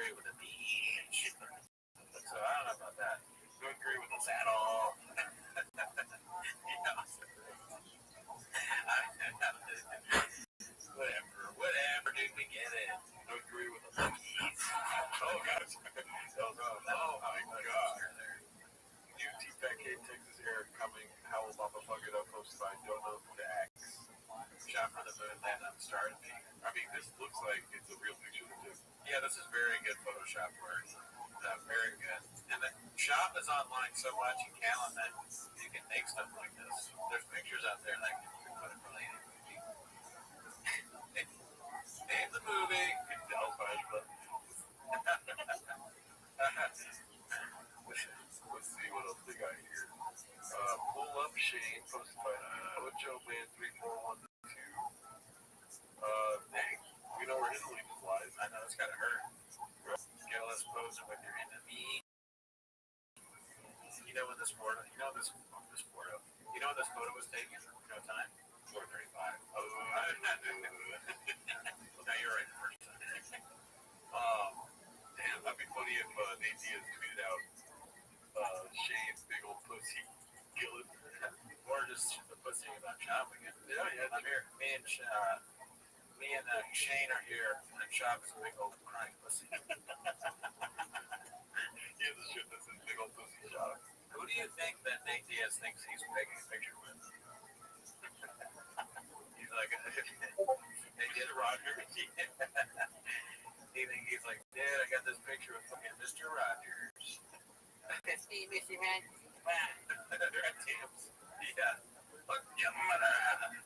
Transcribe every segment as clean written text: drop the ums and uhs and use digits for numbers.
agree with the beach. So I don't know about that. Don't agree with this at all. Whatever, dude, we get it. Don't agree with the monkeys. Oh, guys. Oh, my God. New T-Pack Texas Air coming. How will Mama fuck it up? Posted by Don't Know Who to Axe. Shot for the moon, land on the stars. I mean, this looks like it's a real picture of the Yeah, this is very good Photoshop work. Very good. And the shop is online so much in Callan that you can make stuff like this. There's pictures out there that you can put it related. Name the movie. Let's see what else they got here. Pull Up Shane, posted by Ocho Man 3412. Dang, we know where Italy lies. I know it's gotta hurt. Get less posing with your enemy. You know when this photo, you know this photo was taken? You know time? 4:35. Oh, well, now you're right the first time. Damn, that'd be funny if Nate Diaz tweeted out Shane's big old pussy killing. Or just the pussy about shopping. Yeah, I'm here. Me and Shane are here, and shop is a big old crying pussy. Yeah, this shit that's a big old pussy shop. Who do you think that Nate Diaz thinks he's taking a picture with? He's like, they did Roger. He's like, Dad, I got this picture with fucking Mr. Rogers. Hey, Mr. Man. They're at Tamps. Yeah. Fuck yeah, mother.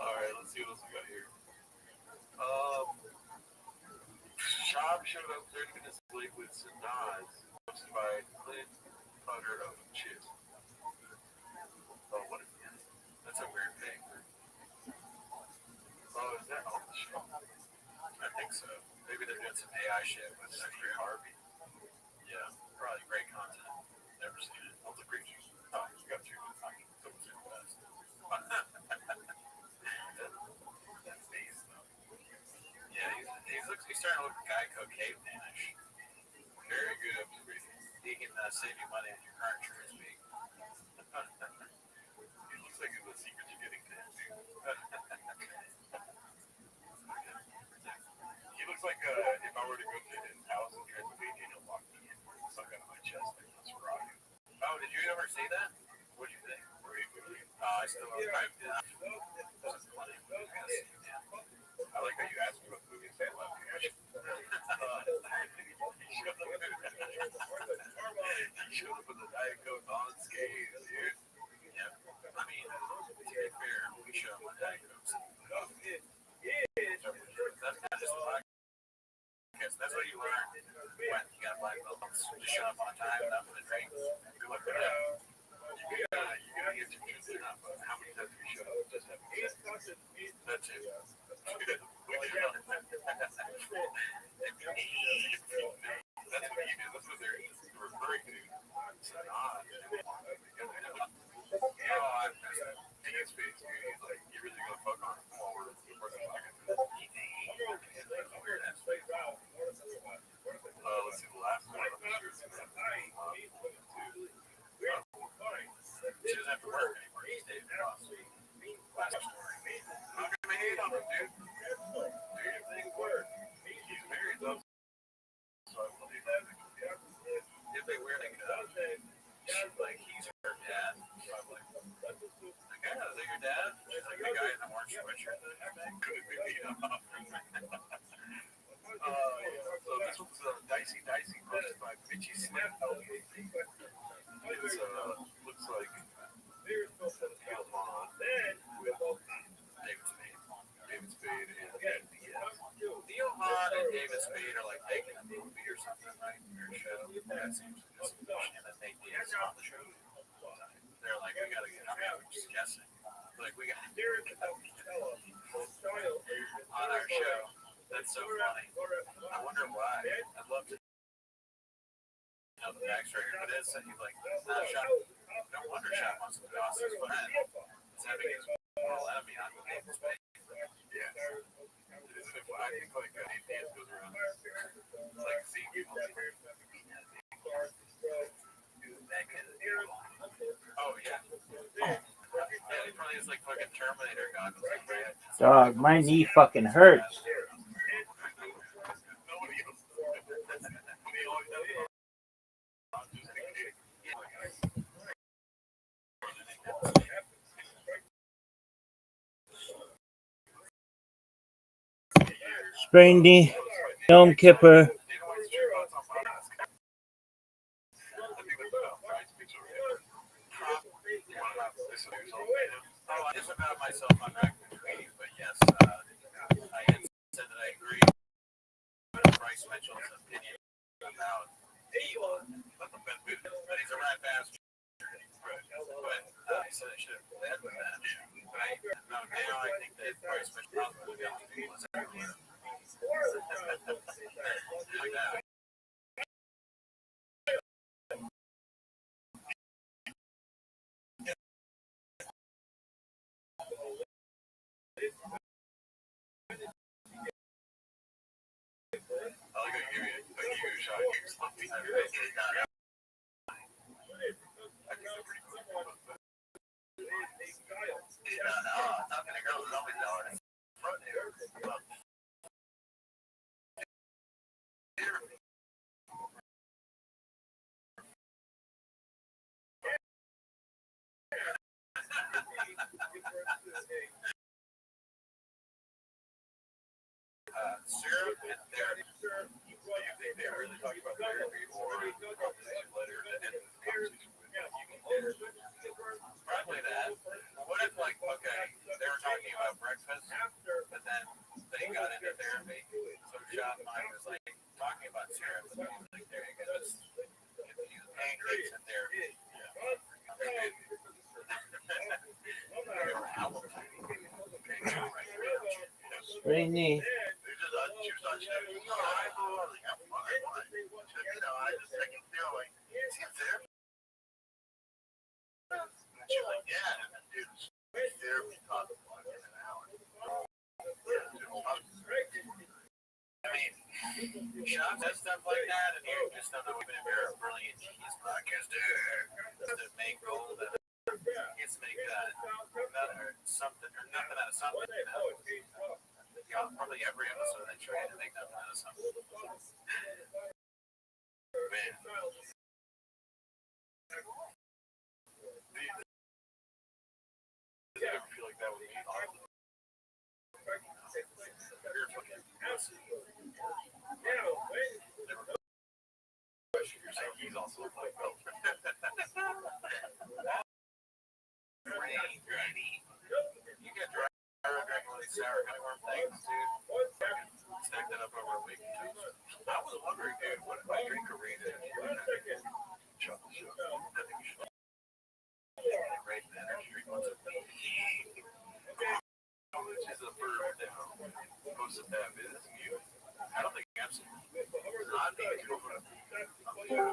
All right, let's see what else we got here. Shop showed up 30 minutes late with Sanaz, hosted by Clint Putter of Chip. Oh, what is that? That's a weird thing. Oh, is that on the show? I think so. Maybe they're doing some AI shit with Secretary Harvey. Yeah, probably great content. Never seen it. All the creatures. Oh, you got two. Someone's in the best. That's nice, though. Yeah, he's starting to look Geico cavemanish. Very good observation. He can save you money on your car insurance fee. He looks like the secrets you're getting to him, dude. He looks like if I were to go to his house in Transylvania and lock me in, suck out of my chest and let's rock it. Oh, did you ever see that? What'd you think? I still have to. I like how you asked me what the movie is. I love you. He showed up with the Diet Coke on skates, dude. Yeah. I mean, to be fair, we show him what Diet Coke's. That's not just a podcast. That's what you learn when you got black belts. Just show up on time, not for the drink. Good luck with that. You gotta get your juice enough. How many times we show up? Just have that's it. That's what you do. That's what they're referring to. It's not odd. Oh, I'm in his face, dude. He's like, you really gonna fuck on him while we're working on it. Weird ass face. Let's see the last one. I'm sure it's gonna she doesn't have to work anymore. He's David Ross. Last story. I'm not gonna hate on him, dude. Do your thing, work. He's married though. So I believe that. If they wear like she's like, he's her dad. So I'm like, okay, is that your dad? She's like, the guy in the orange sweatshirt. Could be me. So this one's Dicey posted by Bitchy Snap. It looks like Theo Vaughn with David Spade and Diaz. Theo Vaughn and David Spade are like making a movie or something, right? Or a show. That seems just and then Nate Diaz on the show. They're like, we gotta get. I'm just guessing. Like we got on our show. That's so funny. I wonder why. I'd love to know the backstory, but it's he's like, nah, Shop. No wonder Shop wants to be Austin's friend. It's having his moral enemy on the David Spade. Yeah. Isn't it? I think like Nate Diaz goes around Terminator gun. Dog, my knee fucking hurts. Sprained knee, Yom Kippur. Just about myself, I'm not agreeing, but yes, I had said that I agree with Bryce Mitchell's opinion about Elon, but he's a rat bastard. But he said I should have led with that. Right? No, now I think that Bryce Mitchell probably got the people as everywhere. Like that. I'll give you a shot. Syrup and therapy. Do you think they're really talking about therapy or letter probably that. What if, like, okay, they were talking about breakfast, but then they got into therapy, so Sean Mike was like talking about syrup, and he was like, there you go, just use pancakes in therapy. Sprained knee. She's like, yeah, dude, therapy costs an hour. I mean, Sean says stuff like that, and you just don't know even if you're a brilliant genius podcast to make gold and it's make another something or nothing out of something. You know, probably every episode they try to make nothing out of something. Man. I feel like that would be awesome. He's also a black belt. You get dry drinking all these sour honeyworm things, dude. Stack that up over a week. I was wondering, dude, what if I drink a rain and chocolate chip? Right then, I drink once a week. Which is a verb now. Most of that is you. I don't think I've seen it. I think you're going to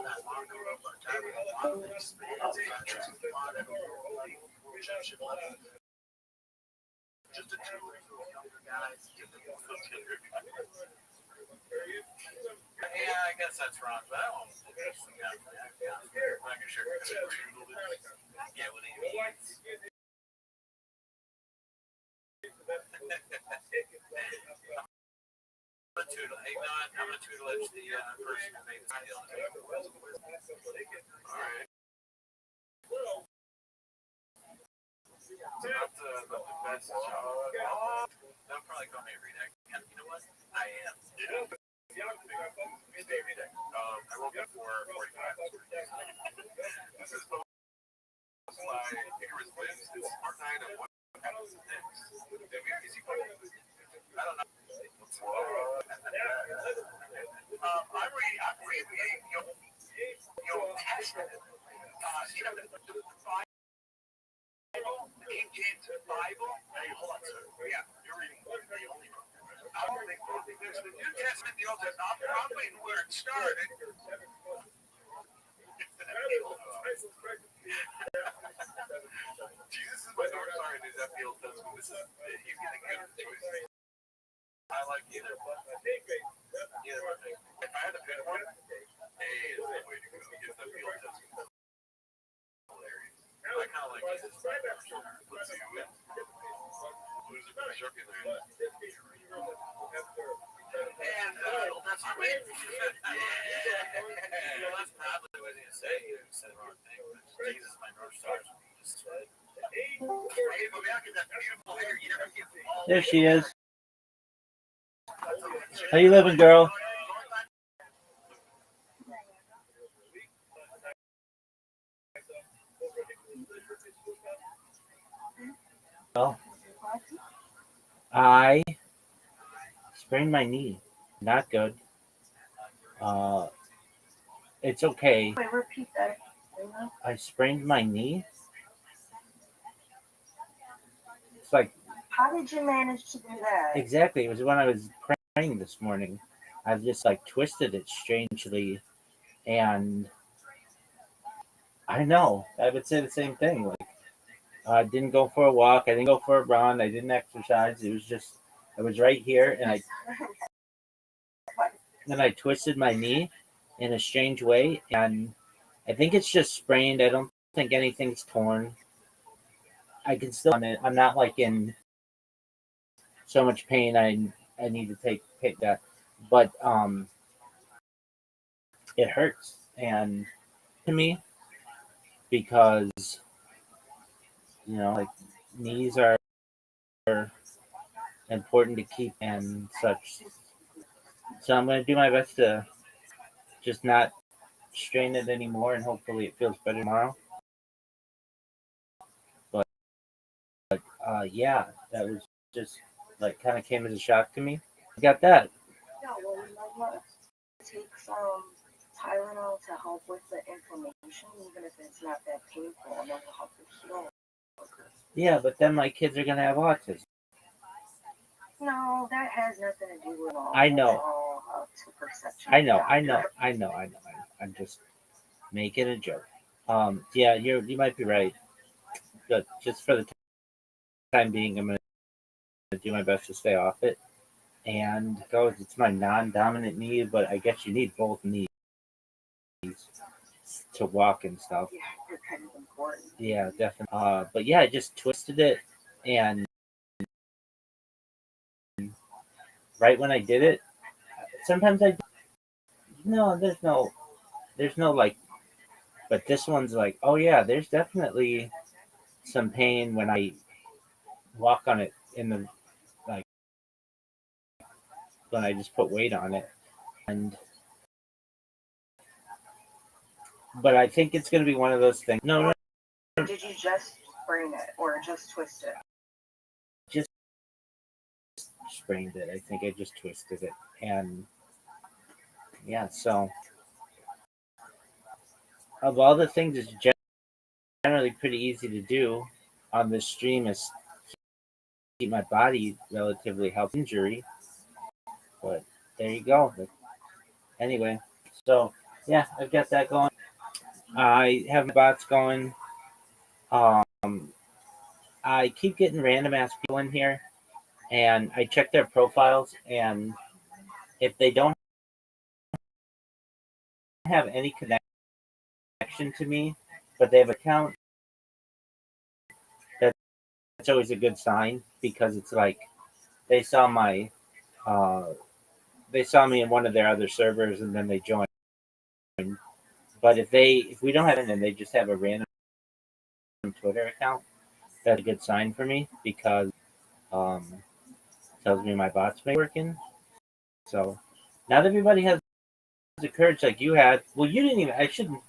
that long ago, but I have a lot of experience. Just a two younger guys. Yeah, I guess that's wrong, but I won't. I'm not sure. Yeah, what do you mean? I'm gonna tutelage the person who made this deal. All right. Not the best job. They'll probably call me a redact. You know what? I am. Yeah. Stay redact. I woke up 4:45. This is like Icarus wins. It's our night of what happens next. I don't know. I'm reading your Testament. You know, the Bible, the King James Bible. Hey, hold on, sir. Yeah, you're reading the only book. I don't think there's the New Testament, the Old Testament. I'm probably where it started. Jesus is my North Star, and is that the Old Testament? This is he's getting good choices. I like either one. Either one. If I had to pick one, A is the way to go. Is that the Old Testament? Hilarious. I kind of like Jesus. Let's see who wins. That's weird. Well, that's probably what he said. He said the wrong thing. Jesus, my North Star. There she is. How you living, girl? Well, I sprained my knee. Not good. It's okay. Wait, repeat that. I sprained my knee. It's like How did you manage to do that? exactly. It was when I was praying this morning. I've just like twisted it strangely, and I know I would say the same thing. Like I didn't go for a walk. I didn't go for a run. I didn't exercise. It was just I was right here, and I twisted my knee in a strange way, and I think it's just sprained. I don't think anything's torn. I can still on it. I'm not like in so much pain. I need to take that, but it hurts and to me because like knees are important to keep and such. So I'm gonna do my best to just not strain it anymore, and hopefully it feels better tomorrow. But yeah, that was just like kind of came as a shock to me. I got that. Yeah, well, you know what? Take some Tylenol to help with the inflammation, even if it's not that painful, and that will help you heal. Yeah, but then my kids are gonna have autism. No, that has nothing to do with all. I know. That's all up to perception. I know. I'm just making a joke. Yeah, you might be right. But just for the time being, I'm gonna do my best to stay off it. And it's my non-dominant knee, but I guess you need both knees to walk and stuff. Yeah, they're kind of important. Yeah, definitely. But yeah, I just twisted it, and right when I did it, sometimes there's no like, but this one's like, oh yeah, there's definitely some pain when I walk on it in the like when I just put weight on it, but I think it's gonna be one of those things. No, Did you just sprain it or just twist it? just sprained it. I think I just twisted it, and yeah. So of all the things, it's generally pretty easy to do on this stream is keep my body relatively healthy. Injury, but there you go. But anyway, so yeah, I've got that going. I have my bots going. I keep getting random ass people in here, and I check their profiles, and if they don't have any connection to me, but they have an account, that's always a good sign because it's like they saw they saw me in one of their other servers and then they joined. But if we don't have it and they just have a random Twitter account, that's a good sign for me because tells me my bots may be working. So not everybody has the courage like you had. Well, you didn't even. I shouldn't.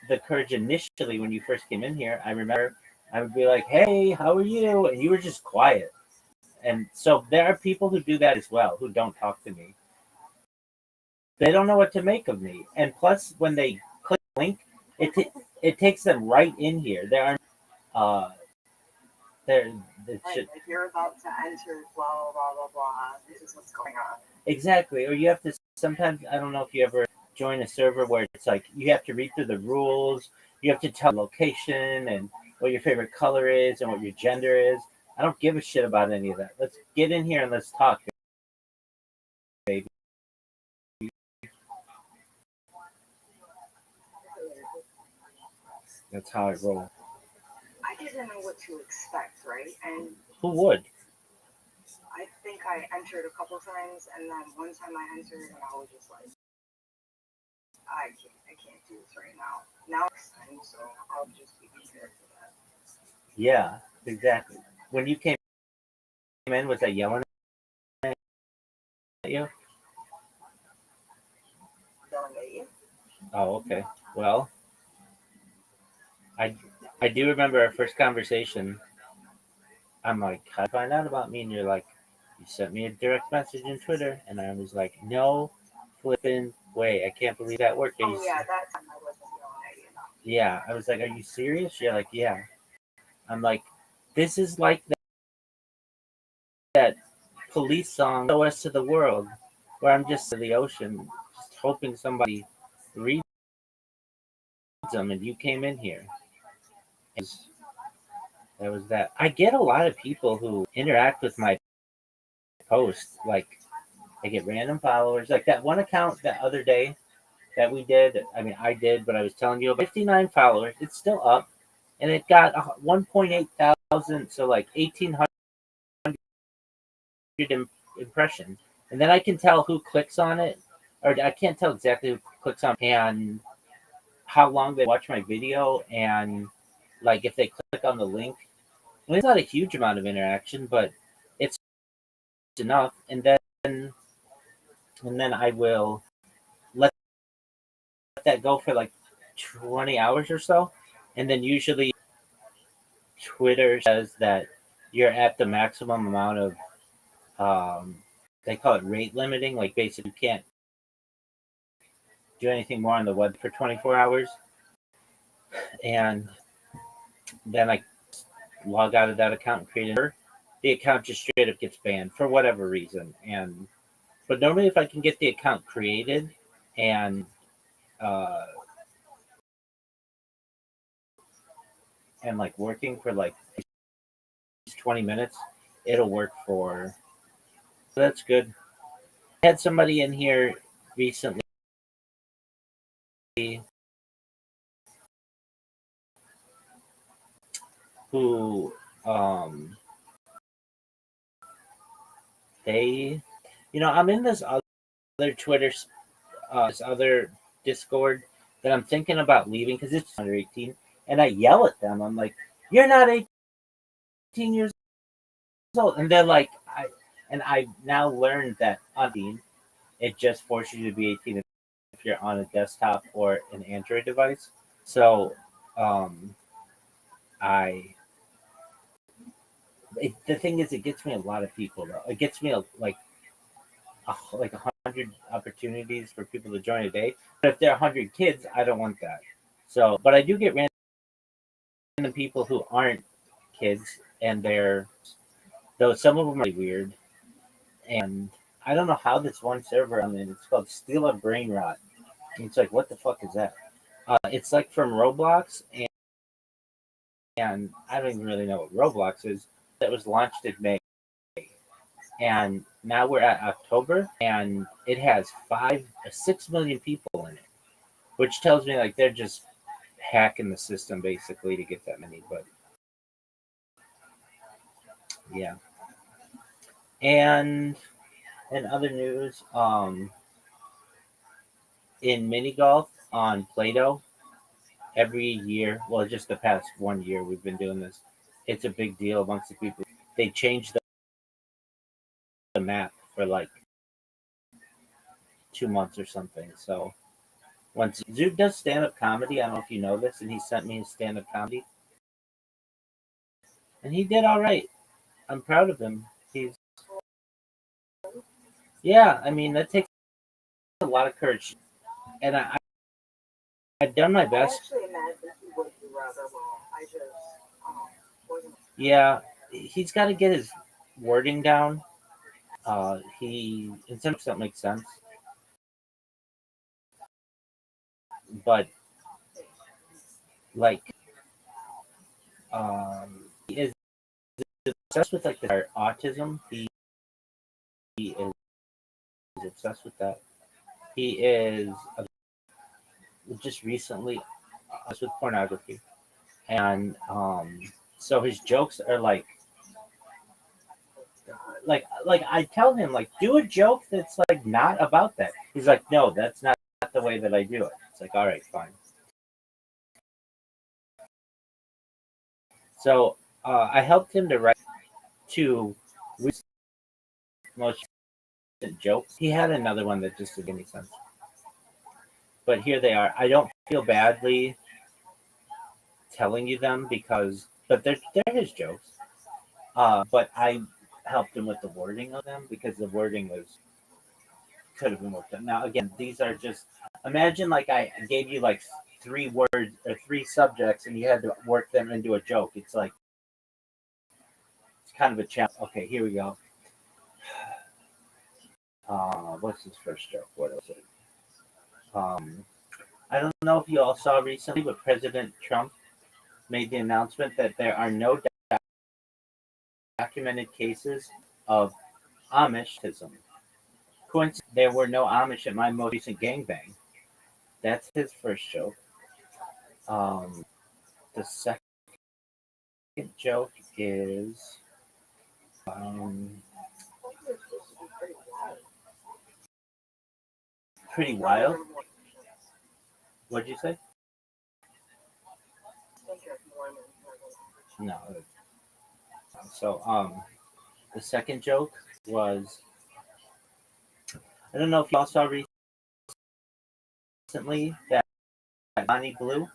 The courage initially when you first came in here. I remember I would be like, "Hey, how are you?" and you were just quiet. And so there are people who do that as well, who don't talk to me. They don't know what to make of me. And plus, when they click the link, it takes them right in here. There are there Like, if you're about to enter, blah, blah, blah, blah, this is what's going on. Exactly. Or you have to sometimes, I don't know if you ever join a server where it's like you have to read through the rules, you have to tell location and what your favorite color is and what your gender is. I don't give a shit about any of that. Let's get in here and let's talk, baby. That's how I roll. I didn't know what to expect, right? And who would? I think I entered a couple times, and then one time I entered, and I was just like, I can't do this right now. Now it's time, so I'll just be prepared for that. Yeah, exactly. When you came in, was that yelling at you? Yelling at you? Oh, okay. Well, I do remember our first conversation. I'm like, how'd you find out about me? And you're like, you sent me a direct message in Twitter. And I was like, no flipping way. I can't believe that worked. Oh yeah, that time I wasn't yelling at you. Yeah. I was like, are you serious? You're like, yeah. I'm like, this is like that police song, "SOS to the World," where I'm just in the ocean, just hoping somebody reads them, and you came in here. And that was that. I get a lot of people who interact with my posts. Like, I get random followers. Like that one account that other day that we did. I mean, I did, but I was telling you about 59 followers. It's still up, and it got 1.8 thousand, so like 1,800 impressions. And then I can tell who clicks on it, or I can't tell exactly who clicks on it and how long they watch my video, and like if they click on the link. I mean, it's not a huge amount of interaction, but it's enough. And then I will let that go for like 20 hours or so, and then usually Twitter says that you're at the maximum amount of they call it rate limiting, like basically you can't do anything more on the web for 24 hours. And then I log out of that account and create another. The account just straight up gets banned for whatever reason. But normally if I can get the account created and uh, like working for like 20 minutes, it'll work for. So that's good. I had somebody in here recently who they, I'm in this other Twitter, this other Discord that I'm thinking about leaving because it's under 18, and I yell at them. I'm like, "You're not 18 years old," and they're like, I've now learned that on it just forces you to be 18 if you're on a desktop or an Android device. So, I the thing is, it gets me a lot of people though. It gets me like 100 opportunities for people to join a day. But if there are 100 kids, I don't want that. So, but I do get random people who aren't kids, and though some of them are really weird. And I don't know how this one server I'm in. It's called Steal a Brain Rot. And it's like, what the fuck is that? It's like from Roblox, and I don't even really know what Roblox is. That was launched in May, and now we're at October, and it has 6 million people in it, which tells me like they're just hacking the system basically to get that many. But yeah, and in other news, in mini golf on Play-Doh, every year, well, just the past 1 year we've been doing this. It's a big deal amongst the people. They changed the map for like 2 months or something. So once Zook does stand-up comedy, I don't know if you know this, and he sent me his stand-up comedy, and he did all right. I'm proud of him. Yeah, I mean that takes a lot of courage, and I've done my I best. actually imagined he would do rather well. I just wasn't. Yeah, he's got to get his wording down. He in some don't make sense, but like he is obsessed with like our autism. He is obsessed with that. He is just recently with pornography, and so his jokes are like like I tell him like do a joke that's like not about that. He's like, no, that's not the way that I do it. It's like, all right, fine. So I helped him to write two most recent jokes. He had another one that just didn't make any sense. But here they are. I don't feel badly telling you them but they're his jokes. But I helped him with the wording of them because the wording could have been worked on. Now again, these are just imagine like I gave you like 3 words or 3 subjects and you had to work them into a joke. It's like it's kind of a challenge. Okay, here we go. What's his first joke? What was it? I don't know if you all saw recently, but President Trump made the announcement that there are no documented cases of Amishism. Coincidence, there were no Amish at my most recent gangbang. That's his first joke. The second joke is pretty wild. What'd you say? No. So the second joke was I don't know if y'all saw recently that Bonnie Blue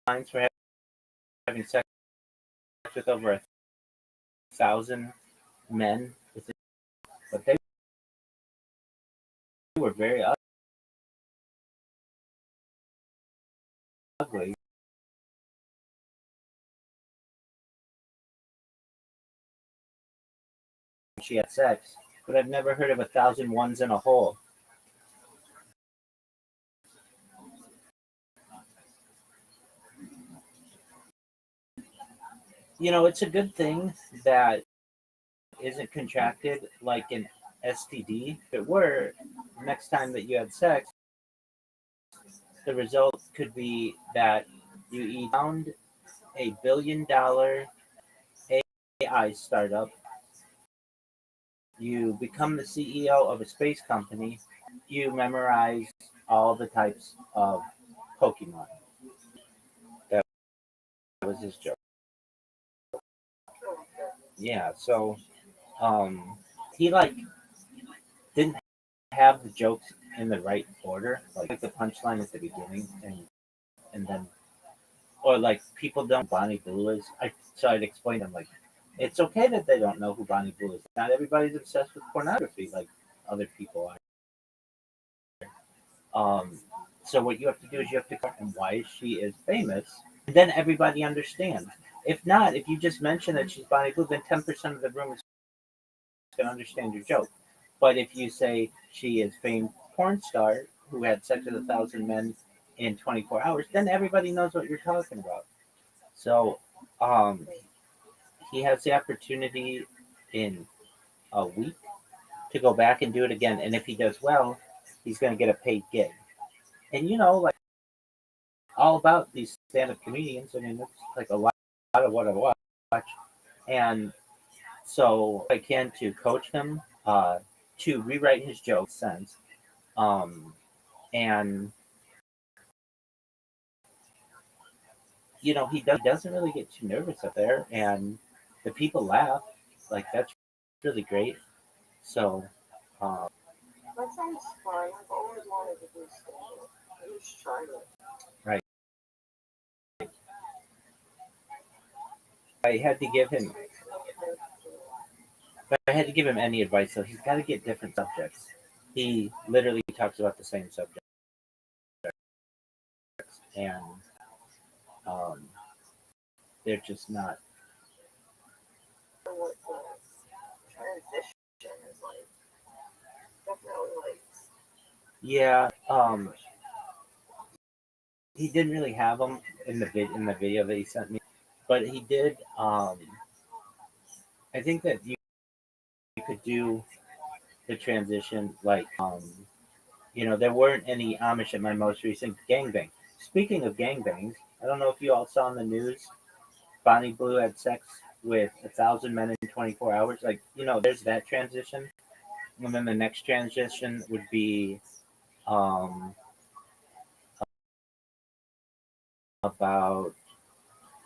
lines for having sex with over 1,000 men, but they were very ugly. She had sex, but I've never heard of 1,000 ones in a hole. You know, it's a good thing that isn't contracted like an STD. If it were, next time that you had sex, the result could be that you found a $1 billion AI startup, you become the CEO of a space company, you memorize all the types of Pokemon. That was his joke. Yeah, so he like didn't have the jokes in the right order, like the punchline at the beginning and then or like people don't know who Bonnie Blue is. I'd explain to them like it's okay that they don't know who Bonnie Blue is. Not everybody's obsessed with pornography like other people are. So what you have to do is you have to question why she is famous, and then everybody understands. If not, if you just mention that she's Bonnie Blue, then 10% of the room is going to understand your joke. But if you say she is famed porn star who had sex with 1,000 men in 24 hours, then everybody knows what you're talking about. So he has the opportunity in a week to go back and do it again. And if he does well, he's going to get a paid gig. And you know, like all about these stand-up comedians. I mean, it's like a lot of what I watch. And so I can to coach him to rewrite his jokes sense. And you know, he doesn't really get too nervous up there, and the people laugh. Like that's really great. So That sounds fun. I've always wanted to do stand-up. I just tried it. right, I had to give him. If I had to give him any advice, so he's got to get different subjects. He literally talks about the same subject, and um, they're just not. What the transition is like. Definitely like. Yeah, he didn't really have them in the video that he sent me, but he did. I think that you could do the transition like you know there weren't any Amish at my most recent gangbang. Speaking of gangbangs, I don't know if you all saw in the news. Bonnie Blue had sex with 1,000 men in 24 hours. Like, there's that transition. And then the next transition would be um, about,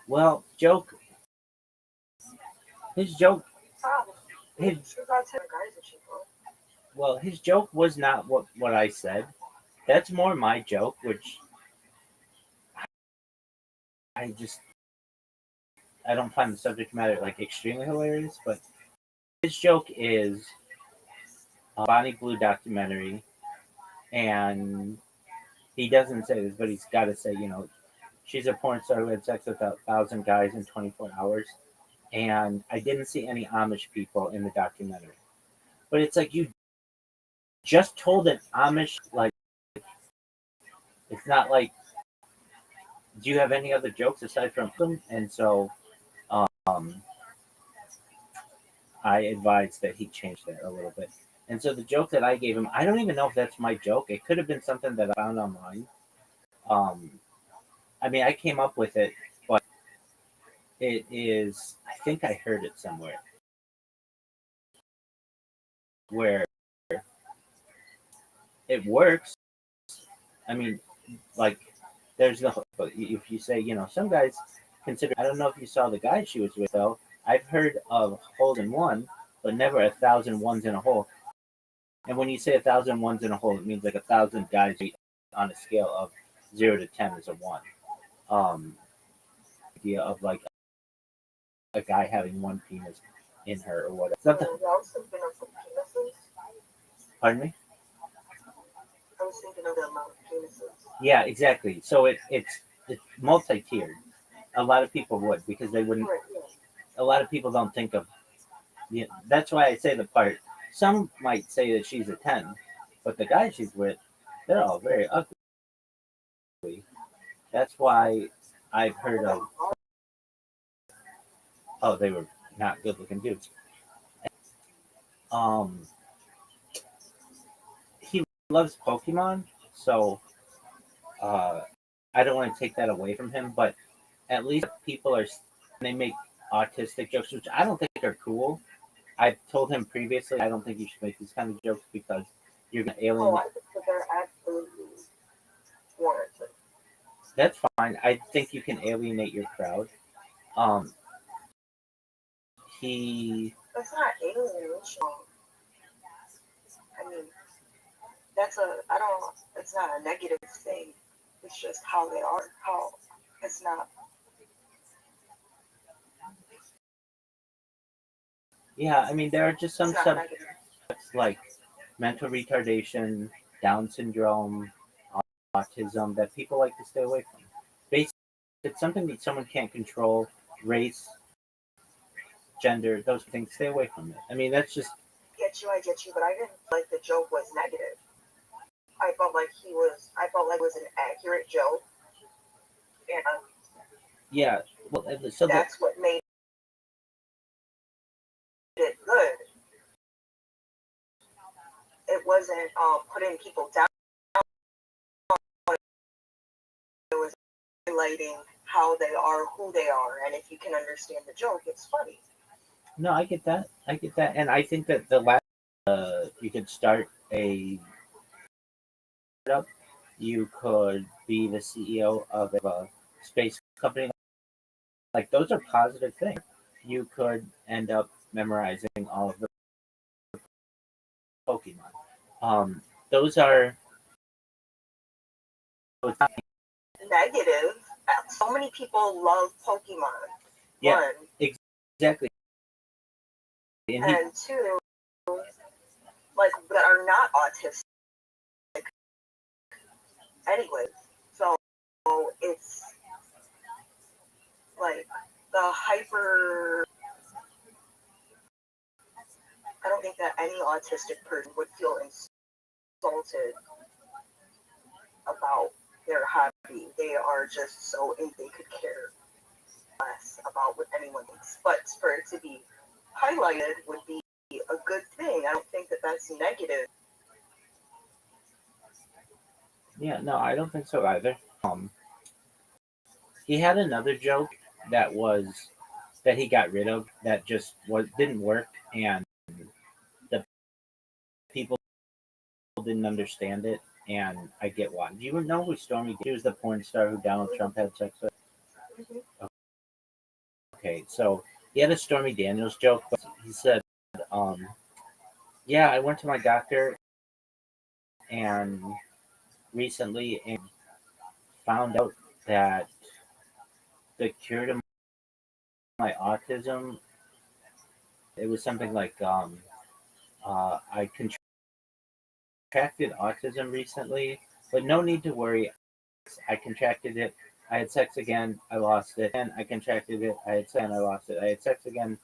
well, joke. His joke, Probably. his She's got 10 guys that she broke. well, his joke was not what I said. That's more my joke, which I just I don't find the subject matter like extremely hilarious. But his joke is Bonnie Blue documentary, and he doesn't say this, but he's got to say, she's a porn star who had sex with 1,000 guys in 24 hours, and I didn't see any Amish people in the documentary. But it's like you just told an Amish, like, it's not like, do you have any other jokes aside from them? And so um, I advised that he change that a little bit. And so the joke that I gave him, I don't even know if that's my joke. It could have been something that I found online. Um, I mean, I came up with it, but it is, I think I heard it somewhere where it works. I mean, like, there's no, but if you say, some guys consider, I don't know if you saw the guy she was with, though. I've heard of holes in one, but never 1,000 ones in a hole. And when you say 1,000 ones in a hole, it means like 1,000 guys on a scale of 0 to 10 is a one. Idea of like a guy having one penis in her or whatever. It's not the, I was thinking of the penises. pardon me? I was thinking of the amount of penises. Yeah, exactly. So it's multi-tiered. A lot of people would because they wouldn't. Right, yeah. A lot of people don't think of. That's why I say the part. Some might say that she's a 10, but the guys she's with, they're all very ugly. That's why I've heard of. Oh, they were not good-looking dudes. Um, he loves Pokemon, so uh, I don't want to take that away from him. But at least people they make autistic jokes, which I don't think are cool. I've told him previously I don't think you should make these kind of jokes because you're gonna alienate. Oh, I think that they're absolutely warranted. That's fine. I think you can alienate your crowd. Um, he That's not alienation. I mean, it's not a negative thing. It's just how they are. It's not. Yeah, I mean there are just some It's not subjects negative. like mental retardation, Down syndrome, autism that people like to stay away from. Basically, it's something that someone can't control. Race, gender, those things, stay away from it. I mean, that's just. I get you, but I didn't feel like the joke was negative. I felt like it was an accurate joke, and Yeah. Well, so that's what made it good. It wasn't putting people down. It was highlighting how they are, who they are, and if you can understand the joke, it's funny. no, I get that. And I think that the last you could start a startup. You could be the CEO of a space company. Like those are positive things. You could end up memorizing all of the Pokemon. Those are. It's not, Negative. So many people love Pokemon. yeah, One, exactly. and two, like that are not autistic. Anyways, so it's like the hyper. I don't think that any autistic person would feel insulted about their hobby. They are just so they could care less about what anyone thinks. But for it to be highlighted would be a good thing. I don't think that that's negative. Yeah, no, I don't think so either. He had another joke that was that he got rid of that just didn't work, and the people didn't understand it, and I get why. Do you know who Stormy? She was the porn star who Donald Trump had sex with. Okay, so he had a Stormy Daniels joke, but he said, um, "Yeah, I went to my doctor and recently and found out that the cure to my autism, it was something like I contracted autism recently, but no need to worry. I contracted it. I had sex again. I lost it. And I contracted it. I had sex and I lost it. I had sex again.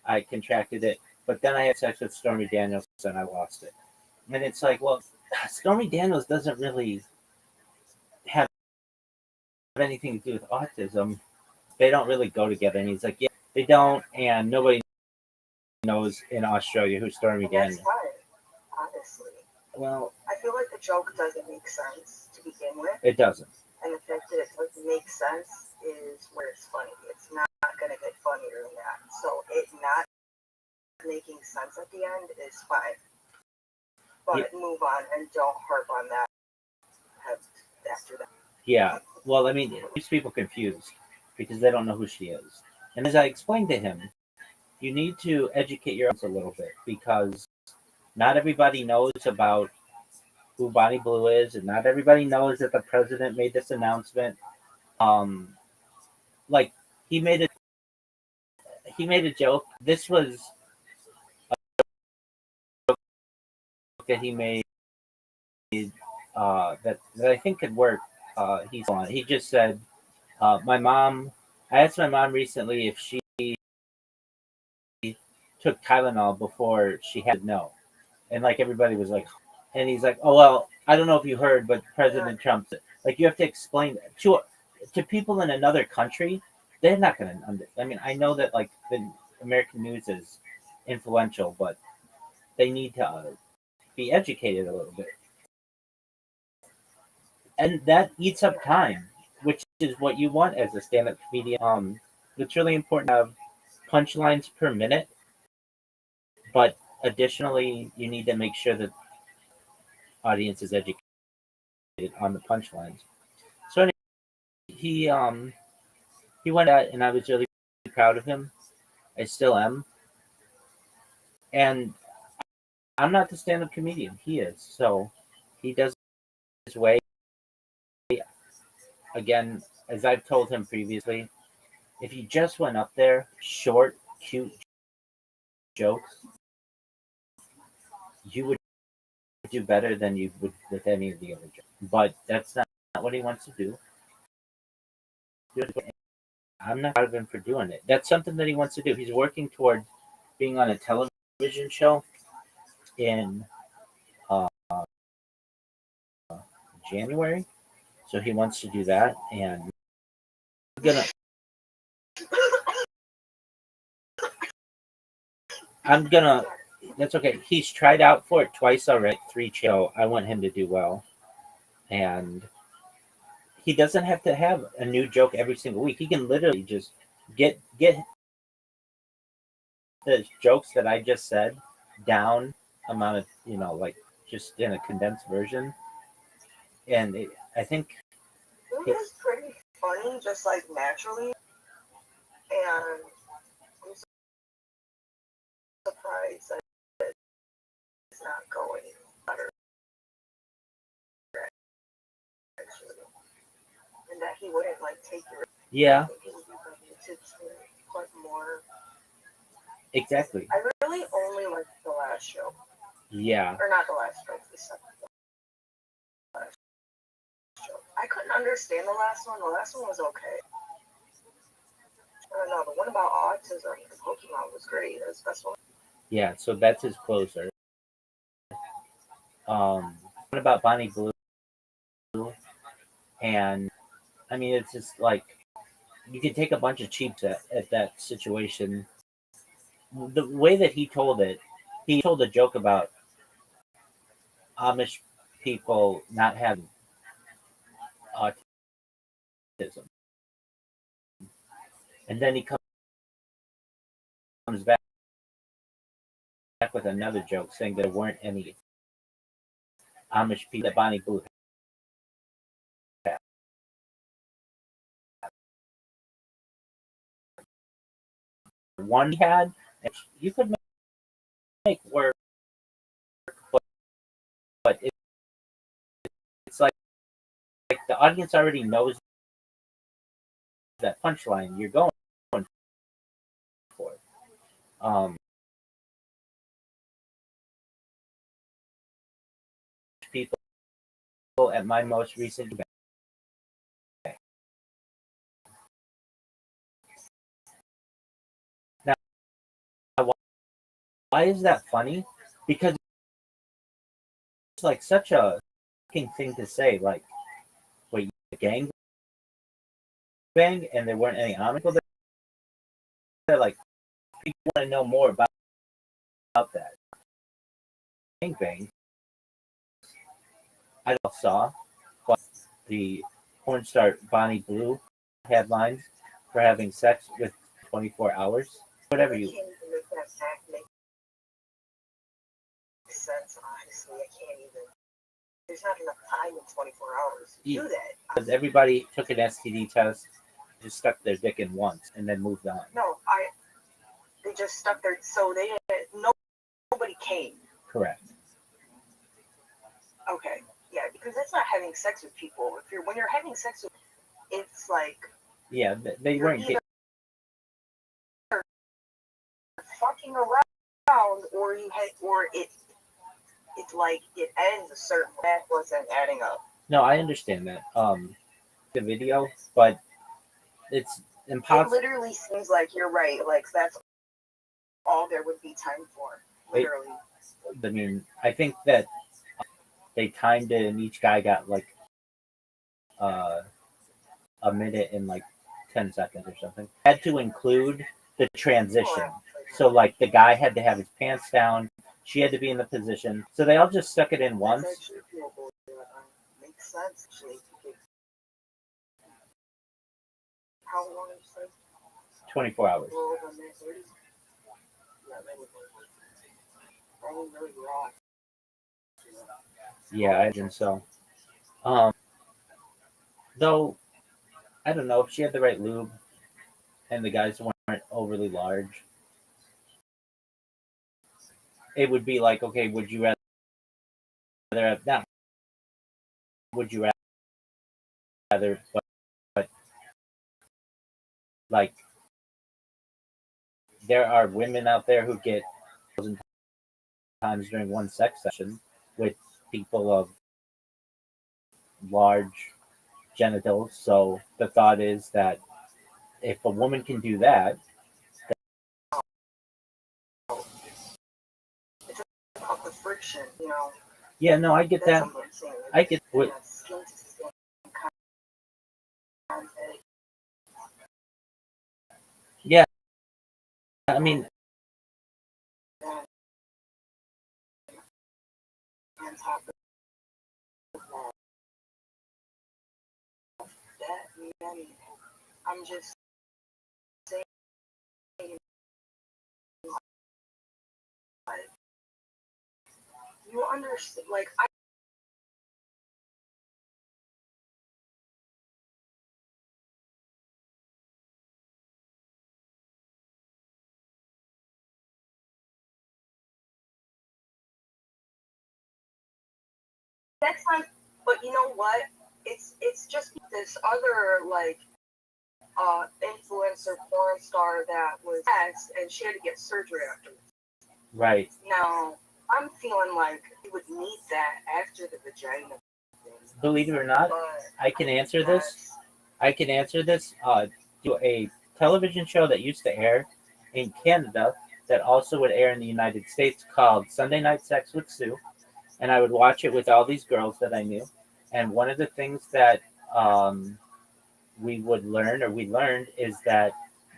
I contracted it. But then I had sex with Stormy Daniels and I lost it." And it's like, well, Stormy Daniels doesn't really have anything to do with autism. They don't really go together. And he's like, yeah, they don't. And nobody knows in Australia who Stormy And that's Daniels. fine, honestly. Well, I feel like the joke doesn't make sense to begin with, it doesn't. and the fact that it doesn't make sense is where it's funny. It's not going to get funnier than that. So it not making sense at the end is fine. But move on and don't harp on that after that. Yeah. Well, I mean, it keeps people confused because they don't know who she is. And as I explained to him, you need to educate your audience a little bit because not everybody knows about who Bonnie Blue is, and not everybody knows that the president made this announcement. Like he made a joke. This was that he made that I think could work. He just said, "My mom." I asked my mom recently if she took Tylenol before she had no, and like everybody was like, and he's like, "Oh well, I don't know if you heard, but President Trump said." Like you have to explain to people in another country. They're not going to. I mean, I know that like the American news is influential, but they need to be educated a little bit, and that eats up time, which is what you want as a stand-up comedian. It's really important to have punchlines per minute, but additionally, you need to make sure that audience is educated on the punchlines. So anyway, he went at, and I was really proud of him. I still am, and I'm not the stand-up comedian. He is, so he does his way. Again, as I've told him previously, if you just went up there, short, cute jokes, you would do better than you would with any of the other jokes. But that's not what he wants to do. I'm not proud of him for doing it. That's something that he wants to do. He's working towards being on a television show in January. So he wants to do that, and I'm gonna. That's okay. He's tried out for it twice already, 3 show. I want him to do well, and he doesn't have to have a new joke every single week. He can literally just get the jokes that I just said down amount of like just in a condensed version, and I think It was pretty funny, just like naturally, and I'm surprised that it's not going better, actually, and that he wouldn't like take your. yeah, I think it would be better to put more. exactly. I really only liked the last show, Yeah, or not the last show, the second last show. I couldn't understand the last one. The last one was okay. I don't know. The one about autism, the Pokemon was great. That was the best one. yeah. So that's his closer. What about Bonnie Blue? And I mean, it's just like you can take a bunch of cheaps at that situation. The way that he told it, he told a joke about Amish people not having autism. And then he comes back with another joke saying there weren't any Amish people that Bonnie Blue had. One he had, and you could make work, but it's like the audience already knows that punchline you're going for. People at my most recent event. Now, why is that funny? Because it's like such a fucking thing to say. Like, wait, gang bang, and there weren't any Amish people there. Like, people want to know more about that gang bang. I saw, but the porn star Bonnie Blue headlines for having sex with 24 hours, whatever you. I can't even make that fact make sense. Honestly, I can't even. There's not enough time in 24 hours to do that. Because everybody took an STD test, just stuck their dick in once, and then moved on. No, they just stuck their, so they nobody came. Correct. Okay, yeah, because it's not having sex with people. When you're having sex with, it's like, yeah, they weren't either fucking around, or it's like it ends a certain. That wasn't adding up. No, I understand that. The video, but it's impossible. It literally seems like you're right. Like that's all there would be time for. Literally. I mean, I think that they timed it, and each guy got like a minute and like 10 seconds or something. Had to include the transition. So like the guy had to have his pants down. She had to be in the position. So they all just stuck it in once. Makes sense, actually. How long did you say? 24 hours. Yeah, I think so. Though, I don't know if she had the right lube and the guys weren't overly large. It would be like, okay, would you rather have that? Would you rather, but like, there are women out there who get 1,000 times during one sex session with people of large genitals. So the thought is that if a woman can do that, it's about the friction, you know. Yeah, no, I get that. I get what. Yeah, I mean, I'm just saying, like, you understand, like, that's like, but you know what? It's just this other, like, influencer porn star that was ex, and she had to get surgery afterwards. right. Now, I'm feeling like you would need that after the vagina. Believe it or not, I can answer this. I can answer this. To a television show that used to air in Canada that also would air in the United States called Sunday Night Sex with Sue, and I would watch it with all these girls that I knew. And one of the things that we learned is that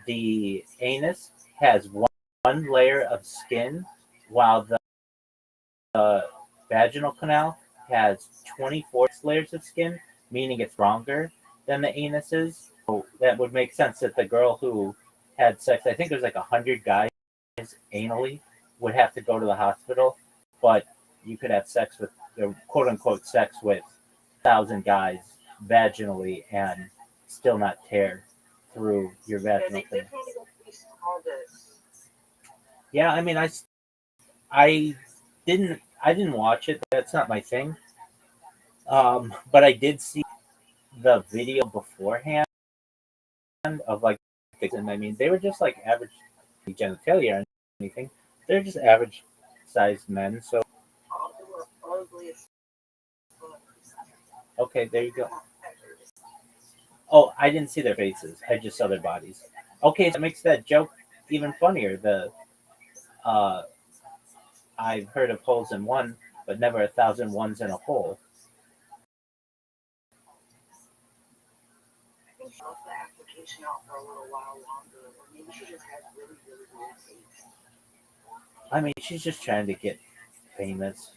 the anus has one layer of skin, while the vaginal canal has 24 layers of skin, meaning it's stronger than the anus is. that would make sense that the girl who had sex, I think there's like 100 guys anally, would have to go to the hospital, but you could have sex with, quote unquote, sex with 1,000 guys vaginally and still not tear through your Yeah, vaginal they thing. definitely released all this. Yeah, I mean, I didn't watch it. That's not my thing. But I did see the video beforehand of like, and I mean, they were just like average genitalia or anything. They're just average sized men. So Oh, they were ugly as fuck. okay, there you go. Oh, I didn't see their faces. I just saw their bodies. Okay, so that makes that joke even funnier. The uh, I've heard of holes in one, but never 1,000 ones in a hole. I think she left the application out for a little while longer, or maybe she just had really, really weird taste. I mean, she's just trying to get famous.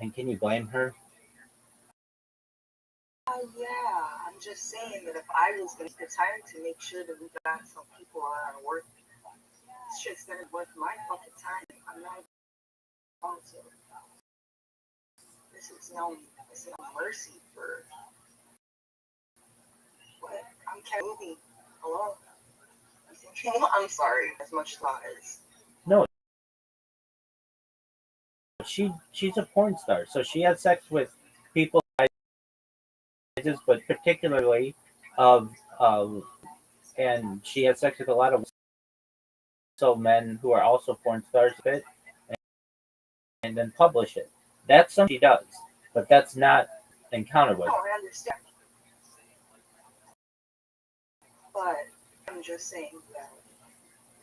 And can you blame her? Yeah, I'm just saying that if I was going to take the time to make sure that we got some people that are worth this shit's gonna be worth my fucking time. I'm not going to. This is no mercy for what? I'm movie. Hello? You thinking? I'm sorry. As much thought as. No, she's a porn star, so she had sex with people, but particularly of and she had sex with a lot of so men who are also porn stars, bit and then publish it. That's something she does, but that's not encounter with. No, I understand. But I'm just saying that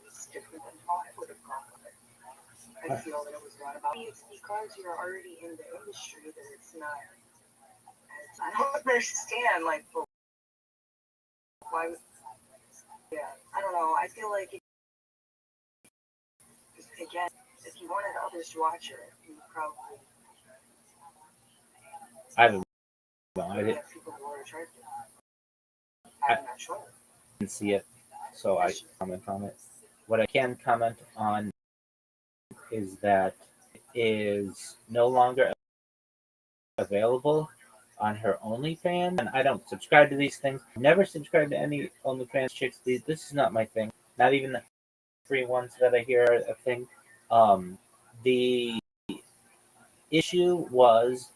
it's different than how I would have gone with it. I feel that it was not about it's because you're already in the industry that it's not. I don't understand, like, why? Yeah, I don't know. I feel like, again, if you wanted others to watch it, you probably. I don't know. I didn't, People who are attracted. I'm not sure. didn't see it, so I comment on it. What I can comment on is that it is no longer available on her OnlyFans, and I don't subscribe to these things. Never subscribe to any OnlyFans chicks. This is not my thing. Not even the free ones that I hear are a thing. The issue was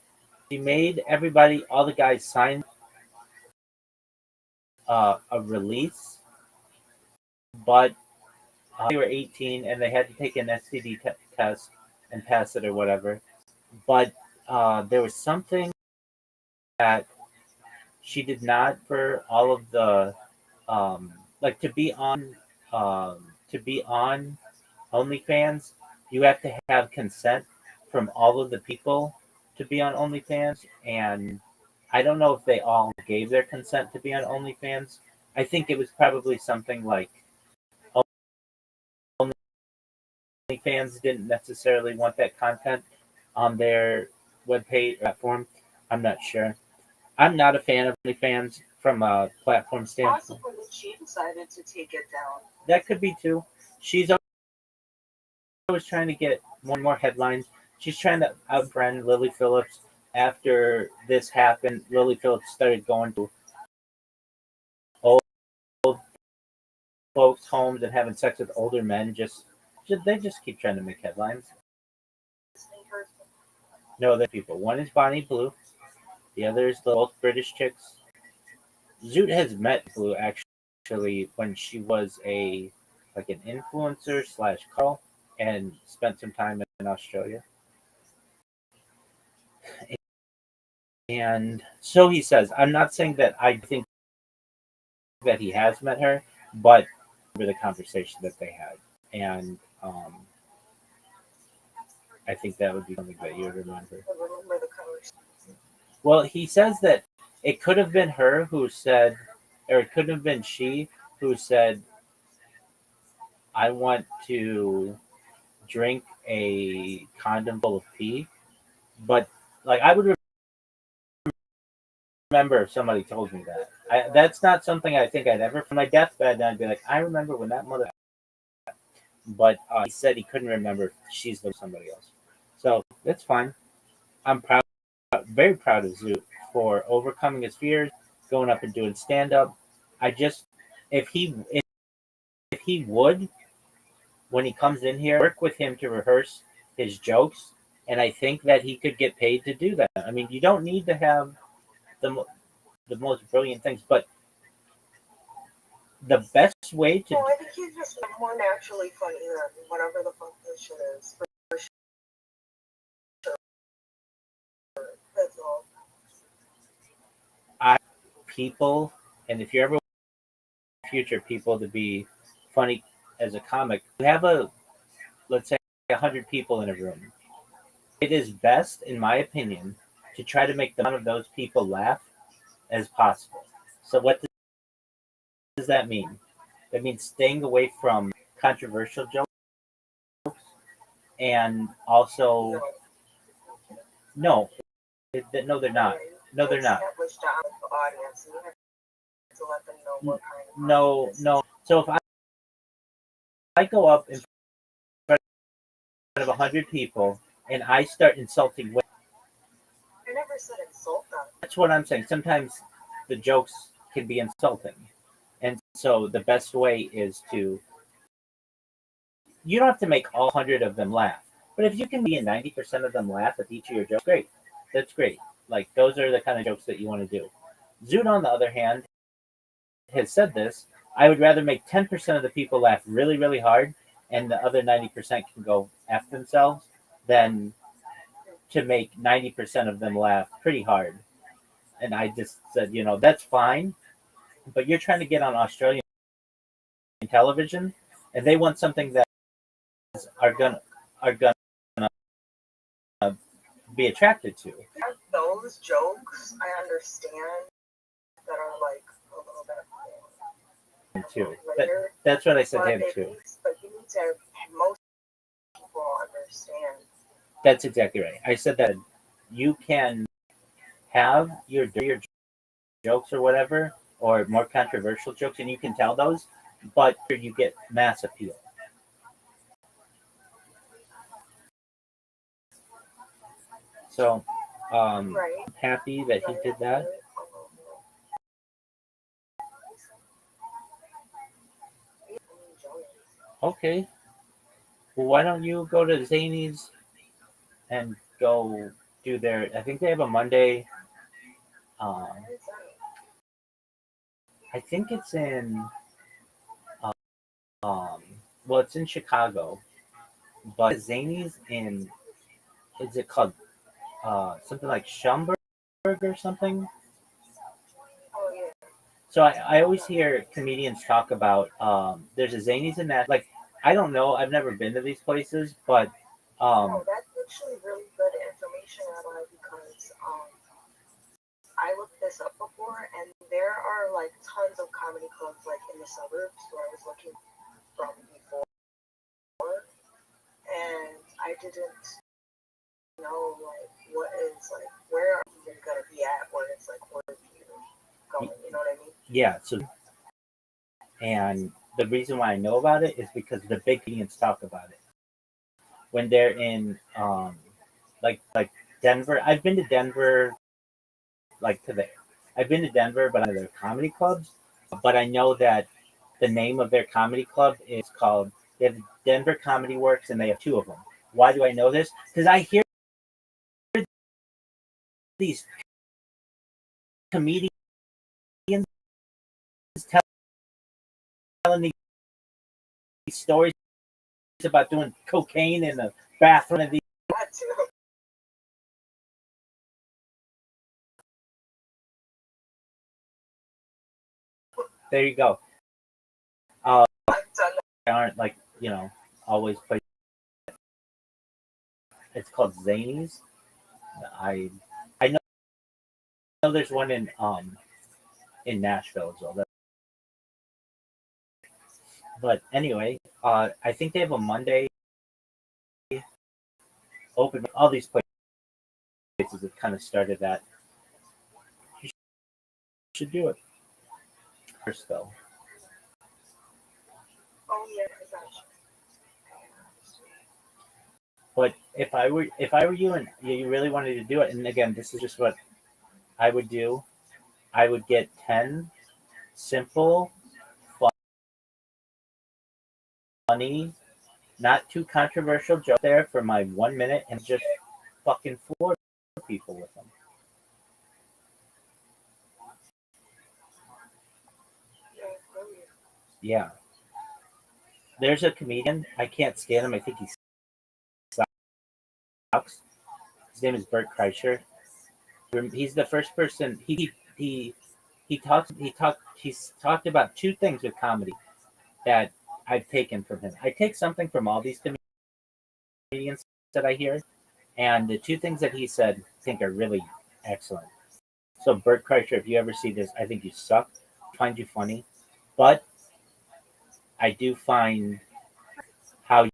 she made everybody, all the guys, sign a release, but they were 18 and they had to take an STD test and pass it or whatever. But there was something that she did not for all of the like to be on OnlyFans, you have to have consent from all of the people to be on OnlyFans, and I don't know if they all gave their consent to be on OnlyFans. I think it was probably something like OnlyFans didn't necessarily want that content on their webpage platform. I'm not sure. I'm not a fan of OnlyFans from a platform standpoint. Possibly she decided to take it down. That could be too. She's always trying to get more and more headlines. She's trying to outbrand Lily Phillips. After this happened, Lily Phillips started going to old folks' homes and having sex with older men. They just keep trying to make headlines. No, they're people. One is Bonnie Blue. The other is the both British chicks. Zoot has met Blue actually when she was an influencer slash Carl and spent some time in Australia. And so he says, I'm not saying that I think that he has met her, but the conversation that they had. And I think that would be something that you would remember. Well, he says that it could have been her who said, or it could have been she who said, I want to drink a condom full of pee. But like I would remember if somebody told me that. That's not something I think I'd ever, from my deathbed, I'd be like, I remember when that mother, but he said he couldn't remember if she's with somebody else. So that's fine. I'm proud, very proud of Zoot for overcoming his fears, going up and doing stand up. I just, if he would, when he comes in here, work with him to rehearse his jokes, and I think that he could get paid to do that. I mean, you don't need to have the most brilliant things, but the best way to. Well, I think he's just more naturally funny than whatever the fuck this shit is. For sure. That's all. People, and if you're ever future people to be funny as a comic, you have let's say 100 people in a room. It is best, in my opinion, to try to make the amount of those people laugh as possible. So what does that mean? That means staying away from controversial jokes, and also no, no, they're not. No, they're not. No. So if I go up in front of 100 people and I start insulting women, I never said insult them. that's what I'm saying. Sometimes the jokes can be insulting, and so the best way is to. You don't have to make all 100 of them laugh, but if you can be 90% of them laugh at each of your jokes, great. That's great. Like those are the kind of jokes that you want to do. Zoot, on the other hand, has said this. I would rather make 10% of the people laugh really, really hard, and the other 90% can go F themselves, than to make 90% of them laugh pretty hard. And I just said, that's fine, but you're trying to get on Australian television, and they want something that are gonna be attracted to. Those jokes, I understand, that are like a little bit Too. later. That's what I said to him too. But you need to, most people understand. That's exactly right. I said that you can have your jokes or whatever, or more controversial jokes, and you can tell those, but you get mass appeal. So, I'm happy that he did that. Okay. Well, why don't you go to Zany's and go do their? I think they have a Monday. I think it's in. Well, it's in Chicago, but Zany's in. Is it called something like Schaumburg or something? So I always hear comedians talk about there's a Zany's in that. Like, I don't know, I've never been to these places, but no, that's actually really good information, Rabbi, because I looked this up before, and there are like tons of comedy clubs like in the suburbs where I was looking from before, and I didn't know like what is like where are you gonna be at where it's like where you going, you know what I mean? Yeah. So, and the reason why I know about it is because the big comedians talk about it when they're in like Denver. I've been to Denver, like to there. I've been to Denver, but on their comedy clubs. But I know that the name of their comedy club is called. They have Denver Comedy Works, and they have two of them. Why do I know this? Because I hear these comedians telling these stories about doing cocaine in the bathroom of these. There you go. They aren't like always play. It's called Zany's. I know there's one in Nashville as well. But anyway, I think they have a Monday open. All these places have kind of started that. should do it. First, though. Oh yeah, because I should. But if I were you and you really wanted to do it, and again, this is just what I would do. I would get 10 simple, funny, not too controversial jokes there for my 1 minute and just fucking floor people with them. Yeah. There's a comedian. I can't stand him. I think he sucks. His name is Bert Kreischer. He's the first person. He's talked about two things with comedy that I've taken from him. I take something from all these comedians that I hear, and the two things that he said I think are really excellent. So Bert Kreischer, if you ever see this, I think you suck. I find you funny, but I do find how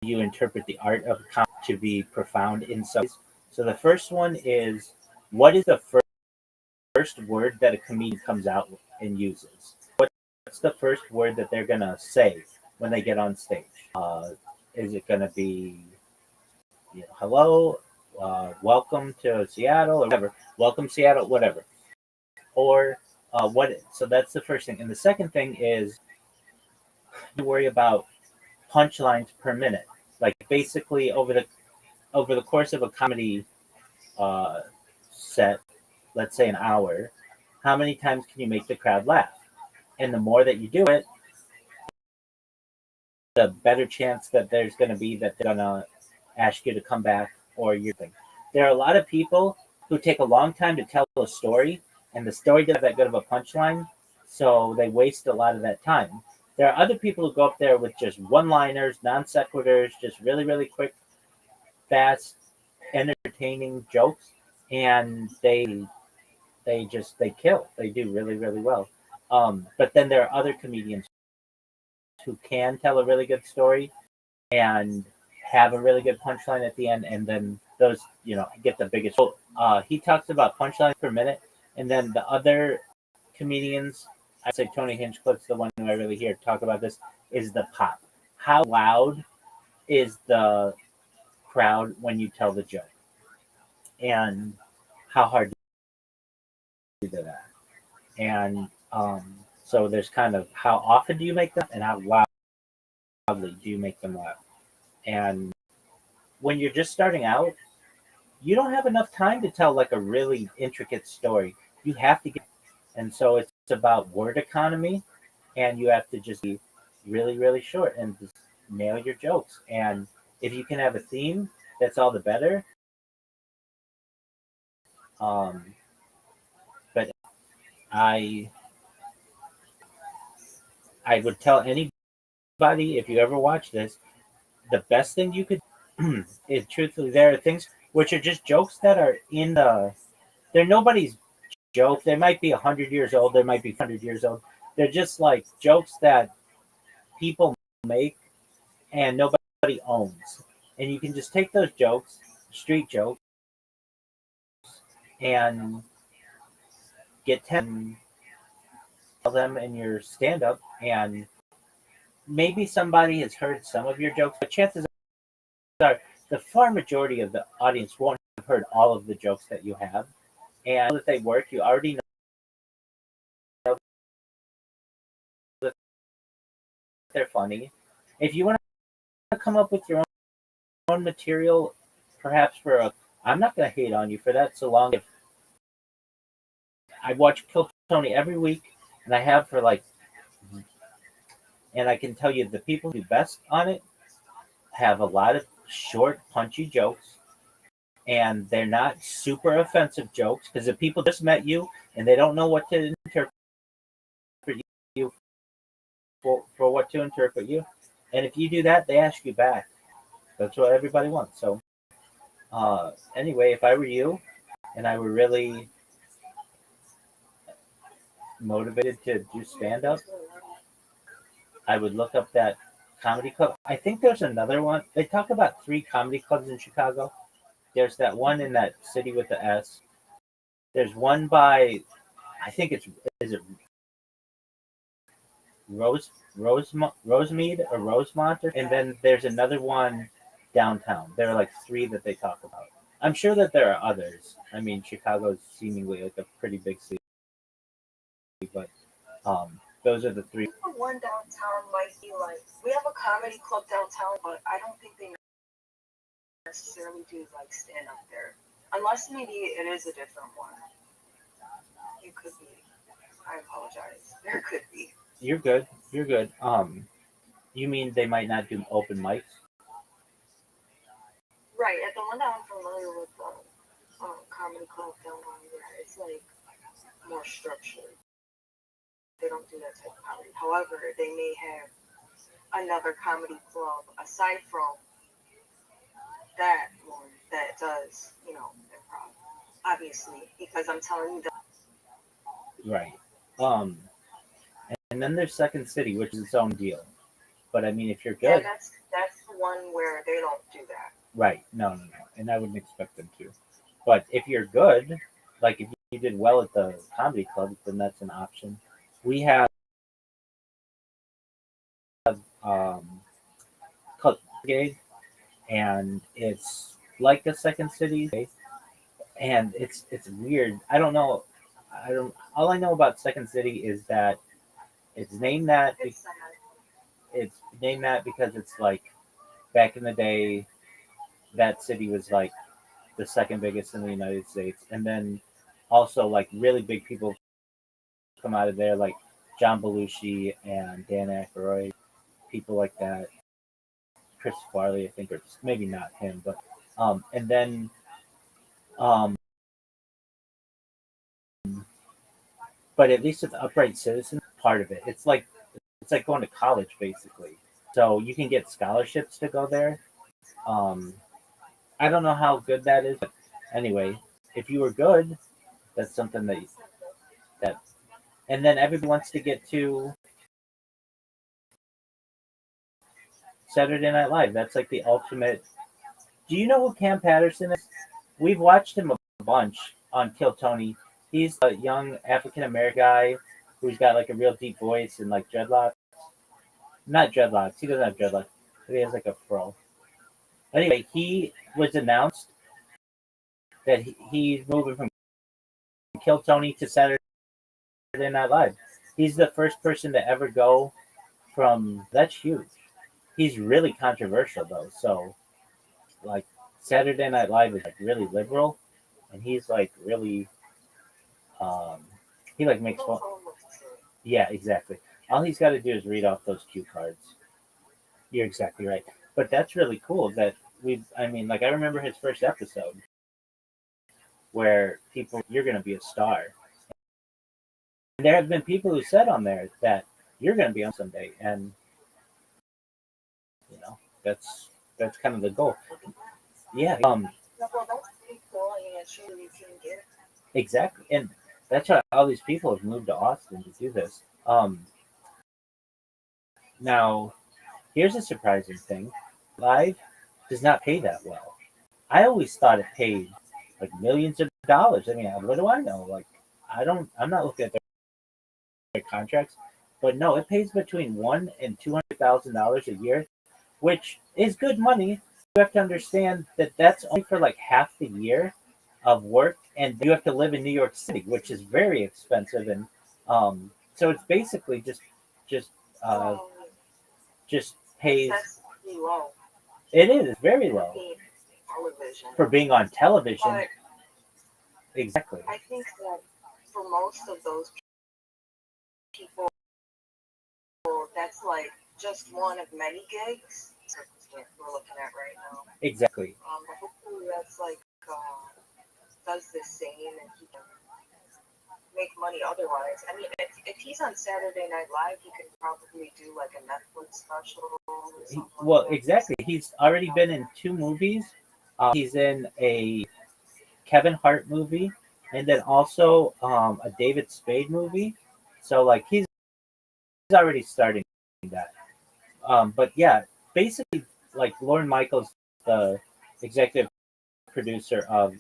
you interpret the art of comedy to be profound in some ways. So the first one is, what is the first word that a comedian comes out and uses? What's the first word that they're going to say when they get on stage? Is it going to be, hello, welcome to Seattle, or whatever, welcome Seattle, whatever. Or what? So that's the first thing. And the second thing is, you worry about punchlines per minute. Like basically over the course of a comedy set, let's say an hour, how many times can you make the crowd laugh? And the more that you do it, the better chance that there's going to be that they're going to ask you to come back or your thing. There are a lot of people who take a long time to tell a story, and the story doesn't have that good of a punchline, so they waste a lot of that time. There are other people who go up there with just one-liners, non sequiturs, just really, really quick, fast, entertaining jokes, and they kill. They do really, really well. But then there are other comedians who can tell a really good story and have a really good punchline at the end, and then those, get the biggest. So, he talks about punchlines per minute, and then the other comedians, I say Tony Hinchcliffe's the one who I really hear talk about this, is the pop. How loud is the crowd when you tell the joke? And how hard do you do that? And so there's kind of how often do you make them and how loudly do you make them laugh? And when you're just starting out, you don't have enough time to tell like a really intricate story. You have to get, and so it's about word economy, and you have to just be really, really short and just nail your jokes. And if you can have a theme, that's all the better. But I would tell anybody, if you ever watch this, the best thing you could is truthfully, there are things which are just jokes that are they're nobody's joke. They might be 100 years old. They might be 100 years old. They're just like jokes that people make and nobody owns. And you can just take those jokes, street jokes, and get 10 of them in your stand-up, and maybe somebody has heard some of your jokes, but chances are the far majority of the audience won't have heard all of the jokes that you have. And if they work, you already know that they're funny. If you want to come up with your own material, perhaps I'm not going to hate on you for that, so long as I watch Kill Tony every week, and I have and I can tell you the people who do best on it have a lot of short, punchy jokes, and they're not super offensive jokes, because if people just met you and they don't know what to interpret you for what to interpret you, and if you do that, they ask you back. That's what everybody wants. So anyway, if I were you and I were really motivated to do stand-up, I would look up that comedy club. I think there's another one. They talk about 3 comedy clubs in Chicago. There's that one in that city with the S. There's one by I think is it Rosemead or Rosemont, and then there's another one downtown. There are like three that they talk about. I'm sure that there are others. I mean, Chicago is seemingly like a pretty big city, but those are the three. The one downtown might be like, we have a comedy club downtown, but I don't think they necessarily do like stand up there. Unless maybe it is a different one. It could be. I apologize. There could be. You're good. You're good. You mean they might not do open mics? Right, at the one that I'm familiar with, the comedy club downtown here, it's like more structured. They don't do that type of comedy. However, they may have another comedy club aside from that one that does, improv. Obviously, because I'm telling you that. Right. And then there's Second City, which is its own deal. But I mean, if you're Yeah, good, that's the one where they don't do that. right? No, and I wouldn't expect them to. But if you're good, like if you did well at the comedy club, then that's an option. We have called Gig, and it's like a Second City, and it's weird. I don't know. I don't. All I know about Second City is that it's named that. It's named that because it's like back in the day, that city was like the second biggest in the United States, and then also like really big people come out of there, like John Belushi and Dan Aykroyd, people like that. Chris Farley, I think, or maybe not him, but and then um, but at least with Upright Citizens, part of it, it's like going to college basically. So you can get scholarships to go there. Um, I don't know how good that is, but anyway, if you were good, that's something that, and then everybody wants to get to Saturday Night Live. That's like the ultimate. Do you know who Cam Patterson is? We've watched him a bunch on Kill Tony. He's a young African American guy who's got like a real deep voice and like dreadlocks. Not dreadlocks. He doesn't have dreadlocks. But he has like a fro. Anyway, he was announced that he's moving from Kill Tony to Saturday Night Live. He's the first person to ever go from. That's huge. He's really controversial though. So, like, Saturday Night Live is like really liberal, and he's like really. He like makes fun. Yeah, exactly. All he's got to do is read off those cue cards. You're exactly right. But that's really cool that I mean, like, I remember his first episode where people, you're going to be a star. And there have been people who said on there that you're going to be on someday. And, that's kind of the goal. Yeah. Exactly. And that's how all these people have moved to Austin to do this. Now, here's a surprising thing. Live does not pay that well. I always thought it paid like millions of dollars. I mean, what do I know? Like, I'm not looking at their contracts, but no, it pays between $100,000 and $200,000 a year, which is good money. You have to understand that that's only for like half the year of work, and you have to live in New York City, which is very expensive, and so it's basically just pays. That's pretty low. It is very low for being on television. But exactly. I think that for most of those people, that's like just one of many gigs we're looking at right now. Exactly. But hopefully that's like does the same and he can make money otherwise. I mean, if he's on Saturday Night Live, he can probably do like a Netflix special or something. Well, exactly. He's already been in 2 movies. He's in a Kevin Hart movie, and then also a David Spade movie. So like he's already starting that. But yeah, basically, like Lorne Michaels, the executive producer of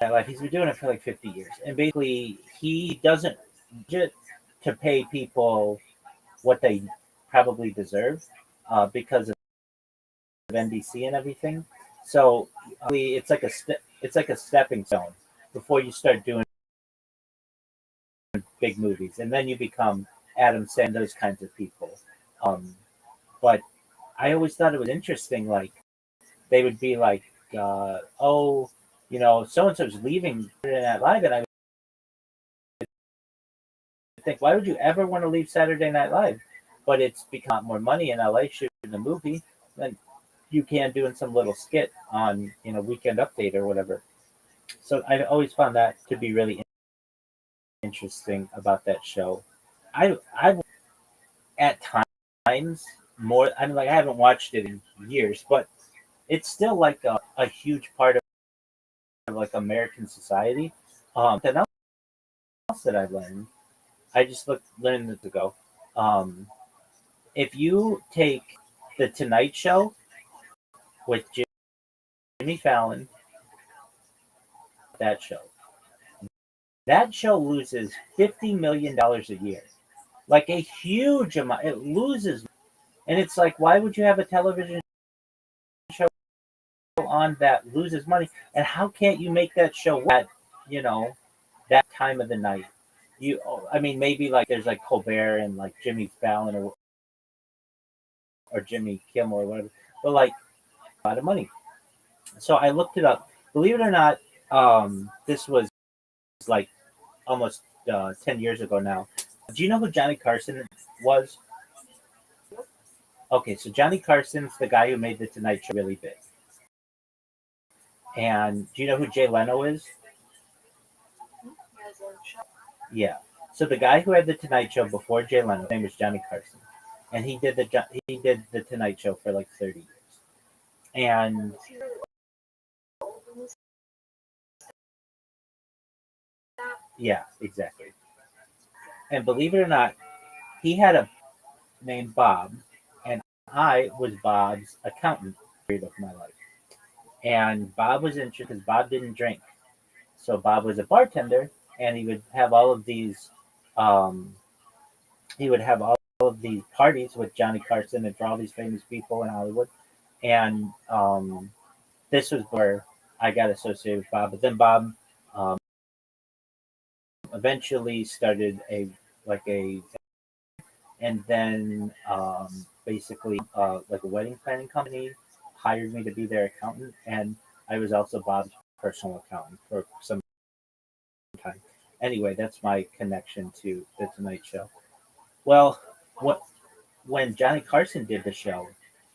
Life. He's been doing it for like 50 years, and basically he doesn't budget to pay people what they probably deserve because of NBC and everything. So it's like it's like a stepping stone before you start doing big movies, and then you become Adam Sandler, those kinds of people. Um, but I always thought it was interesting. Like they would be like, "Oh, so and so's leaving Saturday Night Live," and I would think, "Why would you ever want to leave Saturday Night Live?" But it's become more money in LA shooting a movie than you can doing some little skit on Weekend Update or whatever. So I always found that to be really interesting about that show. I at times more. I mean, like I haven't watched it in years, but it's still like a huge part of like American society. Something else that I learned, I just learned this ago. Um, if you take the Tonight Show with Jimmy Fallon, that show, that show loses $50 million a year, like a huge amount. It loses, and it's like, why would you have a television show on that loses money? And how can't you make that show at that time of the night? I mean, maybe like there's like Colbert and like Jimmy Fallon or Jimmy Kimmel or whatever, but like a lot of money. So I looked it up. Believe it or not, this was like almost 10 years ago now. Do you know who Johnny Carson was? Okay, so Johnny Carson's the guy who made the Tonight Show really big. And do you know who Jay Leno is? Yeah. So the guy who had the Tonight Show before Jay Leno, his name was Johnny Carson, and he did the Tonight Show for like 30 years. And yeah, exactly. And believe it or not, he had a named Bob, and I was Bob's accountant period of my life. And Bob was interested because Bob didn't drink. So Bob was a bartender, and he would have all of these um, parties with Johnny Carson and for all these famous people in Hollywood. And this was where I got associated with Bob. But then Bob um, eventually started and then basically like a wedding planning company hired me to be their accountant, and I was also Bob's personal accountant for some time. Anyway, that's my connection to the Tonight Show. Well, what when Johnny Carson did the show,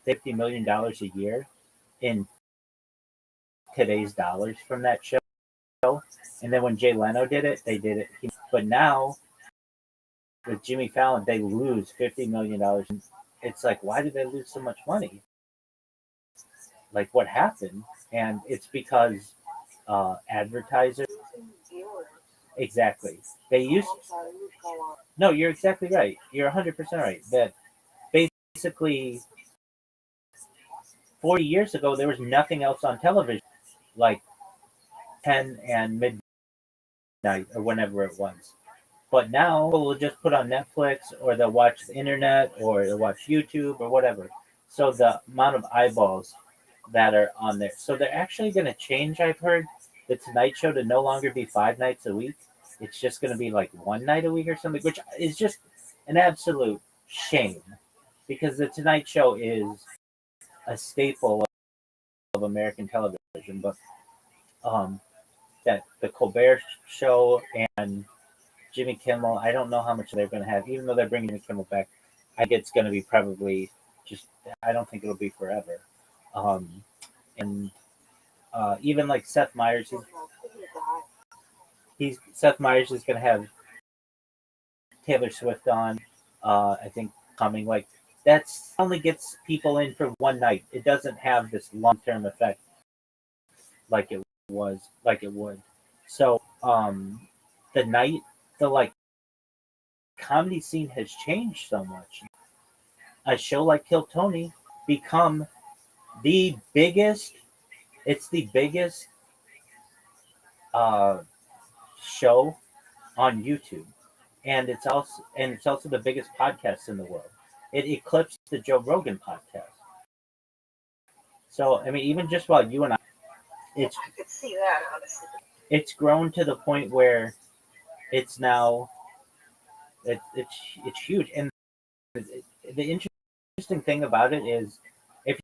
$50 million a year in today's dollars from that show. And then when Jay Leno did it, they did it. But now with Jimmy Fallon, they lose $50 million. It's like, why did they lose so much money? Like, what happened? And it's because advertisers. Exactly. They used. No, you're exactly right. You're 100% right. That basically 40 years ago, there was nothing else on television like 10 and midnight or whenever it was. But now people will just put on Netflix or they'll watch the internet or they'll watch YouTube or whatever. So the amount of eyeballs that are on there. So they're actually going to change, I've heard, the Tonight Show to no longer be 5 nights a week. It's just going to be like 1 night a week or something, which is just an absolute shame because the Tonight Show is a staple of American television. But that the Colbert Show and Jimmy Kimmel, I don't know how much they're going to have, even though they're bringing Jimmy Kimmel back. I think it's going to be probably just, I don't think it'll be forever. And even like Seth Meyers, Seth Meyers is going to have Taylor Swift on, I think coming. Like that's only gets people in for 1 night. It doesn't have this long term effect like it would. So the night, the like comedy scene has changed so much. A show like Kill Tony become the biggest. It's the biggest show on YouTube, and it's also the biggest podcast in the world. It eclipsed the Joe Rogan podcast. So I mean, even just while you and it's I could see that, honestly. it's grown to the point where it's now it's huge. And the interesting thing about it is if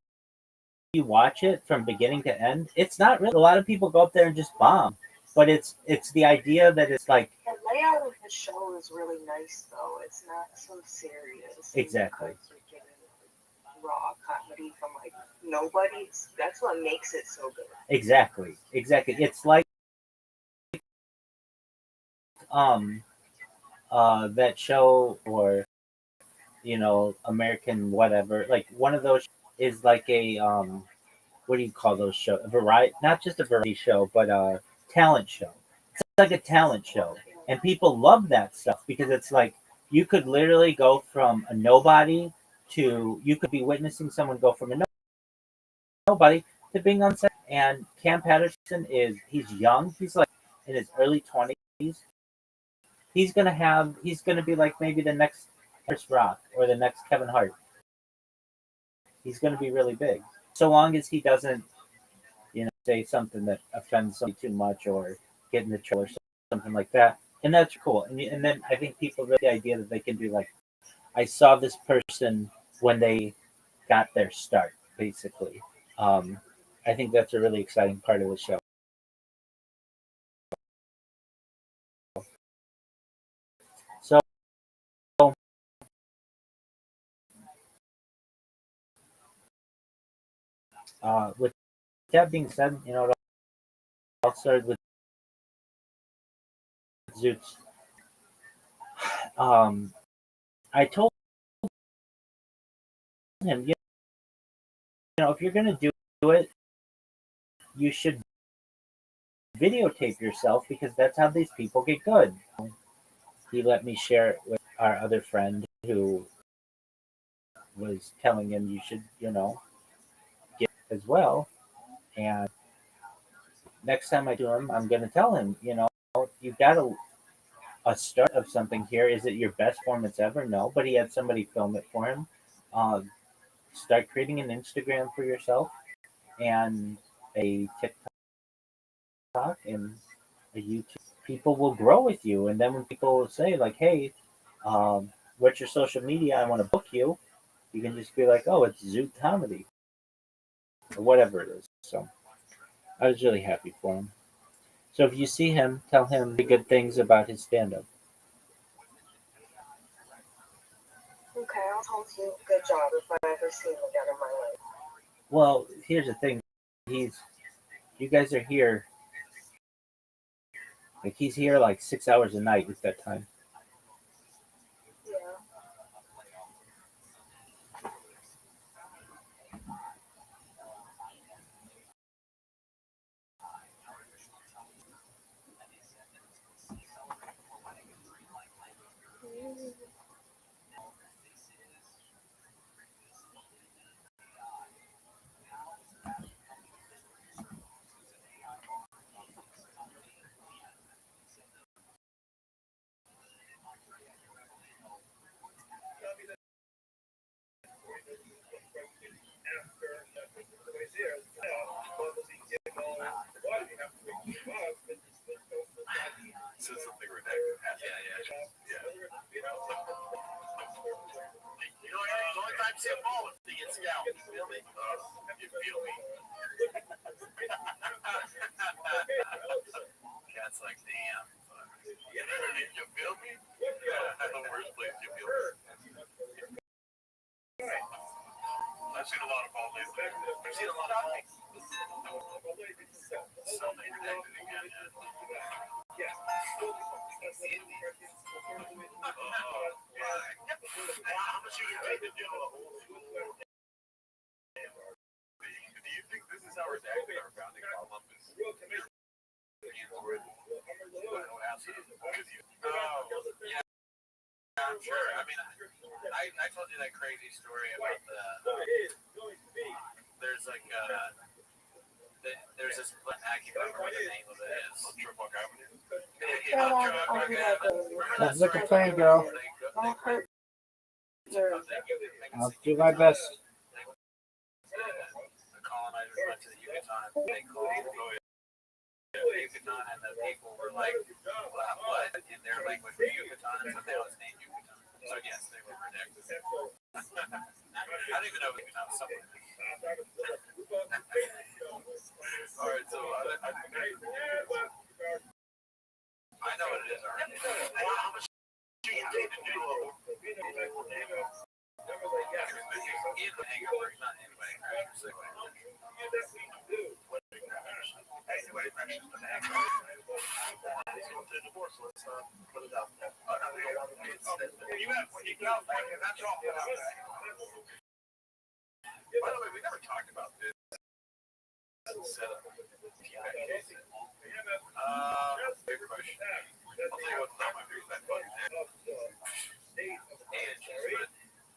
you watch it from beginning to end, it's not really. A lot of people go up there and just bomb, but it's the idea that it's like The layout of the show is really nice, though. It's not so serious. exactly. You're getting raw comedy from like nobody. That's what makes it so good. Exactly. It's like um that show, or American whatever. Like one of those is like a what do you call those shows? A variety, not just a variety show, but a talent show. It's like a talent show, and people love that stuff because it's like you could literally go from a nobody to you could be witnessing someone go from a nobody to being on set. And Cam Patterson he's young. He's like in his early 20s. He's gonna be like maybe the next Chris Rock or the next Kevin Hart. He's gonna be really big. So long as he doesn't, say something that offends somebody too much or get in the trouble or something like that. And that's cool. And then I think people really the idea that they can be like, I saw this person when they got their start, basically. I think that's a really exciting part of the show. So, with that being said, it all started with Zoots. I told him, if you're gonna do it, you should videotape yourself because that's how these people get good. He let me share it with our other friend who was telling him you should, get as well. And next time I do him, I'm gonna tell him, you got a start of something here. Is it your best performance ever? No, but he had somebody film it for him. Uh, Start creating an Instagram for yourself and a TikTok and a YouTube. People will grow with you, and then when people say like, "Hey, what's your social media? I want to book you," you can just be like, "Oh, it's Zoot Comedy," or whatever it is. So I was really happy for him. So if you see him, tell him the good things about his stand-up. Okay, I'll tell you. Good job if I ever see him again in my life. Well, here's the thing. You guys are here. Like he's here like 6 hours a night at that time. Yeah. Said something ridiculous. Yeah. The only time Sam Ball is to get scout. You feel me? You feel me? Cat's like, damn. You feel me? The worst place you feel me. I've seen a lot of ball lately. I've seen a lot of balls. Something redacted again. How much you can pay to do a whole do you think this is how redacted our founding problem is? Yeah, I'm sure. I mean, I told you that crazy story about there's like There's this I can't remember what the name of it is. Triple Avenue. Sounds like a plan, girl. Don't hurt your. I'll do my best. The colonizers went to the Yucatan. They called Yucatan, and the people were like, what? In their language, Yucatan, so now it's named Yucatan. So yes, they were redacted. I don't even know if Yucatan was somewhere. All right, so I know what it is already. How much do you need to do? In the hangover, not anyway. Divorce, let's put it out. By the way, we never talked about this setup. Big question. I'll tell you what's not my favorite button.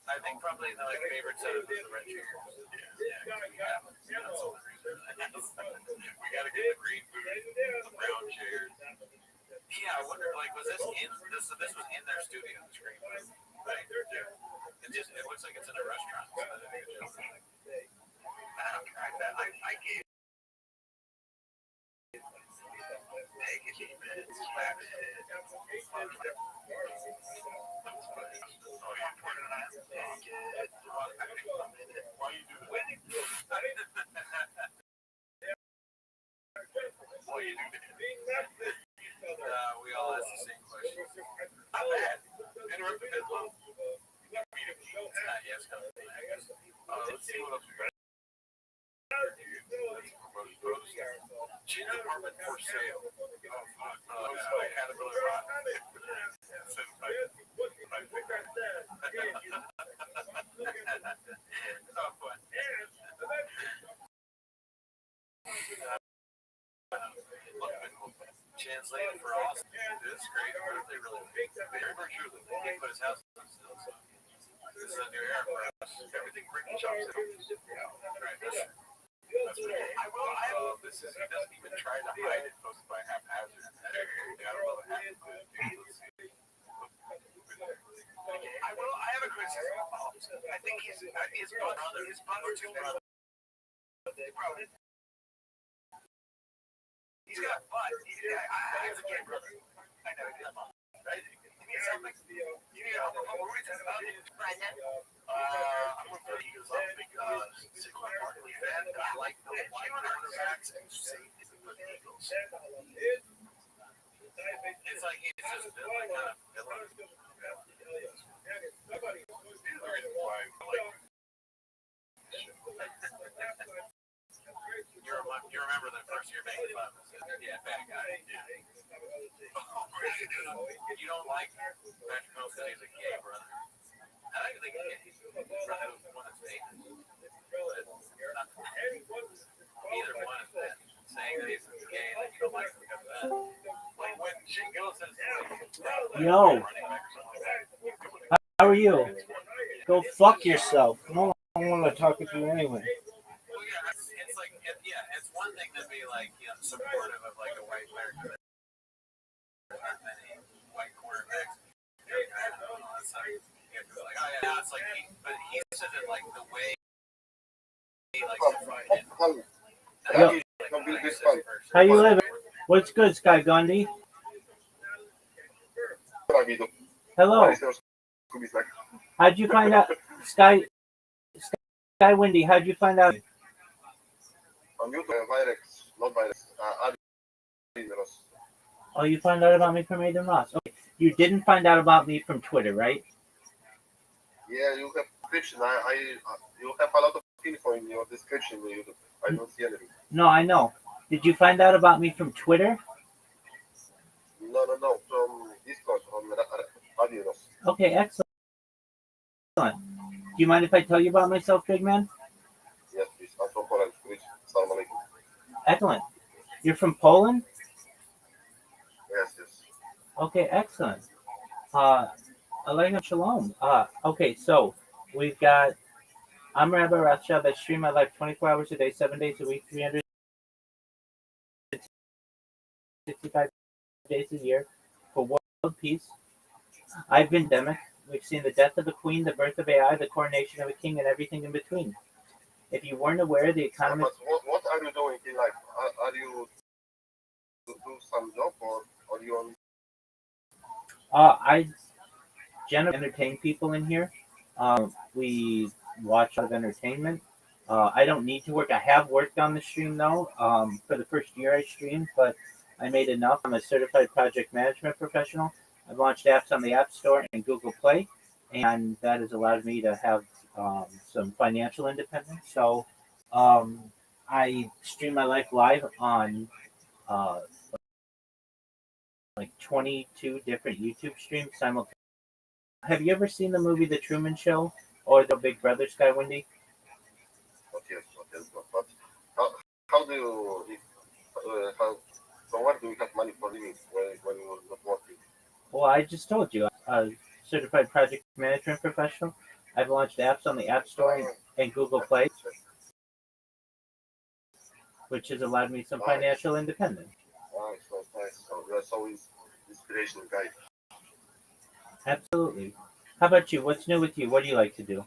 I think probably the favorite setup is the red chair. Yeah, that's all the reason. We gotta get the green food, the brown chairs. Yeah, I wonder, was this in this was in their studio, the screen, right? It looks like it's in a restaurant. I don't try that. I gave we all ask the same question. Not bad. Interrupt the headline. Yes, let's see what else we got. Gin apartment for sale. Caterpillar Rock. Translated for all. This is great. They really big. Very true. He put his house on still. So this is a new era for us. Everything Brick chops. Right. That's pretty cool. This is, he doesn't even try to hide it, posted by haphazard. I don't know what happened. I have a criticism. I think his two brothers. He's got a butt. I have a gay brother. I know he does. Right? Give me something. Give me a Brendan. I'm a big Eagles because Sigma Barkley fan, and I like the wide quarterbacks and safeties of the Eagles. It's like he's just been like kind of villain. You remember the first year making fun of us? Yeah, bad guy. Yeah. You don't like Patrick Mahomes because he's a gay brother. I don't even think he's gay. Brother was one that's famous. Either one is that. Saying that he's gay and that you don't like him because of that. Like when Shane Gillis says, Yo, how are you? Go fuck yourself. No one want to talk with you anyway. well, yeah, it's like, it's one thing to be like, supportive of like a white player. There aren't many white quarterbacks. It's like, but he said it like the way he likes to fight it. Yo, how you living? What's good, Sky Gundy? Hello. How'd you find out, Sky Windy? How'd you find out? On YouTube, Virex, not Virex, Oh, you found out about me from Aiden Ross. Okay, you didn't find out about me from Twitter, right? Yeah, you have description. You have a lot of info in your description. I don't see anything. No, I know. Did you find out about me from Twitter? No, from Discord, from Radio. Okay, excellent. Do you mind if I tell you about myself, big man? Yes, please. I'm from Poland. Please. Assalamu alaikum. Excellent. You're from Poland? Yes. Okay, excellent. Alaikum shalom. Okay, so we've got, I'm Rabbi Rothschild. I stream my life 24 hours a day, 7 days a week, 365 days a year for world peace. I've been demic. We've seen the death of a queen, the birth of AI, the coronation of a king, and everything in between. If you weren't aware, the economy. But what are you doing in life? Are you do some job or you on? I generally entertain people in here. We watch a lot of entertainment. I don't need to work. I have worked on the stream though. For the first year I streamed, but I made enough. I'm a certified project management professional. I've launched apps on the App Store and Google Play, and that has allowed me to have some financial independence. So I stream my life live on uh, like 22 different YouTube streams simultaneously. Have you ever seen the movie The Truman Show or The Big Brother, Sky Windy? Not yet, but how do you live? How, from where do you have money for living when you're not working? Well, I just told you, I'm a certified project management professional. I've launched apps on the App Store and Google Play, which has allowed me some financial independence. Nice. So you're so inspirational guy. Absolutely. How about you? What's new with you? What do you like to do?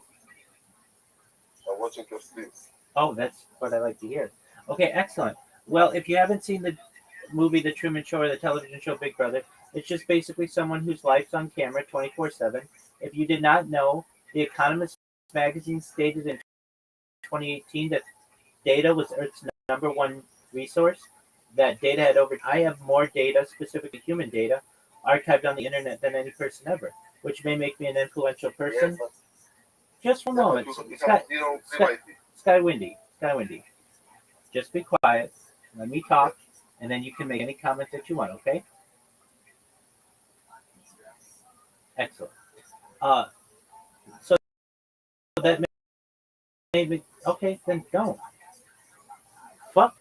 I'm watching your streams. Oh, that's what I like to hear. Okay, excellent. Well, if you haven't seen the movie The Truman Show or the television show Big Brother, it's just basically someone whose life's on camera 24/7. If you did not know, The Economist magazine stated in 2018 that data was Earth's number one resource. That data had over. I have more data, specifically human data, archived on the internet than any person ever, which may make me an influential person. Yes, Just for a moment, Sky Windy. Just be quiet. Let me talk, and then you can make any comment that you want. Okay? Excellent. So that made me okay. Then don't. Fuck.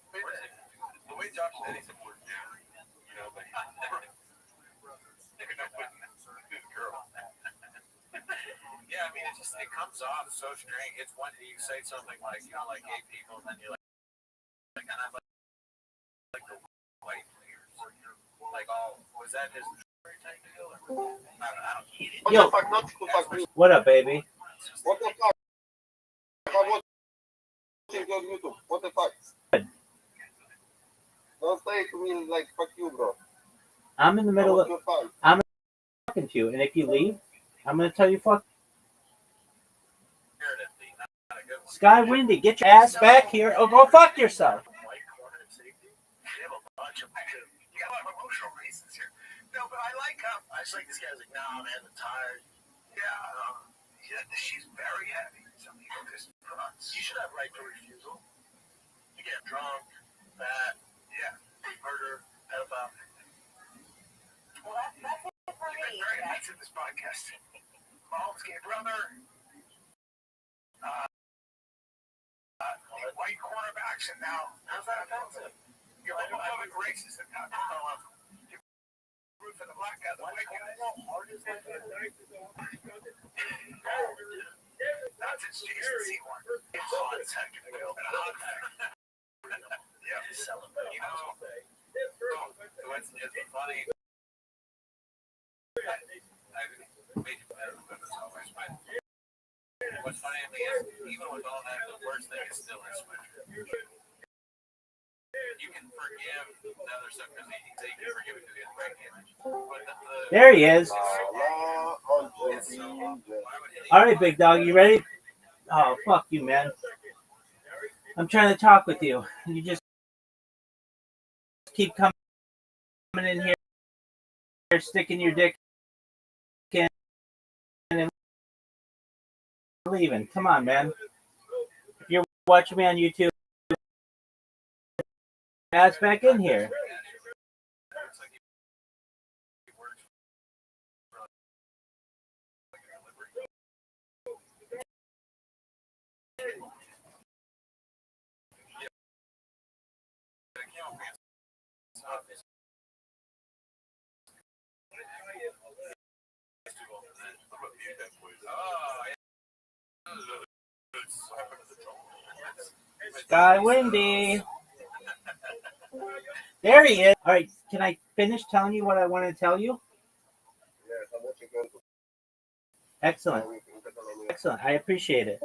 The way Josh said he's important now, but never know when this girl. Yeah, I mean, it comes off so strange. It's one you say something like, like gay people, and then you're like, and I'm like the white players. Like, was that his type deal? Or I don't get it. Yo, what up, baby? What the fuck? I'm watching your YouTube. What the fuck? Don't say to me like fuck you, bro. I'm in the middle of. I'm talking to you, and if you leave, I'm gonna tell you fuck. Sky Windy, get your ass back here, or go fuck yourself. No, but I like this guy's like, nah, man, I'm tired. Yeah, she's very heavy. Some people just nuts. You should have right to refusal. You get drunk, fat, murder, pedophile. Well, that's it for me. Very nice in this podcast. Mom's gay brother. White cornerbacks, and now how's that offensive? You're homophobic racist and now root for the black guy, the white guy. That's his Jason Seymour. It's 1 second ago. Yeah, celebrate. It's funny. I made you better with this always, but what's funny to me is even with all that, the worst thing is still his sweater. You can forgive another stuff because they can forgive it because he has great image. But There he is. All right, big dog, you ready? Oh, fuck you, man. I'm trying to talk with you. You just keep coming in here, sticking your dick in, and leaving. Come on, man. If you're watching me on YouTube, ass back in here. Sky Windy. There he is. All right, can I finish telling you what I want to tell you? Yes, I'm watching Gonzo. Excellent. Excellent. I appreciate it.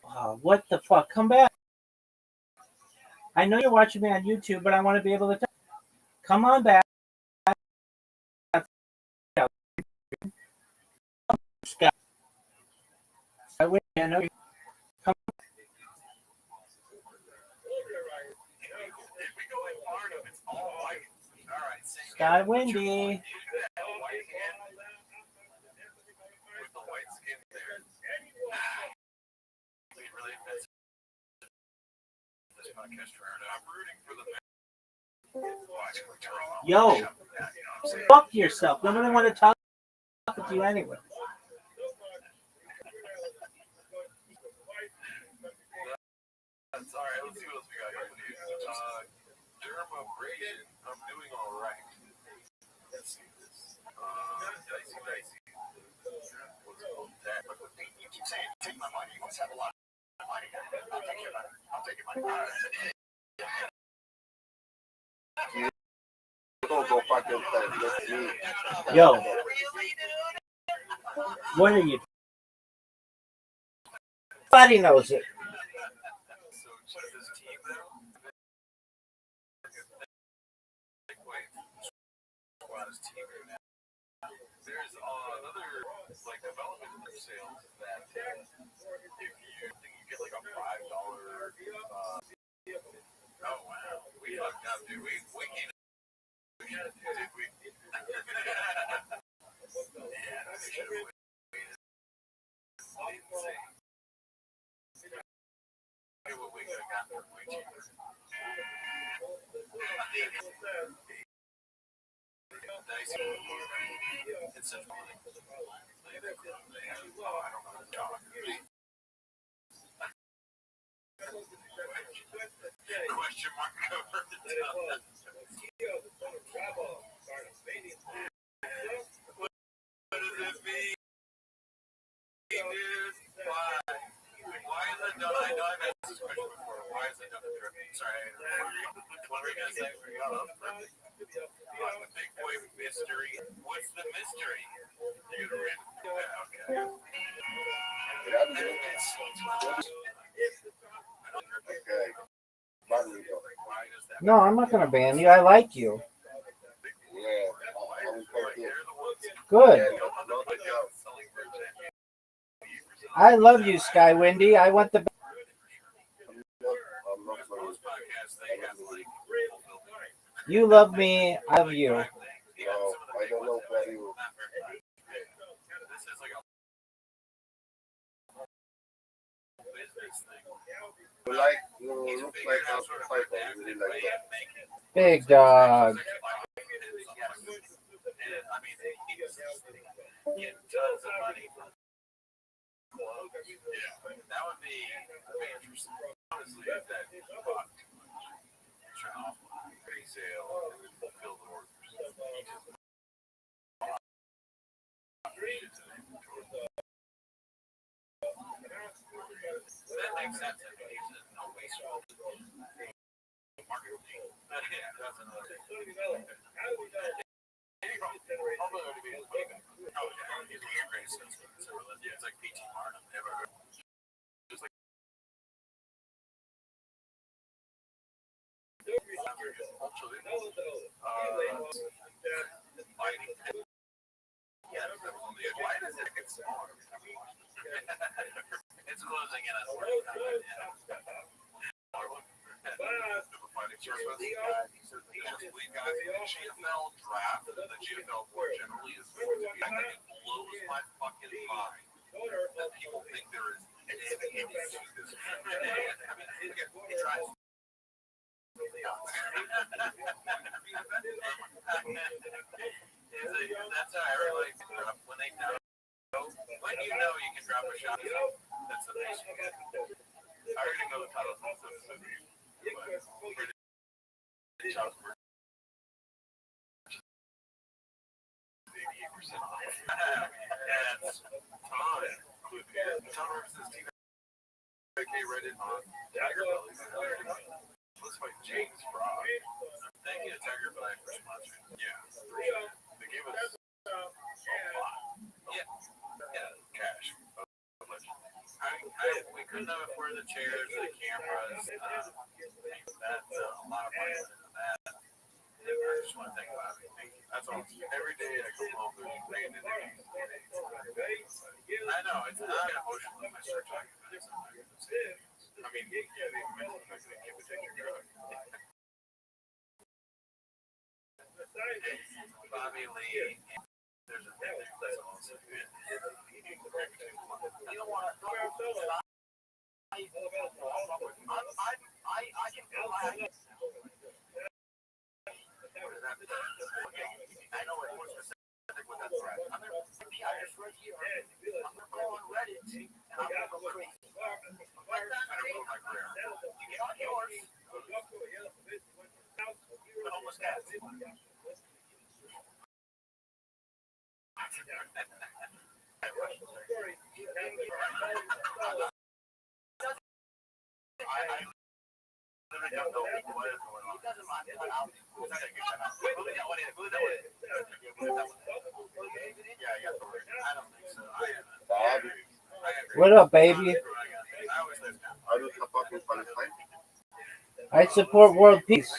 Oh, what the fuck? Come back. I know you're watching me on YouTube, but I want to be able to tell. Come on back. Scott. I know you. Come. Sky Windy. With the white skin there. This podcast turned out. I'm rooting for the Yo, fuck yourself. Nobody want to talk to you anyway. That's all right. Let's see what else we got here. Dermabrasion. I'm doing all right. Let's see this. Dicey. What's called that? You keep saying, take my money. You must have a lot of money. I'll take your money. I'll take your money. Go back inside. Let's see. Yo, what are you? Everybody knows it. So check this team now. Squad's team right now. There's another like development in their sales that if you think you get like a $5 oh wow, we fucked up, dude. We can't did we? Yeah, we should have waited. What we could have gotten for way cheaper. It's such money. I don't know. Question mark cover. What does it mean, dude? Why is it done? I know I've asked this question before. Why is it done a trip? Sorry. What were you going to say? The big boy mystery. What's the mystery? You're going to read. Okay. No, I'm not gonna ban you. I like you. Good. I love you, Sky Windy. I want the. You love me. I love you. No, I don't know where you. You look like a fighter. You really like that. Big dog. Yeah, that would be interesting. Honestly, if that bought too much, resale, fulfill the orders. That makes sense. No waste. Market. Yeah, that's another thing. It's like PT Martin. Just like lighting. Yeah, why does it get smaller? It's closing in on we've got the GFL draft. The GFL board generally is going to be. I think it blows my fucking mind that people think there is anything to this. It drives that's how everybody when they know when you know you can drop a shot. That's the best you get. I already know the title. That's Tom versus Tina. Okay, Reddit on Tiger Belly. Let's fight James Frog. Thank you to Tiger Belly for sponsoring. chairs, the cameras, that's a lot of money into that. I just want to think about it. That's all. Every day I come home, there's rain in there. I know, it's not emotional when I start talking about it. I mean, yeah, they mentioned the fact that they can't take your drug. Bobby Lee, there's a thing that's also good. You don't want to talk about I can feel like I know it was specific with that threat. I'm going to just right here. I'm going to go on Reddit and I'm going to go crazy. Like that, I don't know my career. You get on yours. The homeless cats. I literally don't know what is going on. It doesn't matter. Yeah, I don't think so. What up, baby? Are you supporting Palestine? I support world peace.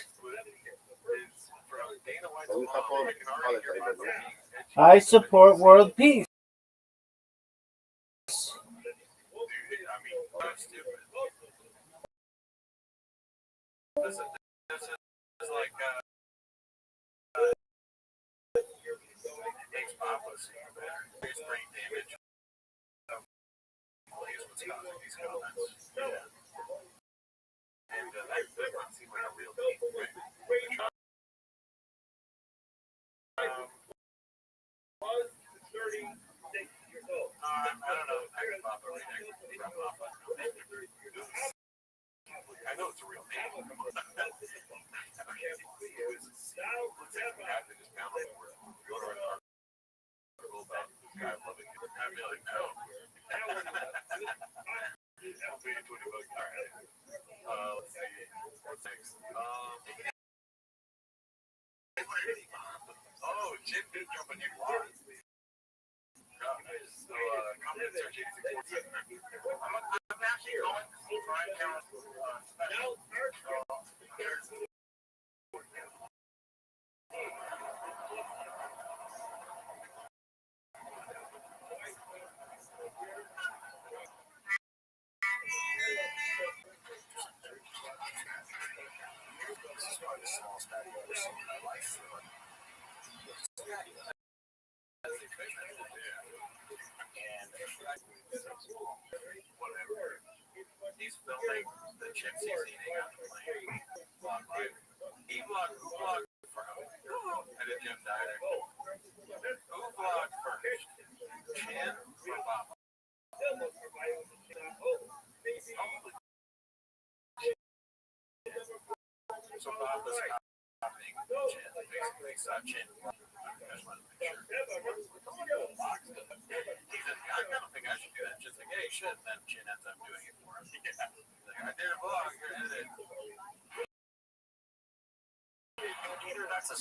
So you support Palestine, no? I support world peace. This is like Dave's mom was serious brain damage. Is what's causing these comments. Yeah. And that doesn't seem like a real thing. I don't know. I can pop it right next to I know it's a real name. I'd be like, no. Let's see. What's next? Oh, Jim did jump in your car. So, comment search 8647. I'm actually going to try and count special. This is probably the smallest bag I've ever seen in my life. Whatever. He's filming the chips he's eating on the plane. He vlogged, who vlogged for him? I didn't Jim either. Who vlogged first? Chan or Bob? So Bob was copying Chan. Basically, saw Chan. I just wanted to make sure. He said, I don't think I should do that. Just like, yeah, you should. And then Chin ends up doing it for him. He's like, I did a vlog. Here, edit it. That's a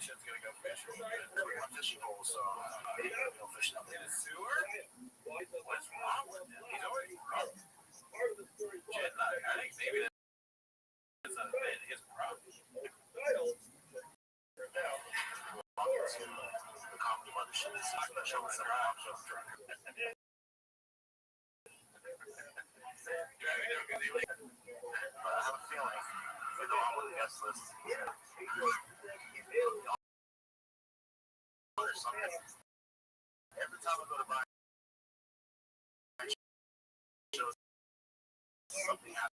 Chin's gonna go fishing. Fishing hole, so go fishing up in a sewer. What's wrong with him? He's always wrong. Chin, I think maybe that's his problem. I have a feeling, even though I'm on the guest list, or something. Every time I go to buy shows, something happens.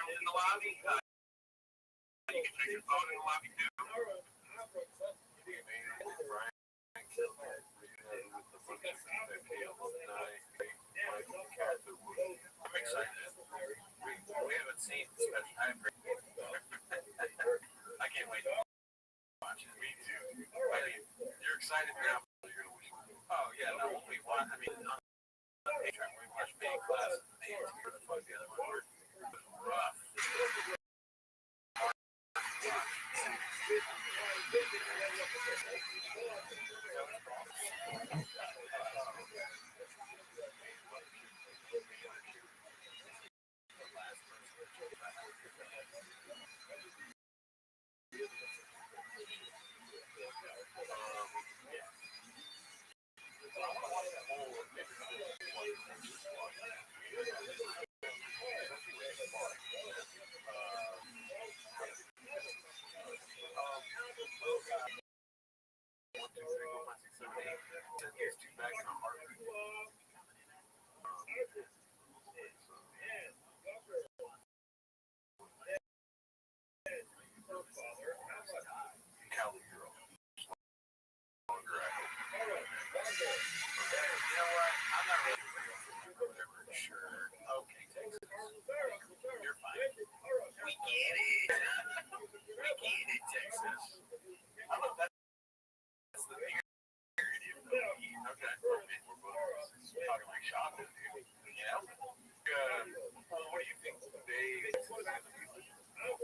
In the lobby, you can check your phone in the lobby too. I'm excited. We haven't seen special. excited to have you're gonna wish. Oh yeah, no, we watch. I mean, on Patreon, we watch big class. Where the fuck the other one were. Rough.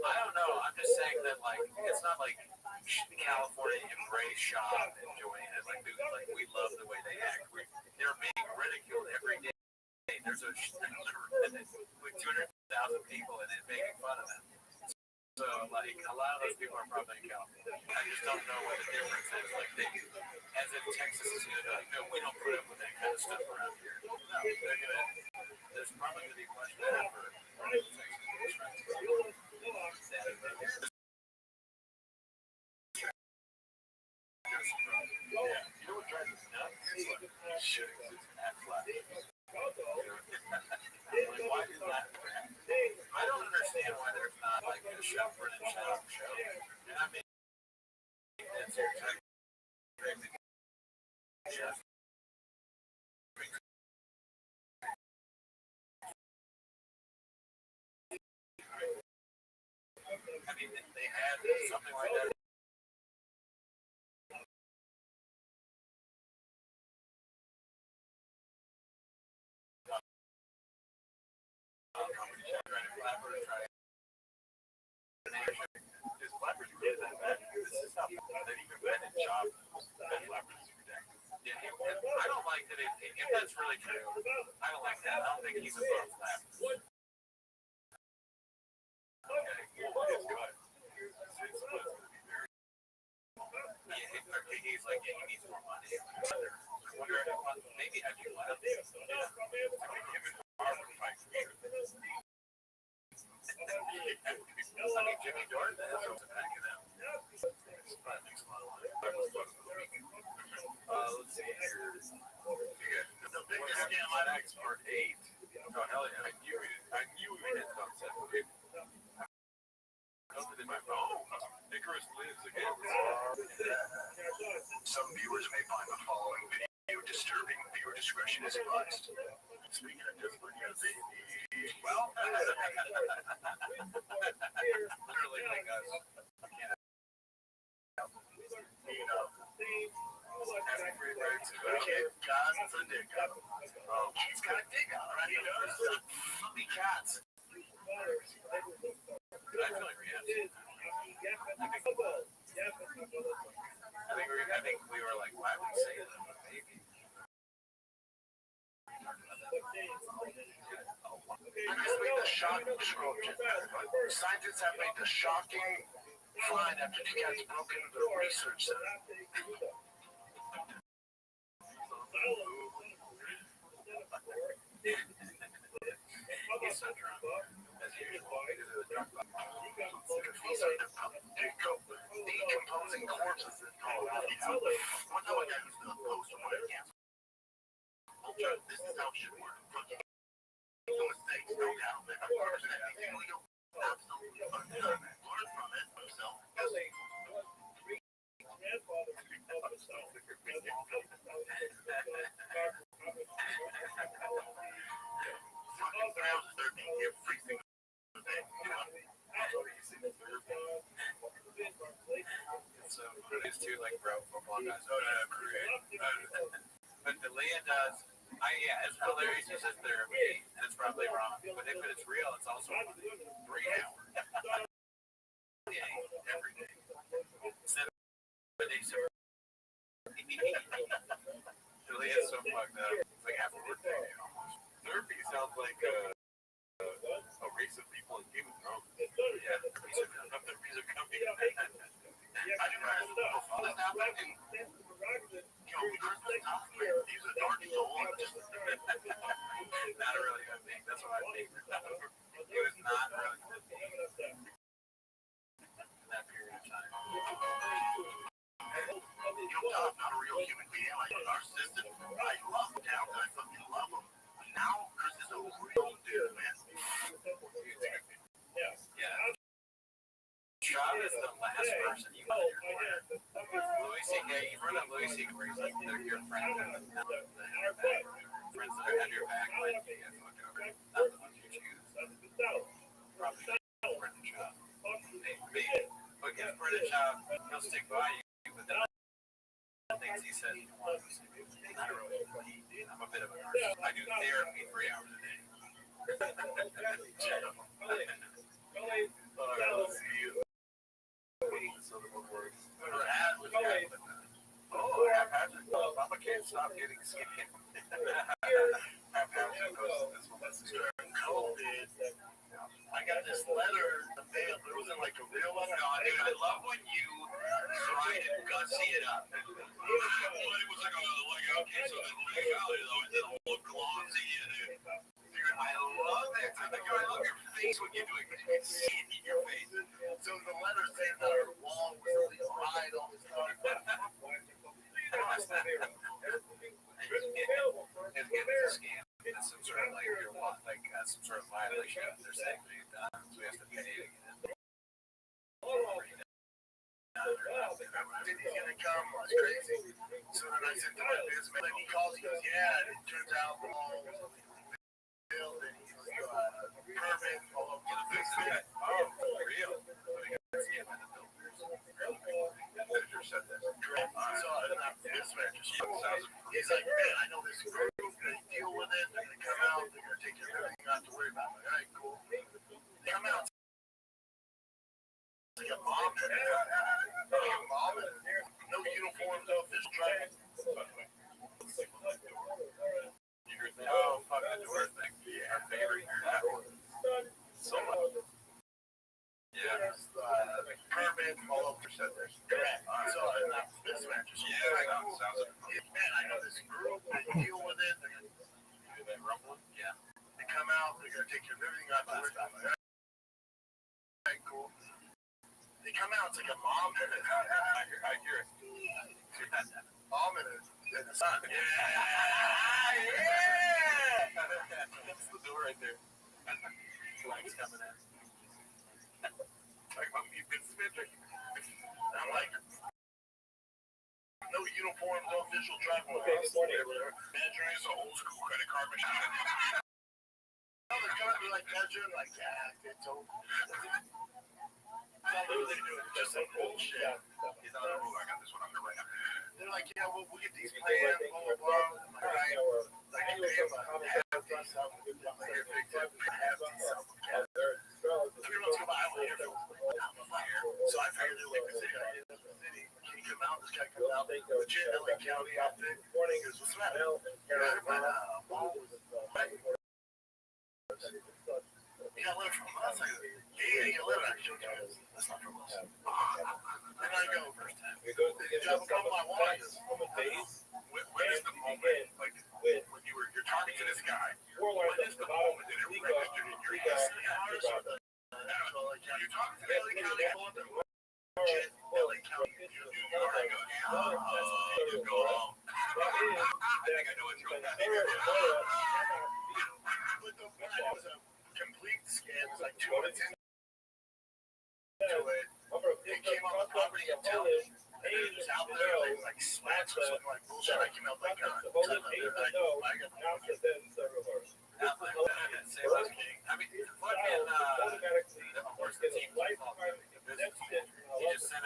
I don't know. I'm just saying that, like, it's not like California embrace shop and Joanne is like, dude, like, we love the way they act. They're being ridiculed every day. There's a with 200,000 people in it making fun of them. So, like, a lot of those people are probably in California. I just don't know what the difference is. Like, they, as if Texas is going to be like, no, we don't put up with that kind of stuff around here. No, they're going to, there's probably going to be much better for Texas. Yeah, you know what drives us nuts? Shit exists in that flat. Like, why is that? I don't understand why there's not like a Shepherd and Shadow show. And I mean, it's your type of chef. I mean, they had something like that. His flappers really that bad. This is how that even Ben and Chop that flappers is ridiculous. Yeah, I don't like that. If that's really true, I don't like that. I don't think he's above flappers. Okay, it's good. He's like, yeah, he needs more money. I wonder if maybe have you left? I mean, him and Harvard fight for sure. I mean, Jimmy Jordan has a back of them. That makes a lot of money. Let's see here. The biggest scam on Export 8. Oh, hell yeah. I knew we did concept. In my phone. Icarus lives again. Some viewers may find the following video disturbing. Viewer discretion is advised. Speaking of discipline, well, literally like us. You know, having free rights. Okay, God's a dick. Oh, he's got a dick out, right? He does. Fluffy cats. I feel like we have to. I think we were like, why would we say that? Maybe. Scientists have made the shocking find after two cats broke into the research center. He's so drunk, as usual. These are decomposing corpses. One time I got used to the post of one of cancer. This is how it should work. No mistakes, no doubt. Of course, absolutely learn from it himself. Fucking thrills is their every single day. You know? So it's too like bro football guys. Oh no, great. But the Leah does. It's hilarious. He says therapy, and it's probably wrong. But if it's real, it's also funny. 3 hours. Every day. Instead of a day, so Leah's so fucked up. It's like half a work day almost. Therapy sounds like a race of people in Game of Thrones. Yeah, therapies are coming. I do not know if all this happened. He's a dark soul. Not a really good thing. That's what I think. He was not really good in that period of time. I'm not a real human being. Like a narcissistic. I love him now. I fucking love him. Now Chris is a real dude, man. Yeah. John is the last person you want to hear. Louis C.K. You've heard of Louis C.K. where he's like, they're your friends that have your back. Friends that have your back when you get fucked over. Not the ones you choose. Probably not Brendan Schaub. Maybe. But his Brendan Schaub, he'll stick by you, but then the things he says he wants to say. Not really. I'm a bit of a narcissist. I do therapy 3 hours a day. Let's see. Mama can't stop getting skinny. COVID. I got this letter in the mail. It wasn't like a real letter. No, dude, I love when you try to gussy it up. It was like, okay, so then a little clumsy, dude. I love it. I love your face when you do it because you can see it in your face. So the letter saying that our wall was really wide on this stuff. It's getting a scam. It's some sort of like your what, like some sort of violation. They're saying we've done, so we have to pay it again. He's gonna come. It's crazy. So then I sent to my businessman, and he calls. He goes, "Yeah." And it turns out the wall was built, and he's permit all over the business. Oh, for real? Said this. Correct. So he's like, man, I know this group. They deal with it. They're gonna come out. They're gonna take care of everything. Not to worry about. I'm like, all right, cool. They come out. It's like a mom. No uniforms, no official driving. Oh, fuck the door thing. Yeah, I'm favoring that one. So much. Yeah. Permit, all over said this. Correct. So this matches. Yeah, sounds like man, I know this group. They deal with it. They're gonna do that rumbling. Yeah. They come out. They're gonna take care of everything. Not to worry about. All right, cool. They come out. It's like a mom. I hear it. Mom and the son. Yeah. That's the door right there. Flags coming in. Like, you've been spending. I'm like, no uniform, no official driving. Manager is an old school credit card machine. They're coming to be like, manager, like, yeah, it's over. That's all they're doing. Just some bullshit. He's on the rule. I got this one under right now. They're like, yeah, we'll get these plans, blah, blah, blah. I'm like, all right. Like, you pay them a half decent. Like, you're big tip. Half decent. 3 months go by, I'm here. So I figured they're like the city. I hit up the city. Can you come out? This guy comes out. Legit LA County outfit. Morning is what's the matter? You got a letter from us? Yeah, you got a letter. That's not from us. Then I go first time. Just come my wife. When is the moment, like, when you're talking to this guy, when is the moment that it registered in your head? You're talking to LA County, LA County, you go home. I think I know what's going on. But the guy was a complete scam. It was like 2 minutes into it. It came on the property of television. And it was out there, they like slats or something like bullshit. I came out like, God, I got I mean, fucking, of course, the team, he just sent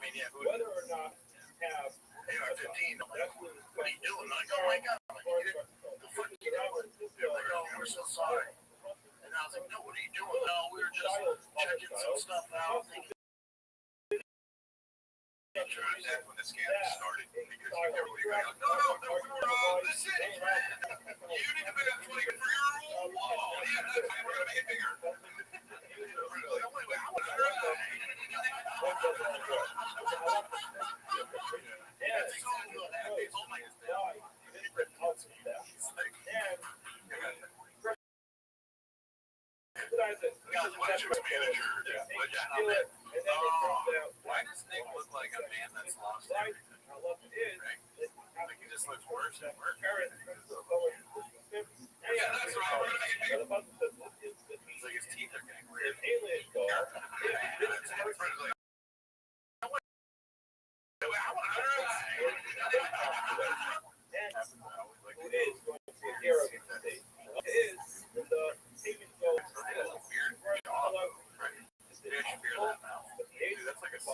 mean, yeah, whether or not have AR-15, what are you doing? Like, oh my God, the fuck you doing? They're like, oh, we're so sorry. And I was like, no, what are you doing? No, we were just checking some stuff out. That's when the scam started because everybody got like, no, we were this is it. You need to put up 20 for your own wall. Yeah, that's why we're gonna make it bigger. Why does Nick look like a man that's lost everything? Right? Like he just looks worse and worse. Yeah, that's right. It's like his teeth are getting weird. That's like a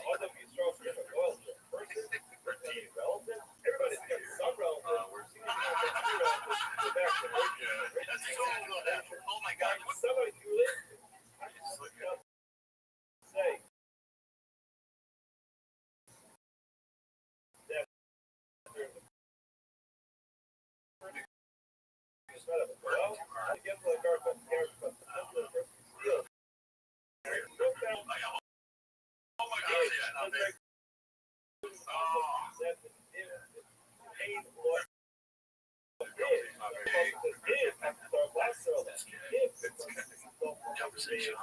oh my God. Oh my God, yeah. Conversation.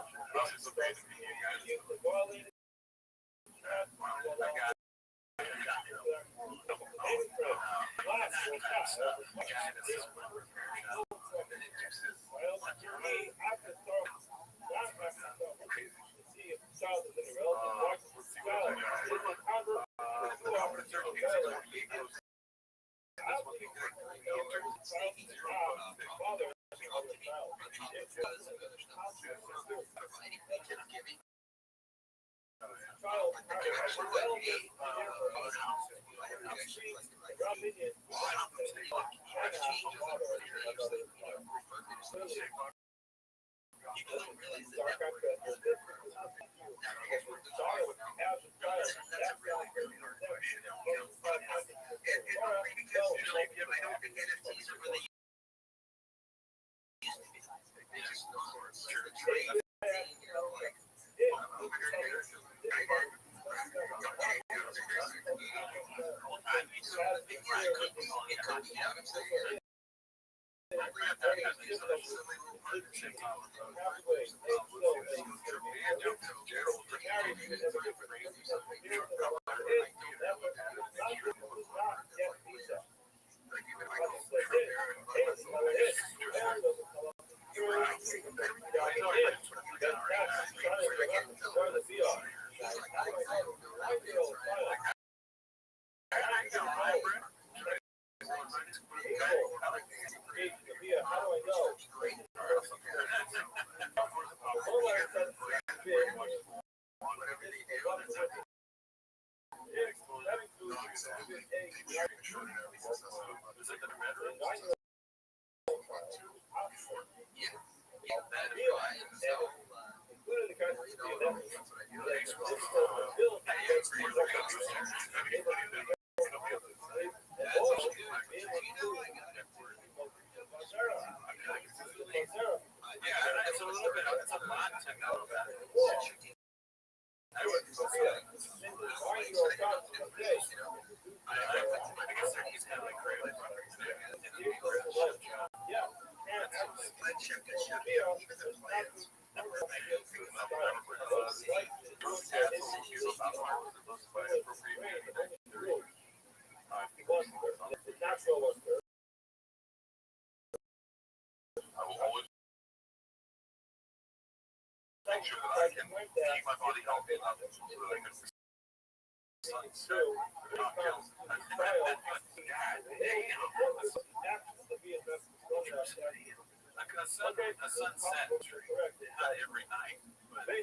A sunset not every night, but I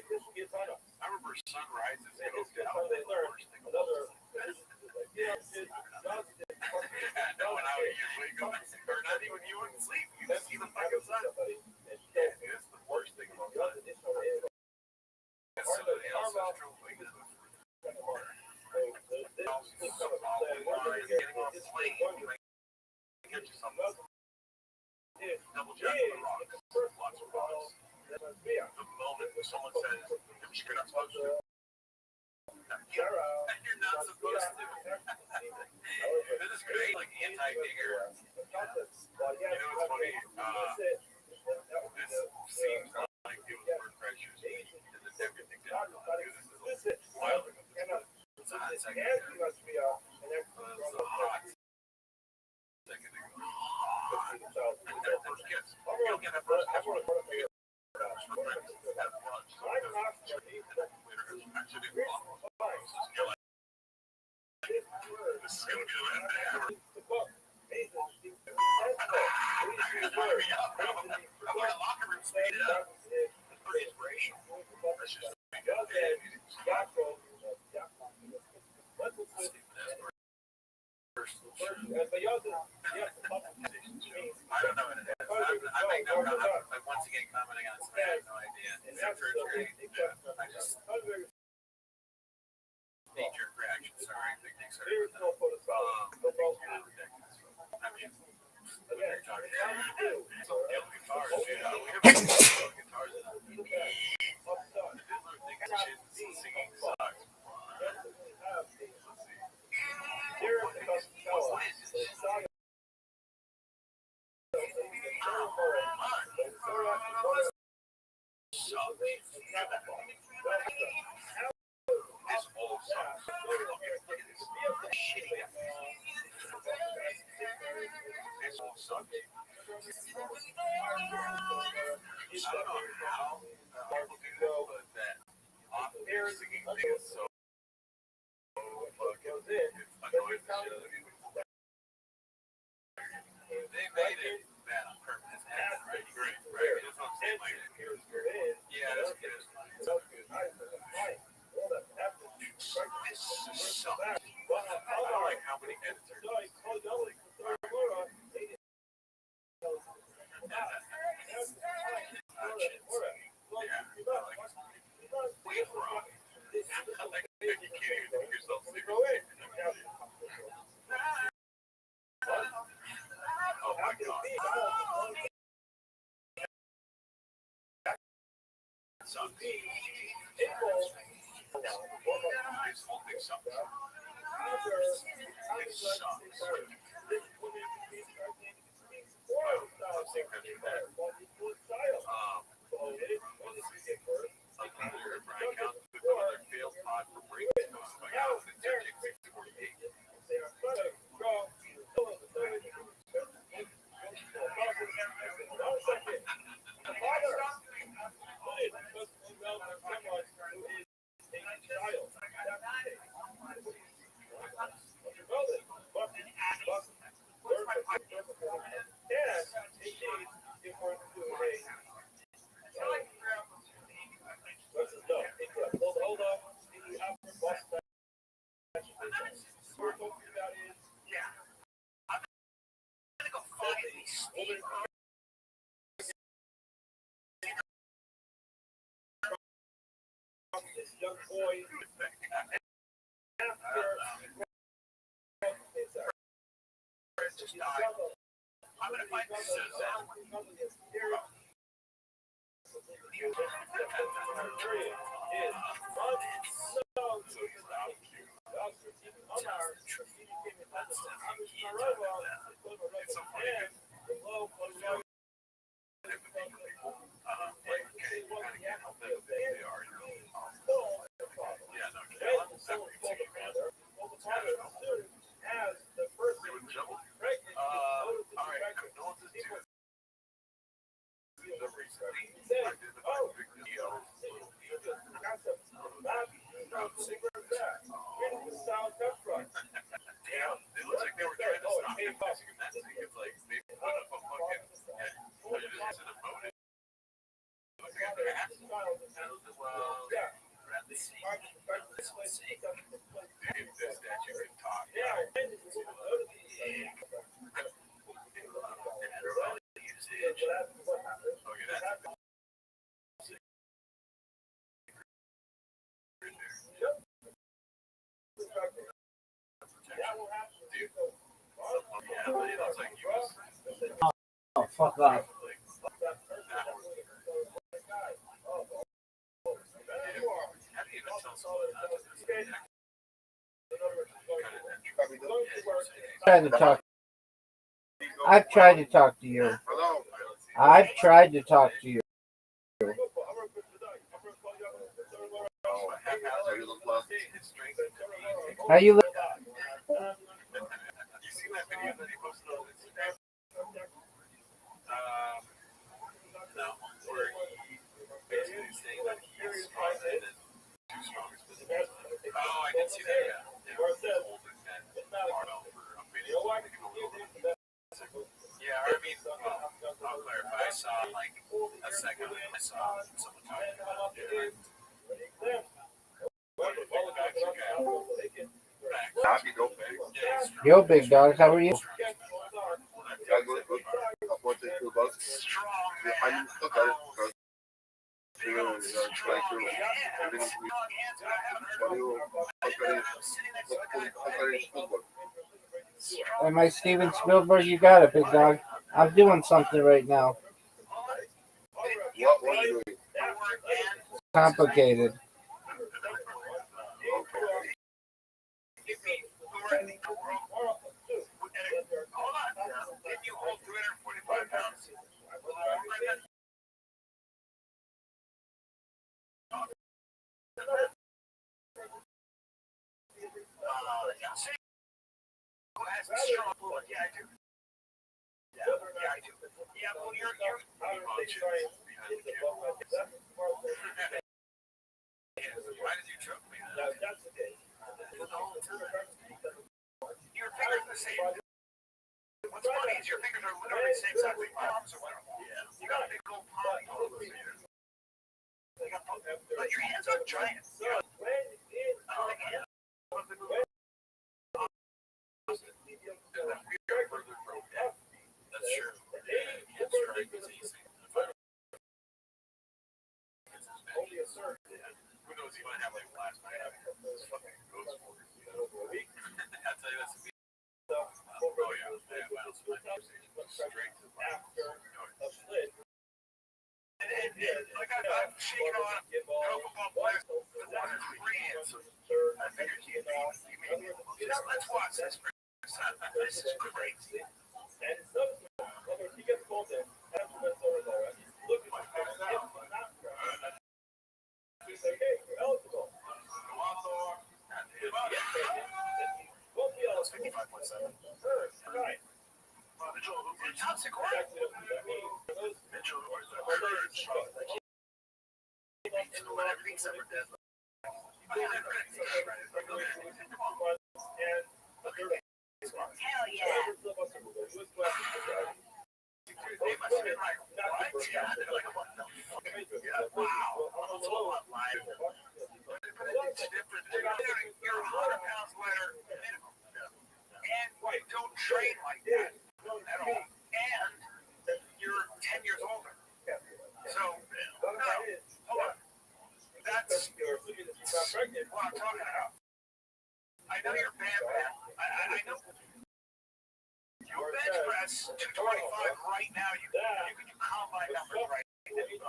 remember sunrises. It was out. The worst thing about ancestral thing. Getting off the plane, you might get you something. Double jack on the rocks. Lots of rocks. The moment someone says, you're not supposed to. You're not supposed to. This is great, like anti-digger. You know, it's funny. This seems like it was word pressures and the everything down. This is wild. It's a hot second. It's a hot second. Their first kiss. You don't get that first kiss. Have lunch. This is going to be the end ever. Locker room speed it up. It's pretty inspirational. That's just I don't know what it is. I make no comment. I'm once again commenting on something I have no idea. Except for it's great. I just knee-jerk reaction. Sorry, big thing. Sorry for that. I mean, when you're talking guitars, we have guitars in singing songs. This old song. This old song. I don't know how people do this, but that often singing thing is so fucking annoying the shit out of me. They made it bad on purpose. Right. That's what I'm saying. Like, yeah, that's good. This sucks. I don't like how many editors. I'm gonna find this but it looks like he was. Oh, fuck off. Trying to talk. I've tried to talk to you. Hello. I've tried to talk to you. How you? You see that video that he posted on Instagram? No, where he basically saying that he's stronger than two strongest business. Oh, I did see that. Yeah, he's holding that barbell for a video. Yeah, I mean, I'll clarify. I saw like a second. I saw someone talking about it. Yo, big dog. How are you? Am I Steven Spielberg? You got it, big dog. I'm doing something right now. What are you doing? Complicated. If you hold 345 pounds, who has a strong blood? Yeah, I do. Yeah, I do. Yeah, well, you're behind the camera. Why did you choke me? Your fingers are the same. What's funny is your fingers are literally the same size. My arms are whatever. Yeah. You got a big old palm. But your hands are giant. Yeah. That's true. Hand strike is easy. Who knows? He might have like last night. This fucking ghost for it. I'll tell you that's. Oh yeah. Straight to like I'm shaking on football players with one of his free hands. I figured he let's watch this. This is crazy. That's 55.7. Toxic work. Mitchell, where's the urge? Everything's ever dead. Hell yeah. Wow. That's a lot lighter. It's different. You're 100 pounds lighter minimum. And you don't train like that at all. And you're 10 years older. So, hold on. That's what I'm talking about. I know you're bad, man. I know. You bench press 225 right now. You can do combine numbers right now.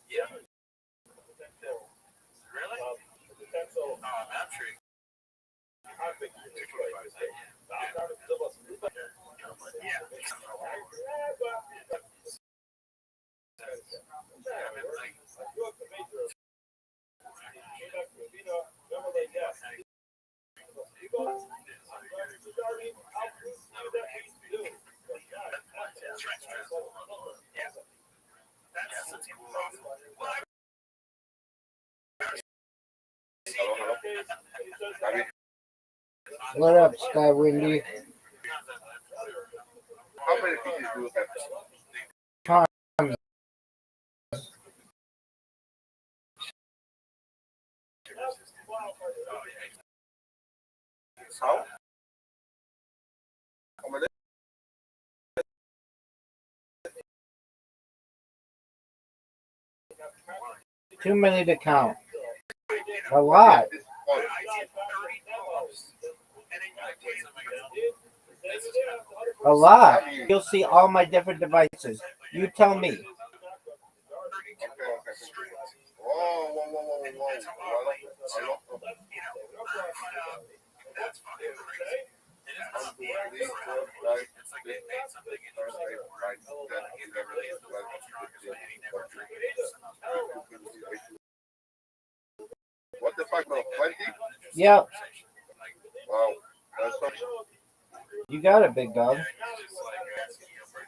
Yeah. Really? Oh, I'm sure. What up, Sky Windy? How many pieces do you have? How? How many? Too many to count. A lot. A lot. You'll see all my different devices. You tell me. Okay. Whoa. That's fucking crazy. It is not the It's like they made something interesting for it. He never is the world's strongest man. He never trains. What the fuck, bro? 20? Yep. Wow. That's such. You got it, big dog.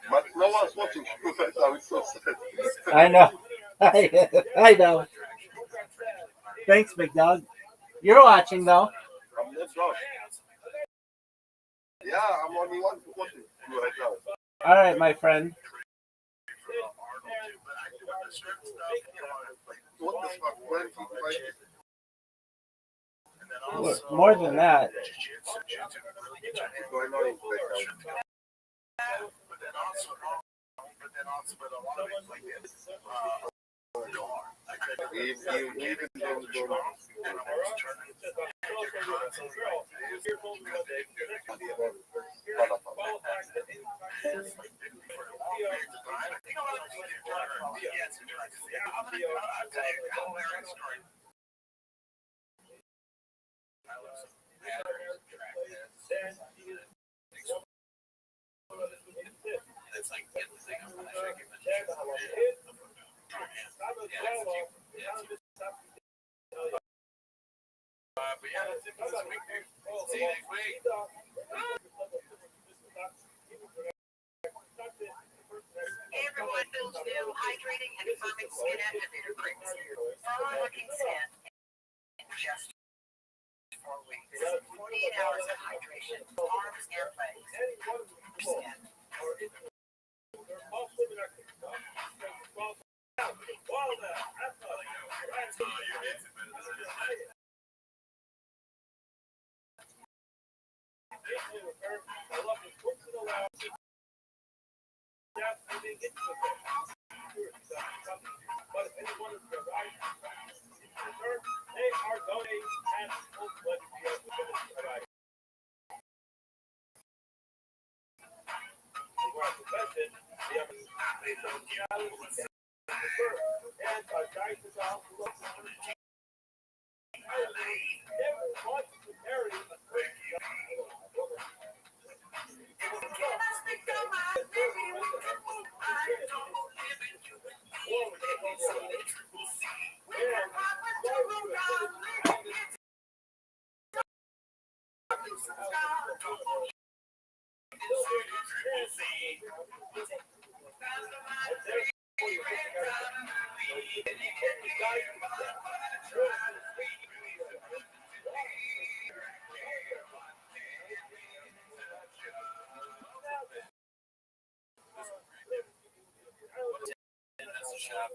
But no one's watching. So it's so sad. I know. I know. Thanks, big dog. You're watching, though. I'm not wrong. Yeah, I'm only one watching you right now. All right, my friend. What the fuck? 20? More than that. Going on in background. Even though It's like get the thing up and shake it. But yeah, that's it for this week, dude. See you next week. Hey everyone, Bill's new hydrating and firming skin activator creams. Firmer looking skin in just 4 weeks. 48 hours of hydration, arms and legs. Skin.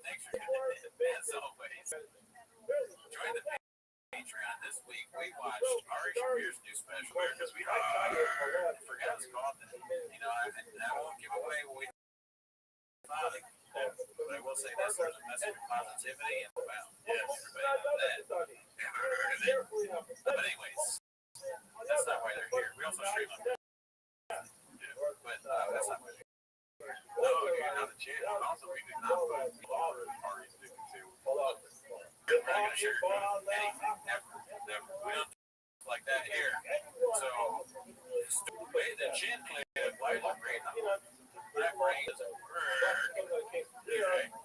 Thanks for tuning in. As always, join the Patreon. This week we watched Ari Shaffir's new special because we forgot it's called that. You know, I won't give away what we thought, but I will say this: there's a message of positivity and found. Yes, everybody knows that. Never heard of it. But anyways, that's not why they're here. We also stream on. But that's not why they're here. No, dude, not a chance. Also, we did not put Ari's new too. We're not gonna share anything ever. We don't like that here. So, way the chin clip, why look great? My brain doesn't work. Okay.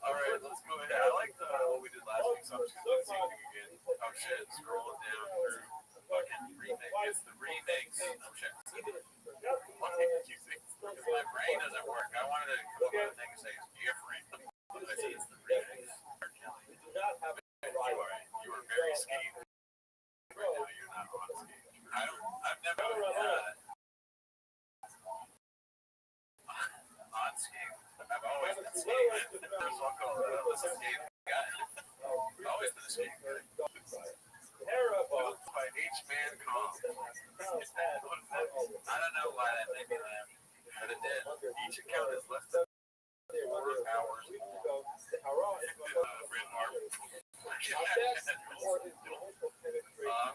All right, let's go ahead. I like what we did last week, so I'm just gonna see if we can get. Oh shit, scrolling down through fucking remix. It's the remix. Oh shit. Why did you think? Because my brain doesn't work. I wanted to come up with a thing and say it's different. I see it's the remix. You are very skinny. Right now, you're not on stage. I've never on skate. I've always been skating. There's one called the skate guy. I've always been a skate guy. By H-Man Calm. I don't know why that made me laugh, but it did. Each account is less than 4 hours long. Red Marble. I'm going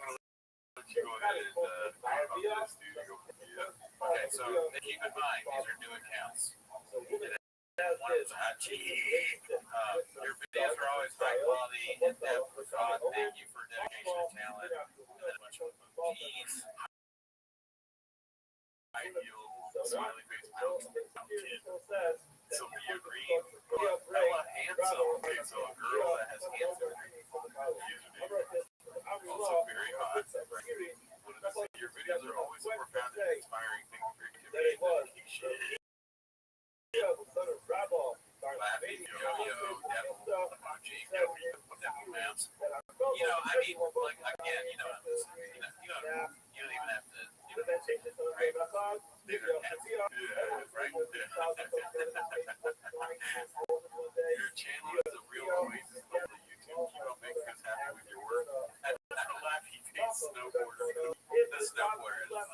to let you go ahead and talk about this, dude. Okay, so keep in mind, these are new accounts. One is hot cheese. Your videos are always high quality, in depth, thought. Thank you for dedication and talent. And then a bunch of emojis. I feel smiley face kid. Sophia Green. Ella Handsome. Okay, so a girl that has handsome username. Also very hot. Wanted to say your videos are always so profound and inspiring. Thank you for your dedication. Laughing, yo-yo, devil, emoji, devil mouse. You know, I mean, like, again, you know, you don't even have to, right? Yeah, right. Your channel is a real oasis of the YouTube. Keep on making us happy with your work. And that laughy face snowboarder. The snowboarder is like,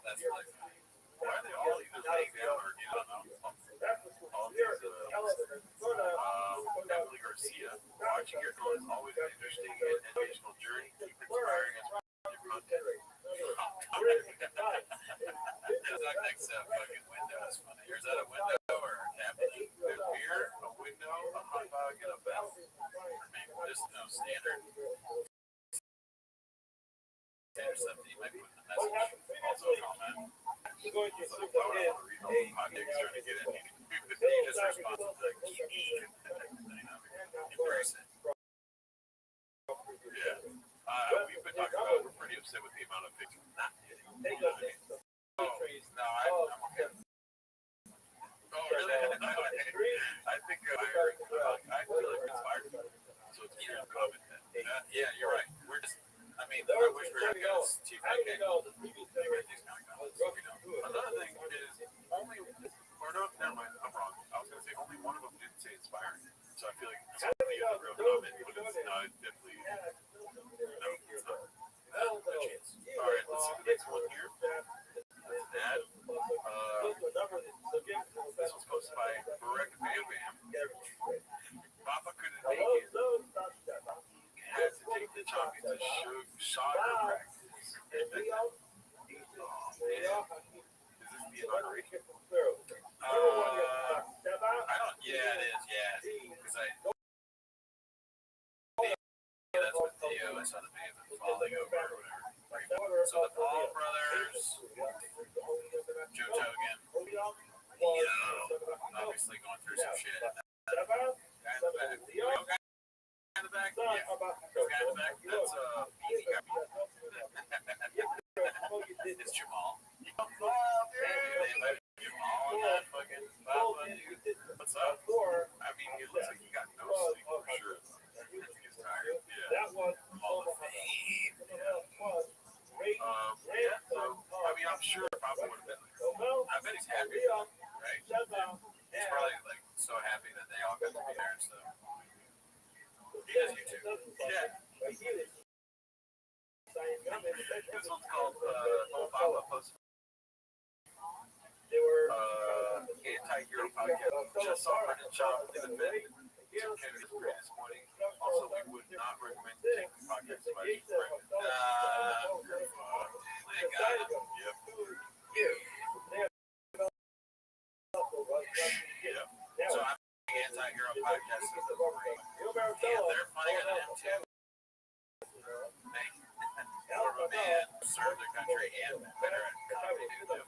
that's like, why are they all either laying down or you don't know? All these, Emily Garcia, watching your growth is always an interesting and educational journey. Keep inspiring us with your content. It's like next fucking window is funny. Is that a window or a cabinet? There's beer, a window, a hot dog, and a bell. Maybe just no standard. Or something you might put in the message. Also a comment. So I want to read all the podcasts trying to get in. You just respond to the key. Embrace it. Yeah. We've been talking about, we're pretty upset with the amount of pictures. Not kidding. You know what I mean? Oh, no, I'm okay. Oh, really? I think I feel like we're inspired. So it's easier to comment then. Yeah, you're right. We're just, I mean, I wish we were going to go Chief Pancake. Another thing is, never mind, I'm wrong. I was going to say only one of them didn't say inspiring. So I feel like it's a real comment, but it's not definitely, no, it's not. No chance. All right, let's see the next one here. That's that. This was posted by Barek Bam Bam. Papa couldn't make it. Had to take the chocolate to soccer practice. Oh, man. Is this the inauguration? I don't, yeah, it is, yeah. Because that's with Theo. I saw the video of them falling over or whatever. Right. So the Paul brothers, Joe Togan, Theo, obviously going through some shit. Guy in the back. In the back? Yeah. This guy in the back? That's Beanie Guy. It's Jamal. Oh, dude. They invited Jamal on that fucking Papa, dude. What's up? I mean, it looks like he got no sleep for sure. He's tired. Yeah. All the fame. Yeah. So, I mean, I'm sure Papa would have been like, I bet he's happy, right? He's probably like so happy that they all got to be there and stuff. He does YouTube. Yeah. This one's called Obama Post. Anti-hero podcast. Just saw Brendan Shaw in the bed. Tim Kennedy is pretty disappointing. Also, we would not recommend taking the podcast advice from Brendan. They got it. Yep. So I'm anti-hero podcast is great. And they're funnier than him too. More of a man, serve their country, and better at comedy, dude.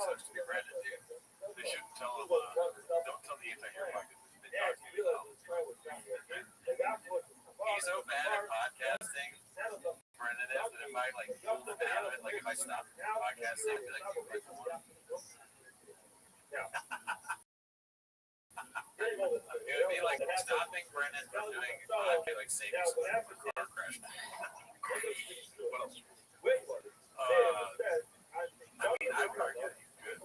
Sucks to be Brendan, dude. They shouldn't tell him, don't tell the anti-hero podcast. He's so bad at podcasting, Brendan is, that if I like pulled him out of it, like if I stopped podcasting, I'd be like, you like one. It would be like stopping Brendan from doing I'd be like saving someone from a car crash. What else? I mean, I'd argue that he's good.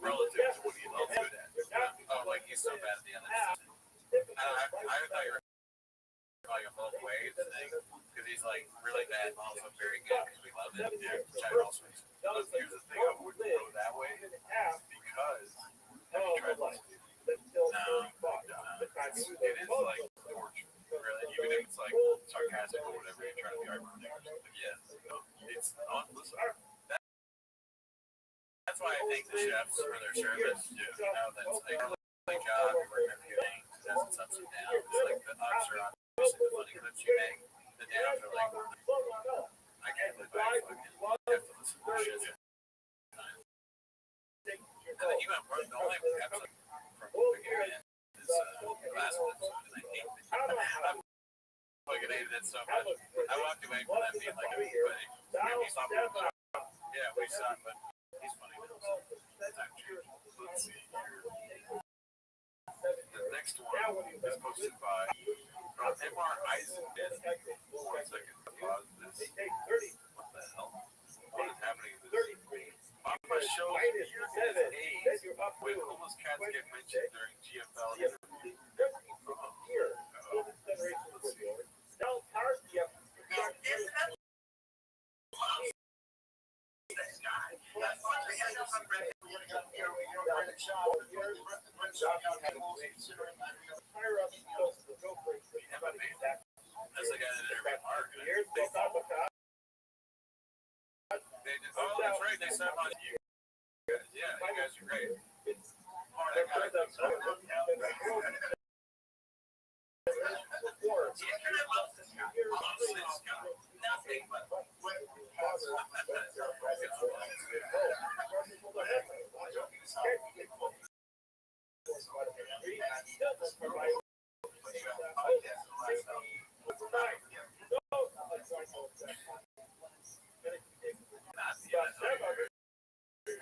Relative to what he's good at. Oh, like he's so bad at the end of the season. I thought you were calling him both ways thing, because he's like really bad and also very good because we love him. Yeah, which I also. But here's the thing, I wouldn't go that way because have you tried listening? No. It is like torture. Really, even if it's like sarcastic or Listen, that's why I thank the chefs for their service. You know, that's like my job. You work every day. It has its ups and downs. Like the ups are obviously the funny clips you make. The downs are like, I can't believe I fucking have to listen to shit. And then even the only episode from the beginning is the last one, and I hate it. I fucking hated it so much. I walked away from that being like, but he's not. Yeah, we saw, but he's funny. Let's see here. The next one is posted by M.R. Eisen. 1 second. Pause this. What the hell? What is happening to this? Papa shows AIDS when homeless cats get mentioned during GFL interviews. Let's see. That's the guy that interviewed Mark. Oh, that's right. They said on you guys. Yeah, you guys are great. Oh, that guy. Nothing but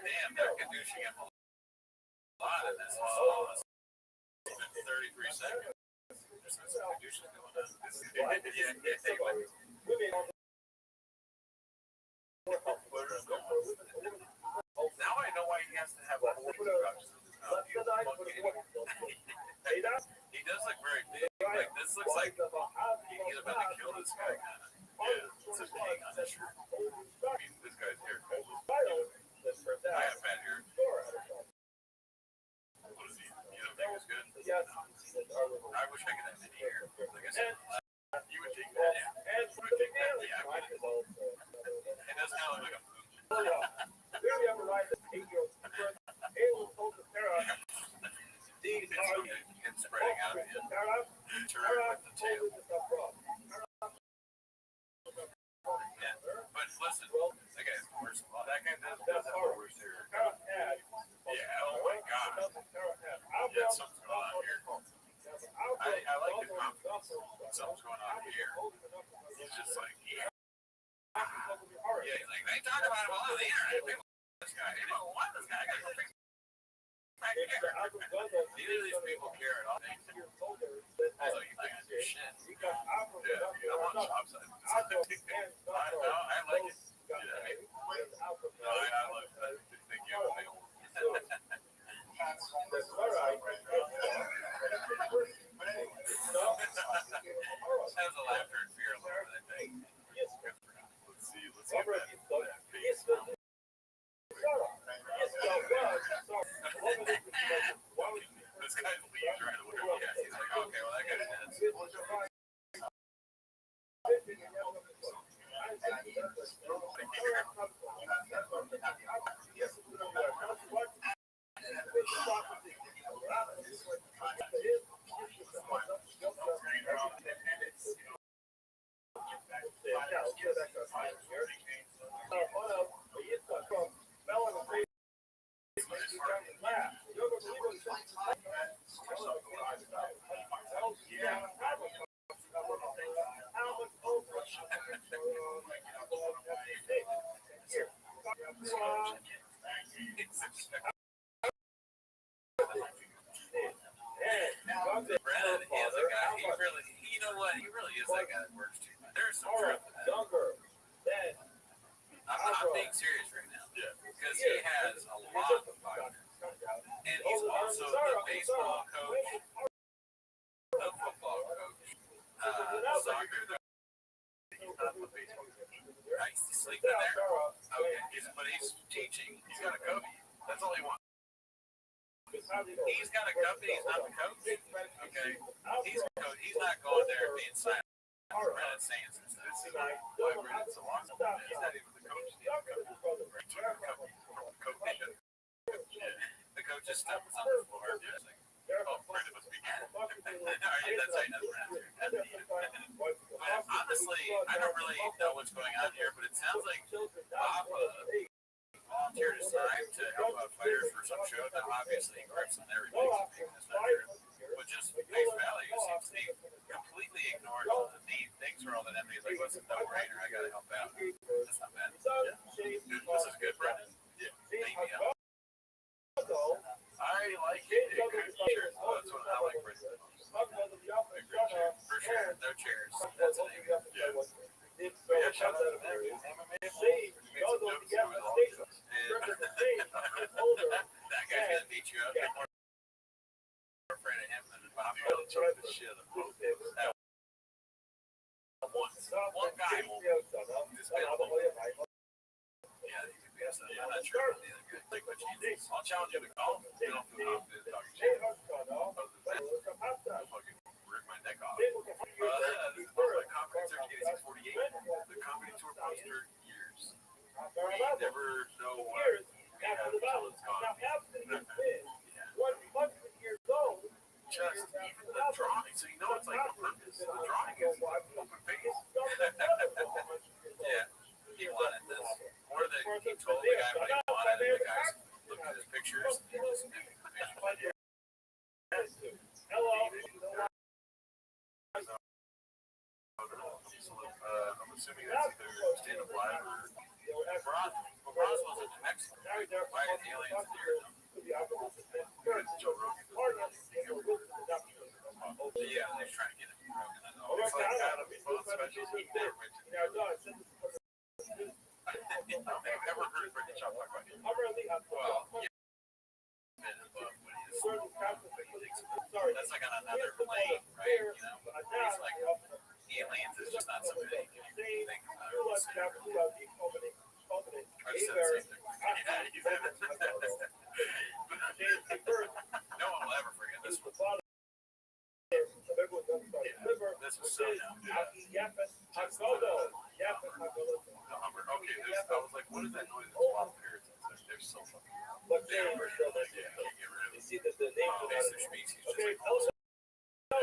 damn, they're conducing him a lot in this. 33 seconds. There's some conduction going on. Now I know why he has to have a whole introduction. He does look very big. Like this looks like he's about to kill this guy. Yeah, it's a pig on his shirt. I mean, this guy's hair. I have bad hair. What is he? You don't think it's good? I wish I could have any hair. Like I said, you would take that. Yeah. You would take that. Yeah, I would. It does kind of look like a food. It's spreading out of him. Turn with the tail. Yeah. But listen, okay, worst of all, that guy does have the worst hair. Yeah, oh my god. Yeah, something's going on here. I like the confidence. Something's going on here. He's just like, yeah. Yeah, he's like, they talk about him all over the internet. People like this guy. They don't want this guy. I gotta go fix back here. Neither of these people care at all. So you think I do shit. Yeah, I'm on the job site. I like it. Yeah. No, I love that. Thank you. Sounds a laughter and fear a little bit, I think. Let's see. Let's get that face now. This guy's leaves right away. Yeah, he's like, okay, well, that guy's dead. Brandon is a guy. He really, you know what? He really is that guy that works too much. There's some truth to that. I'm being serious right now. Yeah. Because he has a lot of fire. And he's also the baseball coach, the football coach, soccer coach. He's not the baseball coach. I used to sleep in there. Okay. But he's teaching. He's got a coach. That's all he wants. He's got a company. He's not the coach. Okay. He's a coach. He's not going there and being silent. Brandon saying some stuff. Why Brandon's so awesome. He's not even the coach needs to come. The coach just steps on the floor. Just like, oh, Brandon must be good. All right, that's how you know But honestly, I don't really know what's going on here, but it sounds like Bob volunteered his time to help out fighters for some show. Now, obviously, Gregson and everybody's making this not true. But just face value seems to be completely ignored. Thanks for all that. He's like, listen, no brainer. I got to help out. That's not bad. Yeah. This is good, Brendan. Yeah. Thank you. I like it. Sure. That's what I like, Brendan. For sure. No chairs. That's an name. Yeah. But yeah, shout out to them. MMA. Made some jokes too with all the jokes. That guy's going to beat you up. You're more afraid of him than Bobby. I'll choke the shit out of both of them. One guy will dismantle. Yeah, he could be a I'm not sure about the other guy. Like what you think. I'll challenge you to golf. You don't feel confident talking shit. I'll fucking rip my neck off. This is my comedy tour getting 648. The comedy tour poster years. We never know what we have until it's gone. Just even the drawing, so you know it's like a purpose. The drawing is open face. Yeah, he wanted this. Or that he told the guy what he wanted, and the guys looked at his pictures and just mimicked the picture. Hello. I'm assuming that's either stand up live or Roswell's in New Mexico. Why are the aliens here? Joe Rogan. Yeah, they're trying to get him. It's like Adam Phone specials. He never mentioned I've never heard Brendan Shaw talk about him. Well, yeah. That's like on another plane, right? You know, he's like aliens is just not something that you can think about. I just said the same thing. Yeah, you said it. No one will ever forget this one. Yeah, this was so dumb. Okay, I was like, what is that noise? It's wild parrots. They're so fucking loud. They're really can't get rid of them. Invasive species, just like all this.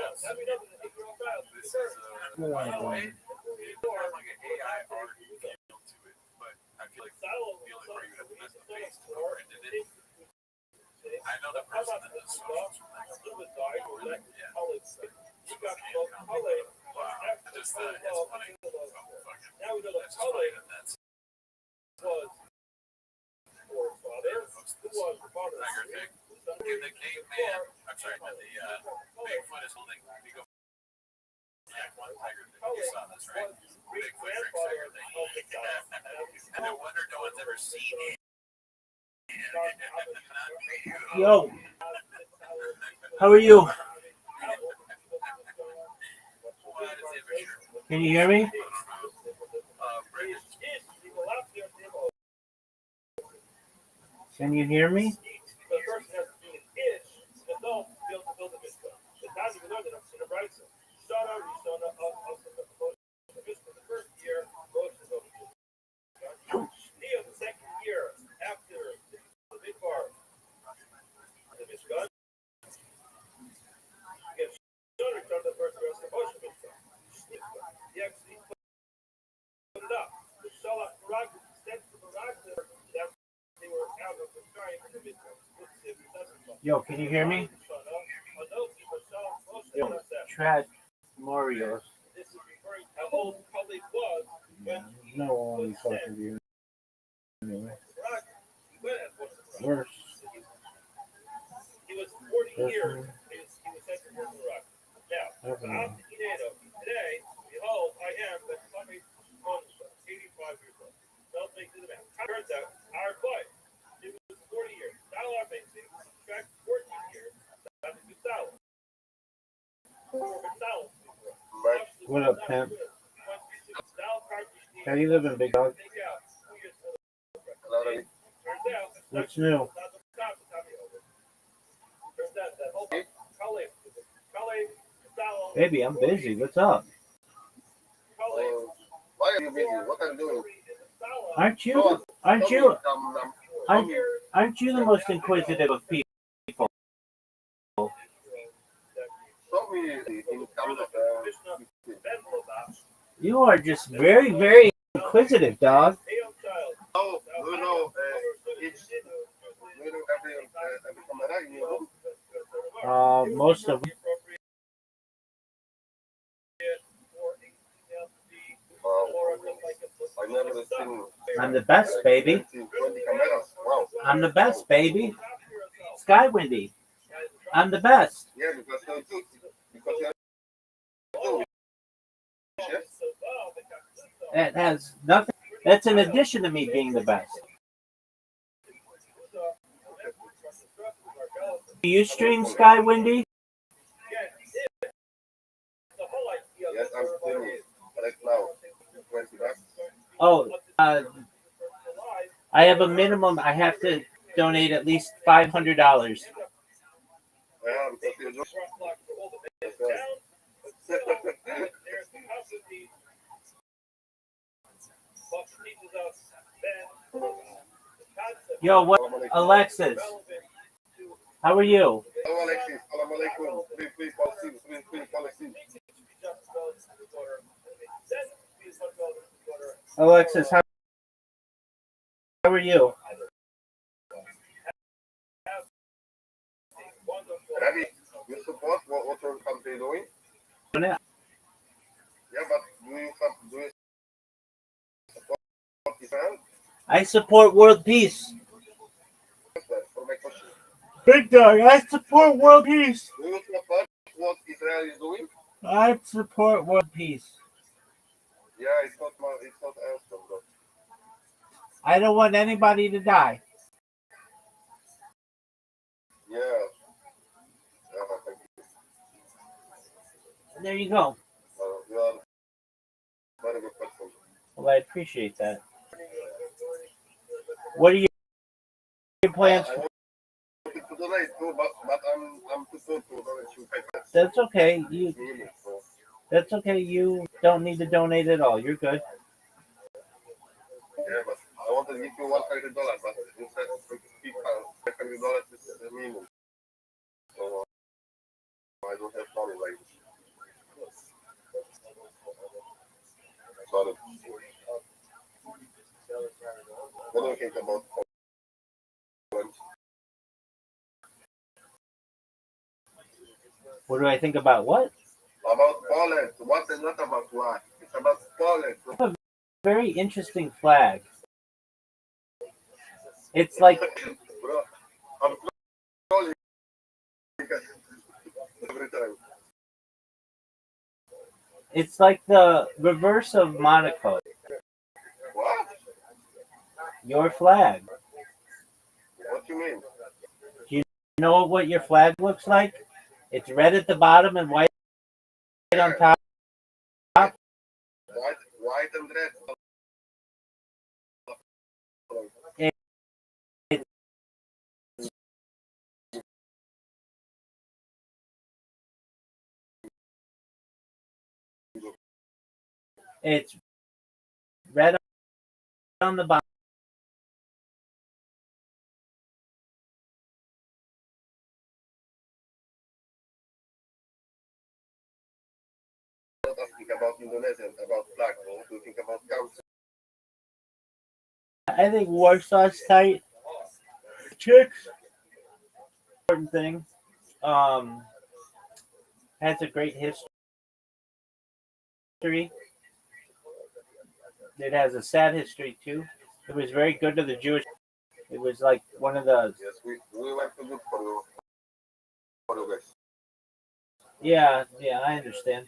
This is like an AI art feel to it, but I feel like the only part you have to mess the face to know Brendan did. I know the person that does socials from that. Yeah. Wow. Just it's funny. Oh, fuck it. That's just funny that that's Tiger Pig. The caveman. I'm sorry, the Bigfoot is holding. You go. Yeah, one Tiger Pig. You saw this, right? Bigfoot drinks Tiger Pig. And no wonder no one's ever seen it. Yo, how are you? Can you hear me? Can you hear me? Yo, can you hear me? Yo, Trad Marios. No one is talking to you. Anyway. Worse. He was 40 years. Now, today, behold, I am the funny 85 years old. Don't make the math. Turns out, our wife, she was 40 years. Not a lot of things. Subtract 14 years. That is $2,000. What up, pimp? How do you live in, big dog? What's new? Baby, I'm busy. What's up? Why are you busy? What are you doing? Aren't you? So, Aren't tell me, you? Aren't you the most inquisitive of people? show me in terms of You are just very, very inquisitive, dog. how do you know each do you know every camera in your room? Most of I never seen I'm the best, baby. 20 cameras. Wow. I'm the best, baby. Sky Windy. I'm the best. Yeah, because you're Jewish. Yes. It has nothing. That's in addition to me being the best. Do you stream Sky Windy? Yes, I'm streaming right now. 20 bucks. Oh, I have a minimum. I have to donate at least $500. Yeah, because you're Jewish. Yes. Yo, what, Alexis? How are you? Hello, Alexis. Salam alaikum. Please, Palestine. Alexis, how are you? Rabbbi, you support what your country doing? Yeah, but do you support Israel? I support world peace. For my question. Big dog, I support world peace. Do you support what Israel is doing? I support world peace. Yeah, it's not answer, bro. I don't want anybody to die. Yeah. Thank you. There you go. You are very good person. Well, I appreciate that. What are your plans? I wanted to donate too, but I'm too poor to donate you $5. That's okay. So, That's okay. You don't need to donate at all. You're good. yeah, but I wanted to give you $100, but instead of $500 is the minimum. So I don't have money like this. Sorry. What do you think about Poland? What do I think about what? About Poland. What is not about what? It's about Poland. Very interesting flag. It's like Bro, I'm trolling every time. it's like the reverse of Monaco. What? Your flag. What you mean? You know what your flag looks like? It's red at the bottom and white on top. White and red. It's red on the bottom. Not asking about Indonesian, about flag. What do you think about country? I think Warsaw's tight. Chicks. Important thing. Has a great history. It has a sad history too. It was very good to the Jewish. It was like one of the. Yes, we went to look for you guys. Yeah, I understand.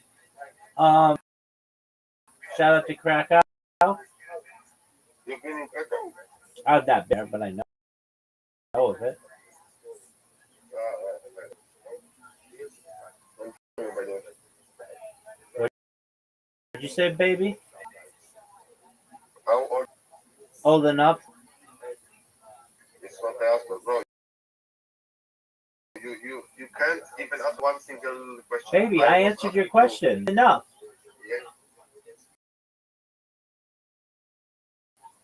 Shout out to Krakow. You've been in Krakow? I'm not there, but I know of it. By the way. What did you say, baby? How old? Old enough? It's not the answer, bro. You can't even ask one single question. Baby, I answered your question. Enough.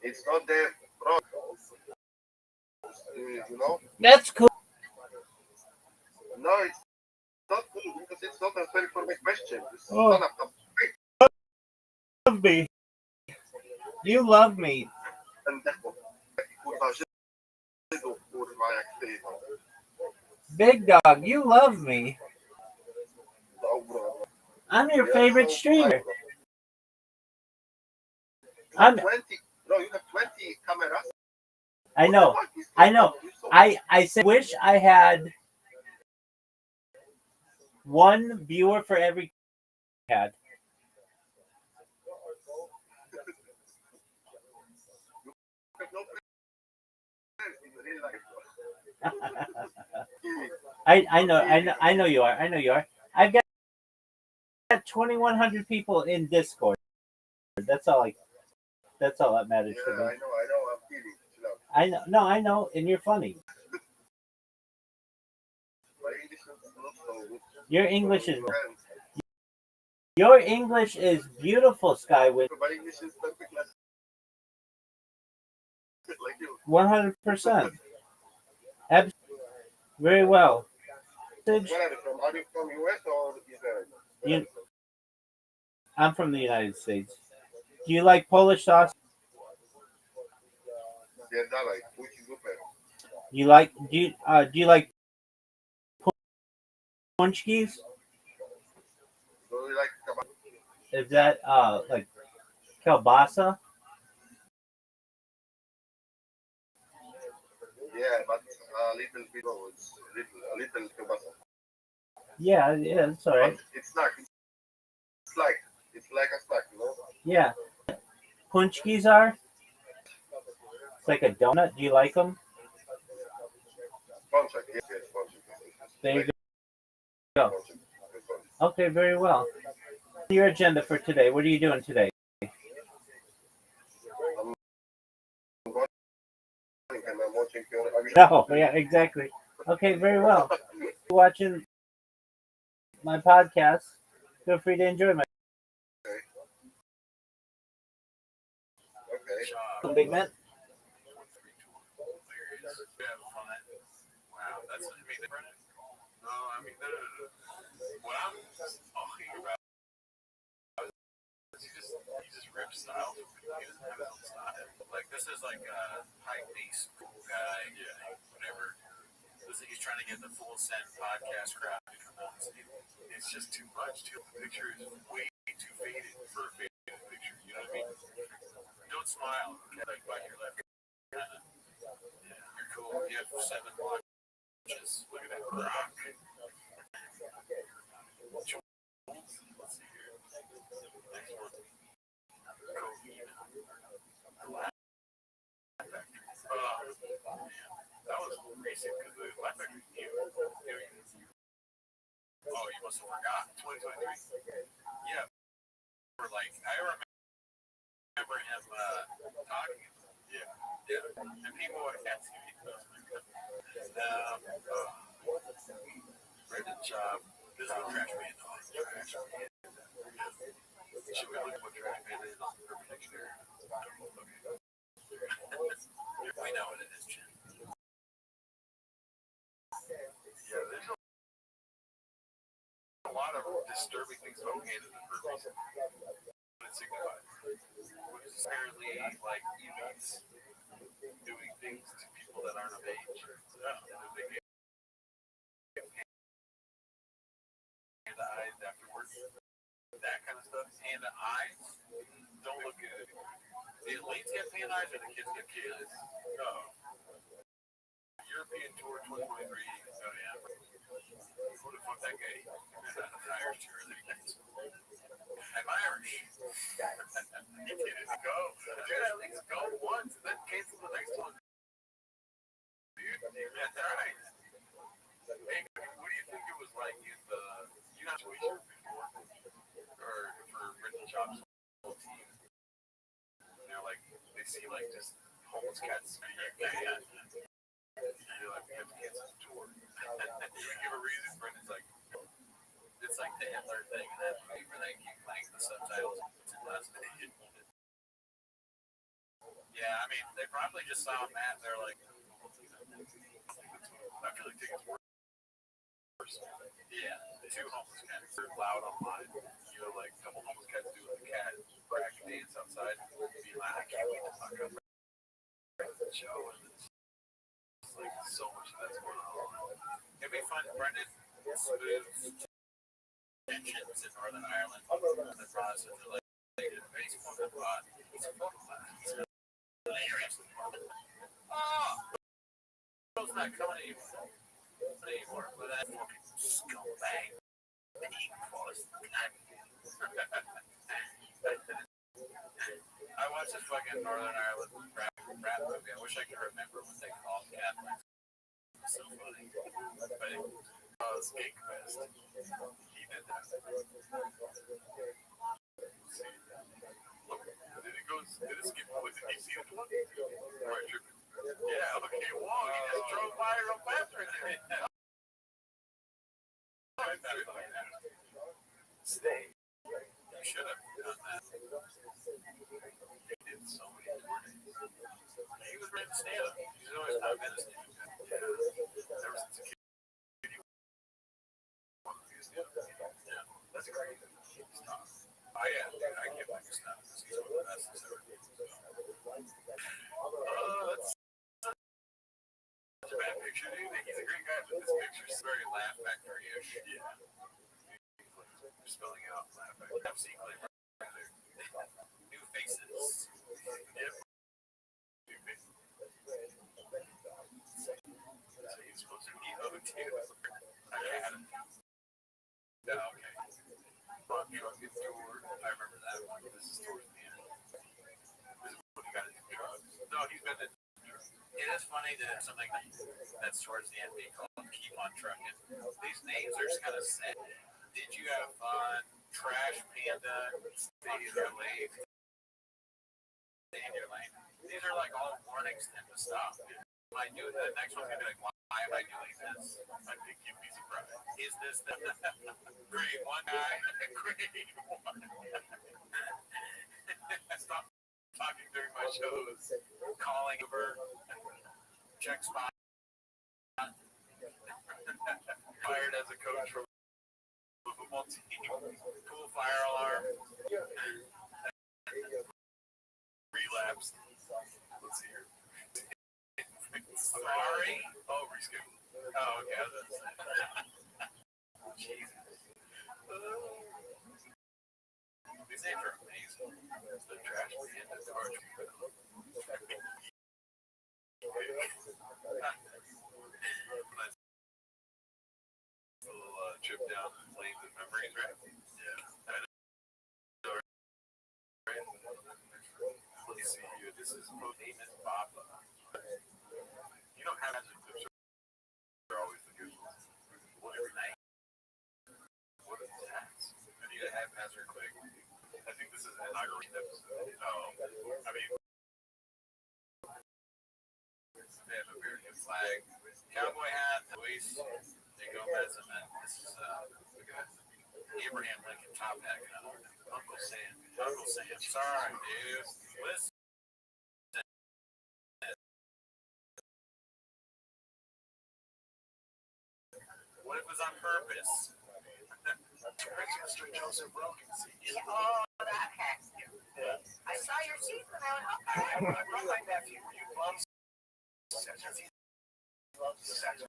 Yeah. It's not the wrong. You know? That's cool. No, it's not cool because it's not answering for my question. It's Oh. not Love me. You love me. pendejo. Kurwa, Żydów, kurwa, jak ty. Big dog, you love me. Dobra. I'm your Yeah, favorite so streamer. bro. You I'm- have 20, bro, you have 20 cameras. I know. What the fuck is I this? know. You're so- I said, wish I had one viewer for every had. You have no friends in real life, bro. I know you are. I know you are. I've got 2,100 people in Discord. That's all that matters Yeah, to me. I know, I'm kidding. Chill out. I know. No, I know, and you're funny. My English is not so good. Your English is Friends. beautiful, Skywin. My English is perfect. Like you. 100%. Very well. Where are you from? Are you from US or Israel? You- I'm from the United States. Do you like Polish sauce? Yeah, dalej. Which is super. Do you like punchkis? Do you like kebab? Is that like kielbasa? Yeah, but a little bit. No, it's a little kebab. Yeah, it's all right. But it's snack. It's like a snack, you know? Yeah. Punchkis are? It's like a donut. Do you like them? Contract, yes, contract. There you Like go. contract. Okay, very well. Your agenda for today. What are you doing today? And I'm watching your No, yeah, exactly. Okay, very well. Watching my podcast. Feel free to enjoy my Okay. big man. Wow, that's what you mean. No, I mean, no. What I'm talking about is he just rips style. He doesn't have his own style. Like, this is like a high bass cool guy, yeah, whatever. He's trying to get the full send podcast crowd. It's just too much. The picture is way too faded for a faded picture. You know what I mean? Don't smile. Okay? Like, bite your lip. Yeah, you're cool. You have 7 watches. Look at that rock. Let's see here. Next one. That was recent because the Laugh Factory new. Oh, you must have forgot. 2023. Yeah. I remember him talking. Yeah. And people would ask me. Brendan Job. This is a trash man. Oh, it's trash man. Should we look at what trash man is on the picture? Okay. We know what it is, Jim. Yeah, there's a lot of disturbing things about Canada for a reason. What it signifies. Which is apparently like elites doing things to people that aren't of age. They get hand to eyes afterwards. That kind of stuff. Hand to eyes. Don't look at it. The elites get hand eyes or the kids get kids? No. European Tour 2023. Oh, yeah. Who the fuck that guy? Irish tour. I'm Irish. You kidding? Go. Dude, at least go once and then cancel the next one. Dude, that's right. Hey, what do you think it was like in the situation before? Or for Brittle Chop's whole team? They're like, they see like just homeless cats. You're like, we have to cancel the tour. You give a reason, Brendan's like, it's like the Hitler thing, and that movie where they keep playing the subtitles. It's in last minute. Yeah, I mean, they probably just saw Matt. They're like, I feel like taking worse. Yeah, the two homeless cats are loud online. You know, like a couple homeless cats doing the cat brag dance outside. Be like, I can't wait to fuck up the show. And it's like so much of that's going on. It'd be fun, Brendan. Smooth tensions in Northern Ireland. And the process of like, he's fucking hot. He's fucking hot. He's hilarious. Oh, Joe's not coming anymore. With that fucking scumbag. I watched this fucking Northern Ireland rap movie. I wish I could remember what they called Catholics. So funny. But it was Skate Fest. He did that. Then it goes, did it skip? Did you see it? Yeah, okay, whoa, he just drove by real fast right there. Stay. You should have done that. He did so many tour days. He was ready to stand up. He's always not been a stand up. Yeah. Ever since a kid. Yeah, that's great. Oh, yeah, dude, I can't make stuff. He's one of the best that's ever been. That's a bad picture, dude. He's a great guy, but this picture's very Laugh Factory-ish. Yeah. Spelling out Laugh Factory. I've seen Clay right there. New faces. Yep. New faces. So he's supposed to be too. I had him. No, okay. Rock truck is tour. I remember that one. This is towards the end. This is when he got into drugs. No, he's been to. It is funny that it's something that's towards the end being called Keep on Trucking. These names are just kind of sad. Did you have fun? Trash Panda, Stay in Your Lane. Stay in Your Lane. These are like all warnings to him to stop. I do the next one's gonna be like, why am I doing this? I think you'd be surprised. Is this the grade one guy? Grade one. Stop talking during my shows. Calling over. Check spot. Fired as a coach from a football team. Pool fire alarm. Relapse. Let's see here. Sorry. Oh, reschedule. Oh, okay. Jesus. These names are amazing. The trash can is hard to put on. A little trip down the flames and memories, right? Yeah. I know. Right? Let me see here. This is name is Papa. You know how hazard clips are always the good ones. Whatever night. What is that? I need a haphazard click. I think this is an inauguration episode. Oh, I mean, they have American flag, cowboy hat, Luis, Nick Gomez, and then this is Abraham Lincoln top hat. Uncle Sam. Uncle Sam. Sorry, dude. Listen. What if it was on purpose? Mr. Joseph Wilkinson. Oh, that hat. Yeah. I saw your teeth and I went, okay. I brought my nephew. You love Sessions. He loves Sessions.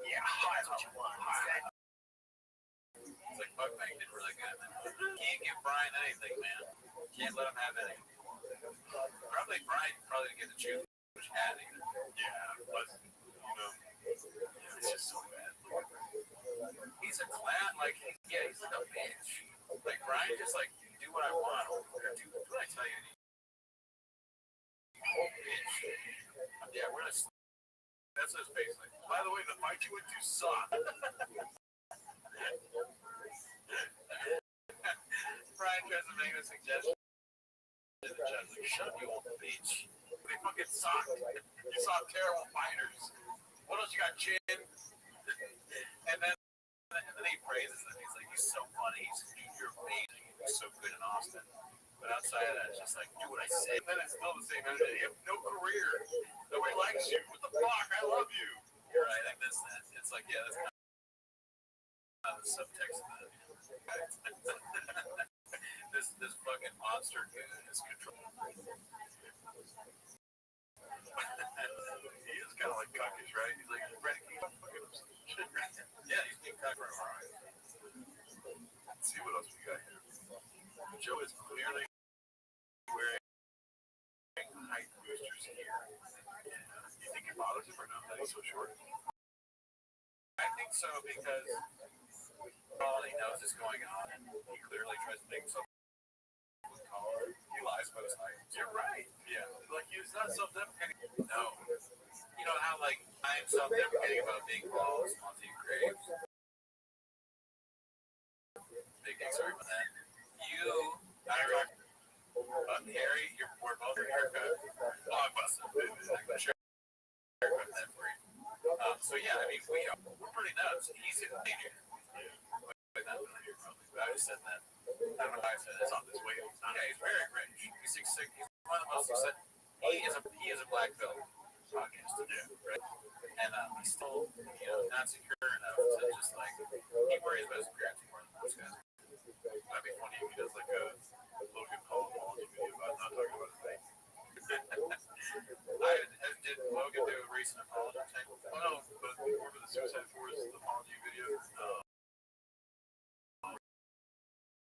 Yeah, high's what you want. It's like Buckbank did really good. Can't give Brian anything, man. Can't let him have anything. Probably Brian didn't get to choose which hat either. Yeah, but you know, it's just so bad. He's a clown, like he's like a bitch. Like Brian just like do what I want or do what I tell you. Bitch. Yeah, we're gonna. That's his face. Like, by the way, the fight you went to sucked. Brian tries to make a suggestion. And the judge like, shut up, you old bitch. They fucking suck. You saw terrible fighters. What else you got, chin? And then he praises them. He's like, he's so funny. You're amazing. You're so good in Austin. But outside of that, it's just like, do what I say. And then it's still the same energy. You have no career. Nobody likes you. What the fuck? I love you. You're right. Like this. It's like, yeah, that's kind of the subtext of it. This fucking monster is controlling. He is kind of like cockish, right? He's like, Brady, can you fucking shit? Yeah, he's being cocky. All right. Let's see what else we got here. Joe is clearly wearing height boosters here. You think it bothers him or not that he's so short? I think so because all he knows is going on, and he clearly tries to make something taller. He lies about his height. You're right. Yeah. Like, he's not self-deprecating. No. You know how, like, I'm self-deprecating about being bald, Monty Graves. Big sorry about that. Harry, we're both your haircut. Blockbuster. Sure. Haircut that for you. So, yeah, I mean, we're pretty nuts. He's in the here. But I just said that. I don't know why I said this on this way. Yeah, he's very rich. He's 6'6". He's one of the most successful. He is a black belt podcast to do, right? And he's still, not secure enough to just like he worries about his appearance more than most guys. That'd be funny if he does like a Logan Paul apology video about not talking about his face. Did Logan do a recent apology? Oh no, but remember the Suicide Force apology video?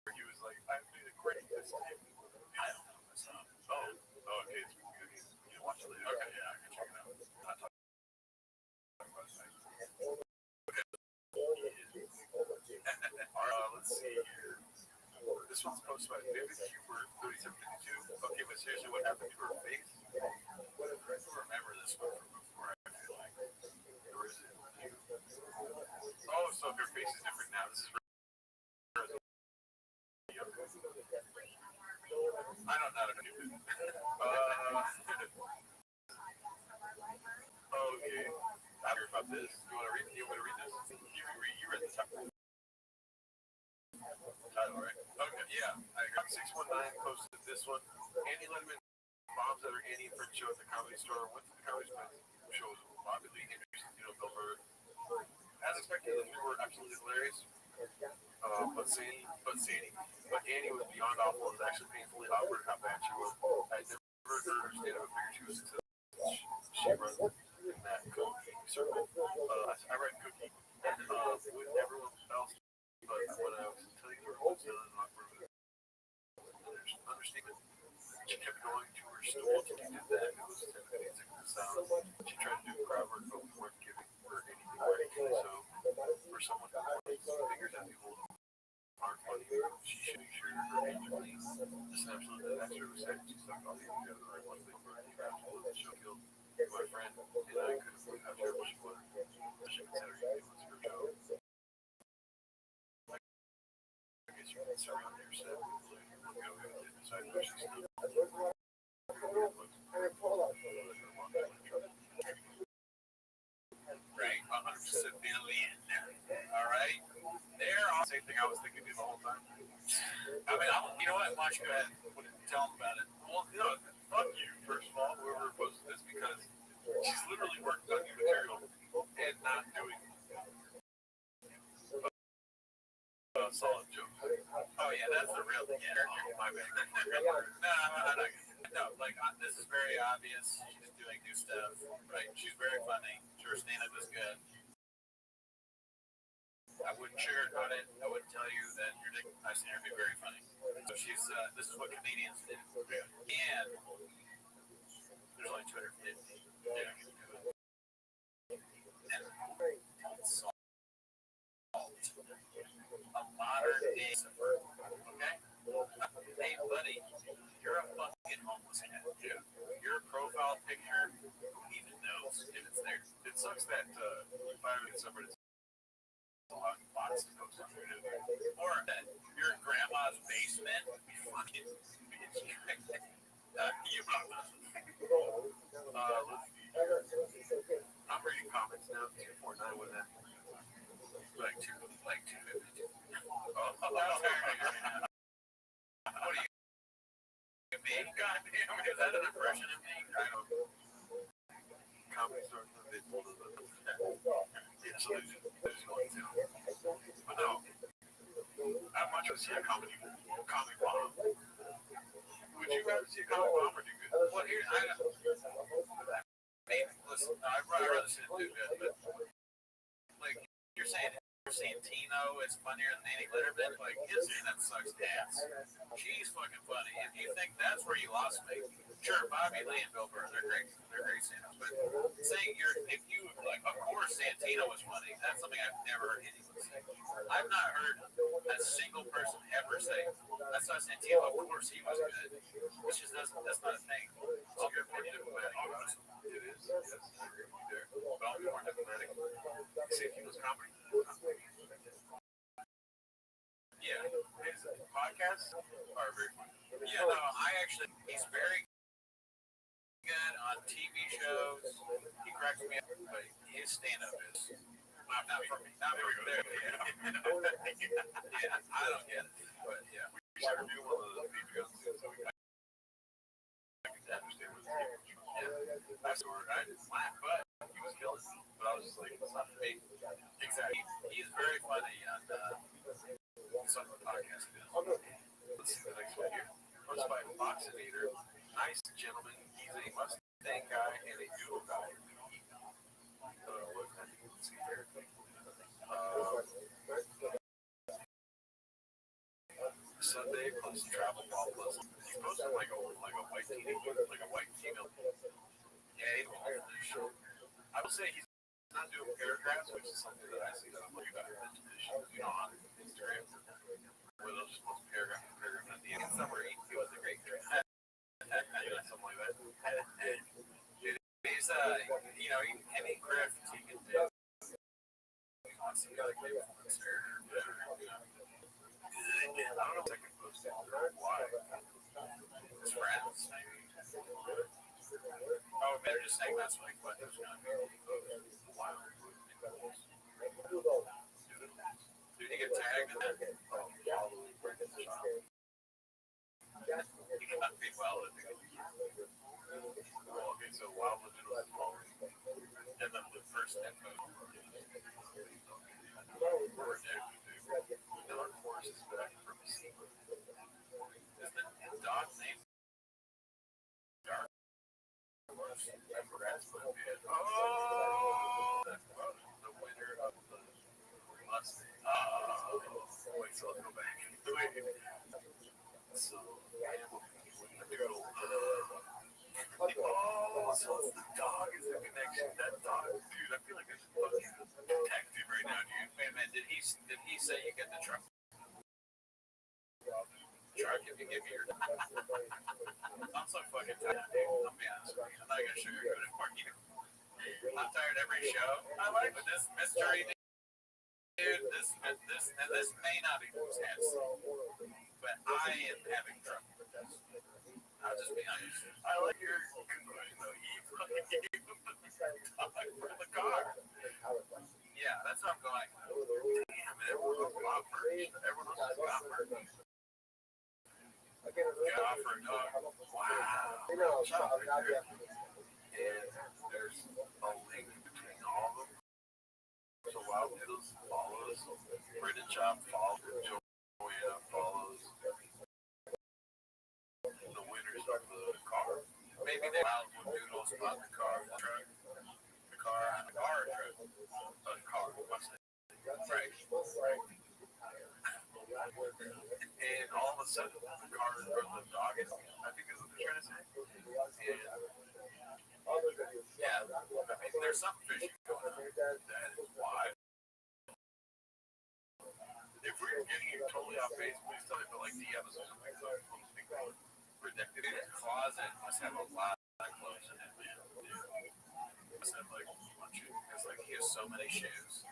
He was like, I'm doing a great this time. I don't know this song. Okay, it's good. You watch it later. Okay, yeah, I can check it out. Not talking about it. Okay. Let's see here. This one's posted by Vivid Hubert 3752. Okay, but seriously, what happened to her face? I don't remember this one from before, I feel like. Or is it? Oh, so her face is different now. This is I don't know how to do it. Okay. I heard about this. You want to read this? You read the title. Title, right? Okay, yeah. I heard 619 posted this one. Andy Letterman bombs at her Annie French show at the Comedy Store. Went to the Comedy Store. Show was Bobby Lee, introduced Bill Burr. As expected, the three were absolutely hilarious. But Annie was beyond awful. It was actually painfully awkward how bad she was. I never heard her stand up and figure she was successful. She runs in that cookie circle. I read cookie with everyone else, but when I was telling her what was an awkward understatement, she kept going to her stool till she did that. It was intimidating to the sound. She tried to do crowd work, but we weren't giving her anything right. So for someone who figures out people aren't funny, she should be sure her hands are clean. This is absolutely that sort of sex. She sucked all the together right one thing for her. Absolutely, she'll kill my friend, and I couldn't believe how terrible she was. She considered it was her job. I guess you can surround yourself with and decide where she's still. Right, 100% billion. All right. Same thing I was thinking the whole time. I mean, you know what? Why don't you go ahead and tell them about it? Well, fuck you, first of all, whoever posted this, because she's literally working on new material and not doing a solid joke. Oh, yeah, that's the real thing. Yeah, my bad. No, like, this is very obvious. She's doing new stuff, right? She's very funny. Her stand-up is good. I wouldn't sugarcoat it. I wouldn't tell you that you're Nick. I see her be very funny. So she's, this is what comedians do. And there's only 250. Yeah. And salt. A modern day suburban. Okay? Hey, buddy, you're a fucking homeless cat. Yeah. Your profile picture, who even knows if it's there? It sucks that 5 minutes suburban is a lot of bots to post on. you about nothing. Let's see. I'm reading comics now. 249 with that. Like 252. Oh, what do you mean? God damn, is that an impression of me? I don't know. Comic stores are a bit older than that. Yeah, so there's one too. But no, I'd much rather see a comic bomb. Would you rather see a comic bomb or do good? Well, here, listen, I'd rather see it do good, but like you're saying, Santino is funnier than Nanny Letterman. Like, his that sucks ass. She's fucking funny. If you think that's where you lost me, sure, Bobby Lee and Bill Burr, they're great stand-ups. But saying if you like, of course Santino was funny. That's something I've never heard anyone say. I've not heard a single person ever say that's not Santino. Of course he was good. Which is that's not a thing. It's your opinion of what it is. Yes, I agree with you there. But I'll be more diplomatic. Santino's comedy. Yeah, his podcasts are very funny. Yeah, no, he's very good on TV shows. He cracks me up, but his stand-up is not for me. Not for there. Yeah, I don't get it, but yeah. We should review one of those videos so we can understand what the people are. Yeah, I didn't laugh, but he was killing me. But I was just like, it's not for me. Exactly. He's very funny on some of the podcasts. Let's see the next one here. First by Boxing Eater. Nice gentleman. He's a Mustang guy and a Doodle guy. Let's see here. Sunday plus travel ball plus. He's posting like a white female. Yeah, he won't. I would say he's not doing paragraphs, which is something that I see that I'm looking at on Instagram, where they'll just post paragraph at the end. In summary, he was a great guy. Something like that. He's any craft he can do. He wants to be like maybe influencer or whatever. I don't know if I can post it or why. His friends, maybe. Oh, better just saying that's like what there's gonna be. Wild. Dude, he get tagged in that. He got me well. Okay, so Wild Legit was and then the first info. We're Dark Horse is back from the sea. Is the dog's name Dark Horse? I forgot to put it. Oh! The winner of the Mustang. Wait, so let's go back. So, the Doodle. Oh, so it's the dog is the connection. That dog, dude, I feel like it's a detective right now, dude. Man, did he say you get the truck? Truck, if you give me your. I'm so fucking tired, dude. I'll be honest with you. I'm not gonna sugarcoat it for you. I'm tired every show. I like this mystery, dude. This may not be what's happening, but I am having trouble with this. I'll just be honest. I like your conclusion though. He fucking gave him the dog for the car. Yeah, that's what I'm going. Damn, everyone else got merch. Everyone else has got merch. Got offer a dog. Wow. Shop right there. And there's a link between all of them. So Wild Noodles follows. Brendan Chop follows. Joanna follows. The winners of the car. Maybe they Wild Noodles bought the car, the truck, the car, the car, the car. Right. And all of a sudden, the car is from the dog. I think is what they're trying to say. And yeah, I mean, there's something fishy going on. That is why. If we're getting it totally off base, please tell me. But like the episode of predicted in his closet must have a lot of clothes in it, man. Dude. Must have like a bunch of because like he has so many shoes.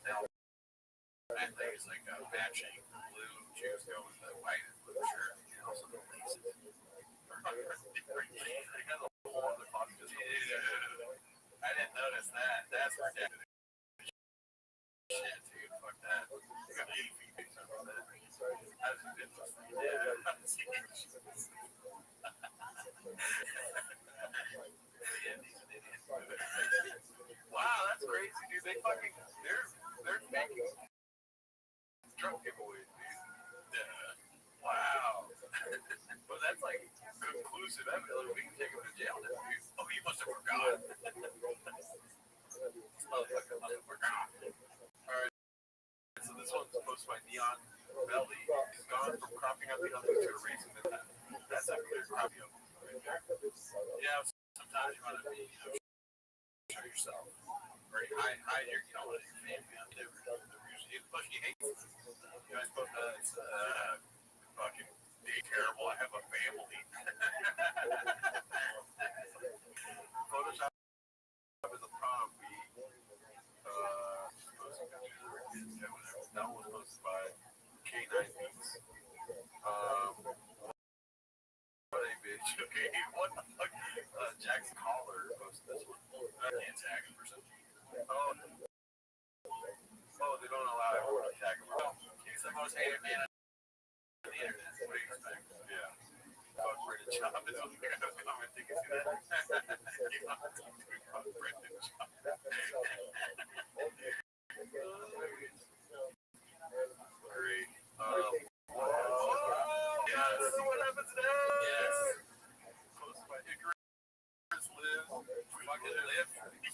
Now, that thing is like matching blue shoes go with the white and blue shirt, and also the laces. Wow, that's crazy, dude. They're making drug giveaways, dude. Yeah. Wow. But that's like conclusive evidence. We can take him to jail now, dude. Oh, you must have forgot. Alright, so this one's posted by Neon Belly. He's gone from cropping out the others to erasing the net. That's a clear copy of it. Yeah, sometimes you want to be, show yourself. Or hide your, your family out there. Plus, you hate it. You guys both, it's fucking be terrible. I have a family. Photoshop is a prom. That one was posted by K9 Beats. What a bitch. Okay, what the fuck? Jack's Collar posted this one. I can't tag him for some reason. Oh, they don't allow everyone to tag him. He's the most hated man on the internet. What do you expect? Yeah. Fuck Brendan Chop is what the guy was commenting. You see that? Fuck Brendan Chop. Great. Yes. What happens now? Yes. Posted by Icarus Live. Fucking live.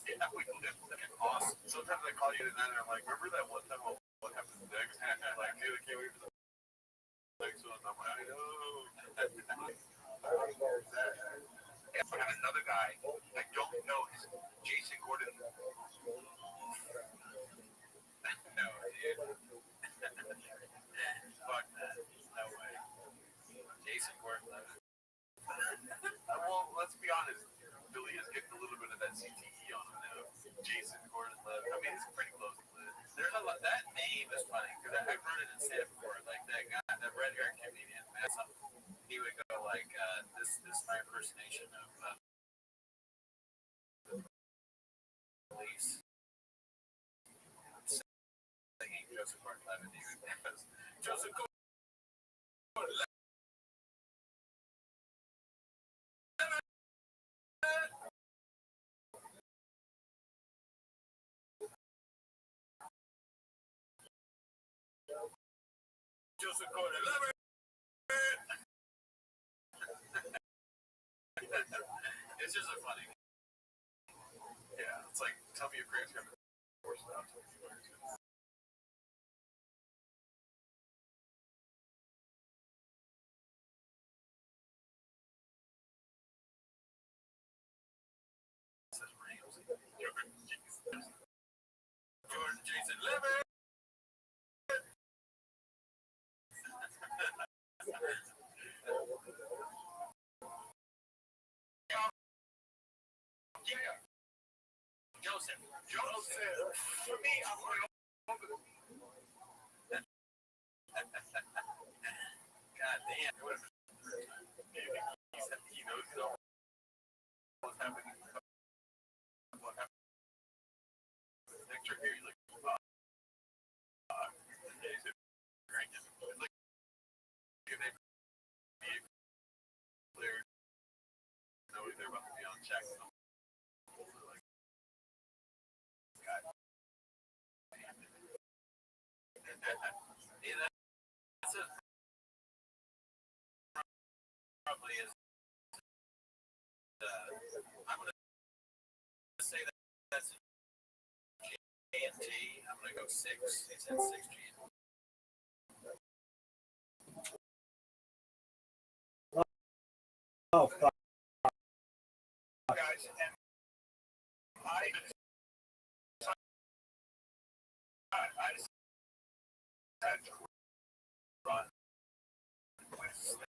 Yeah, we live. Awesome. Sometimes I call you tonight and I'm like, remember that one time what happened next? Like, dude, I can't wait for the next one. I'm like, I know. I got another guy. I don't know his Jason Gordon. No, dude. Fuck that. No way. Jason Gordon. Well, let's be honest. Billy is getting a little bit of that CTE on him now. Jason Gordon Lev. I mean, it's pretty close to it. There's a lot. That name is funny because I've heard it and said it before. Like that guy, that red hair comedian. Man, he would go like, "This is my impersonation of the police." Singing Joseph Gordon-Levitt. Joseph Gordon-Levitt. Joseph Gordon-Levitt. It's just a funny. Yeah, it's like, tell me your prayers come to force it out. Jordan Jason Levitt. Yeah. Joseph. For me, I'm going over the. God damn. He knows what's happening. What happened? Next year, he's like, it's like, if they be clear, know they're about to be on check. Like, God. Yeah, that's it. Probably is. I'm gonna say that that's K&T. I'm gonna go 6. He said 6G. Oh, fuck. Guys, and I decided to run with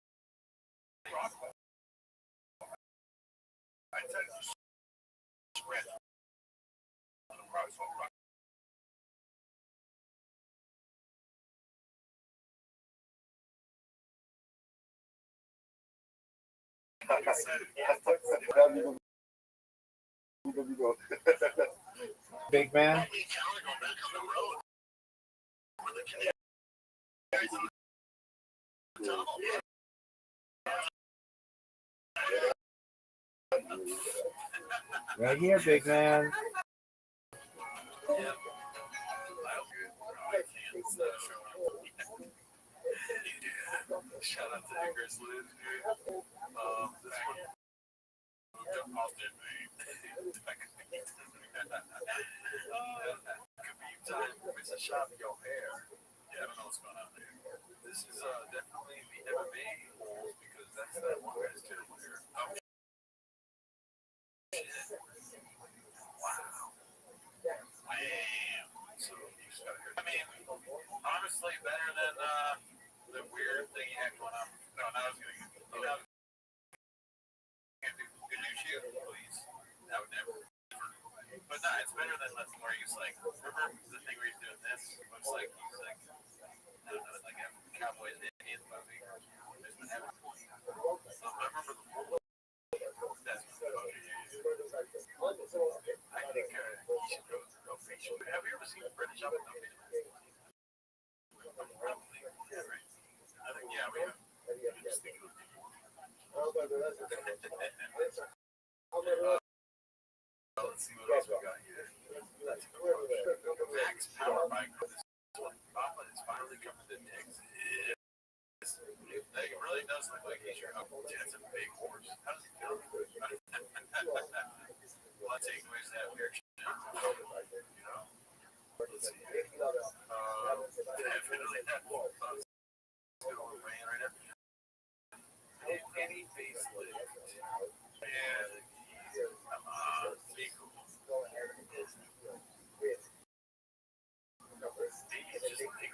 Rothschild. I decided to spread on the Rothschild. Big man. Right here, big man. Shout out to Chris Liz, dude. This one Austin, commute time, it's a shot of your hair. Yeah, I don't know what's going on there. This is definitely the MMA polls because that's that one guy's terrible hair. Oh, shit. Wow. Man. So, you just gotta hear. I mean, honestly, better than the weird thing you had going on. No, I was gonna get. Could you shoot, please? I would never. But no, it's better than less where he's like, remember the thing where he's doing this? Looks like he's like, I don't know, like a Cowboys Indians movie. There's been having. So I remember the that's I think he should go facial. Have you ever seen British Up and Probably. Yeah, right. I think, yeah, we have. Just think of it. Let's see what else we got here. That's Max Power Bike. This one, Papa is finally coming to Texas. It really does look like he's your uncle. That's a big horse. How does he feel? Well, I'll take away that weird shit. You know? Let's see. Definitely that one. Good old man right up. Any facelift. And legal.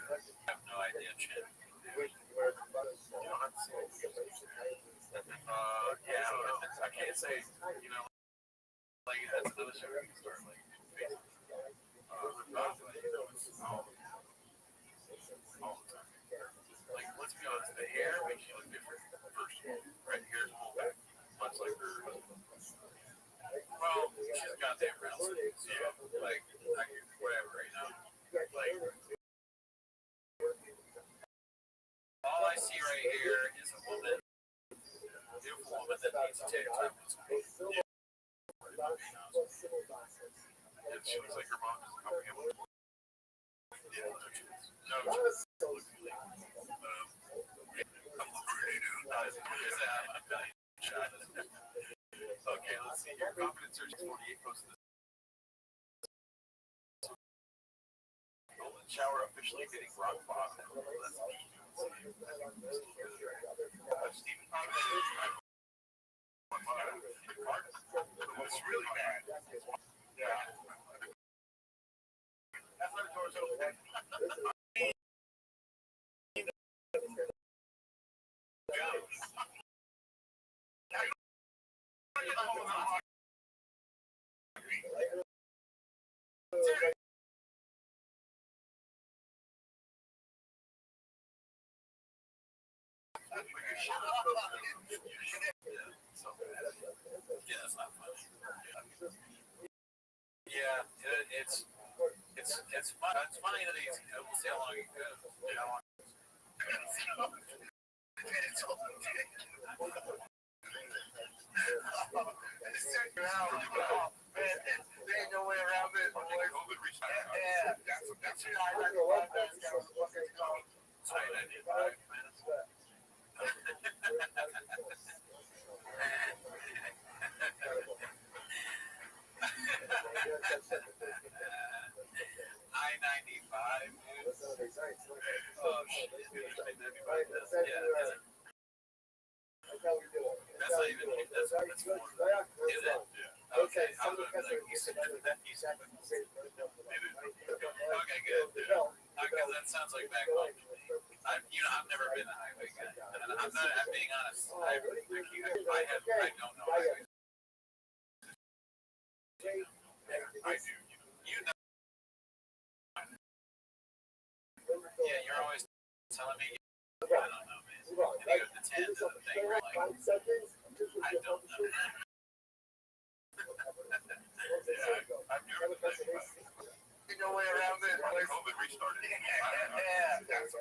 I have no idea, Chin. Yeah, I can't say, you know, like, that's another show we can start, like, all the time. Like, let's be honest, the hair makes you look different, first of all. Right here's pulled back, much like her husband. Well, she's goddamn brown skin, so, like, whatever, you know? Like, all I see right here is a woman, a beautiful woman that needs to take time to speak. And she looks like her mom doesn't comprehend what. Yeah, no chance. No chance. Okay, let's see here. Confidence Search 48 posted this. Golden Shower officially hitting rock bottom. That's Stephen It's really bad. Yeah. That's why the door's open. Yeah, it's not funny. Yeah, it's fun. It's funny that we'll see how long it goes. There ain't no way around it. Yeah, that's I-95. Oh shit! That's not even. That's more. Is it? Okay, I was like, East. Okay, good. Because that sounds like back home. I've never been a highway guy. I'm being honest. I don't know highways. I do. You know. Yeah, you're always telling me. I don't know, man. And you go to 10 to the thing, like, I don't know. Yeah, I've never been there. No way around it. COVID restarted. Yeah, that's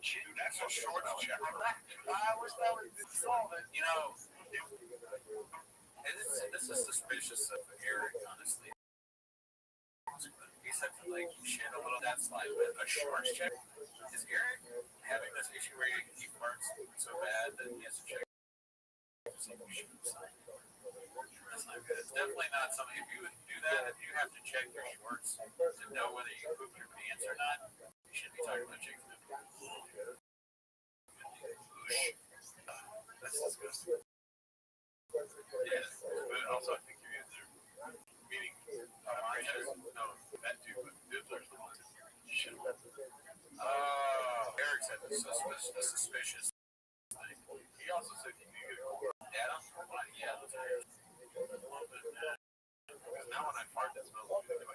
Dude, that's a short check. I wish that would solve it. You know, this is suspicious of Eric, honestly. He said to like shit a little. That's like a shorts check. Is Eric having this issue where he farts so bad that he has to check? That's not good. It's definitely not something. If you would do that, if you have to check your shorts to know whether you poop your pants or not, you should be talking about chicks. That's disgusting. Yeah, but also I think you're meaning no, that too, but boobs are the ones that should. Eric said this is suspicious thing. He also said you need to get a data. Yeah, that's right. Because now when I fart, that smells good. I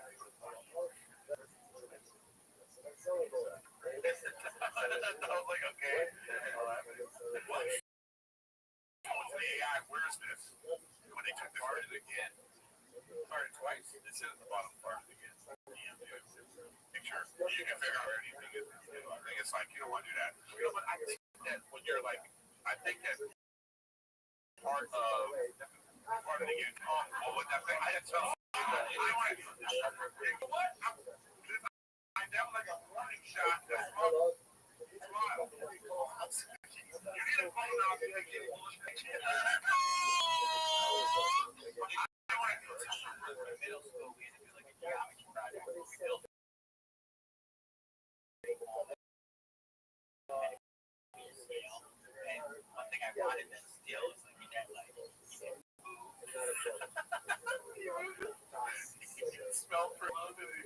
was like, okay. What? Where's this? When they took the farted again. Farted twice. It said at the bottom, farted again. Yeah, picture. You can figure out anything. I think it's like, you don't want to do that. You know, but I think that when you're like, I think that part of farted again. Oh, what that thing? I had to tell you. What? I that was like a warning shot. That's smile. You need a phone now. Middle school, we had to do like a geometry project where we built and one thing I wanted to steal is like that like smell for a little bit of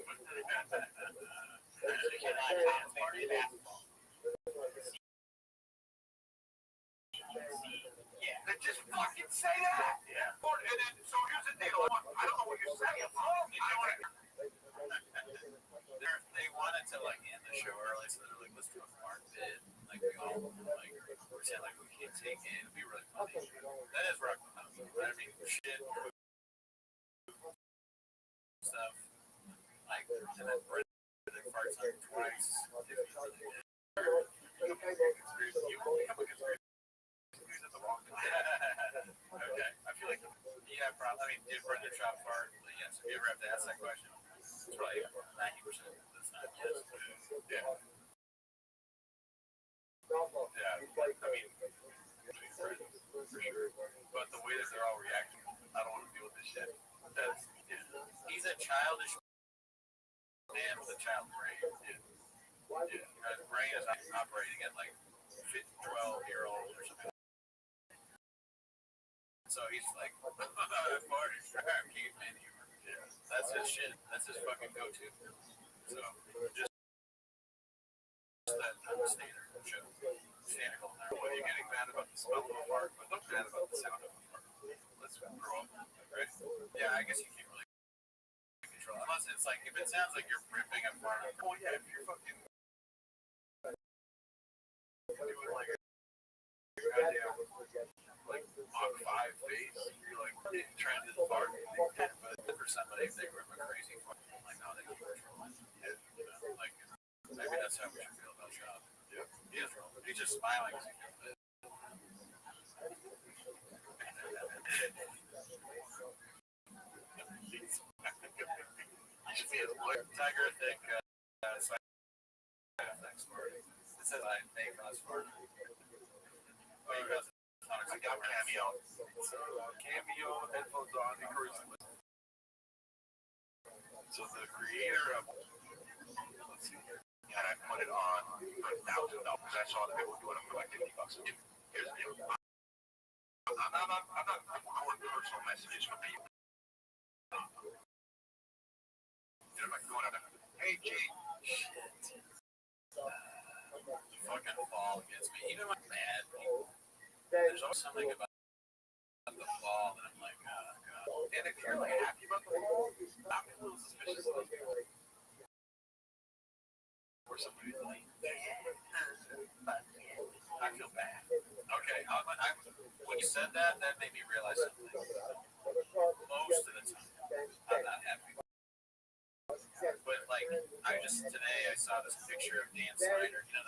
yeah. Then just fucking say that. Yeah. And then, so here's the deal. I don't know what you're saying. They wanted to like end the show early, so they're like, let's do a smart bit. Like we all like we're saying like we can't take it. It'd be really funny. That is rock. I mean, shit. Stuff. Like, and then Brendan farts on twice. You become a conspiracy. Okay, I feel like yeah, probably. I mean, did Brendan shot fart? Yes. If you ever have to ask that question, it's probably 90% that's not yes. Yeah. Yeah. I mean, for sure. But the way that they're all reacting, I don't want to deal with this shit. That's he's a childish man with a child brain. His brain is operating at like 12-year-old or something. So he's like, party, caveman humor. Yeah, that's his shit. That's his fucking go-to. So just that standard show. Standard. When you're getting mad about the smell of a fart, but not mad about the sound of a fart. Let's grow up, right? Yeah, I guess you can't really control it. Unless it's like, if it sounds like you're ripping a fart, oh yeah, if you're fucking doing like a goddamn like Mach 5 face, you're like trying to fart. But for somebody, if they rip a crazy fart, like, no, they can control it. Yeah, you know, like, maybe that's how we should feel about Shop. Yeah, he is wrong. He's just smiling as he feels it. You should see his look. Tiger thick side effects for it. It says I make us for it. Because I got Cameo. Cameo, headphones on, encouraging listening. So the creator of, let's see here, and I put it on for $1,000. I saw that they were doing it for like $50. Here's the deal. I'm not recording personal messages for people. You know, like going out there, hey, Jake, shit. Fucking fall against me. Even when I'm mad, there's always something about the fall that I'm like, oh, God. And if you're like happy about the fall, I'm a little suspicious of it. Or somebody's like, I feel bad. Okay, when you said that, that made me realize something. Most of the time, I'm not happy. But like, I just today I saw this picture of Dan Snyder, you know,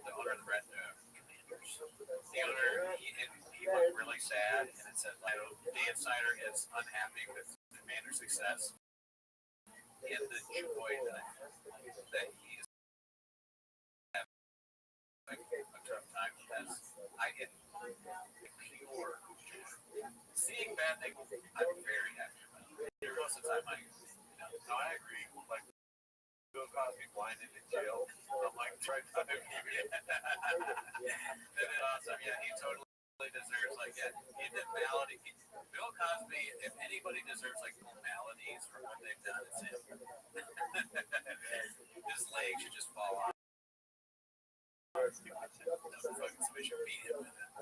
the owner of the Red Commanders. The owner, he looked really sad, and it said, Dan Snyder is unhappy with Commander success and the joy that he's having a tough time with this. I get pure joy. Seeing bad things, I'm very happy about it. Most of the time, no, I agree. Like, Bill Cosby blinded in jail. I'm like, try to then it's awesome. Yeah, he totally deserves, like, in the malady. Bill Cosby, if anybody deserves, like, maladies for what they've done, it's him. His leg should just fall off. Somebody should beat him with it. I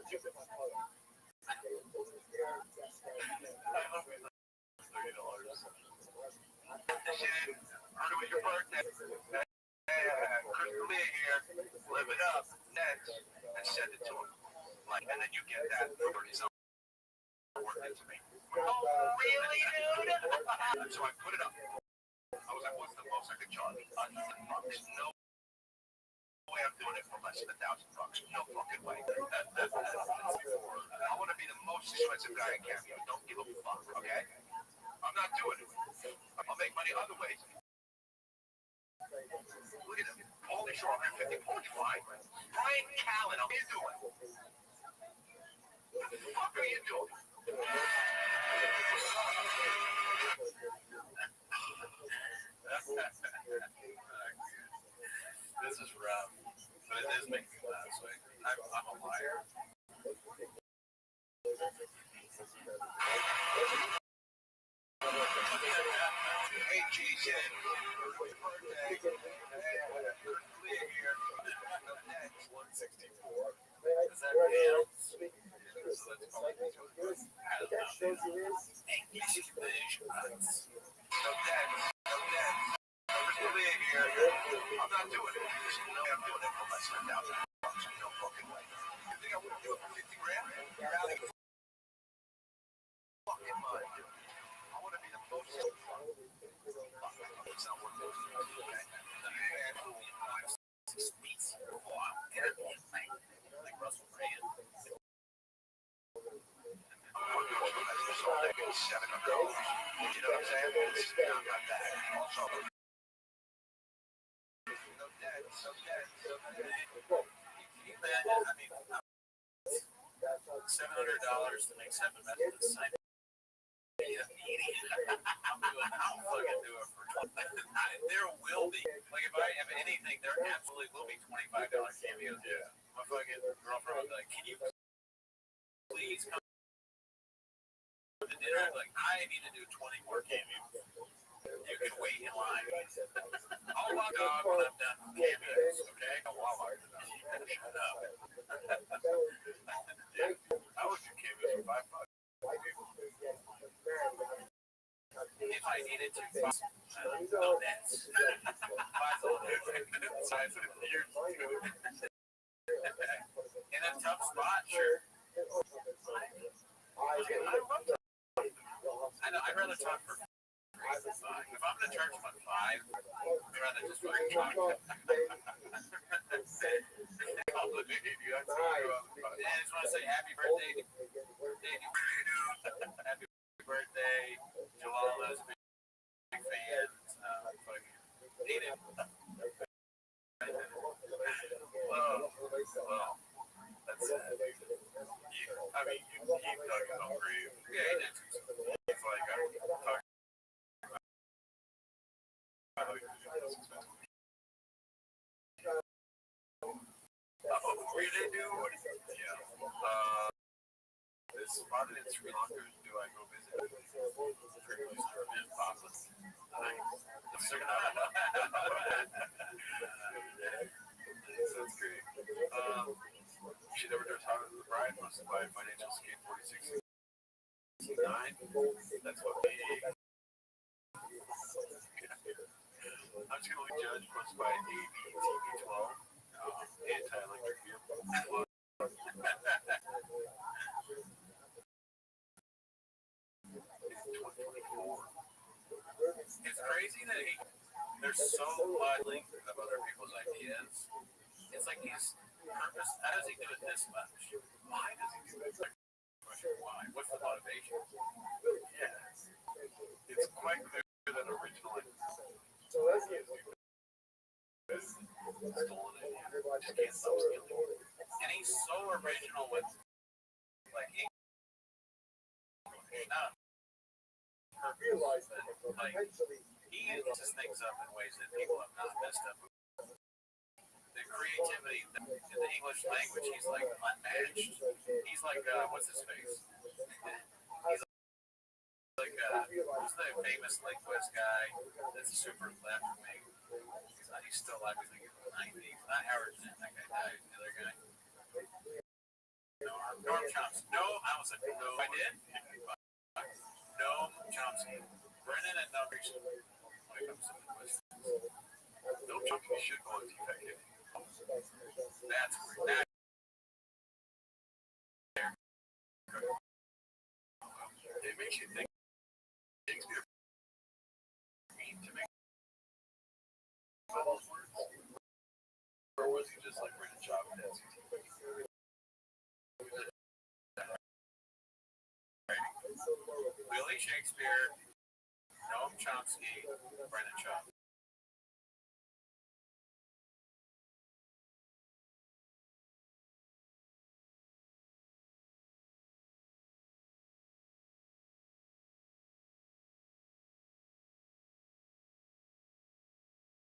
hope he's like $30. Heard it was your birthday. Chris D'Elia here. Live it up. Next. And send it to him. Like, and then you get that for 30 something. Worth it to me. Oh, really, dude? So I put it up. I was like, what's the most I could charge? $100. No way I'm doing it for less than $1,000. No fucking way. I want to be the most expensive guy in Cameo. Don't give a fuck, okay? I'm not doing it. I'll make money other ways. Look at him. Holy short 150. Holy fine. Brian Callen, how are you doing? What the fuck are you doing? This is rough, but it is making me laugh. So I'm a liar. Hey, Jason. Birthday. Hey, Leah here. Next 164. Is that real? So that's probably Leah here. I'm not doing it. No, I'm doing it for less than $1,000. No fucking way. You think I wouldn't do it for 50 grand? You're out of your fucking mind, dude. I want to be the most. It's not worth it. Okay? Like Russell Reagan. $700. You know what I'm saying? It's not my bag. Also, no debt. I mean, $700 to make 7 messages. I'll fucking do it for there will be, like, if anything, there absolutely will be $25 cameos. Yeah. My fucking girlfriend was like, can you please come to dinner? Like, I need to do 20 more cameos. You can wait in line. I'll walk dog when I'm done with cameos, okay? I'll walk the dog. Shut up. Yeah. I would do cameos for $5. If I needed to, no nets. In a tough spot, sure. I know, I'd rather talk for 3 than 5. If I'm going to charge them on 5, I'd rather just fucking talk. I just want to say happy birthday. Happy birthday, Jalala's big fans. Hate him. Well, that's sad. I mean, you keep talking about grief. Yeah, he did. It's like, I'm talking about how you do this. What did they do? Yeah. This spotted in Sri Lanka. Do I go visit? That's great. She never does how to the bride must buy financial scheme 46. That's what they. I'm just going to judge must buy ABTV12 anti-electric vehicle. It's crazy that they're so much of other people's ideas. It's like he's purpose. How does he do it this much? Why does he do it? Why? What's the motivation? Yeah, it's quite clear that originally stolen it. Just can't stop stealing. And he's so original with like English, not purpose, but like he uses things up in ways that people have not messed up. The creativity in the English language, he's like unmatched. He's like, what's his face? He's like, who's the famous linguist guy that's super left wing? He's still alive, he's like in the 90s. Not Howard Zinn, that guy died. The other guy. Noam Chomsky. No, I was like, no, I did. Noam Chomsky. Brennan and numbers when it comes to linguistics. Noam Chomsky should go on TFAK. That's great. It makes you think. Shakespeare mean to make all those words, or was he just like written job at NCT? Willie Shakespeare, Noam Chomsky, Brennan Shaw.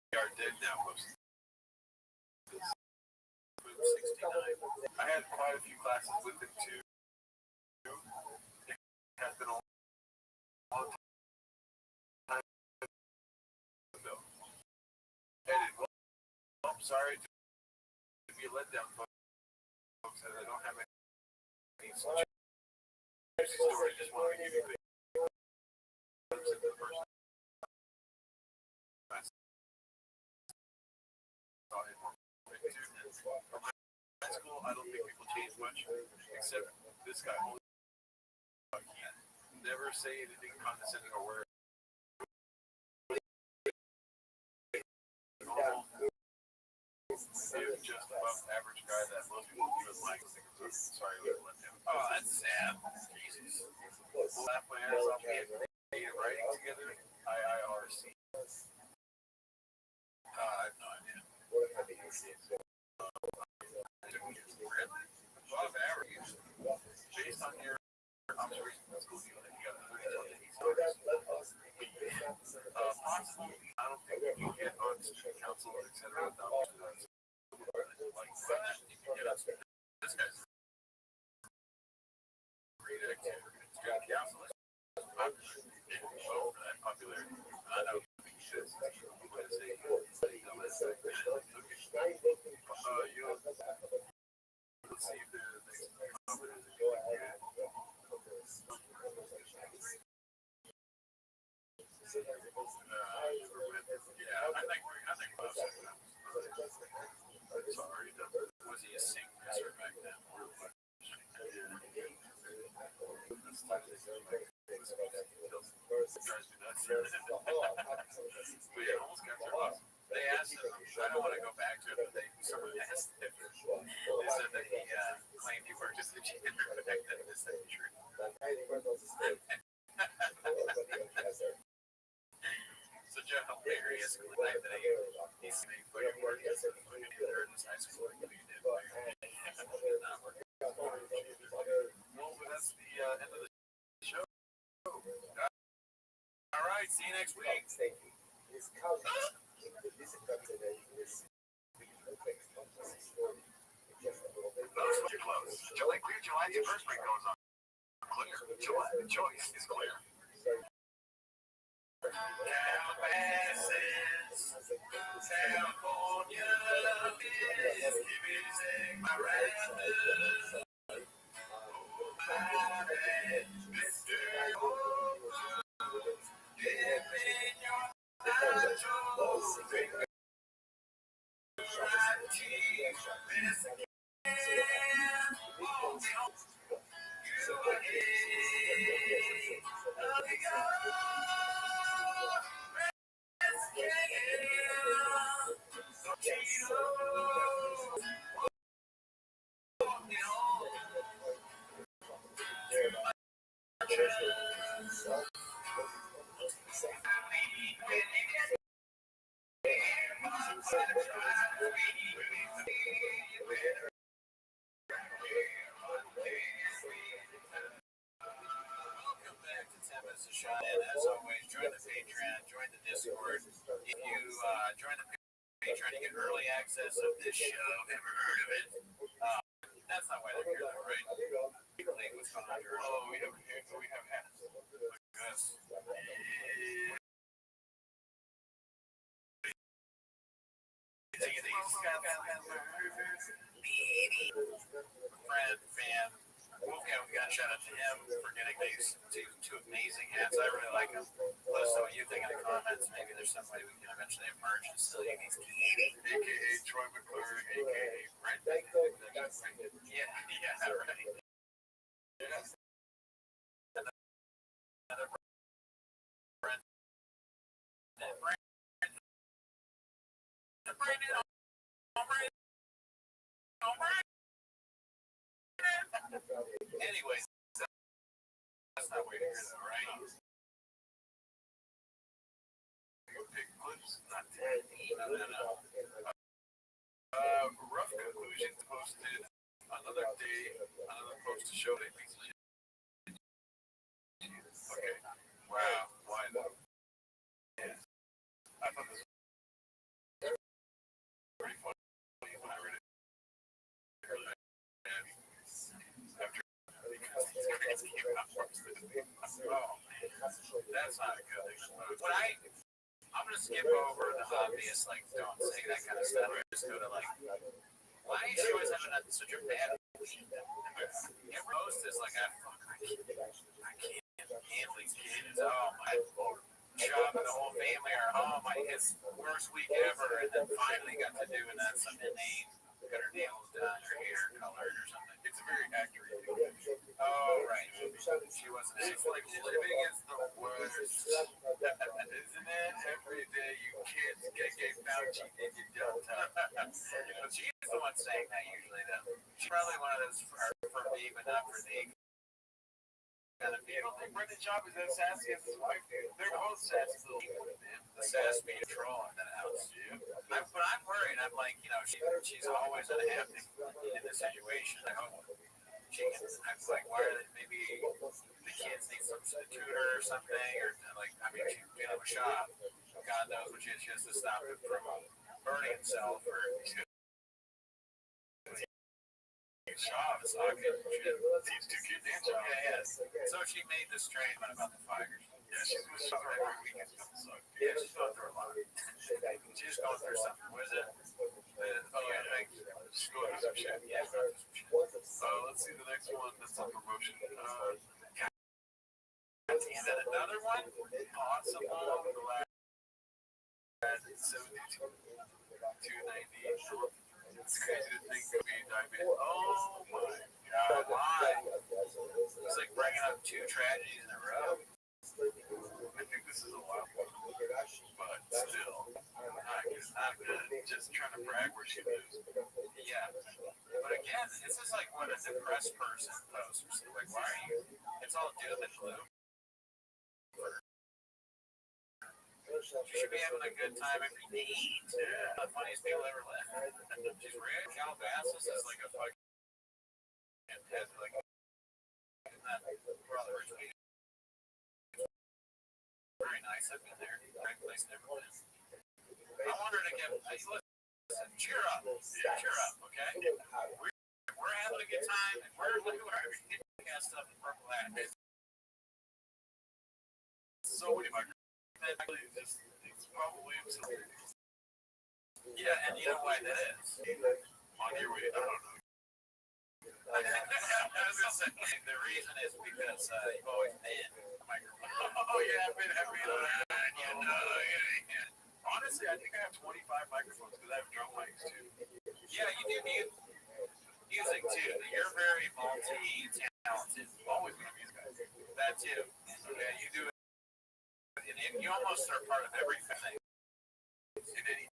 They are dead now, folks. 69. I had quite a few classes with him too. It has been a long time ago. Well, I'm sorry to be a letdown, folks, that I don't have any such story. Just want to give you the person. From high school, I don't think people change much, except this guy. Never say anything condescending or word. He's just above average guy that most people even like. Sorry, let him. Oh, that's sad. Jesus. We'll laugh my ass off. We had writing together. IIRC. I have no idea. Above average. Based on your observation in school, you got 30 possible. I don't think you can get on student council, etc. This guy's great activity. Student council is popularity. I know he should. Let's see if there's I think sorry, was he a singer back then? They asked him, I don't want to go back to it, but someone asked him, they said that he claimed he worked as a janitor, but back then this ain't true. Such a hilarious claim that he's saying, but he worked as a janitor in high school. Well, that's the end of the show. All right, see you next week. You're close. July clear, July anniversary goes on. Clear. July, the choice is clear. Calabasas, California, is my rappers. Mr. Give me your nachos. You again. Welcome back to 10 Minutes of Shot. And as always, join the Patreon, join the Discord. If you join the Patreon, you get early access of this show. Ever heard of it? That's not why they're here, though, right? What's going on here? Oh, we have hats. Yes. Friend, fan, Wolfgang, we got a shout out to him for getting these two amazing hats. I really like them. Let us know what you think in the comments. Maybe there's some way we can eventually have merch and still use these. AKA Troy McClure, AKA Brent. Yeah, right. Another Brent. Anyways, that's not way to hear that, right? Big clips, not 10. No. Rough conclusions posted another day, another post to show that things. Okay. Wow. Why though? Yeah. I thought this was pretty funny when I read it earlier. After because these guys came out first. Oh man, that's not a good thing. I'm gonna skip over the obvious, like don't say that kind of stuff. Just go to like, why is she always having such a bad? Get roast is like I can't handle these kids. Oh my. Job and the whole family are home. It's worst week ever, and then finally got to doing that some innate, got her nails done, her hair colored or something. It's very accurate. Oh right, she wasn't. It's like living is the worst, isn't it? Every day you kids get Fauci and you don't. She's the one saying that usually. Though she's probably one of those for me, but not for the. I don't think Brendan Schaub is as sassy as his wife. They're both sassy little people, man. The sass being troll in that house, but I'm worried. I'm like, she's always unhappy in this situation. I hope I'm like, why are they, maybe the kids need some tutor or something, or like, I mean, she's dealing with Schaub. God knows what she has to stop him from burning himself or. Schaub is talking. These two kids answer. Yeah. So she made this statement about the fires. Yeah, she's with Schaub every weekend. Yeah, she's going through a lot. She's going through something. What is it? She's going through some shit. Yeah. Let's see the next one. That's a promotion. And then another one. Awesome. The last 72. 290. It's crazy to think of being diabetes. Oh my God. Why? It's like bringing up two tragedies in a row. I think this is a lot, but still, not good. Just trying to brag where she lives. Yeah. But again, this is like what a depressed person posts. Like, why are you? It's all doom and gloom. She should be having a good time every day. Yeah, the funniest people ever lived. She's rare. Calabasas is like a fucking. Has like a. Very nice. I've been there. Great place. Never been. I want her to get. Listen, cheer up. Cheer up, okay? We're having a good time, and we're getting stuff in purple hat. So many microphones. It's probably yeah, and you know why that is? On your way, I don't know. I was gonna say the reason is because you've always been a microphone. Oh yeah, I've been honestly, I think I have 25 microphones because I have drum mics too. Yeah, you do music too. You're very multi-talented. Always been a music guy. That too. Yeah, you do it. And you almost are part of everything. In any.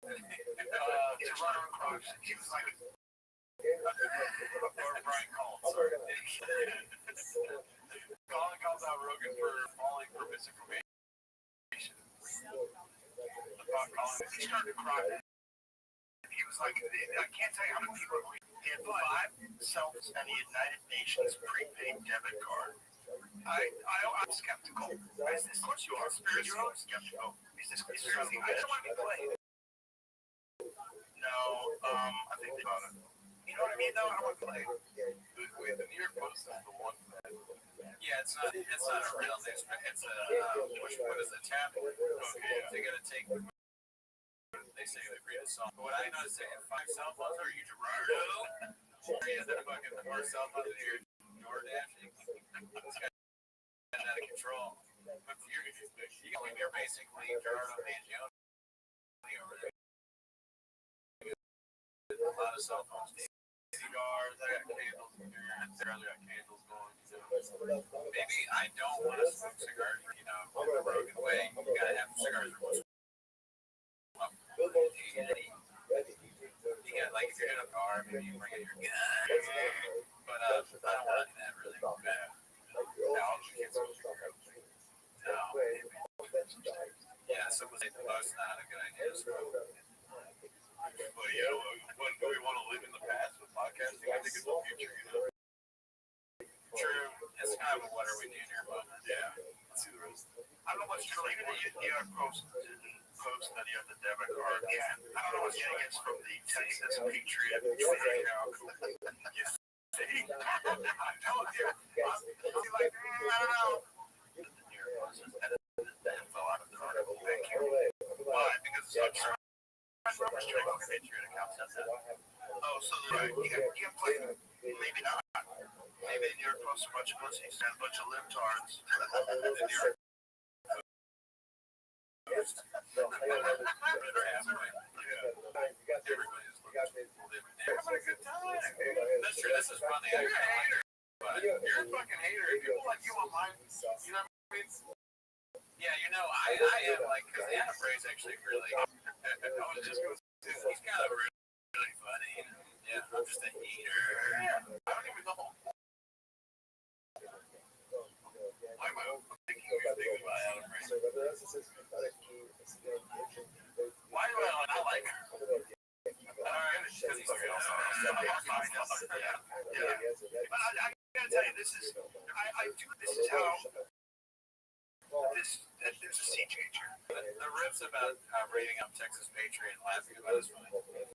Toronto Crocs, he was like or Brian Cole. Sorry. Colin calls out Rogan for falling for misinformation. calling. He started crying. He was like, I can't tell you how many people he had 5 cells and the United Nations prepaid debit card. I'm skeptical. Of course you are. You're always skeptical. Is this conspiracy? I just want to be played. No, I think they got it. You know what I mean? No, I don't want to play. Wait, the New York Post is the one that. Yeah, it's not a real newspaper. It's a what is a tabloid? Okay, they gotta take. They say the greatest song. What I noticed, they have 5 cell phones. Are you Gerardo? Yeah, they're fucking more cell phones than you're door dashing. This guy's out of control. But you're basically Gerardo Mangione over there. A lot of cell phones. Cigars, I got candles in here. Their other got candles going. Maybe I don't want to smoke cigars, in the Rogan way. You gotta have cigars. You got, like, if you're in a car, maybe you bring in your gun. But I don't like that really bad. No, you can't smoke cigars. No. Yeah, someone said the most not a good idea to smoke. Well, yeah, when do we want to live in the past with podcasting? I think it's the future, True. It's kind of a what are we doing here moment. Yeah. Let's see the rest. I don't know what's true. You have post study of the debit card. Yeah. I don't know what's getting it from the Texas Patriot. You see? I told you. You're like, I don't know. The info out of the article. Thank you. Why? Because it's not true. Patriot account says that. Oh, so you can play. Maybe not. Maybe New York Post a bunch of pussies and a bunch of libtards. The New York Post. Everybody's having a good time. That's true. This is funny. You're a hater. But you're a fucking hater. People like you online. You know what I mean? Yeah, I am like, because Anna Bray's actually really. I was just going to say, he's kind of really funny. Yeah, I'm just a hater. I don't even know. Why am I thinking about Anna Bray? Why do I not like her? Because he's real. Yeah. But I gotta tell you, this is how. There's a sea changer. The riffs about rating up Texas Patriot and laughing about his money. It's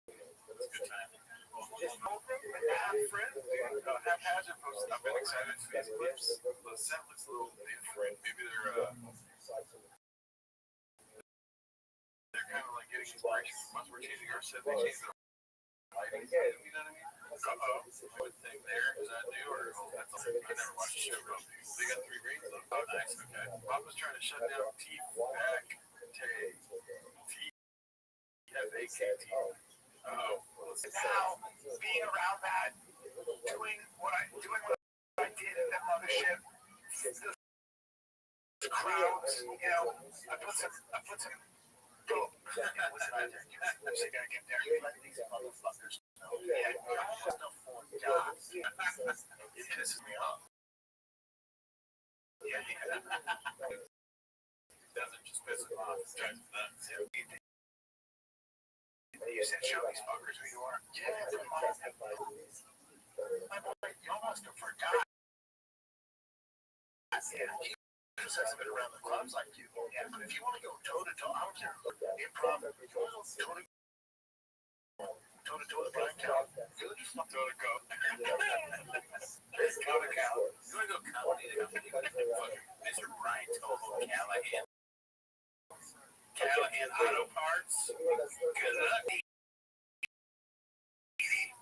a good time. Haphazard post. I've been excited for these clips. The set looks a little different. Maybe they're kind of like getting inspiration. Once we're changing our set, they change their lighting. You know what I mean? What thing there? Is that new or that's I never watched the show. They got 3 grades though. Oh, nice. Okay. Bob was trying to shut down T-Back T-F-A-K-T. Oh. Now, being around that, doing what I did at that mothership, the crowds, I put some go. I just gotta get there. Let these motherfuckers know. Yeah, it pisses me off. Yeah. Doesn't just piss him off. It's drives him nuts. You said show these fuckers who you are. Yeah, you almost forgot. Yeah. I've been around the clubs like you. Yeah, but if you want to go toe to toe, I don't care. Improv, toe to toe to Brian Cal. Toe to go. Toe to go. You want to go comedy? Mr. Brian Toho Callahan. Callahan Auto Parts. Good luck.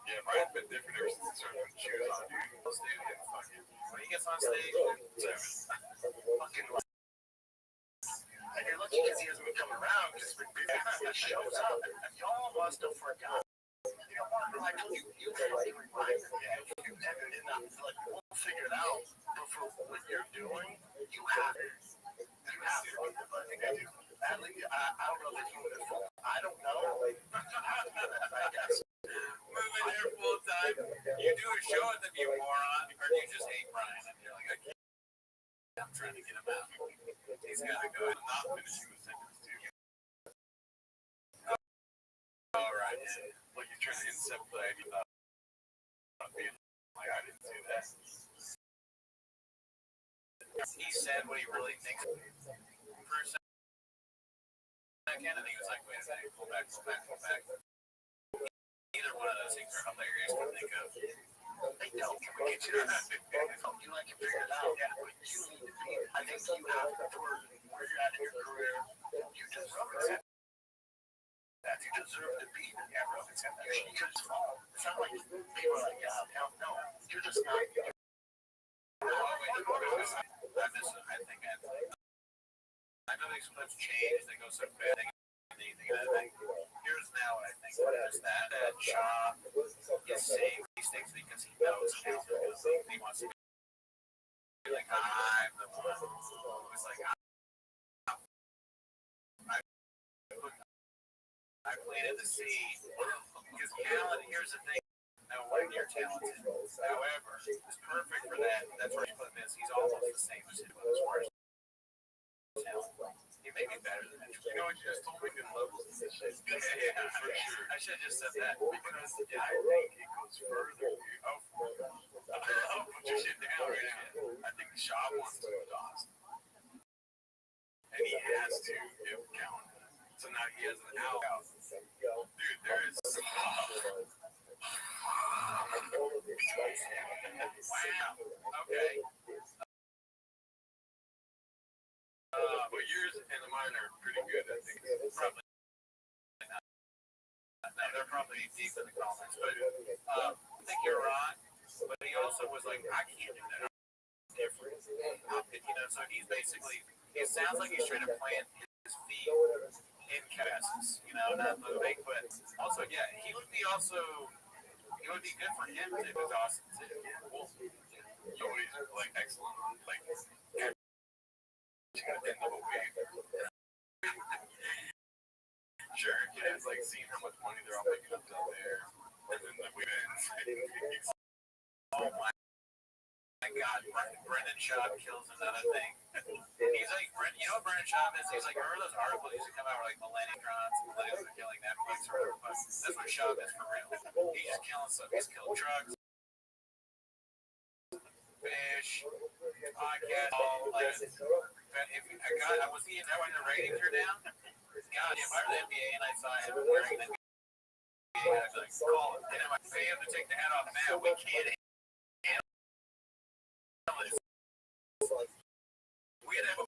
Yeah, Brian's been different ever since he started putting shoes on, dude. When he gets on stage, fucking. And you're lucky because he hasn't been coming around because he shows up. Y'all must have forgotten. You know what? I told you, you have a reminder. Yeah, you never did not. Like, we'll figure it out. But for what you're doing, you have it. You have it. I think I do. I don't know if you would have. I don't know. I guess. Moving here full time. You do a show with him, you moron, or do you just hate Brian? And you're like, I'm trying to get him out. He's got to go. I'm not finishing the sentence. All right. Like you're trying to incept the idea of being like, I didn't do that. He said what he really thinks for a second, and he was like, wait a minute, pull back. Either one of those things are hilarious to think of. They don't. Can we get you to you like to figure it out? Yeah, but you need to be. I think you have to towards where you're at in your career. You deserve it. That you deserve to be in the Rothschild. You just fall. It's not like people are like, yeah, hell no. You're just not. I know these clips change. They go so bad. Anything and everything. Here's now what I think. Is that Shaw is saying these things because he knows how to do things. He wants to be like, I'm the one. It's like, I planted the seed. Because talent, here's the thing. No one near talented. However, it's perfect for that. That's where he put this. He's almost the same as him as far as talent. He may be better than him. You know what you just told me? Good levels. Yeah, for sure. I should have just said that because I think it goes further. Put your shit down right now. I think Shaw wants to go to Austin. And he has to give count. So now he has an out. Dude, there is wow. Okay. But yours and mine are pretty good, I think. Probably not. No, they're probably deep in the comments. But I think you're right. But he also was like, I can't do that. I'm different. So he's basically, it sounds like he's trying to plant his feet in Cassis, not moving, but also, yeah, he would be good for him to do Austin too. Well, Joey's like excellent, like sure, it's like seeing how much money they're all making up down there, and then the women's. Oh my God, Brendan Schaub kills another thing. He's like, Brendan Schaub is? He's like, remember those articles used to come out where like millennials are killing Netflix or whatever? That's what Schaub is for real. He's just killing stuff. He's killed drugs, fish, podcast, all like. I was seeing that when the ratings are down. God, if I were the NBA and I saw him wearing the NBA, I'd be like, call it. And if I pay him to take the hat off now, we can't. We had to have a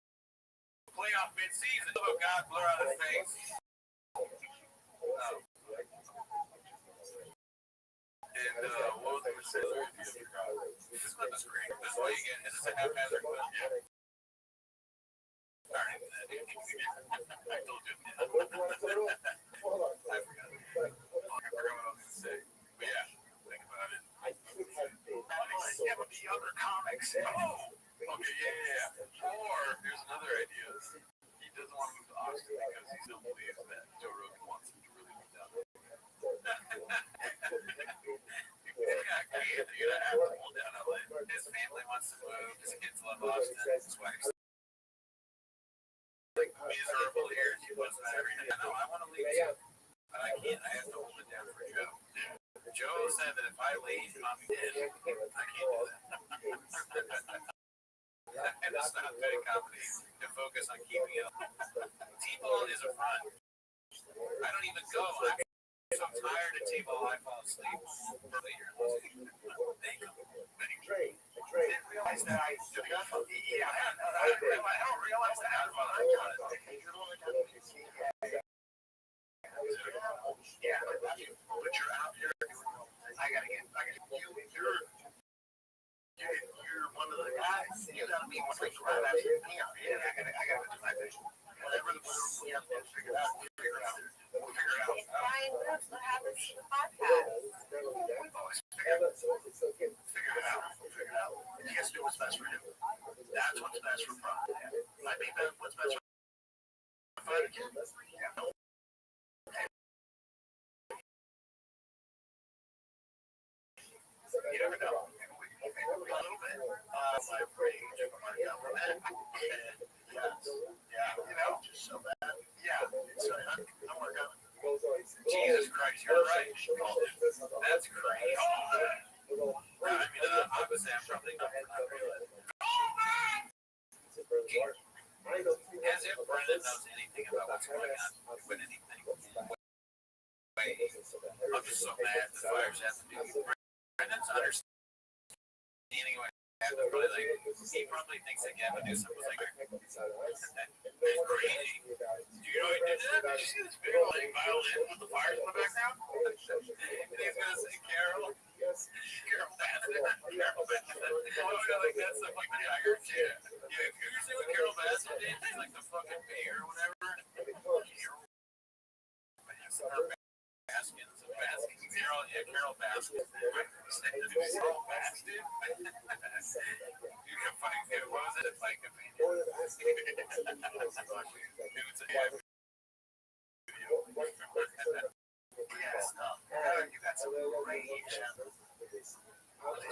playoff mid-season. Oh, God, blur out his face. And what was I going to say? This clip is great. This is what you get. Is this a haphazard clip? Yeah. All right. I told you. I forgot. I forgot what I was going to say. But yeah, think about it. Yeah, but the other comics. Oh! Okay, yeah. Or there's another idea. He doesn't want to move to Austin because he still believes that Joe Rogan wants him to really move down there. You're gonna have to hold down LA. His family wants to move. His kids love Austin. His wife's like miserable here. She wasn't everything. I know. I want to leave too, but I can't. I have to hold it down for Joe. Joe said that if I leave, I'm dead. I can't do that. And it's not good comedy to focus on keeping it. T-ball is a front. I don't even go. I'm so tired of T-ball, I fall asleep earlier. I didn't realize that I forgot. Yeah, I don't realize that. Yeah, but you're out here. You're one of the guys. You gotta be one of the guys. Yeah, I gotta do my vision. Whatever the we have to figure it out. We'll figure it out. Ryan, what happens to the podcast? We've always figured it out. We'll figure it out. He has to do what's best for him. That's what's best for Prime. I think that's what's best for Fight again. Yeah. You never know. A little bit. My brain yeah, just so bad. Yeah, it's I'm working on it. Jesus Christ, you're right. That's crazy. I mean, obviously, I'm probably not realizing. As if Brendan knows anything about what's going on with anything. I'm just so mad the fires have to do. Brendan's understanding what happened. Probably like, he probably thinks that Gavin Newsom was like, that's crazy. Do you know he did that? Did you see this video like violin with the fires in the background? And he's gonna say Carol. Carol Baskin. Carol Baskin. Oh, yeah, like that's the fucking tiger shit. Yeah, if you see what Carol Baskin did, she's like the fucking mayor or whatever. Baskins, Carol Baskin. Carol Baskin. You can find it. What was it? Like a you got some rage. It's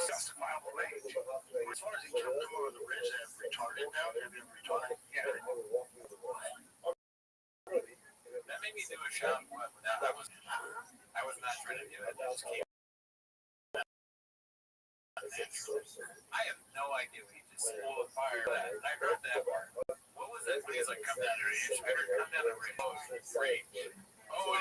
justifiable rage. As far as he jumped over the ridge and retarded now, retarded. Yeah. That made me do a shot. I was not trying to do it. That just came. I have no idea what he just pulled a fire. I heard that part. What was that? When he's like, come down the ridge. I heard come down the ridge. Oh,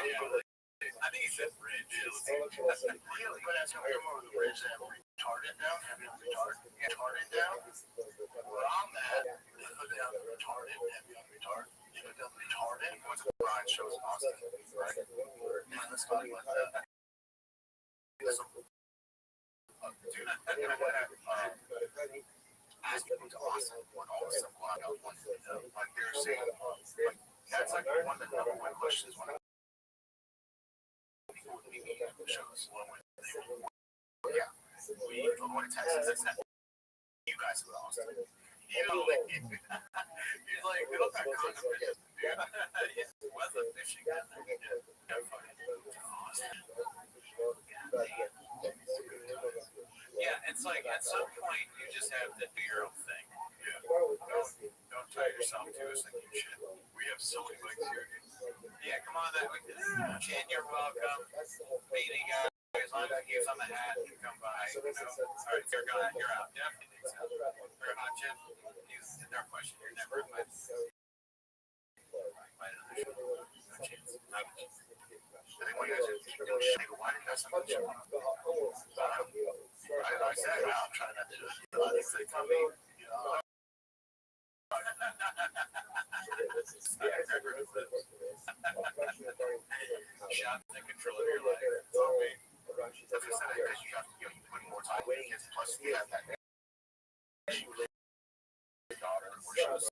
yeah. I think he said bridge. Really? But that's how we come over the bridge and retarded down. Retarded down. We're on that. Look down the retarded. Retarded. Retarded. Once the Brian shows Austin, right? Man, let's go with that. Ask people to Austin what all this stuff going on. Like they're saying, like, that's like one of the number one questions. One of the people would be shows. Yeah, we go to Texas. It's not you guys with Austin. You know, like, he's like, we don't have condoms. Yeah, weather fishing. Yeah, it's like at some point you just have to do your own thing. Yeah. Don't tie yourself to us like you should. We have so many bikes here. Yeah, come on that way. Jen, you're welcome. Baby guy, as long as he gives on the hat, you come by. You know? All right, you're out. Definitely think so. You're not Jen. He's no question. You're never invited. No chance. I think when you guys are doing shit, why did you guys have to I said, I'm trying not to do it. They tell me, you know. Shot the control of your life. Told me. That's what I said. You put more time with kids. Plus, we have that. She was a daughter, or she was.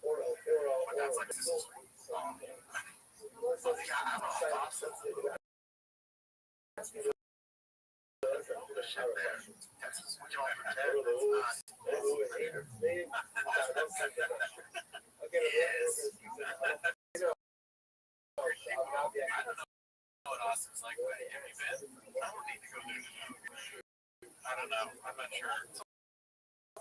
But that's like this is. Austin's like, wait, have you been? I don't need to go there. I don't know. I'm not sure.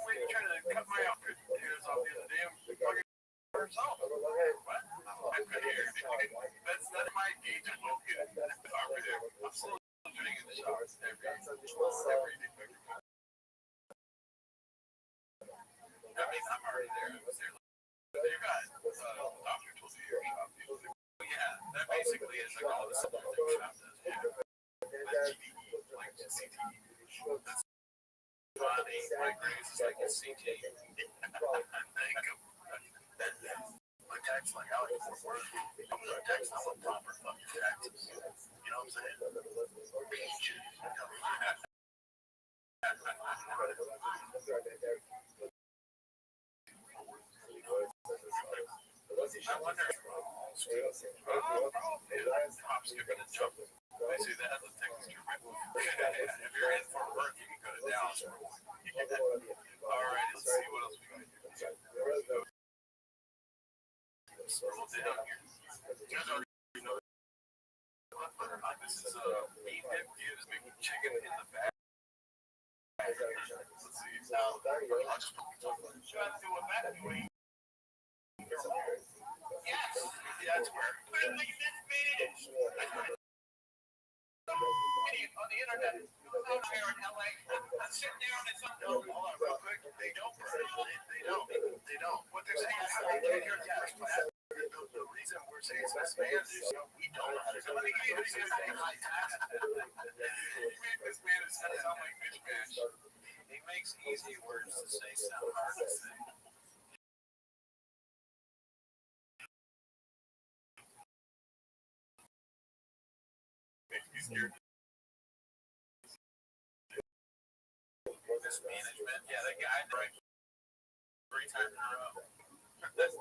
Wait, you're trying to cut my outfit hairs off the other damn fucking herself. What? I'm good here. That's not my gauge. I'm okay. I'm still doing in the showers every day. I mean, I'm already there. I was there. You guys, doctor told you your shop. Yeah, that basically is like all the stuff that your shop does. Yeah. That's GDE, like CTE. That's body, my grades is like a CTE. My tax, like, I like to work. I'm going to tax, I'm a proper fucking taxes. You know what I'm saying? I wonder if cops are going to jump. I see that as a Texas trip. If you're in for work, you can go to Dallas for work. All right, let's see what else we got here. Scroll down here. You guys already know this is meat dip gives me chicken in the back. Let's see. Now, I'll just put the top on. That's where. Where's my bitch? On the internet, out there in LA, sit down and say, no, hold on, real quick. They don't burn. They don't. They don't. What they're saying is, how do you get your tax plan? The reason we're saying it's mismanaged is we don't know how to do it. This man is going to sound like bitch bash. He makes easy words to say sound hard to say. Mismanagement. Yeah, that guy right 3 times in a row. I'm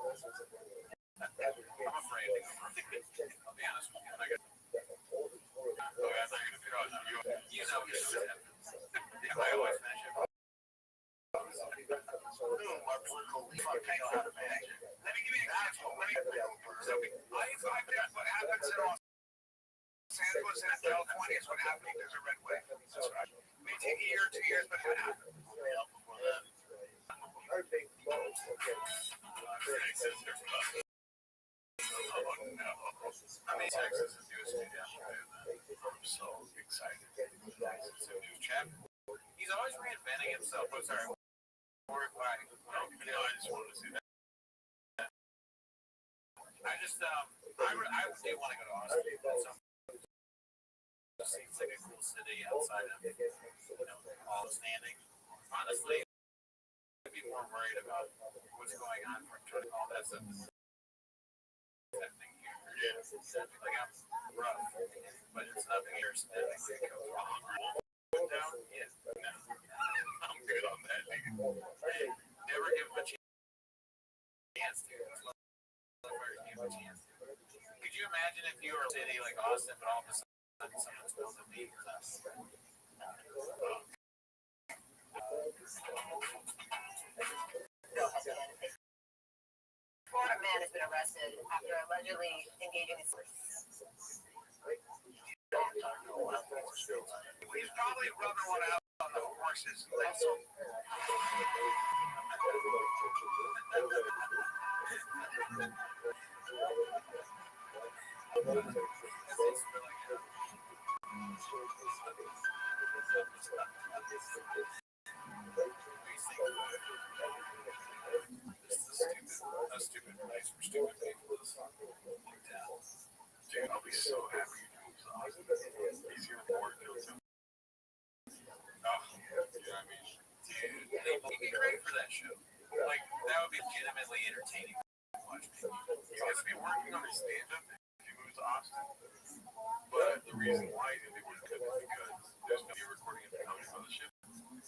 afraid to go. I'll be honest with you. I got. Oh, I thought you were going to be on. You know, you should have. Yeah, I always finish it. My political leaf on paying out of bag. Let me give you an example. So, I guess what happens in Los Angeles and California is what happens if there's a red wave. That's right. It may take a year or 2 years, but it happens. Before that. Oh, no. I mean, Texas is used to down there. I'm so excited. It's a new chapter. He's always reinventing himself. I'm sorry. I just wanted to see that. I just, I do want to go to Austin. It seems like a cool city outside of, all the standing. Honestly, I'd be more worried about what's going on from all that stuff. Happening here. Yeah. Like, I'm rough, but it's nothing here standing that goes wrong. Down? Yeah. No. I'm good on that, dude. Never give him a chance to. Could you imagine if you were a city like Austin, but all of a sudden someone spills a beat? Florida man has been arrested after allegedly engaging in He's probably rubbing one out on the horses. Stupid place for stupid people. Dude, I'll be so happy to move to Austin. He's here for work. Oh, yeah, I mean, dude, he'd be great for that show. Like, that would be legitimately entertaining to watch. He's going to be working on his stand-up if he moves to Austin. But the reason why he's going to be working is because there's going to be a recording of the Comedy Fellowship.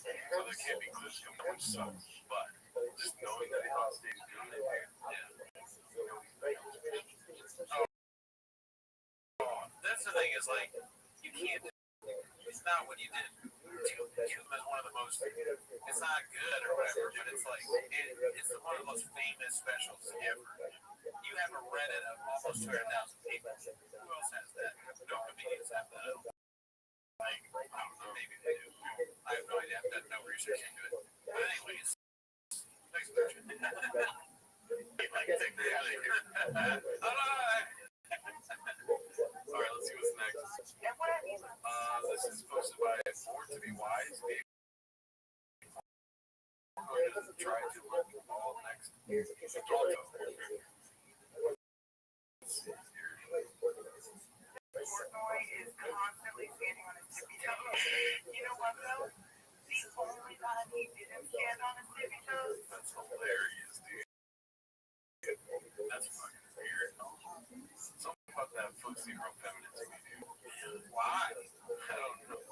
So there can't be clips coming, which sucks. But just knowing that he's on stage doing it, dude, yeah. That's the thing is like you can't. It's not what you did. Human is one of the most. It's not good or whatever, but it's like it's one of the most famous specials ever. You have a Reddit of almost 200,000 people. Who else has that? No comedians have that. Like I don't know, maybe they do. I have no idea. I've done no research into it. But anyways, next question. I can take that. All right, let's see what's next. This is posted by Born to Be Wise. I'm going to try to look all next. Portnoy is constantly standing on his tippy toes. You know what though? The only time he didn't stand on his tippy toes. That's hilarious, dude. That's fucking weird. Something about that footsie real feminine to me, dude. Why? I don't know.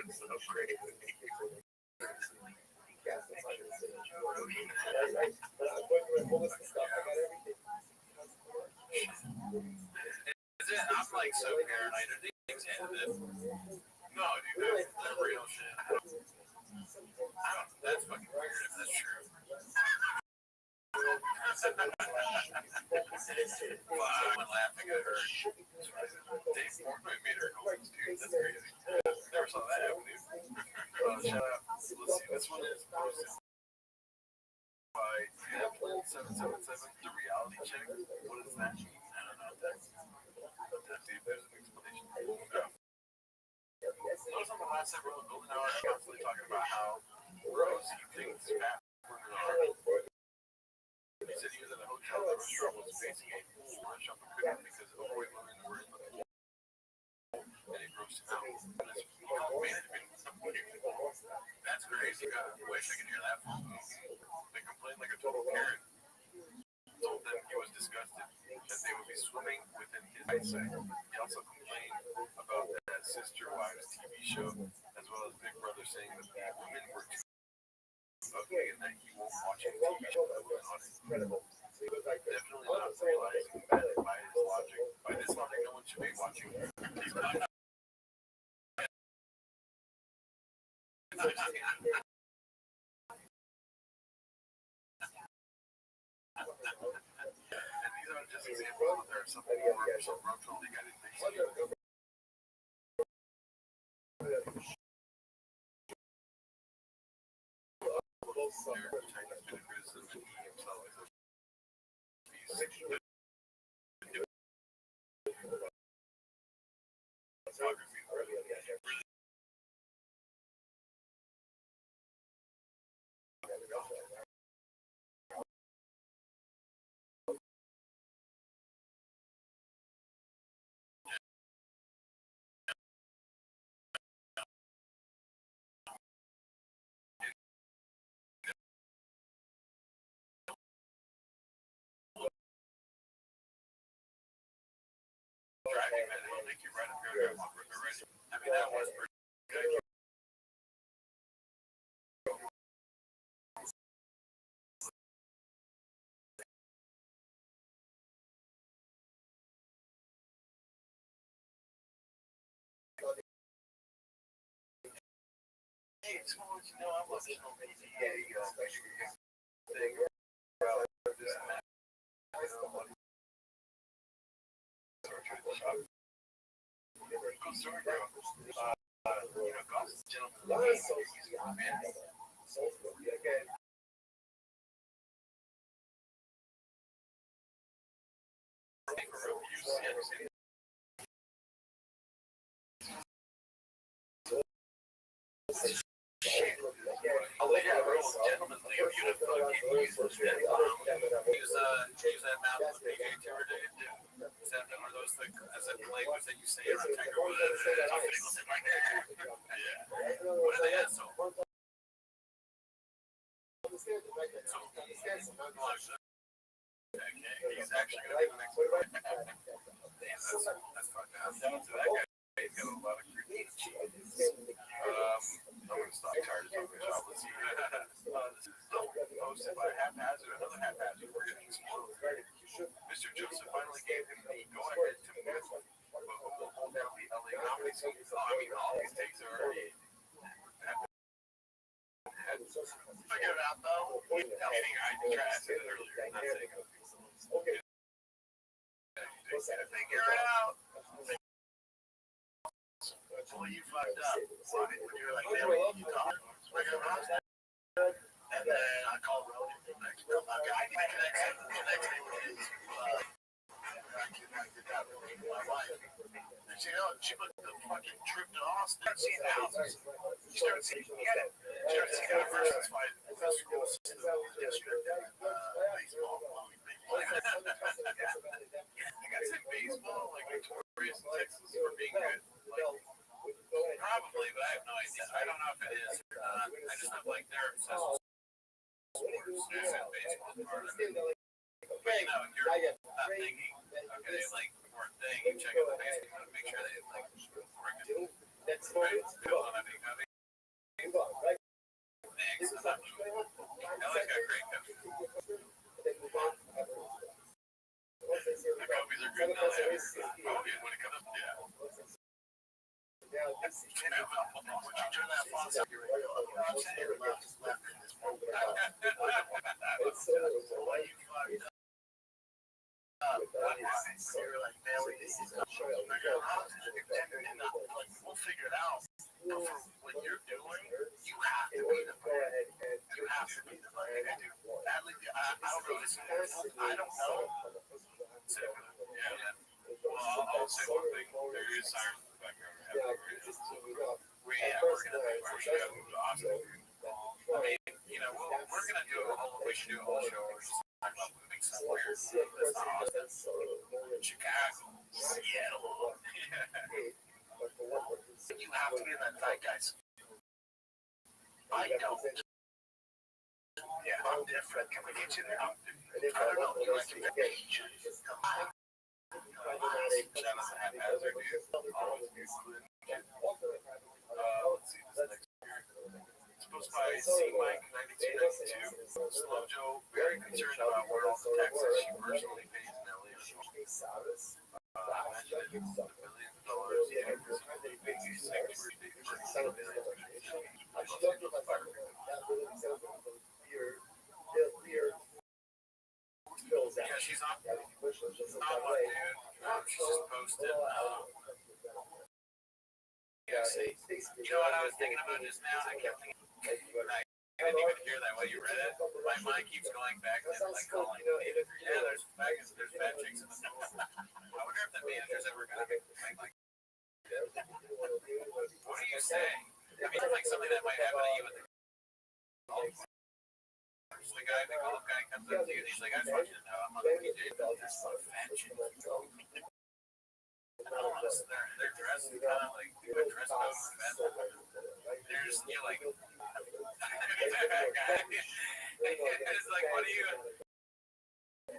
It's so crazy. I'm like so paranoid. Are these things edited? No, dude, that's real shit. That's fucking weird if that's true. Someone laughing at her. Dave Portnoy made her homeless, dude. That's crazy. Never saw that happen, dude. Shut up. Let's see. This one is posted by 777, the reality check. What does that mean? I don't know. Let's see if there's an explanation. Notice on the last episode, Golden Hour is constantly talking about how gross he thinks fat women are. He said he was at a hotel. The restaurant was facing a pool. The restaurant couldn't because overweight women were in the pool. And it grossed him out. That's crazy. I wish I could hear that from him. They complained like a total Karen. Told them he was disgusted that they would be swimming within his eyesight. He also complained about that Sister Wives TV show, as well as Big Brother saying that the women were too ugly and that he won't watch a TV show that was on it. Definitely not realizing that by his logic. By this logic, no one should be watching. He's not. And these are just examples. There are some more, some Rothschild they got in there. China's been a criticism and he himself is a piece. Driving, man, it'll make you write a paragraph on already. I mean, that was pretty good. Hey, it's cool, you know, I'm watching on PTA thing about this and that. Oh, sorry, bro. You know, God's a gentleman. He's a man. Oh, yeah, bro. Gentlemanly of you to fucking use that mouth with the PJ Tour day. Is that one of those things? Is that the language that you say around Tiger Woods? Like that. Yeah. What are they at? So. He's actually going to be the next one. Damn, that's fucked up. So that guy, he's got a lot of creepy. I'm going to stop tired of talking about this. This is posted by Haphazard, another Haphazard. We're going to explode. Mr. Joseph finally gave him the go-ahead to move, but who will hold down the LA comedy scene? I mean, all these takes are already figure it out, though. I said it earlier. I'm not saying okay. Figure it out. Well, you fucked up. When you were like, man, you talk. And then I called Ronan the next day. The next day was I did that with my wife. And she booked the fucking trip to Austin. Started seeing houses. She started seeing, get it. She started seeing the versus fight in the school system district. Baseball. I got some baseball, like Victoria's in Texas, for being good. Like, probably, but I have no idea. I don't know if it is or not. I just have like their obsessed with sports. There's that baseball part of it. But you know, you're not thinking, okay, like, for a thing, you check out the baseball to make sure they like freaking right? Bill, I think thanks. I'm not moving. LA's got great coaches. The Kobe's are good in LA. Kobe, when it comes up, yeah. Would you turn that font up? I'm sitting here left in this moment. Why you fucked up? You were like, man, this is not showing. We'll figure it out. But for what you're doing, you have to be the man. You have to be the man. I don't know I don't know. So, yeah. Well, I'll say one thing. There is sirens in the background. We're gonna make our show awesome. I mean, we're gonna do a whole. We should do a whole show. We're just talking about moving somewhere. That's not Austin, Chicago, Seattle. You have to be in that zeitgeist. I don't. Yeah, I'm different. Can we get you there? I don't know. You like to be patient. That was a haphazard dude. Let's see this next year. Supposed by C Mike 9292. Slow Joe, very concerned about where all the taxes she personally pays in LA. Imagine it, $1 billion. Yeah, presumably maybe 6 or 8 billion. Yeah, she's on one, dude. She's just posted. Yeah, see. You know what I was thinking about just now? I kept thinking, I didn't even hear that while you read it. My mind keeps going back to like calling. Yeah, there's bad chicks in the I wonder if the manager's ever gonna make like. What are you saying? I mean, it's like something that might happen to you with the golf. The golf guy comes up to you and he's like, I just want you to know I'm on the PJ. There's some fat chicks. They're dressed kind of like dress code event. There's like it's like what do you?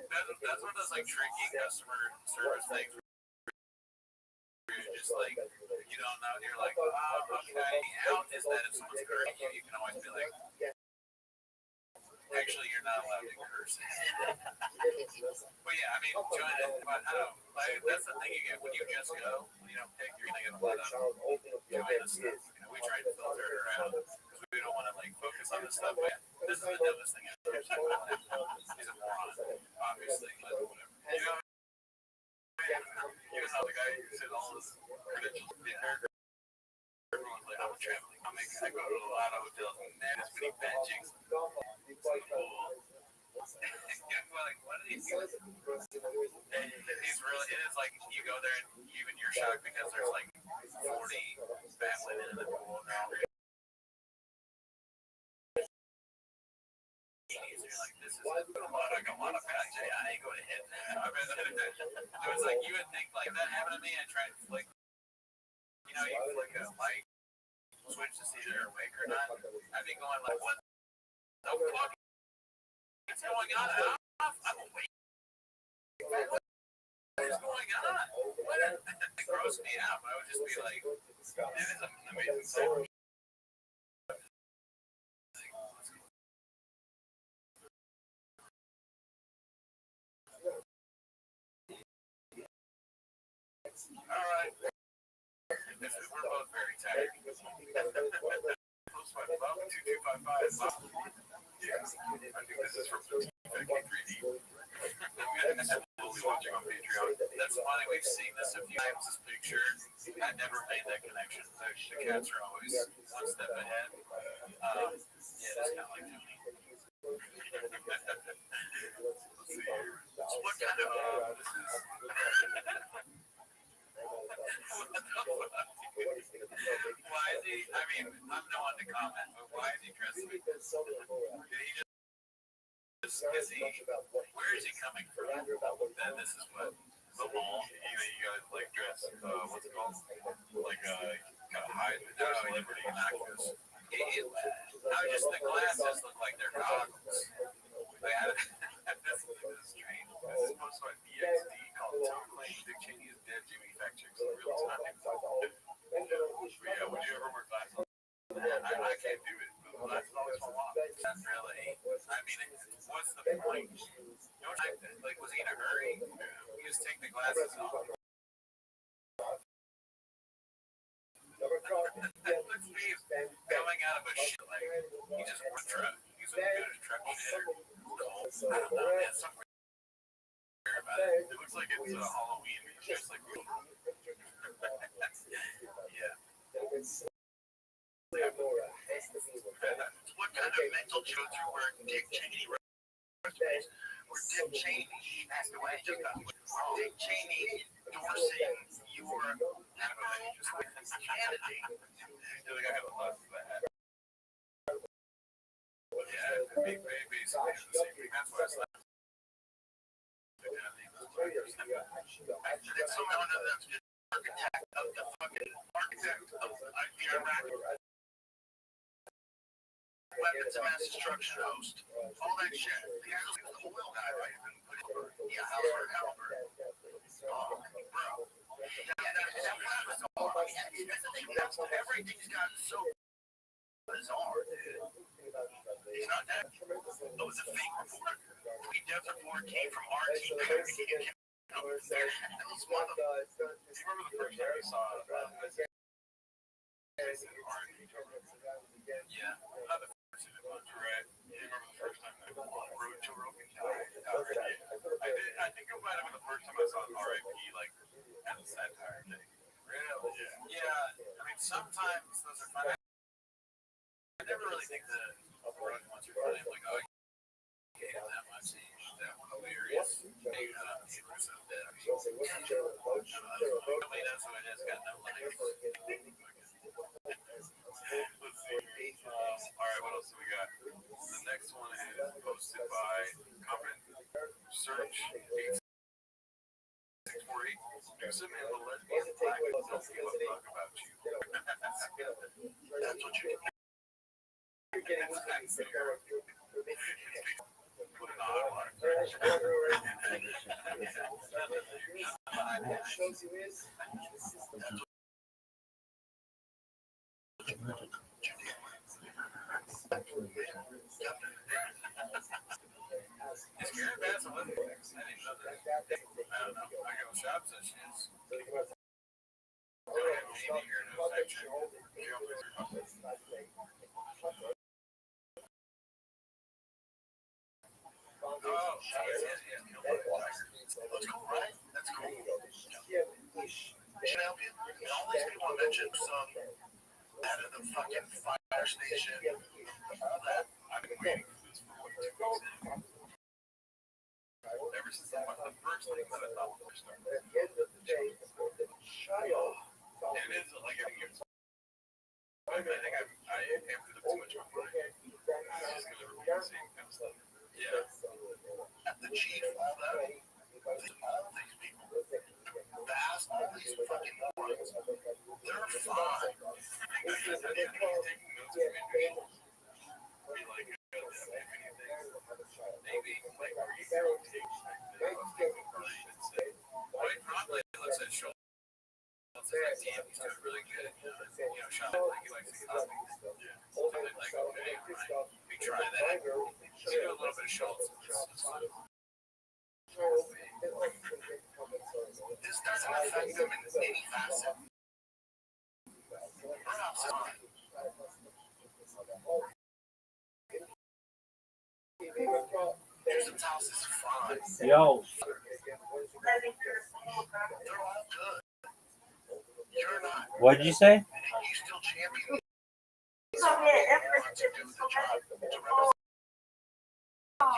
That's one of those like tricky customer service things. Where you're just like you don't know. You're like, oh, okay. Out is that if someone's cursing you, you can always be like. Actually, you're not allowed to curse. But yeah, I mean, join it. But I don't know. That's the thing you get when you just go. Pick, you're gonna get a lot of join this stuff. We try to filter it around because we don't want to like focus on this stuff. But this is the dumbest thing ever. He's a moron, obviously, but whatever. He was the guy who said all his credentials. Everyone's like, I'm traveling. I go to a lot of hotels and man, there's many bad chicks. Like, what did he do? He's really, it is like you go there and even you're shocked because there's like 40 fat women in the pool and they're all very. You're like, this is I got a lot of fat chicks. I ain't going to hit that. I mean, it was like you would think like that happened to me. I tried to flick. You flick a light switch to see if they're awake or not. I'd be going like, what the fuck is going on? I'm awake. What is going on? It grossed me out. I would just be like, it is an amazing thing. All right. We're both very tired. Post my phone, 2255. Yes, I think this is from 3D. Only watching on Patreon. That's funny. We've seen this a few times. This picture. I never made that connection. The cats are always one step ahead. Yeah, that's kind of like Tony. Let's see here. So what kind of this is? Why is he? I mean, I'm no one to comment, but why is he dressed? Did he just? Is he? Where is he coming from? Then this is what the mall. You guys like dress. What's it called? Like kind of high. No, Liberty Innocuous. I just the glasses look like they're goggles. This is strange. This is supposed to be an EXD called Tom Clancy. Dick Cheney is dead. Jimmy fact checks in real time. Yeah, would you ever wear glasses? I can't do it. Glasses always fall off. Not really. I mean, what's the point? Like, was he in a hurry? You just take the glasses off. Looks me coming out of a shit like he just wore a truck. He's a good truck shitter. I don't know, man. Something about it. It looks like it's Halloween. It's just like yeah. What kind of mental jokes are wearing Dick Cheney recipes? We're Cheney passed away. Dick Cheney endorsing your candidate. You're like, I have a lot of that. Yeah, basically the same thing. That's why I slept. And somehow or another, that's just architect of the fucking architect of the Iraq weapons of mass destruction host. All that shit. The guy was the oil guy, right? Yeah, Halliburton. Oh, bro. That's everything's gotten so bizarre, dude. He's not that. It was a fake report. The death report came from RT. Those motherfuckers. You remember the first time you saw it? Yeah, not the first time, right? You remember the first time that road to Rogan died? I think it might have been the first time I saw RIP, like, at the satire thing. Really? Yeah. I mean, sometimes those are fun. I never really think that road ones are funny. I'm like, oh, you hate him that much. That one hilarious. Maybe not. He was so dead. I mean, that's what it is. Got no legs. Let's see. All right, what else do we got? The next one is posted by comment search 8648. Newsom and the lesbian flag don't give a fuck about you. That's what you do. Put it on. Is Karen Bass a lesbian? I didn't know that. I don't know. I got a shop session. Maybe you're in a section. Oh, yeah. That's cool, right? That's cool. All these people I mentioned, some out of the fucking fire station, all that. I've been waiting for this for 2 weeks. Ever since the first thing that I thought was starting. And it is like I think I amped it up too much on mine. It's just gonna repeat the same kind of stuff. Yeah. At the chief, all that, all these people, vast, all these fucking morons, they're fine. I think taking notes of individuals. Be like, maybe, like, are you going to take probably looks at Schultz. Let's say, like, damn, he's doing really good. Sean, like, he likes to get on things. Something like, okay, right, we try that. So do a little bit of Schultz. This doesn't affect them in any facet. Perhaps not. Newsom's house is fine. Yo. They're all good. You're not. What did you say? You still champion. You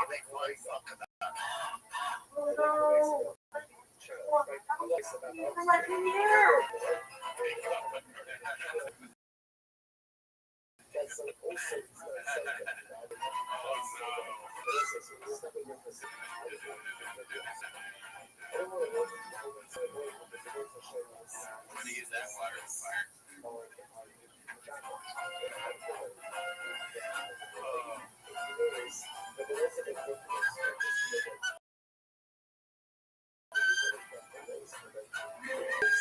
make money fuck about I'm gonna use that water fire. Let's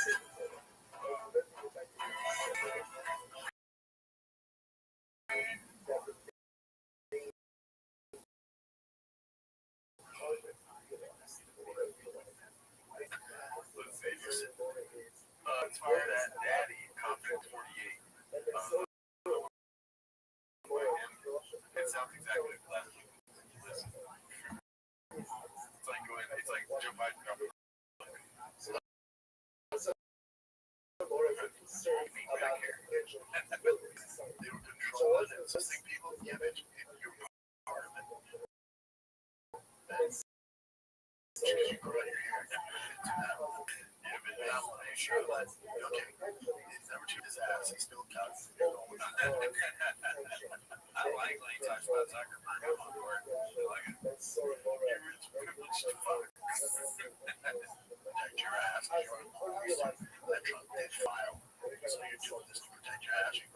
see. As far as that daddy he still counts. I like when he talks about Zuckerberg. I'm on board. I like it. You're rich, privileged fuck. Protect your ass. You're on board. That Trump did file. So you're doing this to protect your ass. You're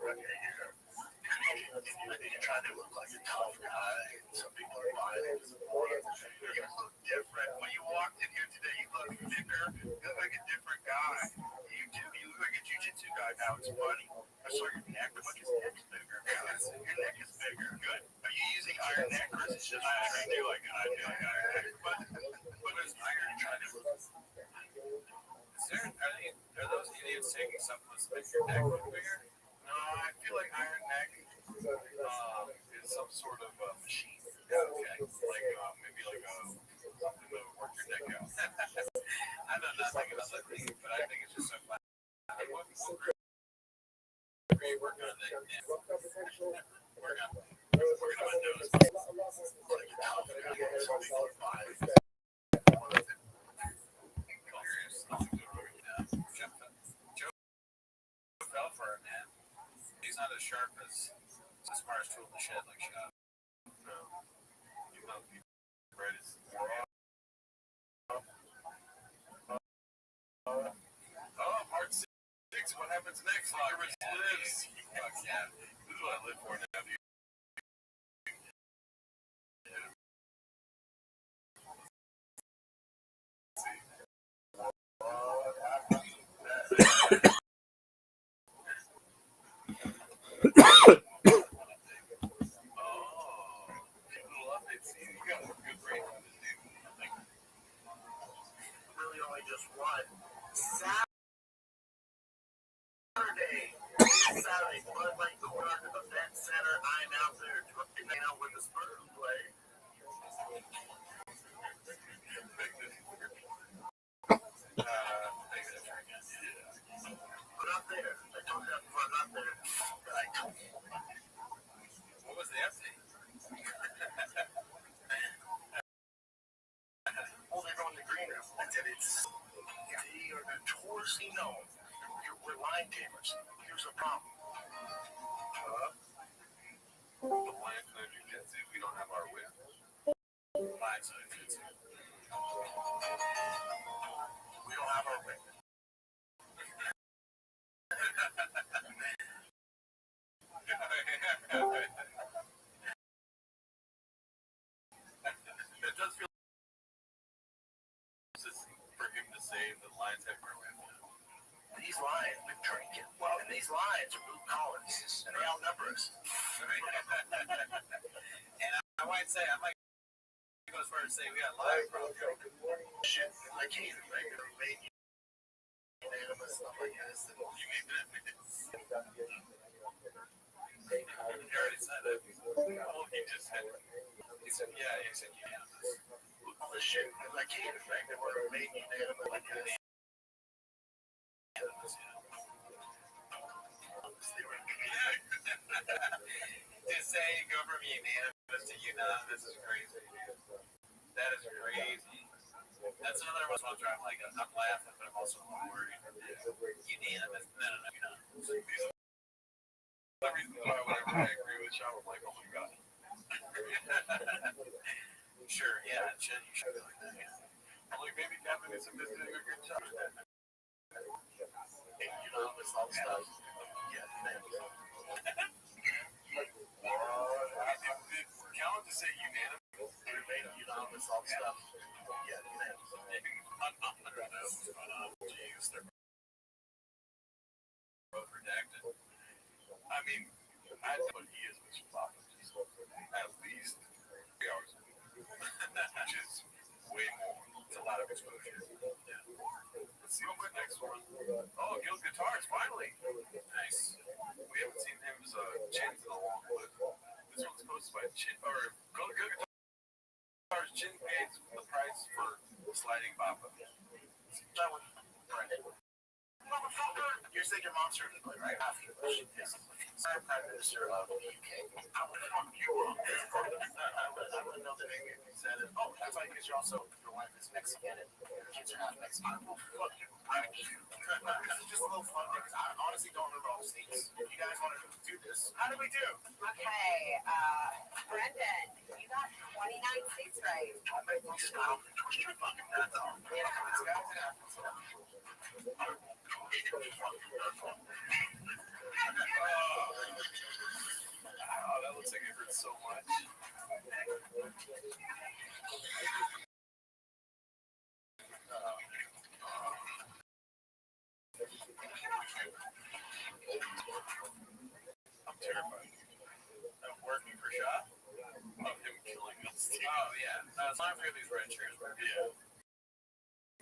trying to look like a tough guy. Some people are buying it. You're going to look different. When you walked in here today, you look thicker. You look like a different guy. You do. You look like a jiu-jitsu guy now. It's funny. I saw your neck. Look, his neck's bigger. Your neck is bigger. Good. Are you using iron neck or is it just I do like iron neck. But it's iron trying to look. Are those idiots taking something that's makes your neck look bigger? No, I feel like iron neck is some sort of machine. Yeah, okay. Like maybe like something that would work your neck out. I know nothing about that thing, but I think it's just so flat. What are you working on that? Working on my nose. Like a tough guy. Some people are buying it. Fell for it, man. He's not as sharp as smart as tool in the shed like Shot. No. You know, right? Part 6. What happens next? Iris lives. Fuck yeah. This is what I live for now, dude. Really only just one. Saturday, Bud Light Corner Event Center. I'm out there hanging out with the Spurs play. Put up there. I told you to run up there. What was the update? Well, they're going to the green room. I said they are notoriously known. We're line gamers. Here's the problem. The lines of jiu-jitsu, we don't have our whip. Lines of jiu-jitsu. We don't have our whip. It does feel for him to say the lines have our whip. These lions been drinking. Well, and these lions are blue collars, and they outnumber us. And I might say, I might go as far as say we got lions probably. Shit, I can't even make it. Made unanimous stuff like this. You made that. You already said it. Oh, he just said it. He said, yeah, he said unanimous. All this shit, I can't even make it. We're made unanimous like this. To say go from unanimous to unanimous is crazy. That is crazy. That's another one where I'm like, I'm laughing, but I'm also worried. Unanimous? No, unanimous. The reason why whenever I agree with Sean, I'm like, oh my god. Sure, yeah, you should be like that. I'm like, maybe capitalism is doing a good job. Unanimous all stuff. Yeah, Count to say unanimous. Unanimous all stuff. Yeah, unanimous. Jeez, they're both redacted. I mean, I know what he is, which is often just at least 3 hours, which is way more. It's a lot of exposure. Yeah. Let's see what next one. Oh, Gil Guitars, finally. Nice. We haven't seen him's chins in a long while. This one's posted by Chin, or Gil Guitars. Chin pays the price for sliding Bapa. That one. You're saying your mom certainly right. Bush is the Prime Minister of the UK. How the fuck you were? I wouldn't know the name if you said it. Oh, that's why, because you're also, your wife is Mexican and your kids are half Mexican. Fuck you. Just a little fun because I honestly don't remember all the states. If you guys want to do this, how do we do? Okay, Brendan, you got 29 states right. Oh, my God, stop. Twist your fucking nuts off. Yeah, this guy's an asshole. Oh, that looks like it hurts so much. I'm terrified. I'm working for shot of him killing us. Oh, yeah. As long as we have these red chairs, yeah.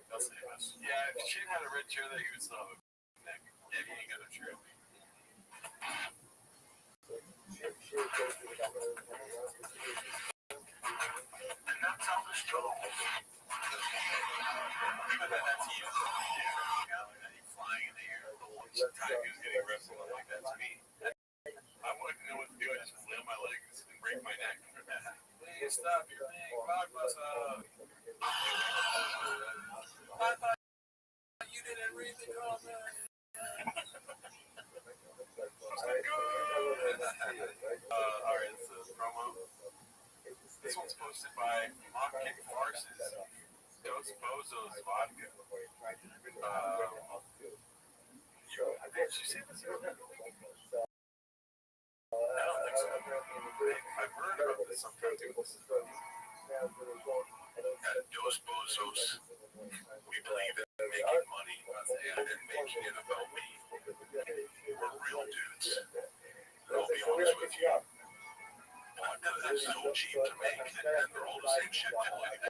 They'll save us. Yeah, if Shane had a red chair that he would still have a neck. Yeah, he ain't got a chair. And that's how this goes. That's you. Yeah, flying in the air. The one time he was getting wrestled like that to me. I wouldn't know what to do. I just lay on my legs and break my neck. Please stop your thing. Blockbuster. I thought you didn't read the comment. Alright, this is a promo. This one's posted by Mock Kick Farces. Dos Bozos Vodka. Did you see this? I don't think so. I've heard about this sometimes too. At Dos Bozos, we believe in making money and making it about me. We're real dudes. And I'll be honest with you. Vodka is so cheap to make, and they're all the same shit quality.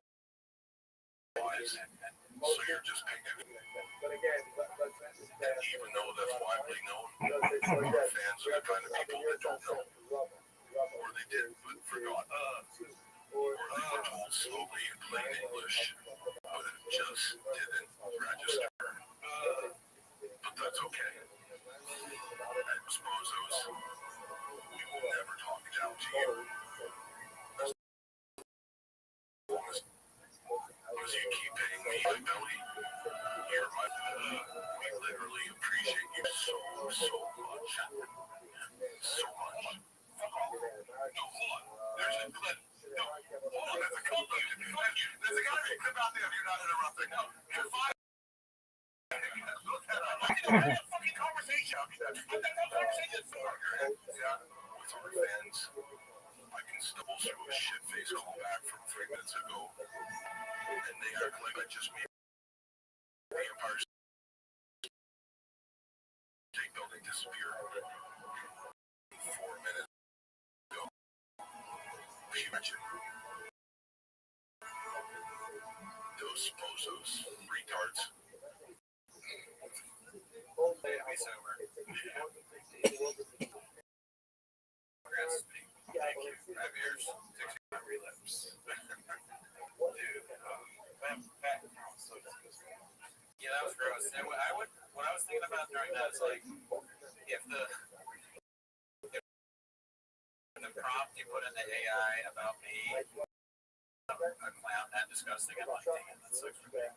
So you're just picking. And even though that's widely known, our fans are the kind of people that don't know. Or they did, but forgot. Or they were told slowly in plain English, but it just didn't register. But that's okay. At Bozos, we will never talk down to you. As you keep paying me my belly, you're my we literally appreciate you so much. So much. No, hold on. There's a clip. No, hold on. There's a clip. There's a guy named clip out there if you're not interrupting. No, you're fine. Look that up. Fucking conversation. What the hell conversation is for? Yeah, with our fans, I can stumble through a shit-faced callback from 3 minutes ago. And they act like I just made the Empire State Building disappear 4 minutes ago. She mentioned those Bozos retards. Be sober. Thank you. 5 years, 6 relapse. Dude, yeah, that was gross. And what I was thinking about during that is like, if the prompt you put in the AI about me, a clown, that disgusting, I'm like, dang it, that's so stupid.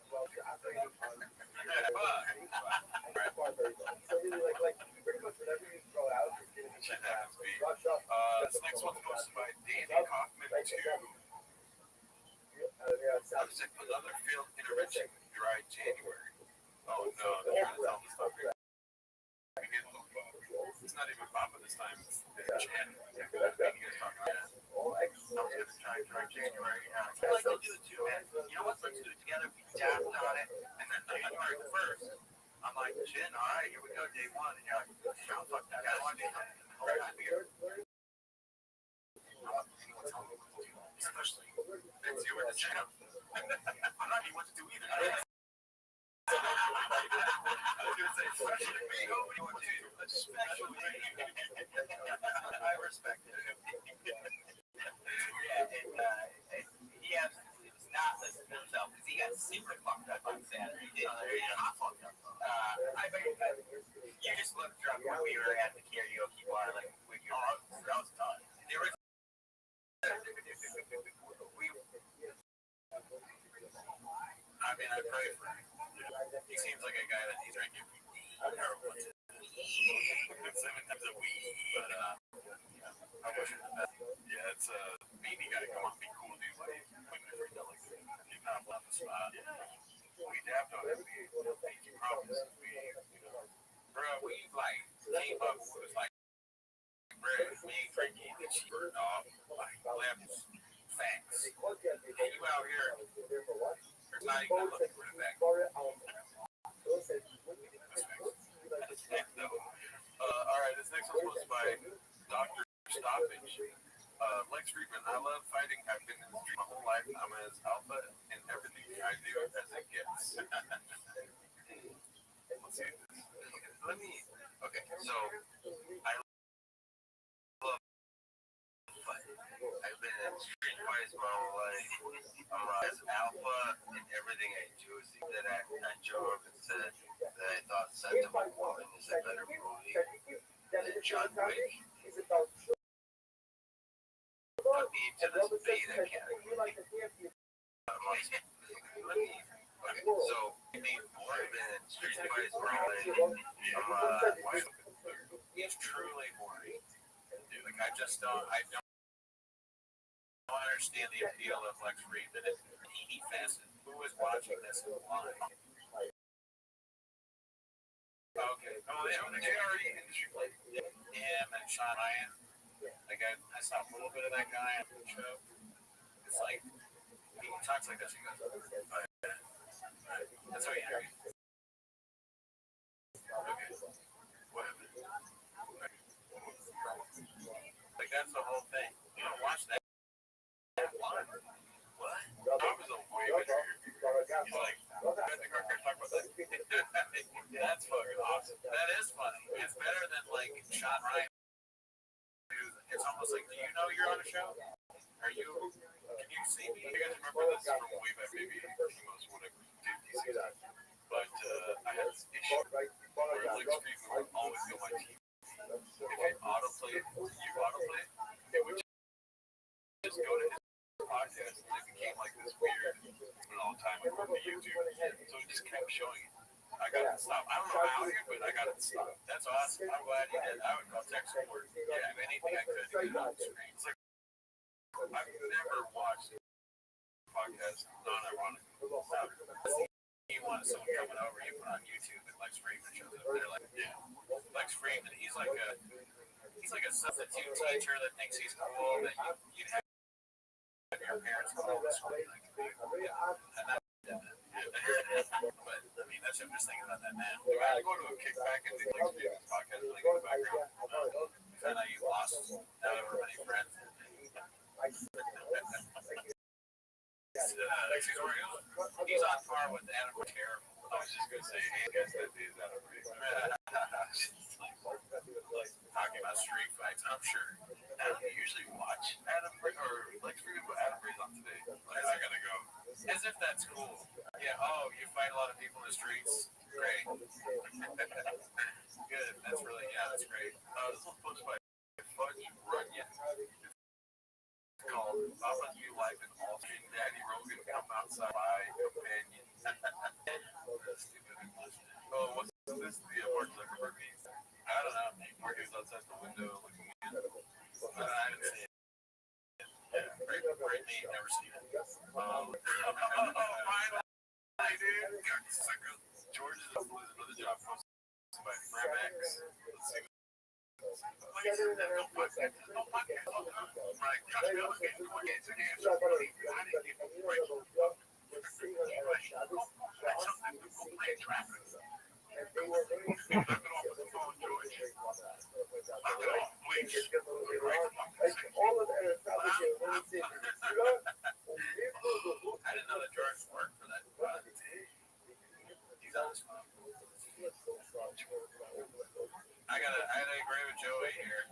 This next one's posted by Davey Kaufman too. Sick with other field intervention dry January. Oh no, they're trying to tell me stuff here. It's not even Papa this time. It's Jan. You guys talking about that? I was gonna try dry January. I feel like we'll do it too, man. You know what? Let's do it together. We dabbed on it, and then January 1st, I'm like, Jen, all right, here we go, day one, and you're like, no, fuck that. I want to do something. Especially, it's you and the champ. I'm not even what to do either. I was going to say, especially me. Nobody would do, especially me. I respect it. Yeah, and he absolutely was not listening to himself because he got super fucked up on Saturday. Not fucked up. You just looked we were at the karaoke bar, like, with your that was done. The original. I mean, I pray for him. He seems like a guy that he's drinking heroin. 7 times a week. But, I wish him the best. Yeah, it's maybe gotta come up and be cool, dude. Like, when they're like, you're not on the spot. We dabbed on it. We promised. Bro, we, like, came up with, like, bread, we ain't drinking the cheaper dog, like, left facts. And you out here, there's not even looking for the back. Alright, this next one's posted by Dr. Stoppage. Lex Friedman, I love fighting. I've been in the street my whole life. I'm as alpha in everything I do as it gets. Let's see. Let me. Okay, so I love fighting. I've been in street fights my whole life. I'm as alpha in everything I do. See that I Joe up and said that I thought Sentiment Woman is a better movie than John Wick. Put me into this beta category. Okay, so I've been in street fights my whole life. It's truly boring. Dude, like I don't understand the appeal of Lex Friedman and Amy Facet. Who is watching this live? Okay. Oh, they already in the street. Him and Sean Ryan. Like I saw a little bit of that guy on the show. It's like he talks like this. He goes, that's how he interviews. Okay. What happened? Like that's the whole thing. You don't watch that. What? I was a way better. He's like, talk about that. That's fucking awesome. That is funny. It's better than like Sean Ryan. It's almost like, do you know you're on a show? Can you see me? You guys remember this from way back, maybe Primo's whatever, 56. But I had this issue where Lex Friedman would always go my TV. If it autoplayed, it would just go to his podcast, and it became like this weird, all the time, like on YouTube. So it just kept showing it. I got it to stop. I don't know how you, but I got it to stop. That's awesome. I'm glad you did. I would call tech support. Yeah, anything I could to get it on the screen. It's like, I've never watched a podcast non-ironically. You want someone coming over, you put on YouTube and Lex Friedman shows up. They're like, yeah. Lex Friedman, he's like a substitute teacher that thinks he's cool, that you'd have your parents come over to school. Like, and that, but I mean, that's I'm just thinking about that now. If I go to a kickback and do Lex Friedman's podcast, like in the background, and I lost however many friends. He's on par with Adam Terrible. I was just gonna say, hey guys, that dude's Adam talking about street fights. I'm sure. I don't usually watch Adam or Lex Friedman, but Adam Bree's on today. Like, I gotta go. As if that's cool. Yeah. Oh, you fight a lot of people in the streets. Great. Good. That's really that's great. This one's posted by Fudge Runyon. Called Papa You Life in All Street. Daddy Rogan come outside by companion. Oh, what's this? The Mark Zuckerberg piece? I don't know. Mark is outside the window looking in. I didn't see it. Yeah, great name. Never seen it. Finally, dude. George is another job posted by Framex. Let's see. I didn't know that George worked for that. He's on his phone. I gotta agree with Joey here.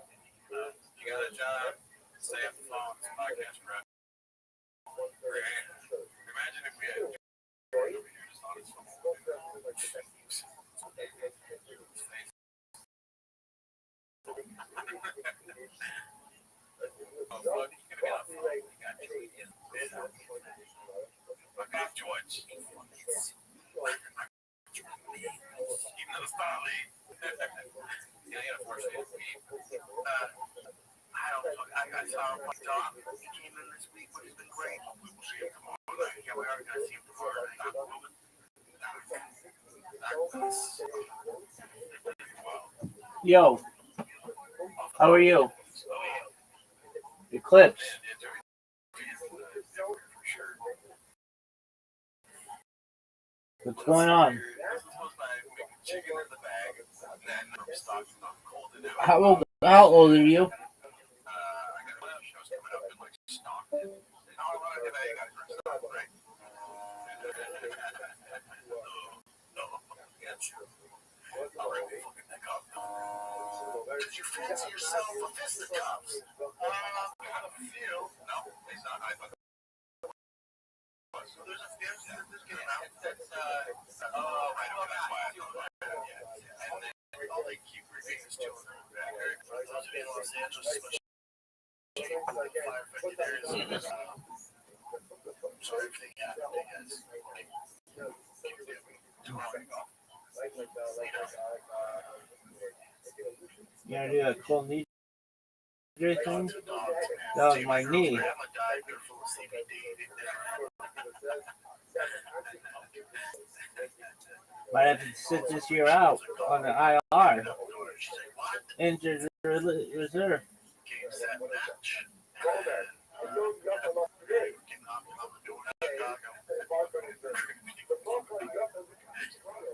You got a job, stay on the phone, it's podcast prep. Imagine if we had George over here just on his phone. My big George. Even though the star lead. Unfortunately, I don't know. I saw him play Tom. He came in this week, but he's been great. We will see him tomorrow night. Yeah, we are going to see him tomorrow night. Yo, how are you? Eclipse. What's going on? How old are you? Did you fancy yourself a fisticuffs? Kind of feel. No, he's not. I thought there's a game out that's oh, right, okay, that's why I thought that. Yeah. And then all they keep repeating is children. Those in Los Angeles, especially fire affected areas. So everything happening is You gonna do a cool knee thing? That was my knee. Might have to sit this year out on the IR. Injured reserve.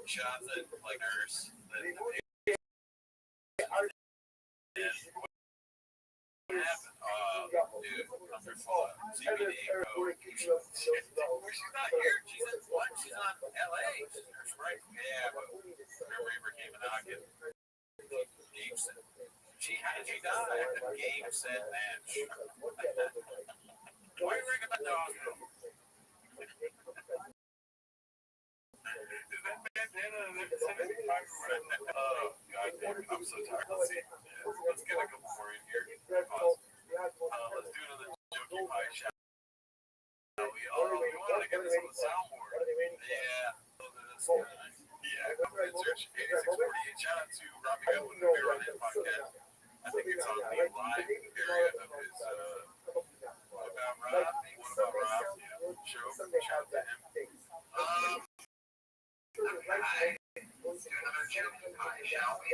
Shots at like nurse. Dude, CBD code. She's not here. She's in what? She's on LA. Right? Yeah, but Rabbri came and knocked it. Game set. How did she die? Game set match. Why are you ringing my dog? Is that bandana? Oh, God damn it. I'm so tired. Let's see. Let's get a couple more in here. Let's do another jokey pie shot. We wanted to get this on the soundboard. Yeah. Yeah. Search 8648. Shout out to Robbie Goodwin, the Beer Run In podcast. I think it's on the live area of his What About Rob? Yeah. Show. Shout out to him. Okay. Let's do another jokey pie, shall we?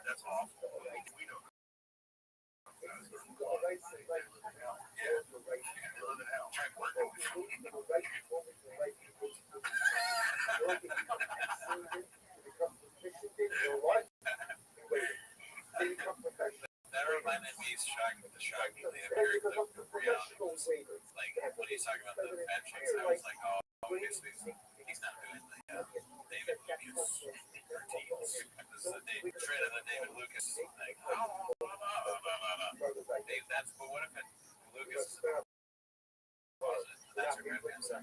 That's awful. We don't know. That reminded me of the shockingly empiric clip of reality. Like, when he's talking about the fat chicks, I was like, oh, obviously he's not doing the David Lucas routines. This is the trend of the David Lucas. Like, oh, that's, but what if Lucas is a closet? That's a good answer.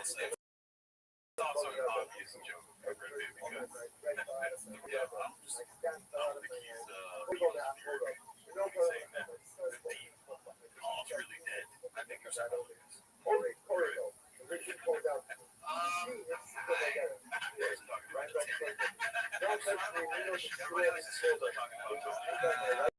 It's also an obvious joke because yeah, I don't think he's saying that the team is really dead. I think there's something like this. Everybody likes to say they're talking about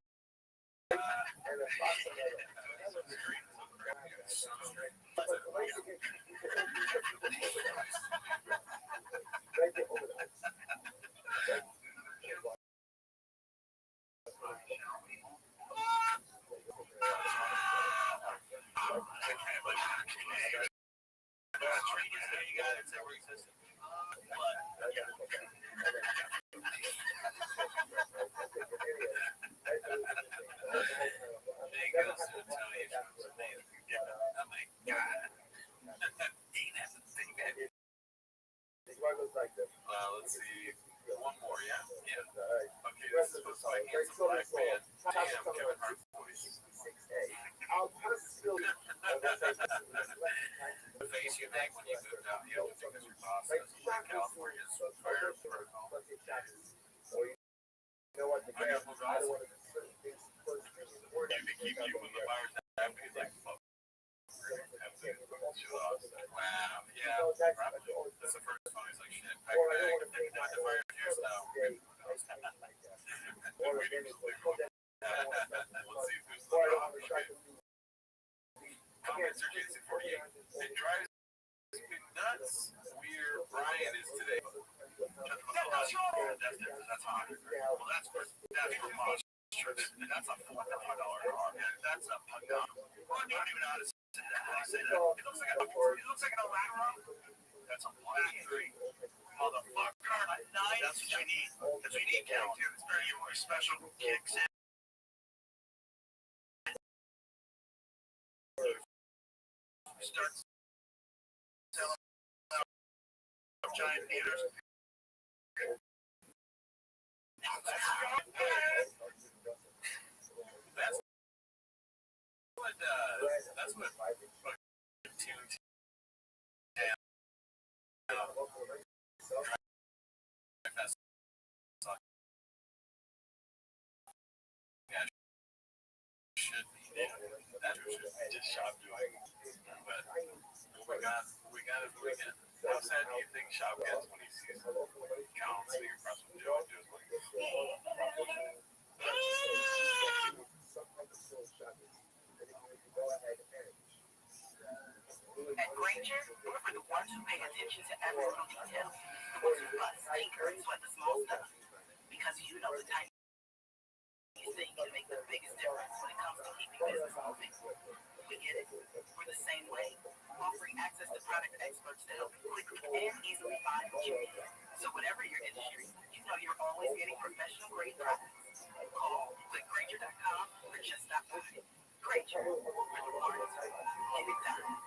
let's see. One more, yeah? Yeah. Okay, this is supposed to be a black man. Damn, Kevin Hart's voice. The face you make when you moved out, you have to think of your boss as like California's fire protocol. You can keep you when the fire's happening. He's like, fuck. Wow, yeah. That's the first one. He's like, shit, pack bag. I'm taking down the fire here now. Let's see if there's the wrong. Comments are Jason 48. It drives me nuts where Brian is today. That's hot. Well, that's for monster. That's a $4,000 car. That's a Pagano. Well, I don't even know how to say that. How do you say that? It looks like an Electron. That's a Black 3. Motherfucker. That's what you need. That's what you need, Cal. It's very special kicks in. Starts selling giant theaters. That's what tuned down. Yeah, should be. That's what should just shop doing. But we got it. How sad do you think Shop gets when he sees Cal sitting across from Joe and Joe's like, At Granger, we're the ones who pay attention to every little detail. The ones who bust, tinker, and sweat the small stuff. Because you know the tiny thing can make the biggest difference when it comes to keeping business moving. We get it. We're the same way, offering access to product experts to help you quickly and easily find what you need. So whatever your industry, you know you're always getting professional grade products. Call, click Granger.com, or just stop by. Granger, we're the ones who get it done.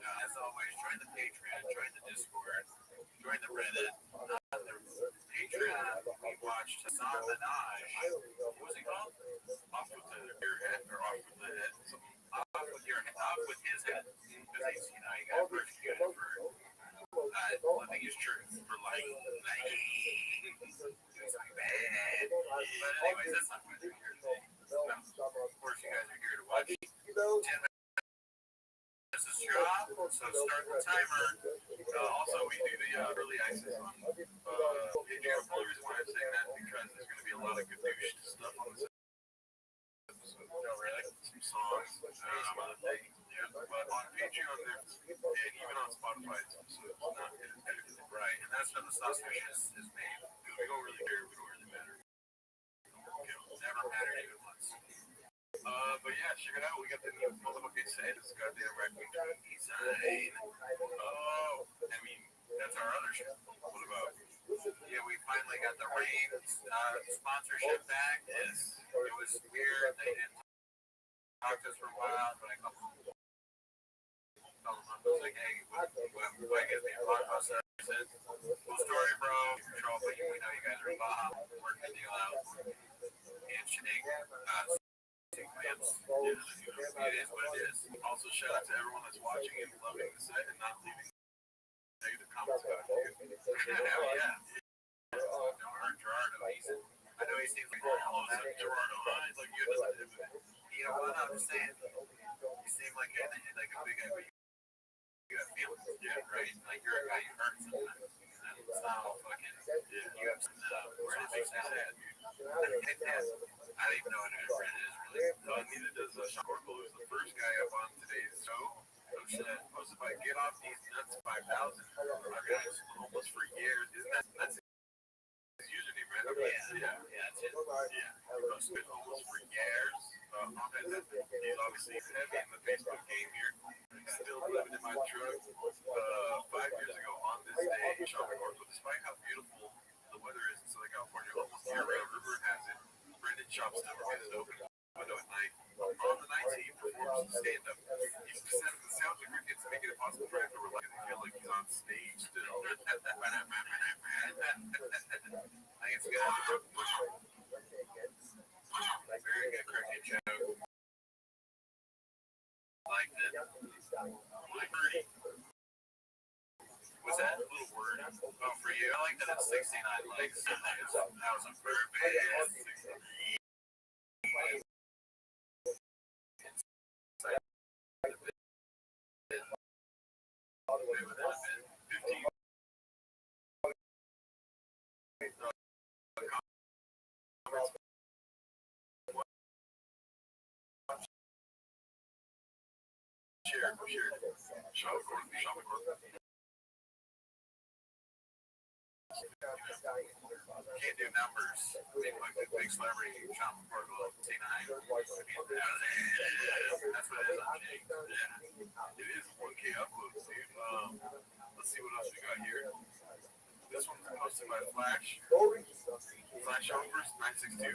As always, join the Patreon, join the Discord, join the Reddit. The Patreon, we watched Hassan Minaj. What was he called? Off with your head, or off with the head. Off with his head. Because he's, he got persecuted for living his truth, for lying. He's like, bad. But anyways, that's not what we're here today. Of course, you guys are here to watch 10 minutes of drop, so start the timer. Also, we do the early access on Patreon. The only reason why I'm saying that because there's going to be a lot of good stuff on this episode. Right? Some songs, other things. Yeah. But on Patreon, and even on Spotify, it's not edited right. And that's how the sausage is made. We don't really care. We don't really matter. Never mattered even once. But yeah, check it out. We got the new motherfucking set. It's goddamn Rabbbi design. Oh, I mean, that's our other shit. What about? Yeah, we finally got the Rain sponsorship back. It was weird. They didn't talk to us for a while, but I called them. I was like, hey, why guys need to talk about that? said, cool story, bro. Control, but we know you guys are involved. Working the deal out. Handshake. It is what it is. Also, shout out to everyone that's watching and loving the set and not leaving negative comments about it. Hell yeah. Don't hurt Gerardo. I know he seems like Gerardo. He's like, you know what? I'm just saying. You seem like a big guy. You have feelings. Yeah, right? Like you're a guy you hurt sometimes. It's not all fucking. Yeah. You have some where it makes me sad, dude. I don't even know what his friend is really. Neither does Sean Corporal, who's the first guy up on today's show. Posted by Get Off These Nuts 5000. Our guy's homeless for years. That's his username, right? Yeah, that's it. Yeah. He's been homeless for years. He's obviously heavy in the Facebook game here. He's still living in my truck. 5 years ago on this day, Sean Corporal, despite how beautiful the weather is in Southern California, almost year-round, rumor has it, Brendan Shop's never been an open window at night. On the nights, he performs stand-up. He says the sounds of crickets make it impossible for him to relax and feel like he's on stage still. I think it's good. Very good cricket joke. Like that. What's that little word? Oh, for you, I like that it's 69 likes. That was a perfect. Share. Can't do numbers. Big celebrity, Sean McCorkle, T9. That's what it is on Jake. Yeah. It is 1K uploads, dude. Let's see what else we got here. This one's posted by Flash. Flash Offers 962.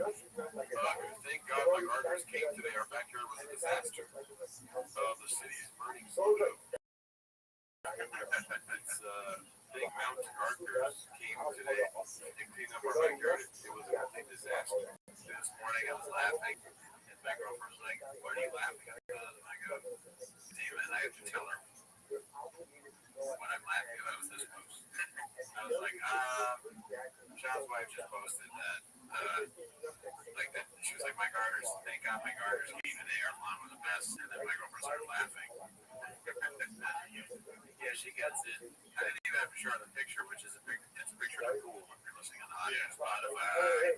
Thank God my gardeners came today. Our backyard was a disaster. The city is burning so low. It's big mountain gardeners came today and cleaned up our backyard. It was a complete disaster. This morning I was laughing, and my girlfriend was like, "Why are you laughing?" I go, "Damn it, I have to tell her when I'm laughing about this post." I was like, Sean's wife just posted that, like that. She was like, "My gardeners, thank God my gardeners came today. Our lawn was a mess," and then my girlfriend started laughing. Yeah, she gets it. I didn't even have to show her the picture, which is it's a picture of the pool if you're listening on the audio Spotify.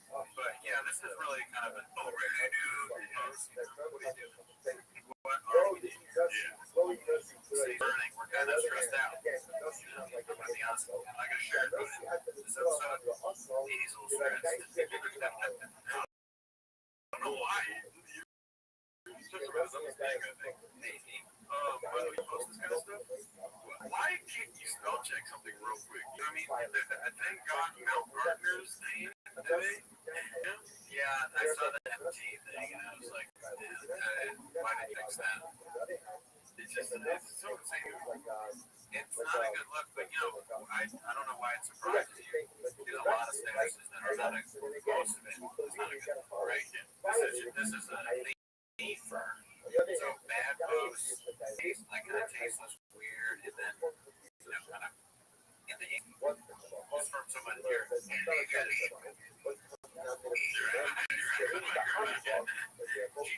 But yeah, this is really kind of an post. What do you do? What are we doing? Yeah. See, burning. We're kind of stressed out. I'm gonna be honest. I'm not gonna share it, but this episode, he's a little stressed. I don't know why. He's just about his understanding, I think. Maybe. Why do we post this kind of stuff? Why can't you spell check something real quick? You know what I mean? Thank God Mount Gardner's name today. Yeah, I saw the MT thing and I was like, why did you fix that? It's so insane. It's not a good look, but you know, I don't know why it surprises you. There's a lot of statuses that are not a most of it. It's not a good look, right? This is a theme firm. So bad posts, like kind of tasteless, weird, and then kind of in the ink. Just from someone here. She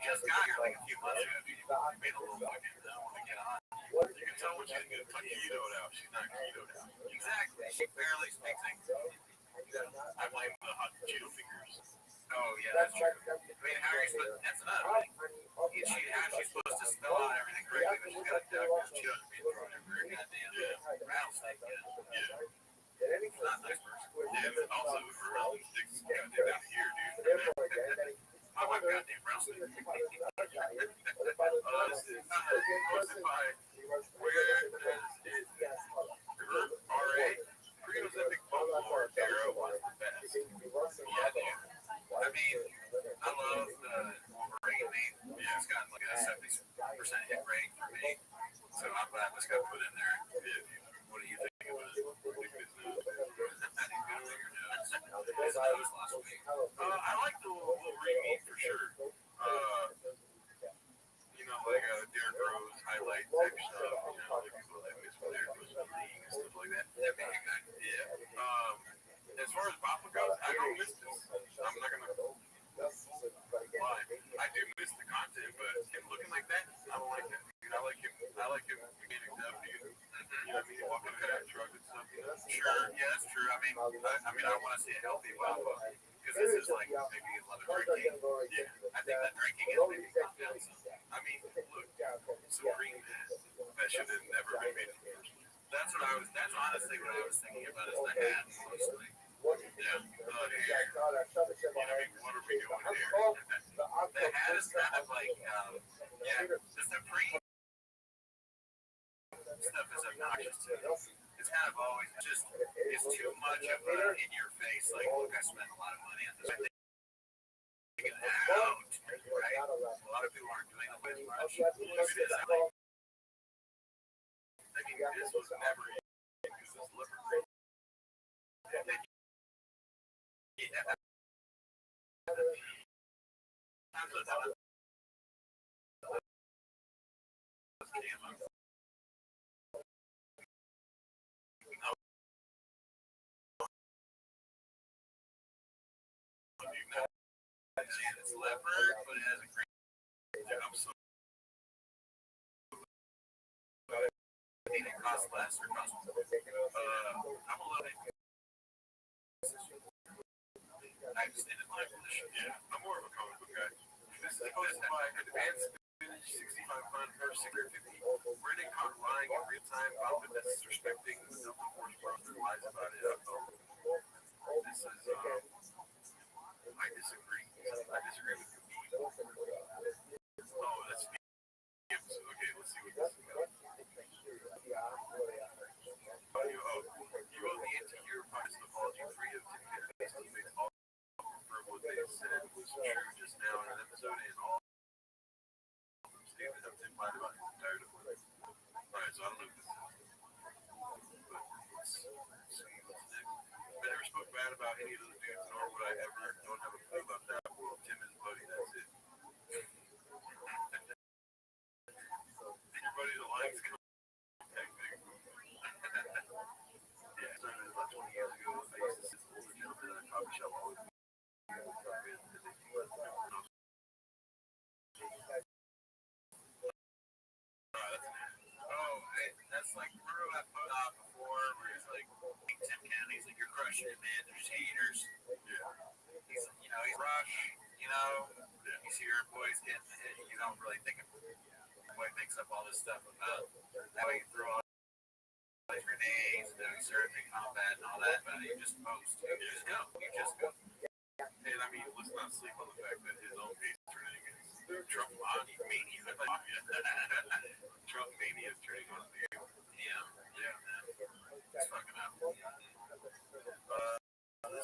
just got here like a few months ago. She made a little fucking. I don't want to get on. You can tell when she's getting ketoed out. She's not ketoed out. Exactly. She barely speaks English. I blame the hot Cheeto fingers. Oh yeah, that's true. I mean, how are you supposed? That's another thing. She's supposed to spell out everything correctly, but she's got a duck because she doesn't be thrown over her goddamn rattlesnake. Yeah. It's not a nice person. Yeah, but also her rattlesnake's goddamn out here, dude. My wife goddamn rattlesnake. This is posted by Where Does It Hurt? R.A. Reno's epic folklore era was the best. Yeah, dude. I mean, I love the Wolverine name. Yeah, it's got like a 70 50% hit rate for me. So I'm glad this got put in there. What do you think about it? What do you think of his nose? How do you feel about your nose? His nose last week. I like the Wolverine meat for sure. Derrick Rose highlight type stuff. People that miss for Derrick Rose in the league and stuff like that. That'd be a good idea. As far as Boppa goes, I don't miss this. I'm not gonna lie. I do miss the content, but him looking like that, I don't like that. I like him getting up. Walking around that truck and stuff. Sure, yeah, that's true. I want to see a healthy Boppa because this is like maybe a lot of drinking. Yeah, I think that drinking is maybe comes down some. Look, Supreme that should have never been made in the first place. That's honestly what I was thinking about is the hat mostly. Yeah, hair. What are we doing here? The hat is kind of like, the Supreme stuff is obnoxious to me. It's kind of always it's too much of in your face, like, look, I spent a lot of money on this. Take it out, right? A lot of people aren't doing it as much. Look at this. This was never used as liver. And then, it's leopard, but it has a great. I'm so. I think it costs less or costs more. I'm a little. I just ended my position. Yeah, I'm more of a comic book guy. This is hosted by Advanced Vintage 65 Fun versus 650. Brennan caught lying in real time, Bob disrespecting the Delta Force Bros and lies about it. This is, I disagree. I disagree with you. Oh, that's me. Okay, let's see what this is about. You owe the anti-hero podcast apology free of teammates all for what they said was true just now in an episode and all statement of Tim White about his entire deployment. Alright, so I don't know if this is, but let's see what's next. I never spoke bad about any of those dudes, nor would I ever. Don't have a clue about that. Well, Tim is buddy, that's it. Your buddy the Lions come. Yeah, it started about 20 years ago. I used to sit with older gentlemen at a coffee shop all the time. That's like, remember that photo before where he's like, Tim County's like, you're crushing it, man. There's haters. Yeah. He's Rush, you see your boys getting hit, you don't really think of boy makes up all this stuff about how he threw all these grenades and doing surfing combat and all that, but you just post. You just go. And let's not sleep on the fact that his own base is turning against Trump mania. Trump mania is turning on the air. Yeah. It's fucking up. This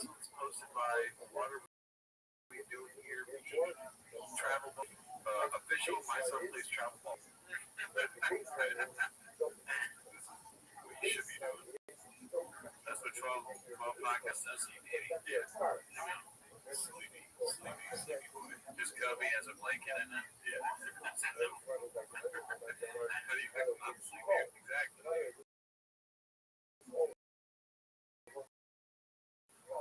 one's posted by Water. We doing here? Travel official. My son plays travel ball. This is what you should be doing. That's what 12 podcast does. Yeah. Sleepy boy. Just Cubby as a blanket and then how do you think I'm sleepy? Exactly.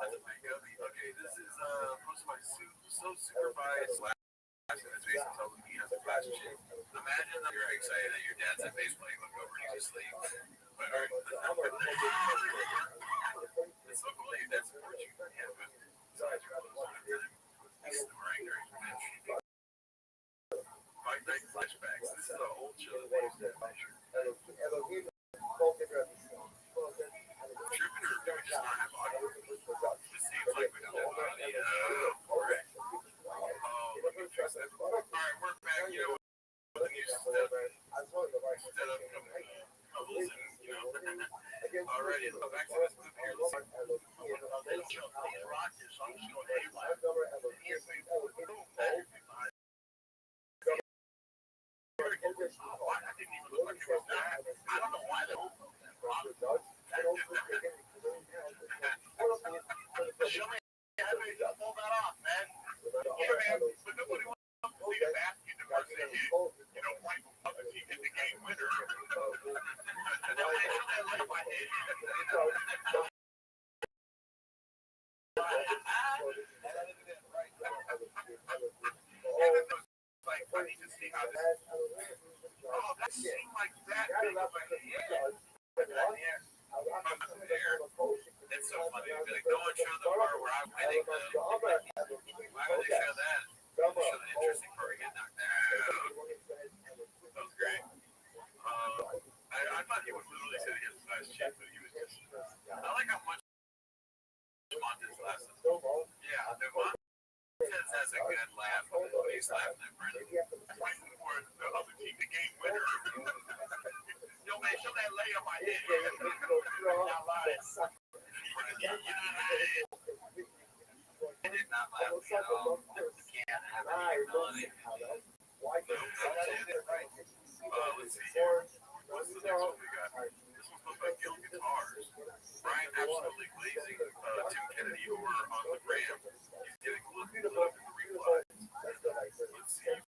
That's a big Cubby. Okay, this is posted by So Supervised and his face and tells him he has a flash chip. Imagine that you're excited that your dad's at baseball, you look over and he's asleep. But alright. It's so cool that your dad supports you. Yeah, but besides your clothes, he's snoring during the pitch. Fight Night Flashbacks. This is an old show that they used to have. Tripping or do we just not have audio? It seems like we don't have audio. Alright. Let me fix that. Alright, we're back. With the new setup bubbles and, Alrighty, back to this clip here. Let's see. I didn't even look like it was that. I don't know why they show me how to pull that off, man. Yeah, man, but nobody wants to see the basket the first they hit. You know, like other team hit the game winner. Nobody show that light my head. Like, I need to see how this. Oh, that seemed like that big of a hit. It's so funny. Like, no one showed the part where I'm winning. Why would they show that? They show the interesting part getting knocked out. That was great. I thought he would literally say he has a nice chip, but he was just. I like how much Montez laughs. Yeah, Montez has a good laugh when he's laughing at Brendan. Fighting for the other team, the game winner. Yo, man, show that lay on my head. Not lying. I did not laugh at all. Can't have any ability. Let's see here. What's the next one we got? This one's supposed by Gil Guitars. Brian absolutely glazing Tim Kennedy over on the gram. He's getting looked at the replay. Let's see.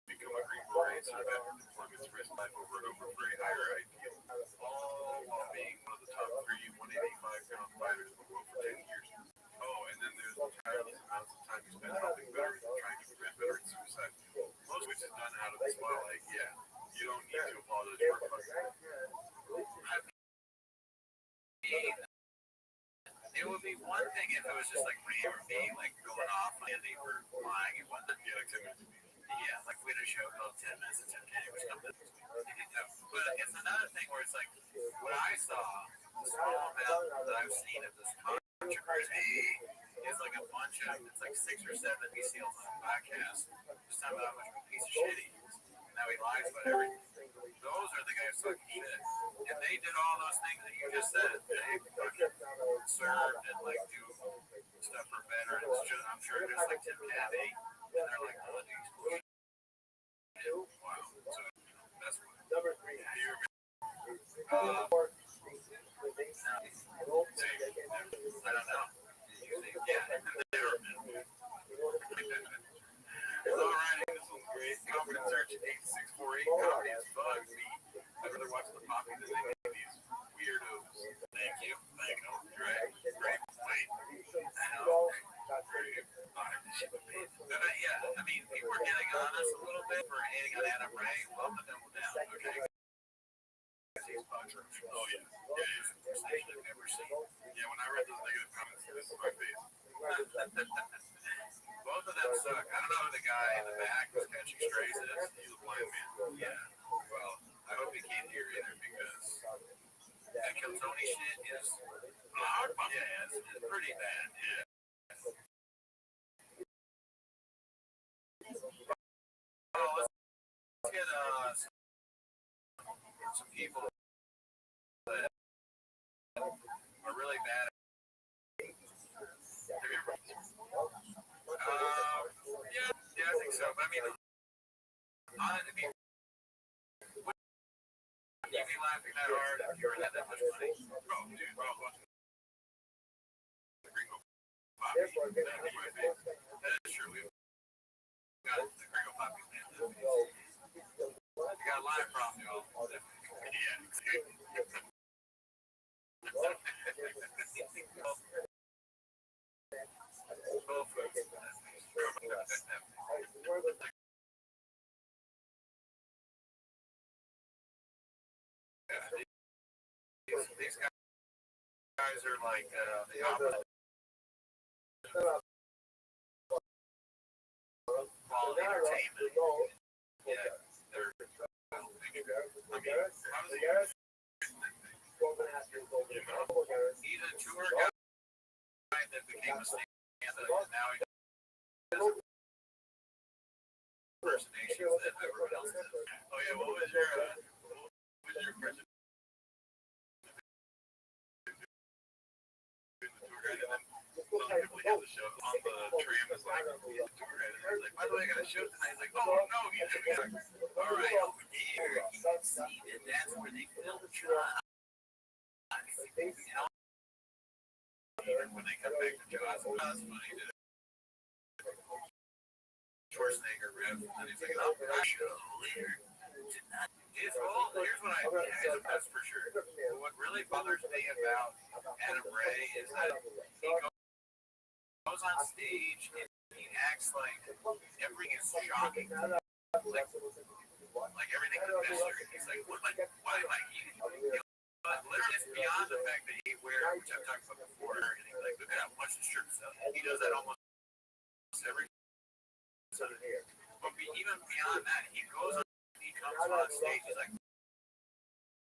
Become a Green Beret so that deployments risk life over and over for a higher ideal. All while being one of the top 3 185-pound fighters in the world for 10 years. Oh, and then there's the tireless amounts of time he spent helping veterans and trying to prevent veteran suicide. Most of which is done out of the spotlight. Yeah, you don't need to apologize for it. It would be one thing if it was just like Ray or me, like going off and they were flying and whatnot. Yeah, like 10 minutes. Yeah, like we had a show called 10 Minutes of 10K or something. But it's another thing where it's like, what I saw, the small amount that I've seen of this controversy is like a bunch of, it's like 6 or 7 BCLs on the podcast. Just talking about how much of a piece of shit he is. And now he lies about everything. Those are the guys talking shit. And they did all those things that you just said. They served and like do stuff for veterans. I'm sure just like Tim Kennedy. And they're like, oh, these cool. Wow. So that's what. Number 3. I don't know. Yeah. Alright, this one's great. Confidence Search 8648. Comedy is fun. I'd rather watch the poppy than any of these weirdos. Thank you. Thank you. Great. Great. Wait. Yeah, I mean, people are getting on us a little bit for hating on Adam Ray. Love the double down. Okay. Oh, yeah. Yeah, station I've never seen. Yeah, when I read those negative comments, this is my face. Both of them suck. I don't know who the guy in the back who's catching strays is. He's a blind man. Yeah. Well, I hope he can't hear either because that Kiltony shit is. Yeah, it's pretty bad. Yeah. Oh, let's get some people that are really bad. Yeah, I think so. But I mean, would you be laughing that hard if you were had that much money? Oh, dude, the Gringo Poppy. That is my favorite. That is true. We've got the Gringo Poppy man. We got a live problem, y'all. Yeah. These guys are like the opposite. Quality entertainment. Yeah, they're. I mean, how does he? He's a tour guy that became a stand-up, and now he does impersonations that everyone else does. Oh yeah, what was your impression? Some people have the show on the tram is like, tour guide. Like, by the way, I got a show tonight. He's like, oh no, he's doing it. All right, over there, you can see that that's where they filmed the shot. Even when they come back to Jaws, that's funny. Schwarzenegger riff, and he's like, "I'm not sure later tonight." Here's what I think that's for sure. What really bothers me about Adam Ray is that he goes on stage and he acts like everything is shocking. Like everything is mystery. He's like, why am I eating? But literally, it's beyond the fact that he wears, which I've talked about before, and he's like, look at how much the shirt sells. He does that almost every Sunday here. But even beyond that, he comes on stage, he's like,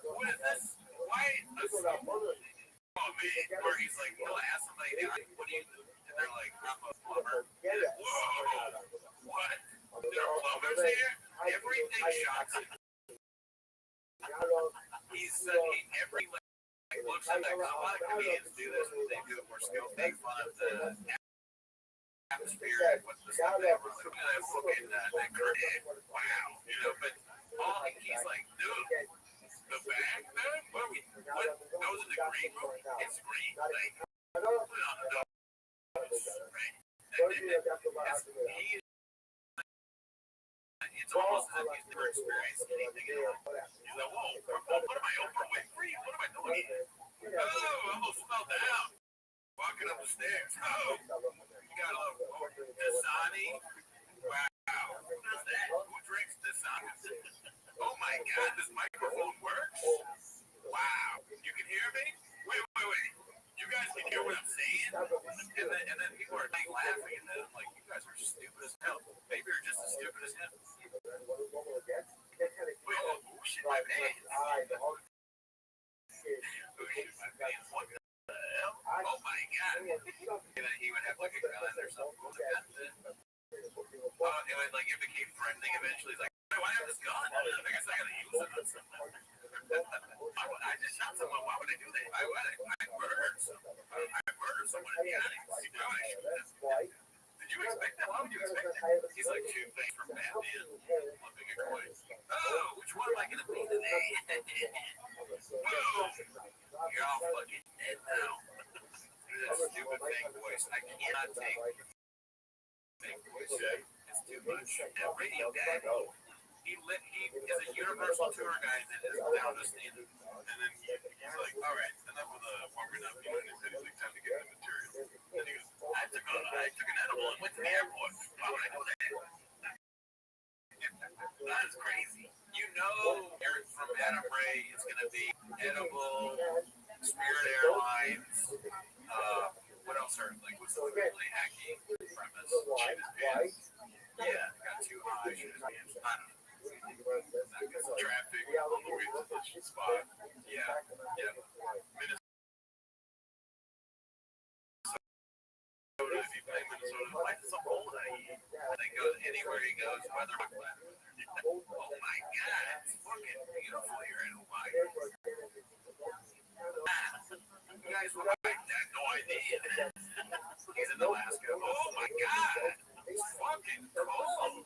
what is this? Why? Oh, man. Where he's like, he'll ask somebody, what do you do? And they're like, I'm a plumber. Whoa! What? There are plumbers here? Everything shocks him. He's every looks at that. A lot of comedians do this, and they do it more skilled. Make fun of the atmosphere and what the stuff they were like. That curtain. Wow, But he's like, dude, the back, man. What goes in the green room? It's green. Like, put it on the nose, right? It's almost as if he's never experienced anything in life. He's like, whoa, what am I, Oprah Winfrey? What am I doing here? Oh, I almost fell down. Walking up the stairs. Oh, you got a little Dasani. Wow. Who does that? Who drinks Dasani? Oh my God, this microphone works? Wow. You can hear me? Wait. You guys can hear what I'm saying? And then people are like laughing, and then I'm like, you guys are stupid as hell. Maybe you're just as stupid as him. Wait, who shit my pants? Who shit my pants? What the hell? Oh my God. And then he would have like a gun or something. It became threatening eventually. He's like, why do I have this gun? I guess I gotta use it on something. I just shot someone. Why would I do that? I murdered someone. I murdered someone in the audience. Why would I shoot them? Did you expect that? Why would you expect that? He's like, two things from Batman. Flipping a coin. Oh, which one am I going to be today? Boom! You're all fucking dead now. That stupid fake voice. I cannot take fake voice. It's too much. That radio guy, he is a Universal tour guide that is down to stand. And then he's like, all right, enough of the warming up. He's like, time to get the material. And he goes, I took an edible and went to the airport. Why would I do that? That is crazy. Eric from Adam Ray is going to be edible, Spirit Airlines. What else are what's the really hacky premise? Shit his pants. Yeah, got too high. Shit his pants. I don't know. Traffic on the way to the spot. Yeah. Minnesota, if you play Minnesota, life is a whole day. I think anywhere he goes, weather like that. Oh my God, it's fucking beautiful here in Hawaii. You guys were right. I had no idea. He's in Alaska. Oh my God, it's fucking cold.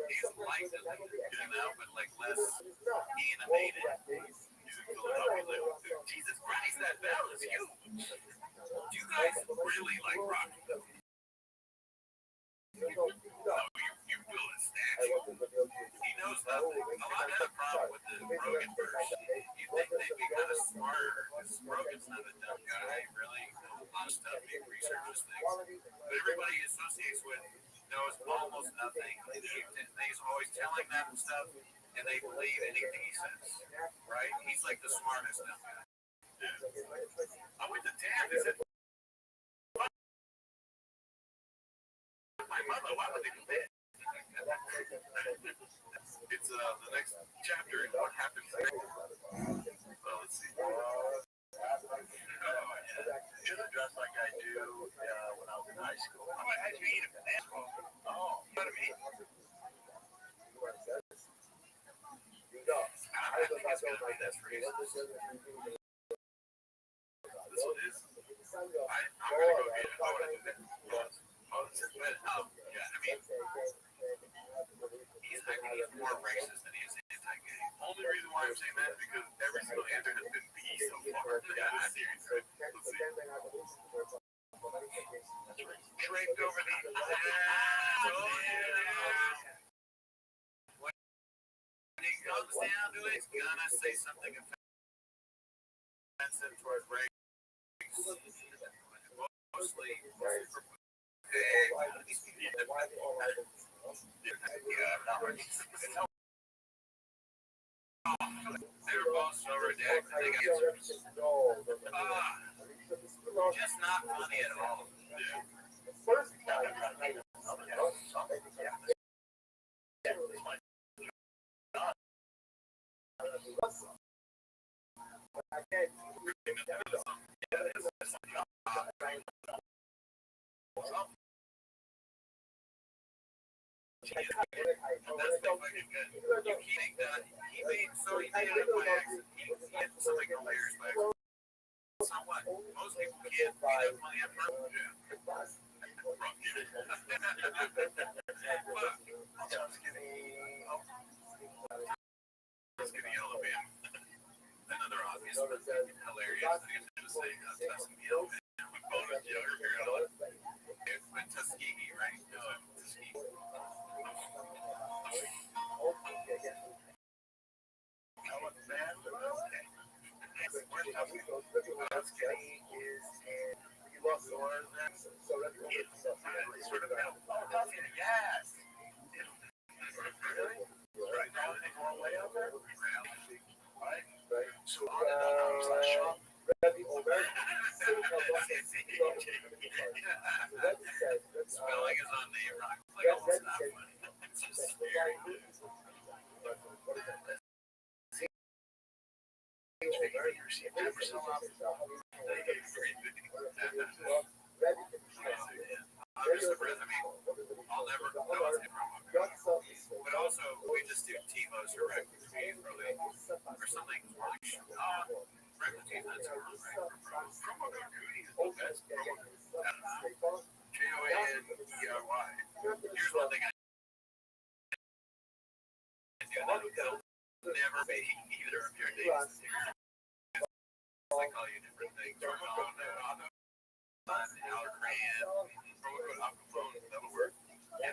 He's like but less animated. He's in Philadelphia. Jesus Christ, that bell is huge. Do you guys really like rock? No, you build a statue. He knows nothing. A lot of the problem with the Rogan verse. You think they'd be kind of smarter, because Rogan's not a dumb guy, really. A lot of stuff he researches things. But everybody he associates with knows almost nothing. He's always telling them stuff, and they believe anything he says. Right? He's like the smartest dumb guy. Yeah. I went to Tam. They said, my mother, why would they do that? It's the next chapter in what happens next. Well, let's see. Should have dressed like I do when I was in high school. How about how'd you eat at basketball? Oh, you know what I mean? I think it's going to be this reason. This one is. I'm going to go get it. I want to do that. Yeah, I mean, saying that because every single answer has been B so far. Yeah, seriously. Let's see. Draped over the ass. Oh, yeah. When he comes down to it, he's gonna say something offensive towards race. Mostly. They're both so redacted. They got just not funny at all. Yeah. He made so he made it by accident. He had something hilarious by accident. Somewhat. Most people can't be that funny at first. Let's get the yellow man. Another obvious hilarious thing to say Tuskegee yellow man. With bonus younger with Tuskegee, right? No, Tuskegee. Yes. Spelling is on the rock. Like almost not funny. It's just scary. I'll never know what's in wrong. But also, we just do T-Mo's or Rabbbi really, or something really Rabbbi's not too wrong, right? Promo code Goody is the best promo code. Joaney. Here's one thing I do that will never be either of your names. I call you different things. Romano, Algran, promo code Aquafone, that'll work. We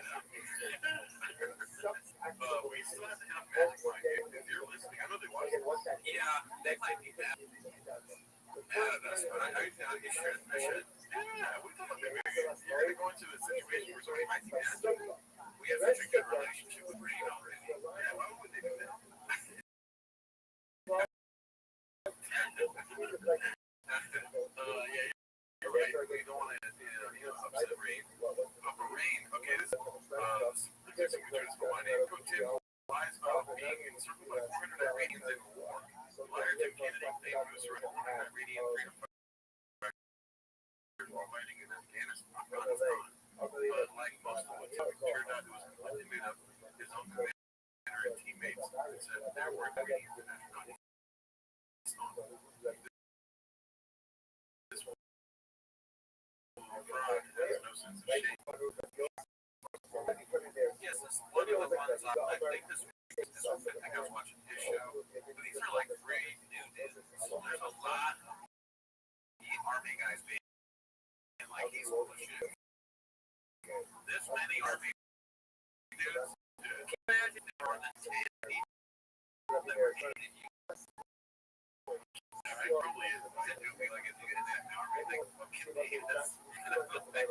still have to have Magic Mind if you're listening. I know they watch it. Yeah, they might be bad. Yeah, that's what I should. Yeah, we thought maybe you're going to go into a situation where somebody might be Magic. We have such a good relationship with Rain already. Yeah, why would they do that? Yeah, you're right. We don't want to upset Rain. But for Rain, okay, this is my name. Coach Tim lies about being in certain 400 ratings in war. Liar Tim Kennedy, they was around 400 rating and freedom while fighting in Afghanistan. But like most of what turned out, it was completely made up. His own commander and teammates said there weren't any international. This fraud has no sense of shame. Yes, this is one of the ones I think this I think I was watching his show, but these are like great new dudes. So there's a lot of Army guys being like he's full of shit. This many Army dudes, can you imagine more than 10 people that were hated you? I probably is. It would be like if you get in that Army thing, what can they hate us? I'm also like,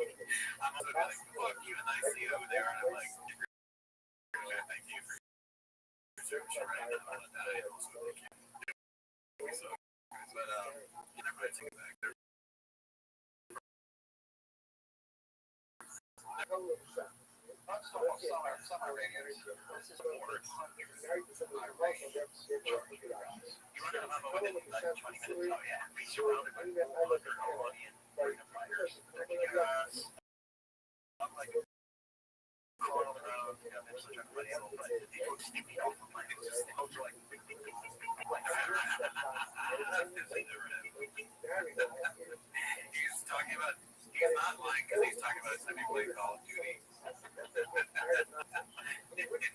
fuck you, and I see over there, and I'm like, thank you for your service right now. I also thank you. But you never take it back. Summer radios. This is board. You run out of within like 20 minutes. Oh yeah. Be surrounded by other Colombian freedom fighters. I'm like crawling on the road. You know, there's such a funny little but they go sneaking off of my it's just like he's talking about he's not lying because he's talking about somebody playing Call of Duty.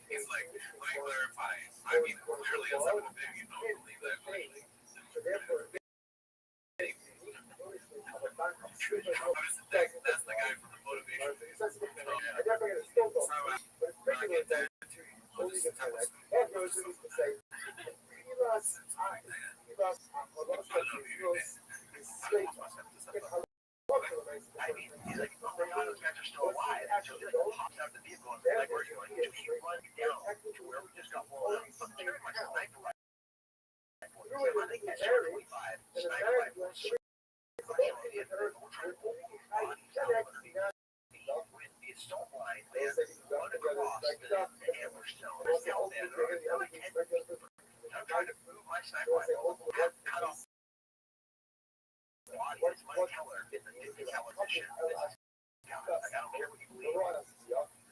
He's like, let me clarify. I mean, clearly it's not a big, this type of stuff. I don't know if you did. I mean, he's like, oh my god, those guys are still alive. So he like pops out the vehicle and like, where are you going? He runs down to where we just got blown up. But very much a sniper rifle. I think it's 25 sniper rifle. We're trying to pull these bodies out underneath with the assault line. They have run across the hammerstone. They're still there. They're like 10 feet. I'm trying to move my sniper rifle. Cut off the body. It's my teller. It's a television. I don't care what you believe.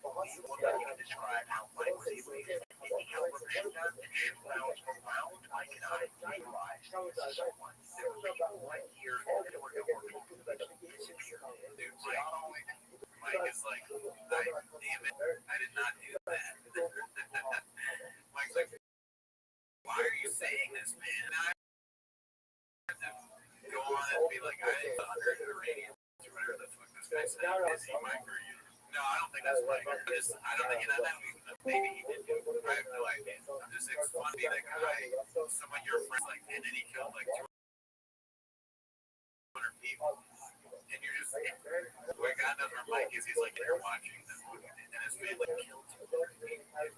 Well, I can describe how Mike was able to get any caliber machine gun and shoot rounds around Mike and I vaporized someone. There were people right here and there were people that disappeared. Dude, not only Mike is like, damn it, I did not do that. Mike's like, why are you saying this, man? And I have to go on and be like, I didn't under the radio. Whatever the fuck this guy said. Is he Mike or you? No, I don't think that's Mike. I don't think maybe he did do it. I have no idea. I'm just saying, it's fun to be that guy. Some of your friends like did, and he killed like 200 people. And you're just like, what God knows where Mike is, he's like there watching them. And his family killed 200 people. I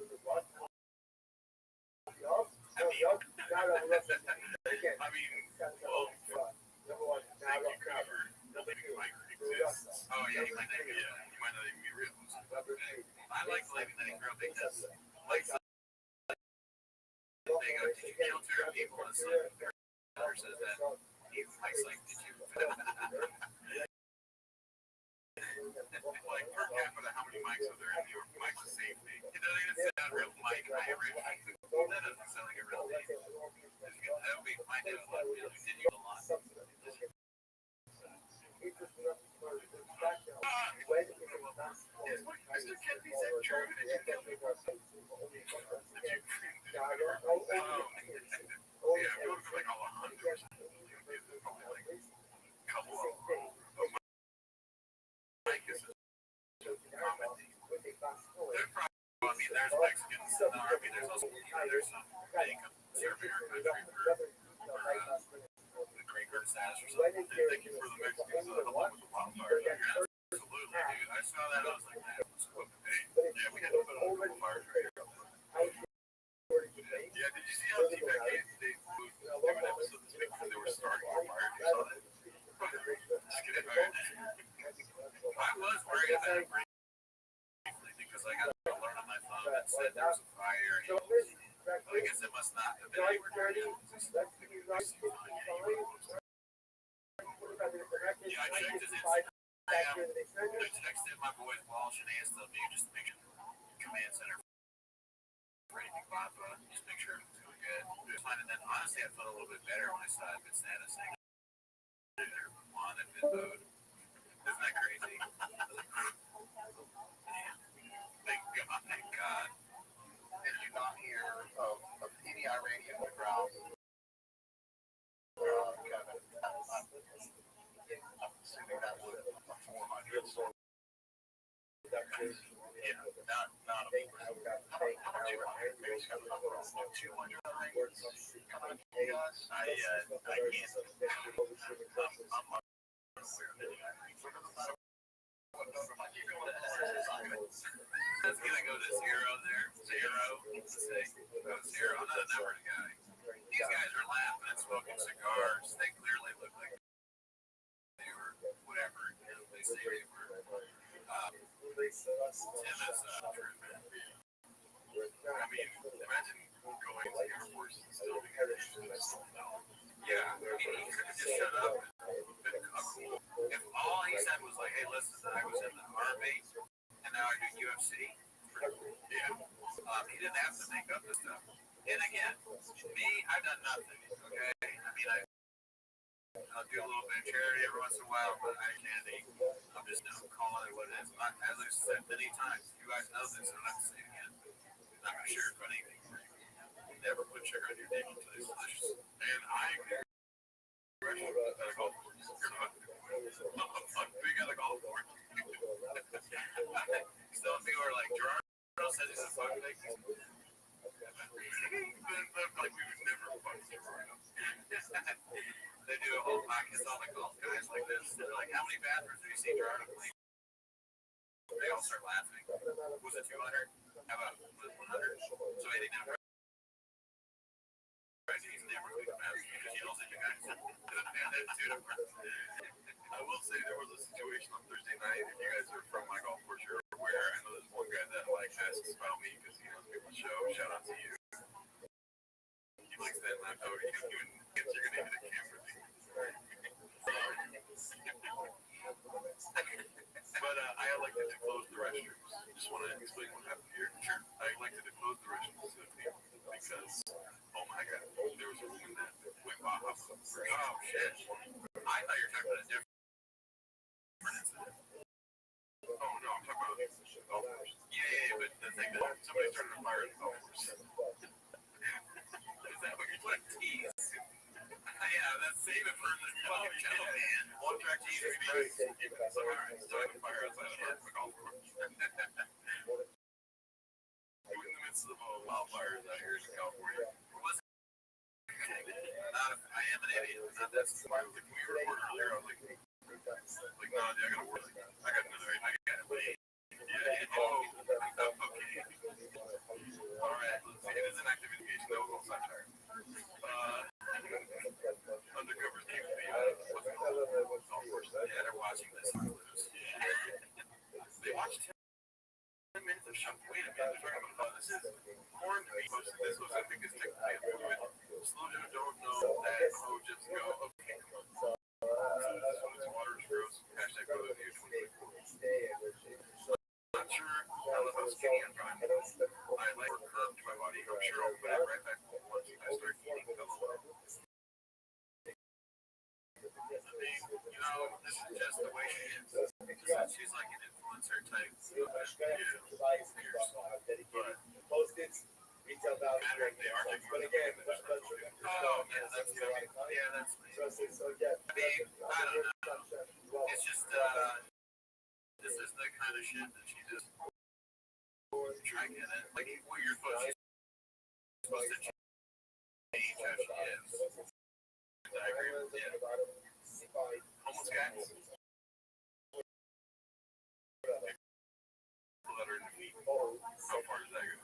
mean, well, thank you, Cooper. Believing Mike exists. Oh yeah, he might not even be real. I like believing that he grew up because Mike's like, they go, did you kill 200 people? And it's like, their father says that. Mike's like, did you? Like, per capita, how many mics are there in New York? Mike's a safe thing. It doesn't even sound real Mike. That doesn't sound like a real name. That would be my name. Did you a lot? Mr. Kennedy said true. Did you kill me? Yeah, if you look for like all 100 or something, there's probably like a couple of Mike is a common thing. There's probably, I mean, there's Mexicans in the army. There's also, there's some big conservative country for the Great Curtis Ass or something. Thank you for the Mexicans helping with the wildfire. Absolutely, dude. I saw that. I was like, man, what's up? Yeah, we had to put on the fires right here. Yeah, did you see how T-Pack they moved an episode this week because they were starting the fire? You saw that? Just kidding. I was worried about it briefly because I got an alert on my phone that said there was a fire. I guess it must not have been anywhere near the yeah, I checked his Instagram. I texted my boys Walsh and ASW just to make sure command center for anything pop up. Just make sure everything's doing good. And then honestly, I felt a little bit better when I saw it status saying they're on and been mode. Isn't that crazy? Thank God. Did you not hear of PDI radio on the ground? I'm assuming that was a 400. So yeah, not a 400. How about 200? Maybe it's got a number on 200. Coming to us. I can't. I'm That's gonna go to zero there. Zero. Let's say zero. I'm not a numbered guy. These guys are laughing and smoking cigars. They clearly look like they were whatever. They say they were. Tim is true, man. I mean, imagine going to the Air Force and still being yeah, I mean, he could have just shut up and been cool. If all he said was like, hey, listen, I was in the Army and now I do UFC. Yeah. He didn't have to make up this stuff. And again, me, I've done nothing, okay? I mean, I'll do a little bit of charity every once in a while, but I can't eat. I'm just calling it what it is. As I've said many times, you guys know this, so I'm not saying it again. I'm not going to share anything. Never put sugar on your dick until it's delicious. And I agree. At a golf course. I'm big at a golf course. Still, people are like, Gerardo says he's a fuck thing. you see Gerard play, they all start laughing. Was it 200? How about 100? So they didn't have he's never really fast because he yells at you guys. I will say there was a situation on Thursday night. If you guys are from my golf course, you're aware. I know there's one guy that like asks about me because he knows people's show. Shout out to you. He likes that laptop. You're gonna hit a camera thing. But I elected to close the restrooms. Just want to explain what happened here. Sure. I elected to close the restrooms because, oh my god, there was a woman that went off. Oh shit. I thought you were talking about a different incident. Oh no, I'm talking about golf course. Yeah, but the thing that somebody started a fire at the golf course. Is that what you're trying to tease? Yeah, that's save it for the fucking show, man. One track tease would be nice. So, alright, starting a fire outside of the golf course. We're in the midst of wildfires out here in California. I am an idiot. That's why when we recorded earlier, I was like, no, I gotta work. I got another idea. I gotta wait. Yeah, okay. Alright, let's see. It is an active indication that was on Sunshine. Undercover seems to be golf course. Yeah, they're watching this. They watched 10 minutes of show. Wait a minute, they're talking about this is corn beef. This was, I think, is technically a fluid. Slow down, don't know that. Oh, just go. Okay. Water is gross. Hashtag go to the 2024. Not sure how skinny I'm trying. I like her curve to my body. I'm sure I'll put it right back once I start eating pillow. You know, this is just the way she is. She's like an influencer type. Yeah. But they are taking but again, oh, yeah, that's good. Yeah, that's me. I mean, I don't know. It's just, this is the kind of shit that she just try to get it. Like, what you're supposed to change how she is. I agree with you. Homeless guys. Let her in the feet. How far does that go?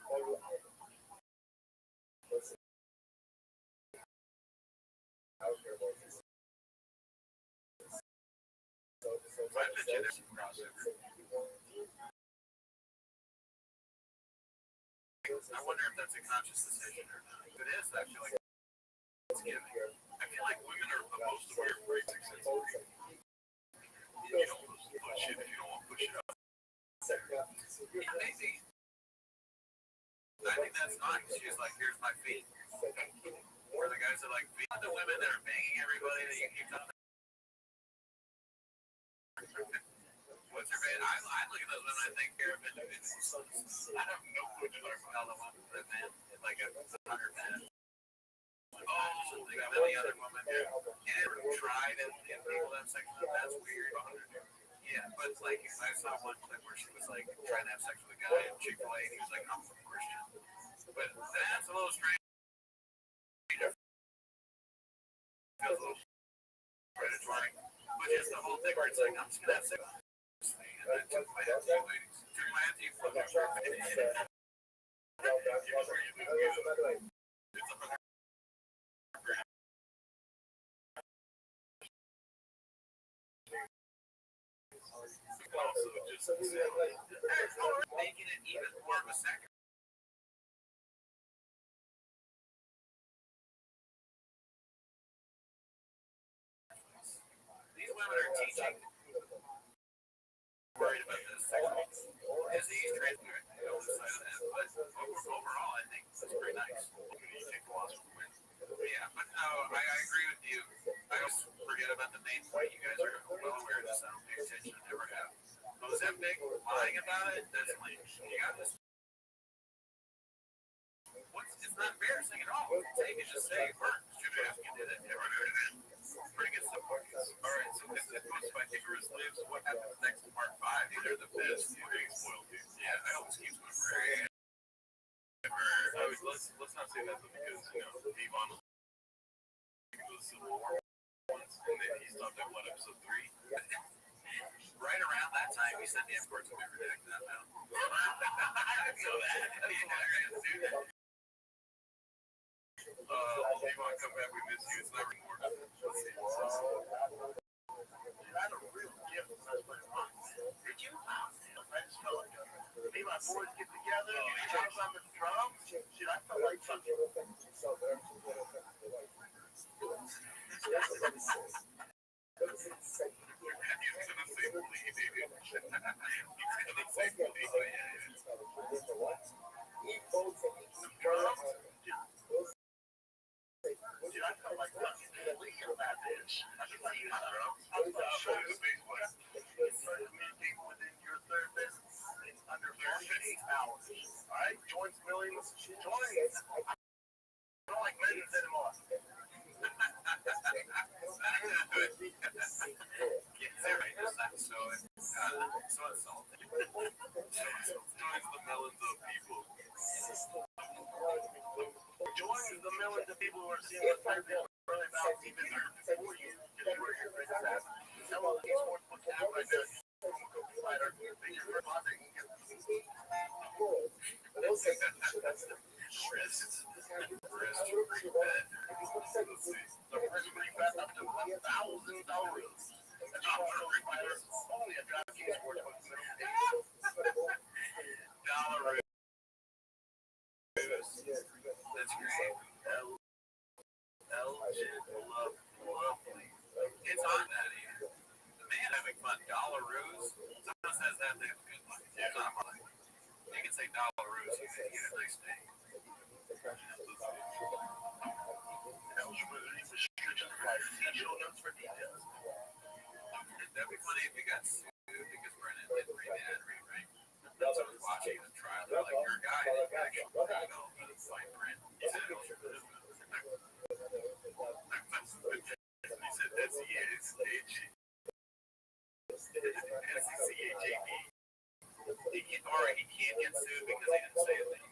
I wonder if that's a conscious decision or not. If it is, I feel like it's giving. I feel like women are supposed to wear braces. You don't push it if you don't want to push it up. Maybe. I think that's nice. She's like, here's my feet. Or the guys are like, the women that are banging everybody that you keep telling. What's your favorite? I look at those women and think they're individuals. I have no clue what they're about. The one that man is like a 100 men. Oh, they got any other woman there. You never tried and people have sex with them. That's weird. Yeah, but like I saw one clip where she was like trying to have sex with a guy at Chick-fil-A and he was like, I'm from Christian. But that's a little strange. Feels a little predatory. But just the whole thing where it's like, I'm just gonna have sex with this thing and then took my head to you ladies. Took my head to you from also just making it even more of a second. These women are teaching worried about this sexual disease transmitted on the side of that. But overall, I think it's pretty nice. You take the loss from the win. Yeah, but no, I agree with you. I always forget about the main point. You guys are well aware of this. I don't pay attention. I never have. Ozempic, lying about it, that's lame. You got this. It's not embarrassing at all. Take it, just say it worked. Should have you did it. Never heard of it. Pretty good stuff. Alright, so if this goes by Icarus Lives, what happens next in part 5? They're the best. You're being spoiled, dude. Yeah, I always keep my prayer. Let's not say that because, you know, Devon was the Civil War once, and then he stopped at what, episode 3? right around that time, he said the imports would be redacted that now. I didn't know that. You want to come back? We miss you. It's not recorded. Let's see. I had a real gift when I was playing hockey. Did you? I just felt like me and my boys get together and we jump on the drums. Shit, I felt like something. Alright, joins millions, joins. I don't like millions anymore. Joins the millions of people who are seeing the third day really about even before you get where your friends at. Tell all these sportsbook app right now. That's great. Lovely. It's on that here. The man having fun. Dollaroos. Someone says that they have good money. It's not money. You can say Dollaroos. You can get a nice day. Show notes for details. That'd be funny if you got sued because Brennan didn't read the ad read, right? That's what I was watching the trial. They're like, your guy didn't actually fight Brent. He said, that's C-H-A-G. He can't get sued because he didn't say anything.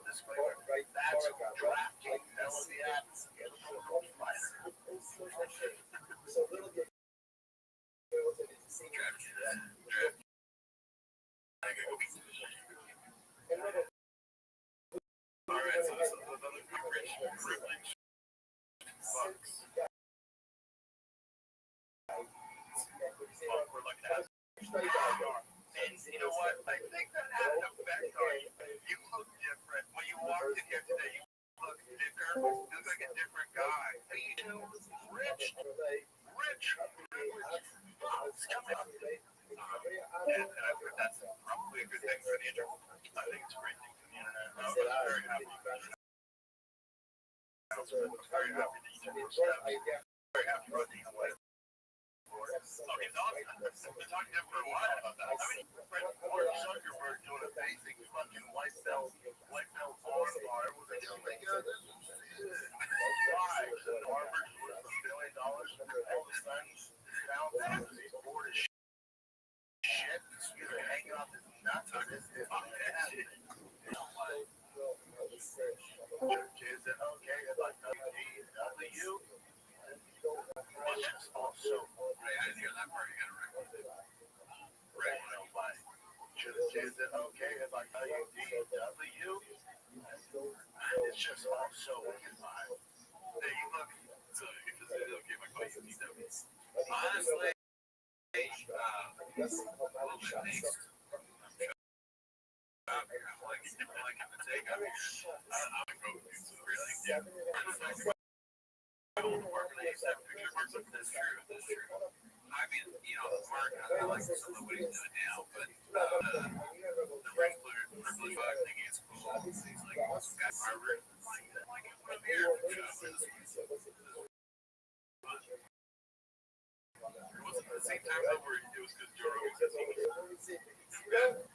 That's drafting penalty acts. All right, so this is another privilege. Bucks. We're like that. And you know what? I think that had an effect on you. You look different. When you walked in here today, you look thicker. You look like a different guy. And you do rich. And I think that's probably a good thing for the internet. I think it's a great thing for the internet. I'm very happy about it. I'm very happy that you took those steps. Very happy about the way. Okay, I've been talking to him for a while about that. I mean, Mark Zuckerberg doing a basic fucking white belt arm bar. Everyone's like, oh my god, this is shit. Why? Because Harvard's worth $1 billion. All of a sudden, down there, he's bored as shit. He's hanging off his nuts on his shit. Is it okay if I W? But it's also, I didn't hear that part. You got to record it. Is it okay if I tell you DW? It's just also in my. Hey, you look. So if it's okay if I call you DW? Honestly, a little bit mixed. I'm like in the take. I would go with you. Really? Yeah. That's true. I mean, you know, Mark, I like some of what he's doing now, but the regular privilege I think is cool. He's like, some guy Harvard, like I'm here. It wasn't at the same time though, where it was because Joe Rogan said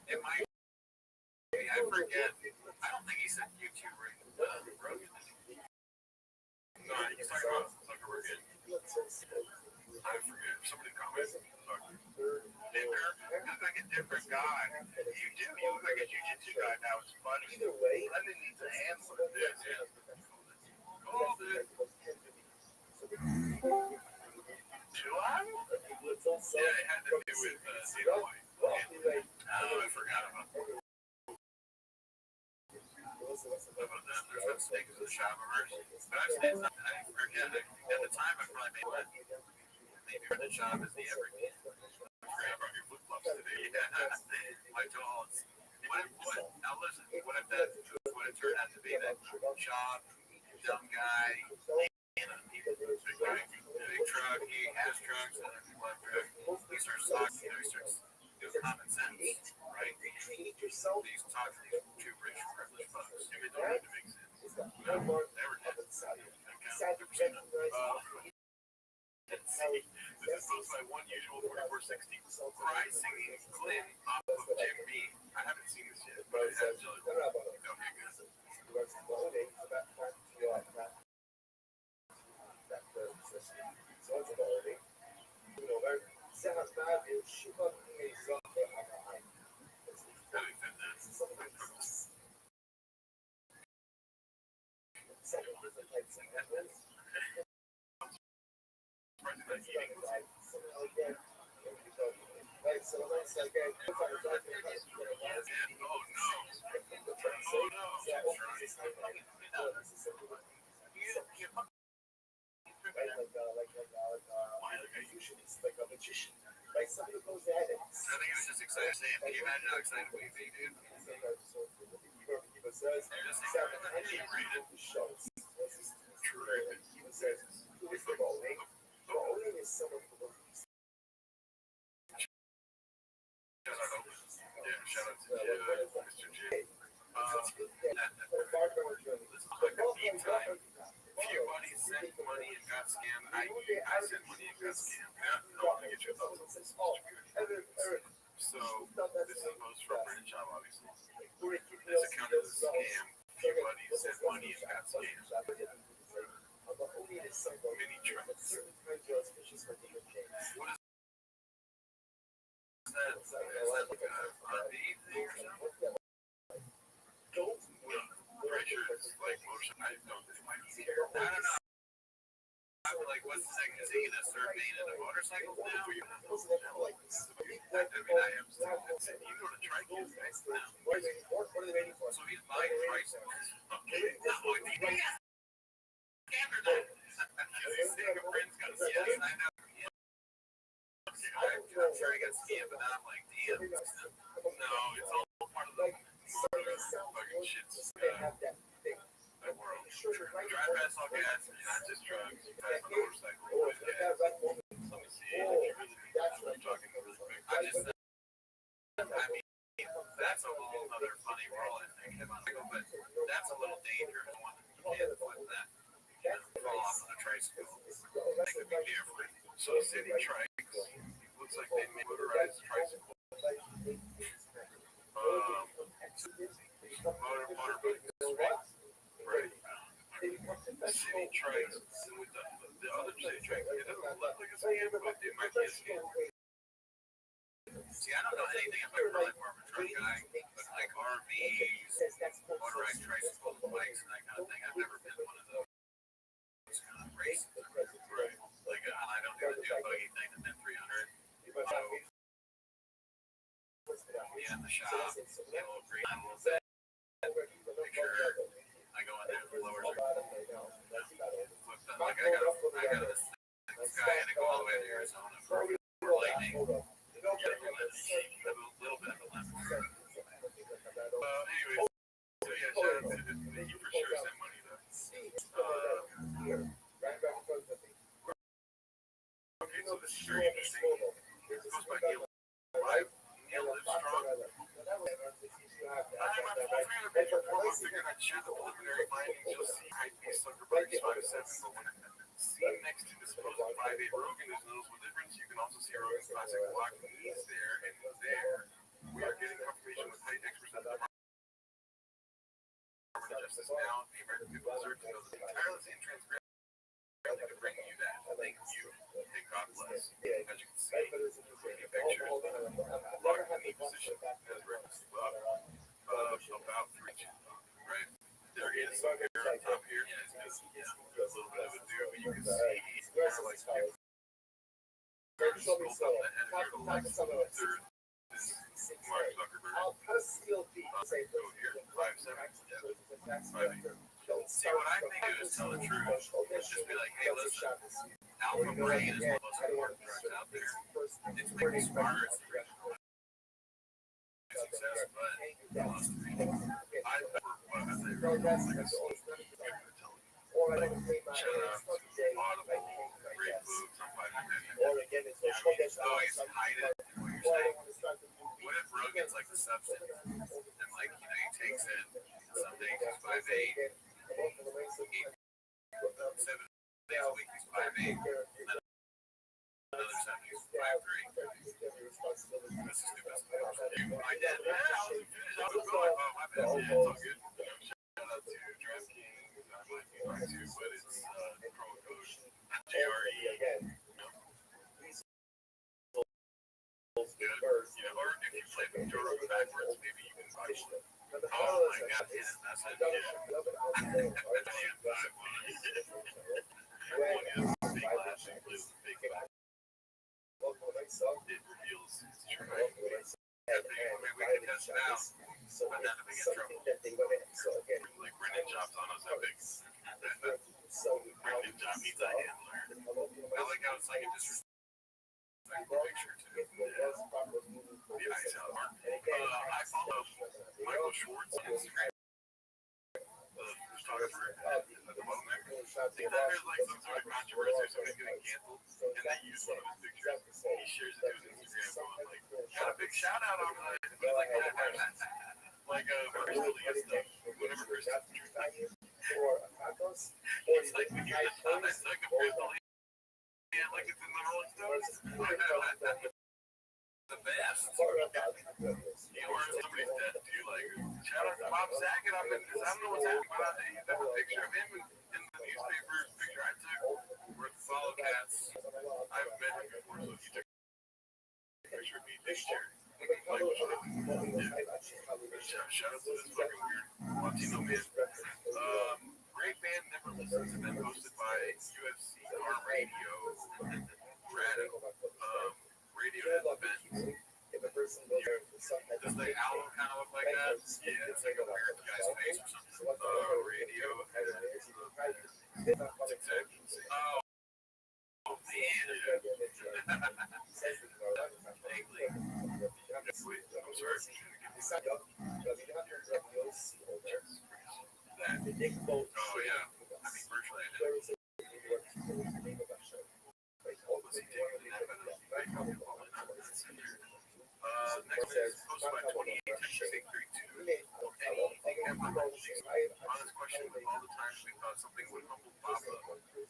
it might. I forget. I don't think he said YouTube right. Rogan. No, he's talking about Zuckerberg. I forget. Somebody commented. Hey, Eric, you look like a different guy. You do. You look like a jiu-jitsu guy now. It's funny. Either way, London needs a handle of this. Call this. 2 hours? it had to do with Zeta White. I forgot about that. There's no snakes in the shop reverse. But I've seen something. I forget. At the time, I probably made one. Maybe the job is the everything. I brought your flip flops today. My dogs. Now listen, what if that would have turned out to be that job, dumb guy, big truck, he has trucks, other people have trucks. He starts talking, he starts doing common sense, right? These talks to these two rich, privileged folks. Maybe it don't need to make sense. No, never did. This is posted by One Usual 4460. Cry singing Glenn off of Jim B. I haven't seen this yet, but it has okay, I think it was just excited saying, can you imagine how excited we'd be, dude? Just rated. Shout out to Mr. J. This is like a mean time. Few buddies sent money and got scammed. I sent money and got scammed. I want to get your thoughts on this. So, this is a post from British Job, obviously. This account is a scam. Few buddies sent money and got scammed. Mini trends. What is that? Is that like a Rabbbi thing or something? Pretty sure it's like motion. I don't know. I'm like, what's the second? Is he gonna start being into motorcycles now? I mean, I am still. You go to trike his guys now. So he's buying tricycles. Okay. After that, he's saying a friend's got a yes, I know. I'm sure he got scammed, but now I'm like, damn. No, it's all part of the fucking shit. That world. Drive past all gas, not just drugs. Pass on a motorcycle, always gas. Let me see. I'm talking really quick. I mean, that's a whole other funny world, I think. But that's a little dangerous one. You can't put that. Fall off on a tricycle. That could be different. So city trikes, looks like they may motorized tricycle. Motorbikes, right? City trikes, with the other city trikes, it doesn't look like a scam, but it might be a scam. See, I don't know anything about really more of a truck guy, but like RVs, motorized tricycles, bikes, and that kind of thing. I've never been one of those kind of races. Right. Like, I don't do the buggy thing, the Mint 300. So, yeah, in the shop, get a little green, a little bit. Make sure I go in there, the blowers are like, I got this guy had to go all the way to Arizona for lightning. A little bit of a lemon. Anyways, so yeah, shout out to he for sure sent money though. Okay, so this is very interesting. It goes by Neil Live. Neil lives strong. I'm at 300 pages or 4 months ago. I share the preliminary findings. You'll see high-speed Zuckerberg's 5.7, but when it's seen next to the supposed 5.8 Rogan, there's a noticeable difference. You can also see Rogan's classic block. He's there and there. We are getting confirmation with height experts at the Department of Justice now. The American people deserve to know the tireless and transparent to bring you that. Thank you. Thank God bless. As you can see, the pictures, locked in the position as referenced above, about 3 2, right? There is some hair on top here. Yeah, it's a little bit of a do, but you can see he's kind of like scope up the head of your Lex Luthor is Mark Zuckerberg. Go here, 5'7". Yeah. 5'8". See, what I think is tell the truth. Just be like, hey, listen, alpha brain is one of the most important drugs out there. It's making you smarter. It's the reason for success, but I never what I think like a soul. Shout out to Audible, great books on vitamin. Oh, he's hiding what you're saying. What if Rogan's like the substance? And like, he takes it, some days he's 5'8", 7 days a week he's 5'8", and then another 7 he's 5'3". This is the best thing. My dad, I was going, oh, my bad, yeah, it's all good. Shout out to DraftKings, I might be wrong too, but it's promo code GRE. Or if you play the Joe Rogan backwards, maybe you can find one. Oh my God, yeah, that's it. Yeah. One is big laugh and plays big laugh. It reveals his true identity. We can test it out, but then if we get trouble, like Brendan Jobs on us, epic. Brendan Job needs a handler. I like how it's like a disrespect. Picture too. Yeah. The ice out. I follow Michael Schwartz on Instagram. Photographer at the bottom there. I think that there's like some sort of controversy or something getting canceled, and they use one of his pictures. He shares it to his Instagram, going like, "Got a big shout out on that." He's like, like Chris D'Elia stuff. Whenever Chris does the truth, it's like we hear the I suck of Chris D'Elia. Yeah, like it's in the Rolling Stones. The best. You or somebody's dead too. Like, shout out to Bob Saget. I don't know what's happening, but there's a picture of him in the newspaper. Picture I took. We're at the Follow Cats. I haven't met him before, so he took a picture of me this year. Like, shout out to this fucking weird Latino man. Great band, never listens, and then hosted by UFC or radio. Rado. Radio event. Does the album kind of look like that? Yeah, it's like a weird guy's face or something. Radio. That's exactly. Oh, man. Yeah. Wait, I'm sorry. Oh, yeah. I mean, virtually, I did. Was he taking the nap out of the bike? Probably not. Next is posted by 28-32. Anything ever. Honest question, all the times we thought something would humble Papa,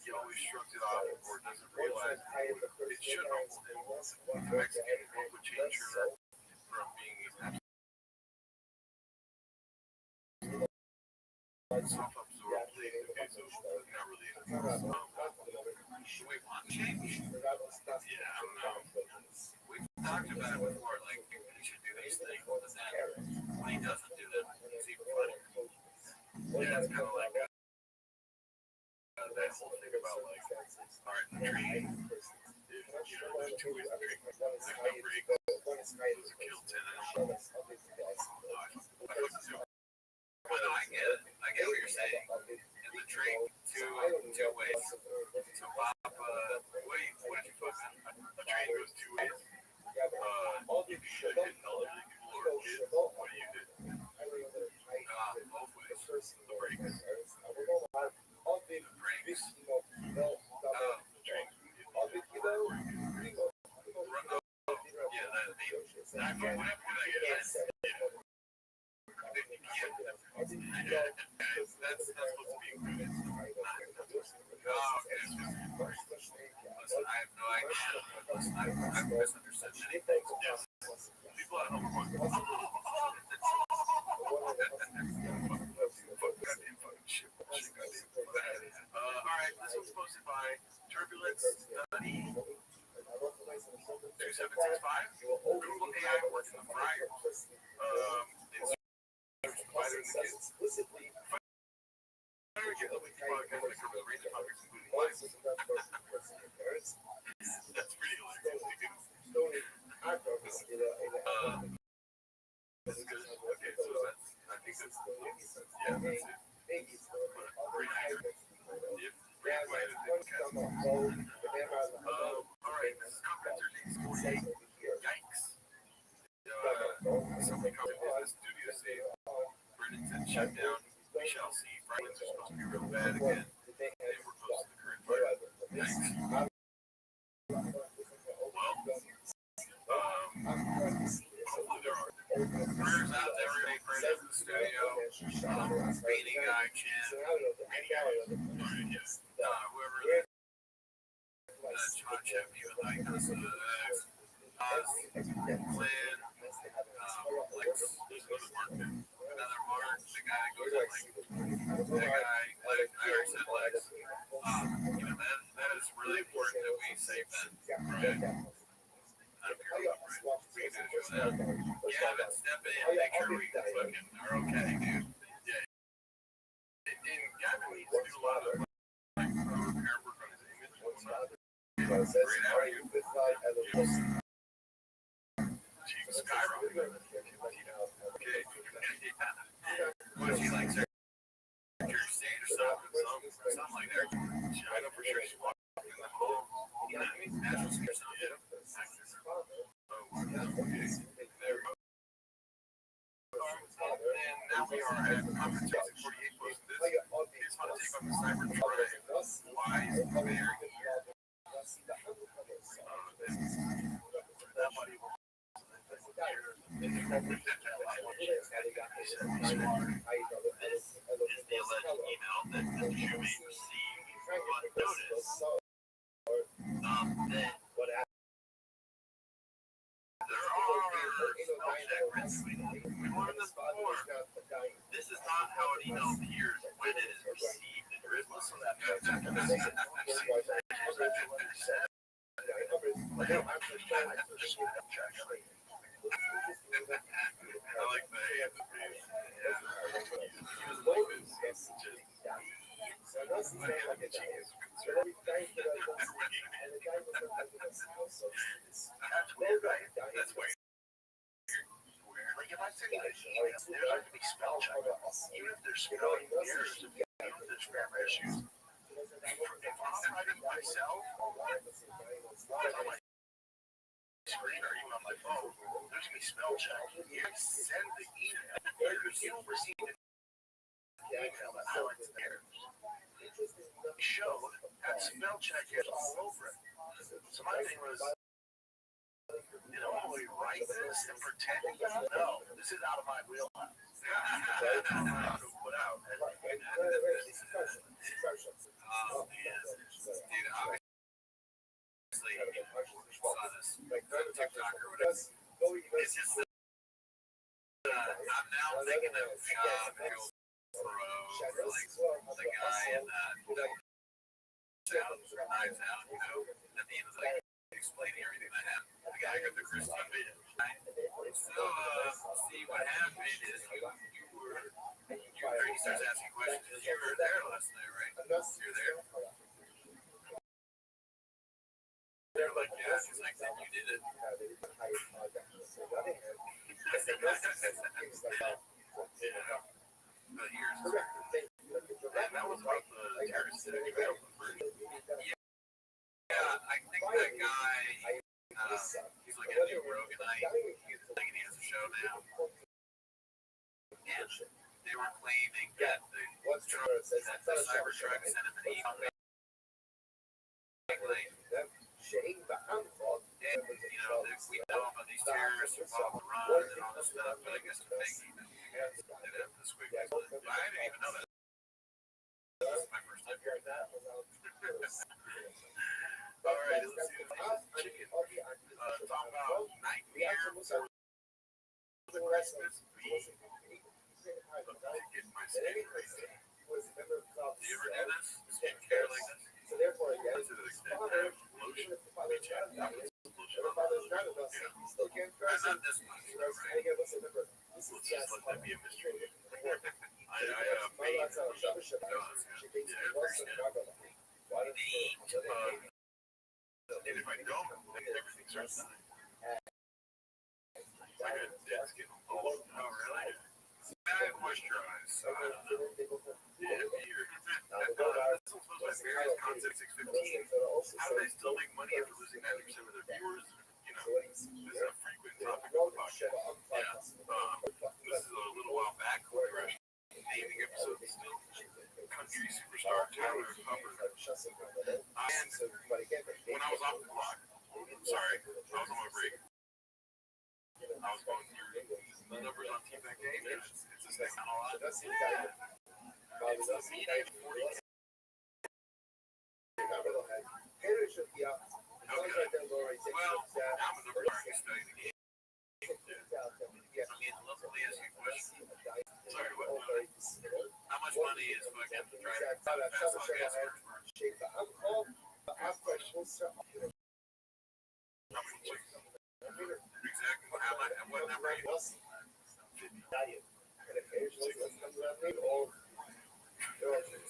he always shrugged it off or doesn't realize it should humble him. The Mexican would change her from being self-absorbed. Okay, so not really. Wait, what? Change? Yeah, I don't know. We've talked about it before, like, he should do these things, but then when he doesn't do them, it's even funnier. Yeah, it's kind of like that whole thing about, like, all right, the tree, if, there's two ways to drink. There's no break. Those are killed 10 animals. But no, I get it. I get what you're saying. In the drink, two ways. So Bob, what did you put in? A train goes two ways. You should hit elderly people or kids. What do you do? Both ways. The brakes. The brakes. The drink. Yeah, that means. What did I get? Yeah, that's supposed to be included. Oh, okay. Listen, I have no idea. Listen, I've misunderstood many things. Yes. People at home are going, goddamn fucking shit. All right, this one's posted by Turbulence Study 2765. Google AI works in the fryer. It's provider in the kids. That's pretty hilarious. This is good. Okay, so that's, I think that's, yeah, that's it. Pretty nice. Yep, pretty quiet. All right, this is conference 48. Yikes. Something comes in business duty to save. Brendan said shut down. We shall see. Franklin's are supposed to be real bad again. They were close to the current fire. Yikes. Well, hopefully there are. Prayers out to everybody. Prayers out to the studio. Beanie Guy, Chin. Beanie Guy. Whoever. John Chef, even like us. Lynn. Lex. There's another Mark. Another Mark. The guy that goes like. That guy. Lex. I already said Lex. You know, that is really important that we save that. Right? I don't care about Brian. We can do that. Yeah, but step in, make sure we fucking are okay, dude. Yeah. And Gavin needs to do a lot of like repair work on his image and stuff. Great out of you. She's skyrocketing. Okay. What she likes her state or something like that. I know for sure she's walking in the hall. You know, natural skin or something. Oh, okay. There we go. And now we are at conference 48 posted this. It's fun to take on the cyber drive. Why is it there? That money will. This is the alleged email that Mr. Shoemate received on notice that there are spell check risks. We learned this before. This is not how an email appears when it is received. And there is listen to that. I like the hand of me. That's weird, right? That's weird. Like if I send you an email, there's going to be spell check. Even if there's spelling errors, even if there's grammar issues. If I'm writing myself, on my screen or even on my phone, there's going to be spell check. You send the email, you'll receive an email that highlights the errors. Showed that spell check is all over it. So my thing was, will we write this and pretend? No, this is out of my wheelhouse. I'm not to put out. Oh man, dude, obviously, saw this TikTok or whatever. It's just I'm now thinking of Bill Pro, like the guy in Knives Out, at the end of the day, explaining everything that happened. The guy got the Christian video. So, see, what happened is he starts asking questions. You were there last night, right? You're there? They're like, yeah. He's like, then you did it. Yeah. But here's that was about the terrorist city. Yeah, I think that guy, he's like a new Roganite. He's thinking he has a show now. And they were claiming that the Cybertruck sent him an email. And, we know about these terrorists who follow the run and all this stuff, but I guess it's fake email. This week, I didn't even know that. This is my first time hearing that. All right, let's see. Chicken. Talk about nightmare before the Christmas Eve. Get my steak right there. Do you ever do this? Skincare like this? To the extent of lotion? Lotion on the lotion. Yeah. Not this much, right? Let's just let that be a mystery. I made lotion. No, that's good. Yeah, very good. And if I starts dying. It's like a dead skin. Oh, really? I moisturize. Yeah, beer. This was my various concept 615. How do they still make money after losing 90% of their viewers? You know, this is a frequent topic of the podcast. Yeah. This is a little while back when we were naming episodes still. Country superstar Tyler Hubbard. And when I was off the clock, sorry, I was on my break. I was going through the numbers on Team That Game. It's a thing a lot. Yeah. It's a median 40. Okay. Well, I'm a number guy studying the game. I mean, luckily, as you question, sorry, what? How much money is fucking driving fast on gas first? Exactly. What number are you? 50.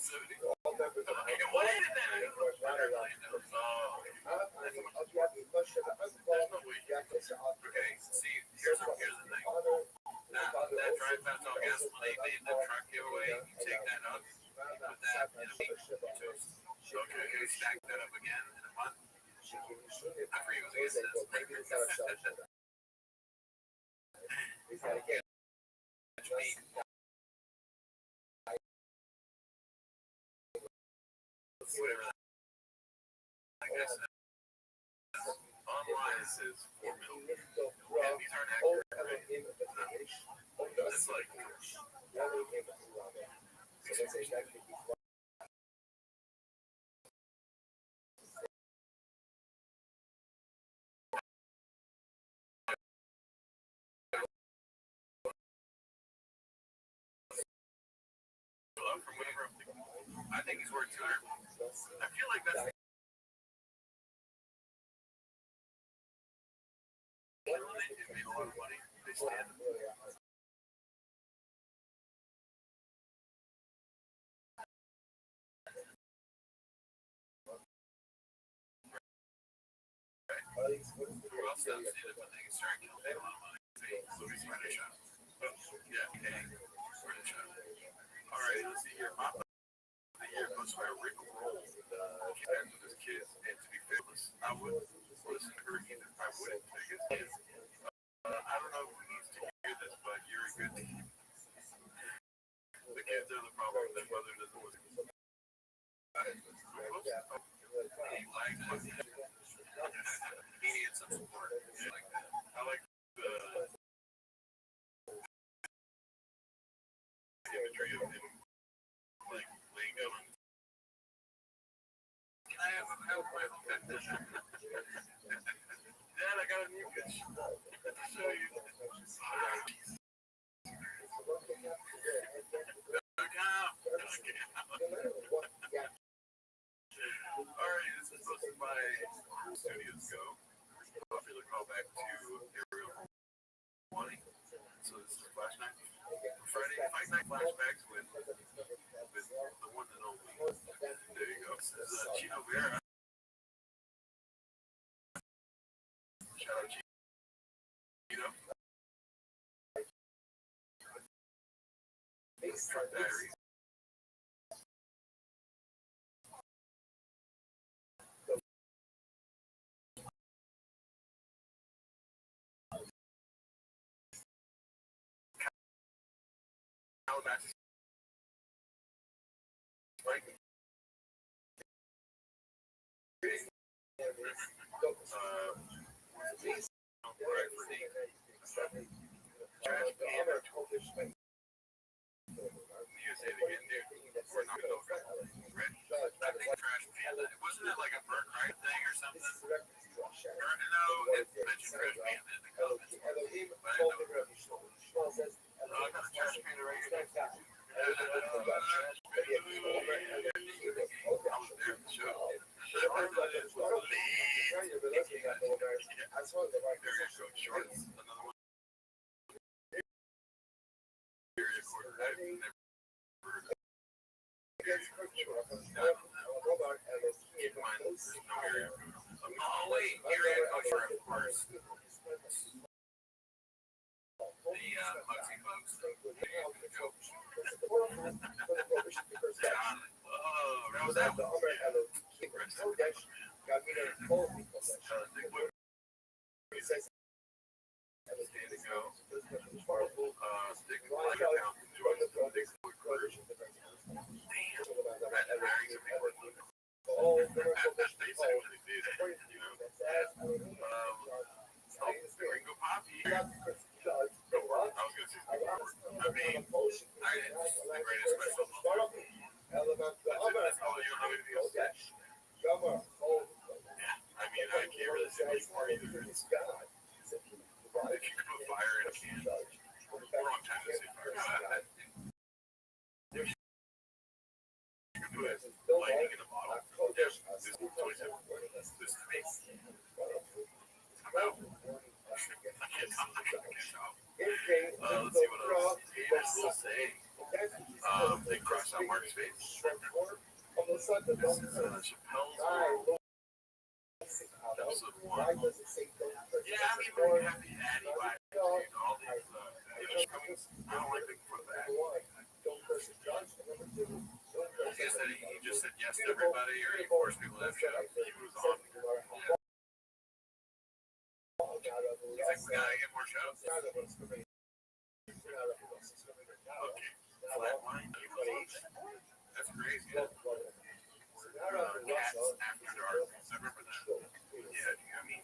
70. Okay, what is it then? There's no way. Okay, see, here's the thing. That drive fast on gas money, the truck giveaway, you take that up, you put that in a week, okay, you stack that up again in a month. I forget what it is. Whatever that, I guess. Online it says 4 million. And these aren't accurate, right? That's like, from whatever I'm thinking. I think he's worth 200. I feel like that's they made a lot of money. They stand. Who else does it when they start killing a lot of money? So he's running a shot. Yeah, hey, we're in a shot. All right, let's see here. Pop the year goes by Rick Roll. He ends with his kids, and to be fair, I wouldn't listen to her either. I wouldn't take his kids. I don't know who needs to hear this, but you're a good team. The kids are the problem. Their mother doesn't listen. He needs some support. I like the imagery of him, like, laying down on. Can I have my home back there? Dad, I got a new fish to show you. Alright, this is supposed to be my studios go. Popular callback to Ariel 20. So this is Flash Night. Friday Fight Night flashbacks with the one and only. There you go. This is Chino Vera. Shout out Chino. Truck Diaries. Calabasas. Right. Trash can. USA again, dude. We're not over. Right. I think Trash Panda. Wasn't it like a Burke Wright thing or something? No, it mentioned Trash Panda in the comments. But I didn't know. I got a Trash Panda right here. I was there at the show. Area code shorts. Another one. Area code. I've never heard of area code shorts. Keep in mind, there's no area code. Oh, wait, area kosher, of course. The Mugsy folks. Oh, that was that one. Ringo Poppy. I was gonna say, I mean, the greatest special. That's all you know how it feels. I mean, I can't really say much more either. If you could put fire in a can, wrong time to say fire. You could put lightning in a bottle. This is 27. This is me. I'm out. I can't stop. Let's see what else. Haters will say. They crossed out Mark's face. This is Chappelle's World. Episode 1. Yeah, I mean, we're happy Addy vibes. All these, coming. I don't like thinking for that. He just said yes to everybody, or he forced people to have shit. He was on. Yeah. He's like, we gotta get more shows. Okay. Flatline. That's crazy. Cats After Dark. I remember that. Yeah, I mean,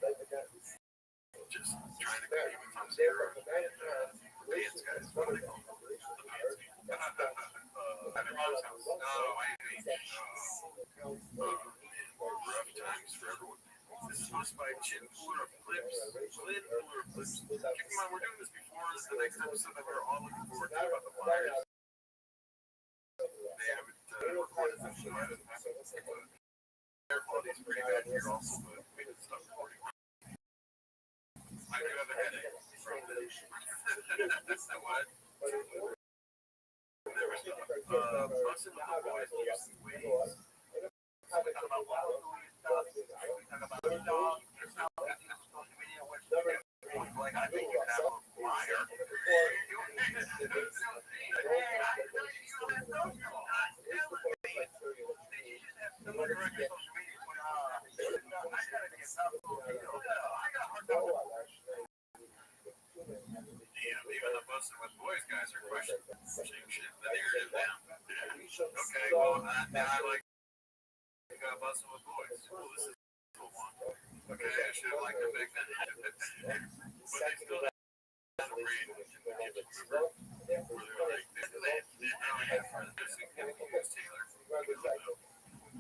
just trying to compete with Tom Segura. Pants guys. What do they call them? The pants. At your mom's house. Oh, I hate it. Rough times for everyone. This is hosted by Chin Cooler of Clips. Clin Cooler of Clips. Keep in mind, we're doing this before the next episode that we're all looking forward to about the Flyers. They haven't recorded this show. I didn't have it. Air quality is pretty bad here also, but we didn't stop recording. I do have a headache from this. What? There was busting with the boys used to ways. We talk about what? We talk about the dog. There's no social media, which like I think you have a flyer. Even the busting with boys guys are questioning shit. The narrative now. Okay, well, I like busting with boys. Well, this is cool one. Okay, I should have liked it back then. But they still have to read in the kitchen, remember? Where they were like, Taylor.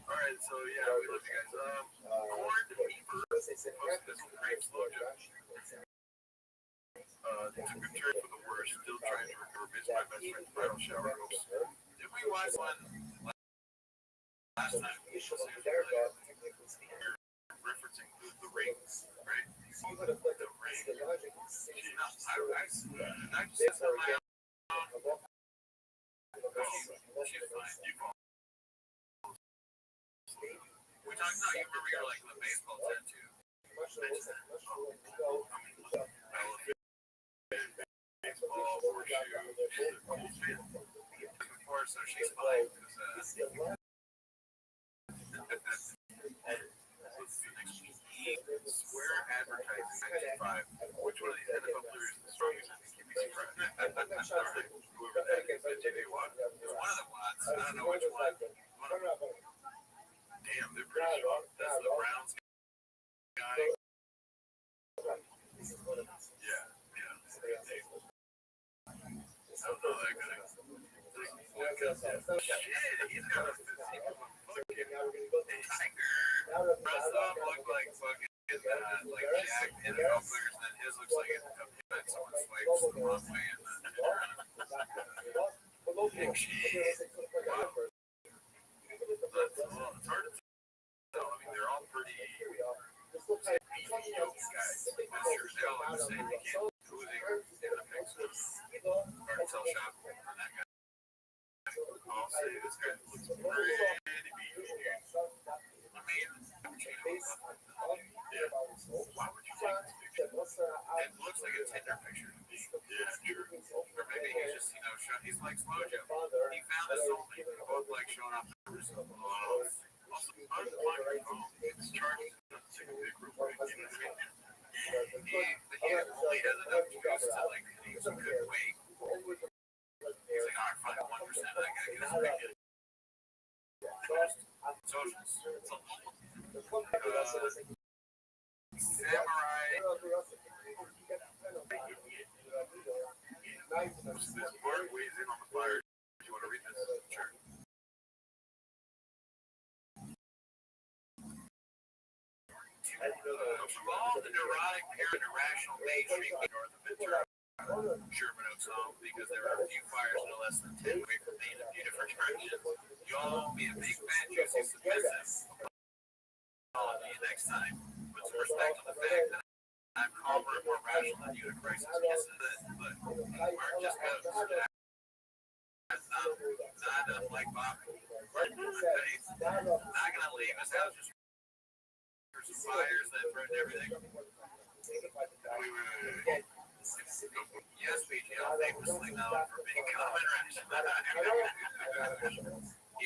Alright, so yeah, we love you guys. Corn Beaver posted this one great slow judge. Took a turn for the worst, still trying to recover based my best friend's bridal shower hopes. Did we watch one last time? Referencing the rings, right? The ring. I just said on my own. She's fine. You call. We talked about, you remember you're like the baseball tattoo. Baseball, horseshoe, before, so she's fine. Square advertising 95. Which one of these NFL players is the strongest? You'd be surprised. Alright, whoever that is, Jimmy Watt. It's one of the Watts. I don't know which one. Damn, they're pretty strong. That's the Browns guy. Yeah. I don't know that guy. Shit, he's got a physique of a fucking tiger. Dressed up, look like fucking like Jack NFL players, and then his looks like someone swipes the wrong way. Big shit. Wow. It's hard to tell. I mean, they're all pretty beefy yoke guys. They all look the same. You can't do anything in the picture. Hard to tell shot from that guy. I'll say this guy looks pretty beefy. I mean, Yeah. Why would you take this picture? It looks like a Tinder picture to me. Yeah, sure. Or maybe he's just, he's like Slow Joe. He found his soulmate. They both like showing off their stuff. Also, on your phone, it's charging to take a pic real quick. You know what I mean? He only has enough juice to like, he couldn't wait. He's like, all right, fine, 1%. I gotta get this picture. Socials. Samurai. This Mark weighs in on the fire. Do you want to read this? Sure. Of all the neurotic, parent, irrational mainstream north of Ventura, Sherman Oaks home, because there are a few fires no less than 10 away from me in a few different directions. Y'all be a big fat, juicy, submissive. I'll see you next time. Put some respect on the fact that I'm calmer and more rational than you in crisis. Yes, it is, but Mark just goes. That's not unlike Bob. Not gonna leave his house just for some fires that threaten everything. Wait. Yes, BGL famously known for being common rational.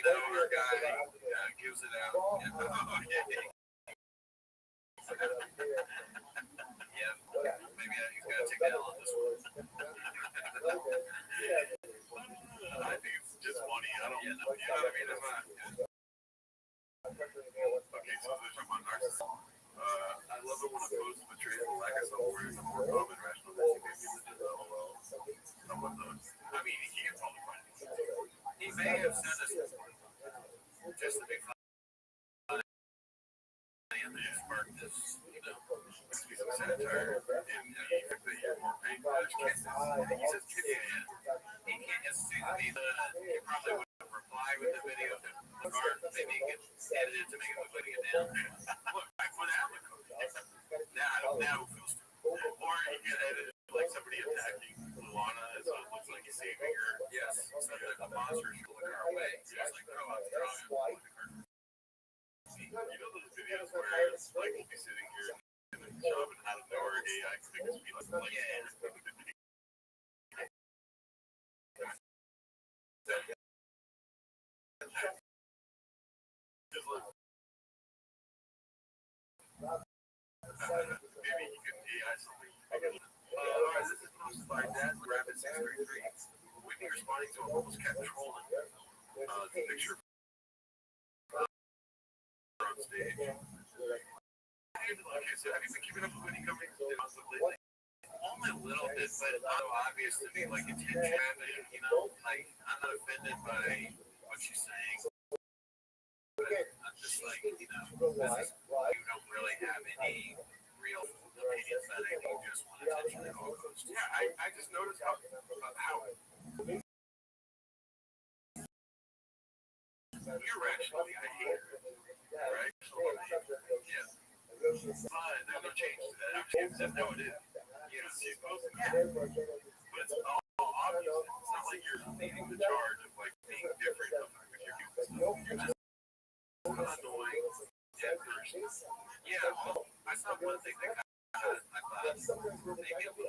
Our guy gives it out. Yeah, maybe he's got to take the L on this one. I think it's just funny. I don't know. You know what I mean? It's not. Okay, so this is my narcissism. I love it when a post betrays the lack of self-awareness and more common rational that you can use it to LOL. Someone knows. I mean, he can't probably find it. He may have sent us just to be funny and then spark this, piece of satire and that you're more paid for his kisses. He says kisses. He can't just see the he probably would reply with the video or maybe he can edit it to make it look like it down. Look, I put out the code. Now it feels or you can edit it like somebody attacking Luana, so it looks like he's saving her. Yes, so that the monster should look our way. It's like, oh, I'm strong. You know those videos where like we'll be sitting here in the shop and out of nowhere AI things be like yeah. Just like maybe you could AI something. Alright, this is posted by Dad Rabbit 633. Whitney responding to a homeless cat trolling. The picture on stage. Okay, so have you been keeping up with Whitney coming lately? Only a little bit, but it's not so obvious to me, like attention, like I'm not offended by what she's saying. I'm just like, this is, you don't really have any real opinions that I think just want attention at all costs. Yeah, I just noticed how irrationally I hate her. Right? Yeah. But there's no change to that. It's just how it is. She's supposed to but it's all obvious. It's not like you're leading the charge of like being different with your stuff. You're just annoying dead person. Yeah, I saw one thing that I thought maybe a little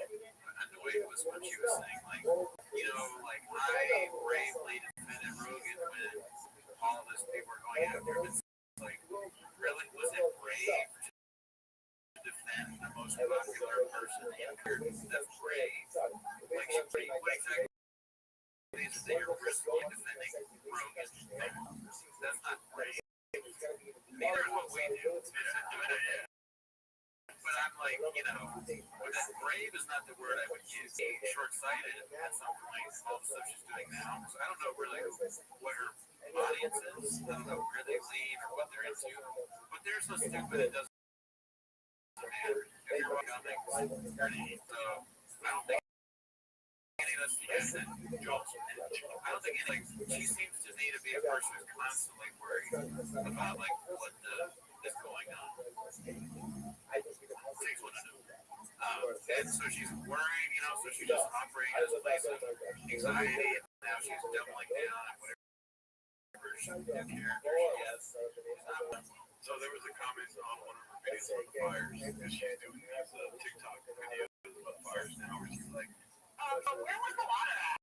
annoyed was what she was saying. Like, like I bravely defended Rogan when all of this people were going after him. It's like, really, was it brave to defend the most popular person in America? That's brave. Like, what exactly is it that you're risking defending Rogan? That's not brave. Neither is what we do. But I'm like, brave is not the word I would use. Short-sighted at some point, all the stuff she's doing now. So I don't know really what her audience is. I don't know where they lean or what they're into. But they're so stupid it doesn't matter. If you're on comics, so I don't think any of us I don't think she seems to me to be a person who's constantly worried about like what is going on. Takes one to know. And so she's worried, so she's just operating as a place of anxiety, and now she's doubling down on whatever character she is. So there was a comment on one of her videos about the fires because she's doing these TikTok videos about fires now where she's like, where was the water at?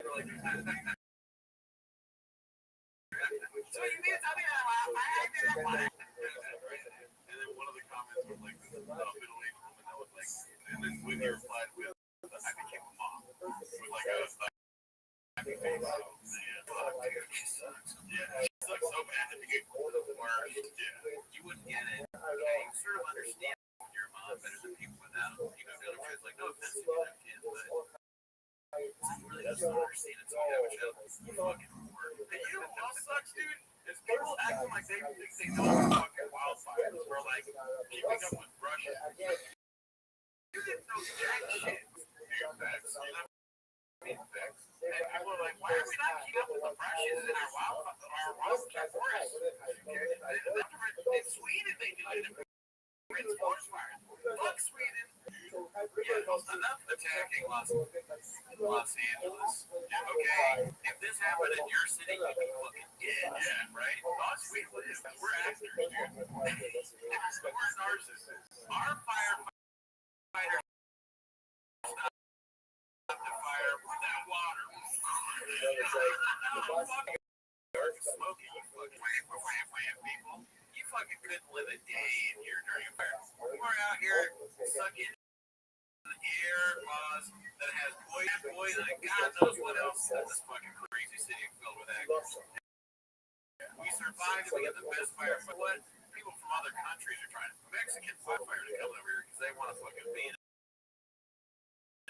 Like, so you mean tell me that I didn't want it? And then one of the comments was like this middle-aged woman that was like, and then when you replied with, I became a mom. With like a happy face. Oh man, fuck, dude, she sucks. Yeah, she sucks so bad that you get the worst. Yeah, you wouldn't get it. Yeah, you sort of understand your mom better than people without. You know, the other kids like, no offense if you have kids, but you really doesn't understand it. So you have a child, you fucking work. And you know what else sucks, dude? Is people acting like they think they know fucking wildfires. We're like keeping up with Russia. You didn't know jack shit. Dude, that's, you know, facts. And people are like, why are we not keeping up with the Russians in our wildfire forests? In Sweden, they do it. It's forest fires. Fuck Sweden. Yeah, enough attacking Los Angeles. Yeah, okay. If this happened in your city, you'd be fucking dead. Yeah, right? Us, we're actors, dude. We're narcissists. Our firefighters stop the fire without water. It's like, no, fucking smoking, you fucking wham, people. You fucking couldn't live a day in here during a fire. We're out here sucking the air laws that has poison and God knows what else in this fucking crazy city filled with actors. We survived and we got the best fire. But what? People from other countries are trying. Mexican firefighters are coming over here because they want to fucking be in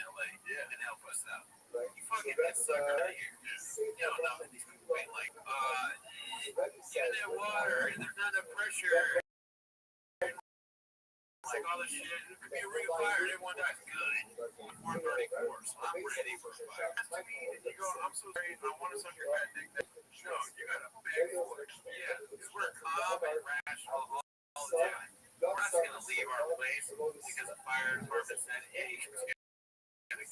LA and help us out. You fucking get sucked out of here. You don't know these people being like, get in that water and there's not enough pressure. Like all this shit, it could be a ring of fire, everyone dies. Good. 434, so I'm ready for a fire. You go, I'm so sorry, I want to suck your fat dick. No, you got a big foot. Yeah, because we're calm and rational all the time. We're not going to leave our place because the fire department said, hey, it's going to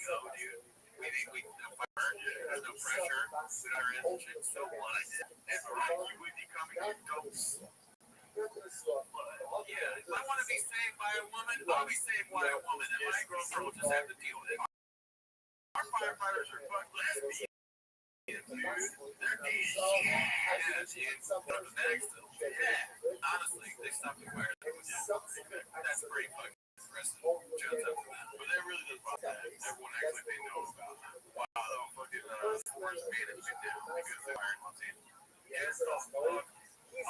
go, dude. We think we can no fire, there's no pressure, we don't have engine, so what? And you would be coming, you don't. Yeah, if I want to be saved by a woman, I'll be saved by a woman, and my girlfriend will just have to deal with it. Our firefighters are fucking lesbians, dude. They're gay as shit. Yeah, dude. But the next, yeah. Honestly, they stopped the fire. That's pretty fucking impressive. Shouts out to them. But that really does bother that. Everyone acts like they know about it. Wow, fucking force management down because they fired Los Angeles. Yeah, so if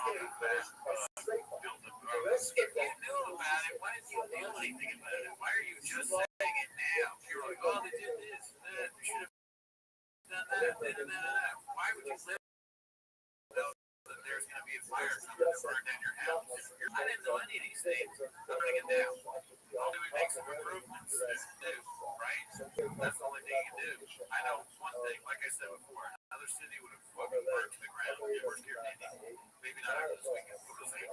you knew about it, why didn't you do anything about it? Why are you just saying it now? You're like, oh, they did this and that. They should have done that. Why would you live know that there's going to be a fire coming to burn down your house? I didn't know any of these things. I'm going to get down. All do is make some improvements. Right? That's the only thing you can do. I know one thing, like I said before, another city would have fucking burned to the ground. We're scared of anything. Maybe not after this weekend. We'll just say,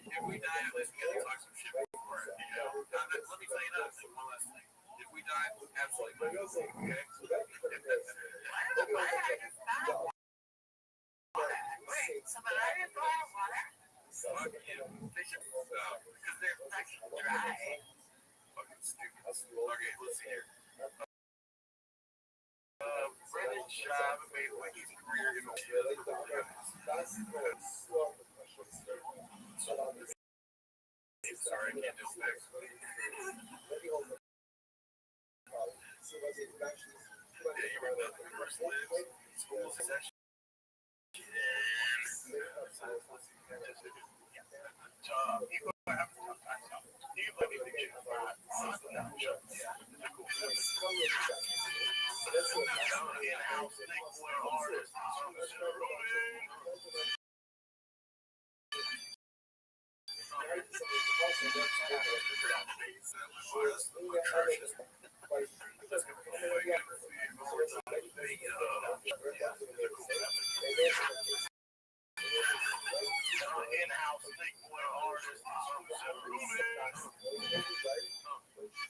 if we die, at least we get to talk some shit before it. You know? Let me tell you another thing, one last thing. If we die, absolutely not. Okay? Wait, somebody didn't go out of water? Fuck you. They should, because they're fucking dry. Fucking stupid. Okay, let's see here. Brendan Schaub made Wiki's career in the sorry, I can't do facts. Yeah, you were nothing first lives. School session. Job. People have to time. You let me get in-house artist.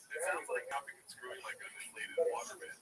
It sounds like copying and screwing like a deflated waterbed.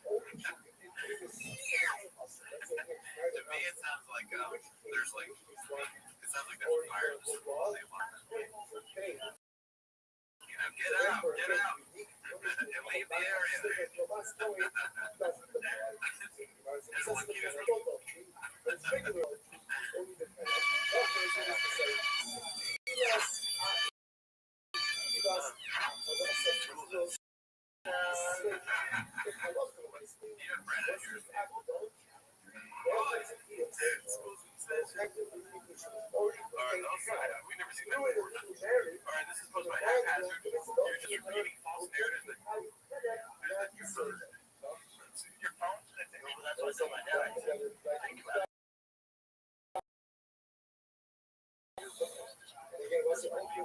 Alright, we never seen that before. Alright, this is posed by haphazard. You're just repeating false narratives that you've heard. Your phone? That's what I told my dad. Think about it. You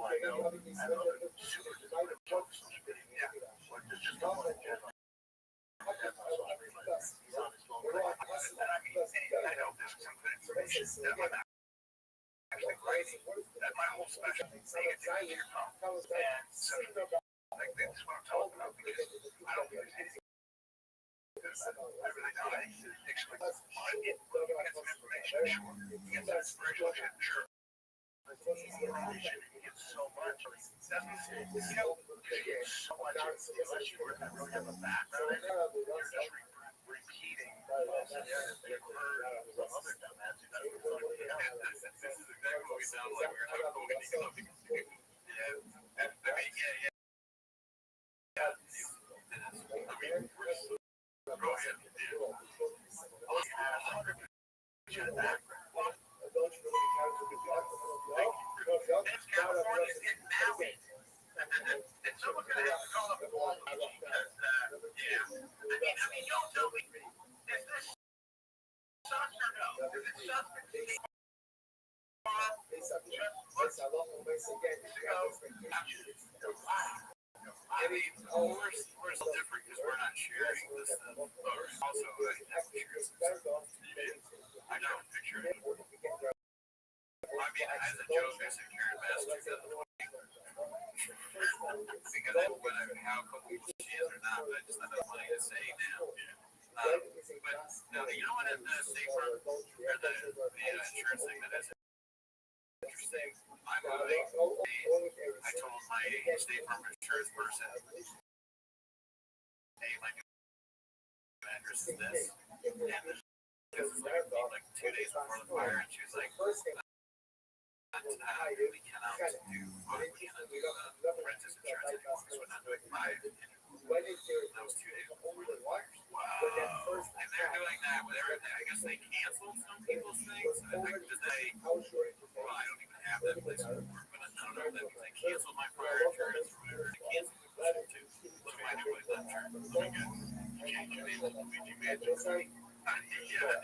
want to know? I don't know. Super. Yeah. Or just one in general. He's on his phone. I know there's some good information that might actually crazy. That my whole special thing is to your phone. And so, like, this is what I'm talking about because I don't use anything. I really don't. I actually get some information, sure. You get some inspiration, sure. You get so much. That's what it is. You know, you get so much. Unless you really have a background, you're just repeating narratives that you've heard from other dumbasses. This is exactly what we sound like. We're talking about economics. Yeah. I mean, yeah. I mean, we're so. Go ahead. California's getting massive. And someone's going to have to call up the wall because, yeah. I mean, don't tell me, is this sus or no? Is it sus for the state? I mean, we're so different because we're not sharing this stuff. Also, I sharing some stuff. I got a picture of it. I mean, as a joke, I said Karen Master because I don't know how comfortable she is or not, but I just thought that was funny to say now. But now, you know what? The State Farm or the insurance thing that is interesting. I'm moving. I told my State Farm insurance person, hey, my new address is this, and this is like 2 days before the fire, and she was like, we cannot do renter's insurance anymore because we're not doing fire anymore. That was 2 days before the fires. Wow. And they're doing that with everything. I guess they canceled some people's things. I think that well, I don't even have that place anymore, but I don't know if that means they canceled my fire insurance or whatever. They canceled the person too. Look at my new place, I'm sure. Let me guess. You changed your name to Luigi Mangione? Yeah,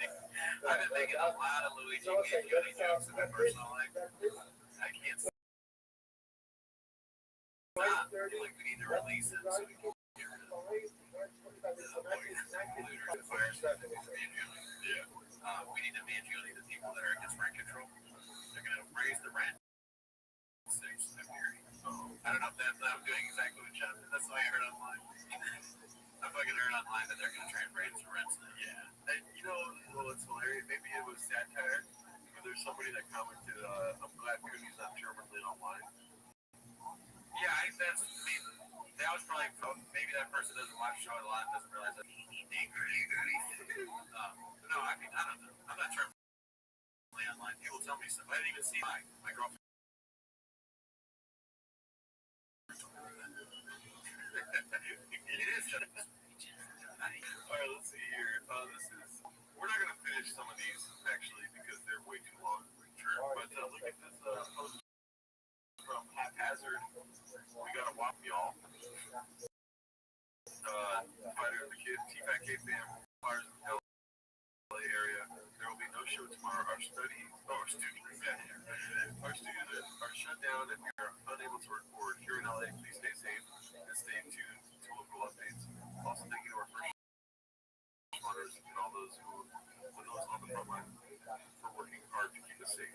I've been making a lot of Luigi Mangione jokes in my personal life. I can't stop. Like, we need to release it so we can get rid of the fire stuff. Yeah. We need to Mangione the people that are against rent control. They're going to raise the rent. I don't know if I'm doing exactly what John did. That's what I heard online. I fucking heard online that they're going to try and raise the rents. Yeah. And you know, well, it's hilarious. Maybe it was satire. But there's somebody that commented, I'm glad Cooney's not terminally online. Yeah, that was probably, maybe that person doesn't watch the show a lot and doesn't realize that no, I mean, I don't know. I'm not terminally online. People tell me stuff. I didn't even see my girlfriend. It is. Alright, let's see here. We're not going to finish some of these, actually, because they're way too long. But look at this post from Haphazard. We got a WAP, y'all. Fighter of the Kid, T-Pack K fam, fires in the LA area. There will be no show tomorrow. Our studios are shut down and we are unable to record here in LA. Please stay safe and stay tuned to local updates. Also, thank you to our first responders and all those on the front line for working hard to keep us safe.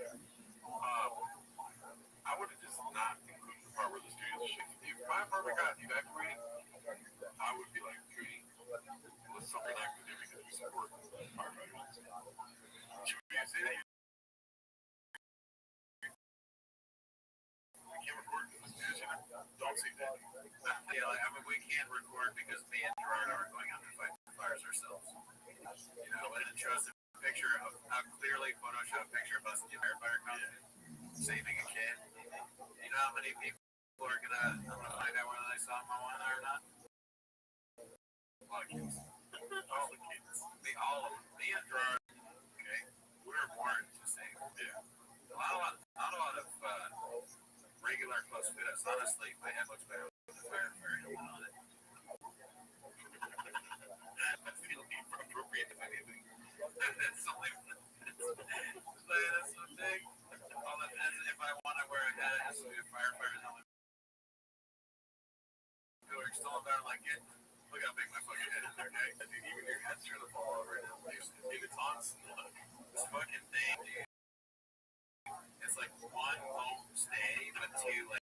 I would have just not included the part where the studios are shut. If my apartment got evacuated, I would be like, Judy, what's something I could do because we support firefighters? Should we say that? We can't record because the studios don't say that. Yeah, I mean, we can't record because me and Gerard are going out to fight fires ourselves. You know, and it shows a picture of a clearly photoshopped picture of us in the fire costume saving a kid. You know how many people are I'm gonna find out whether they saw Moana or not? A lot of kids. All the kids. All of them. Me and Gerard, okay, we were born to safe. Yeah. Not a lot of regular close fits. Honestly, my head looks better with the firefighter one on it. I feel appropriate if anything. That's something. That's the thing. All that is, if I want to wear a hat, it has to be a firefighter's helmet. You're still about like it. Look how big my fucking head is there, guy. Dude, even your head's trying to fall over now. Dude, it's on. This fucking thing, dude. It's like one won't stay, but two, like,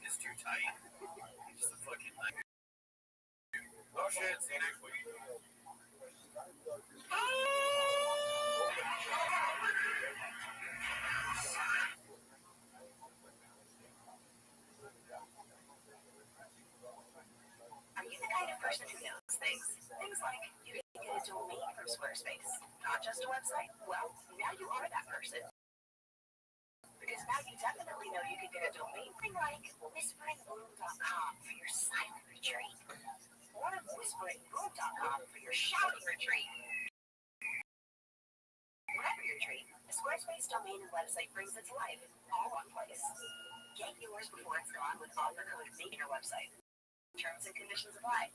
it's too tight. It's just a fucking like. Oh shit, see you next week. Are you the kind of person who knows things? Things like you can get a domain from Squarespace, not just a website. Well, now you are that person. Because now you definitely know you can get a domain thing like whisperingroom.com for your silent retreat, or whisperingroom.com for your shouting retreat. Whatever your treat, a Squarespace domain and website brings it to life, all one place. Get yours before it's gone with offer code Make Your Website. Terms and conditions apply.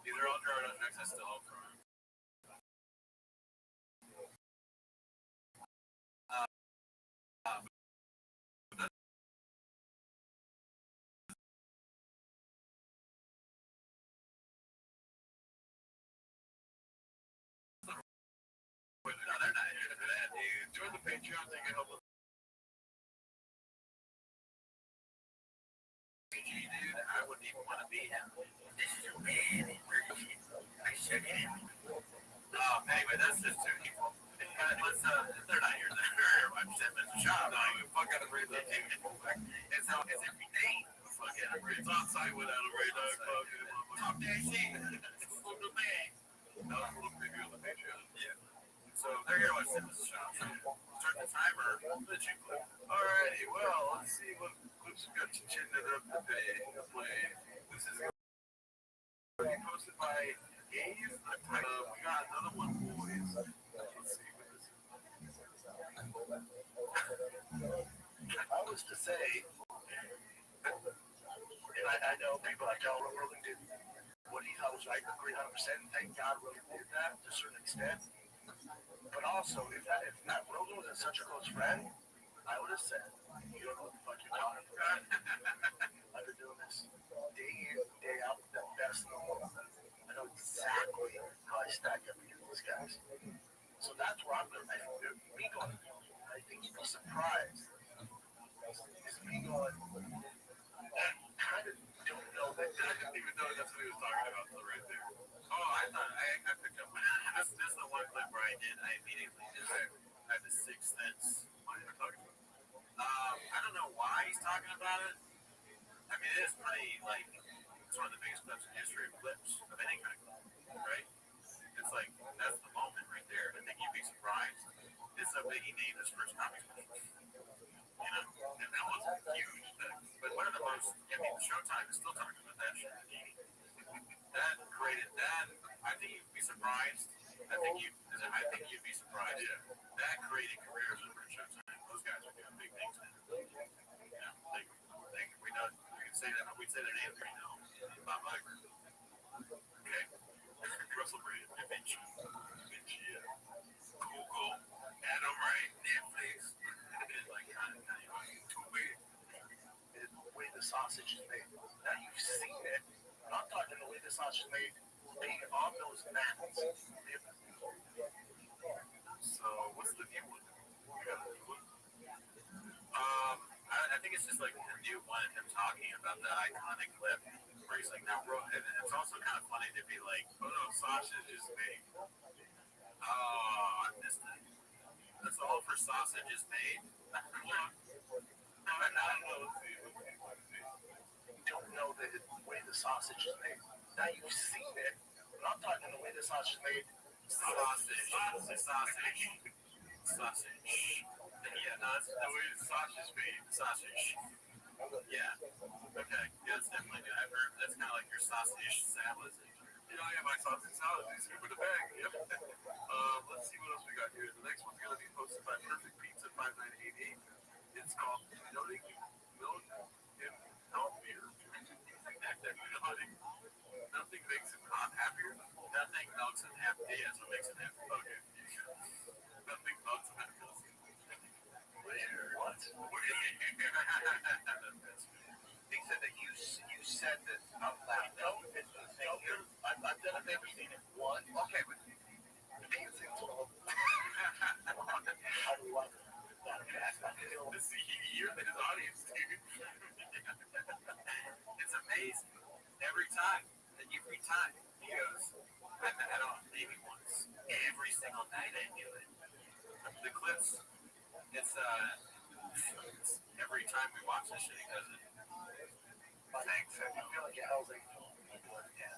These are all drawing up next. I still hope for them. They're not here for that, dude. Join the Patreon thing and help us. Dude, I wouldn't even want to be him. This is a bad emergency. I should have. Anyway, that's just too evil. They're not here. I'm sitting at the shop. No, you fuck out of radar. It's every day. It's on site without a radar. Talk that shit. It's from the man. That was a little preview of the Patreon. Yeah. So they're here to sit at the shop. Start the timer. Alrighty, well, let's see what Looks got you chinning it up today. This is going to be posted by Gabe. We got another one, boys. Let's see what this is. I was to say, and I know people like y'all really did what he thought was right, agree 100%. Thank God Rogan did that to a certain extent. But also, if Rogan wasn't such a close friend, I would have said, you don't know what the fuck you're talking about. I've been doing this day in, day out, the best in the world. I know exactly how I stack up against these guys. So that's where I'm going to me going. I think you'd be surprised. Is me going, I kind of don't know that. I didn't even know that's what he was talking about until right there. Oh, I thought I picked up. This is the one clip where I immediately just had the sixth sense. What are you talking about? I don't know why he's talking about it. I mean, it is pretty, like, it's one of the biggest clips in history of clips of any kind, right? It's like, that's the moment right there. I think you'd be surprised. It's a big he named his first comic special. You know, and that was a huge thing. But one of the most, I mean, Showtime is still talking about that shit. That created that. I think you'd be surprised. I think you'd be surprised. Yeah. That created careers over at Showtime. Those guys are doing big things now. You know, we know, we can say that, we'd say their names right now. Bob Iger. Okay. Russell Brand. Vinci. Yeah. Cool. Adam Wright. Netflix. Like, kind of, too weird. The way the sausage is made. Now, you've seen it. I'm talking the way the sausage is made on those mats. So, what's the new one? I think it's just like the new one of him talking about the iconic clip where he's like, now, and it's also kind of funny to be like, oh no, sausage is made. Oh, I missed it. That's all for sausage is made. Don't know the way the sausage is made. Now you've seen it, but I'm talking the way the sausage is made. Sausage. Yeah, no, it's the way the sausage is made. Sausage. Yeah. Okay. Yeah, it's definitely good. I've heard that's kind of like your sausage salad. You know, yeah, my sausage salad is scoop in the bag. Yep. Let's see what else we got here. The next one's going to be posted by Perfect Pizza 5988. It's called Noting Milk in Out Beer. Nothing makes him happier. Nothing melts him happy. Yeah, so it makes him happy. Okay. Nothing melts him happy. What? He said that you said this out loud. No, it's the same here. I've never seen it. One. Okay, but dancing to how do we want it? You're his audience, dude. It's amazing. Every time. He goes, I don't maybe once. Every single night I do it. The clips, it's every time we watch this shit, he does it. Thanks. I feel like it helps. Yeah.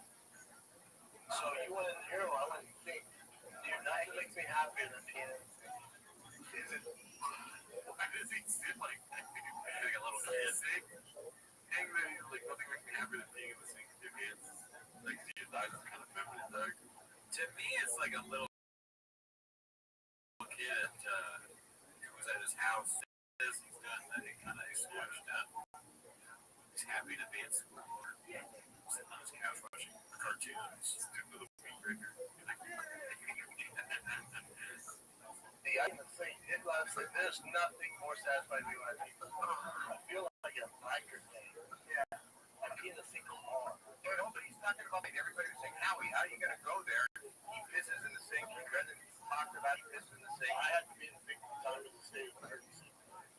So you want to hear, I want to think, dude, nothing makes me happier than being. Is it? Why does he sit like that? Like a little kid thing? Like, nothing makes me happier than being in the sink with your kids. Like, your dog is kind of feminine, dog. To me, it's like a little kid who was at his house. He's done that. He kind of squashed up. He's happy to be in school. Sitting on his couch watching cartoons. Stupid little weed breaker. I even think it lasts like there's nothing more satisfying to me when I feel like a biker thing. Yeah. I'm in the single car. Nobody's talking about it. Everybody's saying, Howie, how are you going to go there? He pisses in the sink. He doesn't talk about he pisses in the sink. I had to be in the sink all the time in the state of emergency.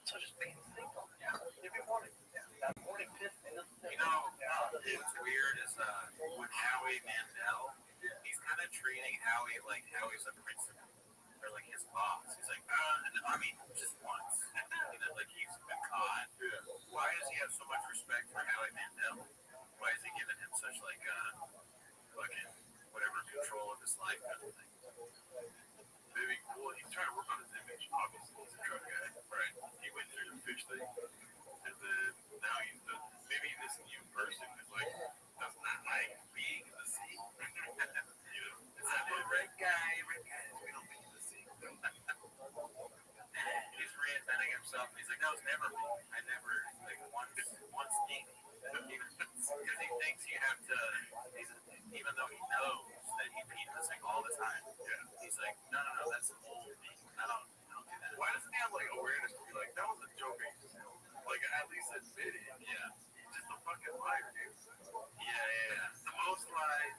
So just be in the sink all the time. Every morning. That morning piss in the sink. You know, what's weird is with Howie Mandel, he's kind of treating Howie like Howie's a principal. Or like his boss. He's like, I mean, just once. Like he's been caught. Yeah. Why does he have so much respect for Howie Mandel? Why is he giving him such like fucking whatever control of his life kind of thing? Maybe, well, he's trying to work on his image, obviously. He's a drug guy, right? He went through the fish thing. And then now himself, and he's like, "No, it's never me. I never like once me." Because he thinks you have to. Even though he knows that he peed in the sink all the time. Yeah. He's like, no, that's old me. I don't do that. Why doesn't he have like awareness to be like, that was a joke? Like at least admit it. Yeah. He's just a fucking liar, dude. Yeah. The most lies.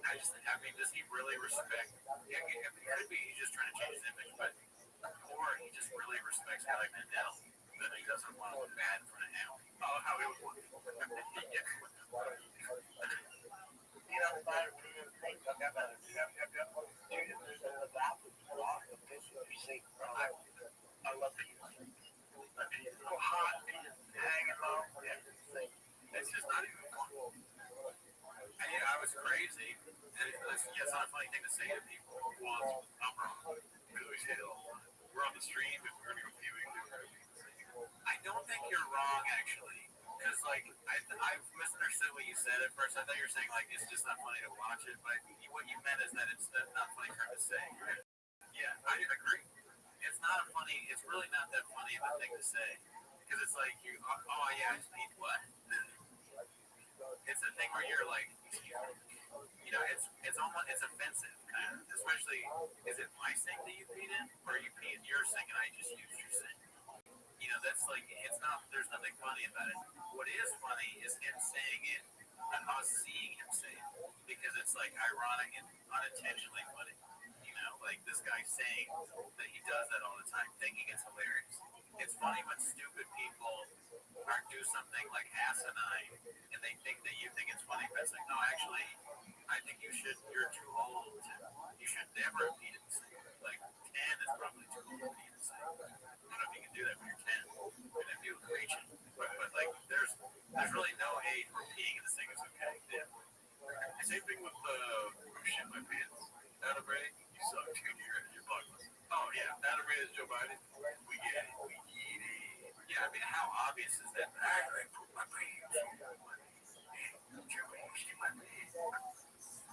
I mean, does he really respect? Yeah, it could be he's just trying to change his image, but or he just really respects Guy Mandel that he doesn't want to look bad in front of him. Oh, how he would look. Yeah. You know, if I really think about it, I love it. Hot, hanging low, everything. It's just not even fun. And yeah, I was crazy. And it's not a funny thing to say to people. Well, I'm wrong. Because we say it all the time. We're on the stream and we're going to go viewing. I don't think you're wrong, actually. Because, like, I misunderstood what you said at first. I thought you were saying, like, it's just not funny to watch it. But what you meant is that it's not funny for him to say. Right? Yeah, I agree. It's not funny. It's really not that funny of a thing to say. Because it's like, oh, yeah, I just need what? It's a thing where you're like, you know, it's almost, it's offensive, kind of. Especially, is it my sink that you peed in? Or you pee in your sink and I just used your sink? You know, that's like, it's not, there's nothing funny about it. What is funny is him saying it and us seeing him say it. Because it's like ironic and unintentionally funny. You know, like this guy saying that he does that all the time, thinking it's hilarious. It's funny when stupid people do something like asinine and they think that you think it's funny, but it's like, no, actually, I think you're too old. You should never have peed in the sink. Like, 10 is probably too old to pee in the sink. I don't know if you can do that when you're 10. And if you reach it. But like, there's really no age where peeing in the sink is okay. Yeah. Same thing with shit my pants. Adam Ray, you suck, dude. You're bugging. Oh, yeah. Adam Ray is Joe Biden. We get it. We get it. Yeah, I mean, how obvious is that? I put my pants. Joe, you see my pants.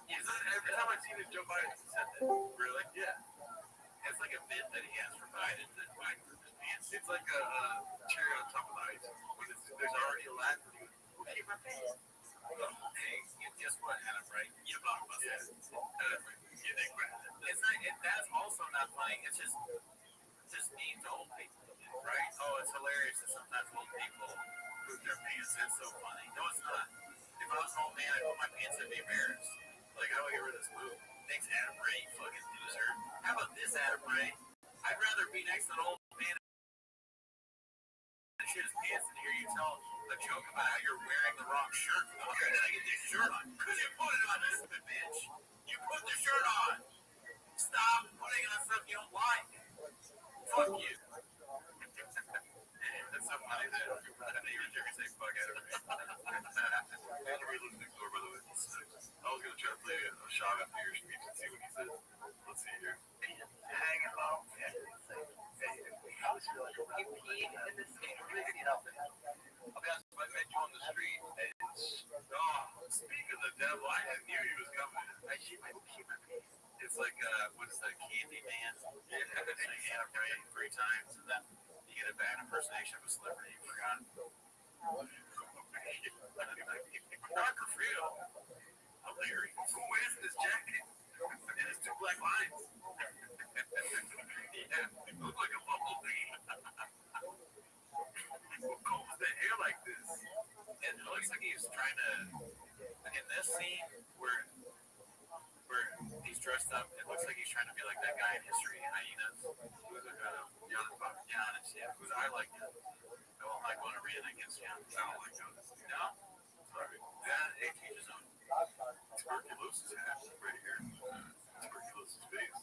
Yeah, every time I've seen it, Joe Biden said that. Really? Yeah. It's like a bit that he has for Biden that Biden put his pants. It's like a cherry on top of the ice. When there's already a Latin to it. Okay, my pants. Hey, guess what, Adam, right? You bought my pants. You think it's not, that's also not funny. It's just mean to old people, right? Oh, it's hilarious that sometimes old people poop their pants. It's so funny. No, it's not. If I was an old man, I'd put my pants in and be embarrassed. Like, how do I get rid of this poop? Thanks, Adam Ray, you fucking loser. How about this, Adam Ray? I'd rather be next to an old man and shit his pants than hear you tell a joke about how you're wearing the wrong shirt for the whole year. Then I get this shirt on. Because you put it on, you stupid bitch. You put the shirt on. Stop putting on stuff you don't like. Fuck you. That's so funny that you and Jerry say fuck out of me. Henry lives next door, by the way. I was going to try to play a shot after your speech and see what he says. Let's see here. Hanging low, everything. I was feeling like you peed in this thing. You know, I'll be honest, I met you on the street, and speak of the devil, I knew he was coming. I keep my pants. It's like, what's the Candy Man? Yeah, they say Adam Ray 3 times, and then you get a bad impersonation of a celebrity you forgot. Dr. Phil. Hilarious. Who wears this jacket? And it's 2 black lines. Yeah, you look like a bumblebee. Who combs their hair like this? And it looks like he's trying to, in this scene where he's dressed up, it looks like he's trying to be like that guy in History Hyenas. Who's Giannis, yeah. Who's I like him. I don't like going to read against him. I don't like Giannis. No? Sorry. That it teaches him. Tuberculosis hat right here. Tuberculosis face.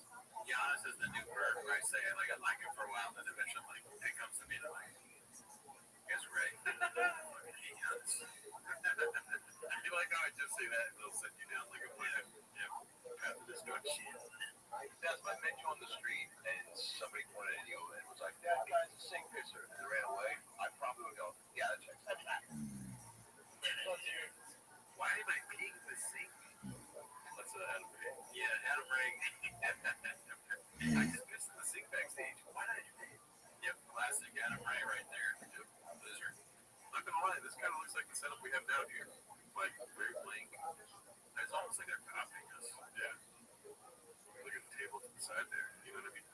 Giannis is the new bird where I say I like him for a while, then eventually I'm like, it comes to me and I'm like, guess right. Giannis. You like how I just say that and they'll set you down like a plan. Yeah. Path of destruction. that's when I met you on the street and somebody pointed at you and was like, that guy's a sink pisser. And they ran away. I probably would go, yeah, that checks. Why am I peeing in the sink? That's Adam Ray. Yeah, Adam Ray. I just pissed in the sink backstage. Why did I do that? Yep, classic Adam Ray. we have down here, like very blank. It's almost like they're copying us. Yeah. Look at the table to the side there. You know what I mean?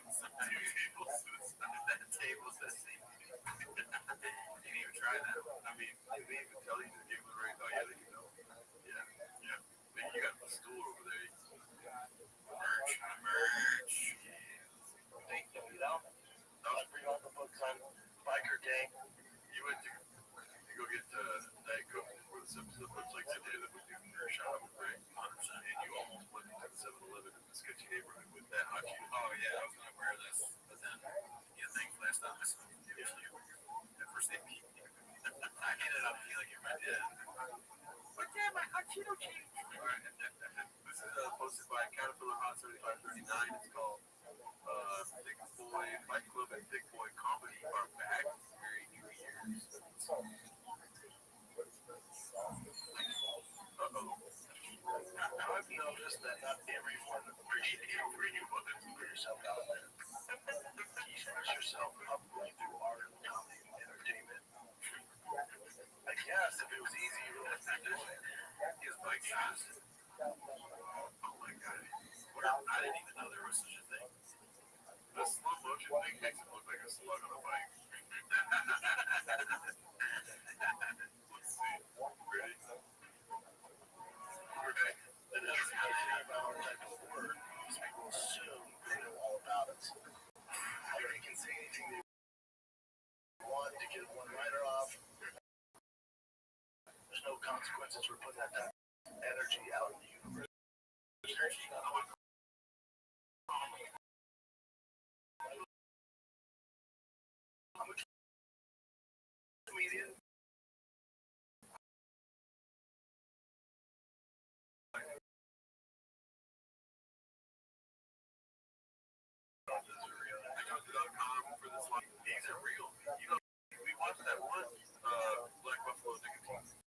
Some two tables to the side. That table's the same. You didn't even try that. I mean, did they even tell you to give the right? Oh yeah, they know. Yeah, yeah. Maybe you got the stool over there. Merch. Thank you, you know. I'll bring all the books on biker gang. You went to go get Diet Coke before the episode. Looks like today that we do your shop, right? 100%. And you almost went to the 7-Eleven in the sketchy neighborhood with that hot cheese. Oh yeah, I was gonna wear this, but then thanks last time I saw you. At first they beat me. I ended up feeling like my dad. But yeah, my hot Cheeto cheese. All right. This is posted by Caterpillar Hot 7539. It's called Thick Boy Fight Club and Thick Boy Comedy are back. Merry New Year's. Now I've noticed that not everyone appreciates everyone that put yourself out there. You express yourself publicly through art, comedy, and entertainment. I guess if it was easy, you would have to do it. His bike shoes. Oh my god. I didn't even know there was such a thing. The slow motion thing makes it look like a slug on a bike. Let's see. Ready? Okay. That doesn't have any of our type of word. Most people assume they know all about it. They can say anything they want to get one writer off. There's no consequences for putting that type of energy out in the universe. I'm a comedian. I talked to .com for this one. These are real. You know, we watched that one Black Buffalo Nicotine.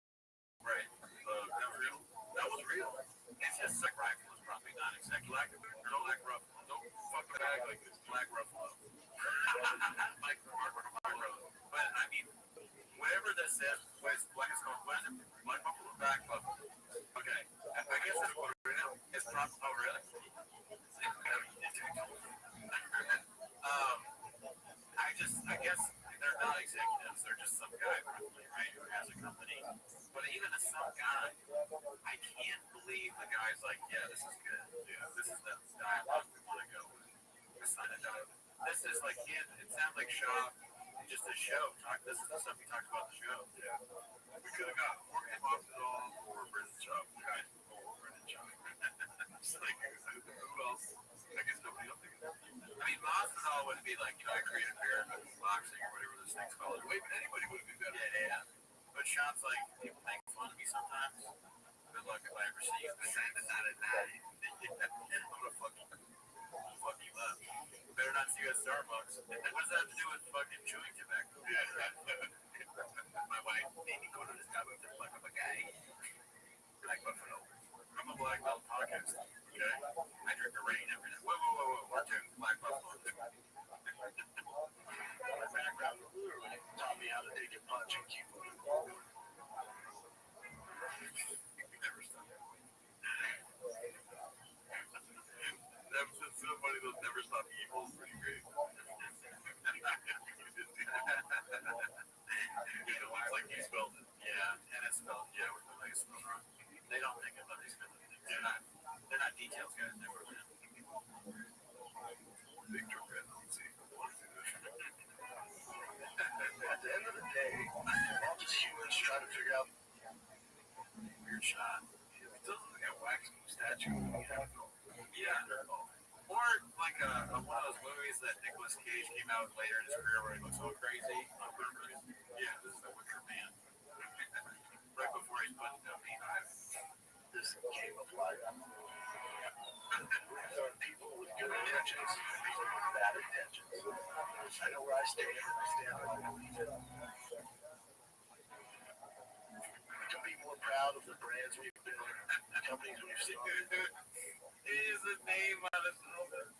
Right. That was real. That was real. It's just like rifle is probably not exactly black. Don't like Ruffalo. Don't fuck the bag like this. Black Ruffalo. Like Mark Ruffalo. But I mean, whatever this says, it's black. It's called what is it? Black Buffalo. Black Buffalo. Okay. I guess it's what right now. It's probably. Oh really? I guess they're not executives. They're just some guy, probably, right, who has a company. But even as some guy, I can't believe the guy's like, yeah, this is good. Yeah, this is the dialogue we want to go with. It's not a dialogue. This is like, it sounds like Shaw, just a show. This is the stuff he talked about in the show. Yeah. We could have got more hip-hop or Brendan Shaw. Right. Or Brendan Shaw. It's like, who else? I guess nobody else thinks. I mean, Masvidal wouldn't be like, I created American boxing or whatever this thing's called. Wait, anybody would be better. Yeah. But Sean's like, people make fun of me sometimes. Good luck if I ever see you. Not at night. I'm gonna fuck you up. Better not see you at Starbucks. What does that have to do with fucking chewing tobacco? Yeah. My wife made me go to the Starbucks to fuck up a guy. Black Buffalo. I'm a black belt podcast. Okay? I drink a rain every day. Whoa. We're doing Black Buffalo. My background literally taught me how to take a punch and keep moving. Never stop. That was so funny. Those never stop evil. Pretty great. It's like you spelled it. Yeah, and it's spelled. Yeah, we're like it's spelled wrong. They don't think about these kind of things. They're not details guys. They were. Victor Red. Let's see. At the end of the day, we're all just humans trying to figure out Weird shot. It doesn't look like a wax statue. Yeah. Or like one of those movies that Nicolas Cage came out later in his career where he looks so crazy on purpose. Yeah, this is the Wicker Man. Right before he's putting the beehive. this game of life. There are people with good intentions and people with bad intentions. I know where I stand, and I stand where I believe it. We can be more proud of the brands we've been, the companies we've seen. He has his name on his helmet.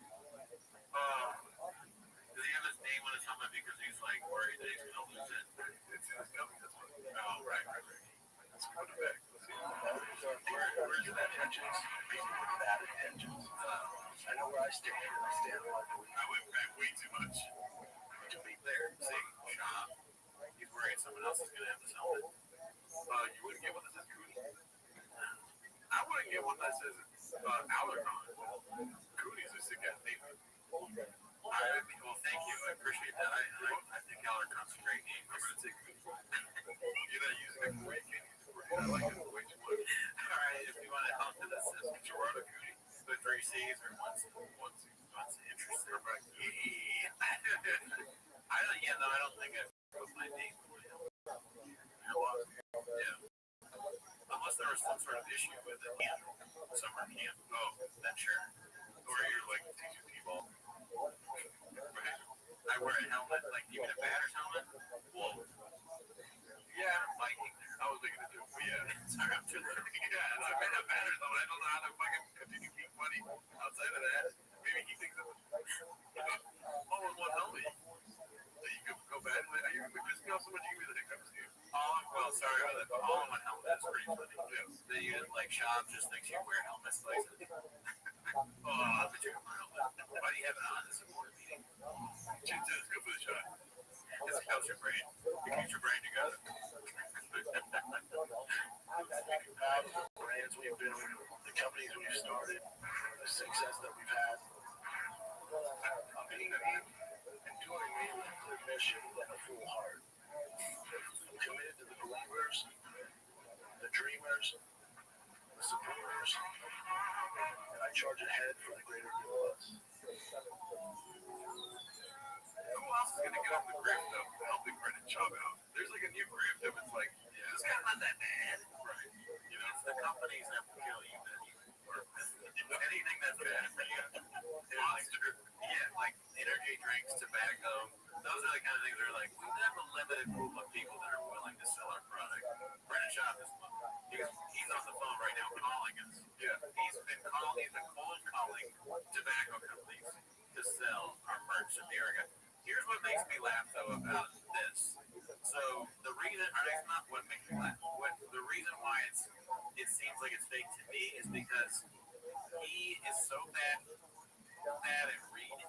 Does he have his name on his helmet because he's like worried that he's going to lose it? It's in his helmet. Oh, right. Stay alive. I went back way too much. To be there, Same shop. He's wearing someone else's gonna have this helmet. You wouldn't get one that says Cootie. I wouldn't get one that says Alarcon. Cootie's a sick ass name. Well, thank you. I appreciate that. I think Alarcon's a great name. I'm gonna take Cootie. You're not using it for what you can use it for. I like it way too much. All right, if you want to help with this, Gerardo Cootie. But 3 C's or once interested. Right. I don't think I put my name for him. Yeah. Unless there was some sort of issue with it. Summer camp. Oh, then sure. Or you're like teaching people. Right. I wear a helmet, like even a batter's helmet. Whoa. Yeah, I'm Viking there. I was making a joke, but yeah. Sorry, I'm just yeah, I made a batter's helmet. I don't know how to fucking continue being funny outside of that. Maybe he thinks of all in one helmet. So you could go bad with it. You're pissing off so much you that it comes to you. Well, sorry about that. All in one helmet is pretty funny. Yeah. The shop just thinks you wear helmets like that. But you have my helmet. Why do you have it on? It's a board meeting. Just go for the shot. It helps your brain. It keeps your brain together. brands we've been with, the companies we've started, the success that we've had. I'm being and doing me with a mission and a full heart. I'm committed to the believers, the dreamers, the supporters, and I charge ahead for the greater good of us. Who else is going to get on the grip of helping Brendan Chubb out? There's like a new grip that was like, this guy's not that bad. Right. You know, it's the companies that will kill you. Or anything that's bad for you. Monster. Yeah, like energy drinks, tobacco. Those are the kind of things that are like, we have a limited pool of people that are willing to sell our product. Brendan Chubb is he's on the phone right now calling us. Yeah. He's been cold calling tobacco companies to sell our merch in the area. Here's what makes me laugh though about this. So the reason, or it's not what makes me laugh. The reason why it seems like it's fake to me is because he is so bad at reading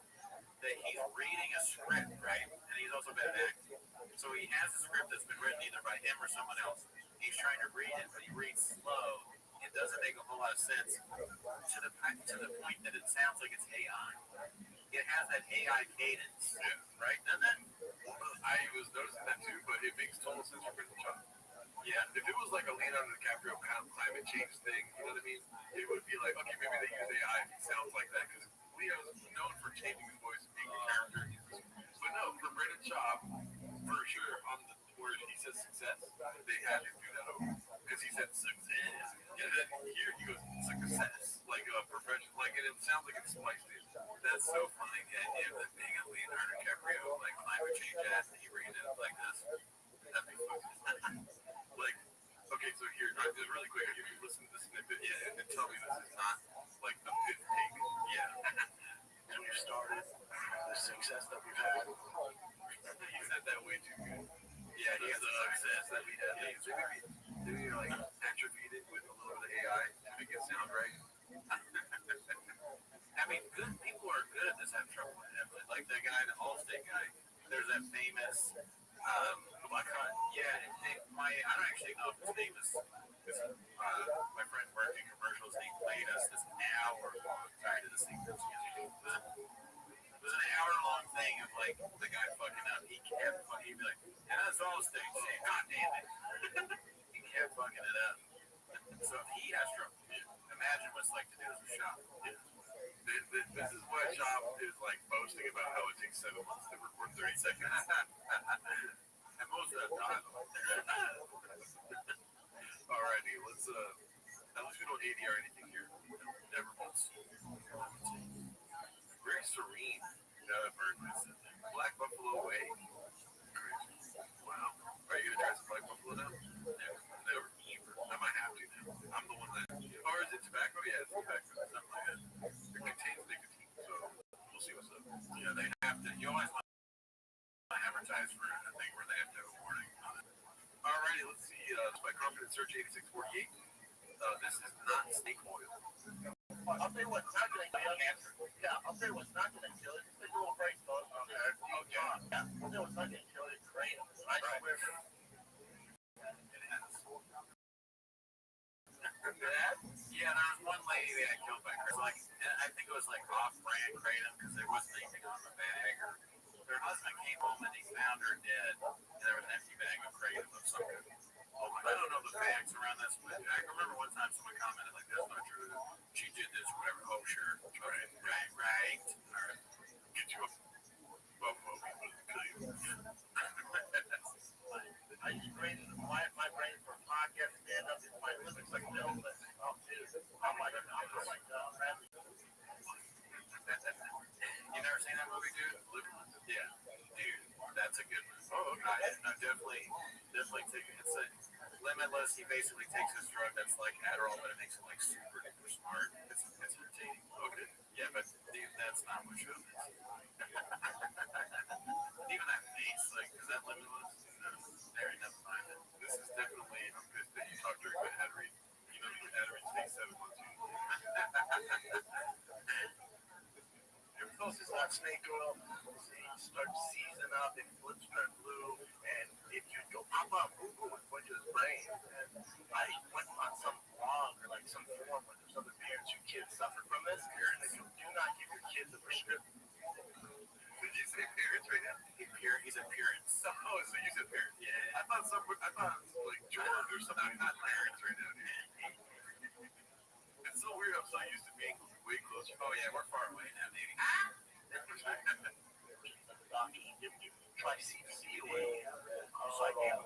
that he's reading a script, right? And he's also bad at acting. So he has a script that's been written either by him or someone else. He's trying to read it, but he reads slow. It doesn't make a whole lot of sense to the point that it sounds like it's AI. It has that AI cadence, right? And then I was noticing that too, but it makes total sense for Brendan Chubb. yeah, If it was like a Leonardo DiCaprio kind of climate change thing, you know what I mean? It would be like, okay, maybe they use AI if he sounds like that, because Leo's known for changing his voice and being a character. But no, for Brendan Chubb, for sure, where he says success, they had to do that over. Because he said success. And then here he goes, success. Like a professional, like, and it sounds like it's spliced in. that's so funny. The idea of it being a Leonardo DiCaprio, like climate change ass, and he read it like this. That'd be fucking Like, okay, so here, just really quick, if you listen to the snippet, yeah, and tell me this is not like a pit take. yeah. And we've started, the success that we've had. He said that way too good. Yeah, he has a success that we had. Maybe like attribute it with a little bit of AI to make it sound right. I mean, good people are good at this. Have trouble with it. But like that guy, the Allstate guy. There's that famous. Yeah, I don't actually know if his name is. My friend worked in commercials. And he played us this hour-long. Sorry to the sequence. It was an hour-long thing of like the guy fucking up. He'd be like, "Yeah, that's Allstate." Say, God damn it. He kept fucking it up. So if he has trouble, imagine what it's like to do as a shop. This is why Chop is like boasting about how it takes 7 months to record 30 seconds. And most of that time. Alrighty, let's at least we don't ADR anything here. Never once. Very serene. Black Buffalo Way. Crazy. Wow. Are you gonna try some Black Buffalo now? Never. I might have to now. I'm the one that. Or is it tobacco? Yeah, it's tobacco. Something like that. It contains nicotine, so we'll see what's up. Yeah, they have to. You always want to advertise for a thing where they have to have a warning on it. Alrighty, let's see. By Confident Search 8648. This is not snake oil. I'll tell you what's not going to kill it. Yeah, I'll tell you what's not going to kill it. It's a little break, though. Okay. Yeah. I'll tell you what's not going to kill it. Great. I swear. Yeah, there was one lady that got killed by kratom. Like, I think it was like off-brand kratom because there wasn't anything on the bag. Or her husband came home and he found her dead, and there was an empty bag of kratom of some kind. I don't know the facts around this, but I remember one time someone commented like, "That's not true. She did this, whatever." Oh, sure. Right. All right. Get you a buffalo people to kill you. I just created my brain for a podcast stand up. My lyrics like an elephant. Oh, dude. I'm like, Rabbbi. You never seen that movie, dude? Yeah, dude, that's a good movie. Oh, okay. I definitely take it. It's a Limitless. He basically takes this drug that's like Adderall, but it makes him like super duper smart. It's entertaining. Okay. Yeah, but dude, that's not what show is. Even that face, like, is that Limitless? No, there, never mind it. This is definitely a good thing. You talk during my head read. You know, your head read takes 7 months. Your post is not snake oil. Start to season up, it flips turn blue, and if you go pop up Google and put your brain, and I went on some blog or like some forum where there's other parents whose kids suffer from this, and if you do not give your kids a prescription. Did you say parents right now? He's a parent. Oh, so you said parents. Yeah. I thought it was like George or something. Not parents right now, dude. It's so weird. I'm so used to being way closer. Oh yeah, we're far away now, baby. Doctors give you try CBD oil. So I gave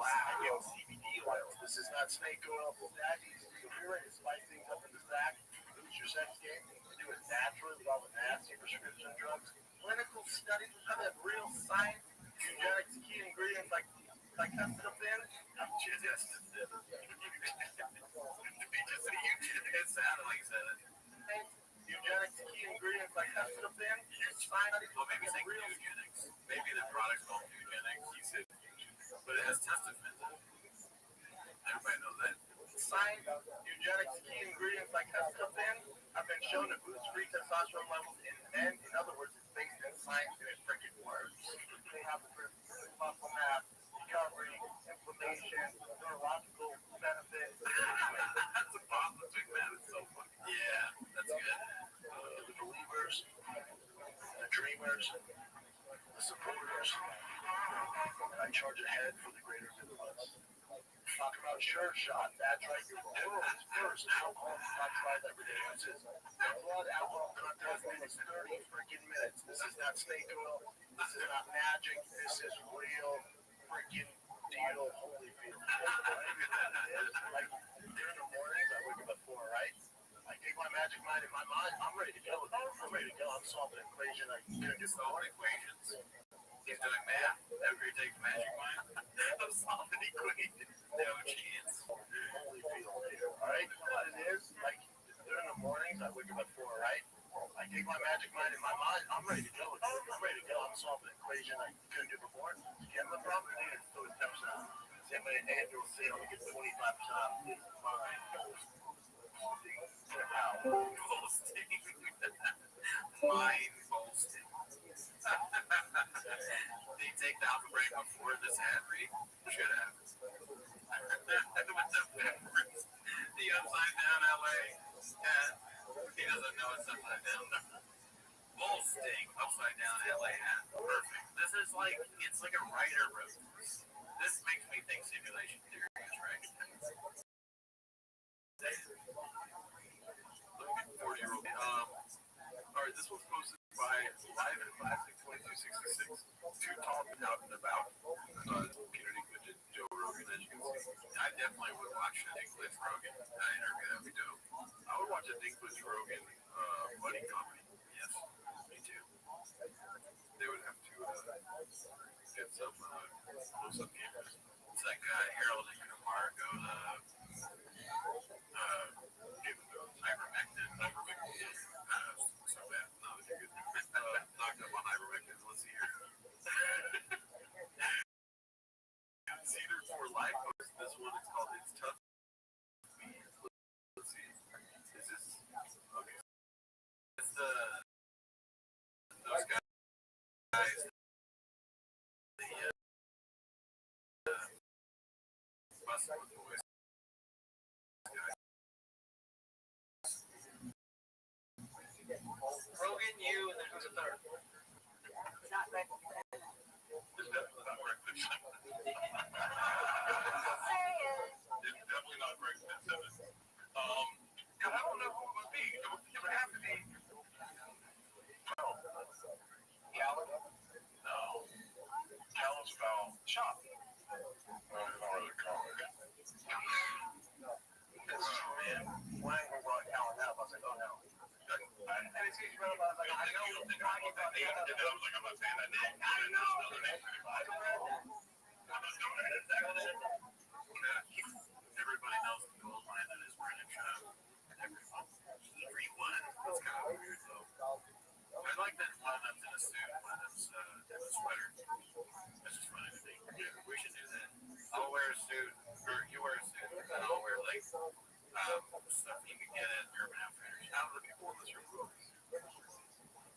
CBD oil. This is not snake oil. That is, if you're ready to spice things up in the sack, lose your sex game, do it naturally without the nasty prescription drugs. Clinical studies have real science, eugenics, key ingredients like hexafen. I'm just It sounded like he said it. eugenics, key ingredients like hexafen. Well, maybe it's like eugenics. Maybe the product's called eugenics. He said eugenics. But it has testofen. Everybody knows that. Science, eugenics, key ingredients like hexafen have been shown to boost free testosterone levels in men. In other words, it's based in science and it freaking works. They have the muscle mass, recovery, inflammation, neurological benefits. That's a positive, man. It's so funny. Yeah, that's good. The believers, the dreamers, the supporters, and I charge ahead for the greater good of us. Talk about Sure Shot. That's right. Your world's first alcohol tried that reduces blood alcohol content in 30 freaking minutes. This is not snake oil. This is not magic. This is real freaking deal. Holyfield. Like during the mornings, I wake up at 4, right? I take my magic mind in my mind. I'm ready to go. I'm ready to go. I'm solving an equation. I couldn't get Solving equations. He's doing math. After he takes magic mind, I'm solving equations. No chance. Holyfield here. All right? You know what it is? Like during the mornings, I wake up at 4, right? I take my magic mind in my mind. I'm ready to go. I'm ready to go. I'm solving an equation I couldn't do before. You have the problem? So it's 10%. Same way Andrew will say, I'm going to get 25% off. Fine. Boasting. Mind boasting. Did he take the alpha break before this ad read? Should have. The upside down LA. Yeah. He doesn't know it's upside down. Boasting. Upside down LA hat. Perfect. This is like, it's like a writer wrote this. This makes me think simulation theory is right. Look at 40-year-old. All right, this was posted by Live and Classic 2266 to talk out and about Peter Dinklage and Joe Rogan, as you can see. I definitely would watch a Dinklage Rogan interview. That'd be dope. I would watch a Dinklage Rogan buddy comedy. Yes, me too. They would have to get some close-up cameras. It's like Harold and Kumar go to give ivermectin. So bad. No, you're good. Knocked up on ivermectin. Let's see here. It's either for live posts. This one is called It's Tough. Let's see. Is this? Okay. guys, busting with the voice guys. Rogan, you, and then who's a third? Not right. It's definitely not Greg Fitzsimmons. It's definitely not Greg Fitzsimmons. And I don't know who it would be. It would have to be. Well, Callan? No. Callan's about shop. Well, it's not really common. That's true, man. When I brought Callan up, I was like, oh no. And it's easy, I was like, I know. You don't think I'm about that name? I was like, I'm not saying that name. I know. Everybody knows the gold line that is British. Everyone. It's kind of weird, though. I like that one of them's in a suit, one of them's in a sweater. That's just funny to me. Yeah, we should do that. I'll wear a suit, or you wear a suit, and I'll wear like stuff you can get at Urban Outfitters. How do the people in this room go?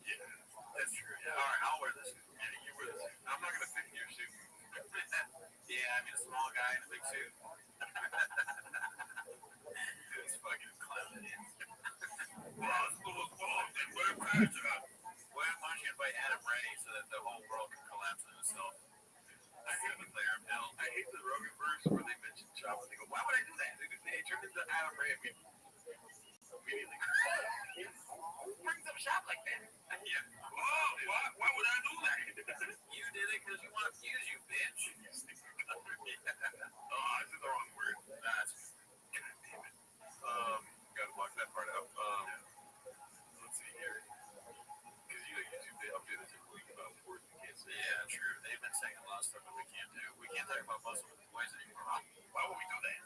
Yeah, that's true. Yeah. All right, I'll wear this suit. Yeah, you wear this suit. I'm not gonna fit in your suit. Yeah, I mean a small guy in a big suit. It's fucking clowning in. Well, it's full of balls and wear pants up. Why don't you invite Adam Ray so that the whole world can collapse on itself? I hate the player Bill. I hate the Rogan verse where they mention Chop and they go, why would I do that? They turned into Adam Ray immediately. Brings up shop like that. Yeah. Oh, why would I do that? You did it because you want to fuse you, bitch. Oh, I said the wrong word. That's God damn it. Gotta block that part out. Let's see here. Because YouTube, they update us every week about words we can't say. Yeah, true. They've been saying a lot of stuff that we can't do. We can't talk about muscle with boys anymore. Why would we do that?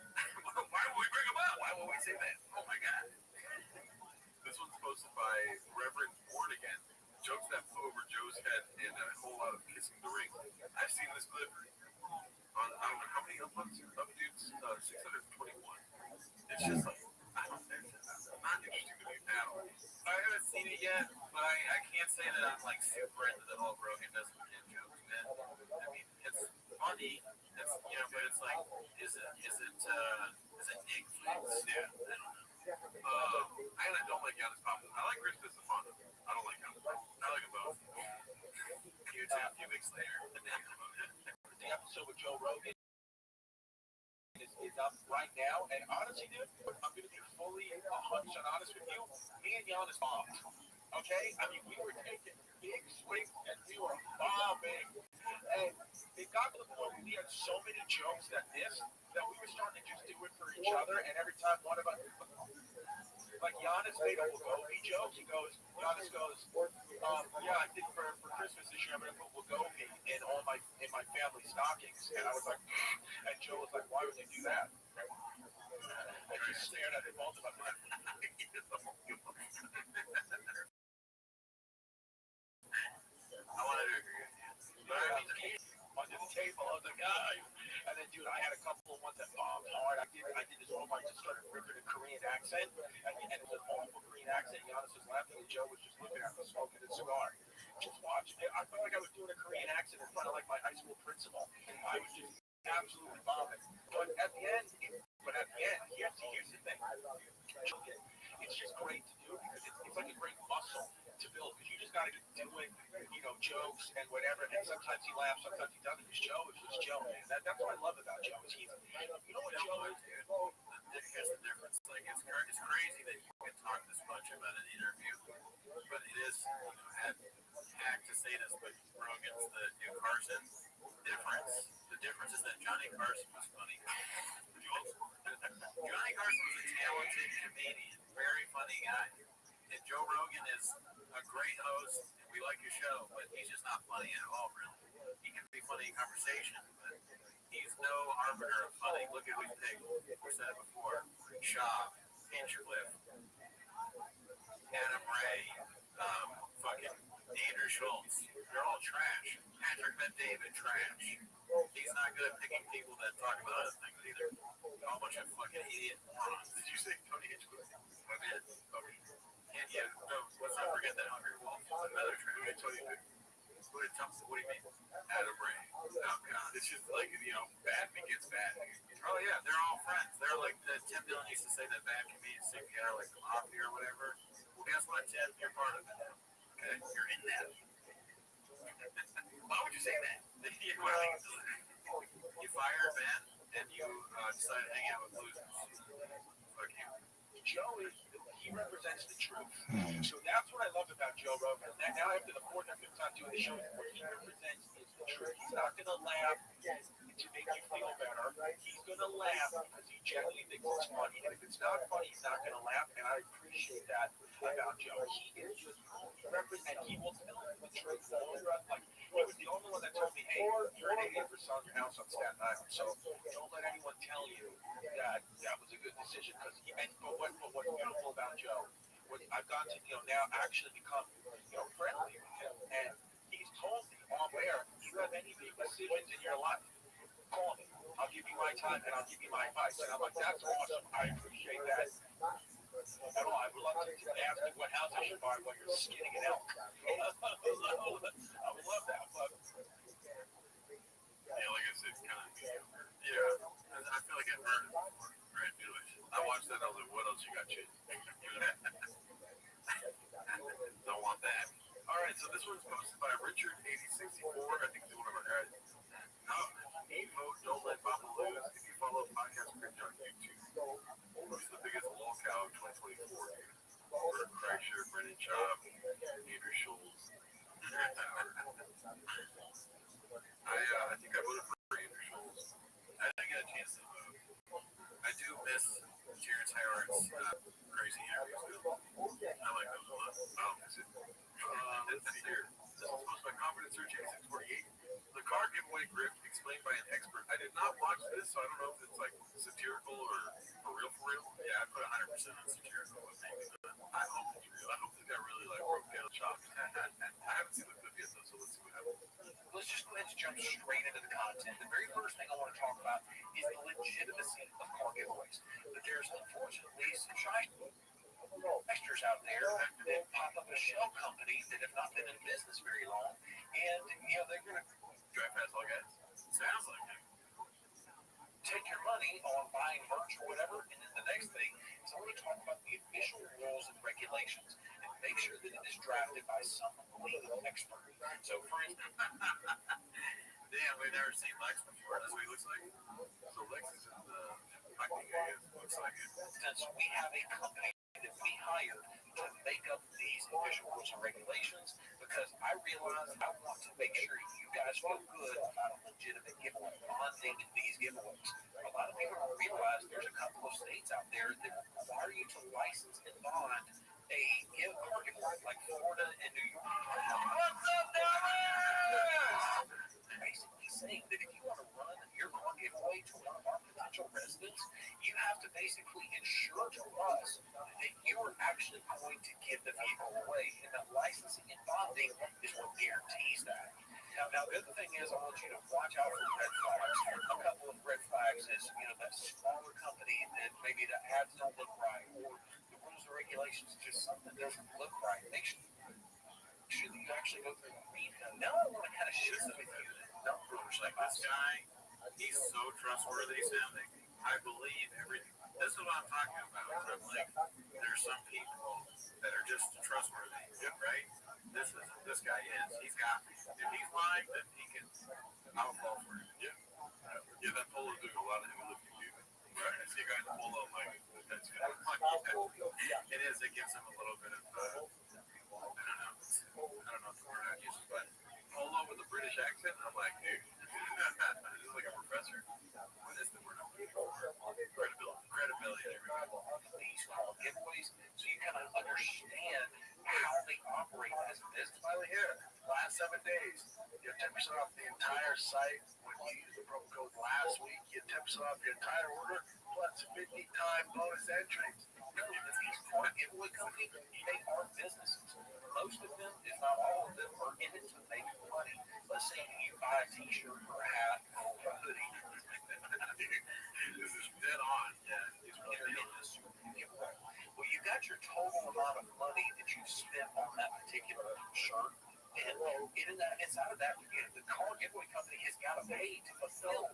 Why would we bring them up? Why would we say that? Oh my God. This one's posted by Reverend Born Again. Jokes that flew over Joe's head and a whole lot of kissing the ring. I've seen this clip on, I don't know how many uploads, dudes, 621. It's just like, I don't know, it's not interesting to me at all. I haven't seen it yet, but I can't say that I'm like super into the whole Rogan doesn't get jokes, man. I mean, it's funny, it's, you know, but it's like, is it Nick Flex? Yeah, I don't know. I don't like Giannis Papa. I like Chris Stefano. I don't like Giannis Papa. I like them both. YouTube, a few weeks later. The episode with Joe Rogan is up right now, and honestly, dude, I'm going to be fully 100% honest with you. Me and Giannis bombed. Okay? I mean, we were taking big swings, and we were bombing. And it got to the point where we had so many jokes that we were starting to just do it for each other, and every time one of us, like Giannis made a Wagobi joke, Giannis goes, yeah, I think for Christmas this year I'm gonna put Wagobi in my family stockings. And I was like, and Joe was like, why would you do that? I just stared at it both of us. I wanted to agree with you. But I mean, under the table of the guy. And then, dude, I had a couple of ones that bombed hard. I did this one where I just started ripping a Korean accent. And it was an awful Korean accent. Giannis was laughing, and Joe was just looking at me smoking a cigar. Just watching it. I felt like I was doing a Korean accent in front of, like, my high school principal. I was just absolutely bombing. But at the end, here's the thing. It's just great to do because it's like a great muscle to build because you just got to keep doing, you know, jokes and whatever. And sometimes he laughs, sometimes he doesn't. Because Joe is just Joe, man. That's what I love about Joe. You know what Joe is, dude? Here's the difference. Like it's crazy that you can talk this much about an interview, but it is, you know, hack to say this, but Rogan's the new Carson. The difference is that Johnny Carson was funny. Johnny Carson was a talented comedian, very funny guy. And Joe Rogan is a great host, and we like his show, but he's just not funny at all, really. He can be funny in conversation, but he's no arbiter of funny. Look at who he picked. We said it before. Shaw, Hinchcliffe, Adam Ray, fucking Andrew Schultz. They're all trash. Patrick Bet-David, trash. He's not good at picking people that talk about other things either. They're all a bunch of fucking idiot morons. Did you say Tony Hinchcliffe? I did. Okay. Yeah, no, let's not forget that Hungry Wolf is another trash. Tony What do you mean? Adam Ray. Oh, God. It's just like, bad begets bad. Oh, yeah, they're all friends. They're like, Tim Dillon used to say that bad comedians stick together like the mafia or whatever. Well, guess what, Tim? You're part of it now. Okay? You're in that. Why would you say that? You fired Ben and you decided to hang out with losers. Fuck you. Joe he represents the truth. So that's what I love about Joe Rogan. Now after the fourth or fifth time doing the show, what he represents is the truth. He's not going to laugh to make you feel better. He's going to laugh because he genuinely thinks it's funny. And if it's not funny, he's not going to laugh. And I appreciate that about Joe. He is just represent. He will tell you the truth. Like, he was the only one that told me, hey, you're an idiot for selling your house on Staten Island. So don't let anyone tell you that that was a good decision. Because what's beautiful about Joe, I've gotten to now actually become friendly with him, and he's told me on air, you have any big decisions in your life, call me. I'll give you my time and I'll give you my advice. And I'm like, that's awesome. I appreciate that. At all, I would love to ask you what house I should buy while you're skinning an elk. I would love that. But yeah, like I said, kind of mediocre. Yeah, I feel like I've heard it before. Right, I watched that. I was like, what else you got, Chase? Don't want that. All right, so this one's posted by Richard8064. I think he's one of our guys. No, don't let Papa lose. If you follow Podcast Crypto on YouTube, who's the biggest lolcow of 2024? Robert Kreischer, Brennan Chop, Andrew Schultz. I think I voted for Andrew Schultz. I didn't get a chance to vote. I do miss Terrence Howard's crazy interviews. I like those a lot. I don't miss it. Let's see here. This was posted by Confidence Search 8648. The car giveaway grift explained by an expert. I did not watch this, so I don't know if it's like satirical or for real. Yeah, I put 100% on satirical. I hope it's real. I hope this guy really broke down chops. I haven't seen the clip yet though, so let's see what happens. let's just go ahead and jump straight into the content. The very first thing I want to talk about is the legitimacy of car giveaways. But there's unfortunately some investors out there that pop up a shell company that have not been in business very long, and they're going to drive past all guys. Sounds like it. Take your money on buying merch or whatever, and then the next thing is I want to talk about the official rules and regulations and make sure that it is drafted by some legal expert. So, for instance, damn, we've never seen Lex before. That's what he looks like. So Lex is in the acting area. Looks like it. Since we have a company that we hired to make up these official rules and regulations, because I realize I want to make sure you guys feel good about a legitimate giveaway, bonding these giveaways. A lot of people don't realize there's a couple of states out there that require you to license and bond a car giveaway, like Florida and New York. What's up, Dallas? Basically saying that if you want to run your car giveaway to one of our potential residents, you have to basically ensure to us that you are actually going to give the vehicle away, and that licensing and bonding is what guarantees that. Now, the other thing is, I want you to watch out for red flags. A couple of red flags is, that smaller company that maybe the ads don't look right, or the rules and regulations, just something doesn't look right. Make sure that you actually go through and read them. Now I want to kind of share with you the numbers. Like this guy, he's so trustworthy sounding. I believe everything. This is what I'm talking about. I'm like, there's some people that are just trustworthy, right? This guy is. He's got me. If he's lying, then he can. I'll fall for it. Yeah, that polo do a lot of heavy lifting, dude. Right. I see a guy in the polo, I'm like, that's good. It is. It gives him a little bit of. I don't know the word I'd use, but polo with a British accent. I'm like, dude, this is like a professor. What is the word I'm looking for? Credibility. There we go. These call giveaways, so you kind of understand how they operate as a business. Finally here, last 7 days, you have 10% off the entire site. When you use the promo code last week, you get 10% off your entire order, plus 50-time bonus entries. These car giveaway companies, they are businesses. Most of them, if not all of them, are in it to make money. Let's say you buy a t-shirt or a hat or a hoodie. This is dead on. Well, you got your total amount of money that you spent on that particular shirt, and And inside of that, the car giveaway company has got to pay to fulfill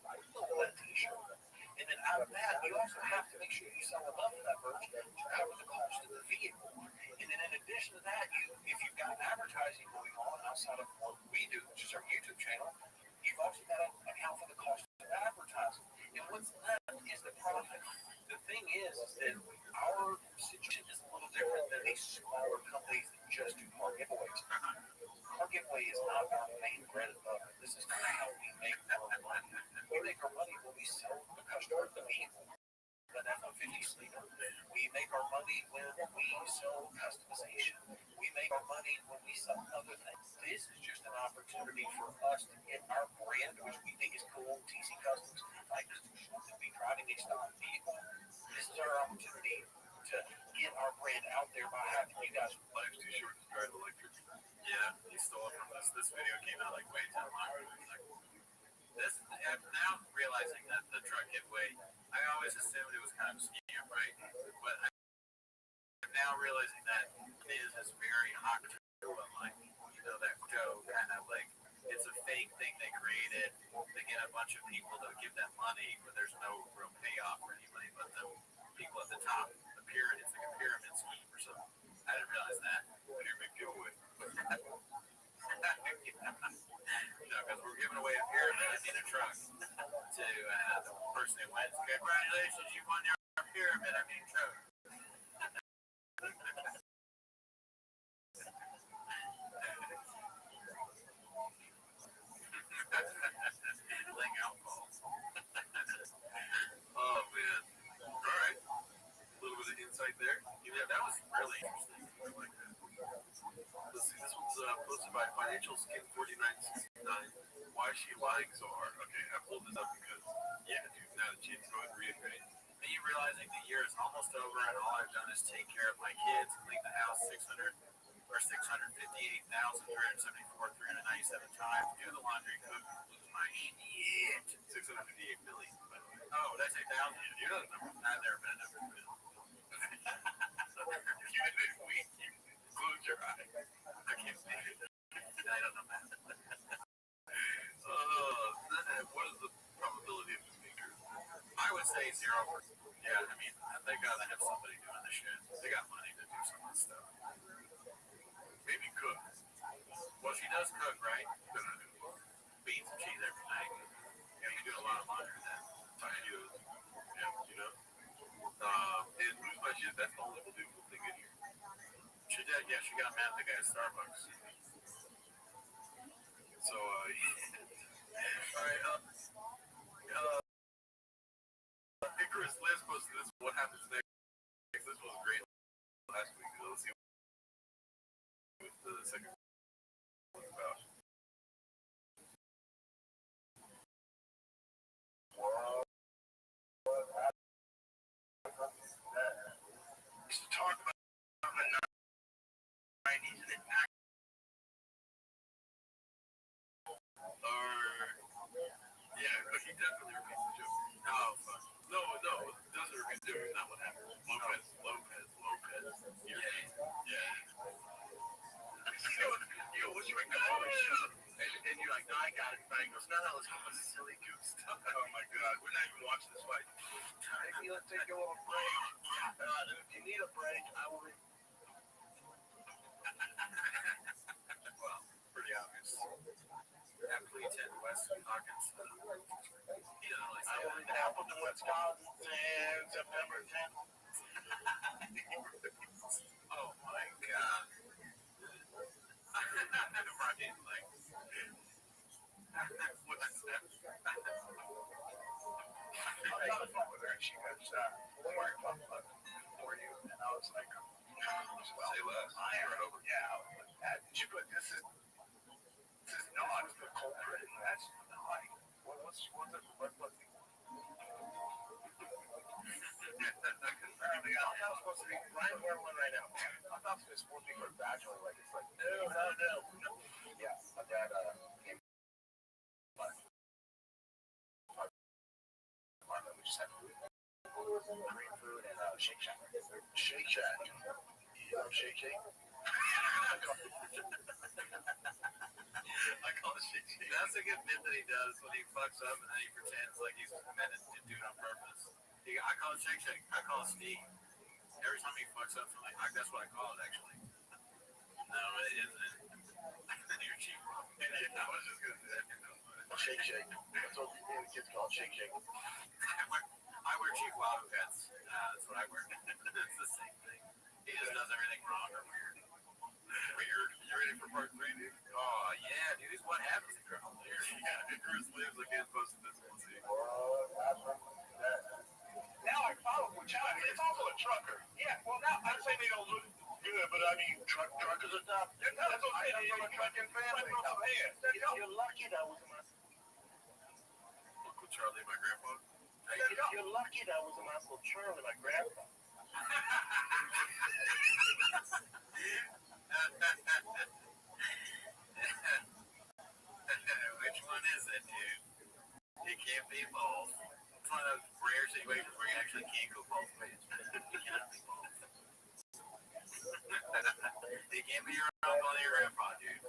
that T-shirt. And then out of that, you also have to make sure you sell enough of that merch to cover the cost of the vehicle. And then in addition to that, if you've got advertising going on outside of what we do, which is our YouTube channel, you've also got to account for the cost of advertising. And what's left is the profit. The thing is that our situation is a little different than a smaller companies that just do car giveaways. Car giveaway is not our main bread and butter. This is not how we make our money. We make our money when we sell the customer the vehicle. An F-150 Sleeper. We make our money when we sell customization. We make our money when we sell other things. This is just an opportunity for us to get our brand, which we think is cool, TC Customs, like to be driving a stock vehicle. This is our opportunity to get our brand out there by having you guys. Life's too short to drive electric. Yeah, he stole it from us. This video came out like way too long. I'm now realizing that the truck giveaway, I always assumed it was kind of a scam, right? But I'm now realizing that it is very hot like, that show kind of like, it's a fake thing they created. They get a bunch of people to give them money, but there's no real payoff for anybody but the people at the top. It's like a pyramid scheme or something. I didn't realize that. Pyramid giveaway. Because we're giving away a pyramid in a truck to the person who wins. Congratulations, you won your pyramid. Truck. Laying alcohol. Oh man. All right. A little bit of insight there. Yeah, that was really interesting. I like that. Let's see. This one's posted by Financial Skin 4969. Why is she lying so hard? Okay, I pulled this up because, yeah, dude, now that you throw it reiterate. Me realizing the year is almost over and all I've done is take care of my kids, clean the house 658,374,397 times, do the laundry, cook, lose my shit. 658 million. Oh, that's 8,000. You know the number. I've never been a number. You close your eye. I can't see it. I don't know math. What is the probability of this being true? I would say 0. Yeah, they gotta have somebody doing the shit. They got money to do some of this stuff. Maybe cook. Well, she does cook, right? Beans and cheese every night. Yeah, you do a lot of laundry then. Yeah, and lose my shit. That's the only believable thing in here. She did, yeah. She got mad at the guy at Starbucks. So, all right. Icarus Liz posted this. What happens next? This was great last week. Let's see what the second one is about. Used to talk about the 90s and it Yeah, but he definitely repeats the joke. Oh, fuck. No, doesn't repeat the joke. Not what happened. Lopez. Yeah. Yo, what's your and you're like, no, I got it. And he goes, no, let's go with silly goose stuff. Oh my God, we're not even watching this fight. Maybe let's take a little break. If you need a break, I will. Well, pretty obvious. After 10 West Hawkins. He doesn't really say that. It happened in Wisconsin, September 10th. Oh my God. Right, like, what's that? I got a phone with her and she goes, we're talking about for you. And I was like, well, say less. I heard over. Yeah. She put, this is not the culprit. That's like, what's the apparently, I thought it was supposed to be right where we're right now. I thought it was supposed to be for bachelor, like it's like no. Yeah, my dad came we just had Korean food and Shake Shack. Shake Shack. Yeah, Shake Shack. call it Shake Shake. That's a good bit that he does when he fucks up and then he pretends like he's meant to do it on purpose. I call it Shake Shake. I call it Steve. Every time he fucks up something, that's what I call it actually. No, it isn't. You're cheap. Yeah, I was just gonna say that. Shake Shake. That's what the kids call Shake Shake. I wear Chihuahua pets. That's what I wear. It's the same thing. He just does everything wrong or weird. Weird. You ready for part 3, dude? Oh, yeah, dude. It's what happens in Colonel Lear. Yeah, Bruce lives again posted this one. See? Now I follow Rothschild. It's also a trucker. Yeah, well, now I'm saying they don't look good, but I mean, truckers are tough. That's okay. I'm from a trucking family. You're lucky that was my Uncle Charlie, my grandpa. You're lucky that was my Uncle Charlie, my grandpa. Which one is it, dude? It can't be both. It's one of those rare situations where you actually can't go both ways. You cannot be both. It can't be your uncle and your grandpa, dude.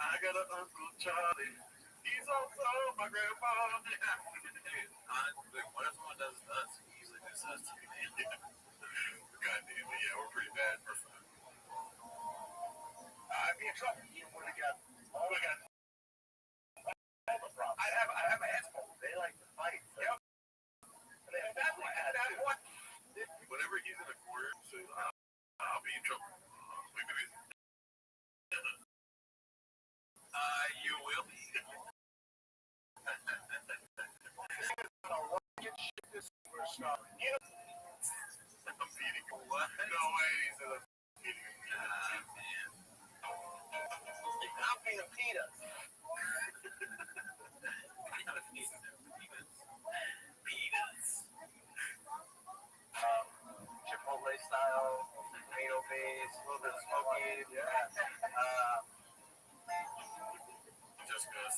I got an Uncle Charlie. He's also my grandpa. Dude, what if someone does us? He usually does us too, man. God damn it, yeah, we're pretty bad for food. I'd be in trouble. You would have got all the problems. I have a asshole. They like to fight. Yep. And that's what. Whenever he's in a corner, so I'll be in trouble. You will be. I'm feeding you. What? No way. He said I'm feeding you. Man. I'm feeding peanuts. Peanuts. Chipotle style, tomato base, a little bit of smoky. Yeah. Just goes.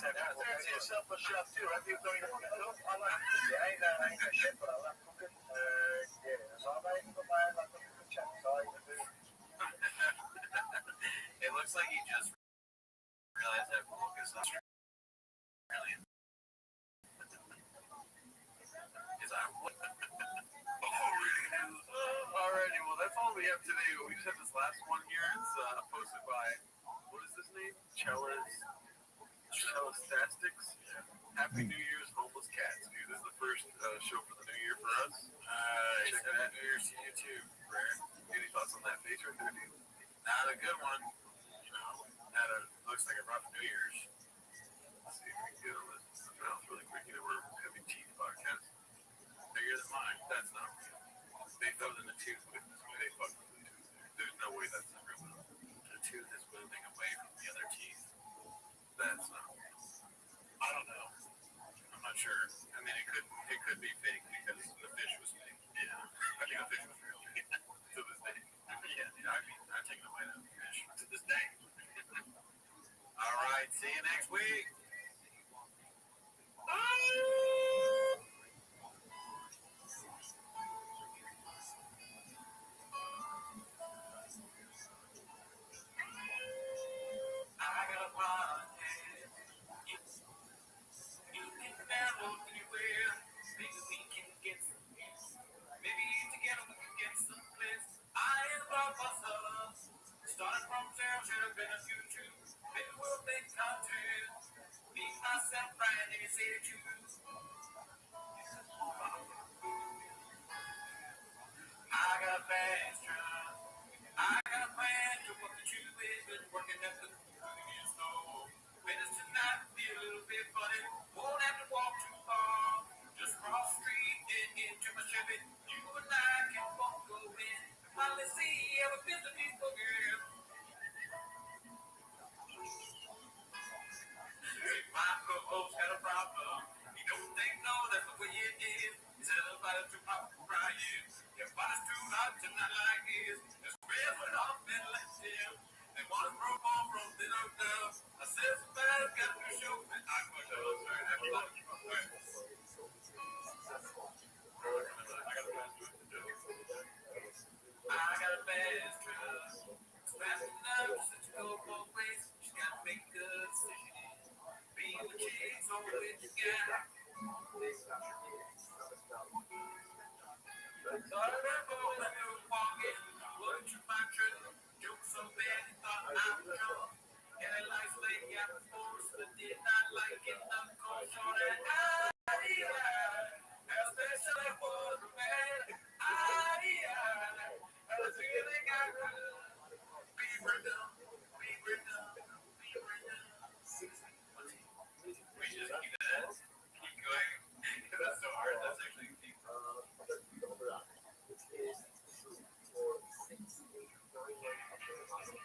There's yourself a chef too, right? You don't even know. I like it. I ain't a chef, but I like cooking. Yeah. So I'm not even going to like cooking chef. So I can do. It looks like he just realized that book is Australian. Is that what? Alrighty, well that's all we have today. We just have this last one here. It's posted by, what is his name? Chellastastics. Happy New Year's, homeless cats, dude. This is the first show for the new year for us. Check it out. New Year's to you too, Brad. Any thoughts on that face right there, dude? Not a good one. You know, looks like a rough New Year's. Let's see if we can get on this mouth really quick. You know, we're heavy teeth podcast. Bigger than mine. That's not real. They throw it in the tooth with this way. They fuck with the tooth. There's no way that's not real. The tooth is moving away from the other teeth. That's not real. I don't know. I'm not sure. I mean, it could be fake because the fish was fake. Yeah. I think the fish was real. To this day. Yeah, I mean, I'm taking a bite out of the fish to this day. All right. See you next week. Starting from zero, should have been a future. Maybe we'll make content. Be myself, right, and say the truth. I got a fast truck. I got a plan to what the truth is. Been working at the convenience store. Business tonight be a little bit funny. Won't have to walk too far. Just cross the street, get into my Chevy. You and I can both go in. Finally see, have a business people, girl. My co-host had a problem. He don't think no, that's the way it is. He said everybody's too hot for crying. Everybody's too hot to not like this. Just red went off and left him. They want to throw more from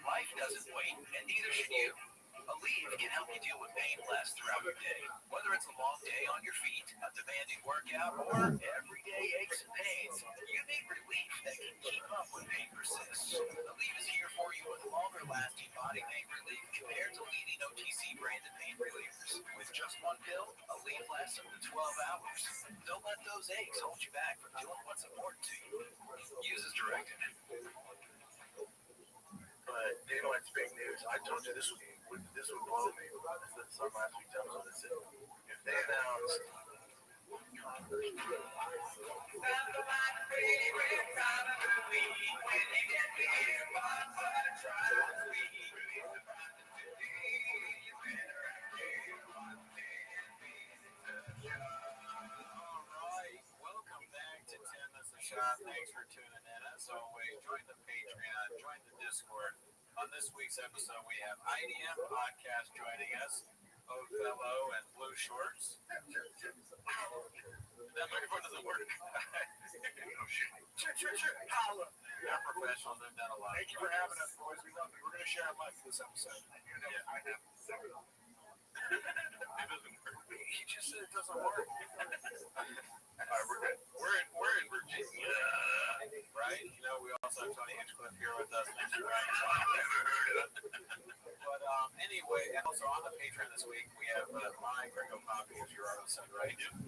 Life doesn't wait, and neither should you. Aleve can help you deal with pain less throughout your day. Whether it's a long day on your feet, a demanding workout, or everyday aches and pains, you need relief that can keep up when pain persists. Aleve is here for you with longer-lasting body pain relief compared to leading OTC branded pain relievers. With just one pill, Aleve lasts up to 12 hours. Don't let those aches hold you back from doing what's important to you. Use as directed. But you know, it's big news. I told you this would blow me. This is our last week's episode. If they announced welcome back to 10 That's a Shot. Thanks for tuning in. As always, join the Patreon, join the Discord. On this week's episode, we have IDM Podcast joining us, Othello and Blue Shorts. That microphone doesn't work. Sure. Holla. You're professional, they've done a lot. Thank you for having us, boys. We love it. We're going to share a mic this episode. Yeah. I have. It doesn't work. He just said it doesn't work. All right, we're good. We're in Virginia, right? You know, we also have Tony Hinchcliffe here with us. Thanks for But anyway, and also on the Patreon this week, we have my Gringo Poppy, as Gerardo said, right? 27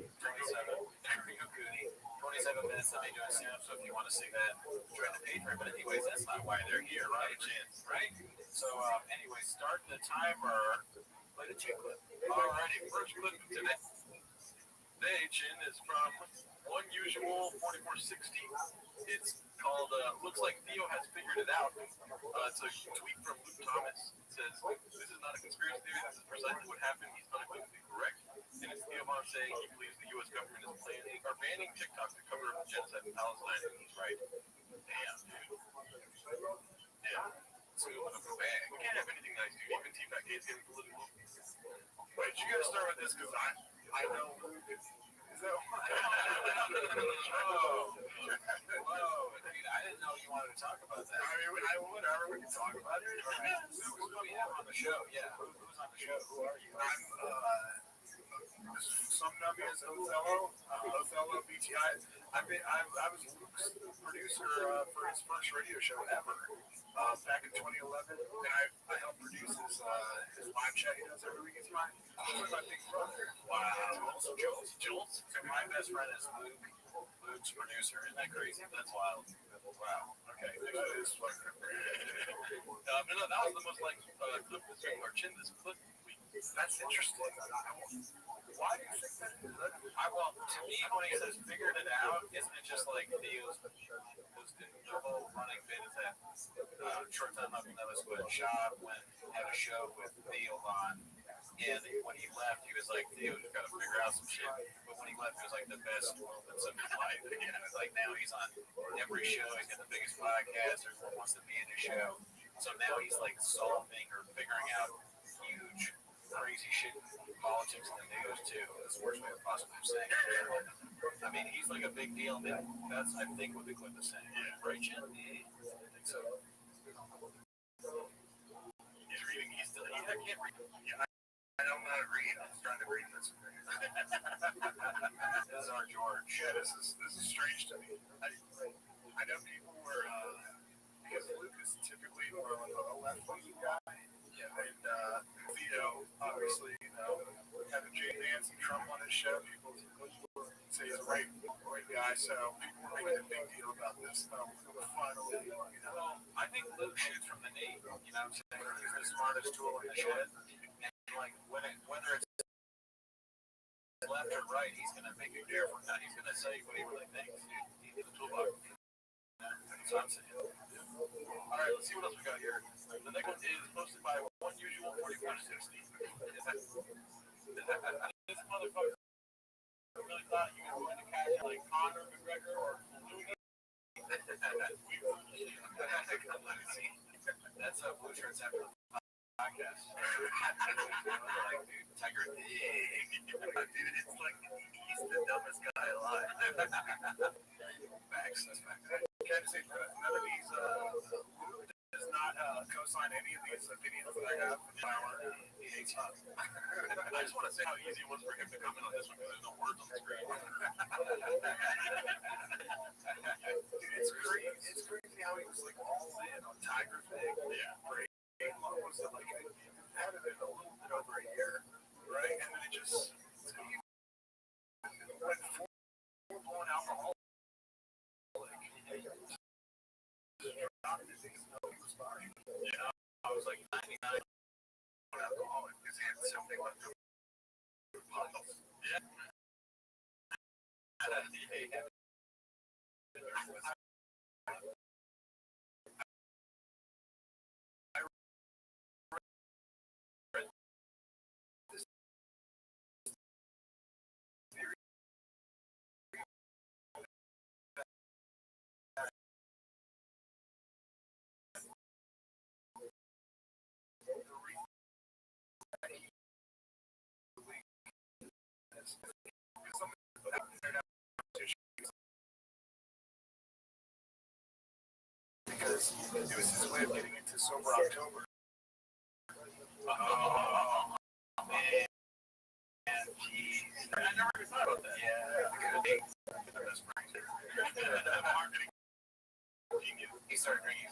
minutes of me doing stand-up, so if you want to see that, join the Patreon. But anyways, that's not why they're here, right, Chance? Right? So anyway, start the timer. Play the chick clip. Alrighty, first clip of today. Today, Chin, is from Unusual 4460. It's called Looks Like Theo Has Figured It Out. It's a tweet from Luke Thomas. It says, this is not a conspiracy theory, this is precisely what happened. He's unequivocally correct. And it's Theo Von saying he believes the U.S. government is planning or banning TikTok to cover up genocide in Palestine. And he's right. Damn, dude. Damn. So, we can't have anything nice, dude. Even T-Pac is getting political. Wait, you gotta start with this because I know Luke is that whoa, dude, I didn't know you wanted to talk about that. I mean, whatever, we can talk about it. All right. Who do we have on the show? Yeah, who's on the show? Who are you? I'm some know me as Othello BTI. I was Luke's producer for his first radio show ever back in 2011, and I helped produce his live chat he does every week. It's my big brother. Wow. Also Jules. So my best friend is Luke's producer. Isn't that crazy? That's wild. Wow. Okay. That is fucking no, that was the most like clip this week, or Chin this clip week. That's interesting. Why do you think that? Well, to me, when he says figured it out, isn't it just like Theo's the whole running bit is that short time up in Nova Square shop when had a show with Theo on, and when he left, he was like, Theo's got to figure out some shit. But when he left, it was like the best moments of his life. Again, it's like now he's on every show. He's got the biggest podcast. Everyone wants to be in his show. So now he's like solving or figuring out huge, crazy shit in politics and the news too. That's the worst way to possibly say it. I mean, he's like a big deal. Man. That's, I think, what the clip is saying. Yeah. Right, Jen? I think so. He's reading. I can't read. Yeah, I don't know how to read. I'm trying to read this. This is our George. Yeah, this is strange to me. I know people were because Luke is typically more of a left-wing guy. Yeah, and Theo, obviously, having Jay Vance and Trump on his show, people say he's a right guy, so people were making a big deal about this. Finally, I think Luke shoots from the knee. You know what I'm saying? He's the smartest tool in the shed. And like whether it's left or right, he's gonna make it clear from that. He's gonna say what he really thinks. He needs a toolbox. That's what I'm saying. All right, let's see what else we got here. The next one is posted by One Usual 4460. This motherfucker really thought you were going to catch like Conor McGregor or Louis. That's how blue shirts have to podcast. Like, dude, Tiger. Dude, it's like he's the dumbest guy alive. Facts, that's facts. Can I just say none of these does not co-sign any of these opinions that I have. He hates us. I just want to say how easy it was for him to come in on this one because there's no words on the screen. Dude, it's crazy. It's crazy how he was like all in on Tiger's thing. Yeah. Right. What was it like? Had it in a little bit over a year, right? And then it just went full blown alcohol. Yeah, I was like 99 alcoholic because he had something left over. Yeah. Because it was his way of getting into sober October. Oh, man. Jeez. I never even thought about that. Yeah. That's marketing. He started drinking.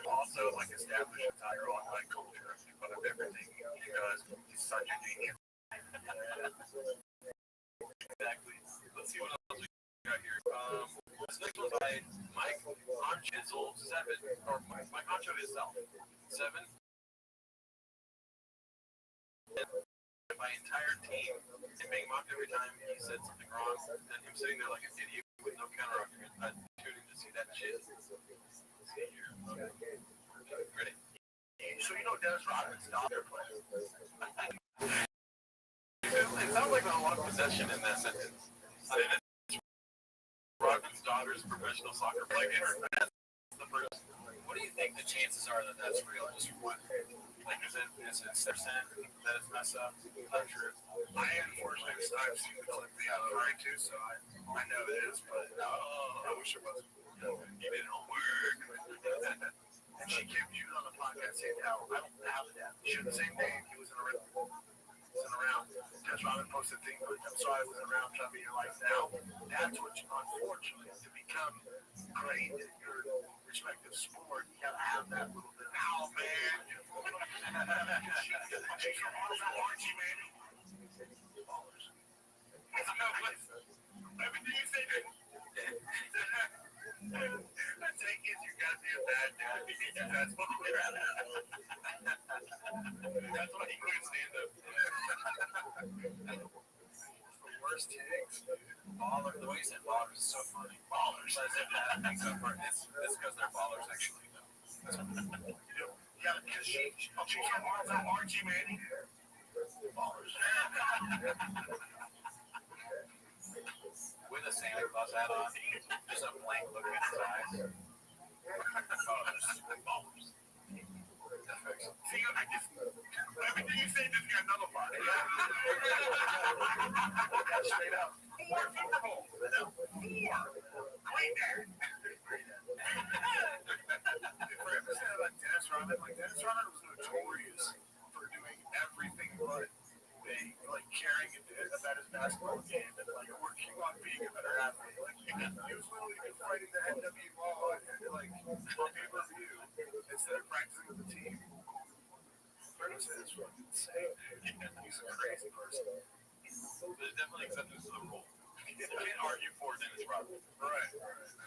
Also, like, establish entire online culture of everything because he's such a genius. Exactly. Let's see what else we got here. This next one's by Mike Onchizel 7, or Mike Oncho himself 7. My entire team and being mocked every time he said something wrong, and him sitting there like an idiot with no counter argument. I tuned in to see that shit. Ready? So you know Dennis Rodman's daughter plays. It sounds like a lot of possession in that sentence. Rodman's daughter's professional soccer player. That's the first. What do you think the chances are that that's real? Just what? Like, is it 6% that it's messed up? I'm not sure. I unfortunately I've seen the clip they have right to, so I know it is, but I wish it wasn't. You did homework. And she came to you on the podcast saying how I don't have that. She had the same name. He was in a around. That's why I posted things like I'm sorry I wasn't around trying to be your life now. That's what you unfortunately to become great in your respective sport, you gotta have that little bit of how man. She's from Archie, man. Ballers. Everything you say, I take it you gotta be a bad dad. That's what we're at. That's why he couldn't stand up. The worst takes. Baller, the way you said ballers is so funny. Ballers. It's because they're ballers, actually. Yeah, because she's from Archie, man. Ballers. With a Santa Claus hat on, just a blank look in his eyes. Ballers. See, I just, everything you say just got nullified. Straight up. 4 Super Bowls. 4. Great dad. For him to say like Dennis Rodman was notorious for doing everything but being like caring about his basketball game and like working on being a better athlete. Like he was literally fighting the NWO and like on pay-per-view instead of practicing with the team. Curtis is fucking insane. He's a crazy person. There's definitely acceptance to the rule. You can't argue for Dennis Rodman. Right. Let's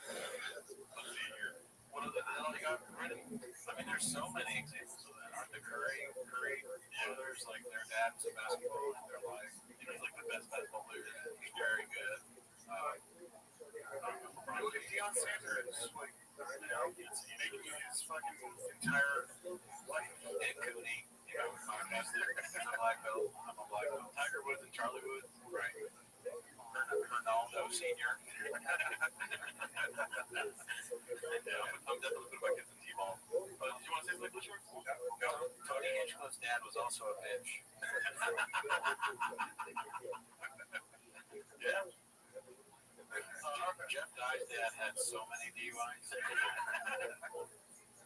see here. What other hell you got written? I mean, there's so many examples of that. Aren't the Curry brothers, like their dad senior. I'm definitely putting my kids in T-ball. Do you want to say something, Shorts? No. Tony Angelo's dad was also a bitch. Yeah. Jeff Dye's dad had so many DUIs.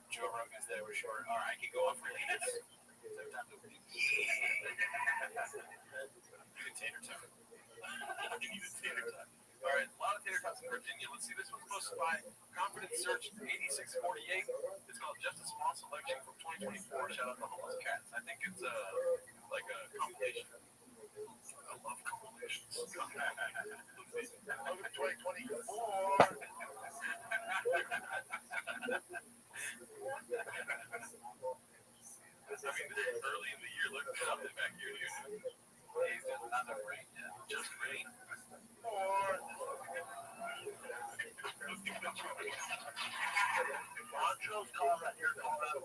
Joe Rogan's dad was short. All right, I can go off for days. Every time the you need tater tot. You need a tater tot. All right, a lot of tater tots in Virginia. Let's see. This one's posted by Confidence Search 8648. It's called Just a Small Selection from 2024. Shout out to Homeless Cats. I think it's like a compilation. I love compilations. Welcome to 2024. I mean, this is early in the year. Look at something back here, dude. It's not enough rain yet. Just rain. Montrose, Colorado, here, Colorado.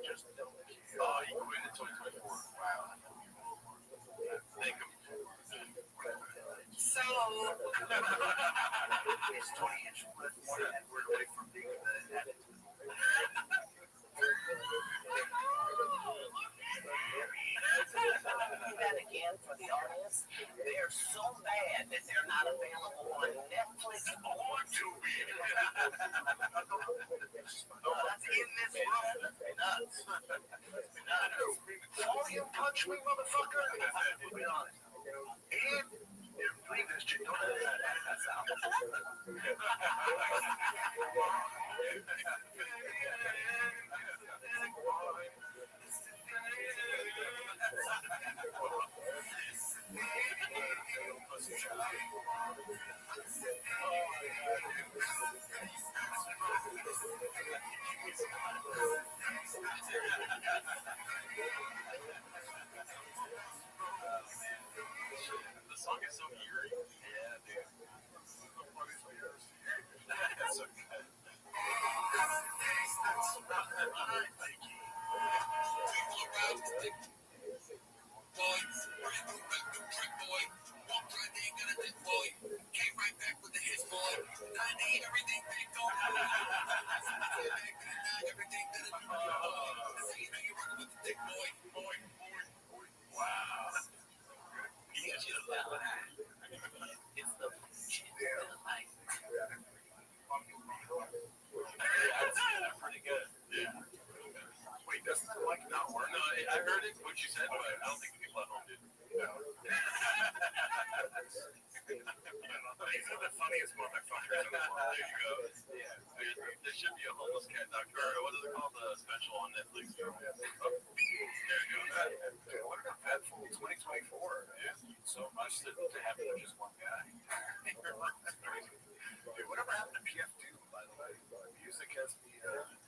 Just oh, he quit in 2024. Wow. Thank him. So, it's 20 inches left more and we're away from being the edit. That again for the audience. They are so bad that they're not available on Netflix or Tubi. That's in this room. Nuts. Volume punch me, motherfucker. Be honest. And you believe this shit. Don't let that sound. The song is so eerie. Yeah, dude. That's so good. Wow. It's the pretty good. Yeah. Wait, doesn't that like not work? No, I heard it, what you said, but I don't think the people at home did. No. These are the funniest motherfuckers in the world. There you go. Yeah. There should be a homeless cat doctor. What is it called? The special on Netflix. Oh, there you go. Dude, what about that for 2024? Yeah. So much to happen with just one guy. Dude, whatever happened to PF2, by the way? Music has the,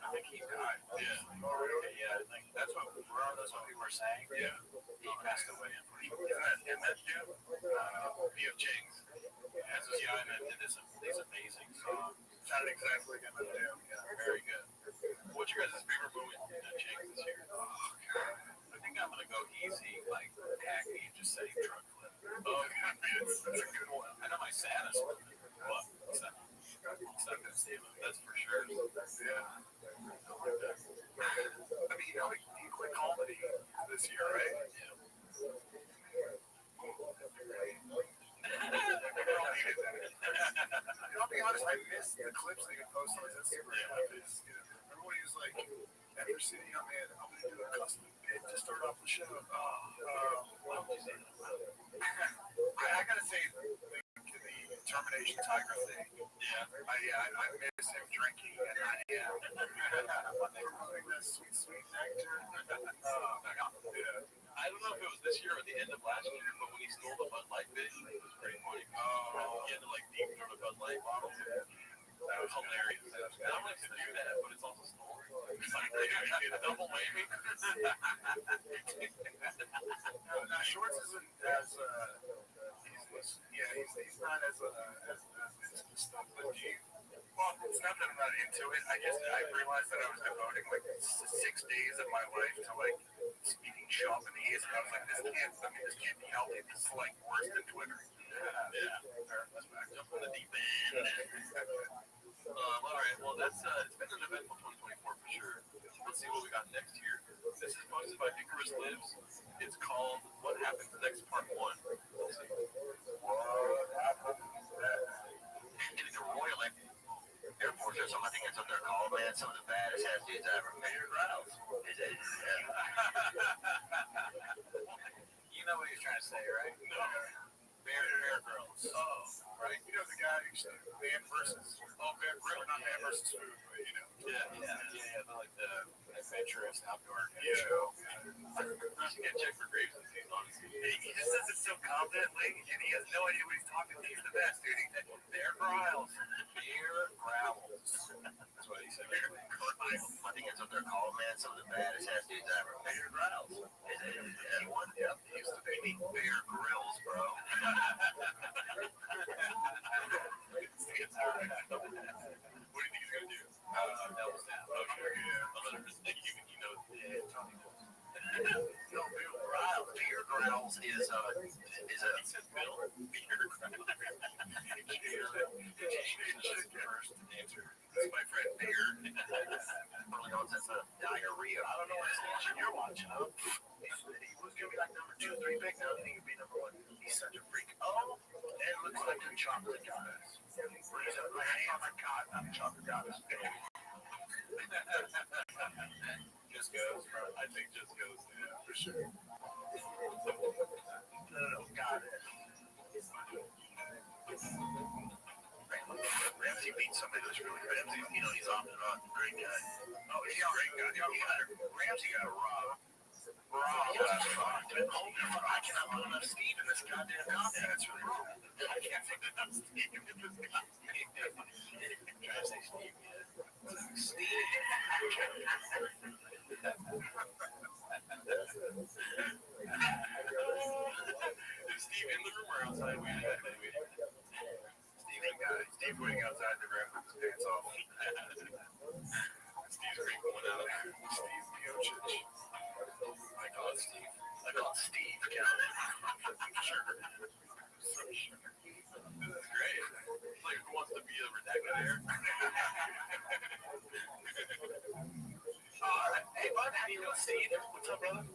I think he died. Yeah. Oh, really? Yeah, I think that's what people were saying. Yeah. He passed away, unfortunately. And that dude, PF Chang's, has this guy that did this amazing song. Sounded exactly like him. Yeah. Very good. What's your guys' favorite movie that Chang's this year? Oh, God. I think I'm going to go easy, like Hackney, and just say Truck Clip. Oh, that's a good one. I know my saddest one. What? What's that? That's for sure. Yeah. I mean, he quit comedy this year, right? Yeah. I'll be honest, I missed the clips that he posted on his Instagram. Remember when he was like, after City, I'm going to do a custom bit to start off the show. I got to say, the termination tiger thing. Yeah. I miss him drinking, and when they were moving that sweet nectar. I don't know if it was this year or the end of last year, but when he stole the Bud Light bit, it was pretty funny. He had to like deep throw the Bud Light bottle. That was hilarious. Not only to do that, but it's also stolen. Double whammy. Now, Shorts isn't as he's not as into stuff, but Well, it's not that I'm not into it. I realized that I was devoting like 6 days of my life to like speaking Japanese, and I was like, this can't be healthy. This is like worse than Twitter. Yeah. That's back up in the deep end. All right. Well, it's been an eventful 2024 for sure. Let's see what we got next year. This is posted by Icarus Lives. It's called "What Happens Next Part 1." Let's see. What happens next? It's a royal Air Force or something. I think it's what they're called, man. Some of the baddest ass dudes I ever met. You know what he's trying to say, right? No. Bear Grylls. Oh, right. You know the guy who's Man versus. Oh, Bear Grylls, not Man versus Food, but you know. Yeah. Like the adventurous outdoor show. You should get checked for grapes and season, honestly. He just says it so confidently, and he has no idea what he's talking to. He's the best, dude. Bear Grylls. Bear Grylls. That's what he said. Bear Grylls. I think that's what they're called, man. Some of the baddest ass dudes I ever met. Bear Grylls. He won? Yep. He used to be Bear Grylls, bro. It's all right. What do you think he's going to do? Elvis down. Okay, yeah. You know, Tony knows. No, Bear Grylls. Bear Grylls is a Bill. Bear Grylls. First answer. That's my friend Bear. Probably knows that's a diarrhea. I don't know what station you're watching. He was going to be like number 2 or 3 pick. Now I think he'd be number 1. He's such a freak. Oh, and it looks like a chocolate goddess. Oh my God, not a chocolate goddess. Just goes, bro. I think just goes, yeah, for sure. No, got it. Ramsey beats somebody that's really good. Ramsey, he's off and on. Great guy. Oh, he's a great guy. Ramsey got robbed. I cannot put enough Steve in this goddamn coffee. That's really wrong. I can't put enough Steve in this coffee. Try to say Steve, yeah. Steve. Is Steve in the room or outside? Steve waiting outside the room with his pants off. Steve's great going out. Steve Miocic. I call it Steve. Count. Sure. This is great. It's like who wants to be a redacted air? Hey, bud, how do you know Steve? What's up, brother? I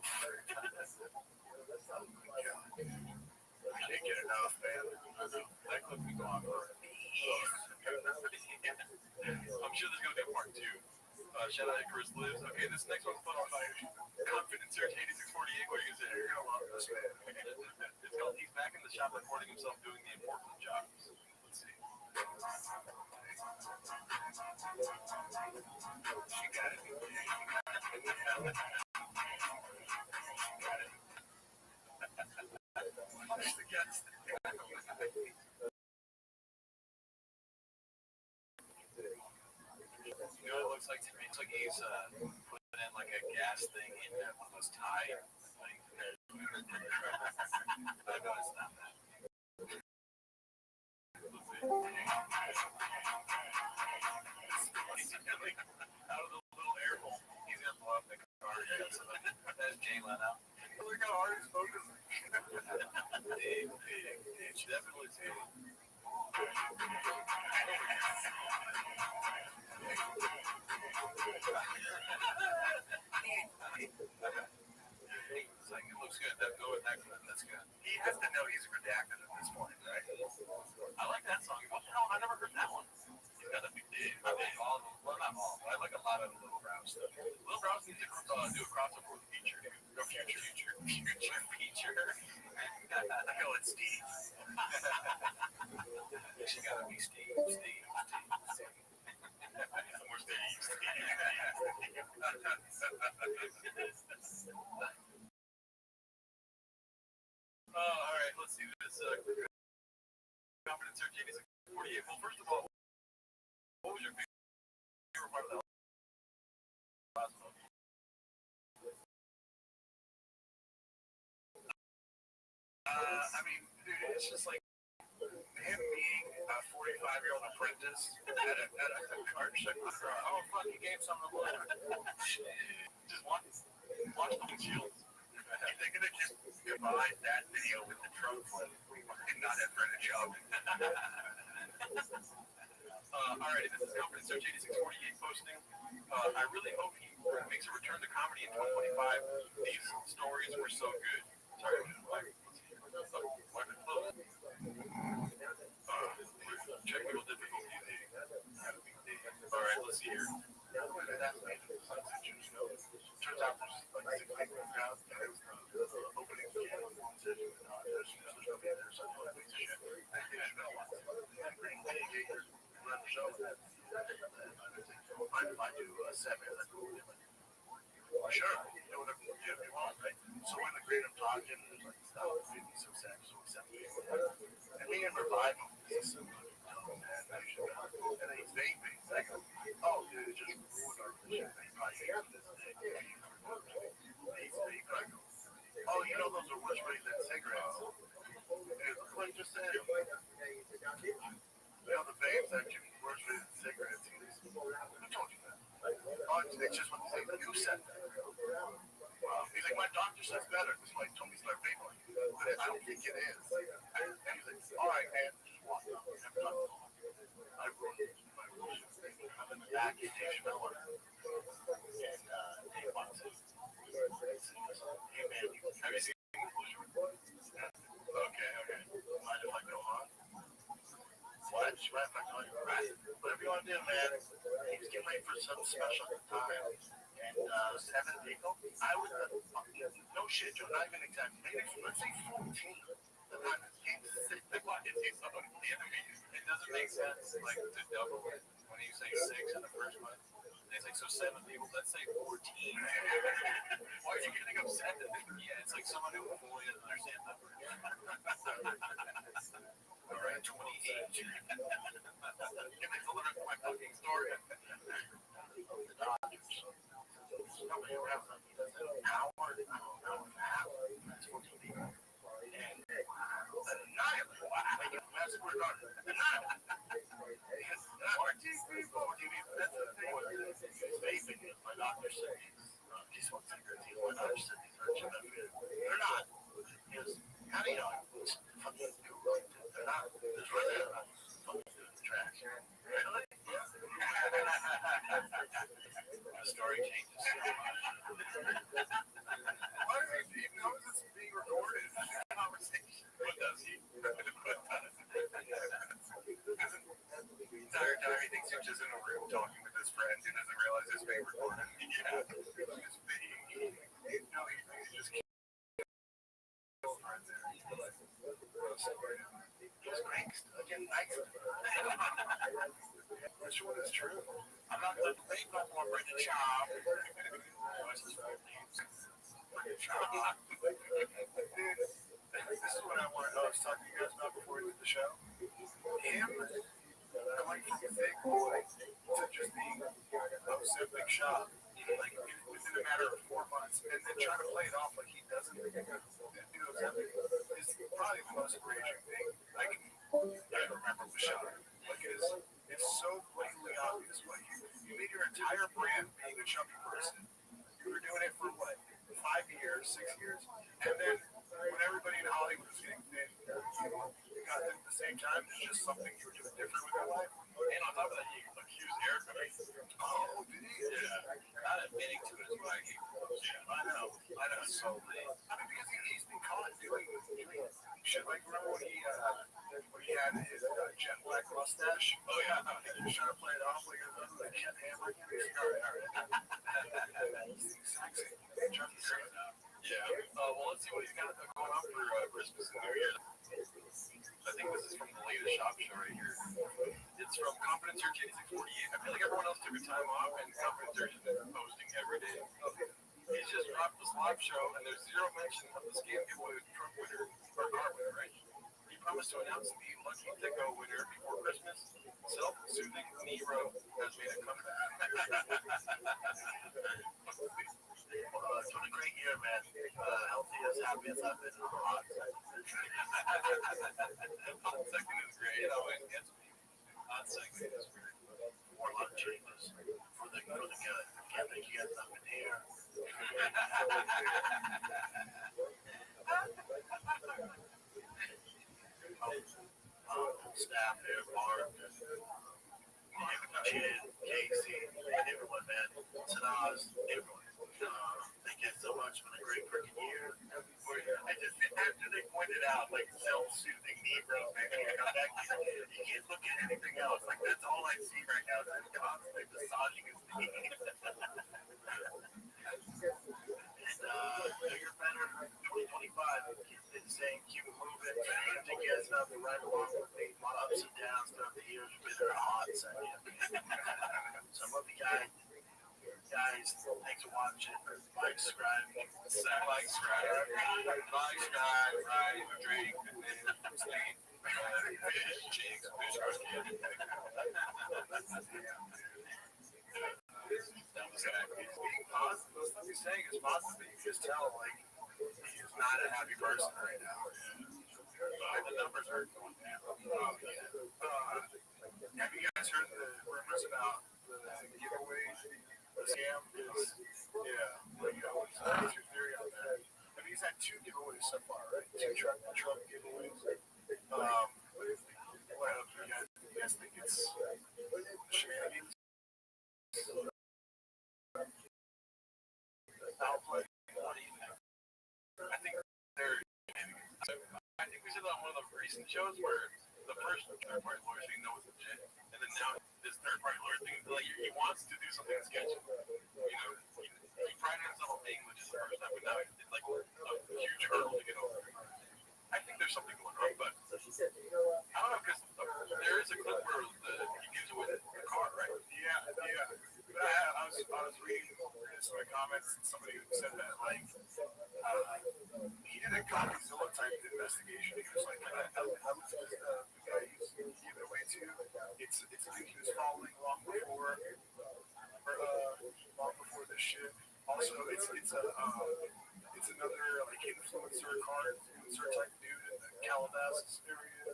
can't get enough, man. That clip can go on for I'm sure there's going to be a part 2. Shout out Icarus Lives. Okay, this next one's put on by Confidence Search 8648. What are you going to say? You're going to love this, man. It's called He's Back in the Shop recording himself doing the important jobs. Let's see. She got it. You know what it looks like to me? It's like he's putting in like a gas thing in one of those tie things. I know it's not that. Out of the little air hole, he's gonna blow up the car. That's Jay Leno. Look how hard he's focusing. It's definitely Jay. It's like, it looks good. Go with that. That's good. He has to know he's redacted at this point, right? I like that song. What the hell? I never heard that one. He's got a big dig. I like all of them. Well, not all, but I like a lot of Little Brown stuff. Little Brown needs to do a crossover with Feature. Go Future. I go with Steve. She gotta be Steve. More Steve. All right, let's see this. Confidence Search 8648. Well, first of all, what was your favorite part of the last one? I mean, dude, it's just like him being 40 25-year-old apprentice at a card show. Oh, fuck, he gave some of the blood. Just watch the windshield. If they're going to just combine that video with the trunk flip and not have Brennan job. Alright, this is Conference Search 8648 posting. I really hope he makes a return to comedy in 2025. These stories were so good. Sorry, technical difficulties. Alright, let's see here. Turns out there's like 6 people in the crowd. Opening I do 7. Sure, you know whatever you want, right? So when the creative talking, there's like style 50 some sexual acceptance. And me and Revival is so good. And then he's vaping. Like, oh, dude, it just ruined our relationship. Oh, you know those are worse ways than cigarettes. Like just said, you know the vapes actually worse ways than cigarettes. Who told you that? Oh, it's just what they say. Who said that? He's like, my doctor says better. This might tell me start vaping. But I don't think it is. And he's like, all right, man, just walk out. I wrote my rules. I'm in the back of Dave Miller. And Dave wants it. Hey, man, have you seen the conclusion? Okay. Mind if I go on? What? Right if I go on? Right. Whatever you want to do, man. He's getting ready for some special time. And 7 people. I would, no shit, Joe, not even exactly. Maybe, let's say 14. The time is game 6. It doesn't make sense, like, to double it when you say 6 in the first one. It's like, so 7 people, let's say 14. Why are you getting upset? Yeah, it's like someone who fully doesn't understand numbers. All right, 28. Can they deliver my fucking story? The Dodgers. Nobody around them. He does an hour and a half. That's 14 people. And annihilate. Like, that's where we're going. Annihilate. 14 people. That's the thing. He's vaping. My doctor said he smokes cigarettes. My doctor said these are too much. They're not. He goes, how do you know? Fucking Google. They're not. There's really not. Fucking doing the trash. Really? Yeah. The story changes so much. Why does he know this is being recorded? Conversation. What does he? Tyler thinks he's just in a room talking with his friend who doesn't realize it's being recorded. Yeah. It's being. No, he just killed right there. Just cranks again, nice. Which one is true? I'm not going to make no more Brendan Chow. This is what I wanted to talk to you guys about before we did the show. Him going from a big boy to just being a big shot, like within a matter of 4 months, and then trying to play it off like he doesn't do something is probably the most raging thing I can remember with Sean. Like it's so blatantly obvious what you made your entire brand being a chubby person. You were doing it for what, 5 years, 6 years, and then when everybody in Hollywood was getting thin, you got them at the same time. It's just something you were doing different with your life. And on top of that, you accused Eric of it. Oh, did he? Yeah. Not admitting to it is what I hate. Yeah, I know. So late. I mean, because he's been caught doing shit. Like, remember when he had his jet black mustache? Oh, yeah. He was trying to play it off like Ken Hammer. All right. He's sexy. Yeah. Well, let's see what he's got going on for Christmas and New Year. I think this is from the latest shop show right here. It's from Confidence Search 8648. I feel like everyone else took a time off, and Confidence Search has been posting every day. He's just dropped this live show, and there's zero mention of the scam giveaway Trump winner, or car winner, right? He promised to announce the Lucky Deco winner before Christmas. Self-soothing Nero has made a comeback. It's been a great year, man. Healthy as happy as I've been. Hot second is great. You know, it's Staff there, Mark, Chin, Casey, everyone, man. Tanaz, everyone. They get so much for the great freaking year. I just, after they pointed out, like, self-soothing Negro, man, you come back, you can't look at anything else. Like, that's all I see right now. Is constantly massaging his knee. And bigger, better, 2025. Keep saying, keep it moving. I think you guys have the right along with me. A lot of ups and downs throughout the years. Bitter and hot. So I love you guys. Thanks for watching. Like, subscribe. Like, subscribe. Right? Drink. Sleep. Fish, chicks, fish, the stuff he's saying is positive. You just tell, like, he's not a happy person right now. The numbers are going down. Have you guys heard the rumors about the giveaway? The scam is, what's your theory on that? I mean, he's had 2 giveaways so far, right? 2 truck giveaways. What else do you guys think it's shenanigans? Outplay. What do you think? I think they're shenanigans. I think we said that on one of the recent shows where the first third-party lawyer thing that was legit, and then now this third-party lawyer thing, like, he wants to do something sketchy. You know, he prided himself on being legit the first time, but now it's like a huge hurdle to get over. I think there's something going on, but I don't know, because there is a clip where he gives away the car, right? Yeah. I was reading some of the comments, and somebody said that, like, he did a Godzilla type investigation. He was like, how was the guy he's giving it away to? It's a thing he was following long before this shit. Also, it's another, like, influencer type dude in the Calabasas area.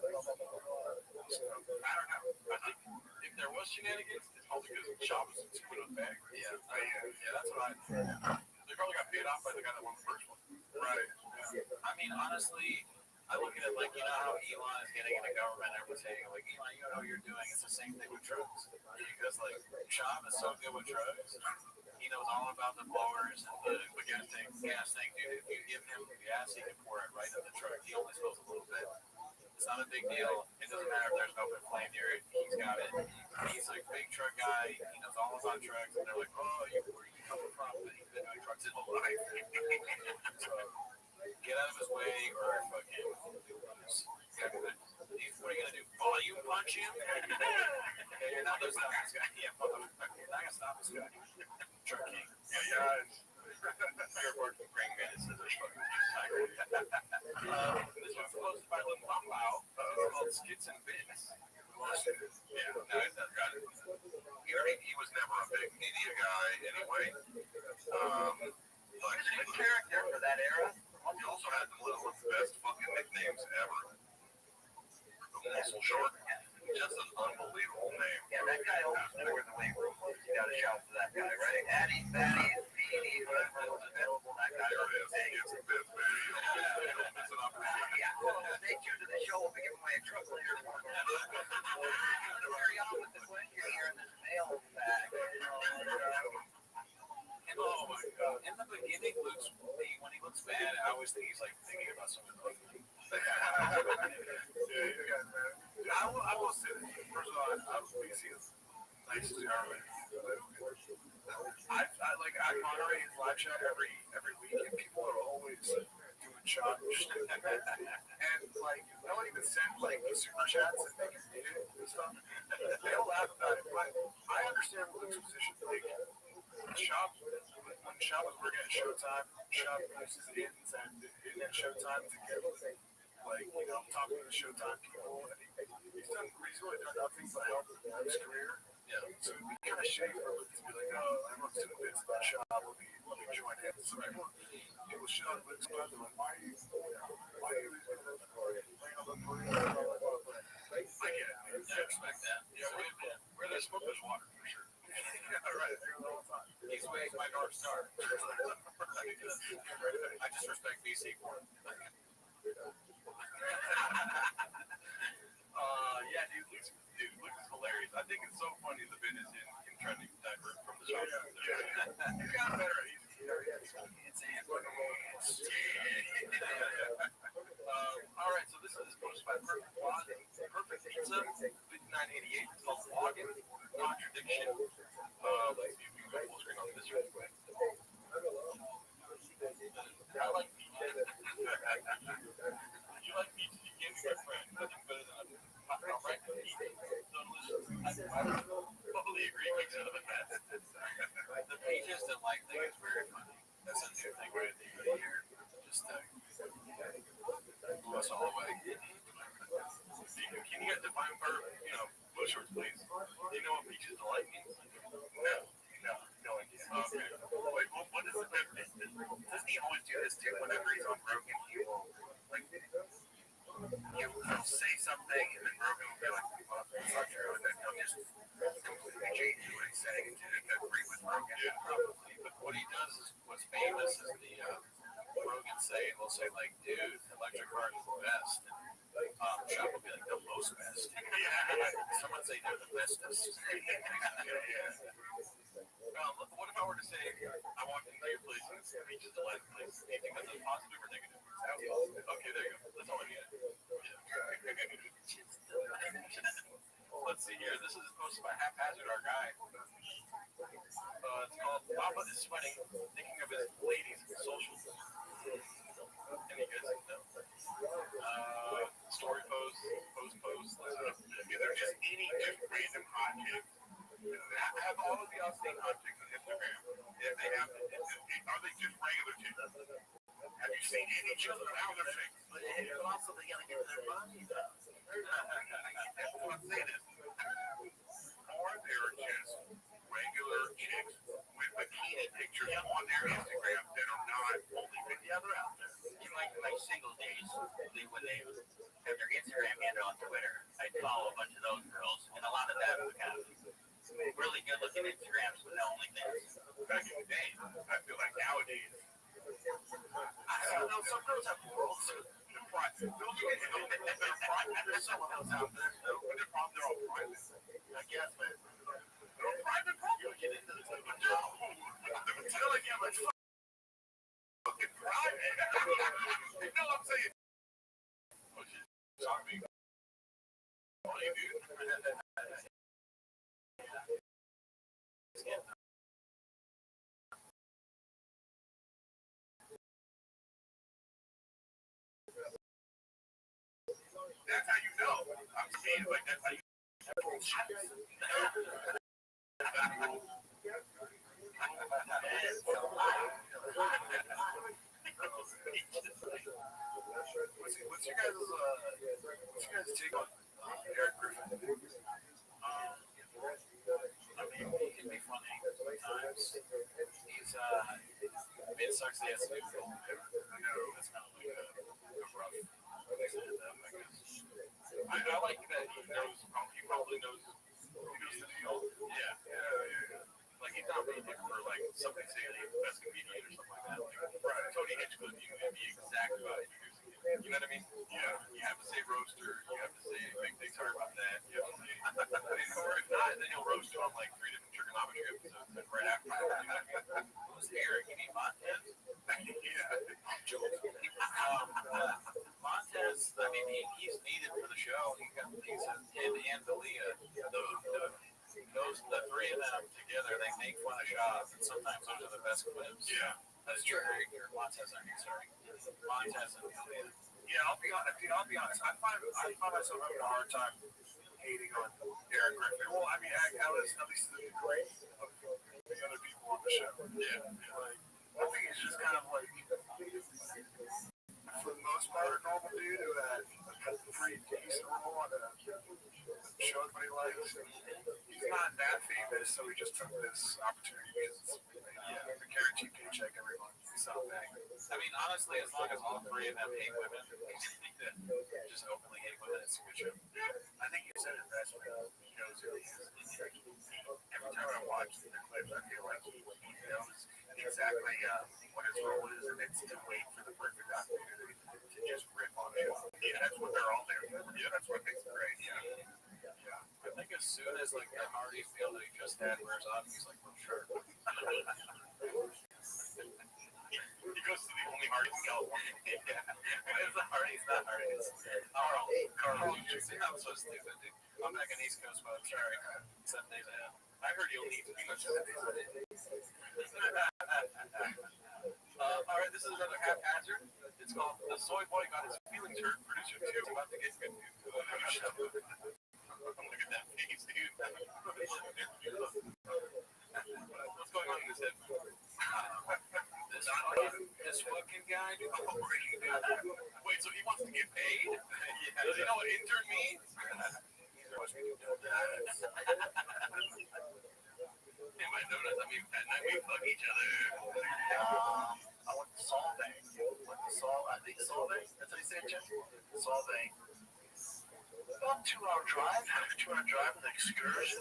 So, I don't know. I think if there was shenanigans, it's probably because Shaw was screwing up bag. Yeah, that's what they probably got paid off by the guy that won the first one. Right. Yeah. I mean, honestly, I look at it like, you know how Elon is getting into government, everyone's saying, like, Elon, you know what you're doing. It's the same thing with drugs. Because, like, Shaw is so good with drugs. He knows all about the blowers and the gas tank, dude. If you give him gas, he can pour it right in the truck. He only spills a little bit. It's not a big deal. It doesn't matter if there's an open flame near it. He's got it. He's a big truck guy. He knows all about trucks. And they're like, oh, where are you coming from? But he's been doing trucks his whole life. So get out of his way or fucking lose. What are you going to do? Volume punch him? You're not going to stop this guy. Yeah, motherfucker. You're not going to stop this guy. Truck king. Yeah. Your word for bring minutes is a fucking tiger. This one's hosted by Lil Mambao. It's called Skits and Bits. Yeah, no, that's got it. He was never a big media guy anyway. But he's a good character for that era. He also had one of the best fucking nicknames ever. The Muscle Shark. Just an unbelievable name. Yeah, that guy always knew where the weight room was. You got to shout for that guy, right? Addy, Fatty, Petey, whatever was available. That guy. There it is. It's a bit big. Yeah. Well, stay tuned to the show. We'll be giving away a truck later. Carry on with the question here in this mail bag. Oh my God. In the beginning, when he looks bad, I always think he's like thinking about something ugly. I will say, first of all, I was see as nice as you are. I moderate his live chat every week, and people are always doing shots. And like, no one even sent like super chats and they can read it and stuff. They all laugh about it, but I understand Luke's position. Like, when Shop was working at Showtime, Shop uses ins and Showtime to get, like, you know, talking to the Showtime people, and he's really done nothing but help his career. Yeah. So it'd be kind of shady for Luke to be like, oh, everyone's doing this about Shop, let me join him. So people shit on Luke's butt, they're like, why are you laying on the parade? I get it, man. I expect that. Yeah, where there's smoke, there's water, for sure. Yeah, right. He's my North Star. I just respect BC more. Yeah, dude, Luke's hilarious. I think it's so funny the bit is in trying to divert from the show. You got better. All right, so this is posted by Perfect Pizza, 5988. It's called Login Contradiction. Let's see if we can go full screen on this real quick. I like pizza. You like pizza? You can't be my friend. Nothing better than a right pizza. Delicious. I totally agree. Pizza are the best. The pages that like thing is very funny. That's a new thing right at the end of the year. Just blew us all away. Can you guys define for, blue shorts, please? Do you know what peaches delight means? No idea. Okay. Wait, what is it? Doesn't he always do this too? Whenever he's on Rogan, he will, he'll say something, and then Rogan will be like, well, that's not true, and then he'll just completely change what he's saying to agree with Rogan. Yeah, probably. But what he does is, what's famous is the Rogan say, and we'll say, like, dude, electric cars is the best. Shop will be like, the most best. Yeah. Someone say they're the bestest. What if I were to say, I walked into your place and it's peaches delight place? Do you think that's a positive or negative? Okay, there you go. That's all I needed. Let's see here. This is posted by Haphazard, our guy. It's called Papa is Sweating, Thinking of His Ladies and Socials. Any guys know? Story posts. They're just any just random hot chicks. Have all of the outstanding hot chicks on Instagram. If they have, are they just regular chicks? Have you seen any chicks with other chicks? But also they gotta get their bodies up. That's what I'm saying is, or they're just regular chicks with bikini pictures on their Instagram that are not only fit. Yeah, they're out there. You like single days, when they have their Instagram handle on Twitter, I follow a bunch of those girls, and a lot of them have really good looking Instagrams with only things. Back in the day, I feel like nowadays, I don't know, some girls have worlds. They're private. There's someone else out there, but they're all private. I guess, but they're all private. You get into this, but no, I'm telling you, it's fucking private. You know what I'm saying? Oh, shit. Sorry. Oh, you dude. That's how you know. I'm saying, like, that's how you What's your guys' take on Eric Griffin? I mean, he can be funny sometimes. He's, it sucks he has to do film. That's kind of like a rough thing to them, I guess. I like that he probably knows the field. Yeah. Like, he's not really looking for, like, somebody saying he's the best comedian or something like that. Like, Tony Hitchcock, you can be exact about introducing him. You know what I mean? Yeah. You have to say roaster. You have to say big things hard about that. You have to say, or if not, then he'll roast you on, like, 3 different trigonometry episodes. And right after that, who's Eric? You mean Montez? Yeah. Montez, I mean, he's needed for the show. He's him and Dalia. The 3 of them together, they make fun of shots, and sometimes those are the best clips. Yeah. That's true. Montez, sorry. Montez and Dalia. Yeah, I'll be honest. I find myself having a hard time hating on Eric Griffin. Well, I mean, at least the great of the other people on the show. Yeah. Like, I think it's just kind of like, for the most part, a normal dude who had a pretty decent role on a show everybody likes. He's not that famous, so he just took this opportunity because it's a guaranteed paycheck every month. So, I mean, honestly, as long as all 3 of them hate women, just openly hate women, it's a good show. I think you said it best when he knows who he is. Every time I watch the clips, I feel like he knows. He exactly what his role is, and it's to wait for the perfect opportunity to just rip on it. Yeah, that's what they're all there for. Yeah, that's what makes it great. Yeah. I think as soon as like the Hardy feel that he just had wears off, he's like, well, sure. He goes to the only Hardy in California. Yeah. It's the Hardy's not Hardy's. Carl. I'm so stupid, dude. I'm back in East Coast mode. Sorry. 7 days ahead. I heard you'll need to be 7 days ahead. All right, this is another haphazard. It's called The Soy Boy Got His Feelings Hurt. Producer 2 is about to get good. Look at that face, dude. What's going on in this head? This fucking guy, dude. Wait, so he wants to get paid? Yeah. Does he know what intern means? In my donuts, I mean, at night we fuck each other. I went to Solvay. I think Solvay? That's how you say it, Jeff? Solvay. About 2-hour drive. 2-hour drive with an excursion.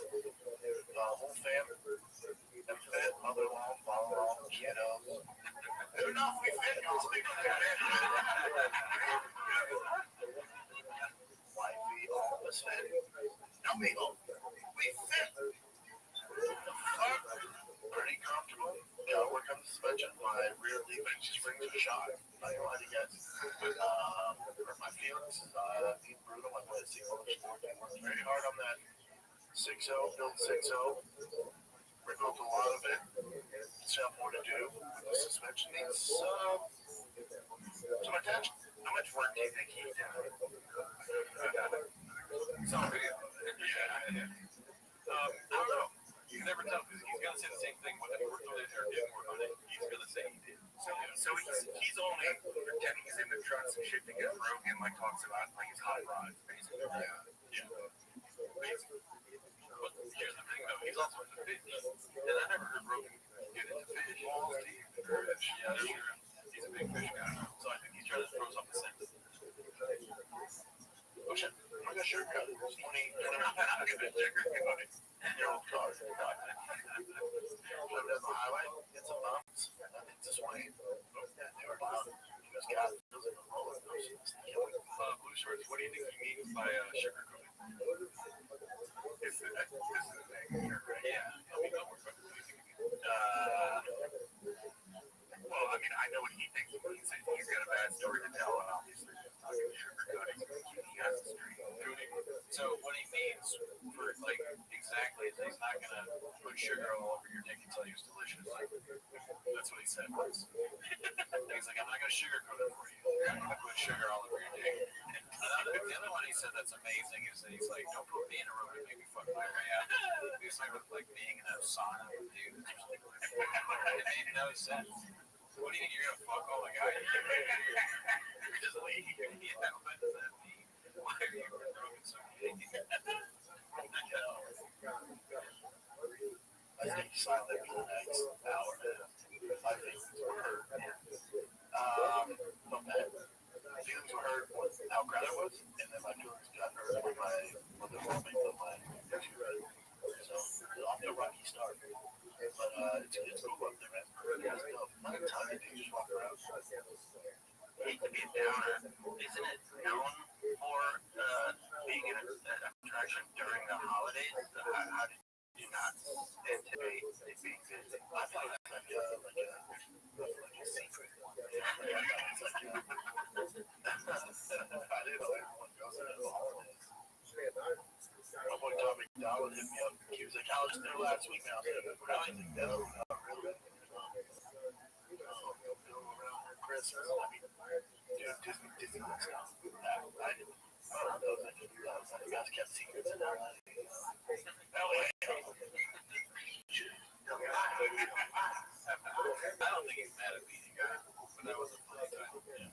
Whole family. And fed, mother-in-law, father-in-law, kiddos. Good enough, we fit. Wifey, all of us fed. No, we fit. Pretty comfortable. Yeah, I work on the suspension. My rear leaf just springs a shot. I don't know how to get hurt my feelings. Being brutal. I play a single sport. I worked very hard on that 6.0, build 6.0. Rebuilt a lot of it. Still have more to do. The suspension needs some attention. How much work do you think he's doing? Some video. Yeah. I don't know. You can never tell because he's gonna say the same thing whether he worked on it or didn't work on it. He's gonna say he did. So he's only pretending he's in the trucks and shit to get Rogan like talks about like his hot rod, basically. Yeah. Basically. But here's the thing though, he's also into fitness. And I never heard Rogan get into fish. Balls deep. Fish. Yeah, sure. He's a big fish guy. So I think he's trying to throw something sense. Oh shit. I got a shirt cut. It's 20. Your old car. Live down the highway. Get some bumps. It's a swing. They were loud. You guys got it. Those are the roller coasters. Blue shorts. What do you think he means by sugar coating? This is the thing. Yeah. Well, I mean, I know what he thinks. He's got a bad story to tell, and obviously he's talking sugar coating. He has the street. So what he means for like exactly is he's not gonna put sugar all over your dick and tell you it's delicious. That's what he said once. He's like, I'm not gonna sugarcoat it for you. I'm gonna put sugar all over your dick. The other one he said that's amazing is that he's like, don't put me in a room and make me fuck my way out. It's like being in a sauna with dudes or something. It made no sense. What do you think you're gonna fuck all the guys? Just leave. Yeah, what does that mean? Why are you broken so big? I think silent for the next hour and a half. I think we're hurt. Not bad. My feelings were hurt with how crowded it was, and then my feelings got hurt with my underwhelming of my picture. So off to a rocky start. But it's cool up there, man. Not a ton of dudes just walk around. Hate to be a downer. Isn't it known for being an attraction during the holidays? How did you not anticipate it being busy? I feel like it's like a secret. Yeah, it's like I didn't know everyone goes to the holidays. My boy Tom McDonald hit me up. He was like, I was there last week now. Really? No, not really. Christmas. I mean, dude, Disney was stuff. I don't know if I could do that. You guys kept secrets in LA. LA. I don't think he's mad at me, guys. But that was a funny time. Yeah.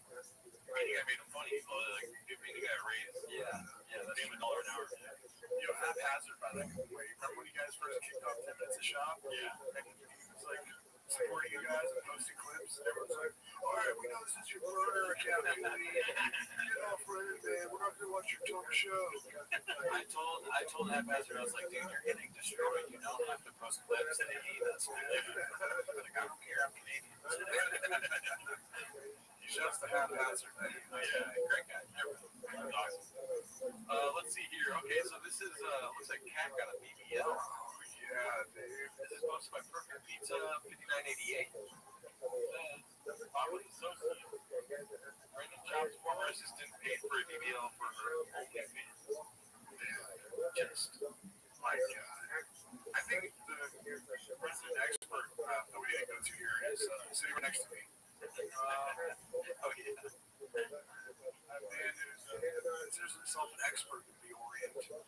I think I made him funny. Like, give me the guy a raise. Yeah, that's $1 an hour. You know, haphazard, by the way. Remember when you guys first kicked off 10 minutes a shop? Yeah. And he was like supporting you guys, and posting clips, and everyone's like, all right, we know this is your burner account, Judy. Get off Reddit, man. We're not going to watch your talk show. I told that bastard, I was like, dude, you're getting destroyed. You don't have to post clips and hate us. Like, I don't care. I'm Canadian. He shuts the haphazard. Yeah, great guy. Awesome. Let's see here. Okay, so this is looks like Cat got a BBL. Yeah, dude. This is posted by Perfect Pizza, $59.88. Poverty Associate. Brandon Jobs, former assistant, paid for a BBL for her OnlyFans. Just, My God. I think the resident expert that we go to here is sitting right next to me. oh yeah. And there's himself an expert in the Orient. George,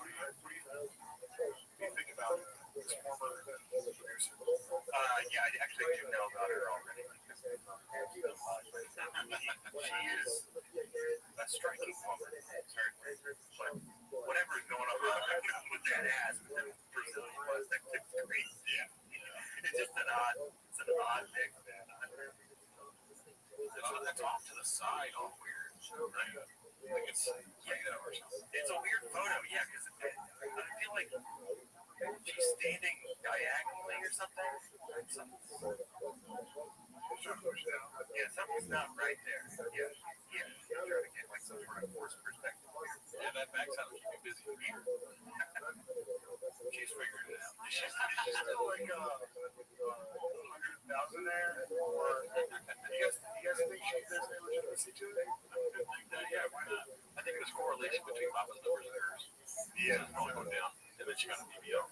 what do you think about this former producer? Yeah, I actually do know about her already. She is a striking woman, certainly. But whatever is going on with that ass, with that Brazilian bust, that kid's great. Yeah. It's just an odd mix, man. It's off to the side, all weird. Right? Like it's or something. It's a weird photo, yeah, because I feel like she's standing diagonally or something. Yeah, something's not right there. Yeah. I'm trying to get like some sort of forced perspective. Yeah, that back's out keeping busy for sure. She's figured it out. She's still like 100,000 there, or you guys think there's any legitimacy to it? Yeah, why not? I think there's correlation between Papa's numbers and hers. Yeah, it's going down, and then she got a BBL.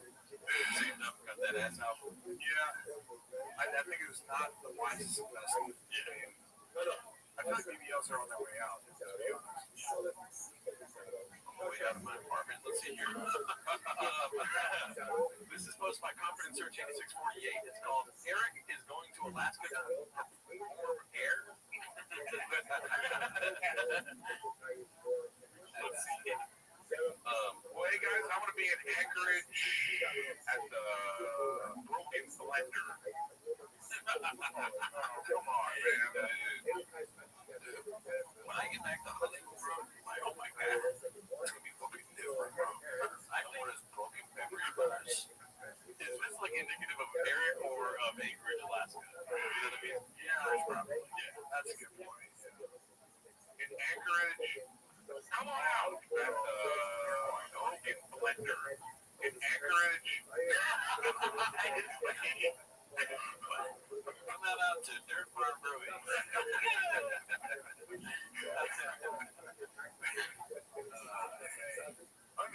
Saved up, got that ass out. Yeah, I think it was not the wisest investment. Yeah. I feel like BBLs are on their way out, to be honest. Way out of my apartment. Let's see here. This is posted by Confidence Search 8648. It's called Eric is going to Alaska to perform air. Let's see. Well, hey guys, I want to be in Anchorage at the Broken Blender. Come on, man. When I get back to Hollywood, bro, oh my God, it's gonna be fucking different, bro. I know what is broken memory bars. Is this like indicative of an area or of Anchorage, Alaska? You know what I mean? Yeah, probably. Yeah, that's a good point. In Anchorage, come on out at the Broken Blender. In Anchorage. Come out to Dirt Farm Brewing.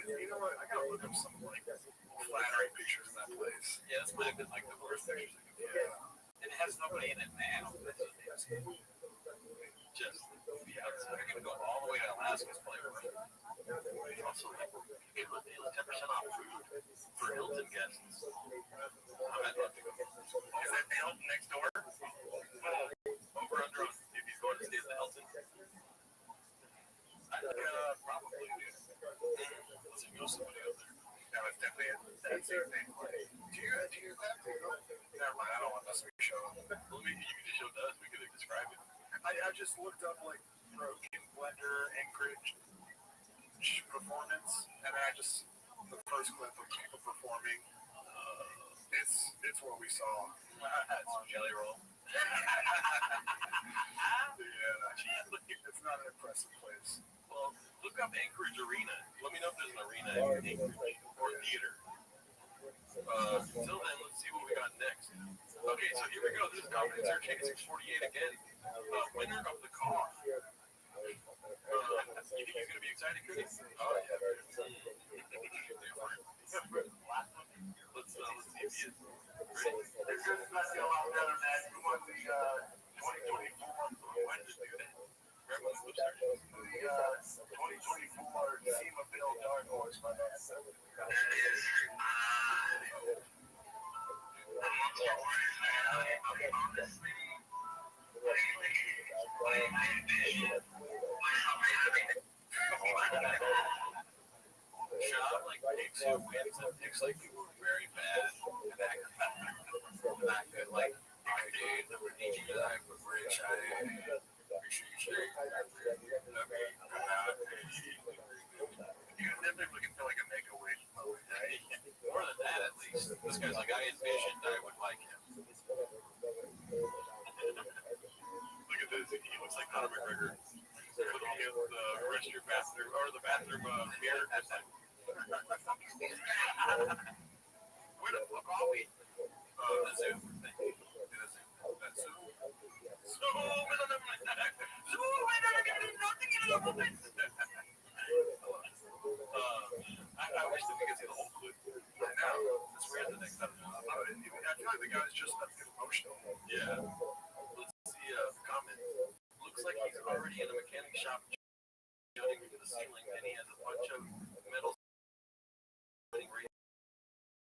You know what? I gotta look up some like flattering pictures of that place. Yeah, this might have been like the worst pictures I could get. And it has nobody in it now. Just the outside. They're gonna go all the way to Alaska's playroom. Also, like, it was 10% off food for Hilton guests. I'd love to go. Is that the Hilton next door? Over under on if he's going to stay at the Hilton. Probably, dude. Let's go somebody out there. No, it's definitely that same thing. Do you have to go? Never mind, I don't want this to be shown. Well, you can just show us. We could have described it. I just looked up like Broken Blender Anchorage performance, and I just the first clip of people performing. It's what we saw. Some jelly roll. Yeah, it's not an impressive place. Well, look up Anchorage Arena. Let me know if there's an arena in Anchorage or theater. Until then, let's see what we got next. Okay, so here we go. This is Confidence Search 8648 again. Winner of the car. You think he's going to be excited, Cody? Oh, yeah. Let's see if he is. Ready? It's just not a lot better, man. We want the 2024. Why did it do that? Grab one of the The 2024 SEMA Bill Dark Horse, my man. Shot like dicks who wins and dicks like you were very bad. not good. Like, dude, I'm gonna need you to like with Rich. I make sure you stay. They're looking for like a make-a-wish mode, right? More than that, at least. This guy's like, I envisioned I would like him. Look at this. He looks like Conor McGregor. Looking at the restroom bathroom or the bathroom mirror. That's like, Where the fuck are we? the Zoom thing. Do the Zoom. That Zoom. I wish that we could see the whole clip. I know. It's weird the next time. I feel like the guy's just not getting emotional. Yeah. Let's see comment. Looks like he's already in a mechanic shop shooting into the ceiling, and he has a bunch of metal spinning rings.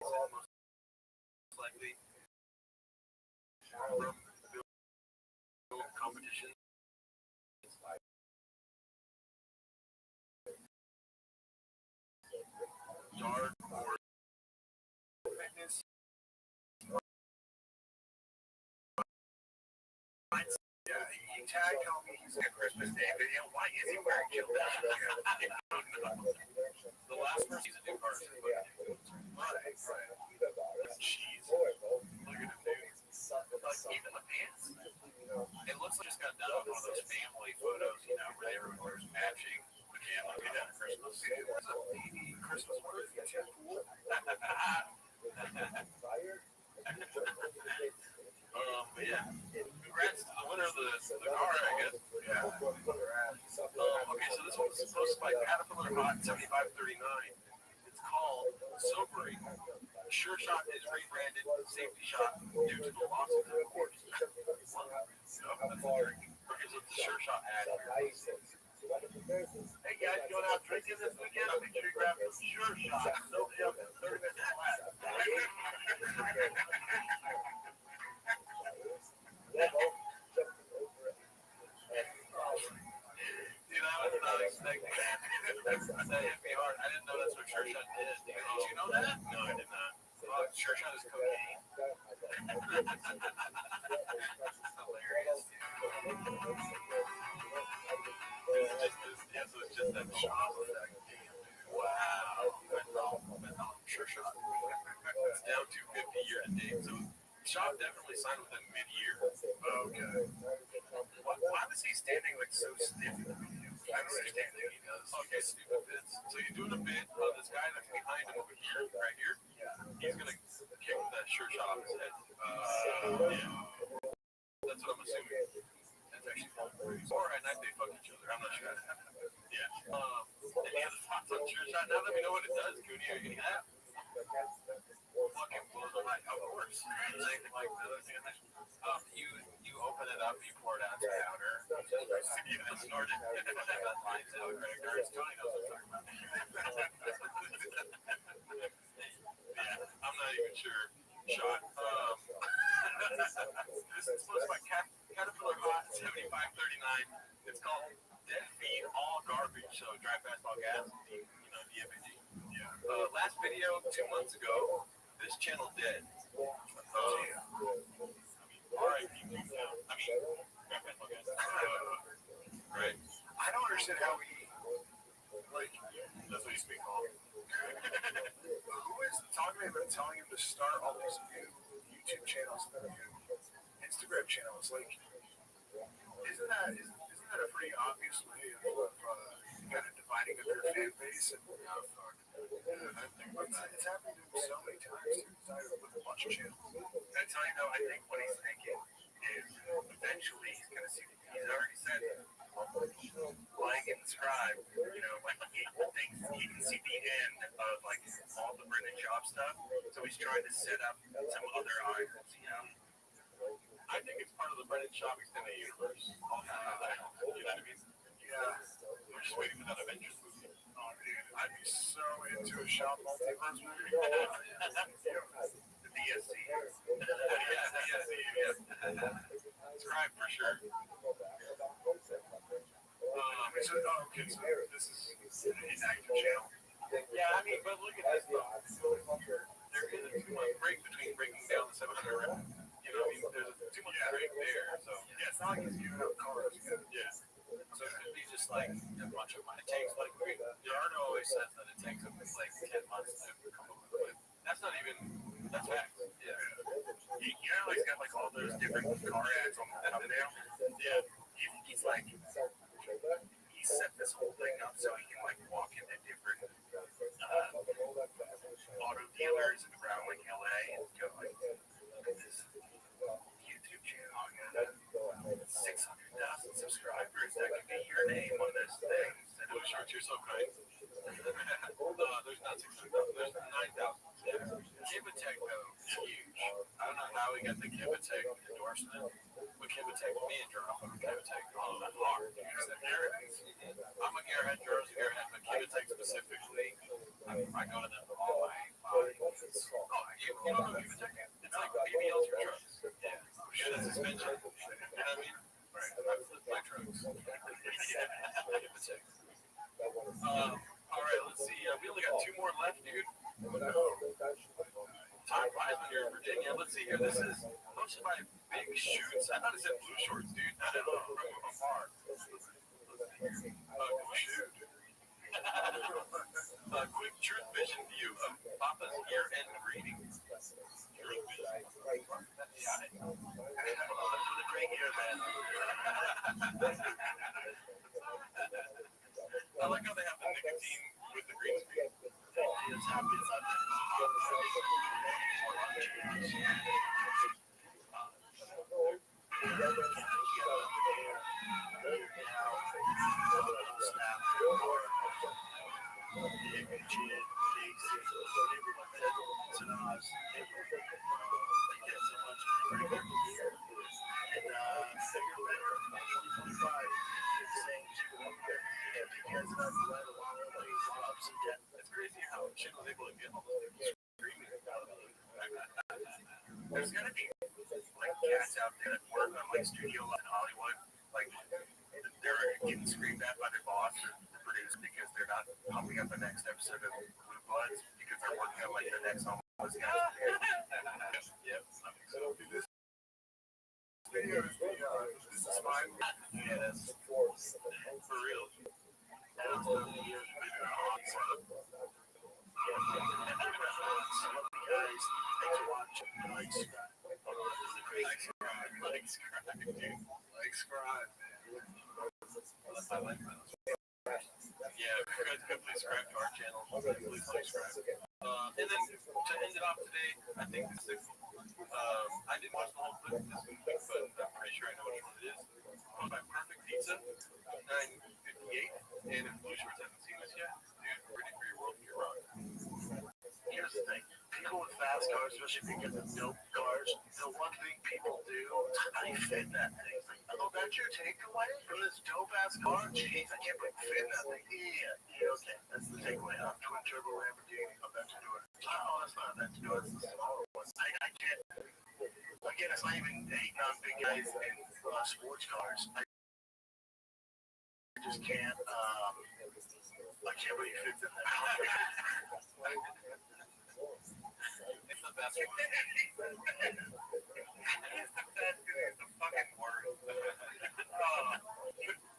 Most likely from build competition. Dark or fitness. Yeah, he tagged homie. He's a Christmas Day video. Why is he wearing children? The last person he's a new person. Right. Jeez. Look at him, dude. Like even the pants. It looks like just got done on one of those family photos, you know, where everyone wears matching pajamas on Christmas. It was a baby Christmas party. It's cool. But yeah, congrats to the winner of the car, I guess. Yeah. Okay, so this one's posted by Caterpillar Hot 7539. It's called Sobering. Sure Shot is rebranded Safety Shot due to the loss of the course. Okay, so it's a Sure Shot ad. Hey guys, you going out drinking this weekend? Make sure you grab some Sure Shot. Nobody else is 30 minutes flat. Dude, I was not expecting that. That hit me hard. I didn't know that's what Sure Shot did. Did you know that? No, I did not. Sure Shot is cocaine. That's hilarious. So it's just that shot. Wow. Fentanyl, Sure Shot. It's down to 50 year to date. So Shot definitely signed with them mid-year. Okay. Why was he standing like so stiff in the video? I don't understand what he does. Okay, stupid bits. So he's doing a bit. This guy that's behind him over here, right here, he's gonna kick that Sure Shot off his head. Yeah. That's what I'm assuming. That's actually or at night they fuck each other. I'm not sure. Yeah. Any other thoughts on Sure Shot? Now that we know what it does, Cooney, are you getting that? Fucking blows my mind. Of course. Anything like the other thing in there? You open it up, you pour it out to powder. You just snort it. That lines out. Tony knows what I'm talking about. Yeah, I'm not even sure. Shot. This is sponsored by Caterpillar Hot 7539. It's called Dead Feed All Garbage. So dry fast all gas, DFG. Yeah. Last video 2 months ago, this channel dead. Alright, I mean, dry fast all gas. Right. I don't understand how he, like, that's what he's being called. Who is talking to him and telling him to start all these new YouTube channels and new Instagram channels? Like, isn't that a pretty obvious way of kind of dividing up your fan base? And it's happened to him so many times with a bunch of channels. I tell you though, I think what he's thinking is eventually he's gonna see. He's already said like and subscribe. You know, like he thinks he can see the end of like all the Brendan Schaub stuff. So he's trying to set up some other items. You know, I think it's part of the Brendan Schaub extended universe. All kind of channels. You know what I mean? Yeah. We're just waiting for that Avengers movie. Oh, dude, I'd be so into a Schaub multiverse movie. The DSC. Subscribe for sure. So this is his active channel. Yeah, I mean, but look at this though. There is a 2 month break between breaking down the 700 not like he's giving up cars. Yeah. So it could be just like a bunch of money. It takes like Yarno always says that it takes him like 10 months to come up with it. That's not even that's fact. Yeah. You know, he's got like all those different car ads on the thumbnail. Yeah. He's like he set this whole thing up so he can like walk into different auto dealers around like LA and go like this YouTube channel. I got 600,000 subscribers. That could be your name on this thing. And I'm sure you're so kind. There's not 600,000. There's 9,000. Yeah. Kivitek though is huge. I don't know how we got the Kivitek endorsement. But Kivitek, me and Jordan from Kivitek all that hard. I'm a Gearhead, Jordan's a Gearhead, but Kivitek specifically, I go to them for all my you don't know Kivitek? It's like BBLs for trucks. Yeah. Shit, suspension. You know what I mean? Right. I flip my trucks. Yeah. Kivitek. All right, let's see. We only got 2 more left, dude. Time flies when you're in Virginia. Let's see here. This is hosted by Big Shoots. I thought it said Blue Shorts, dude. I don't know from afar. Shoot. A quick truth vision view of Papa's year-end greetings. Truth vision. For the great year, man. I like how they have the nicotine with the green screen. It's happy it's not it's crazy how she was able to get all those screaming out of it. There's gonna be like cats out there that work on like studio in Hollywood, like they're getting screamed at by their boss or the producer because they're not pumping up the next episode of Blue Bloods because they're working on like the next homeless guy. Yep. So this video is this is mine. Yeah, that's for real. That's the video. Guys, thanks for watching. Like, subscribe, man. I like those. Yeah, if you guys could please subscribe to our channel. Please subscribe. And then to end it off today, I think this is I didn't watch the whole clip this week, but I'm pretty sure I know which one it is. My Perfect Pizza, 958. And if Blue Shorts haven't seen this yet, dude, ready for your world, you're wrong. Here's the thing. People with fast cars, especially because of dope cars, the one thing people do is how you fit that thing. Oh, that's your takeaway from this dope ass car? Jeez, I can't believe fit that thing. Yeah, okay. That's the takeaway. I'm twin turbo Lamborghini. I'm about to do it. Oh, that's not that to do it. It's the smaller one. I can't. Again, it's not even hating on big guys and sports cars. I just can't. I can't believe it fits in there. It's the best one. It's the best because it's the fucking word.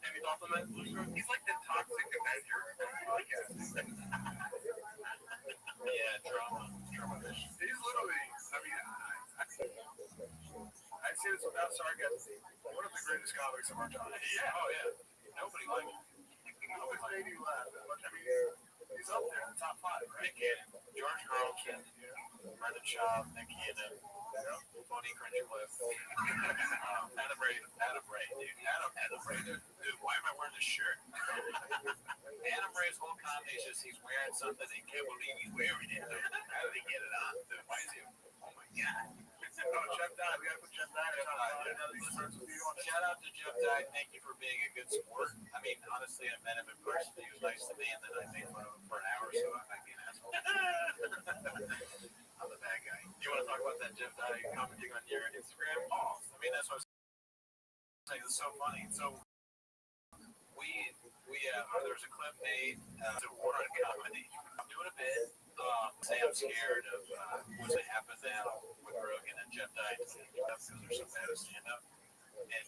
Have you thought of that? He's like the toxic Avenger of the podcast. Yeah, drama fish. He's literally, I mean, I say this without sarcasm. One of the greatest comics of our time. Yeah, oh yeah. Nobody liked him. Always made you laugh. I mean, he's up there in the top 5, right? George Carlin, Brendan Schaub, Nick Cannon, Tony Crunchliffe, Adam Ray, dude. Adam Ray, dude, why am I wearing this shirt? Adam Ray's whole comedy is just he's wearing something and can't believe he's wearing it. How did he get it on? Dude, why is he? Oh my god. Jeff Dye, we gotta put Jeff Dye on. Shout out to Jeff Dye. Thank you for being a good sport. I mean, honestly, I met him in person. He was nice to me, and then I made fun of him for an hour, so I might be an asshole. I'm the bad guy. Do you want to talk about that Jeff Dye commenting on your Instagram? Oh, I mean, that's what I was saying. It's so funny. So there was a clip made to war on comedy. I'm doing a bit. Say I'm scared of what's going to happen now with Rogan and Jeff Dye because they're so bad at stand-up. And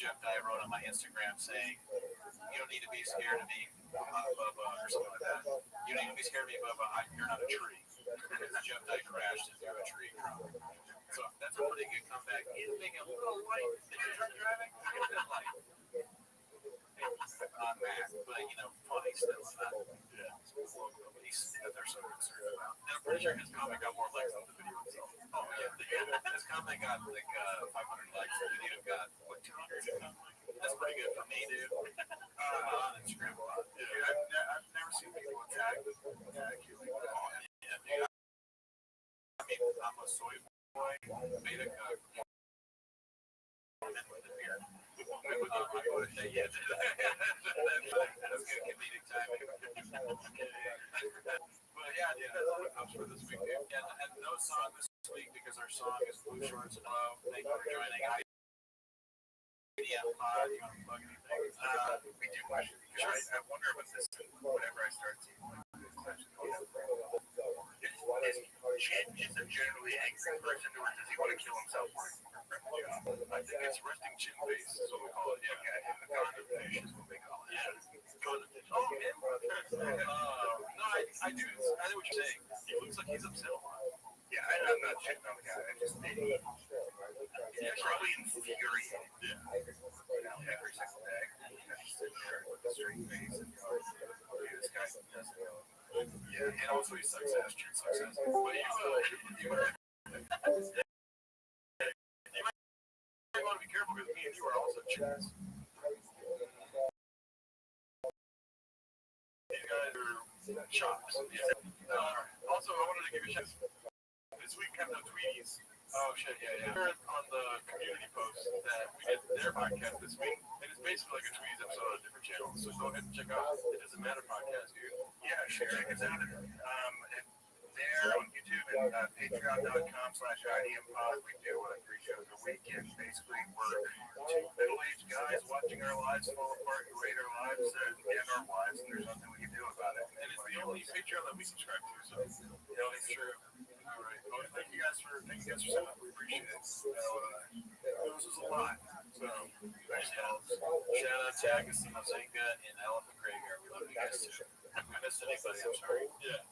Jeff Dye wrote on my Instagram saying, you don't need to be scared of me, Bubba, or something like that. You don't need to be scared of me, Bubba. You're not a tree. Jeff Dye crashed into a tree. So that's a pretty good comeback. He's making a little light. Did you start driving? A little light. On that, but funny still. He's that they're so concerned about. And I'm pretty sure his comment got more likes on the video itself. Oh yeah. His comment got like 500 likes. The video got what 200. That's pretty good for me, dude. On Instagram a lot. Yeah, I've never seen people attack you like that. Yeah, dude. I mean, I'm a soy boy. Made a comment with the beard. Yeah, that's good comedic timing. But yeah, dude, that's all it comes for this week, dude. And no song this week because our song is Blue Shorts and Love. Thank you for joining. Yeah, you want to plug anything? We do question. Sure. I wonder what this, whenever I start seeing questions, is a generally angry person, or does he want to kill himself? I think it's resting chin face, is what we call it. Yeah, and the condom fish is what they call it. Yeah. Condom fish. Oh, yeah. No, I do. I know what you're saying. He looks like he's upset a lot. Yeah, I'm not shitting on the guy. I just think he's probably infuriated. Yeah. Every single day. Just sitting there with a straight face and this guy doesn't know. Yeah, and also he sucks ass. True sucks ass. But you might want to be careful because me and you are also chicks. These guys are chops. Also, I wanted to give you a shout. This week, have no tweeties. Oh shit, yeah. On the community post that we did their podcast this week, and it's basically like a tweeties episode on a different channel. So go ahead and check out It Doesn't Matter podcast, dude. Yeah, sure. Check us out. There on YouTube and patreon.com/IDMpod. We do 3 shows a week, and basically we're two middle-aged guys watching our lives fall apart and rate our lives and our lives, and there's nothing we can do about it. And it's the only Patreon that we subscribe to, so it's true. All right. Well, thank you guys for signing up. We appreciate it. This was a lot. So, shout out to Agustina Zenga and Elephant Graveyard. We love you guys too. If we missed anybody, I'm sorry. Yeah,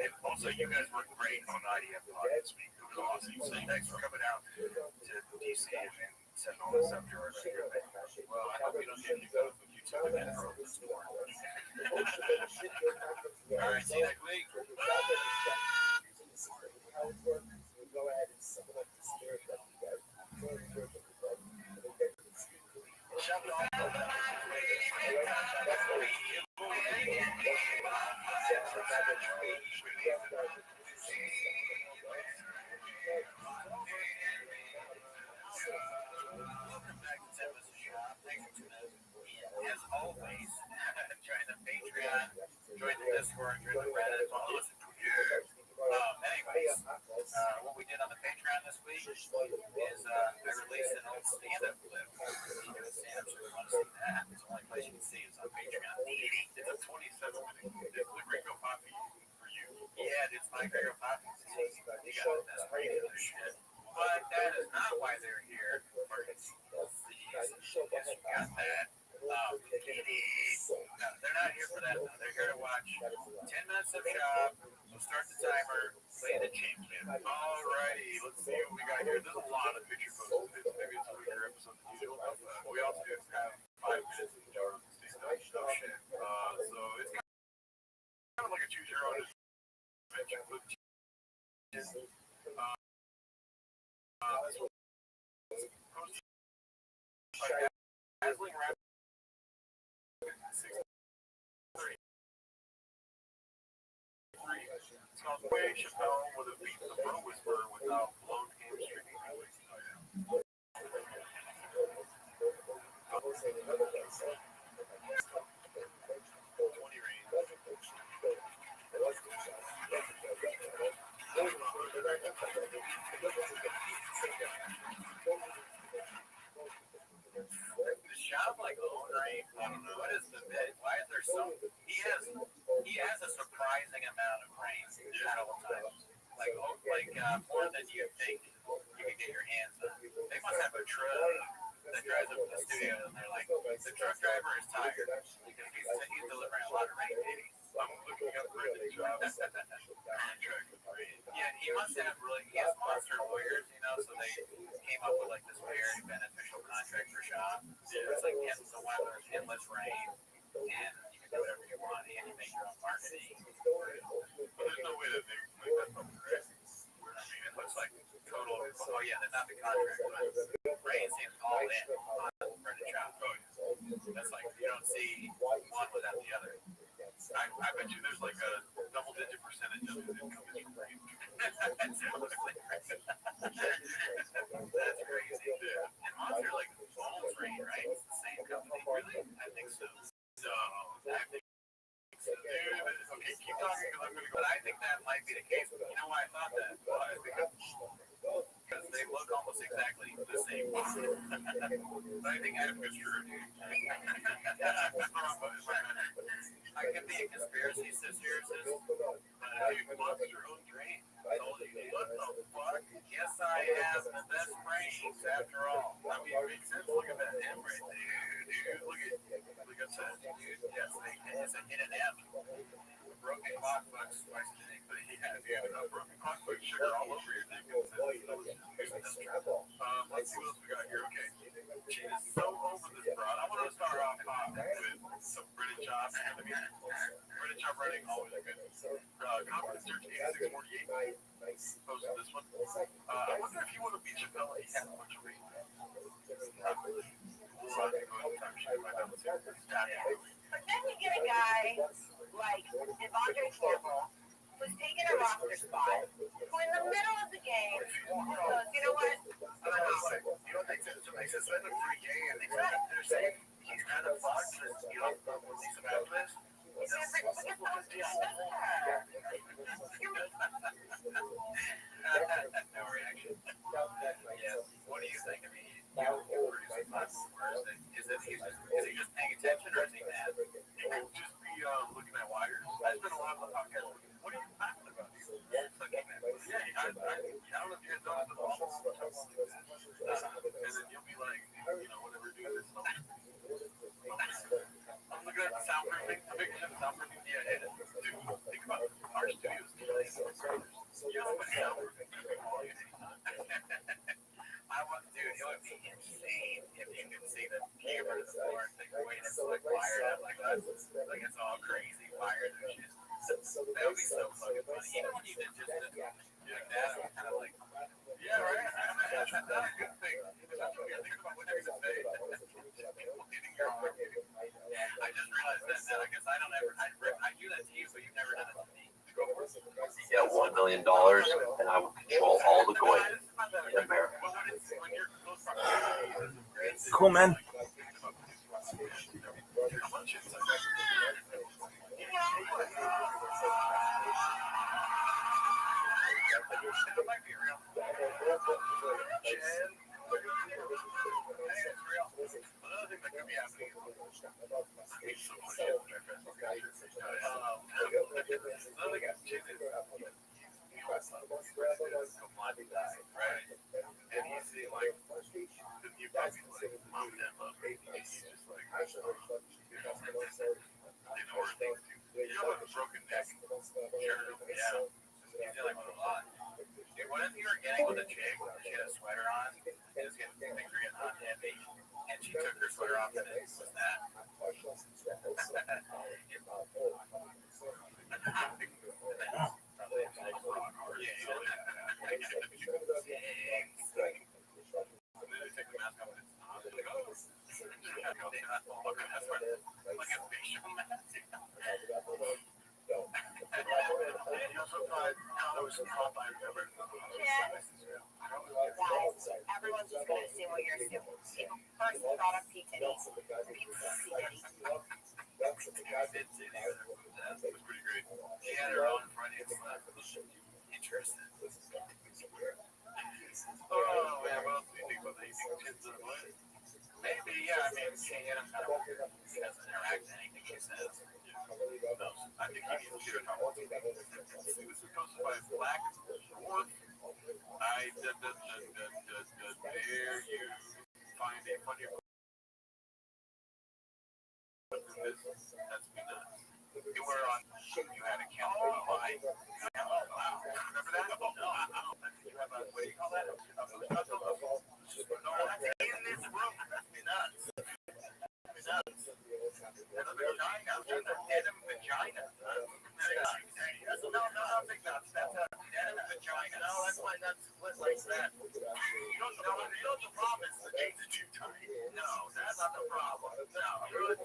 and also you guys were great on IDM Pod this week. It was awesome. So thanks for coming out to DC and setting all this up to our show. Well, I hope we don't get kicked off of YouTube again for this morning. All right, see you next week. Welcome back to Tempest Shop. Thanks for tuning in. As always, join the Patreon, join the Discord, join the Reddit, follow us on Twitter. Anyways, what we did on the Patreon this week is I released an old stand-up clip. If you do a stand-up, so you want to see that, it's the only place you can see is on Patreon. It's a 27-minute clip. It's Rico Poppy for you. Yeah, it's my Rico Poppy. You got it. That's regular shit. But that is not why they're here. Yes, you got that. No, they're not here for that. No, they're here to watch 10 minutes of shop. So start the timer, play the champion. Alrighty, let's see what we got here. There's a lot of picture posts. Maybe it's a weaker episode than usual. We also do have 5 minutes in the jar. So shit. So it's kind of like a choose your own adventure. Dazzling Rabbit 6:33. It's called Way Chappelle with a beat the bro whisper without blown hamstring. 20 range. The shop like Lone Rain. I don't know. What is the bit? Why is there so? He has a surprising amount of rain several times. Like more than you think you can get your hands on. They must have a truck drives up to the studio and they're like, the truck driver is tired because he's delivering a lot of rain dating. I'm looking up for the job. Yeah, he must have he has monster lawyers, so they came up with like this very beneficial contract for shop. Yeah. It's like endless weather, endless rain, and you can do whatever you want, and you make your own marketing. But there's no way that they make that public, right? I mean, it looks like total. Oh yeah, that's not the contract. But rain seems all in on the shop. Oh, yeah. That's like you don't see one without the other. I bet you there's like a double-digit percentage of his income is from rain. That's crazy. Yeah. And Monster like owns Rain, right? It's the same company. Really? I think so. So I think so. Dude, okay, keep talking because I'm gonna go. But I think that might be the case. You know why I thought that? Why? Because they look almost exactly the same. But I think Adam is true. I could be a conspiracy sister, but you monster own Drain. I told you, what the fuck? Yes, I have the best brains after all. I mean, it makes sense. Look at that M right there, dude. Look at that, dude. Yes, it's an N&M. Broken clock bugs twice a day, but yeah, broken clock bugs sugar all over your dick. Let's see what else we got here. Okay, she is so over this broad. I want to start off with some British chop. British chop running always good. Confidence search 8648. Posted this one. I wonder if you want to beat Chappelle and he has a bunch of rain. But then you get a guy like Devondre Campbell, who's taking a roster spot, who in the middle of the game goes, you know what? You don't think so makes it better for you, and they're saying he's kind of fucked, he's about this. No reaction. Yeah. What do you think? I mean, is he just paying attention or is he mad? He could just be looking at wires. I spent a lot of the podcast looking. What are you talking about? Yeah, I don't know if you guys know the ball. And then you'll be like, whatever, do this. I'm looking at the soundproofing. I'm making sure the soundproofing. Yeah, dude, think about our studios. You know how much soundproofing dude, it would be insane if you could see the camera to the floor and think, wait, it's like wired up like that. Like it's all crazy wired and shit. That would be so fucking funny. Even when you did just like that, I'm kind of like, yeah, right? That's not a good thing. Especially when you're thinking about what you're going to say. I just realized that. I guess I don't ever, I do that to you, but you've never done it to me. Yeah, $1 million, and I will control all the coin in America. Cool, man. What if you were getting with a chick, she had a sweater on, and was getting things were getting hot and heavy, and she took her sweater off and it was that. Everyone's just going to assume what you're assuming. People first thought of P. Titty. P. Titty. That was pretty great. She had her own front end stuff. Interesting. Oh, man, what else do you think about that? You think kids are what? Maybe, yeah. I mean, she hit him kind of weird. He doesn't interact with anything she says. I think he needs to talk about it. He was supposed to buy black dwarf. Dare you find a funny You had a county line. Oh, wow. Remember that? No, you have a, what do you call that? A food festival? No, that's in this room. Nuts. Nuts. That's a vagina. That's a denim vagina. No, big nuts. That's a denim vagina. No, that's why nuts split like that. You don't know the problem is the jeans are too tight. No, that's not the problem. No,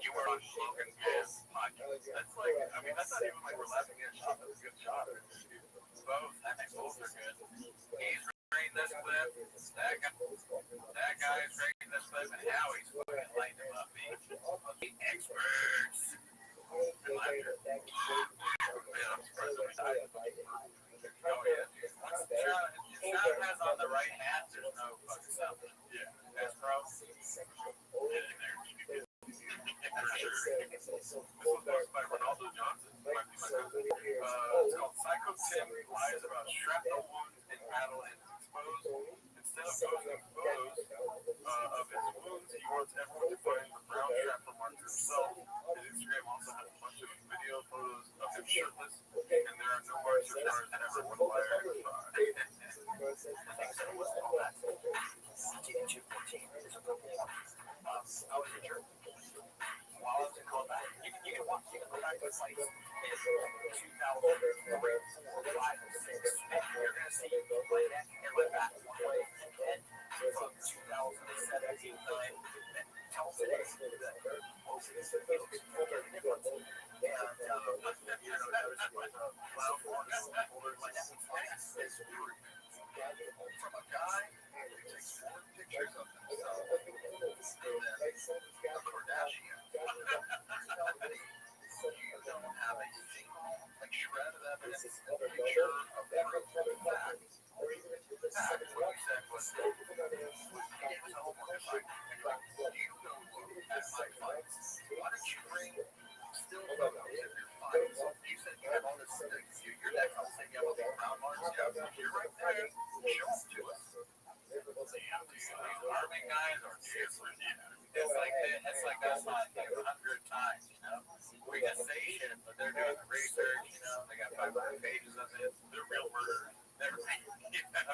you were on Logan Paul's podcast. That's like, I mean, that's not even like we're laughing at a shot. That's a good shot. Both. I think both are good. He's rating this clip. That guy's rating this clip, and Howie's fucking lighting him up. The experts. I'm surprised I'm excited. Oh, yeah. Once the shot has on the right hat, there's no fucking something. Yeah. That's pro. Get in there. For sure. This was posted by Ronaldo Johnson. It's called Psycho Tim Lies About Shrapnel Wounds in Battle and Exposed. Instead of posting photos of his wounds, he wants everyone to find the brown shrapnel mark himself. His Instagram also has a bunch of video photos of him shirtless, and there are no marks or scars ever one liar ever saw. I was a jerk. While I was in Colorado, you can watch, you can go back to this place in 2003, 5, 6, and you're going to see play that and went back one way, and then from 2017, 9, until today, most of this is totally different. And, from a guy who takes 4 pictures of himself, and then a Kardashian. You don't have a single, like, shred of evidence, picture of proof of fact. What you said was, it was a homework assignment. You go look at my fights. Why don't you bring still photos of your fights? You said you have all this, your neck, I'm saying you have all these brown marks. Yeah, you're right there. Show them to us. These army guys are seriously, it's like us on 100 times, you know. We just say shit, but they're doing the research, you know. They got 500 pages of it. They're real murderers. I mean, it's not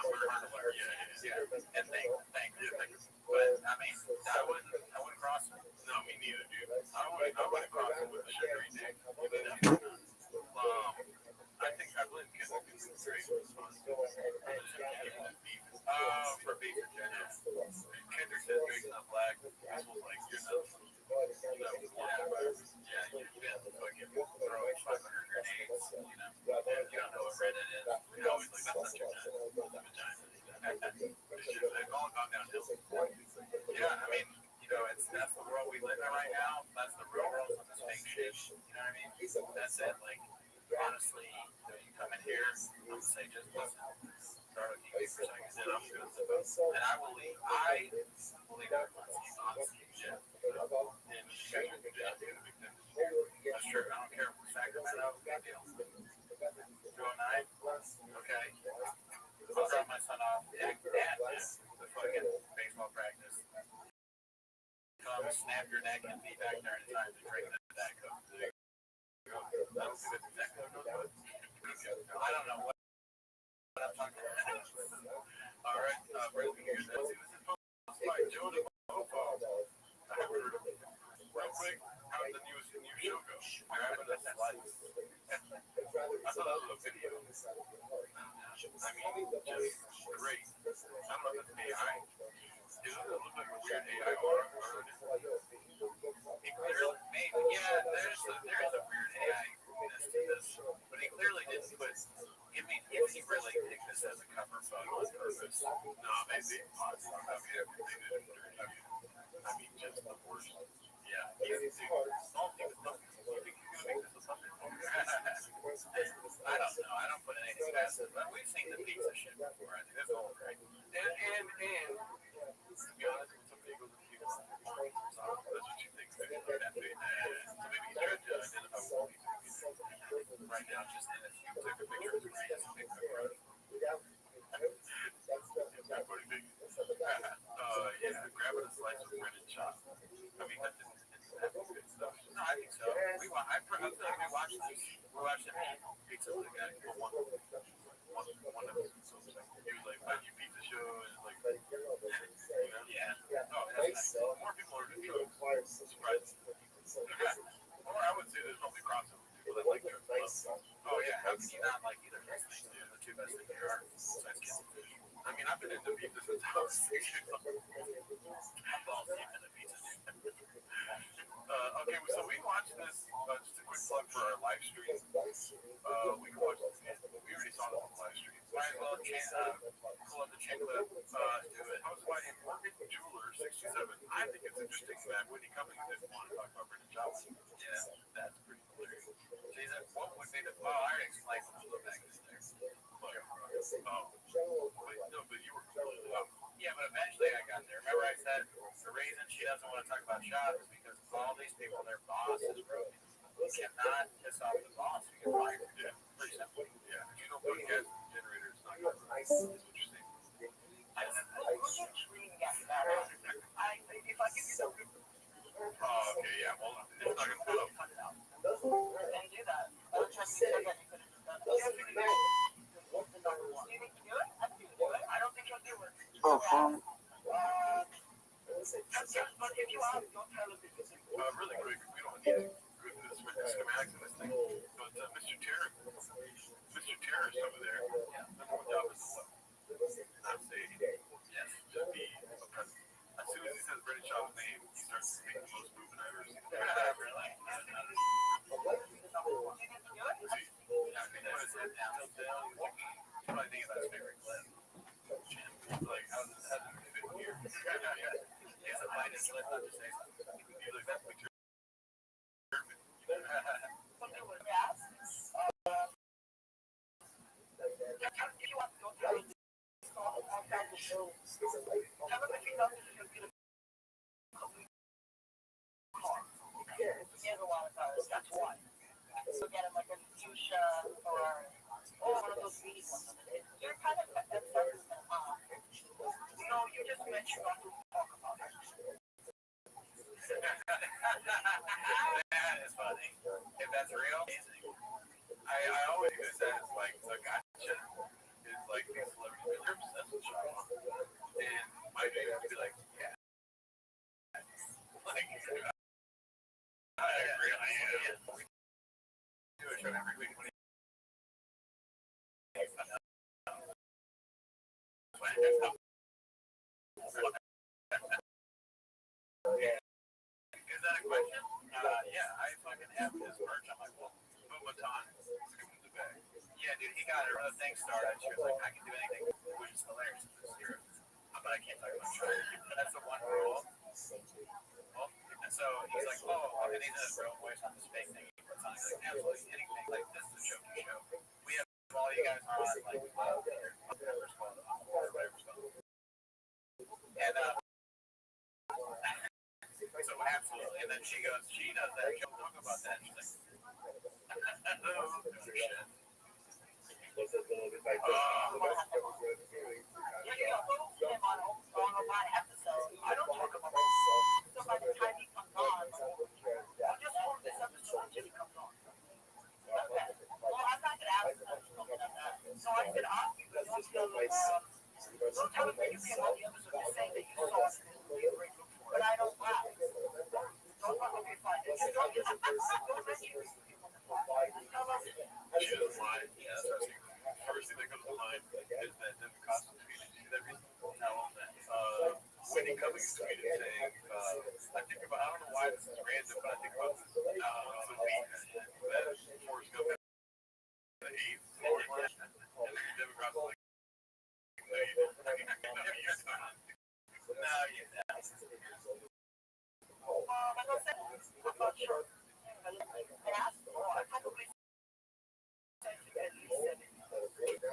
murder. Yeah. And thank you. But I mean, I wouldn't cross it. No, me neither, dude. I wouldn't cross it with a sugary dick. I think I believe Kendrick is great. For beef and Kendrick. Kendrick said Drake's not black. This was like, you're not. Yeah, you've been fucking throwing 500 grenades, you know. You don't know what Reddit is. You know, it's like, that's not your vagina. It's just, they've all gone downhill. Yeah, I mean, you know, that's the world we live in right now. That's the real world of this fake shit. You know what I mean? That's it. Like, honestly, you come in here, I'm gonna say just listen. Start with you for a second, then I'm gonna say, and I will leave. That honestly, yeah. And that's true. I don't care if we're Sacramento, big deal. 209, okay. I'll drop my son off at the fucking baseball practice. Come snap your neck and be back there in time to break that code. I don't know what I'm talking about. All right, real quick, how's the new show go? I thought that was a video. I mean, just great. I don't know if it's AI. It looks like a weird AI aura. Maybe, yeah, there is a weird AI-ness to this, but he clearly didn't put, I mean, if he really picked this as a cover photo on purpose, no, maybe. I mean, just the worst. Yeah, I don't know. I don't put anything past it, but we've seen the pizza shit before. I think that's all right. And to be honest, when somebody goes to pizza, that's what you think. So maybe you try to identify what pizza right now, just in it, you took a picture of the greatest big pepperoni. That's pretty big. Yeah, grabbing a slice of bread and chop. I mean, that's good stuff. No, I think so. I feel like we watched this Surprise. Or I would say there's probably crossover. People that like trips love. Oh yeah, how can you not like either of those things? They're the two best things there are. Besides kids and fish. I mean, I've been into pizza since I was 6 years old. I'm all deep into pizza. Okay, so we watched this. Just a quick plug for our live stream. We can watch this. We already saw this on the live stream. Might as well pull up the chain clip. Do it. Hosted by Morgan Jeweler 67. I think it's interesting that Whitney Cummings didn't want to talk about Brendan Johnson. Yeah, that's pretty hilarious. Jason, what would be the? Oh, I already explained some of the magnets there. No, but you were completely off. Yeah, but eventually I got there. Remember I said the reason she doesn't want to talk about shops is because all these people, their boss is broken. You cannot piss off the boss because fire. Yeah, pretty simple. Yeah, you know, podcast generator is not good. Is what you're saying. If I give you the oh, okay, yeah. Well, it's not going to put up. Can you do that? I was trying to say that you could have done it. You think you do it? I think you do it. I don't think you'll do it. If you are, don't tell us because really quick, we don't need to go through this with the schematics of this thing. But Mr. Terrorist over there, number one job is to what? Not say yes, just be a president. As soon as he says Brendan Shaw's name, he starts to make the most movement I've ever seen. Really? I think that's his favorite clip. Like, how does it fit here? It's a minus slip, not to say something. He's like, that's my turn. Something with gas. If you want to go through it, I'll back the show. Tell him if he doesn't, he'll get a car. He has a lot of cars, that's why. So get him like a fuchsia or one of those bees ones. You're kind of obsessed with them, huh? No, you just mentioned not to talk about it. That is funny. If that's real, I always use that as like a gotcha. It's like these celebrities, you're obsessed with Sean. And my dude would be like, yeah. Like, I really am. Do a show every week. Is that a question? Yeah, I fucking have his merch on my wall. Baton, scooping the bag. Yeah, dude, he got her other thing started. She was like, I can do anything, which is hilarious. But I can't talk about it. That's the one rule. And so he's like, oh, okay, these are the real voice on this fake thing. He puts on, he's like, absolutely anything. Like, this is a joke show. We have all you guys on, like, whatever's called, whatever's called. And, so absolutely. And then she goes, she does that. She'll talk about that. She's like, oh, shit. On my episode, I don't talk about it. So by the time he comes on, we'll just hold this episode until he comes on. Okay. Well, I'm not going to ask him something like that. So I could ask you, but don't tell him that you came on the episode to say that you saw it. But I don't laugh. Don't let me find it. Don't mention it. She doesn't lie. Yeah, that's what I think. First thing that comes to mind is that the costume tweeted that reason. Tell them that Whitney Cummings tweeted saying, I think about, I don't know why this is random, but I think about this. The beat that Forrest Gump had the 8th floor, and then Democrats like, no, you don't. No, you're not. No, you're not. I'm not sure. I asked, I probably said you at least 7.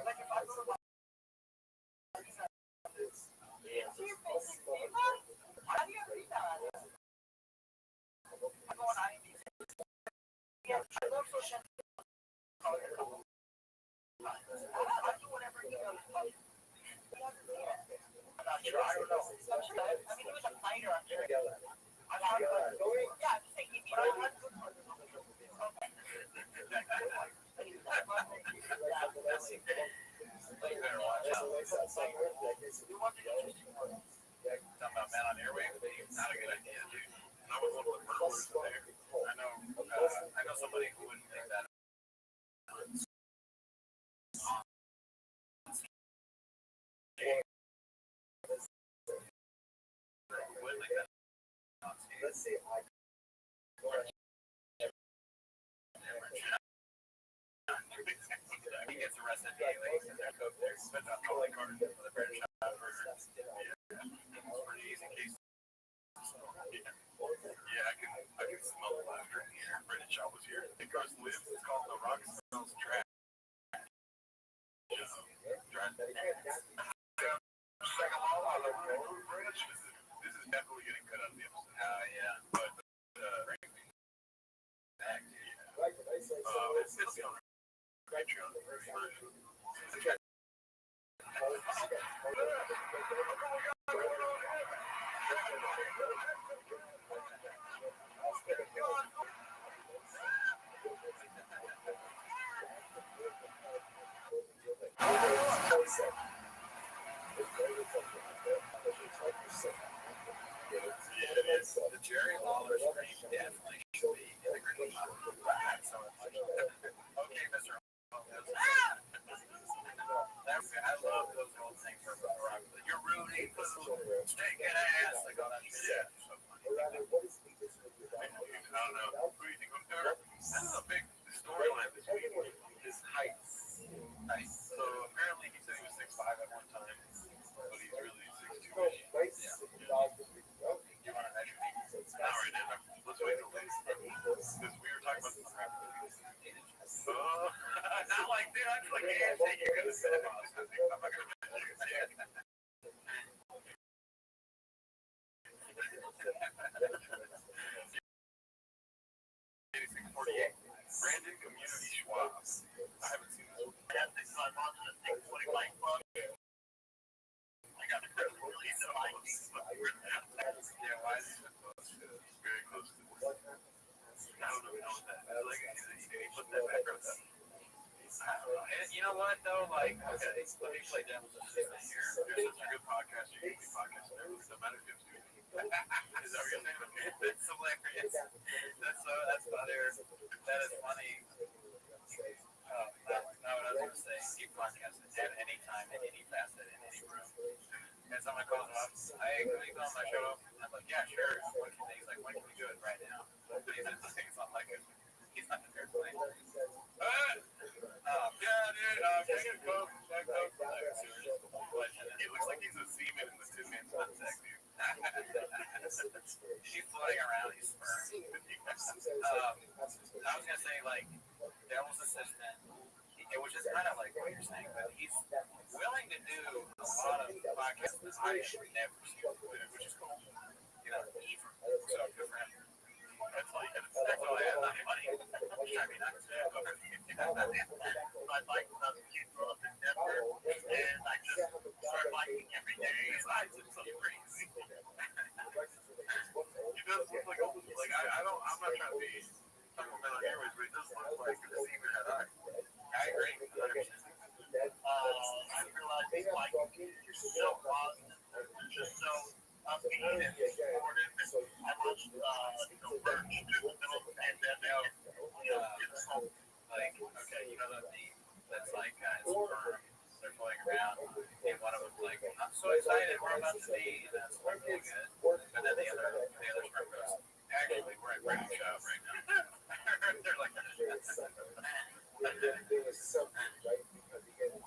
Like if I go to my how do you read that? I go on IMDb. Yeah, I love social media. I do whatever he does. I'm not sure. I don't know. I mean, he was a fighter, I'm sure. Yeah, I'm just thinking, you know, okay. He gets arrested daily. But not calling card for the bread shop. Yeah. Pretty easy case. Yeah, I can smell the laughter in the air. Bread shop was here. It goes lives. It's called the Rock Smells Trash. This is definitely getting cut out of the episode. Yeah. But it's on Patreon. The Jerry Lawler stream definitely should be in the green line. Okay, Mr. I love those old things from Rock. You're Rudy, taking ass. Like all that shit. Yeah. So funny. I don't know. Who do you think was there? This is a big storyline this week. His height. So apparently he said he was 6'5" at one time, but he's really 6'2". Yeah. You want to measure me? Not right now. Let's wait till later. Because we were talking about this. Not like, dude, I'm like, yeah, you're going to say that. I'm not going to measure you. Yeah. 8648. Brandon Community Schwab. I haven't seen this one. Yeah, this is my mom's in a 620 club. I got the credit for release of my yeah, why is it very close to this? I don't know that. Like, he put that background up. And you know what, though? Like, okay, let me play devil's advocate here. You're such a good podcast. You can be podcasting everything. No matter if it's good. Is that what you're saying? It's hilarious. That's funny. That is funny. No, what I was going to say, you podcast at any time, in any facet, in any room. And someone calls him up, hey, can you come on my show? I'm like, yeah, sure. He's like, when can we do it? Right now. It's not like he's not prepared to play. Yeah, dude, can you come? He looks like he's a seaman in the Tin Man Sunset, dude. He's floating around, he's sperm. I was going to say, like, Devil's Assistant, which is kind of like what you're saying, but he's willing to do a lot of podcasts that I have never seen, which is cool. You know, so good for him. That's all I have. Not funny. I mean, I like some kids grew up in Denver, and I just started liking every day. It's so crazy. He does look like almost like I'm not trying to be supplemental airways, but he does look like a seaman at eye. I agree. 100%. I realized it's like you're so positive, just so upbeat and supportive. I watched merch in the middle of the pandemic. Like, okay, you know that meme that's like they're going around, and one of them's like, I'm so excited, we're about to be, and that's really good. And then the other sperm goes, actually, we're at Rabbbi shop right now. They're like,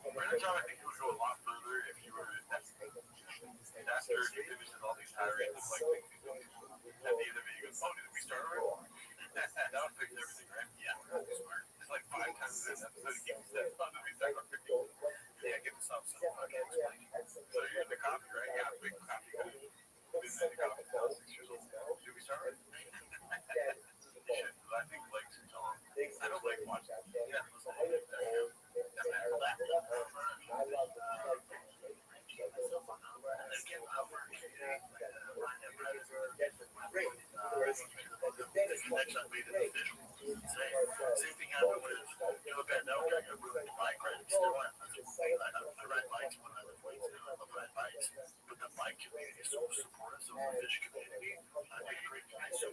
Brandon Shaw, I think he would go a lot further if you were after he finishes all these tirades of like things he's doing. At the end of it, he goes, oh, did we start already? That would fix everything, right? Yeah, smart. It's like 5 times this episode he said, oh, did we start already? Yeah, give himself some fucking explain. So you're in the coffee, right? Yeah, big coffee guy. Been in the coffee now, 6 years old. Did we start already? Shit, I think Blake's too tall. I don't like watching. Yeah, listen to that show. Same thing happened with the pandemic. I got moved to bike riding. Still am. I ride bikes when I was 22. I love riding bikes. But the bike community is so supportive of the fish community. I think great guys. So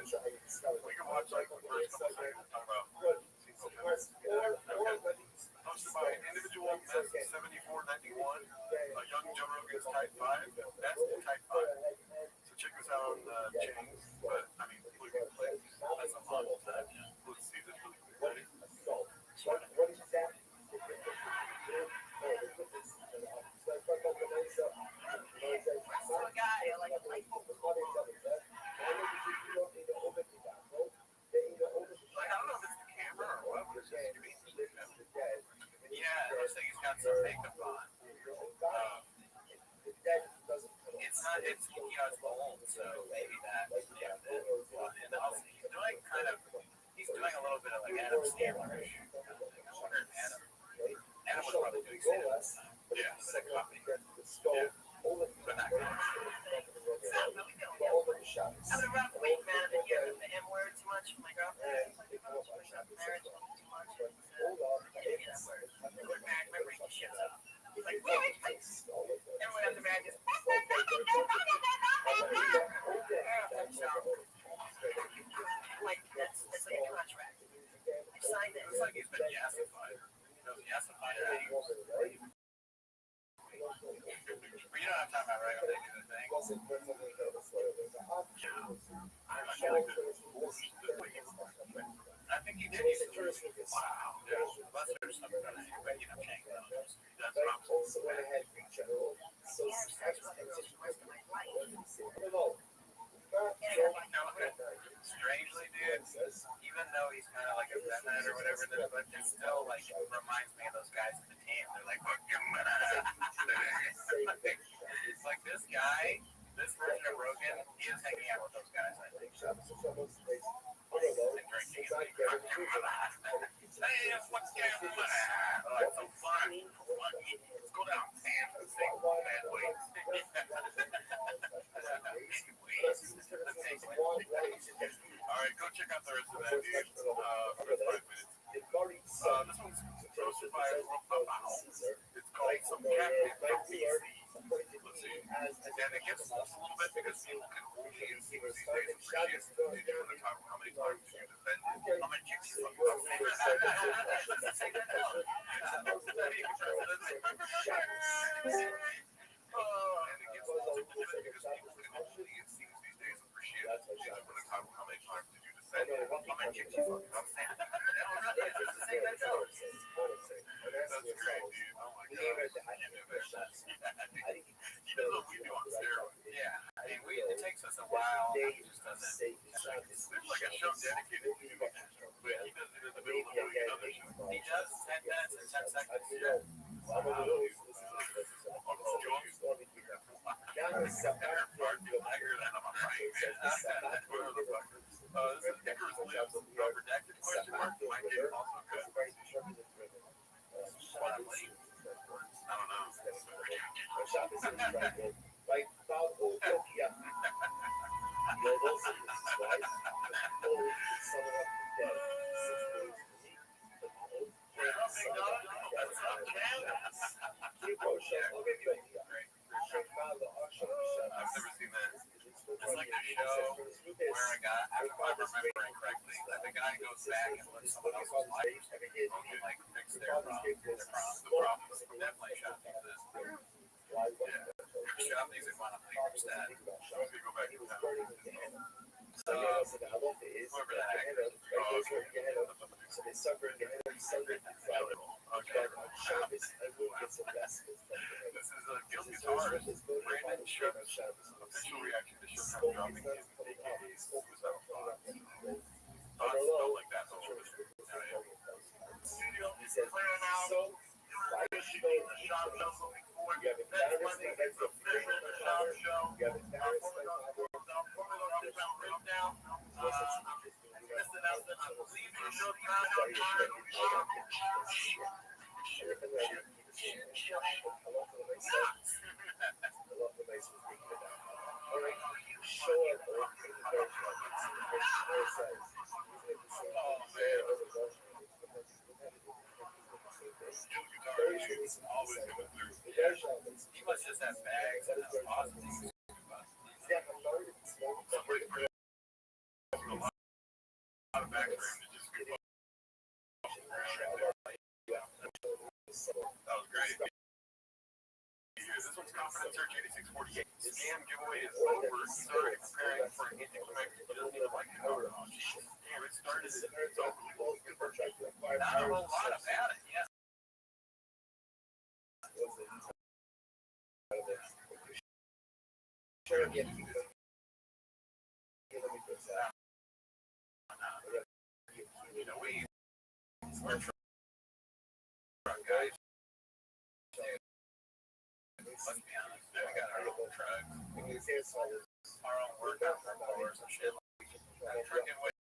We can watch like the first couple seconds talk about single pass. Hosted by individual Mess 7491, a young Joe Rogan's Type 5. That's the Type 5. So check us out on the chains. But I mean, click. That's a lot. Let's see this really quick. Ready? Yeah, it looks like he's got some makeup on. It's not, it's, you know, it's old, so maybe that, yeah, and also he's doing kind of, he's doing a little bit of like Adam Sandler-ish. I wonder if Adam was probably doing stand-up this time. Yeah, second comedy. Yeah, but not good. I'm gonna run away, man. I've been hearing the M word too much from my girlfriend. Marriage too much. We're married, my brain just shuts up. He's like, wait. Everyone after marriage is. Like, that's like a contract. I signed it. Looks like he's been yassified. Those yassified things. But you know what I'm talking about, right? When they do the thing. I think he did use the word. Wow. Yeah. Buster's something on it, but you know, Chang knows. That's what I'm strangely, dude, even though he's kind of like a feminine or whatever, but it still like reminds me of those guys in the team. They're like, it's like this guy, this version of Rogan, he is hanging out with those guys, I think. And drinking and like, hey, what's going on? Oh, it's so fun. Let's go down and sing bad ways. All right, go check out the rest of that, dude. For 5 minutes. This one's hosted by Rothschild. It's called Some Captain BC. Let's see. And it gets lost a little bit because people can only use these days for shit. They do want to talk about how many times you defended. How many chicks you fucking up. And it gets lost a little bit because people can only use these days for shit. They do want to talk about how many times did you defend. How many chicks you fucking up. That's great, dude. Oh my god. He does what we do on steroids. Yeah. I mean, it takes us a while. He just doesn't. There's like a show dedicated to doing that show, but he does it in the middle of doing another show. He does 10 minutes and 10 seconds. Yeah. Uncle Jones. I hear that on my brain. This is Icarus Lives. Redacted question mark. My game also good. I don't I've never seen that. It's like a show where a guy, if I'm remembering correctly, the guy goes back and looks someone else's life and like fix their problems. The problems definitely shop exist. Yeah. Shop music one of the things that I'm gonna go back in town. Whoever that actor is. Oh, okay. Okay. This is a Guilty Guitarist, Brandon Shook's official reaction to Shook dropping his aka Suicidal Thoughts. Thoughts don't like that though. Studio is clearing out. The shop show moving forward. Next Monday is official the shop show. I'm formally going to break down. This announcement, I believe in your He must just have bags and that's awesome. Somebody lot of back for him to just go. That was great. This one's Confidence Search 8648. Scam giveaway is over. He's already preparing for an anticlimactic. He doesn't even like it. Oh, damn, it started. It's over. Not a whole lot about it, yeah. You know, we're truck guys. Let's be honest, we got our own trucks, our own workout mowers and shit. Trucking with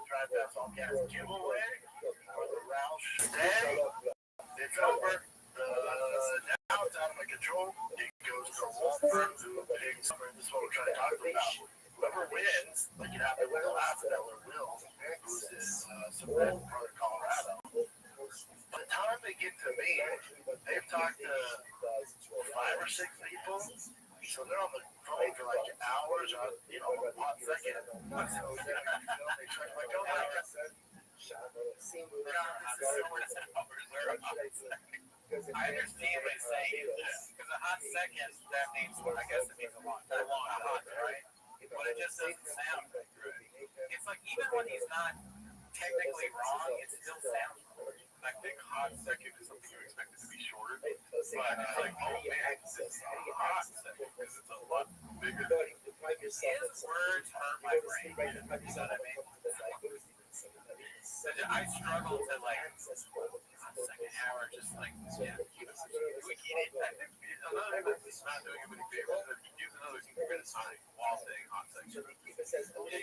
drive that all gas giveaway or the Roush day. It's over. Now it's out of my control. It goes to Walmart, who big summer. This is what we're trying to talk about. Whoever wins, like it happened with the last Eller Will, who's in suburban part of Colorado. By the time they get to me, they've talked to 5 or 6 people. So they're on the phone for like hours, or, you know, a hot second. So, they try to go out. I understand what he's saying, because a hot second, that means, I guess it means a long time, right? But it just doesn't sound right. It's like, even when he's not technically wrong, it still sounds right. I think hot second is something you expect it to be shorter, but it's like, oh man, it's a hot second, because it's a lot bigger. His words hurt my brain, you know what I mean? I struggle to like second hour, just like, yeah, we get it. Another thing that's not doing him any favors is if you use another bit of time while saying hot second. You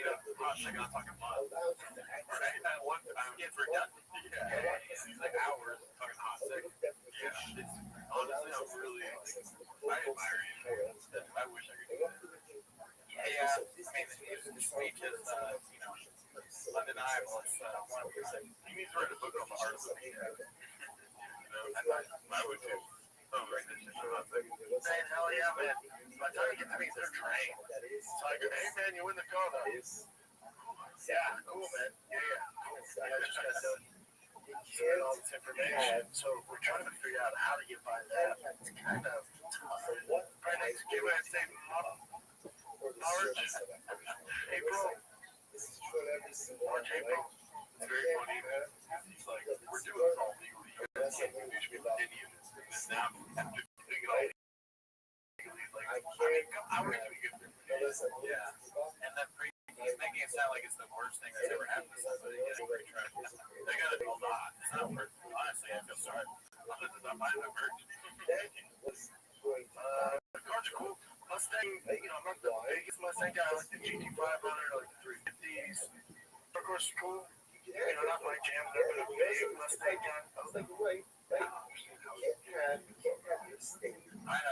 know, hot second, I'm talking months. Right? At one time, it's redundant. Yeah, it's like hours talking hot second. Yeah, it's honestly, I'm really, I admire you. I wish I could do that. Yeah, I mean, his speech is, you know, undeniable. It's one of those things. You need to write a book on the art of the media. You know, I would too. Oh, right, this is hot second. Saying, hell yeah, man. By the time you get to me, they're trained. So I go, hey, man, you win the car, though. Yeah, cool, man. Yeah, cool. I just got to get all this information. So we're trying to figure out how to get by that. It's kind of tough. Right next giveaway, I'd say March, April. March, April. It's very funny, man. He's like, we're doing this all legally. You guys can't do this with any of this. And now I'm just doing it all legally. Like, I mean, I would be good for it. Yeah. And then he's making it sound like it's the worst thing that's ever happened to somebody. They got it all not. It's not worth it. Honestly, I feel sorry. I'm buying the merch. The cars are cool. Mustang, you know, I'm not the biggest Mustang guy. I like the GT500, I like the 350s. Of course, cool. You know, not my jam, but I'm a big Mustang guy. I was like, wait. I know,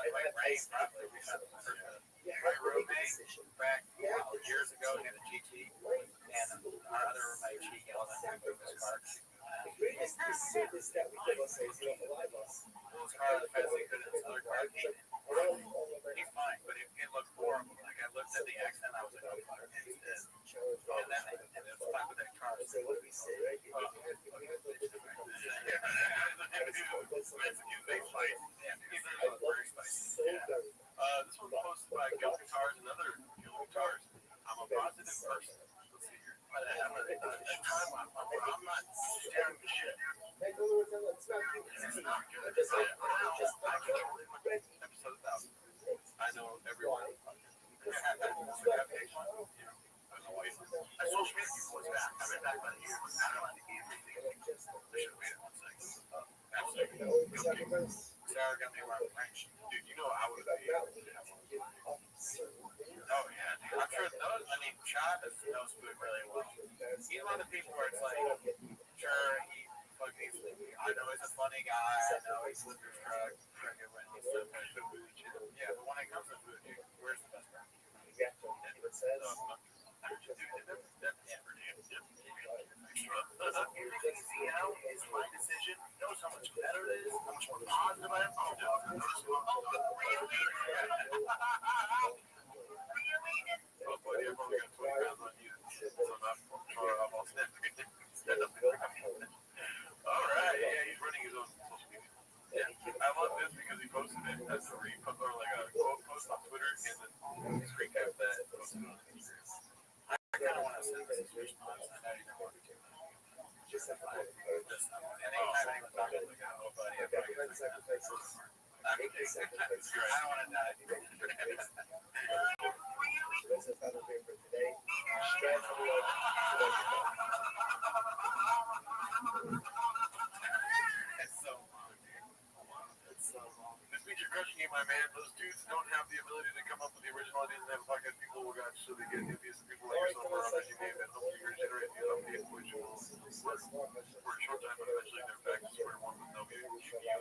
like Ray, probably. Ray rode me back years ago in a GT, and our other roommate, she yelled at me with his car. Those cars, as he could in his other car, he's fine, but it looked horrible. Like, I looked at the accent, I was like, oh, fuck, it's this. And then it was fine with that car. So what do we say? This one's posted by Guilty Cars and other Guilty Cars. I'm a positive person. Let's see here. I'm not staring at shit. It's not good. Episode 1000. I know everyone. I social media people was back. I've been back about a year. I don't like everything. I should wait 1 second. Sarah got me around the ranch. Dude, you know I would have been able to have one. Oh, yeah, dude. I'm sure those, I mean, Chad knows food really well. He's one of the people where it's like, sure, he fucking, I know he's a funny guy. I know he's with his truck. When he's stuff like food, yeah, but when it comes to food, dude, where's the best part? Easy out is my decision. Knows how much better it is, how much more positive I am. Oh, really? Oh, buddy, I've only got 20 pounds on you. send this response. I know you don't want to do that. Anytime anyone talks to like, oh, buddy, I'm going to get sacrifices. I don't want to die. This is how we're for today. Stress for It's so long, dude. It's so long. This means you're crushing it, my man. Those dudes don't have the ability to come up with the original ideas and have podcast. People will actually get envious of people like yourself around as you name it. Hopefully you're generate the updates, which will work for a short time, but eventually they're back to square one with no new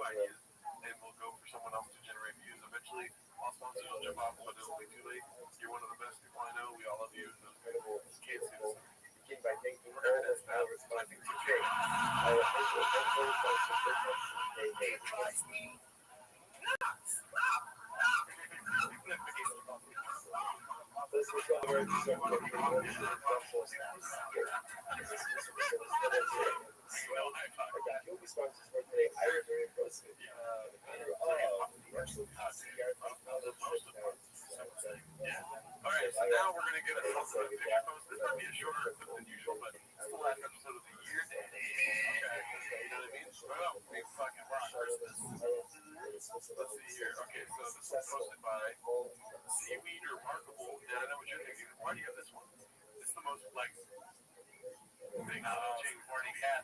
ideas. And we'll go for someone else to generate views. Eventually, all sponsors will jump off, but it'll be too late. You're one of the best people I know. We all love you. And those people just can't see this. begin by thanking all of our responsible today. Our official headquarters for business. They Trust me. This is our You'll be sponsors for today. I was very close with All right, so now we're gonna get a couple of picture posts. This might be a shorter clip than usual, but it's the last episode of the year. Okay, you know what I mean? Well, we fucking rock. Let's see here. Okay, so this was posted by Seaweed Remarkable. And I know what you're thinking. Why do you have this one? It's the most like big horny cat.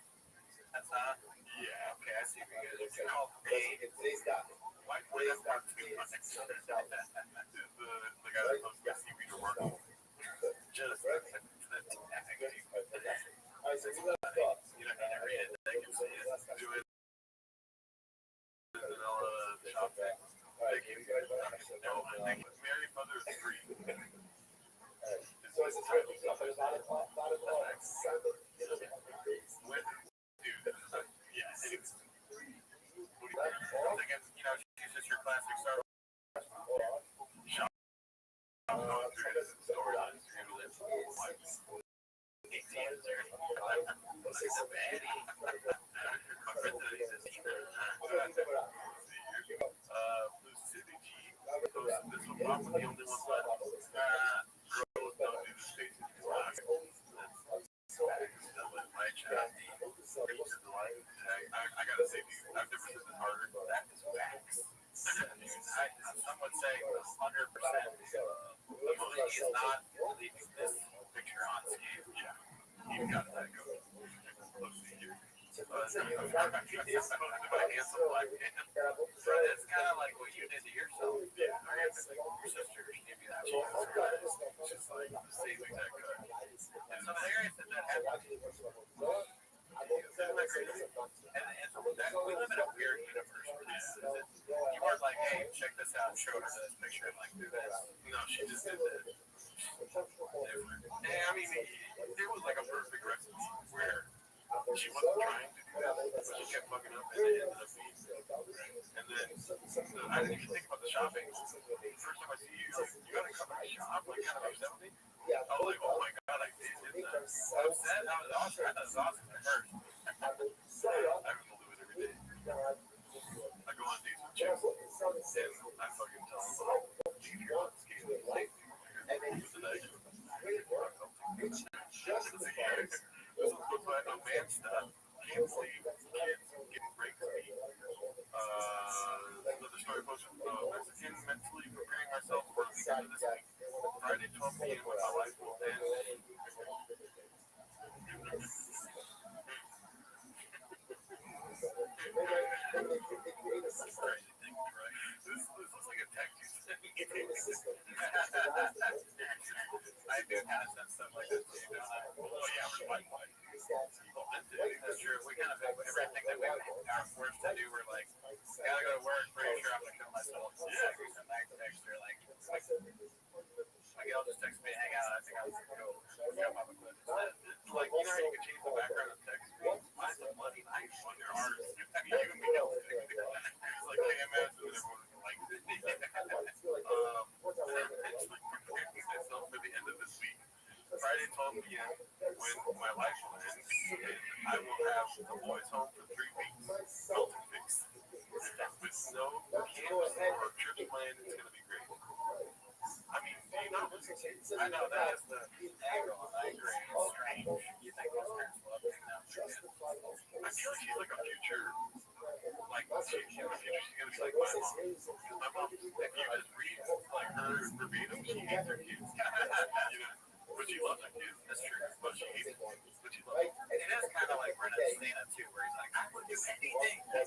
That's yeah. Okay, I see what you guys are called. Today's topic. Why that's part two? The guy that posted Seaweed Remarkable. Just All right, so you left off. you know, I read it. Thank you. Do it. Vanilla shop thing. All right, you guys want to No, I think it's Mary Mother of Three. So it's a there's a lot of Dude, yeah. Against, you know, she's just your classic Star Wars. Shop. City G. This one, Bob, the only one left. Girls don't do the space in your life. My chat. I gotta say, dude, I've never said this harder. That is facts. Some would say 100%. The movie is not leaving this picture on scale. Yeah, you got that going. Let's see here. It's kind of like what you did to yourself. Yeah, your sister gave you that. Jesus Christ. Just like the same exact card. And so the areas that happened. Isn't that crazy? And we live in a weird universe where this is it. You weren't like, hey, check this out, showed her this picture and like do this. No, she just did that. And I mean, it was like a perfect recipe where she wasn't trying to do that, but she kept fucking up and it ended up being. And then I didn't even think about the shopping. First time I see you, like, you gotta come and shop, like kind of upset with me. I was like, oh my god, I did that. Upset? That was awesome. That was awesome at first. I will do it every day. I go on dates with chicks and I fucking tell them, oh, you're on skating late. With the night. This one's booked by No Man Stuff. Can't believe kids getting raped. Another story posted Mexican mentally preparing myself for the weekend of this week. Friday 12 p.m. when my life will end. This looks like a text you sent me. I do kind of send stuff like this to you, don't I? Oh, yeah, we're white. That's true. We kind of have everything that we are forced to do. We're like, gotta go to work, pretty sure I'm gonna kill myself. Yeah. Send back the text, they're like, Miguel just texted me, hang out, I think I'm gonna go jump off a cliff. It's like, you know how you can change the background of text? Mine's a bloody knife on your arms. You can be able to do it. It's like, I imagine everyone likes it. Myself for the end of this week. Friday 12 p.m. when my life will end, I will have the boys home for 3 weeks. Melted fixed. With no camps or trips planned, it's gonna be great. I mean, you know, I know that is the angle. I agree. That's true. But she hates it. But she loves it. It is kind of like Brennan stand-up too, where he's like, I would do anything. But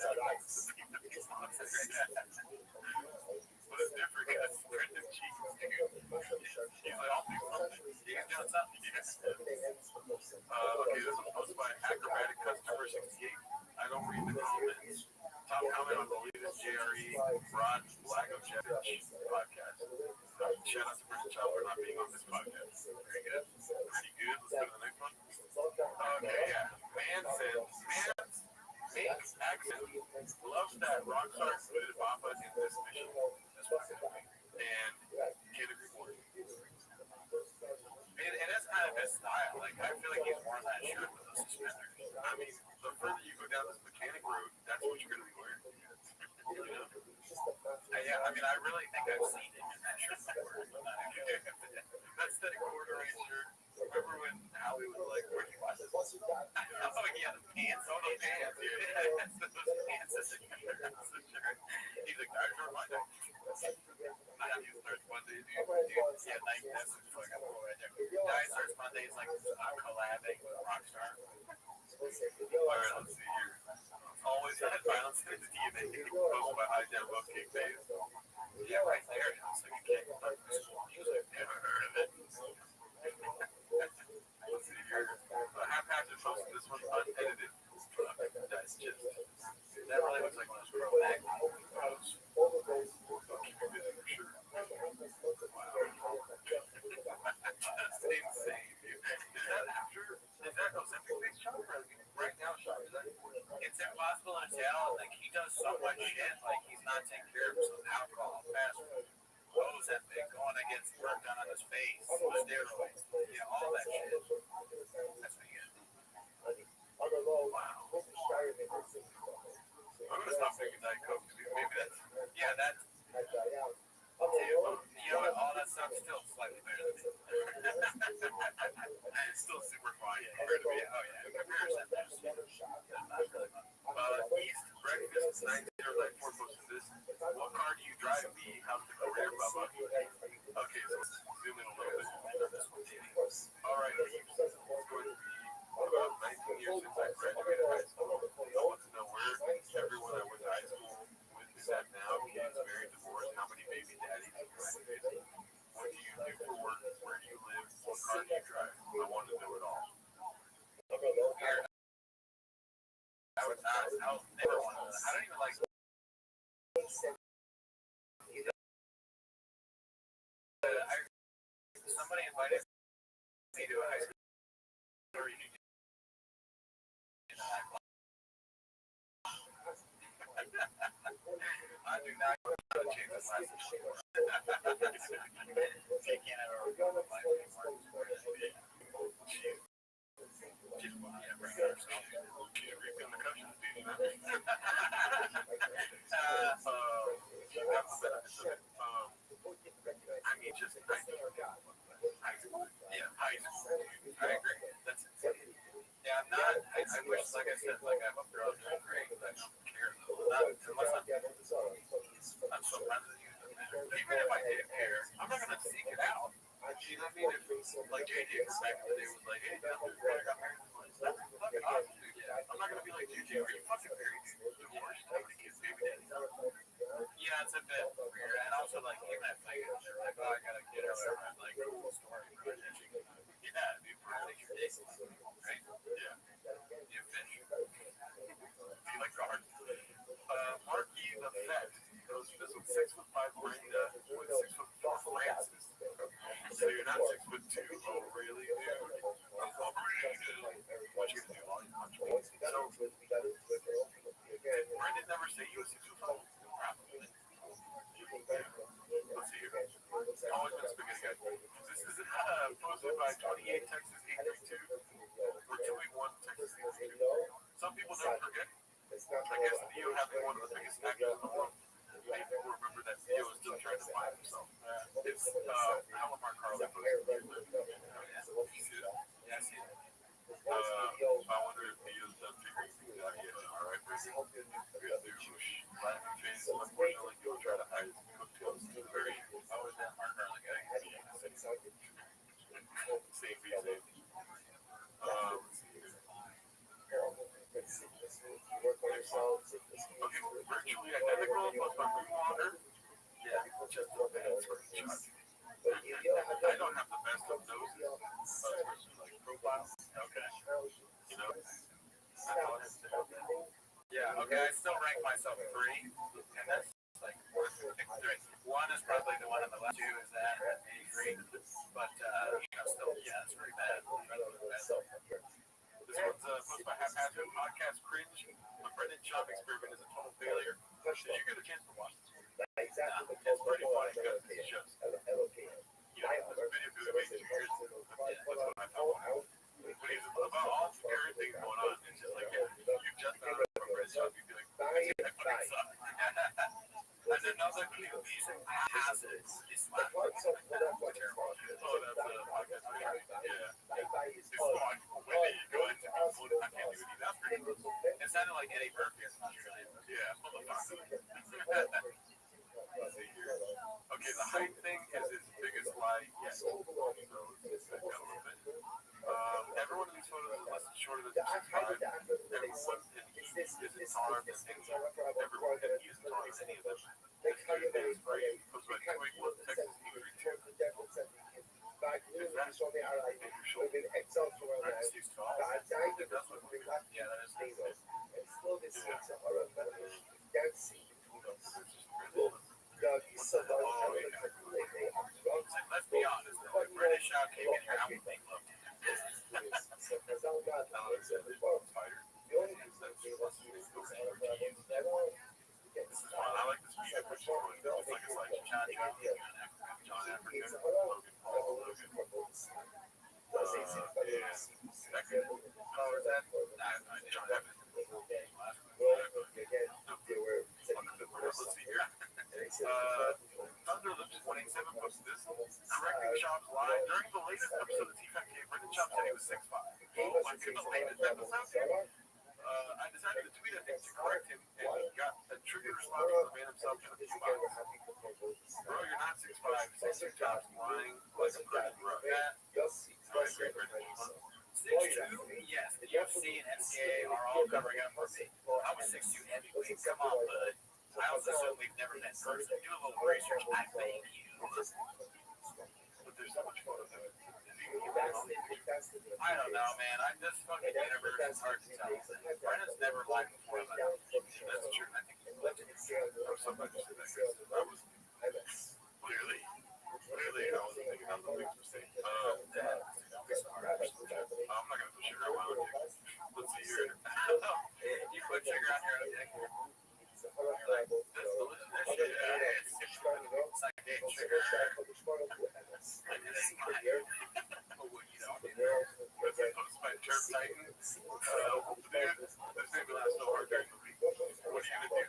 it's different because Brendan cheats too. He's like, I'll do something. He's doing something. Okay, this was posted by Acrobatic Customer 68. I don't read the comments. Top comment on the latest JRE Rod Blagojevich podcast. Shout out to Brendan Child for not being on this podcast. Very good. Pretty good. Let's go to the next one. Okay, yeah. Man said, Man's accent loves that Rothschild included Baba in this mission. And can't agree more. It is kind of his style. Like, I feel like he's worn that shirt with those suspenders. I mean, the further you go down this mechanic road, that's what you're going to be wearing. You know? Yeah, I mean, I really think I've seen him in that shirt before. That's that corduroy shirt. Remember when Howie was like, where'd you buy this? Oh, yeah, the pants. Oh, the pants, Those pants is a shirt. He's like, I sure might have. He starts Monday, dude. Yeah, like, that's a fucking cool right there. Guy starts Monday, it's like collabing with Rockstar. All right, let's see here. Always had violence in his DNA. Posted by High Down Love Cake Days. Yeah, right there. It's like a kick. Never heard of it. Let's see here. Haphazard posted this one unedited. That's just. That really looks like one of those pro mag photos. I'll keep you busy for sure. Wow. That's insane, dude. Is that after? Is that Ozempic based shop or right now shop? Is that? It's impossible to tell. Like, he does so much shit. Like, he's not taking care of himself. Alcohol, fast food, Ozempic, going against work done on his face, steroids, all that shit. That's what he is. Wow. I'm gonna stop drinking Diet Coke. Maybe that's. Yeah, that's. You know what? All that stuff's still slightly better than me. It's still super fine. Compared to me, oh yeah, in comparison, there's not really much. East Breakfast 9094 posted this. What car do you drive? B. How's the career, Bubba? Okay, so let's zoom in a little bit. All right, it's going to be about 19 years since I graduated high school. I want to know where everyone I went to high school with is at now. Kids, married, divorced, how many baby daddies have graduated? What do you do for work? Where do you live? What car do you drive? I want to know it all. I would never want to. I don't even like. Somebody invited me to a high school reunion. I do not want to change this last year. I can't have a reunion life anymore. Just want to bring ourselves. Okay, reaping the cushions, dude. I mean, just high school. Yeah, high school. I agree. That's it. Yeah, I'm not. I wish, like I said, like I hope they're all doing great. I don't care though. Not unless I'm so friends with you. Even if I did care, I'm not gonna seek it out. You know what I mean? If, like JJ back in the day was like, hey, man, I got married. That's fucking awesome, dude. Yeah. I'm not gonna be like JJ. Are you fucking married? Divorced? How many kids, baby daddy? Yeah, it's a bit weird. And also, like, even if they're like, oh, I got a kid or whatever, I'm like, cool story, bro. Yeah, dude, bro, like, you're ridiculous, right? Yeah. You fish. Do you like guard? Marky the Vet goes, this was 6'5" Brenda with 6'4" Francis. So you're not 6'2". Oh, really, dude? What you gonna do? All you punch me? So, did Brendan never say you was 6'5"? Probably. Let's see here. Always been a spaghetti guy. This is posted by 28 Texas 832 or 281 Texas 832. Some people don't forget. I guess Theo having one of the biggest actors in the world. People remember that Theo is still trying to find himself. It's Alamar Carly posted. Yeah, I see it. I wonder if Theo's done figuring things out yet. All right, Brizzy. Good news. Laughing face. Unfortunately, he'll try to hide his coattails to the very end. Oh, is that Mark Harley guy? Same visa. Okay. You know, I thought it too. Yeah, okay, I still rank myself 3, and that's like 3. 1 is probably the one on the left, 2 is that, and 3. But, still, yeah, it's pretty bad. This one's posted by Haphazard Podcast Cringe. My Brendan Chop experiment is a total failure. Did you get a chance to watch this? It's pretty funny because it's just, this video could make 2 years. That's what I thought. But it's about all the scary things going on. It's just like, you just found out from Brendan Chop, you'd be like, that fucking sucks. And another thing, music hazards is like, terrible. Oh, that's a podcast. Yeah. It's like, when you go into people, I can't do it. That's pretty cool. It sounded like Eddie Murphy in Australia. Yeah, motherfucker. Okay, the height thing is his biggest lie yet. Everyone in these photos is less than shorter than 6'5". Everyone in these isn't taller than any of them. Everyone in these isn't taller than any of them. This dude is great. Comes by Twig, Texas, Missouri. Is that your shoulder? That's 6'12". That's what we're doing. Yeah, that is 6'12". Let's be honest, though. If British out came in here, I would make love to him. I like this music, which is really good. It's like John Jones, John African, Logan Paul, Logan. Yeah. Second. Oh, is that? John African. Let's see here. Thunder Lips 27 posted this. Correcting Chop's lie. During the latest episode of T5K, Brendan Chop said he was 6'5". Oh, like in the latest episode? I decided to tweet at him to correct him, and he got a trigger response from the man himself in a few miles. Bro, you're not 6'5". 6'2" Chop's lying like a person, bro. Yeah. Alright, great, Brendan. 6'2", yes, the UFC and NCAA are all covering up for me. I was 6'2" heavyweight. Come on, bud. I also assume we've never met personally. Do a little research, I beg you. But there's so much fun of it. I don't know, man. This fucking universe is hard to tell. Brendan's never lied before. That's true. I think or somebody said that. I was clearly, I wasn't thinking of the things to say. I'm not gonna put sugar on my own dick. Let's see here. You put sugar on your own dick. You're like, that's delicious. That shit, it's like sugar. By Turf Titan. This maybe lasts so hard during the week. What are you gonna do?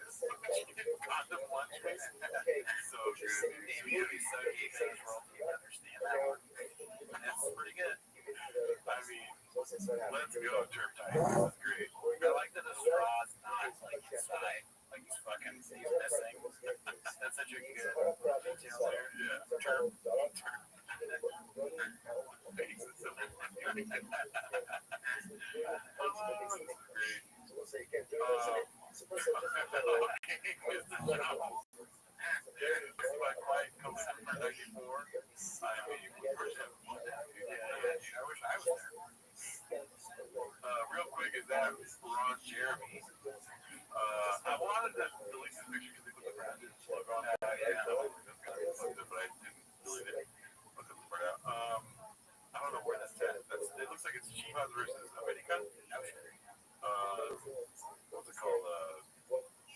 Condom lunch, man. So good. Maybe it'll be so deep in this world you understand that one. That's pretty good. I mean, let's go, Turf Titan. That's great. I like that the straw's not like inside. Like he's missing. That's such a good detail there. Yeah. Turf. Real quick, is that Ron Jeremy? I wanted to delete this picture because they put the Brandon logo on it. But I didn't delete it. I don't know where that's at. It looks like it's Chivas versus America. What's it called?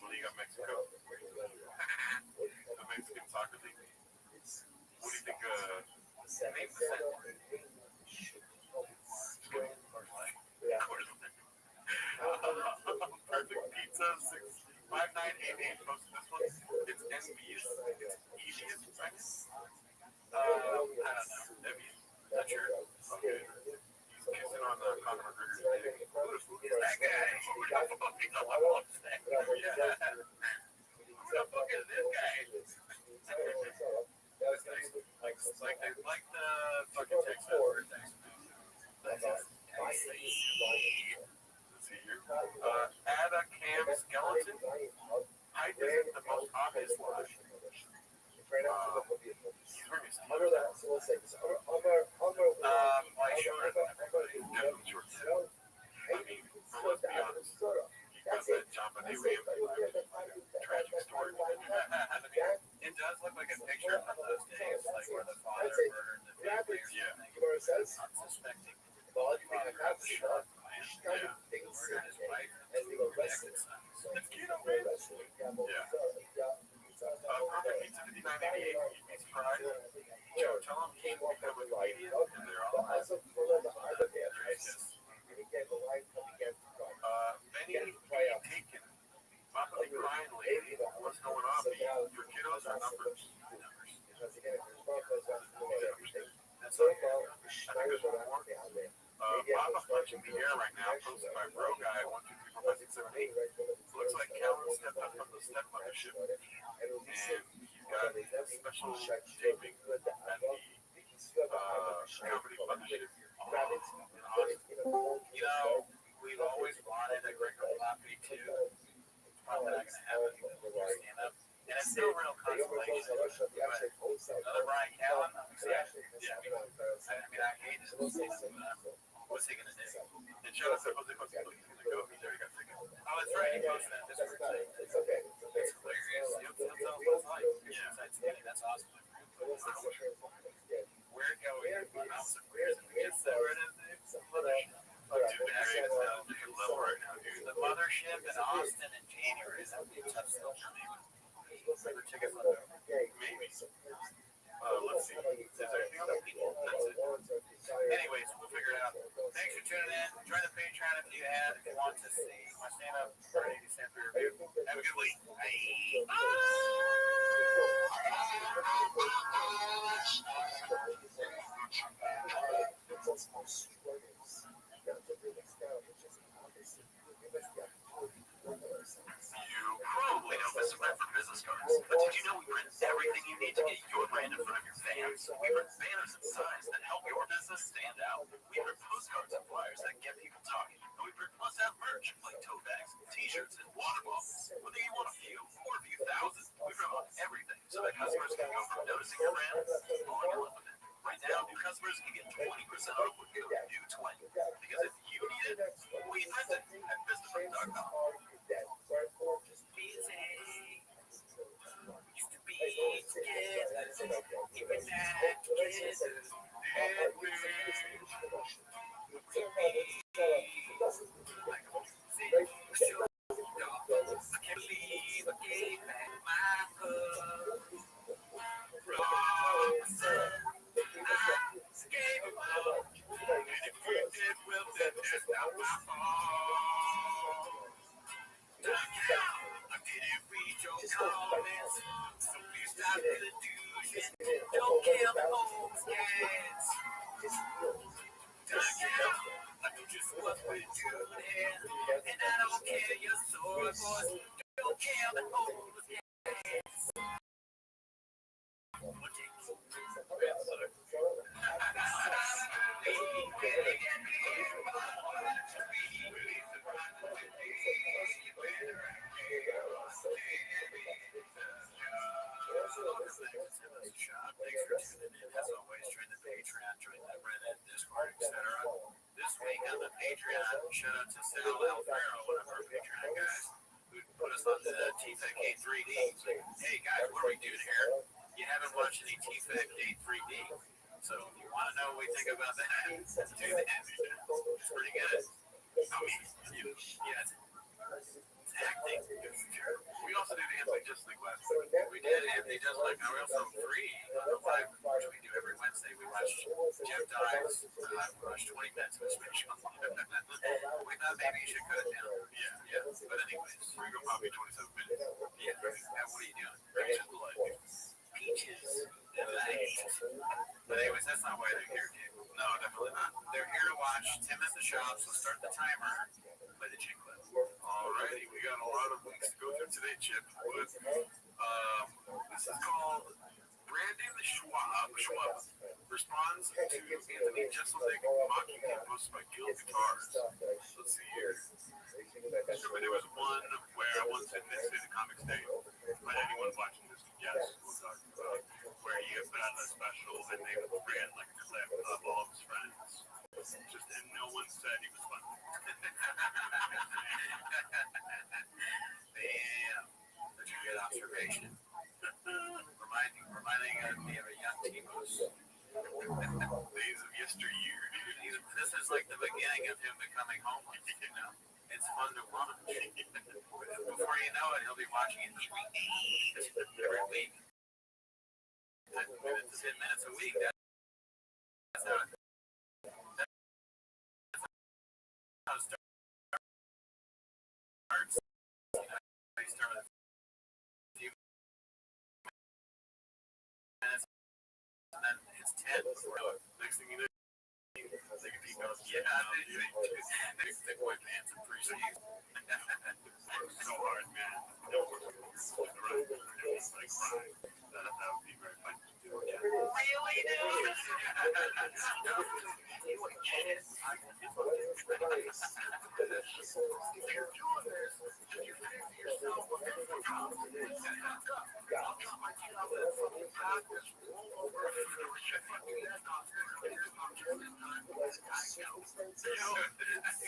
Liga Mexico. The Mexican soccer league. What do you think? Name the center. Perfect Pizza 65988 posted this one. It's envious. It's easiest, right? I don't know. Envious. Not sure. Okay. He's kissing on Conor McGregor's dick. Who is that guy? Who the fuck is that? Yeah. Who the fuck is this guy? That's nice. Like the fucking Texas or Texas. Let's see here. Add a cam skeleton. Height isn't the most obvious lie. He's wearing his teeth. Why shorter than everybody? watching the air right now, posted by Bro Guy 1234567 Looks like Calvin stepped up from the step mothership, and he's got special taping at the company mothership. You know, we've always wanted a Greco Floppy too. It's probably not going to happen when you stand up. And it's still real consolation. But another Brian Callen, I'm excited. Yeah. I mean, I hate it. What's he going to do? And show us what's he going to go. He's already got tickets. Oh, that's right. He posted that this week. It's okay. It's hilarious. He'll tell us what's like. Yeah. That's awesome. Where it goes? It's the the mothership in Austin in January. That would be a tough sell for me. The tickets on there. Maybe. Let's see. Is there anything else? That's it. Anyways, we'll figure it out. Thanks for tuning in. Join the Patreon if you want to see my stand-up for 80 cents for your review. Have a good week. Bye. You probably know Mr. Brand for business cards, but did you know we print everything you need to get your brand in front of your fans? We print banners and signs that help your business stand out. We print postcards and flyers that get people talking. And we print must-have merch like tote bags, t-shirts, and water bottles. Whether you want a few or a few thousand, we print on everything so that customers can go from noticing your brand to falling in love with it. Right now, new customers can get 20% off with code NEW20. Because if you need it, we print it at businessprint.com. Used to be together, even that together, and we I can't believe I gave back my cup. Rothschild, I gave him up, and if we did, well, then that's not my fault. I didn't read your comments, so please stop the illusion. Don't kill the homes, yes. I know just what we're doing, and I don't care your sword, boys. Don't kill the homes, yes. Thanks for tuning in. As always, join the Patreon, join the Reddit, Discord, etc. This week on the Patreon, shout out to Sal Alfaro, one of our Patreon guys, who put us on the TFEC 3D. Hey guys, what are we doing here? You haven't watched any TFEC 3D, so if you want to know what we think about that, do that. It's pretty good. I mean, yeah, it's acting. We also did Anthony Just Like last week. We did Anthony Just Like. Now we also have three on the live, which we do every Wednesday. We watch Jeff Dye's, we watch 20 minutes of a special. We thought maybe you should cut it down. Yeah. But anyways, we're going to probably 27 minutes. Yeah. Now what are you doing? Peaches and light. But anyways, that's not why they're here, dude. No, definitely not. They're here to watch 10 minutes of shop, so start the timer. Play the chick clip. Alrighty, we got a lot of weeks to go through today, Chip. But, this is called Brandon Schwab responds to Anthony Jeselnik mocking him posted by Guild Guitars. Let's see here. So there was one where I once admitted to the Comics Day. But anyone watching this, yes, we'll talk about where he put on a special and they ran like a clip of all of his friends. Just and no one said he was funny. Damn, that's a good observation. Reminding me of a young Timos. Days of yesteryear, dude. This is like the beginning of him becoming homeless, you know? It's fun to watch. Before you know it, he'll be watching it every week. 10 minutes a week. That's how it starts. You know, you start with a few minutes, and then it's 10 before you know it. Next thing you know, take a deep he goes, yeah, they stick my pants in three seats. So hard, man. Right. It was like crying. That would be very funny to do again. Really, dude? It's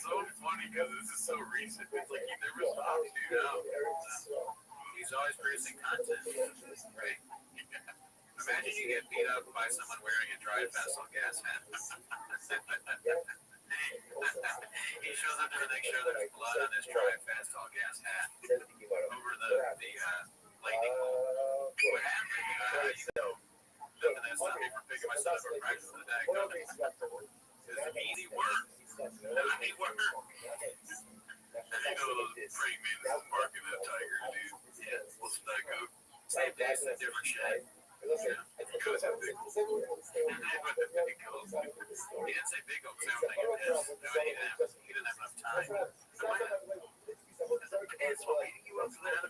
so funny because this is so recent. It's like he never stops, you know. He's always producing content, right? Imagine you get beat up by someone wearing a dry vessel gas hat. He shows up to the next show, there's blood on his dry vessel gas hat over the lightning bolt. What happened? Nothing that stopped me from picking my son up for practice in the diagnosis. It's easy work. Easy work. Those praying mantis barking at a tiger, dude. Yeah, what's that go? Same day, it's a different shade. Goes have big goals. He didn't say big goals, I don't think it is. No, he didn't have enough time. It's beating you up for that.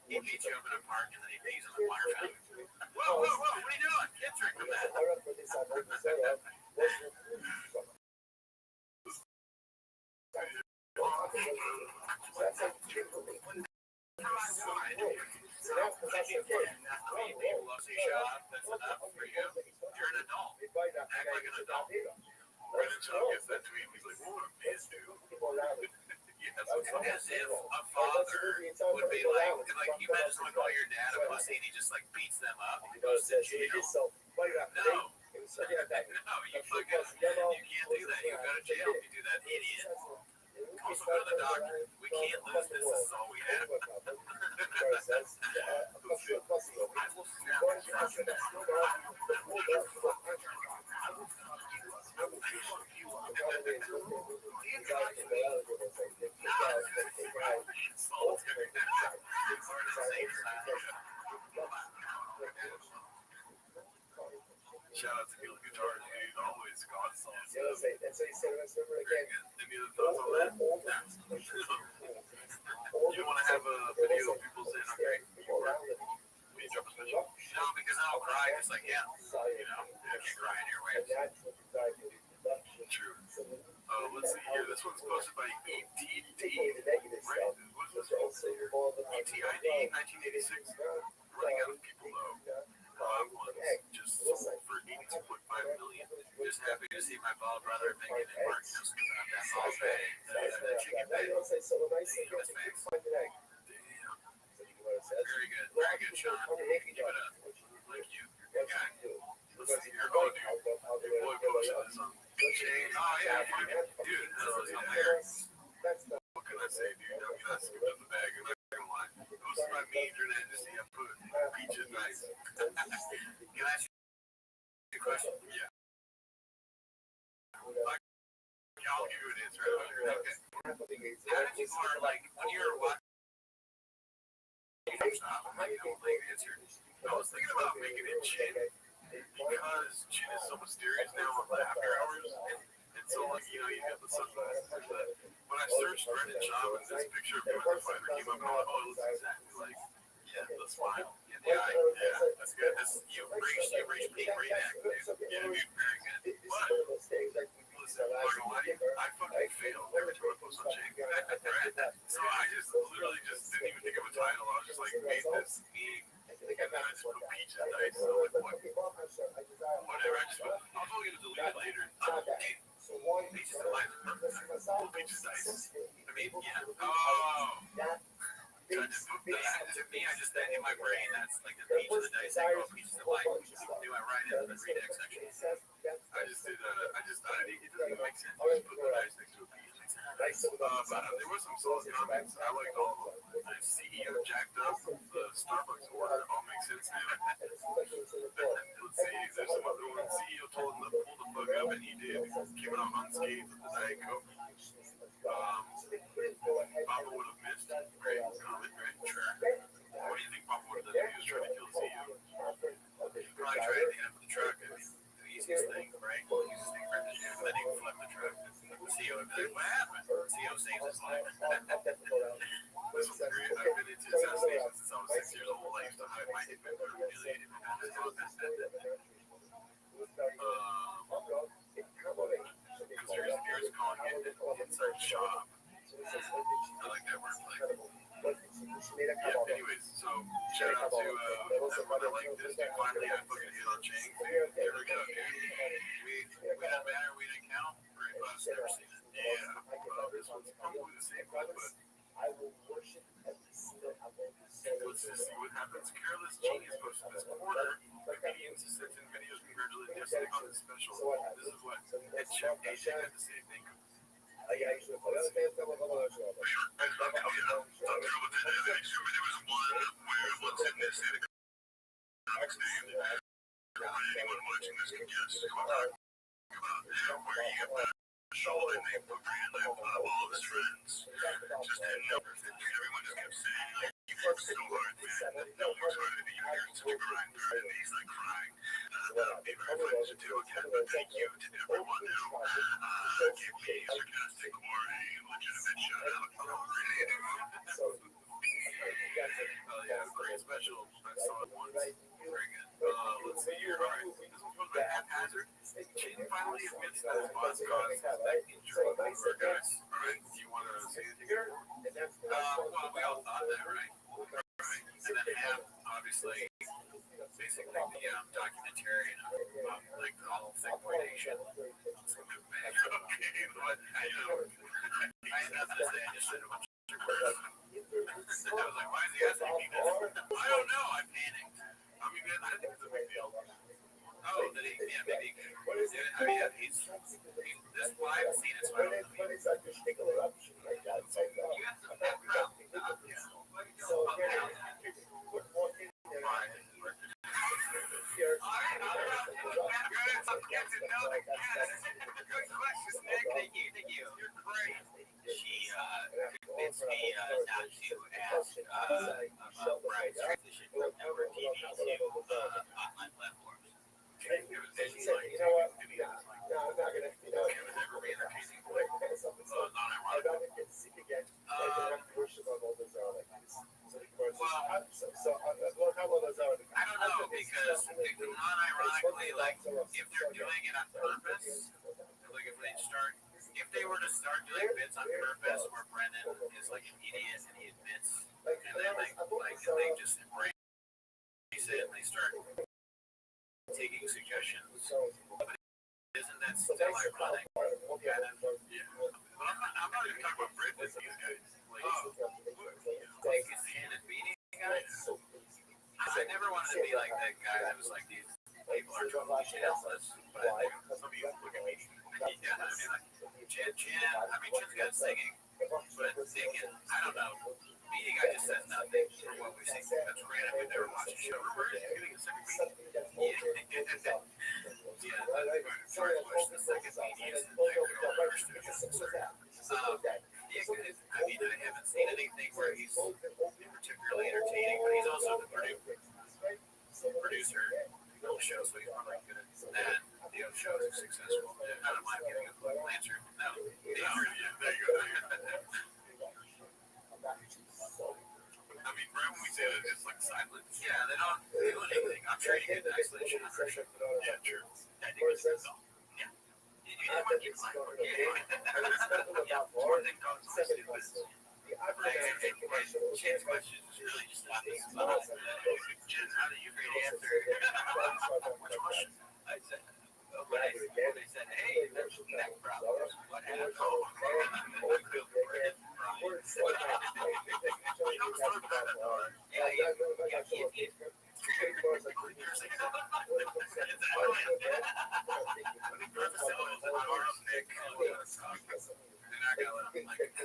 He beats you up in a park and then he pees on the water fountain. Whoa, what are you doing? Can't drink from that. People love to shut up. That's enough for you. You're an adult. Act like an adult. Brennan Shaw gets that tweet. He's like, what would a man do? As if a father would be like you imagine someone call your dad a pussy and he just like beats them up and goes to jail. No. No, you can't do that. You go to jail if you do that, idiot. Also go to the doctor. We can't lose this. This is all we have. Shout out to Gil Guitar, dude. Always God songs. Any other thoughts on that? You want to have a video of people saying, okay, will you jump a special? No, because then I'll cry. It's like, yeah, you know, I can't cry in your way. True. Let's see here. This one's posted by ETD. Right? What is this one? ETID 1986. Running out of people, though. Ones just sold for $82.5 million. Just happy to see my bald brother making it work. Just giving up that ball bag, that chicken bag. Damn. Very good, Sean. Keep it up. Like you, good guy. Let's see here. Oh, dude. Your boy posted this on Shane. Oh, yeah, dude, this was hilarious. What can I say, dude? I mean, I skipped up the bag. I'm not gonna lie. It was my mean internet to see I put peaches nice. Can I ask you a question? Yeah. I'll give you an answer. Okay. How did you learn, like, when you were watching? I was thinking about making it chin because chin is so mysterious now with after hours. And so, like, you know, you got the sunglasses and that. When I searched Brennan Shaw and this picture of him as a fighter came up, and I'm like, oh, it looks exactly like, yeah, the smile. Yeah, that's good. You reached peak brain active. Yeah, dude, very good. But, listen, I'm not gonna lie to you, I fucking failed every time I post on Jake. Right? So I just literally just didn't even think of a title. I was just like, made this meme, and then I just put peaches nice. So like, whatever. I was only gonna delete it later. Peaches and light. Peaches nice. I mean, yeah. Oh. So I just put that. To me, I just, in my brain, that's like the peach and the dice. I go, peaches and light. Do I write it in the redex section? I just did, it doesn't even make sense. I just put the dice next to a peach. But there was some solid comments. I liked all of them. The CEO jacked up the Starbucks order. All makes sense now. Let's see. There's some other ones. CEO told him to pull the fuck up, and he did. Came out unscathed with the Diet Coke. Papa would have missed. Great comment, right? Sure. What do you think Papa would have done if he was trying to kill the CEO? Probably try to hit him with the truck. I mean, the easiest thing, right? The easiest thing left the truck. The CEO would be like, what happened? The CEO saves his life. This was great. I've been into assassinations since I was 6 years old. I used to hide my hitman card humiliated in his office. Because there's calling it an inside shop. I like that wordplay. Yeah, anyways, so shout out to everyone that liked this. Dude, finally, I fucking hit on Chang. There we go, dude. We had a banner, we didn't count. Great class, never seen it. Yeah, this one's probably the same one, but let's just see what happens. Careless Genius posted this quarter. Comedians sent in videos congratulating yesterday on this special. This is what Head Chef AJ had to say. Thank you. Anyone watching this can guess where you get that show and they put real life of all his friends. Just had numbers that everyone just kept saying, you work so hard, man. No one's harder than you. You're such a grinder. And he's like crying. Maybe our friends should do again, but thank you to everyone who gave me a sarcastic or a legitimate shout out. Really do. Yeah, great special. I saw it once. Very good. Let's see here. All right. This one's from the haphazard. Chin finally admits that his boss caused his neck injury. Guys, all right. Do you want to say anything here? Well, we all thought that, right? Right. And then Ham, obviously, basically the documentarian of like all segmentation. Okay, but I had nothing to say. I just said a bunch of words. I was like, why is he asking me this? I don't know. I panicked. I mean, I think it's a big deal. Oh, that he, yeah, maybe. I mean, he's this. Well, I haven't seen it, so I don't know. You got some background. Get to know the guest. Good questions, Nick. Thank you. You're great. She convinced me not to ask about Brian's transition from network TV to online platforms. You know what? No, I'm not gonna. It was ever be entertaining. I don't know, because non-ironically, like, if they're doing it on purpose, like if they were to start doing bits on purpose where Brennan is like an idiot and he admits, and then they just embrace it and they start taking suggestions. But isn't that still ironic? Yeah. But I'm not even talking about Brit with these guys. Like, is he an beanie guy? I never wanted to be like that guy that was like, these people are totally chanceless. But some of you look at me. Yeah, I mean, like, Chin's got singing, but singing, I don't know. Beanie guy just says nothing from what we see. That's random. We've never watched a show. Remember, he's getting a second beanie. Yeah, George Bush, the second beanie is the I mean, I haven't seen anything where he's particularly entertaining, but he's also the producer of the show, so he's probably good at that. The show is successful. I don't mind giving a political answer. No. There you go. I mean, right when we say that, it's like silence. Yeah, they don't do anything. I'm sure you get an explanation. Yeah, true. I think it's good. Yeah. Chin's question is really just not this. Chin, how do you feel? Which question? I said, they said, hey, there's some neck problems. What happened?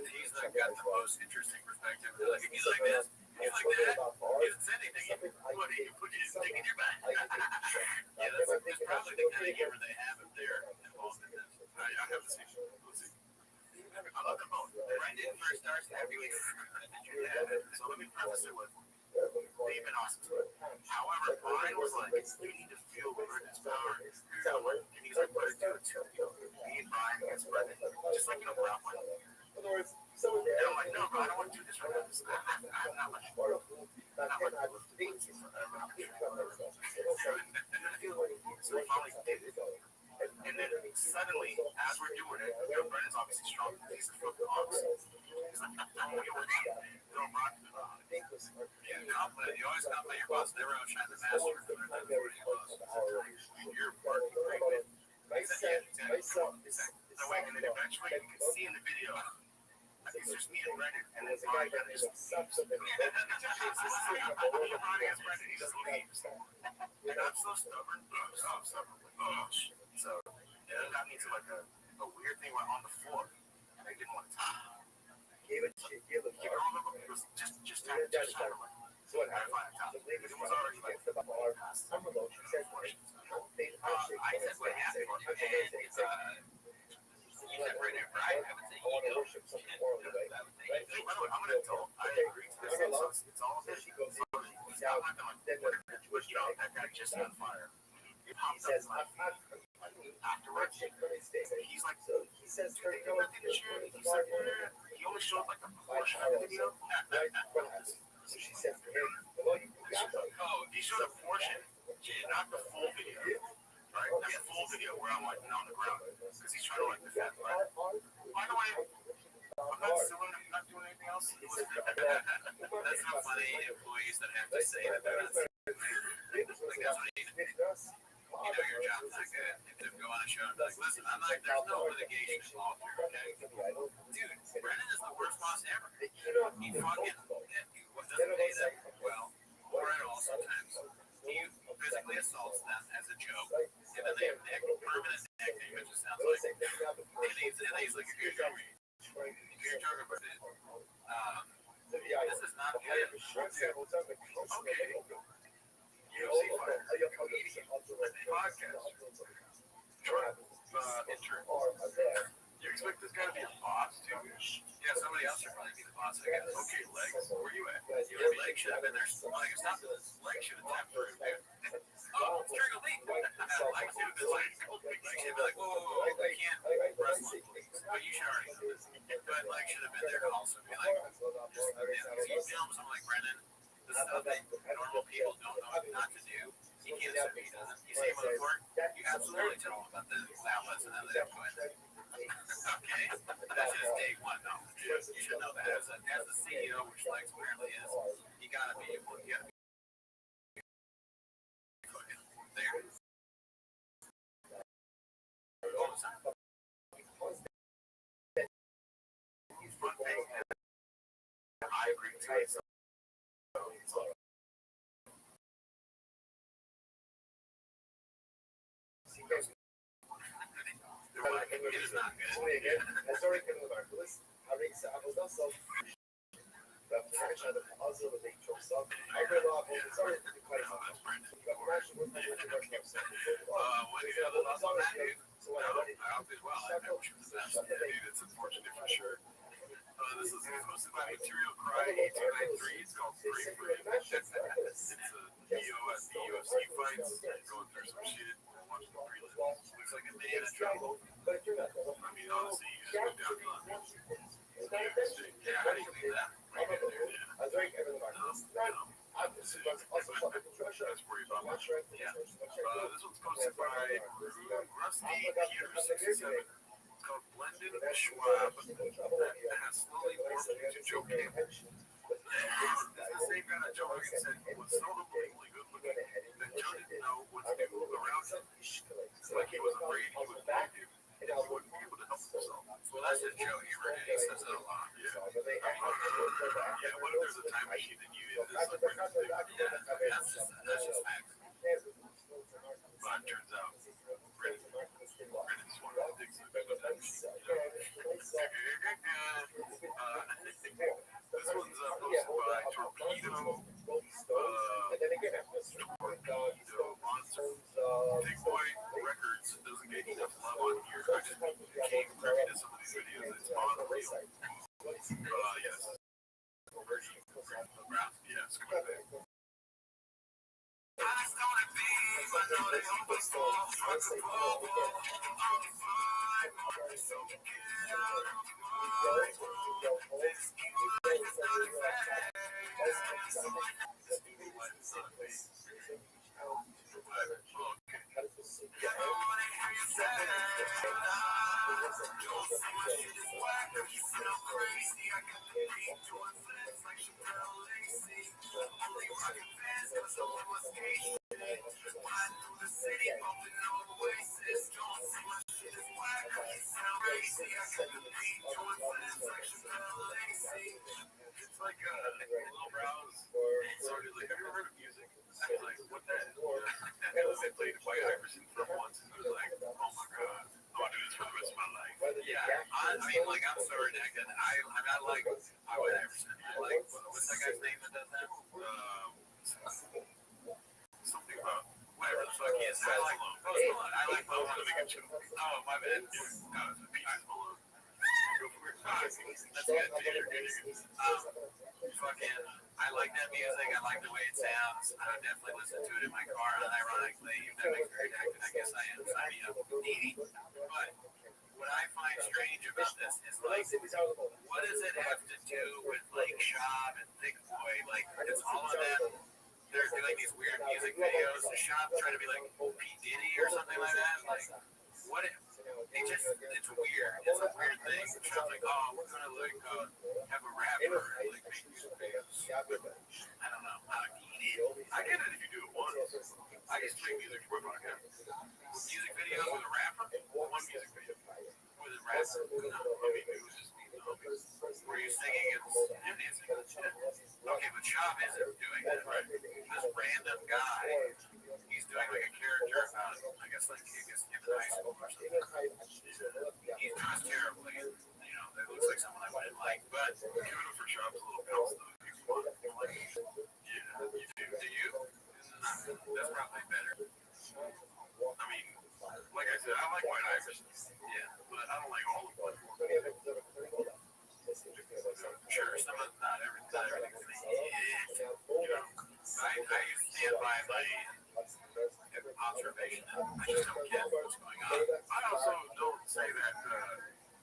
He's got the most interesting perspective. Like, if he's like this, he's like that, he doesn't say anything. What, you put his dick in your back? Yeah, that's probably the kind of humor they have if they're involved in this. I haven't seen it. We'll see. I love them both. Brandon first starts heavyweight. So let me preface it with they've been awesome. However, Brian was like, you need to feel Brandon's power. And he's I put it to me and Brian against Brendan, just like Brown one. In other words, someone And I'm like, no, bro, I don't want to do this right now. I'm not much more. not dates you forever. So we finally did it. And then suddenly, as we're doing it, Brendan's obviously strong. He's a fucking box. He's like, oh, you always compliment your boss. Never outshine the master. You're working great, man. That way, and then eventually you can see in the video, it's just me and Brendan, and then Brian just leaves. He just leaves. And I'm so stubborn. So, yeah, that got me to like a weird thing where on the floor, and I didn't want to talk. Just tap him. So what happened? The lady was already like the bar. Some of those, she said, I said what happened. You said right there, Brian, I would say, I want to worship something more away. Right? I'm going to tell, I agree to this. It's all Then this. she goes in, she comes out, then what That guy just on fire. he says, I'm Afterwards, he's like, so he says, do you think about the insurance? He's like, he only showed like a portion of the video. So she says to him, well, you got them. Oh, he showed a portion, not the full video. Right? Not the full video where I'm like on the ground. Because he's trying to like defend. Right? By the way, I'm not suing, I'm not doing anything else. That's not funny. Employees that have to say that they're not suing. Like, that's what you know your job is like to go on a show and be like, listen, I'm like, there's no litigation involved here, okay? Dude, Brendan is the worst boss ever. He fucking doesn't pay them well, or at all sometimes. He physically assaults them as a joke, and then they have permanent nickname, which just sounds like, and he's like, you're joking about it. This is not good. Okay. UFC fighter, comedian, podcast, intern. You expect this guy to be a boss, too? Yeah, somebody else should probably be the boss, I guess. Okay, legs, where you at? Your leg should have been there. Like, it's not this. Leg should have tapped through, man. Oh, it's Trigger Lee. Leg should have been like, whoa, I can't wrestle, but you should already know this. But leg should have been there to also be like, just, you film something like Brendan, the stuff that normal people don't know not to do. You can't assume he doesn't. You see him on the court, you absolutely tell him about the outlets and how they have going. Okay? That's just day one knowledge. You should know that. As the CEO, which Lex apparently is, you gotta be able to get there. All the time. One thing I agree with you. It is not good. It's unfortunate for sure. This is hosted by Material Cry 8293. It's called Free for Him. It's a video at the UFC fights. Going through some shit. Watching the prelims. Looks like a day in a trouble. I mean, honestly, you just go down on it. Yeah, how do you do that? That's worry about much. Yeah. This one's posted by Rusty Peter 67. It's called Blended Schwab. That has slowly morphed into Joe Campbell. This is the same guy that Joe Rogan said was so unbelievably good looking that Joe didn't know what to do around him. Like he was afraid he would find him and he wouldn't be able to help himself. Well, that's just Joe Hebert. He says it a lot. Yeah. What if there's a time machine and you did this? Yeah, that's just facts. But it turns out, Brennan's one of the things that the time machine. This one's posted by Torpedo. Torpedo Monster. Big Boy Records doesn't get enough love on here. I just became privy to some of these videos. It's unreal. Yes. Version of Brad It's like Little Browse started like, have you ever heard of music? I was like, what the hell? And I played White Iverson for once and I was like, oh my god, I want to do this for the rest of my life. Yeah, I mean, like, I'm so redacted. I like White Iverson. I like, what's that guy's name that does that? Something about, whatever the fuck he is. I like Post Malone. I like Post Malone. Oh, my bad. No, it's a Post Malone. Go for it. That's good. Fucking, I like that music. I like the way it sounds. I would definitely listen to it in my car. And ironically, if that makes me redacted, I guess I am. Sign me up. Needy. But what I find strange about this is like, what does it have to do with like Shab and Thick Boy? Like, it's all of them. They're doing these weird music videos. Shab trying to be like P. Diddy or something like that. Like, what? It's weird. It's a weird thing. Shab's like, oh, we're gonna like have a rapper like make music videos. I don't know. I get it if you do it once. I just make music for my podcast. Music videos with a rapper. One music video with a rapper. No, I mean, it was just me. Were you singing and dancing? Okay, but Shab isn't doing that, right? This random guy, he's doing like a character about, I guess, like he gets into high school or something. He's dressed terribly, you know, that looks like someone I wouldn't like, but give it up for Shab's little pals, though. Yeah, you do. Do you? That's probably better. I mean, like I said, I like White Iverson. Yeah, but I don't like all of them. Sure, some of not everything's gonna hit. You know, I stand by my observation that I just don't get what's going on. I also don't say that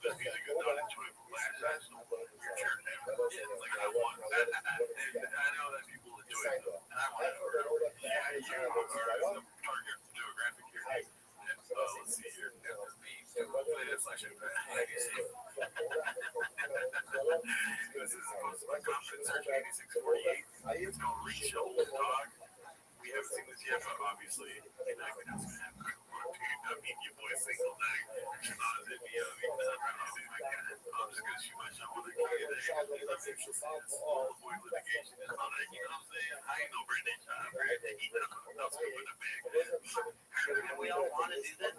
this music is not enjoyable. I just don't want to hear church now. Like I want that. I know that people enjoy it, and I want to. Yeah, you are the target demographic here. And let's see here. Play that selection. This is supposed to be Confidence Search 8648. It's called Reach Old Dog. We haven't seen this yet, but obviously, you're not going to have I mean, your boy single night. Shana's in me. I mean, I'm just going to shoot my shot with a kid. It's all avoid litigation and all that. You know what I'm saying? I ain't no Brandon John. I'm stupid a big. And we all want to do that.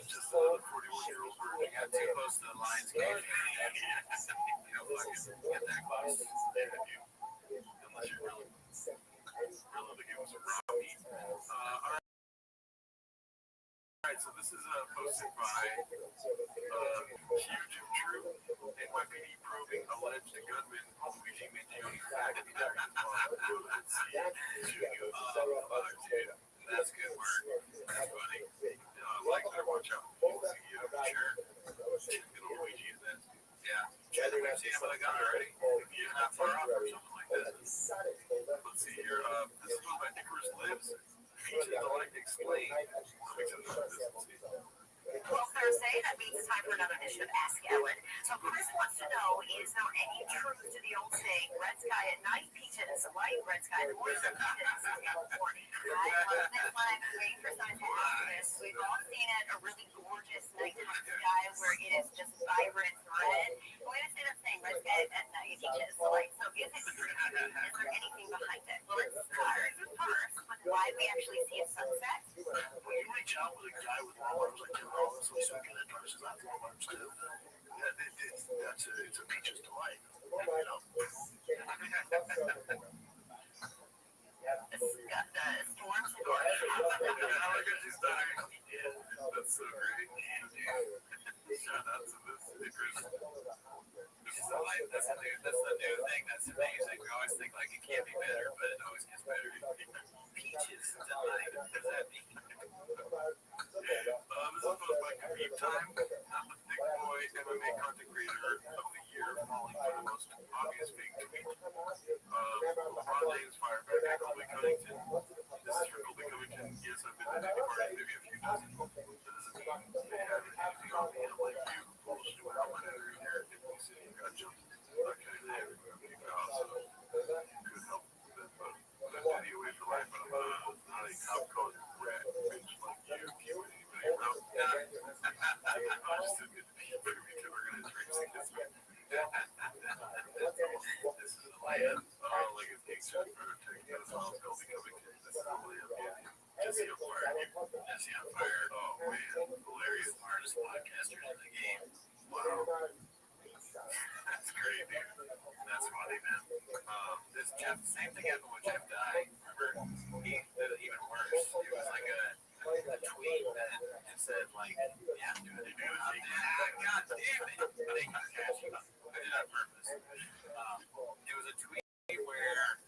Just another 41-year-old bird. Got too close to the lion's cage. You know, get that close. Unless you're really looking for some Robbie. All right, so this is posted by Huge and True. NYPD probing alleged gunman Luigi Mingione. That's good work. That's funny. Like better watch out. You'll see sure. Good old Luigi is that. Yeah. We've seen him with a gun already. He's not far off or something like that. Let's see here. This is one by Nicholas Lives. Features I like to explain. Well, Thursday, that means it's time for another edition of Ask Ellen. So Chris wants to know, is there any truth to the old saying, red sky at night, peach in the light, red sky in the morning, peach in the morning? I love this one. I've been waiting for someone to ask this. We've all seen it, a really gorgeous nighttime sky where it is just vibrant red. And we understand that saying, red sky at night, peach in the light. So is it true? Is there anything behind it? Well, let's start first with why we actually see a sunset. When you reach out with a guy with arms like your arms, so you can get it versus not your arms too. It's got that storm. She's dying. That's so great. Shout out to the stickers. That's the new thing. That's amazing. We always think like it can't be better, but it always gets better. Peaches tonight. What does that mean? This is posted by Khabib Time. I'm the big boy MMA content creator of the year, falling for the most obvious fake tweet. LeBron James fired back at Colby Covington. This is for Colby Covington. Yes, I've been to many parties, maybe a few dozen. That doesn't mean they have anything on me. I'm like you, bullshit. I'm not out here in the city. Got jumped. Okay, they have a house. Could help that, but that video away for life. But I'm not a cop called rat bitch like you. Keep anybody around. I'm just too good to be here. We're gonna drink some this week. This is a layup. Like a picture for taking that as well as Colby Covington. This is a layup. Jesse on fire. Jesse on fire. Oh man, hilarious. Smartest podcasters in the game. Wow. That's great, dude. That's funny, man. This Jeff, same thing happened with Jeff Dye. Remember, he did it even worse. It was like a tweet that it said like, yeah, I'm doing it. God damn it! I think I catch you. I did it on purpose. It was a tweet where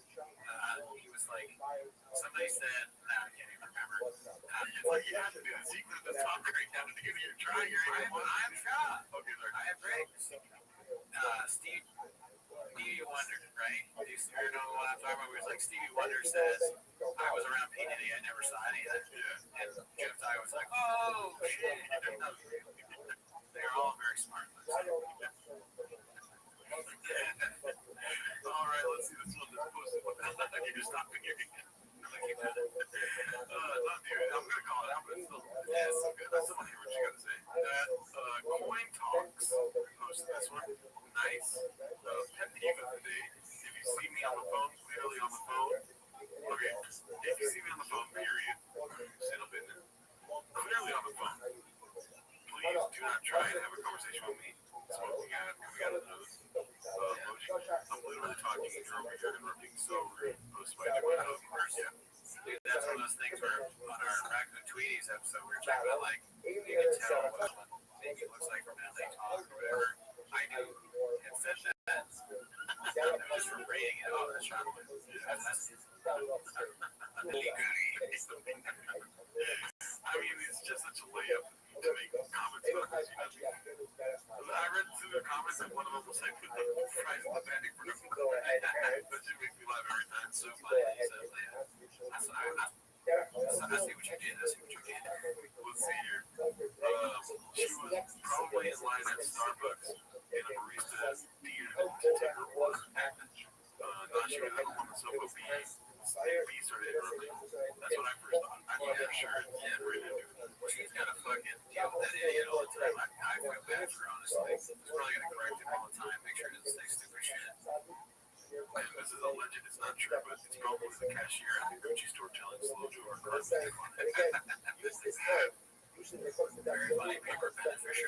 he was like, somebody said, I can't even remember. It's like you have to do the secret of the talk right now to give you a try. I'm shot. Okay, sorry. I have great. Stevie Wonder, right? You know what I'm talking about? Where it's like Stevie Wonder says, I was around P. Diddy, I never saw any of that. Yeah. And Jeff Dye was like, oh, shit. They're all very smart. All right, let's see this one that's posted. I need to stop again. Dude, I'm gonna call it out, but it's still good. I still want to hear what you gotta say. Coin Talks posted this one. Nice. Pet peeve of the day. If you see me on the phone, clearly on the phone. Okay. If you see me on the phone, period. Sit up in there. Clearly on the phone. Please do not try and have a conversation with me. Smoking out, coming out of the nose. I'm literally talking, you're over here interrupting. So rude. Posted by Joanna. Yeah. Dude, that's one of those things where on our Raccoon Tweeties episode, we were talking about like, you can tell what someone maybe looks like from how they talk or whatever. I knew and said that. Just from reading it off the shot. I mean, it's just such a layup to make comments about this. I read through the comments and one of them was like, put the fries in the bag for them. That shit makes me laugh every time. So funny. He says, I see what you did. Let's see here. She was probably in line at Starbucks and a barista needed to take her order. Not sure that on the sofa B started interrupting. That's what I first thought. I mean, yeah, sure. Yeah, right into it. She's got to fucking deal with that idiot all the time. I feel bad for her, honestly. He's probably going to correct him all the time, make sure he doesn't say stupid shit. And this is alleged, it's not true, but it's probably the cashier at the Gucci store telling Slow Joe or Carmen. This is very funny paper beneficial.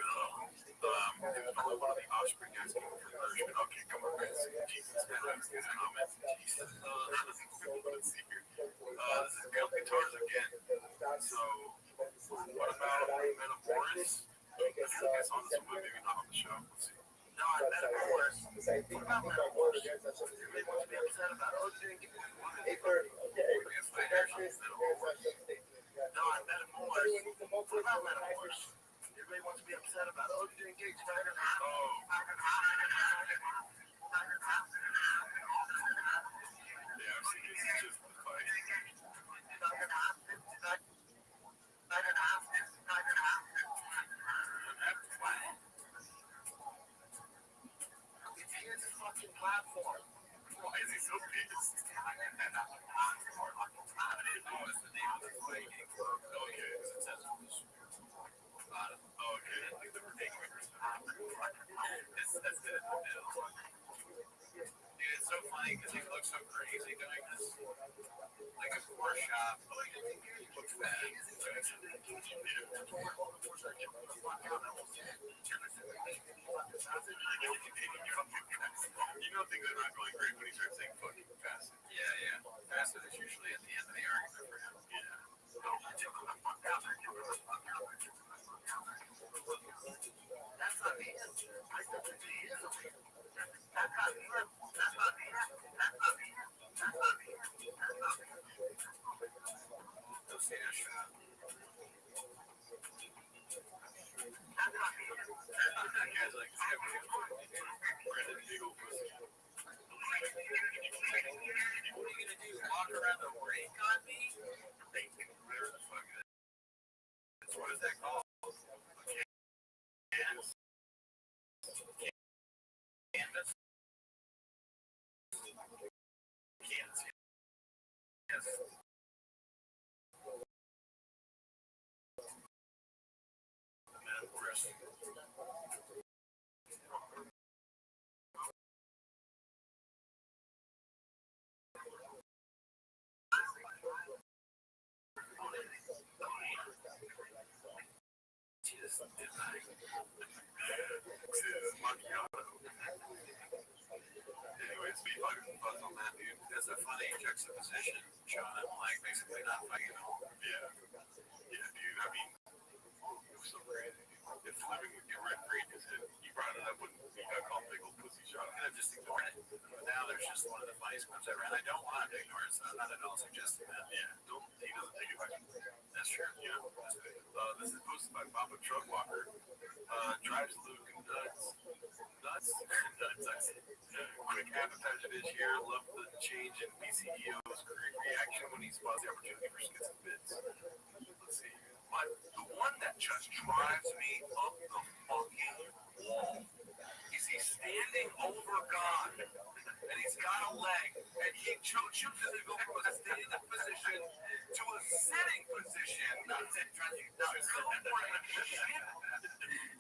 It was probably one of the offspring guys giving for nourishment. Okay, come on, guys. Jesus, man, I'm just comments. Jesus. Let's see here. This is Gump Guitars again. So, what about Metamoris? I feel like I saw this one, maybe not on the show. Let's see. No, I met him before. What about Metamoris? Everybody wants to be upset about it. Oh, you didn't get one. No, I met him more. What about Metamoris? Everybody wants to be upset about it. Oh, you didn't get Snyder. Oh. Yeah, I've seen this. It's just the fight. It's his fucking platform. Why is he so pissed? I didn't know it's the name of the fight. Okay. It says Okay. like the ridiculous. That's it. Dude, it's so funny because he looks so crazy doing this. Like a floor shop. Looks bad. You know things are not going great when he starts saying fucking fast. Yeah. Fast is usually at the end of the argument for him. Yeah. That's not me. That's not me. Don't say that shit. That guy's like, Brendan big old pussy. What are you gonna do? Walk around the rink on me? Whatever the fuck it is. What is that called? Canvas. Canvas. Canvas. Yes. And then Chris. Anyways, be fucking buzz on that, dude. That's a funny juxtaposition, Sean. I'm like basically not fighting at all. Yeah, dude. I mean, it was so crazy. It's living with your red brain is it. You brought it up when you got called big old pussy Sean. I could have just ignored it. But now there's just one of the funniest clips I ran. I don't want to ignore it, so I'm not at all suggesting that. Yeah, he doesn't take it back. That's true. Yeah. This is posted by Papa Truckwalker. Drives Luke nuts. Nuts. Quick appetizer dish here. Love the change in BCEO's reaction when he spots the opportunity for skits and bits. Let's see. But the one that just drives me up the fucking wall is he's standing over God, and he's got a leg, and he chooses to go from a standing position to a sitting position.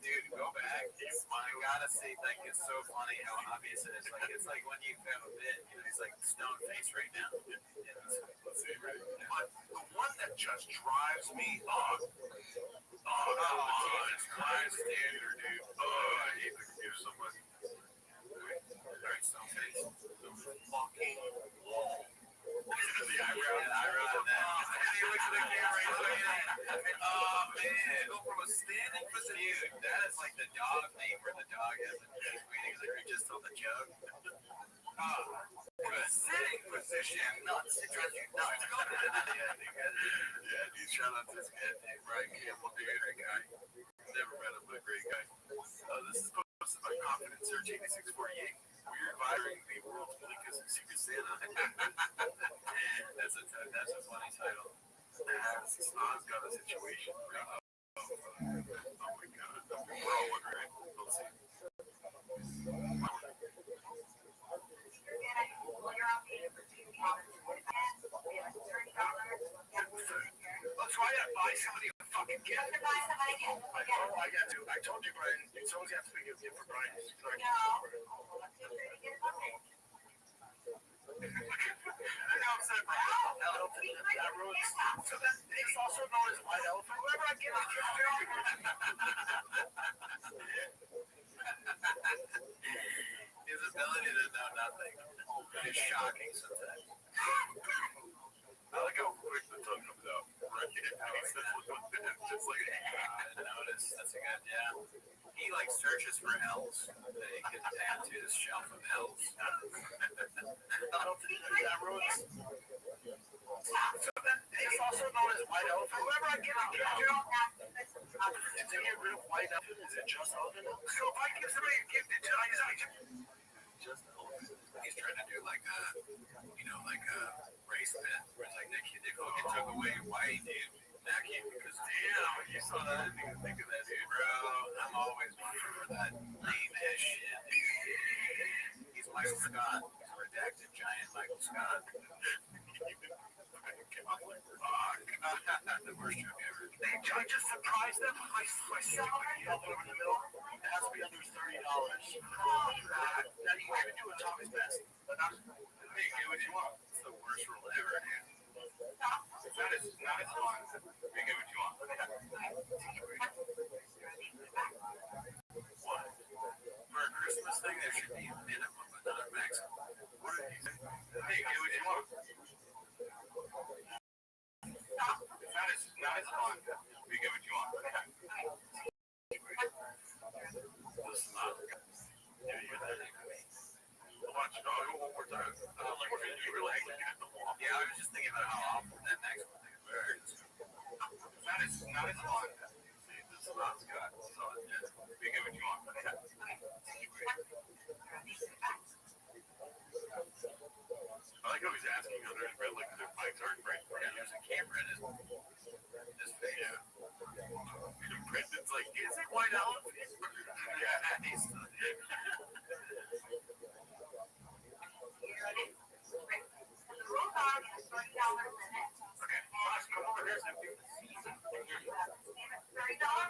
Dude, go back. I gotta say, like, it's so funny how obvious it is. Like, it's like when you have a bit, you know, he's like stone face right now. Let's see, right? But the one that just drives me up. Oh, it's my standard, dude. Oh, I hate the computer so much. Alright, stone face. The fucking wall. The eyebrow on that. And he looks at the camera, he's like, oh man, go from a standing position. Dude, that is like the dog name where the dog has a meeting, like we just told the joke. From a sitting position, nuts. It drives you nuts. Yeah, dude, shout out to this guy, Brian Campbell, dude, great guy. Never met him, but great guy. This is posted by Confidence Search 8648. We're firing the world's bleakest Secret Santa. That's a funny title. Snod's got a situation. Oh my god. We're all wondering. Let's see. So I gotta buy somebody a fucking gift. I got to. I told you, Brian. It's always have to be a gift for Brian. So it's also known as white elephant. Whoever I give a gift to. His ability to know nothing is shocking sometimes. I like how quick the tongue comes out. Right? Just like I noticed. That's a good, yeah. He like searches for L's that he can add to his shelf of L's. That ruins. So it's also known as white elephant. Whoever I give a gift to, to get rid of white elephant, is it just elephant? So if I give somebody a gift to, just elephant. He's trying to do like a, like a race bet where it's like they fucking took away white, dude. That came because damn, you saw that. I didn't even think of that, dude. Bro, I'm always wondering for that lame ass shit, dude. He's Michael Scott. He's a redacted giant Michael Scott. The worst joke ever. I just surprised them with my second yellow over the middle. It has to be under $30. Now you can do a Tommy's best, but not. Hey, do what you want. It's the worst rule ever, dude. That is not as long. You get what you want. What? For a Christmas thing, there should be a minimum, but not a maximum. Not as fun. We give it you on. This is not. Yeah, you're that. Watch it. I'll go one more time. Like, you really actually get the wall. Yeah, I was just thinking about how awful that next one is. Not as fun. See, this is not Scott. So, we give it you on. I like how he's asking under his breath, like their mics aren't right. Yeah, there's a camera in his face. Yeah. Brendan's like, is it white elephant? Yeah, he's okay. Come over here. $30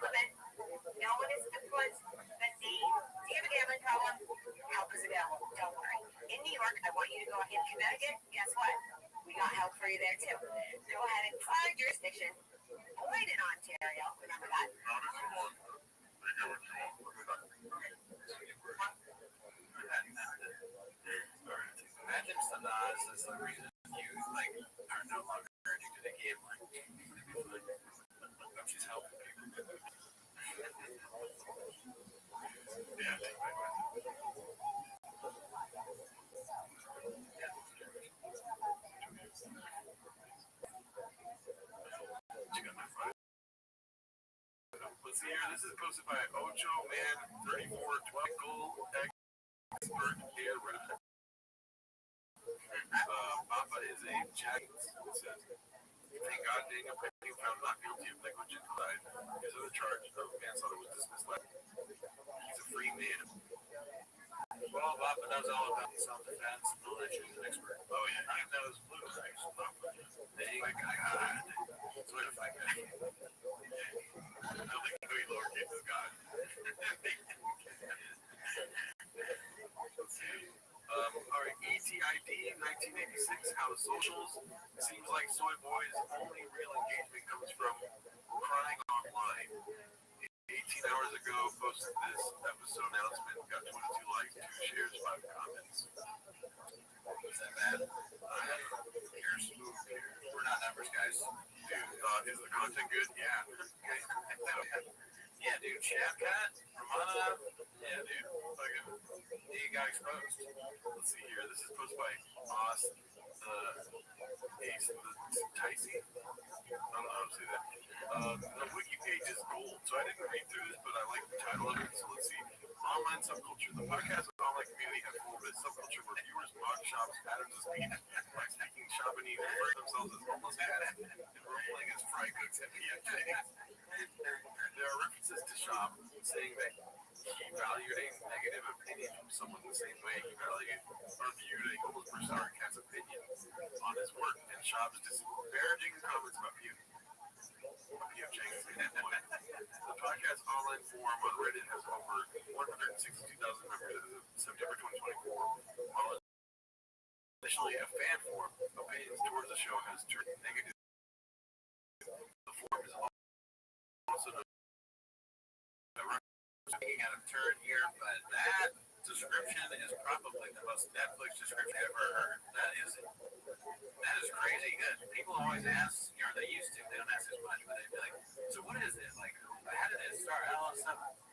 limit. No one is to put the name. Do you have a gambling problem? Help is available. Don't worry. In New York, I want you to go in Connecticut. Guess what? We got help for you there too. Go ahead and flag jurisdiction. Avoid in Ontario. Remember that? Imagine Sanaz is the reason you like are no longer addicted to gambling. She's helping people. Yeah. Let's see here. This is posted by Ocho Man 3412 Gold Expert Era. Papa is a Jackson. It says, thank God Daniel Penny found not guilty of negligent design because of the charge of manslaughter was dismissed last. He's a free man. Well, Papa knows all about self-defense. Know that she's an expert. Oh, yeah. I knows blue eyes. Dang, my God. Swear to my God. I don't think you lowercase is God. All right, ETID 1986, How Socials. Seems like Soy Boy's only real engagement comes from crying online. 18 hours ago, posted this episode announcement, got 22 likes, 2 shares, 5 comments. Is that bad? We're not numbers, guys. Dude, is the content good? Yeah. Okay. Yeah, dude. Chapcat, Romana. Yeah, dude. He got exposed. Let's see here. This is posted by Moss, Ace, Ticey. I don't know how to say that. The wiki page is gold, so I didn't read through this, but I like the title of it. So let's see. Online subculture. The podcast and online community has formed a subculture where viewers mock shops, patterns of speed, by speaking shop and even refer themselves as homeless cats and role-playing as fry cooks at PFJs. There are references to shop saying that he valued a negative opinion from someone the same way he valued or viewed a homeless person or a cat's opinion on his work, and shop's disparaging comments about PFJs. The podcast online forum on Reddit has over 162,000 members as of September 2024. While initially a fan forum, opinions towards the show has turned negative. The forum is also speaking out of turn here, but that description is probably the most Netflix description I've ever heard. That is crazy good. People always ask, they used to, they don't ask as much, but they'd be like, so what is it? Like, how did it start?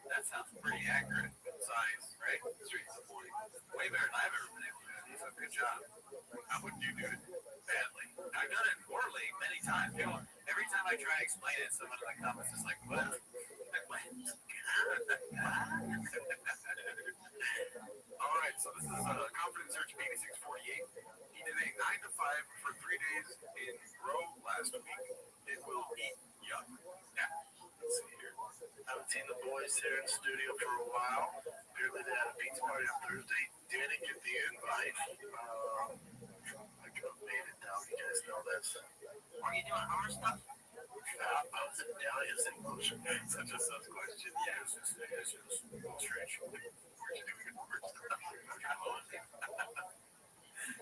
That sounds pretty accurate. Size, right? Straight to the point. Way better than I've ever been able to do. So good job. How would you do it badly? I've done it poorly many times. Every time I try to explain it, someone in the comments is like, what? All right, so this is Confidence Search 8648. He did a 9 to 5 for 3 days in row last week. It will be yuck. Yeah. Let's see here. I haven't seen the boys here in the studio for a while. Apparently they had a pizza party on Thursday. Didn't get the invite. I could have made it down. You guys know this. Are you doing our stuff? I was in Dahlia's in motion. Such a sub question. Yes, it's stretch.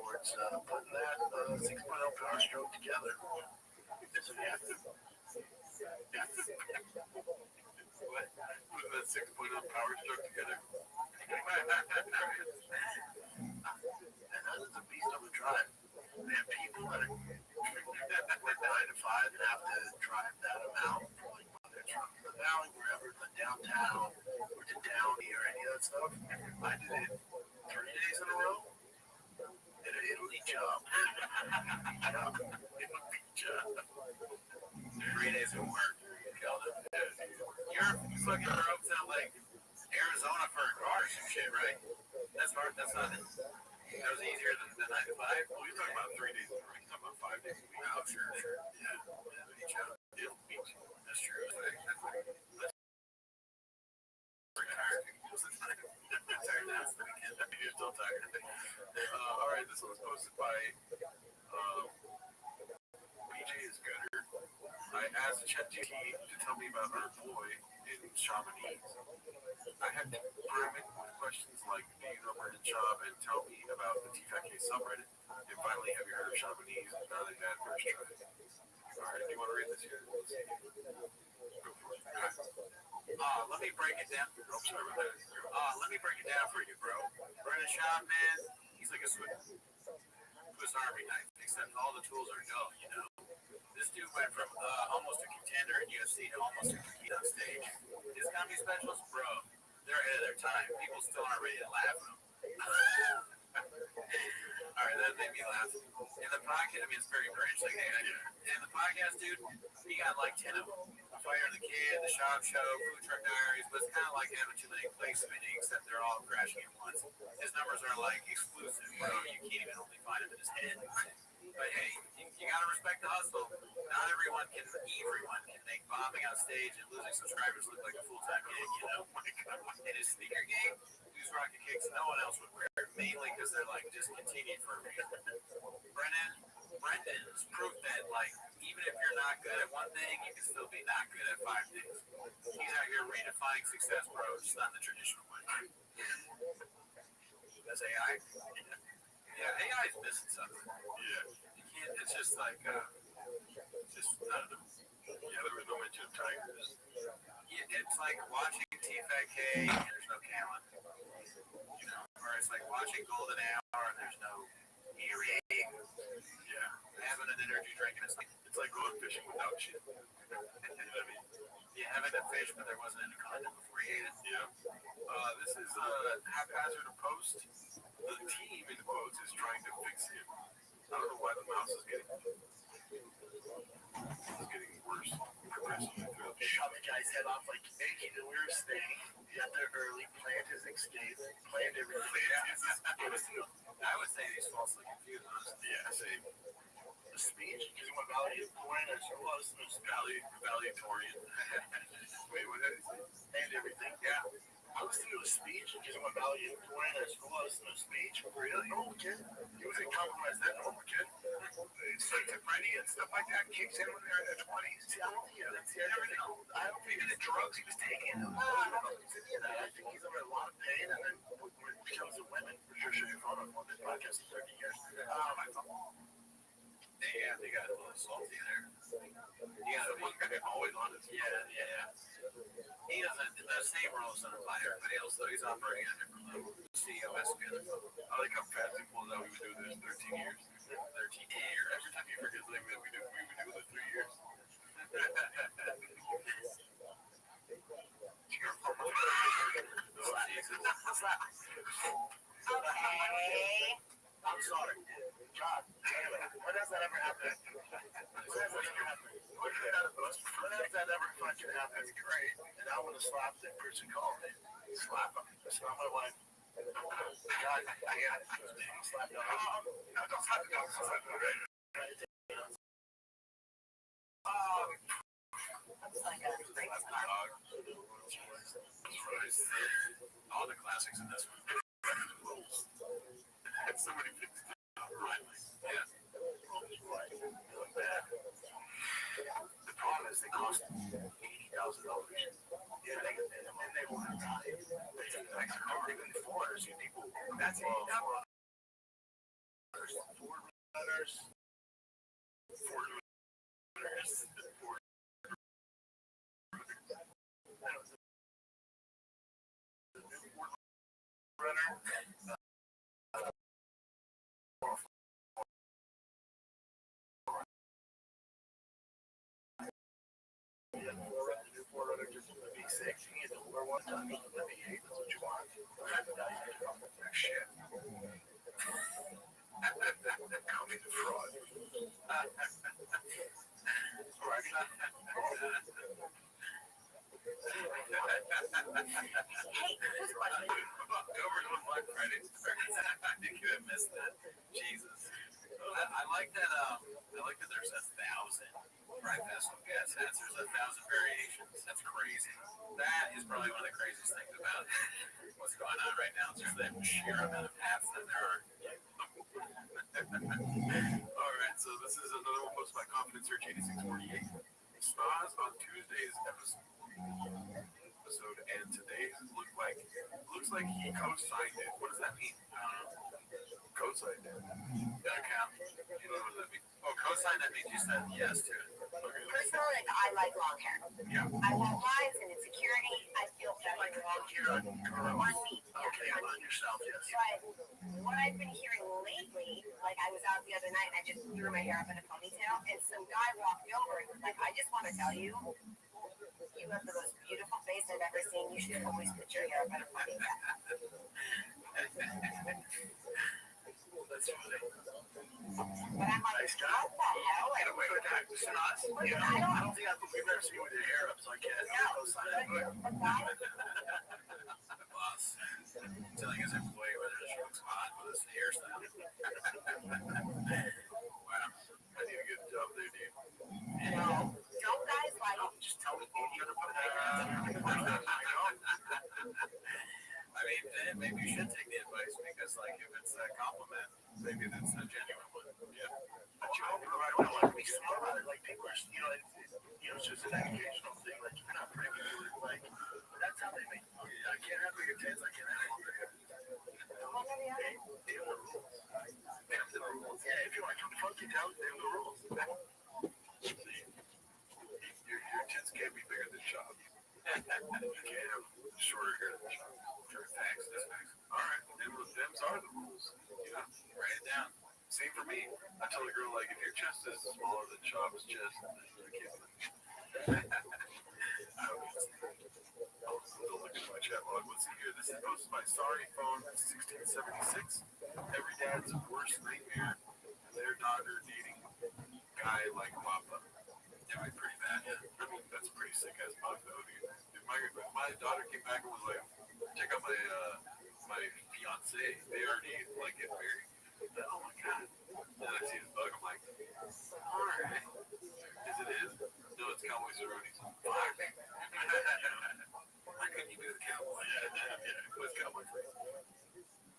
Board's putting that 6.0 power stroke together. So yeah. What? Put that 6.0 power stroke together. And that is a beast of a drive. They have people that are work 9 to 5 and have to drive that did 3 days in a row at an Italy job. Italy job. 3 days of work. Killed it. You're fucking ropes out like Arizona for a car or some shit, right? That's hard. That's not it. That was easier than the 9 to 5. Well, you're talking about 3 days a week. You're talking about 5 days a week. Oh, sure. Yeah. Beach out. That's true. That's retired. Retired now. You're still tired. All right, this one was posted by PJ is Gooder. I asked ChatGPT to tell me about our boy in Chamonix. I had to prime it with questions like, do you know Brendan Schaub, and tell me about the TFAK subreddit. And finally, have you heard of Chamonix? Now they've had first try. All right, do you want to read this here? Go for it. Let me break it down. Oh, sorry about that. Let me break it down for you, bro. Brendan Schaub, man, he's like a Swiss Army knife, except all the tools are dull, you know? This dude went from almost a contender in UFC to almost a compete on stage. His comedy specials, bro, they're ahead of their time. People still aren't ready to laugh at them. All right, that made me laugh. In the podcast, I mean, it's very British. Like, in the podcast, dude, he got like 10 of them. Fire the Kid, The Shop Show, Food Truck Diaries, but it's kind of like having too many places in it, except they're all crashing at once. His numbers are like exclusive, bro. You can't even only find them in his head. But hey, you gotta respect the hustle. Not everyone can make bombing on stage and losing subscribers look like a full-time gig, you know? In his sneaker game, these rocket kicks no one else would wear, mainly because they're like discontinued for a reason. Brendan's proof that, like, even if you're not good at one thing, you can still be not good at 5 things. He's out here redefining success, bro, just not the traditional way. That's AI. Yeah, AI is missing something. Yeah. You can't, it's just like, I don't know. Yeah, there was no mention of tigers. it's like watching TFAK and there's no talent. You know, or it's like watching Golden Hour and there's no eerie. Yeah. Having an energy drink and It's like going fishing without shit. You know what I mean? yeah, having a fish, but there wasn't any condom before you ate it. Yeah. This is haphazard a post. The team in quotes is trying to fix him. I don't know why the mouse is getting worse progressively throughout the Shot the guy's head off like he knew we were staying. He got there early, planned his escape, planned everything. I would say he's falsely confused, honestly. Yeah, same. The speech, because he went valedictorian, I said, well, this is Valedictorian. Wait, what did I say? and everything. Yeah. I listened to a speech, because he went valedictorian at school. I listened to a speech. Really? Normal kid. He was in compromise that normal kid. Schizophrenia and stuff like that kicks in when they're in their 20s. See, I don't think I don't think the drugs he was taking. I don't know if he's any of that. I think he's under a lot of pain, and then when it becomes a women, for sure should have gone on this podcast in 30 years. Yeah, they got a little salty there. Yeah, the one guy always on it. Yeah. He doesn't, the same rules don't apply to everybody else, though. He's operating at a different level. CEO has to be on the phone. I like how fast he pulls out. We would do this 13 years. 13 years. Every time you forget something that we would do the 3 years. Okay. I'm sorry. God damn it. When does that ever happen? When does that ever fucking happen? It's great. And I want to slap the person calling me. Slap him. That's not my wife. God, yeah. Slap him. Don't slap him. All the classics in this one. Somebody fixed it. Right. Yeah. The problem is they cost $80,000. Yeah, and they want to die. Even the foreigners, people. That's $80,000. Foreigners. Forerunner just to be sexy and over one time. Let me hate. That's what you want. shit. Coming to fraud. Hey, who's watching? October was Black Friday. I think you have missed that. Jesus. I like that. I like that there's 1,000 Pride Festival gas hats. There's 1,000 variations. That's crazy. That is probably one of the craziest things about what's going on right now. It's just the sheer amount of hats that there are. All right, so this is another one posted by Confidence Search 8648. Spas on Tuesday's episode, and today's looks like he co-signed it. What does that mean? Co-signed it. That count? You know what that means? Oh, co-signed, that means you said yes to it. Okay. Personally, I like long hair. Yeah. I want lines and insecurity. I feel You like long hair on me. Okay, on yourself, yes. But what I've been hearing lately, like I was out the other night and I just threw my hair up in a ponytail, and some guy walked over and was like, I just want to tell you, you have the most beautiful face I've ever seen. You should always put your hair up in a ponytail. That's funny. But I'm like, Nice guy. what the hell? Get away with that. It's not. You know, I don't think we've never seen you with your hair up, so I can't co-sign it. But guys, Boss. Telling his employee whether this looks hot with his hairstyle. Wow. I need to get a job there, dude. don't guys like Just tell me, dude, you're gonna put it I mean, then maybe you should take the advice because, like, if it's a compliment, maybe that's a genuine one. Yeah. But you hope I don't want to be smart about it. Like people are, it's just an educational thing. Like you're not privy to it. Like that's how they make money. I can't have bigger tits. I can't have longer hair. They have the rules. They have the rules. Yeah, if you want to come to funky town, they have the rules. See, your tits can't be bigger than Chop. You can't have shorter hair than Chop. Sure, thanks. All right, them's are the rules. You know, write it down. Same for me. I tell a girl, like, if your chest is smaller than Chop's chest, then I can't. Don't look at my chat log. Let's see here. This is posted by Sorry Phone 1676. Every dad's worst nightmare. Their daughter dating guy like Papa. Yeah, pretty bad. I mean, that's a pretty sick ass bug though, dude. If my daughter came back and was like, check out my fiance. They already like get married. Oh my god. And I see this bug, I'm like, alright. Is it his? No, it's Cowboys and Roadies. Fuck. Why couldn't you be the cowboy? Yeah. What's Cowboy for?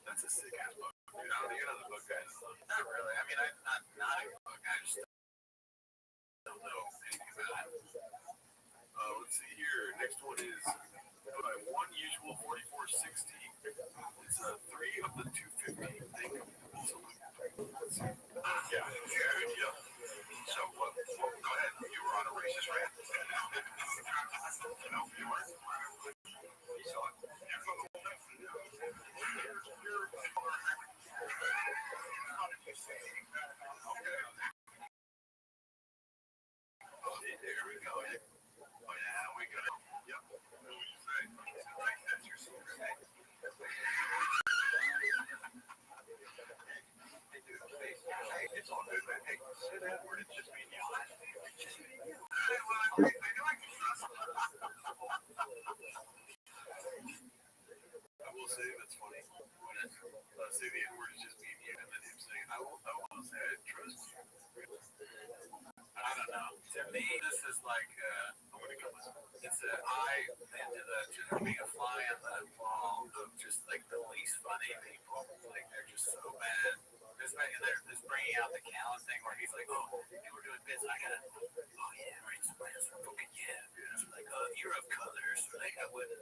That's a sick ass bug. Dude, you're not the bug guy. Not really. I mean, I'm not a bug guy. I just don't know anything about it. Let's see here. Next one is by One Usual 4460. It's 3 of the 250. Thank you. Yeah. So, go ahead. You were on a racist rant. No, you weren't. You saw it. Okay. Oh, there we go. Oh, yeah, we got it. Yep. What would you say? That's your secret. Hey, it's all good, man. Hey, say that word. It's just me and you. It's just me and you. Hey, well, I know I can trust you. I will say that's funny. When I say the N-word, it's just me and you, and then him saying, I will say I trust you. I don't know. To me, this is like, I'm going to go with it's an eye into the just being a fly on the wall of just like the least funny people. Like, they're just so bad. They're just bringing out the Callan thing where he's like, oh, we're doing bits. I gotta, oh yeah, right, fucking yeah. It's like, you're of colors. Like, I wouldn't.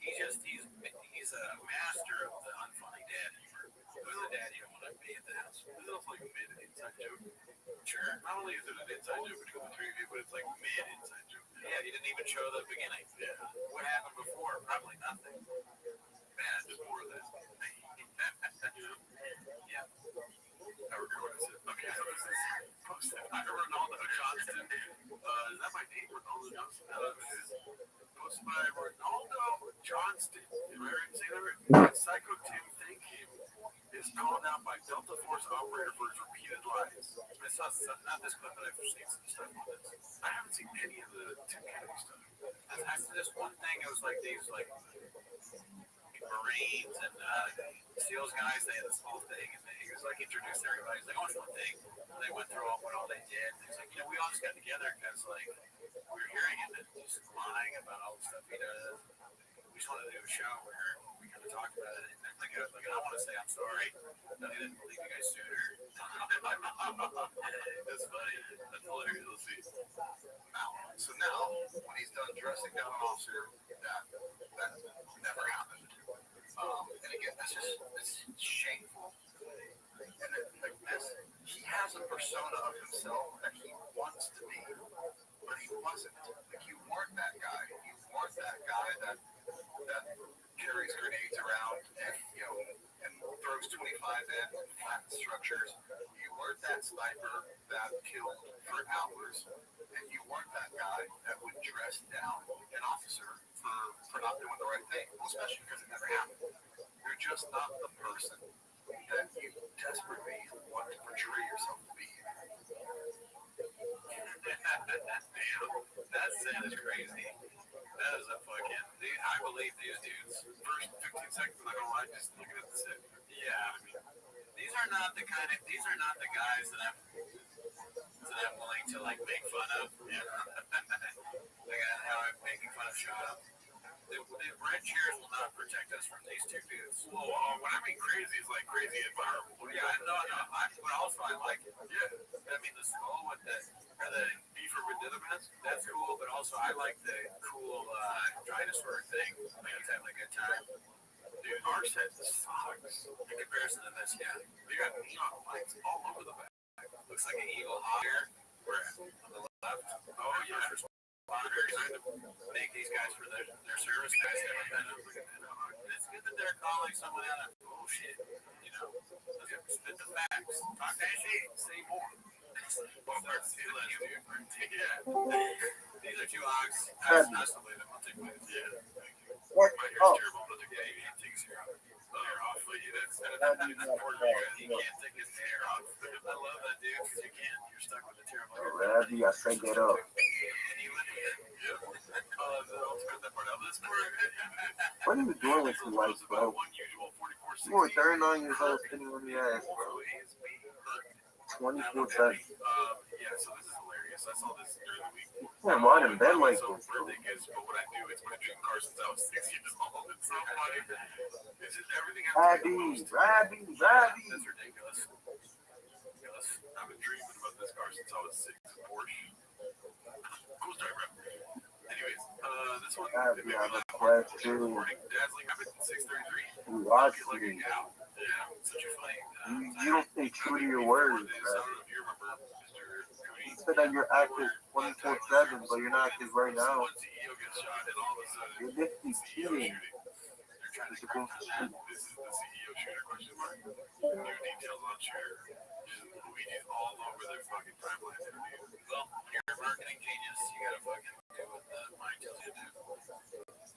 He's a master of the unfunny dad humor. Who's the dad you don't want to be at the house? This is also like a mid-inside joke. Sure. Not only is it an inside joke between the three of you, but it's like mid-inside joke. Yeah, he didn't even show the beginning. Yeah. What happened before? Probably nothing. Man, just more of this. Yeah. I regret what I said. Okay, so this is posted by Ronaldo Johnston. Is that my name, Ronaldo Johnston? No, it is. Posted by Ronaldo Johnston. Am I right? Say that right? Psycho Tim, thank you. is called out by Delta Force operator for his repeated lies. I saw not this clip, but I've seen some stuff on this. I haven't seen any of the Tim Kennedy stuff. I see this one thing. It was like these Marines and SEALs guys. They had this whole thing, and he was like introduced everybody. He's like, "Oh, it's one thing." And they went through what all they did. And he's like, we all just got together because we were hearing him and just lying about all the stuff he does. We just wanted to do a show where we kind of talked about it. And I want to say I'm sorry that I didn't believe you guys sooner. That's funny. That's hilarious. Let's see. So now, when he's done dressing down an officer, that never happened. And again, it's shameful. And he has a persona of himself that he wants to be, but he wasn't. Like, you weren't that guy. You weren't that guy that carries grenades around and throws 25 in flat structures. You weren't that sniper that killed for hours, and you weren't that guy that would dress down an officer for not doing the right thing, well, especially because it never happened. You're just not the person that you desperately want to portray yourself to be. Damn, that scene is crazy. That is a fucking dude. I believe these dudes. First 15 seconds, I'm not gonna lie, just looking at the set. Yeah, I mean, these are not the guys that I'm willing to make fun of. Yeah. Like how I'm making fun of shut up. The red chairs will not protect us from these two dudes. Well, what I mean crazy is like crazy environment. Yeah, no. But also I like it. Yeah. I mean the skull with the beaver with dinner mask, that's cool. But also I like the cool dinosaur thing. Like it's having a good time. Dude, our set sucks in comparison to this. Yeah, they got neon lights all over the back. Looks like an eagle hawk here. We're on the left. Oh yeah. Trying to make these guys for their service guys have been. It's good that they're calling someone out of bullshit. Spit the facts. Talk that shit. Say more. Start stealing, dude. Yeah. These are two ox. That's the way that I'll take my hair's terrible, but yeah, you can't take his hair off. He can't take his hair off. I love that dude because you can't. You're stuck with the terrible hair. Rabbbi, I think that up. What are you doing with your life, bro? You were 39 years old sitting on your ass, bro. 24/7. Yeah, so this is hilarious. I saw this during the week. Can't run in bed like this. But what I do is when I drink Carson's, I was 6 years old. It's so funny. It's just everything Rabbbi. That's ridiculous. I've been dreaming about this car since I was 6. Porsche. Cool story, bro. Anyways, this one. Rabbbi, I have a question. Dazzling. I've been 633. You watch me. Yeah, such a funny. You don't stay true to your words, man. I don't know if you remember Mr. Cooney. You said that you're active 24/7, but you're not active right now. One CEO gets shot, and all of a sudden, You're literally cheating. they're trying to crack down that. This is the CEO shooter question mark. New details on shooter. Luigi's all over their fucking timeline. Well, you're a marketing genius. You gotta fucking do what the mind tells you to do.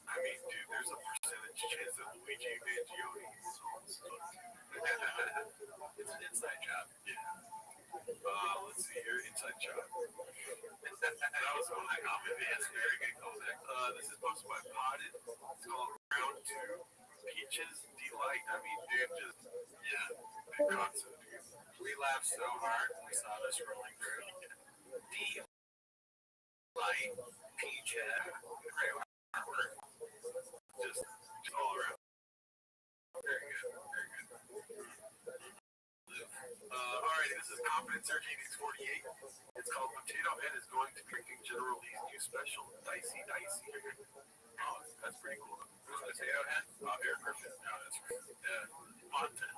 I mean, dude, there's a percentage chance that Luigi Mangione is on this book. It's an inside job. Yeah. Let's see here. Inside job. That was one I commented. Yes, very good callback. This is posted by Potted. It's called Round 2 Peaches Delight. I mean, dude, just, yeah, big concept, dude. We laughed so hard when we saw this rolling through. Delight, Peaches, great artwork. Just all around. Very good, very good. Alright, this is Confidence Searching X48. It's called Potato Head is going to be drinking General Lee's new special, Dicey. Oh, that's pretty cool. Who's Potato Head? Oh, Eric Griffin. No, that's right. Montana.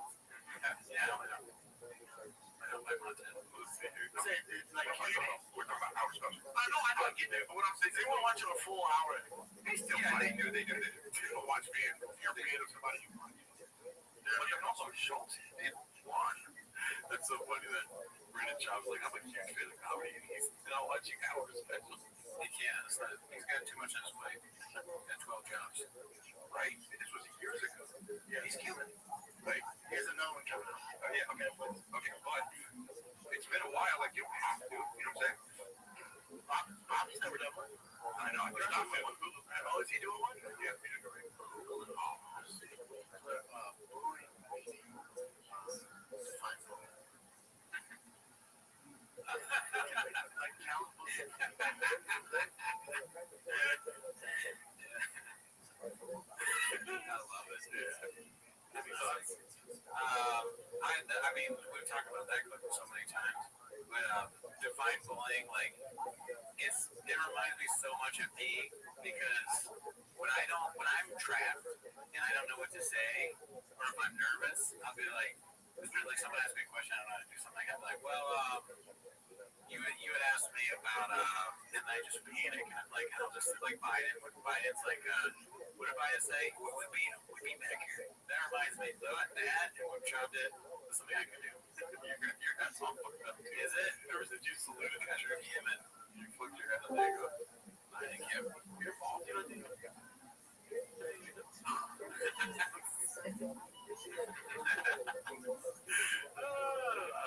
Yeah, I know my Montana. Let's see here. Like, we're talking about our special. I know, I get that, but what I'm saying is they won't watch it a full hour. They still they do. They don't watch me. If you're a fan of somebody, you watch it. But you can also Schultz did one. That's so funny that Brennan Chop's like, I'm a huge fan of comedy, and he's not watching our specials. He can't. He's got too much on his plate. Got 12 jobs. Right? This was years ago. Yeah, he's Cuban. Right? He has another one coming up. Oh, yeah, okay. Okay, but it's been a while. Like, you don't have to. You know what I'm saying? Bobby's never done one. I know. He's not doing one. Oh, is he doing one? Yeah, he's doing one. Oh, I mean, we've talked about that clip so many times, but define bullying, like, it reminds me so much of me, because when I'm trapped and I don't know what to say, or if I'm nervous, I'll be like, someone asks me a question, I don't know how to do something, I'll be like, well, you had asked me about, and I just panic, and I'm like, I'll just like Biden's like, what did Biden say? We beat back here. That reminds me, that, and we've chopped it, that's something I can do. Your head's all fucked up. Is it? Or is it you saluted at your Yemen? You flipped your head and there you go. I think your fault, you know? I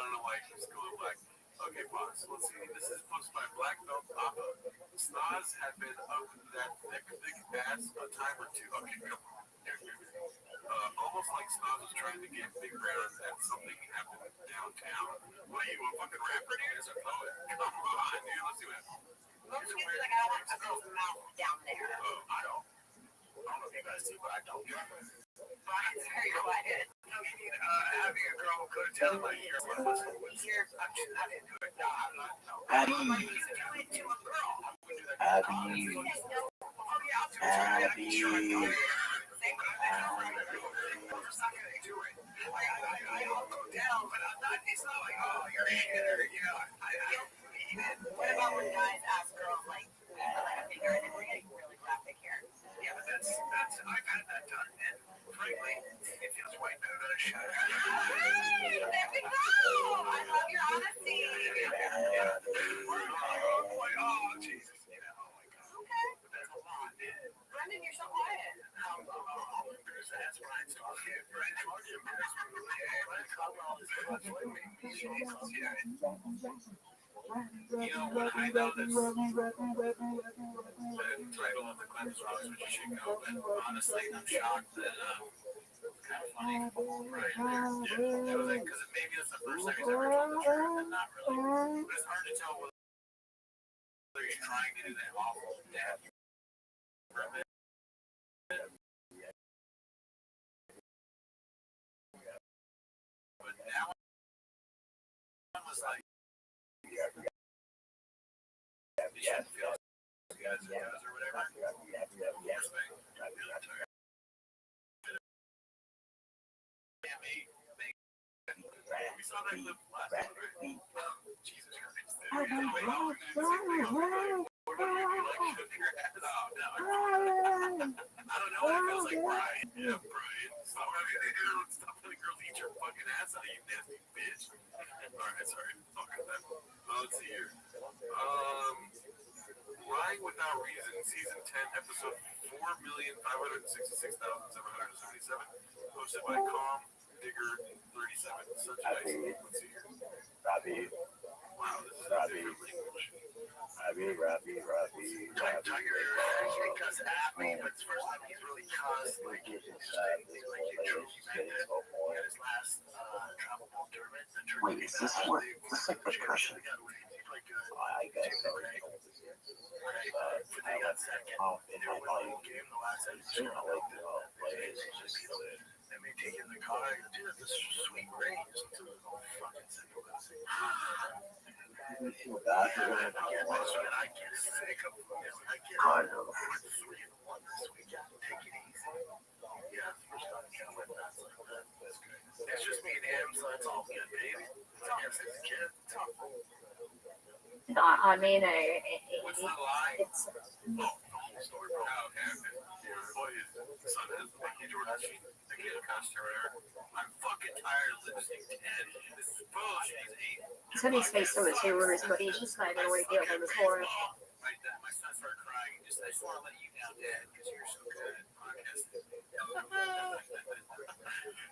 don't know why I keep going black. Okay, boss. Let's see. This is posted by Black Belt Papa. Stas had been up that thick ass a time or two. Okay, come on. Almost like Stas was trying to get big rounds at something happened downtown. What are you, a fucking rapper, dude? As a poet? Come on, dude. Let's see what happens. Let's get to the guy with a girl's mouth down there. I don't know if you guys see, but I don't. Brian's very quiet. No, you need having a girl go to town by year. I'm just not into it. No, I'm not. No. Abby. Like, you do it to a girl. Abby. Oh, yeah, I'll do it. Abby. I'll go down, but I'm not, it's not like, oh, you're a hitter, you know, I don't mean it. What about when guys ask girls, like a finger and then we're getting really graphic here? Yeah, but that's, I've had that done, and frankly, it feels way better than a shot. Hey, there we go! I love your honesty. Oh, Jesus. You know, oh my God. Okay. But that's a lot, man. Brendan, you're so quiet. That's right. So I'll get right now. You know what? I know that's the title of the class is always what you should go, but honestly, I'm shocked that it's kind of funny right there. Yeah, that was like, because maybe it's the first time he's ever told the truth and not really. But it's hard to tell whether he's trying to do that awful dad from it. But now I was like, yeah, guys or whatever. We saw that clip last time, right? Jesus Christ. I don't know why I feels like Brian. Yeah, Brian. Stop letting girls eat your fucking ass out, you nasty bitch. Alright, sorry. Let's see here. Lying Without Reason, Season 10, Episode 4,566,777, hosted by Calm Digger 37. Such a nice. Let's see here. Rabbbi. Wow, this is Rabbbi. a different language. Rabbbi. Tiger usually cuss at me, but it's the first time he's really cussed. Like, he's like, you know, he had his last travel ball tournament. Wait, is this what? Is this like percussion? I guess so. They got second. In my mind, Game the last I like the players. and they take in the car. Dude, that's a sweet raise. Fucking simple. I get sick of this. I get 3-1 this weekend. Take it easy. Yeah, first time coming. That's good. It's just me and him, so that's all good, baby. I guess it's a kid. No, I mean, What's the lie? it's Oh, story, bro. Oh, okay. Your boy, his son has the Mickey Jordan machine. The kid cost or whatever. I'm fucking tired of lipstick 10. This is bullshit. He's having space for tours, but he's just not going to want to deal with him before. My son started crying and just, I just want to let you down, Dad, because you're so good at podcasting.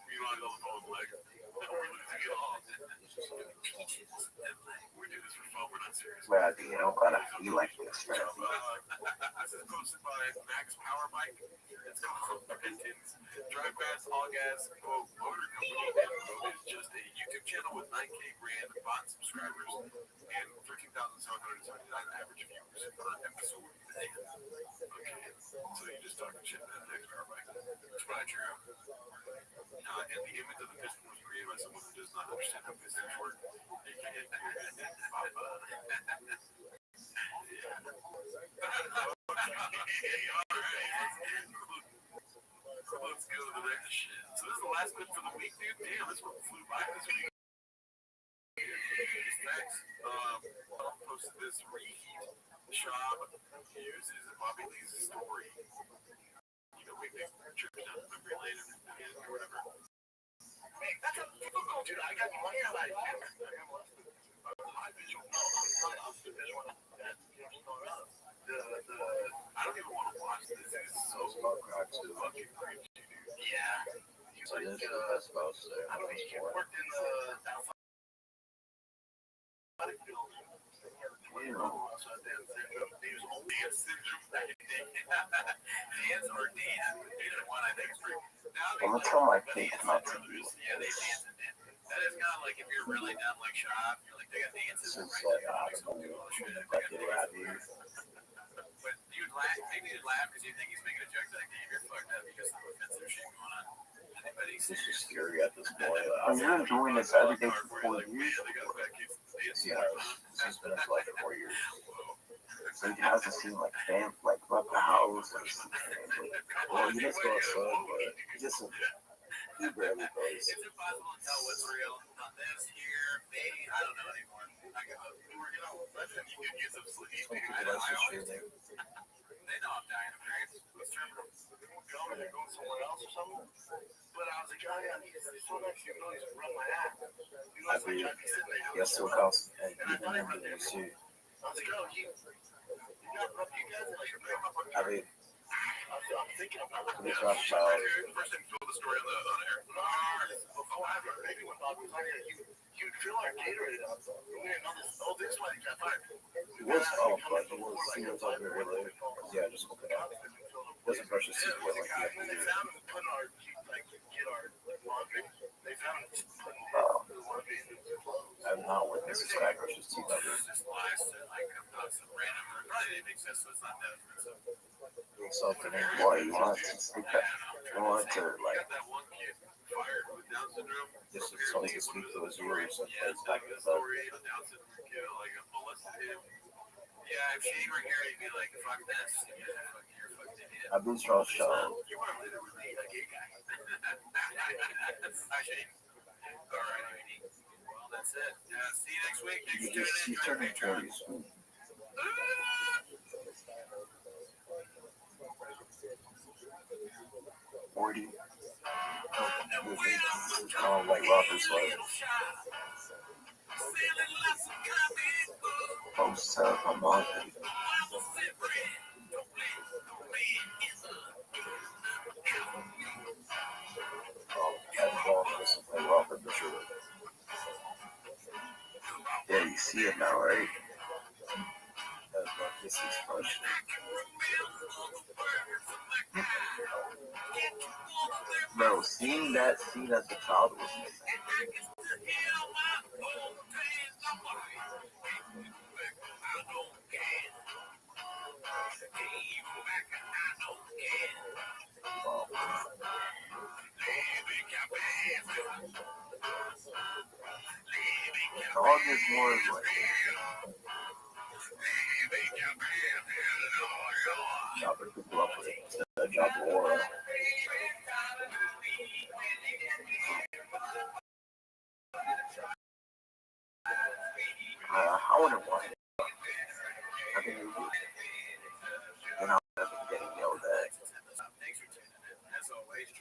Meanwhile, the phone's like, we're losing it all. We do this for fun, we're not serious. Well, you know, but you like this, man. This is posted by Max Power Bike. It's called Brenton's Drive Fast All Gas Motor Company. It's just a YouTube channel with 9K brand bot subscribers and 13,779 average viewers per episode. Okay, so you just talking shit about Max Power Bike. It's probably true. And the image of the piston was created by someone who does not understand how pistons work. Let's go to the next shit. So this is the last bit for the week, dude. Damn, this one flew by this week. Thanks. I'll post this reheat. Shab uses Bobby Lee's story. You know, we make trips down memory lane or whatever. Hey, that's a dude. I got money on that. High visual. The visual. I don't even want to watch this. It's so fucking crazy, dude. Yeah. He's like, I don't know, he worked in the athletic field. He was only a syndrome back in the day. Dance or Dan. Either one, I think, is pretty. I'm gonna tell my kids not to do it. Yeah, they dance and dance. That is kind of like if you're really down like shop, you're like, they got dances. Since like I don't know what get out here. But you'd laugh, maybe you'd laugh because you think he's making a joke like, damn, you're fucked up because of offensive shit going on. This is scary at this point. And you're doing this every day for 4 years. Yeah, he's been for like 4 years. So he hasn't seen like fam, like left the house or something. Well, he does go outside, but he just he barely goes. It's impossible to tell what's real. Not this here, maybe I don't know anymore. I got working on listen. You can get some sleep. I always do. They know I'm dying of parents. What's terminal? Going to go somewhere else or something. But I was like, oh yeah, he's so nice. You know, he's run my ass. You know, I believe yes, so house and even in the suit. I was like, oh, you got rough. You guys are like a big up on I mean, I'm thinking about it. this Rothschild. First thing, fill the story on air. However, maybe when Bob was on here, he would fill our Gatorade up. We didn't know this. Oh, this is why he got fired. He was off, but he was like very late. Yeah, just open up. Doesn't brush his teeth well like you have to They do. found him putting our, like, get our laundry. They found him putting the laundry in his clothes. I have not witnessed this guy brush his teeth ever. Just lies to, like, about some random, probably didn't make sense, so it's not that offensive. Himself and why he wants to speak up. He wants to like Got that one kid fired with Down syndrome. just so he can speak to his viewers and Yeah, plays back the his up. story of Down syndrome kid, like, molested him. Yeah, if she were here, he'd be like, fuck this. Yeah, fuck, you're a fucking idiot. I've been Rothschild. You want to live with me, a gay guy. Hi, Shane. All right, Heidi. Well, that's it. See you next week. Thanks for tuning in. He's turning 40 soon. 40. Oh, like Robert's like post a month. Robert for sure. Yeah, you see it now, right? This is fresh. Bro, seeing that scene as a child was amazing. Dog is more of like chopping people up with a job aura. I wouldn't want it. I think it would be. And I'll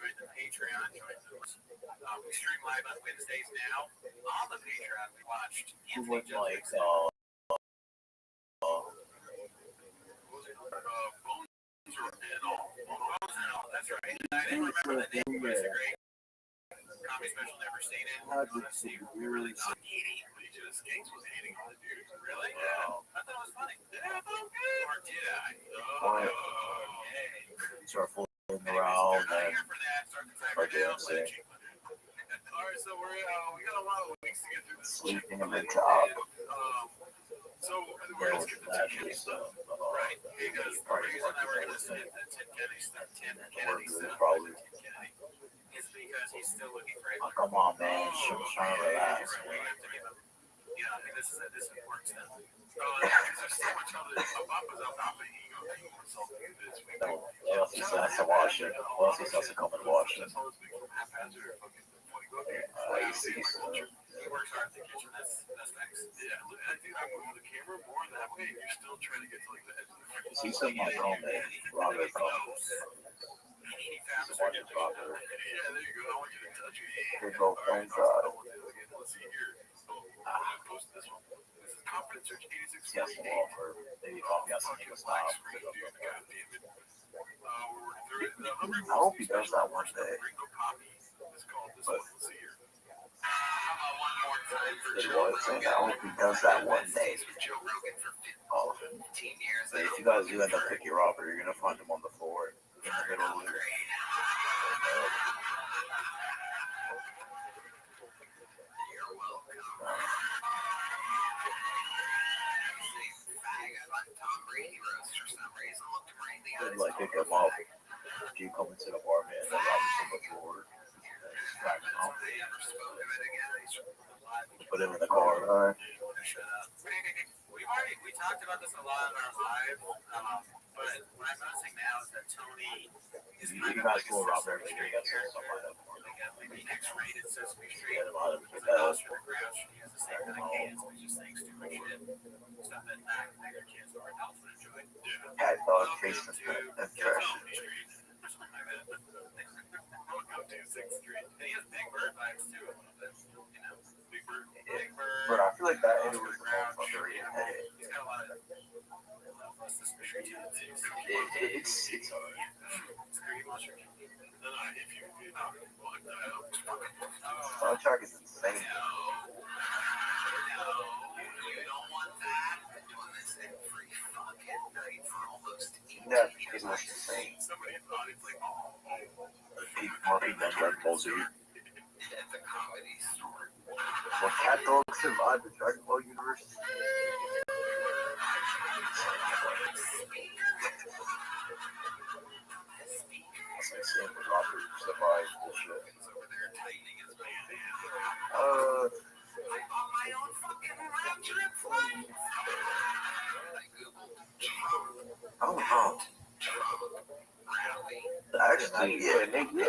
join the Patreon, join those. We stream live on Wednesdays now. On the Patreon, we watched Anthony Bones and All. That's right. I didn't remember the name, but it's a great comedy special. Never seen it. Let's see. We really not eating. He just Gates was hating on the dude. Really? Yeah. I thought it was funny. Yeah, I thought it was good. Or did I? Okay. Start fooling around and Start doing shit. All right, so we got a lot of weeks to get through this. Sleeping in the job. So we're going to skip the Tim Kennedy stuff, right? Because the reason that we're going to skip the Tim Kennedy stuff, Probably. is because he's still looking for it. Oh, come on, man. Should try to relax. We have to give him. Yeah, I think this is important stuff. There's so much other Papa's up, ego, insulting this week. No, else he has to watch it. Else he has to come and watch it. He works hard in the kitchen. That's nice. Yeah, I think I'm moving the camera more that way. You're still trying to get to like the edge of the frame. He said my own name, Robert. Yeah, there you go. I want you to touch it. They both thank God. Let's see here. Post this one. This is Confidence Search 86. Yes, for maybe coffee has something to stop. I hope he does that one day. But I hope he does that one day. All of it. But if you guys do end up picking Robert, you're gonna find him on the floor in the middle of it. I'd like pick him up. Do you come into the apartment and then Robert's on the floor? Drag him out. Put him in the car. Alright. We talked about this a lot in our live, but what I'm noticing now is that Tony is You guys go Robert every day. Maybe X-rated Sesame Street. He's a mouse for the grouch. He has the same kind of cadence, but he's just saying stupid shit. Stuff that bigger kids or adults would enjoy. Cat dog face and trash. Welcome to 6th Street. And he has Big Bird vibes too. Big Bird. But I feel like that area was the most underrated. He's got a lot of Sesame Street. It's alright. Star Trek is insane. You don't want that. Doing this every fucking night for almost 8 Yeah, because it's insane. Somebody thought it's like, More people than Dragon Ball Z. at the comedy store. Will Cat Dog survive the Dragon Ball universe? That's like saying that Robert survived this shit. Over there tightening his band. I On my own fucking round trip flight. I googled don't know. Actually, yeah. I think it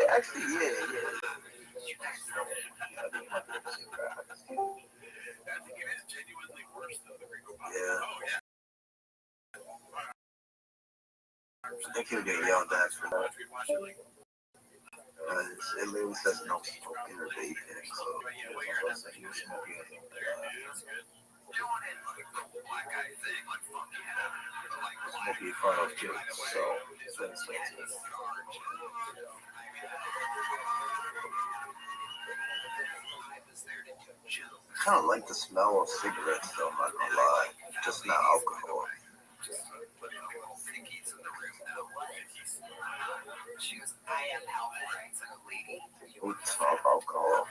is genuinely worse than the Ringo Pop. Yeah. Oh, yeah. I think he'll get yelled at for that. We watch it like, It literally says no smoking or vaping, so that's like you're smoking. that's good. Doing it like a cool black guy thing, like fuck yeah. Like Smoking in front of kids, so it's very expensive. I kind of like the smell of cigarettes, though, I'm not gonna lie. Just not alcohol. She goes, I am alcohol. It's like a lady. Who smells alcohol?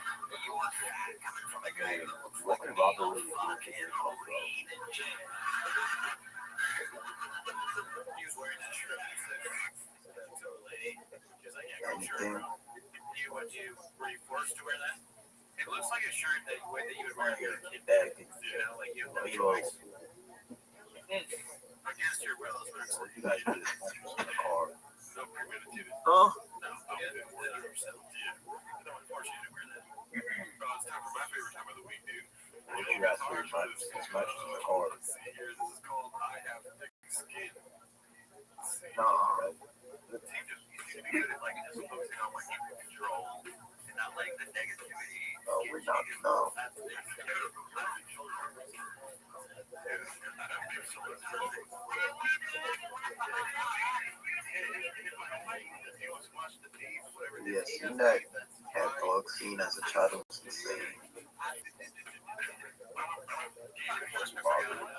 You want fat coming from a guy who looks What like can Robert really do? fucking lean and gin. He was wearing that shirt and said, to a lady. She was like, yeah, go shirt, bro. Were you forced to wear that? It looks like a shirt that you would wear if you were a kid. You know, like you have no choice. Against your will, is what I'm saying. You guys do this in the car. No premeditated. Huh? No, yeah, 100%. Yeah. No one forced you to wear that. Bro, it's time for my favorite time of the week, dude. What you guys do as much in the car? Let's see here. This is called I Have Thick Skin. No. It seemed to be good at like just focusing on like Yeah, seeing that cat dog scene as a child was insane. This smile was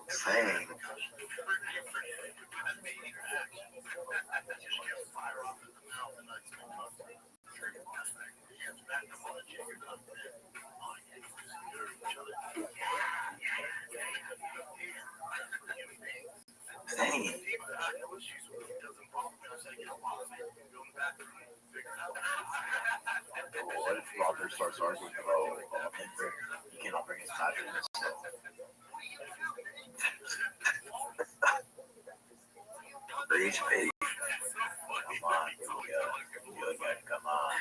insane. Dang. What if Robert starts arguing about he cannot bring his happiness? Rage baby. Come on, you gotta come on.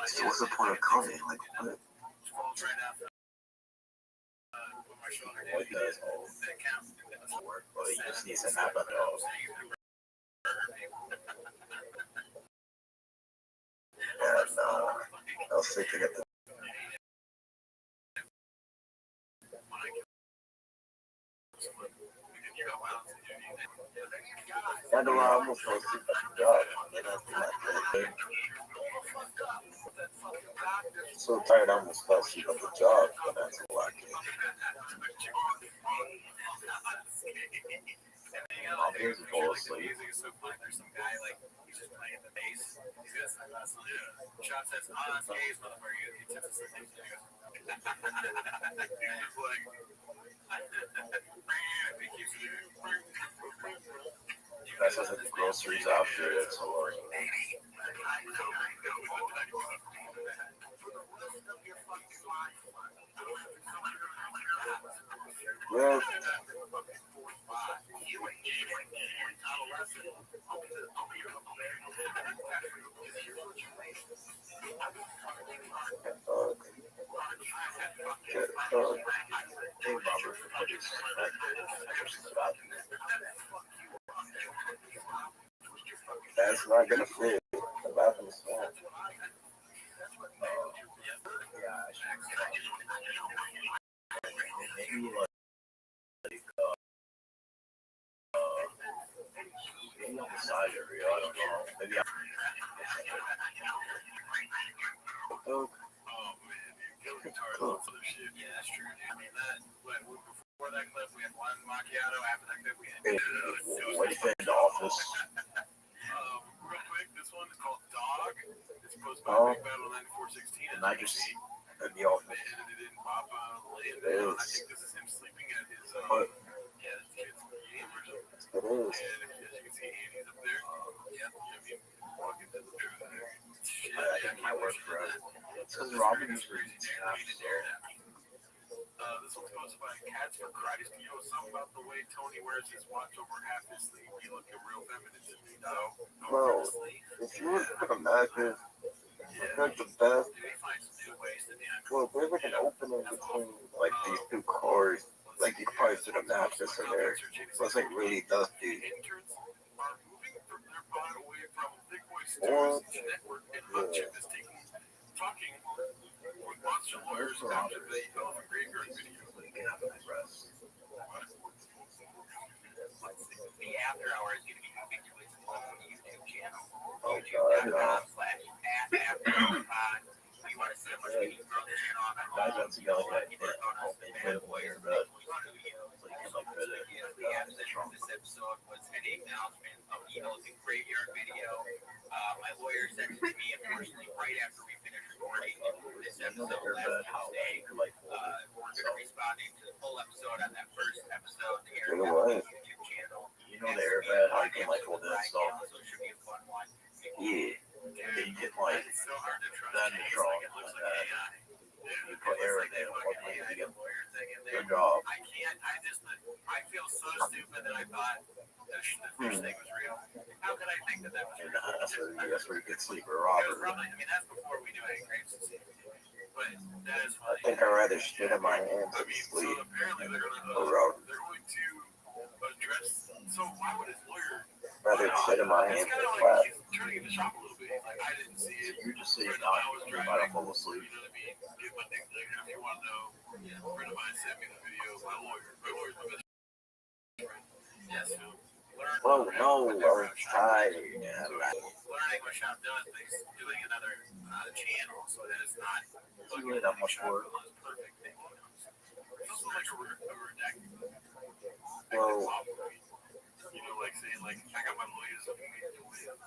So what's the point of coming? Like what? What does work? Well, he just needs a nap at all. And I was thinking at the I know I almost fell asleep at the job. And then after that, so tired I almost fell asleep at the job. But that's a lot. I'm here to fall asleep. That sounds like the groceries after it's hilarious. Yeah. Hey, Robert, for this. That's not gonna fit. The bathroom is small. Yeah, maybe like maybe on the side area. I don't know. Maybe. Oh. Yeah, that's true. I mean, before that clip, we had one macchiato. After that clip, we had What is in the office? real quick, this one is called Dog. It's posted by Big Battle 9416. And I just in the office. Edited in Papa Land. It is. I think this is him sleeping at his his kid's game or something. It is. And as you can see, Andy's up there. Walking to the truth there. I think my work for us. It's because Robin is reading there. This one's posted by Cats for Christ. You know something about the way Tony wears his watch over half his sleeve? He looking real feminine to me, though. Bro, if you were to imagine, like the best. Well, there's like an opening between like these two cars. Like you probably put a mattress in there. So it's like really dusty. Or Talking with monster lawyers after the Elephant Graveyard video. The after hour is going to be moving to its own YouTube channel. oh god, YouTube.com/afterhourpod. We want to see how much we can grow the channel on our own. that's yelling at the lawyer, but The episode of this episode was an acknowledgement of the Elephant Graveyard video. My lawyer sent it to me, unfortunately, right after we finished recording this episode last Tuesday. We're going to be responding to the full episode on that first episode here on the YouTube channel. you know the airbag, how you can like hold that stuff. So it should be a fun one. Yeah, then you get like that in the trunk, and then you put air in there, and you get good job. I feel so stupid that I thought the fish thing was real. How could I think that that was real? That's where you get sleeper It was Robert. probably, I mean, that's before we knew any grapes. But that is I funny. think I'd rather shit in my hands I than mean, so sleep. apparently they're Or Robert. going to shit in my hand It's kind for of class. like he's turning into shock a little bit. He's like, I didn't see it. You just say Friend not, of mine was you driving. might have fall asleep. You know what I mean? Get my dick licked. If you want to know, a friend of mine sent me the video of my lawyer. My lawyer's my best friend. Yes. Learn. Oh no, I was tired. Learning what shop does, doing another channel so that it's not Really not much work. perfect. It's also like a redacted. Well, You know, like saying, like, I got my lawyers.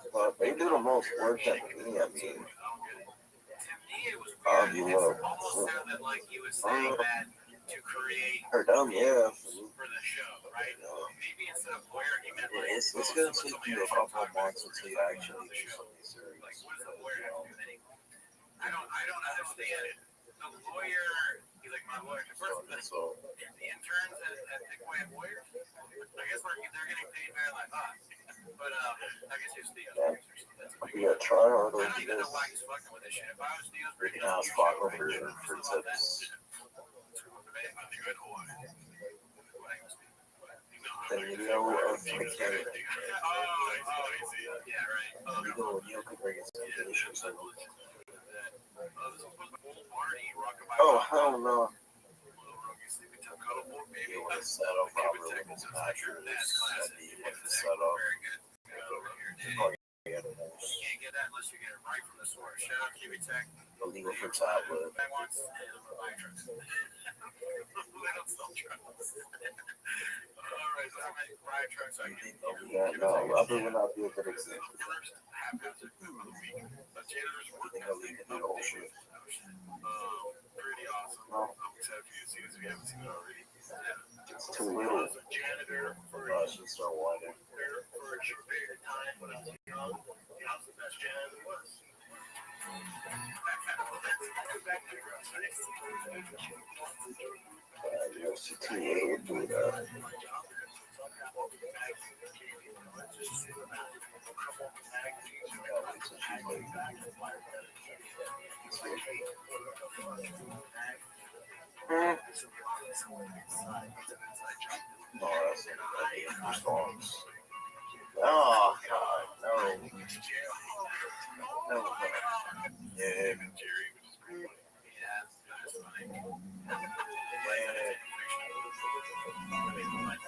but they do the most work than me. I mean, It you almost sounded like he was saying that to create for them, yeah. for the show, right? Maybe instead of lawyer, he meant like, It's gonna take you a couple of months until you actually do something serious. like, what does a lawyer have to do with anything? I don't understand it. The lawyer, he's like, my lawyer. First, So the interns at Pickaway have lawyers. I guess they're getting paid better like us. But I guess it's the others or something. we gotta try harder I to don't do even know this. why he's fucking with this shit. If I was Theo's We can ask Flacco for tips. Then you know of mechanic. Yeah, right. You know Neil could bring us some issues. Oh hell no. Maybe with the setup, probably with the mattress, maybe with the setup. Can't get that unless you get it right from the source. Shout out to Tech. Illegal for tablet. I want to buy trucks. They don't sell trucks. Alright, so I might buy trucks. I can Yeah, no, Rabbbi would not be a good example. first haphazard of the week. A janitor's I work think I'll leave it the whole shit. pretty awesome. No. I'm excited for you to see this if you haven't seen it already. It's too little. As a janitor for I should start whining. for a short period of time when I was young, I was the best janitor there was. Back to the grocery. UFC 2 would do that. No, that's not songs. Oh god, no. No. Yeah.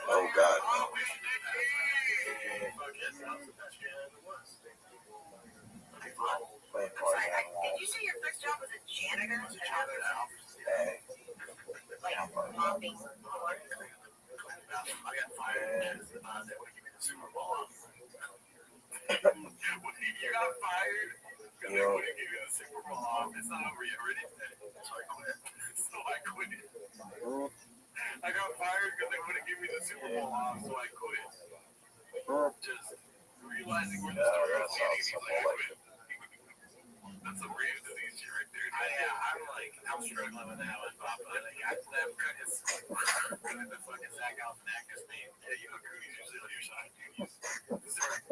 Oh god. Did you say your first job was a janitor? Like mopping floors? I got fired because they would give me the Super Bowl. You got fired because they wouldn't give you the Super Bowl off. It's not over yet, ready? So I quit. I got fired because they wouldn't give me the Super Bowl off, so I quit. Just realizing where the story was leading, he's like, I quit. That's some random disease shit right there. I'm struggling with that one, Papa. It's the fucking Zach Galifianakis name. Yeah, you know, Cooney's usually on your side, dude. It's hard,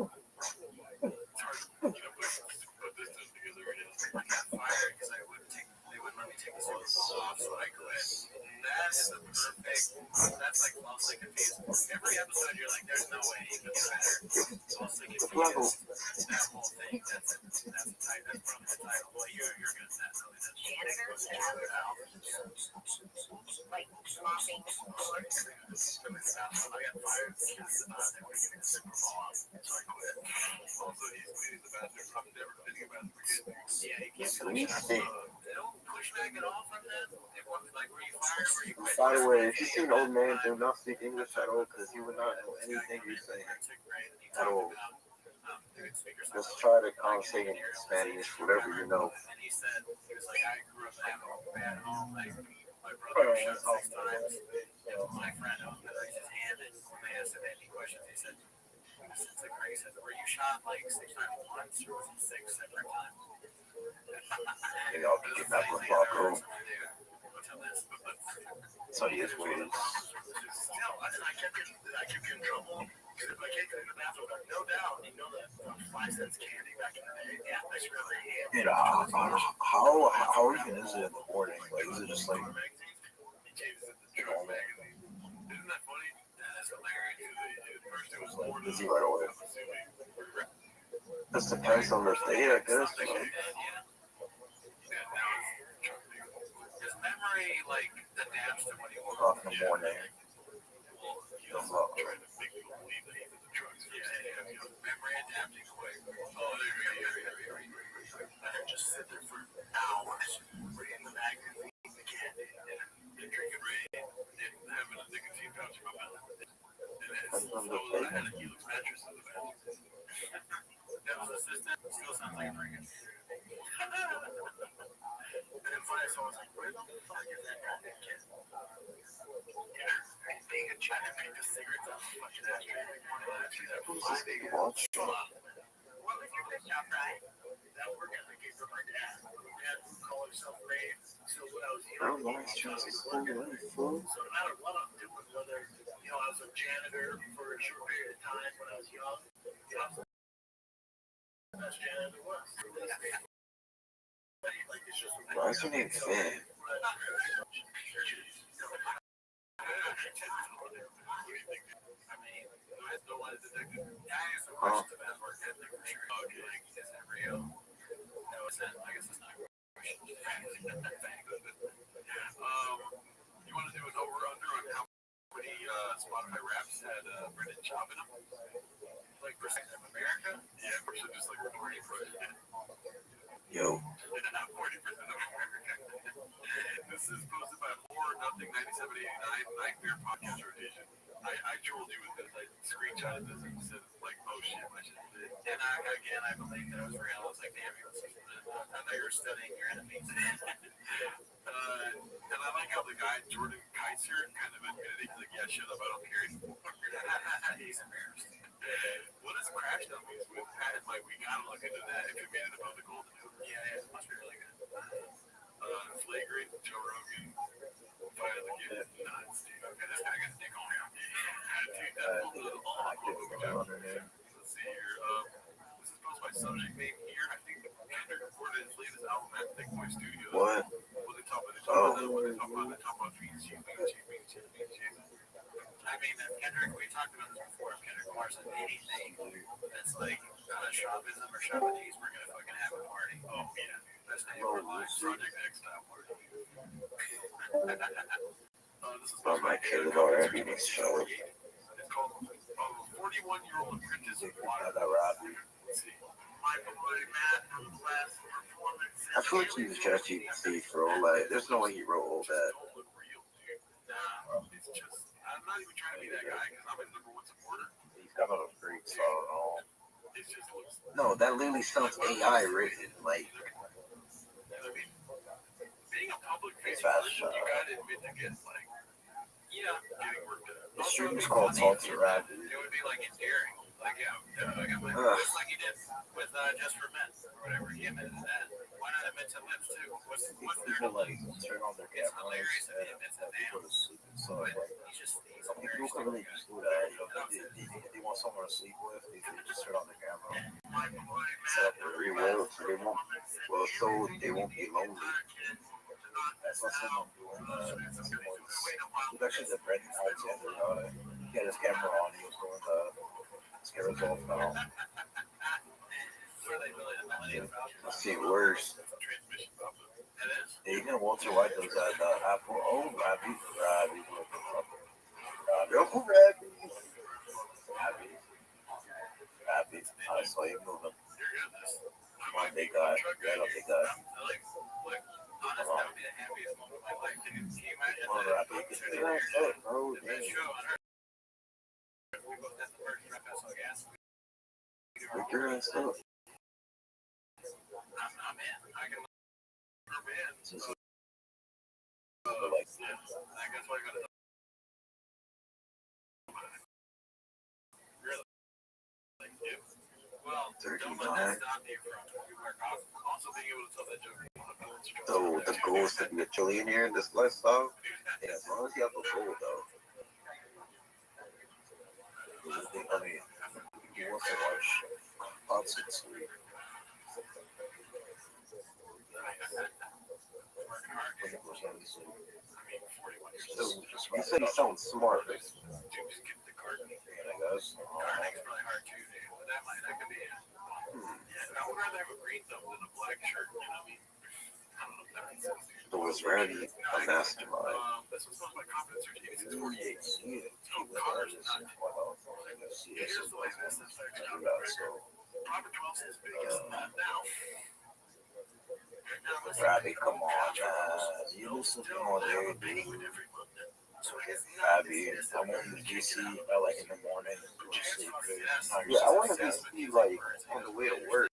put this together right now. I got fired because they wouldn't let me take the Super Bowl off, so I quit. That is a perfect, that's like falsely confused. Every episode, you're like, there's no way he could do better. Falsely confused. That whole thing, that's the title. That's probably the title. Well, you're good at that. Janitor? Like mopping floors? I got fired because they wouldn't give me the Super Bowl off, so I quit. Also, he's cleaning the bathroom. I'm never cleaning a bathroom again. Yeah, he can't they don't push back at all from that. They want like, were you fired or were you quit? By the way, if you see an old man do not speak English at all, because he would not know anything you're saying at all. Just try to conversate in Spanish, whatever you know. And he said, he was like, I grew up having a bad home. Like, my brother was shot 6 times. And my friend raised his hand, and when they asked him any questions, he said, it's like Ray said, were you shot like 6 times once, or was it 6 separate times? You know, to get back with Flacco. So he is weird. Still, I kept getting in trouble. If I can't clean the bathroom, no doubt, you know that 5 cents candy back in the day. Yeah, I should really hand. You know, how even is it in the morning? Like, is it just like, Isn't that funny? That is hilarious. At first it was like busy right away? Just depends on the day, I guess. Yeah, now his memory like adapts to what he wants. Off in the morning. Well, he also trying to make people believe that he's in the drugs. Yeah. Memory adapting quick. Oh, there. And then just sit there for hours reading the magazine again and drinking rain and having a nicotine pouch in my mouth. And I had a Helix mattress in the bathroom. That was assistant. Still sounds like a drinking. And then finally, someone's like, where the fuck is that goddamn kid? Yeah, being a child and make the cigarettes out of the fucking ashtray. Who's this big watch? What was your first job, Brian? That work ethic for my dad. Dad would call himself Ray. So when I was I don't know, it's just a cool life, fool. So no matter what I'm doing, whether I was a janitor for a short period of time when I was young, I was the best janitor there was. Like it's just Why is your name Finn? I mean, I had no lie detective. I used to question about work ethic for sure. Okay, like, is that real? No, it's not. I guess it's not. You want to do an over-under on how many Spotify raps had Brendan Schaub in them? Like percent of America? Yeah, or should just like 40%. Yo. 40% of America. This is posted by More Nothing 9789 Nightmare Podcast Rotation. I trolled you with this. I screenshotted this and said like, oh shit, I should do it. And I believed that it was real. I was like, damn, I know you're studying your enemies. And I like how the guy Jordan Kaiser kind of admitted he's like, yeah, shut up, I don't care anymore. He's embarrassed. What is Crash Dummies with Pat and Mike? We gotta look into that if it made it above the Golden Hoop. Yeah, it must be really good. Flagrant, Joe Rogan, Fight of the Kid, nuts, dude. Okay, this guy got a dick on him. Dude, that's all let's see here. This is posted by Subject Name here. I think Kendrick recorded his latest album at Thick Boy Studios. What? What they talk about? They talk about dreams, cheese. I mean, Kendrick, we talked about this before. If Kendrick Lamar's on anything that's like Shoppism or Shoppanese, we're gonna fucking have a party. Oh yeah, best name for life. Project X style party. This is Oh, my kid is already next show. It's called 41-Year-Old Apprentice of Water. Rabbbi. Let's see. Michael Boy, Matt, class performance. I feel like he was ChatGPT, bro. Like, there's no way he wrote all that. Don't look real, dude. Nah, it's just. I'm not even trying to be that guy because I'm his number one supporter. He's kind of a freak, so I don't know. It just looks. No, that literally sounds AI written. Like, I mean, being a public face, Fast you shot. gotta admit to get like, getting worked out. the stream is called Talk to Rabbit. It would be like endearing. Like, just like he did with Just for Men or whatever. He admitted to that. Why not admit to lips too? What's there to People like turn on their It's cameras hilarious if he and admits that go now. to sleep and stuff. But Like, he's some people hilarious. can really just do that. You know, they want someone to sleep with. They just turn on their camera. Set up their free will, so they won't. Well, so they won't be lonely. That's what someone doing. He's actually the Brendan Alexander. He had his camera on. He was doing his camera's off now. Let's see, worse. Even Walter White does that. Apple. Oh, Rabbbi. Rabbbi. I saw you moving. Come on, big guy. Right up, big guy. Come on. Come on, Rabbbi. Get your ass up, bro. Damn. Get your ass up. Well, 39. So the goal is to be a trillionaire in this lifestyle. Yeah, as long as you have a goal, though. I mean, he wants to watch concerts. You said he sounds smart. I guess. Gardening's probably hard too, dude. That could be it. was Rabbbi a mastermind? That's what's called my confidence certificate. 648. Yeah, Oh, Connor's not. Here's Here's the way this affects Conor about McGregor. Robert 12's his biggest nut now. Rabbbi, come on, man. You listen to him on there, dude. Rabbbi, I want the GC like in the morning. Sleep good. Yeah, I want to be like on the way to work.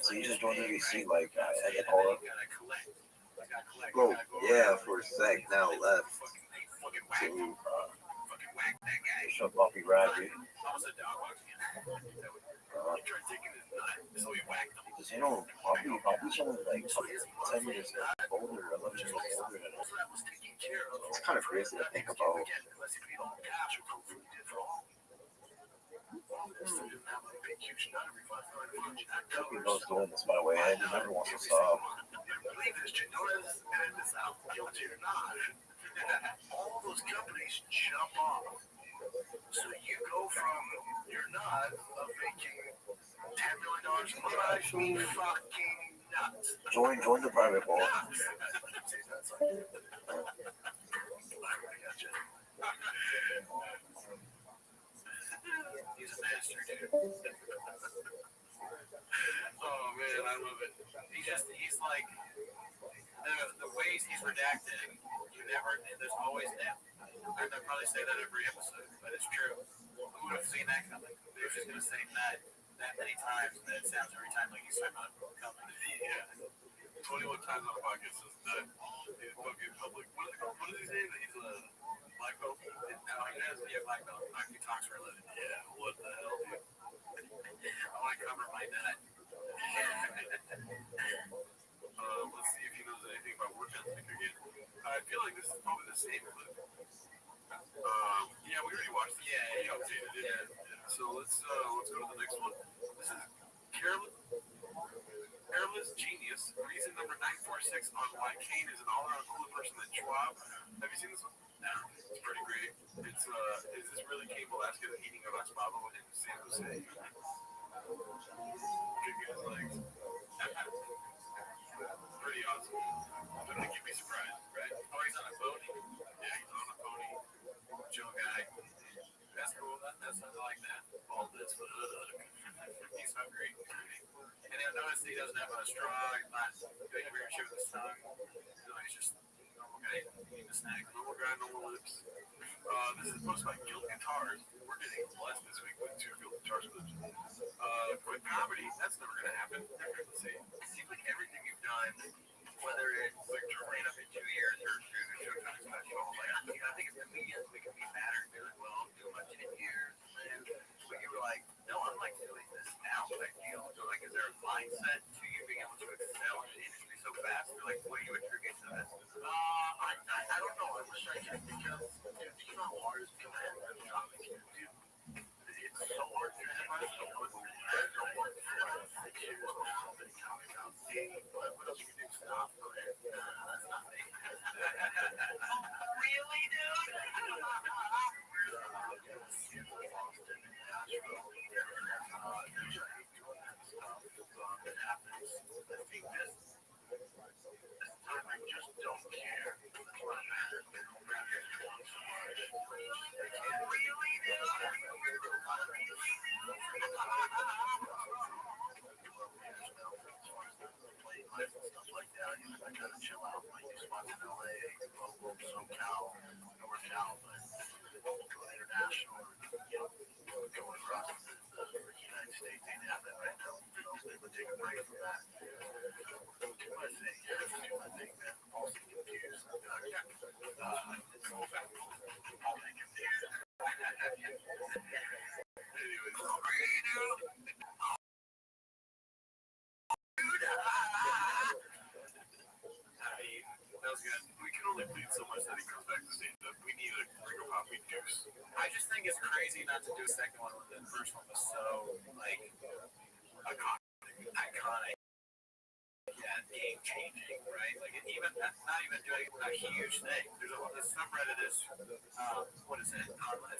So you just joined NBC like at the call? Bro, yeah, for a sec, now left. To shut Buffy Rabbbi. Because you know, I'll be something like 10 years older, 11 years older than us. It's kind of crazy to think about. He loves doing this, by the way. I never wants to stop. All those companies jump off. So you go from you're not making $10 million a month. Drives me fucking nuts. Join the private ball. He's a master, dude. Oh man, I love it. He's like the ways he's redacted. There's always that. I probably say that every episode, but it's true. Who would have seen that coming? They're just gonna say that many times, and it sounds every time like he's talking about a company. Yeah. 21 times on the podcast is that he's fucking public. What does he say? That he's a black belt? Yeah, black belt. He talks for a living. Yeah, what the hell, dude? I want to cover my nut. Let's see if he knows anything about work ethic again. I feel like this is probably the same clip. Yeah, we already watched it. Yeah, he updated it. Yeah. So let's go to the next one. This is Careless Genius. Reason number 946 on why Kane is an all-around cooler person than Schwab. Have you seen this one? No. It's pretty great. It's is this really Kane Velasquez eating a rasmado in San Jose? Kicking his legs. Pretty awesome. I don't think you'd be surprised, right? Oh, he's on a pony. Yeah, he's on a pony. Joe guy. That's cool. That's something like that. All this. He's hungry. And you'll notice he doesn't have a straw. He's not doing a weird shit with his tongue. No, he's just normal guy eating a snack. Normal guy, normal lips. This is posted by Guild Guitars. We're getting blessed this week with 2 Guild Guitars clips. Quick comedy. That's never going to happen. Let's see. It seems like everything you've done, whether it's like turning up in 2 years or Showtime special, like, I think it's comedians. We can be mad or doing well, doing much in years. But you were like, no, I'm like doing this now. What I feel. So, like, is there a mindset to you being able to excel in the industry so fast? Or, like, what do you attribute to this? I don't know. I wish I could because you know how hard it's going to be. It's so hard to do. What else you can do? Stop. That's not me. Really, dude? I just don't care. Stuff like that. I gotta chill out. Like these spots in LA, local, SoCal, North Cal, but international, going across the United States, they have that right now. They would take a break from that. Do my thing, man. Also confused. I'll make it there. Anyways, that was good. We can only bleed so much that he comes back to stand up. We need a Rico Hoppy juice. I just think it's crazy not to do a second one when the first one was so, like, iconic. Yeah, game changing, right? Like, even not even doing a huge thing. There's a subreddit is, what is it? Top 1%.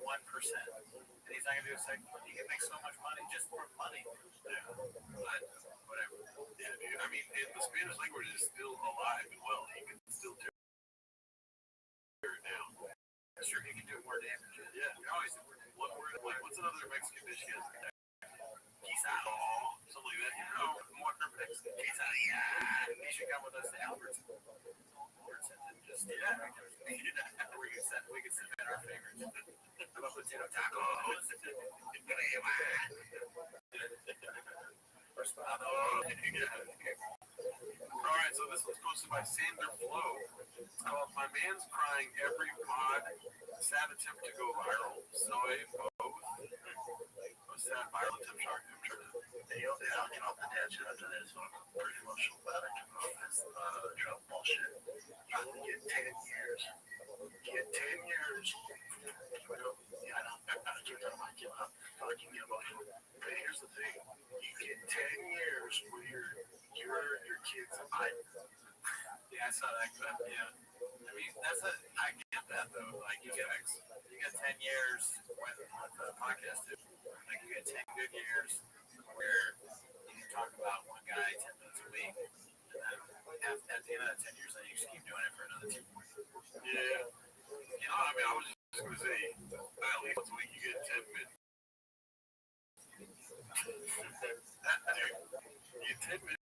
And he's not going to do a second one. He can make so much money just for money. Yeah. But whatever. Yeah, dude. I mean, the Spanish language is still alive and well. He can still tear it down. Sure, he can do more damage. Yeah. You always one word like what's another Mexican dish he has? Quesado, something like that. You know, more Mexican quesadilla. He should come with us to Albertson. And just we can submit our favorites. How about potato tacos? All right, so this one's posted by Sander Flo. It's called "My Man's Crying Every Pod." Sad attempt to go viral. Soy both. Sad viral attempt. Sorry, I'm sure. I'll get off the tangent after this one. Pretty emotional about it. This Trump bullshit. You get 10 years. Get 10 years. Yeah, I know. I'm fucking emotional. But here's the thing. You get 10 years where your kids are. Yeah, I saw that clip. Yeah. I mean, I get that though. Like you get 10 years with the podcast too. Like you get 10 good years where you can talk about one guy 10 minutes a week, and then at the end of that 10 years, then you just keep doing it for another 2 years. Yeah. You know, I mean, I was just gonna say, at least once a week you get 10 minutes. Dude, you get 10 minutes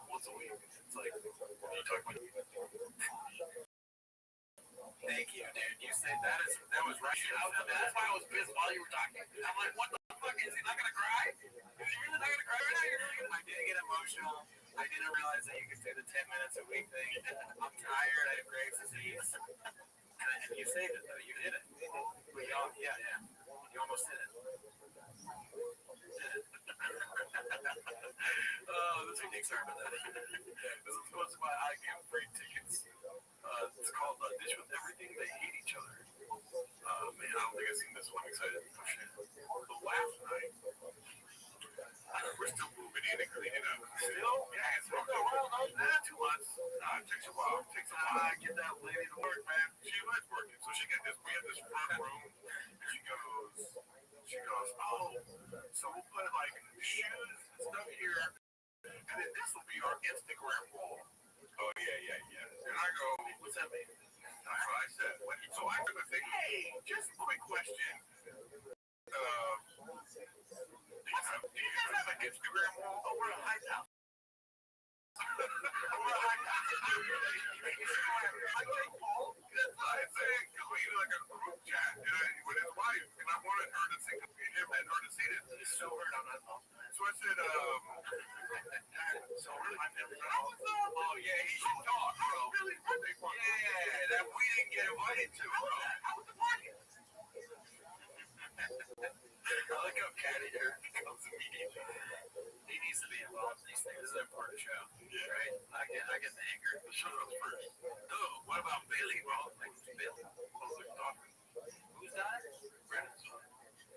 once a week. It's like you talk about. Thank you, dude. You said that was right. That's why I was pissed while you were talking. I'm like, what the fuck? Is he not gonna cry? Is he really not gonna cry right now? I didn't get emotional. I didn't realize that you could say the 10 minutes a week thing. I'm tired. I have Graves' disease. And you saved it though. You did it. But yeah. You almost did it. Oh, this is sorry about that. This is sponsored by I Give Free Tickets. It's called Dish with Everything. They Hate Each Other. Man, I don't think I've seen this one. I'm excited. Oh, shit. The last night, we're still moving in and cleaning up. Still? Yeah, it's been a while. 2 months. It takes a while. It takes a while to get that lady to work, man. She likes working. So we have this front room. She goes, oh, so we'll put like shoes and stuff here. And then this will be our Instagram wall. Oh, yeah. And I go, what's that mean? That's what I said. So I'm going to say, hey, just a quick question. Do you guys have an Instagram wall? Oh, we're a high house. I say, Paul, I say, like a group chat with his wife, and I wanted her to see him and her to see it. It's so hurt on that phone. So I said, so I've never done. Oh yeah, he should talk, bro. Really birthday party. Yeah, that we didn't get invited to. How was the party? I like how catty Eric becomes immediately. He needs to be involved in these things. This is an important show, right? I get the anger. The show goes first. Oh, what about Bailey? Well, Bailey. Who's that? Brennan's son.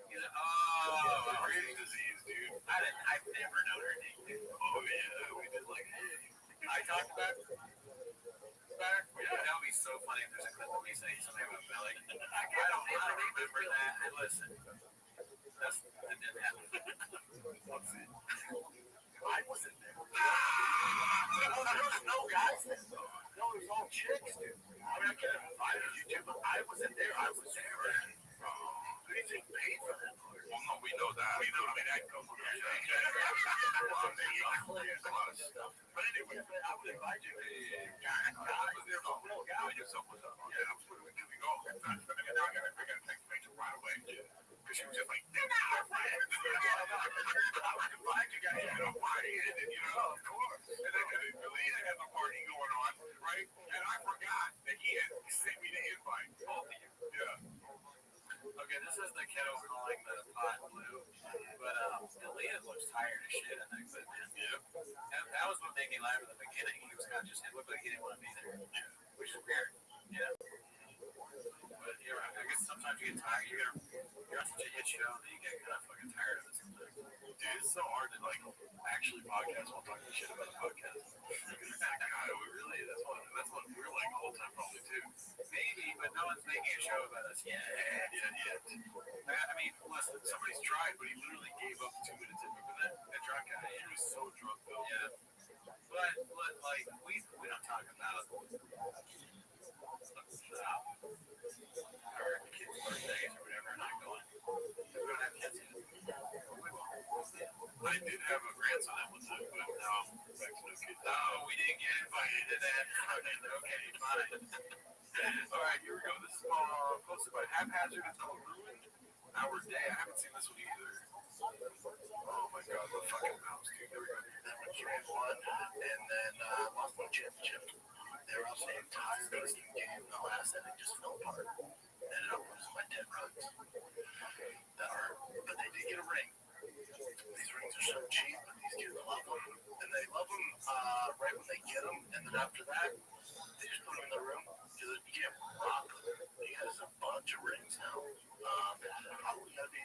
He's like, oh, Graves' disease, dude. I've never known her name, dude. Oh, yeah. We did like, I talked about it. Yeah, that would be so funny if there's a clip of me saying something about Bailey. I don't remember that. And listen, that didn't happen. Let's see. I wasn't there. No, guys. No, it was all chicks, dude. I mean, I could have invited you too, but I wasn't there. I was there. Who do you think paid for that? Well, no, we know that. We know. I mean, I'd go for that. A lot of stuff. But anyway, I would invite you. I was there for a little guy. Yourself was up. Yeah, absolutely. Here we go. And now I got to text Rachel right away. Because she was just like, they're not our friends. I would invite you guys to a party. And then, of course. And then Lena had the party going on, right? And I forgot that he had sent me the invite. Both of you. Yeah. Okay, this is the kiddo calling the pot blue. But Lena looks tired as shit in that clip, man. Yeah. And that was what made me laugh at the beginning. He was kind of just, it looked like he didn't want to be there. Yeah. Which is weird. Yeah. But you're right. I guess sometimes you get tired. You're on such a hit show that you get kind of fucking tired of it sometimes. Dude, it's so hard to actually podcast while talking shit about a podcast. God, really, that's what we're like the whole time probably too. Maybe, but no one's making a show about us yet. Yeah. I mean, listen, somebody's tried, but he literally gave up 2 minutes in. Remember that? And I'm talking about our kids' birthdays or whatever, not going. We don't have kids yet. I did have a grandson at one time, but now I'm back to no kids. Oh, we didn't get invited to that. Okay, fine. All right, here we go. This is posted by Haphazard. It's called Ruined Our Day. I haven't seen this one either. Oh my god, the fucking mouse, dude. There we go. That was round one, and then lost my championship. They were up the entire game. The last inning just fell apart. Ended up losing by 10 runs. But they did get a ring. These rings are so cheap, but these kids love them. And they love them right when they get them. And then after that, they just put them in the room. Because you can't rob them. He has a bunch of rings now. Probably going to be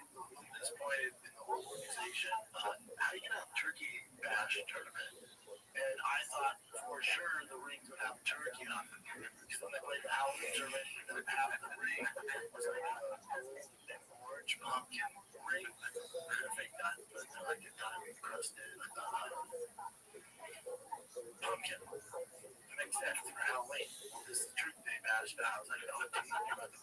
disappointed in the whole organization. How are you going to have turkey bash tournament? And I thought for sure the rings would have turkey on them. Because when they played the Halloween tournament, and then half the ring was like an orange pumpkin ring. Fake nut, but like a diamond crusted pumpkin. It makes sense for Halloween. This is truth they bashed out. I was like, oh, I didn't know about the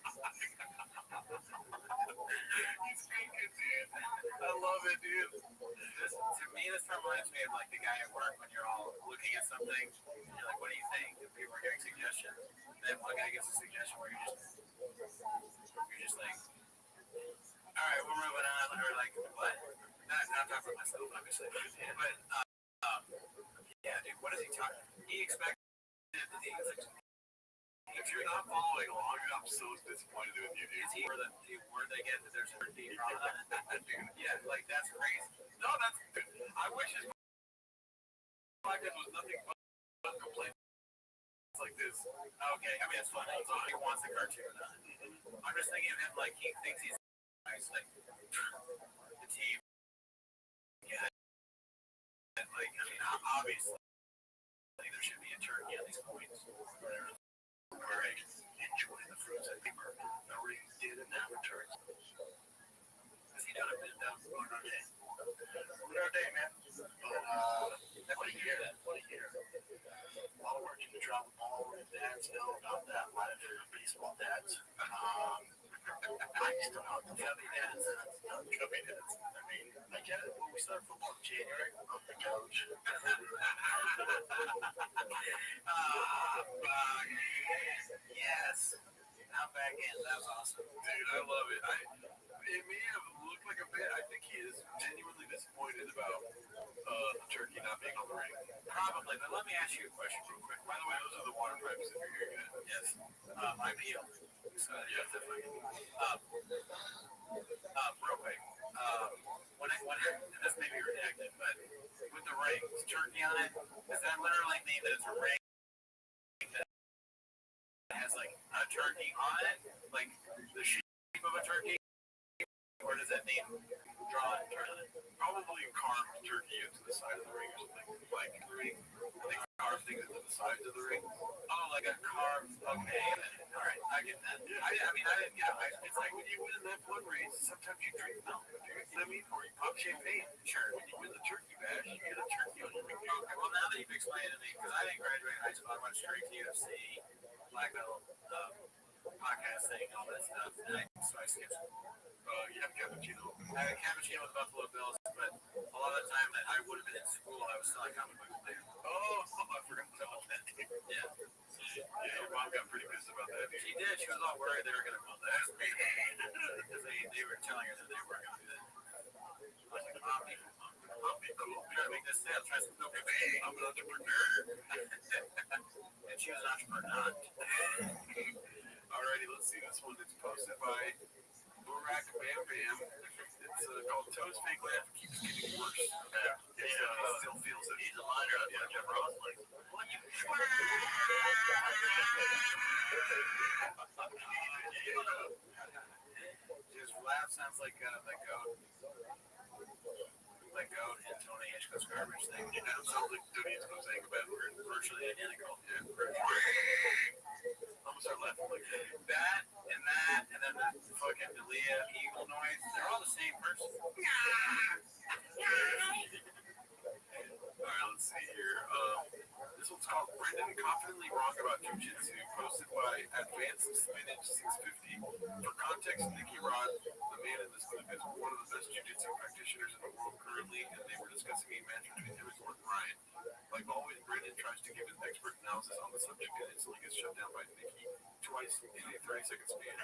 He's thinking, dude. I love it, dude. To me, this reminds me of like the guy at work when you're all looking at something. You're like, what do you think? And people are getting suggestions. Then one guy gets a suggestion where you're just like, all right, we're moving on. Or like, what? Not talking about myself, obviously. But yeah, dude, what is he talking? He expected. If you're not following along, I'm so disappointed with you, dude. Is he where they get that there's a deep problem? Dude, yeah, like that's crazy. No, that's. I wish his podcast was nothing but complaints like this. Okay, I mean it's funny. So he wants the cartoon. I'm just thinking of him like he thinks he's nice, like the team. Yeah, and like I mean obviously there should be a turkey at these points. where I enjoy the fruits and paper. The ring didn't have a turkey. Has he done a bit down for our day? Our day, man. But what a year. What a year. While working to drop the ball, dads know about that life for baseball dads. I used to know the cubby dads. Cubby dads. I mean, I get it. When we started football in January, I'm the coach. Yes. Now back in. That was awesome. Dude, I love it. It may have looked like a bit. I think he is genuinely disappointed about the turkey not being on the ring. Probably, but let me ask you a question real quick. By the way, those are the water pipes if you're hearing it. Yes. IPO. So, yeah, definitely. Real quick. When this may be redacted, but with the ring, turkey on it, does that literally mean that it's a ring that has like a turkey on it, like the shape of a turkey, or does that mean draw and turn it? Probably carved turkey into the side of the ring or something. Like they carve things into the sides of the ring. Oh, like a carved. Okay. All right, I get that. I mean, I didn't get it. It's like when you win that blood race, sometimes you drink milk. You know what I mean? Or you pop champagne. Sure. When you win the turkey bash, you get a turkey on your ring. Okay, well, now that you've explained it to me, because I didn't graduate high school, I went straight to UFC, black belt, podcasting, all that stuff. So I skipped. You have cappuccino. I had cappuccino with Buffalo Bills, but a lot of the time that I would have been in school, I was still like comic book player. Oh, I forgot about that. Yeah. Yeah, your mom got pretty pissed about that. She did. She was all worried they were going to pull that. Because they were telling her that they were going to do that. I was like, Mom, be cool. We got to make this sale. Try some milk. I'm an entrepreneur. And she was an entrepreneur. Alrighty, let's see this one. It's posted by Burak Bam Bam. It's called Toad's Fake Laugh Keeps Getting Worse. Yeah, he still feels it. He's a liar. Yeah, Jeff Ross. Like, what you His laugh sounds like goat. Like goat and Tony Hitchcock's garbage thing. It sounds like Tony Hitchcock's saying a bad word. Virtually identical. Yeah, I'm gonna start laughing like that. That, and then the fucking Delia eagle noise. They're all the same person. Alright, let's see here. This one's called Brent and confidently wrong about jiu-jitsu, posted by Advanced Spinach 650. For context, Nicky Rod, the man in this clip, is one of the best jiu-jitsu practitioners in the world currently, and they were discussing a match between him and Gordon Ryan. Like always, Brendan tries to give his expert analysis on the subject and instantly gets shut down by Nicky twice in a 30-second span.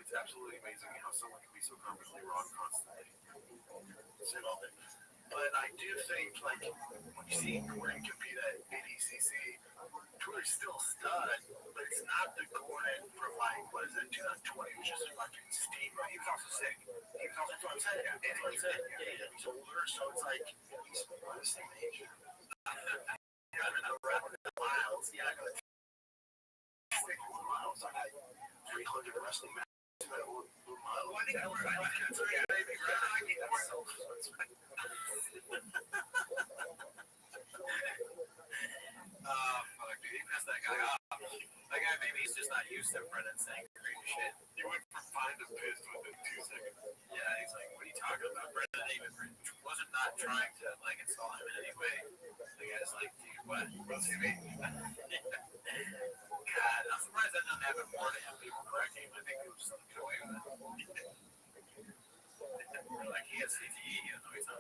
It's absolutely amazing how someone can be so confidently wrong constantly. But I do think, like, when you see Gordon compete at ADCC, Gordon's still a stud, but it's not the Gordon from, like, what is it, 2020, who's just fucking steamroll. He was also sick. He was also, that's what I'm saying. And he was he's older, so it's like, he's about the same age. Yeah, I know, rapping the miles. Yeah, I got 21 miles. I got 300 wrestling matches. Well, I think I like it. So, yeah, maybe, right? I get myself. Fuck, dude, he messed that guy up. That guy, maybe he's just not used to Brendan saying crazy shit. He went from fine to pissed within 2 seconds. Yeah, he's like, what are you talking about? Brendan even wasn't not trying to, like, install him in any way. The guy's like, dude, what? What's he mean? God, I'm surprised that doesn't happen more to him. People correct him. I think he'll just get away with it. Like, he has CTE, you know, he's not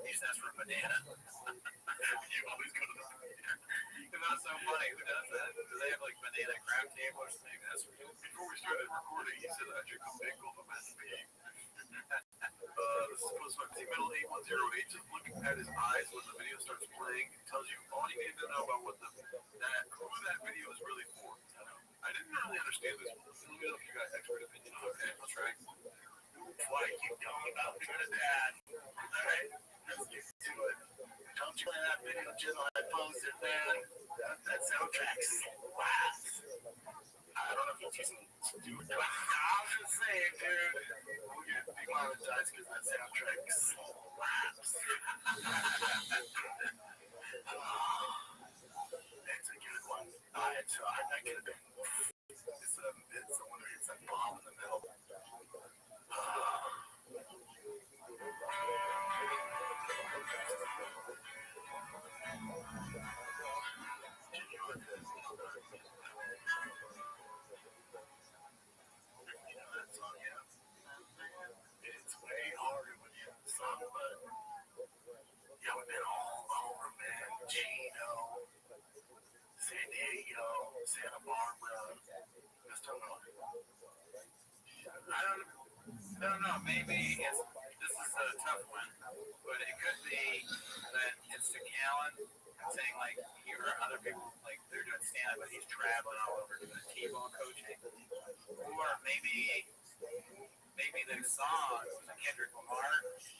he just asked for a banana. You always go to the banana. It's not so funny. Who does that? Do they have, like, banana crab table or something? That's before we started recording, he said I should come big on the masturbate. This is supposed to be Metal 8108. Just look at his eyes when the video starts playing. It tells you all you need to know about what who that video is really for. I didn't really understand this. Let me know if you got expert opinion on it. Okay, I'll try. Why keep talking about Trinidad? Alright, let's get to it. Don't you play that video just I posted, man? That soundtrack's wow. I don't know if it's using to do it. I'm just saying, dude. We'll get demonetized because that soundtrack slaps. That's a good one. That could have been. It's the one who hits that bomb in the middle. It's way harder when you have the song, but yeah, we've been all over, man. Chino, San Diego, Santa Barbara. Just don't know. I don't know. Maybe this is a tough one, but it could be that it's the Callan saying, like, you hear other people, like, they're doing stand-up, but he's traveling all over doing T-ball coaching. Or maybe the song was a Kendrick Lamar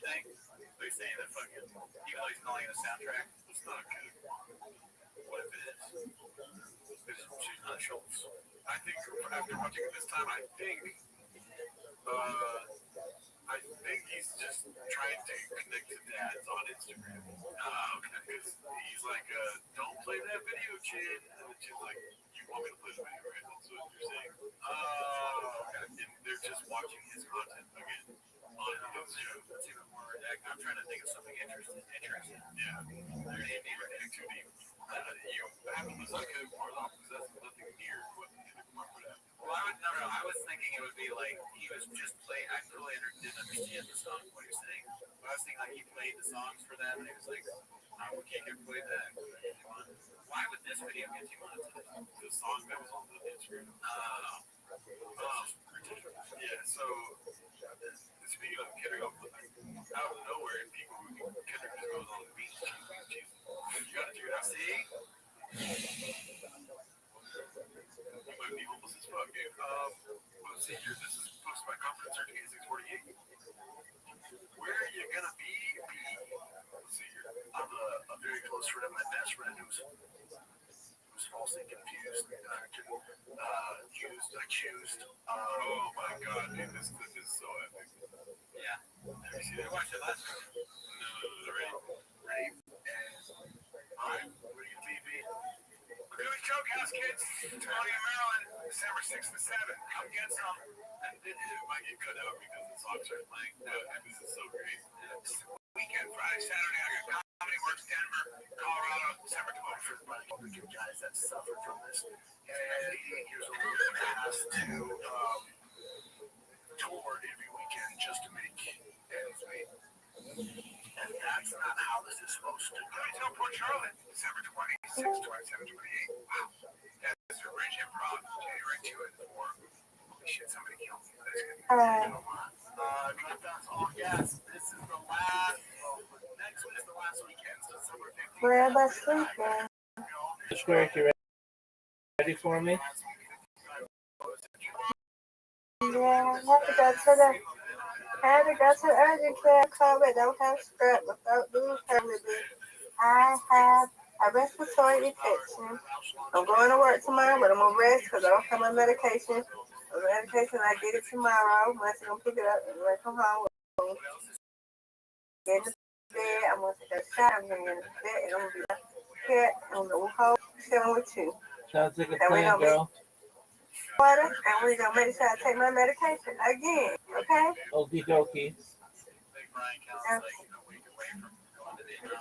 thing. They're saying that fucking, even though he's calling it a soundtrack, it's not a good one. What if it is? It's shooting on the shoulders. I think after watching it this time, I think he's just trying to connect to dads on Instagram. Okay. Because he's like, don't play that video, Chin. And the Chin's like, you want me to play the video, right? That's what you're saying. Oh, okay. And they're just watching his content again on his show. That's even more. I'm trying to think of something interesting. Yeah. They're even too deep. You have to lose like a more though, because that's nothing near what Kendrick Lamar would have. Well, I was thinking it would be like he was just playing. I really didn't understand the song, what you're saying. But I was thinking like he played the songs for them, and he was like, we can't get played that. Why would this video get you monetized? The song that was on the Instagram. Yeah, so speaking of Kendrick, out of nowhere, and people Kendrick just goes on the beach. You gotta do that. See? You might be homeless as fuck, dude. Let's see here. This is posted by Confidence Searching 8648. Where are you gonna be? Let's see here. I'm a very close friend of my best friend who's falsely confused. Accused. Oh my god, dude, this is so epic. Yeah. Have you seen it? Watch it last time. No, ready? Alright, where are you gonna be? Clearly Choke House, kids. Tony, Maryland, December 6th to 7th. Come get some. And it might get cut out because the songs are playing. This is so great. Weekend, Friday, Saturday, I got Somebody works Denver, Colorado, December 21st. The two guys that suffered from this. And 88 years old has to tour every weekend just to make ends meet. And that's not how this is supposed to go. Tell Port Charlotte, December 26th, 27th, 28th. Wow. That's a rich improv, January 2 and 4. Holy shit, somebody killed me. That's all gas. This is the last. Next one is the last weekend, so December 15th. Where am I sleeping? Square, you ready for me? Yeah, I had to go to the urgent care club. I don't have strep without being permanently. I have a respiratory infection. I'm going to work tomorrow, but I'm gonna rest because I don't have my medication. The medication I get it tomorrow. Unless I'm gonna pick it up and when I come home. Get in the bed. I'm gonna take a shot. I'm gonna get in the bed and I'm gonna be like here on the whole chilling with you. Sounds like a That way plan, girl. Water, and we're gonna make sure I take my medication again. Okay? Okie dokie.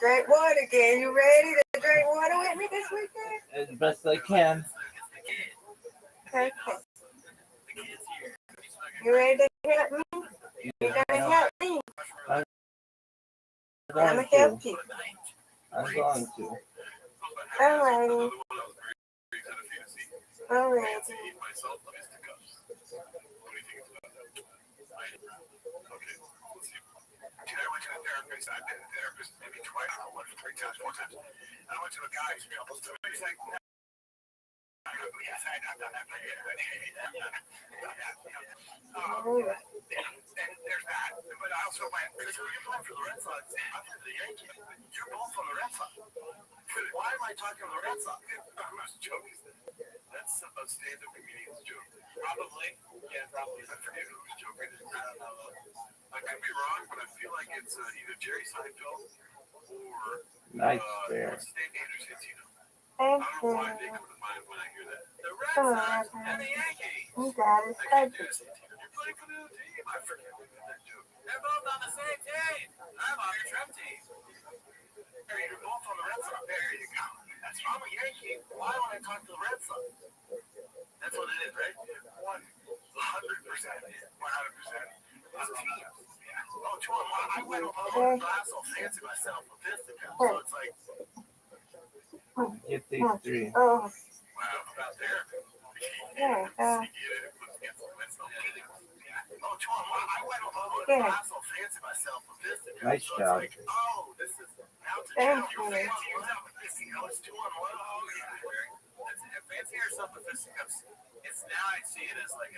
Drink water again. You ready to drink water with me this weekend? As best I can. Okay. You ready to help me? You're gonna help me. I'm gonna help you. I'm going to. Alrighty. Alrighty. I went to a therapist. I've been a therapist maybe twice, I don't know, 3 times, 4 times. I went to a guy who's a couple times. He's like, yes, I've done that. And there's that. But I also went, because you're playing for the Red Sox. I'm for the Yankees. You're both on the Red Sox. Why am I talking on the Red Sox? I'm just joking. That's a stand-up comedian's joke. Probably. Yeah, probably. I forget who was joking. I don't know. I could be wrong, but I feel like it's either Jerry Seinfeld or Nice bear. Andrews Hitsino. Thank I don't know why they come to mind when I hear that. The Red Come on, Sox and the Yankees. you got it. Thank you. You're playing for the new team. I forget who did that joke. They're both on the same team. I'm on your Trump team. You're both on the Red Sox. There you go. That's why I'm a Yankee. Why would I talk to the Red Sox? That's what it is, right? 100%. 100%. It's teams. Oh, 2 on 1. I went over the glass all fancy myself with this. So it's like, Get these 3. Oh, wow, about there. yeah. Oh, 2 on 1. I went over the Yeah. glass all fancy myself with this. Nice So job. it's like, oh, this is now to Thank challenge your you. fancy yourself with this. You know, it's 2 on 1. Oh, yeah. Fancy yourself with this. It's now I see it as like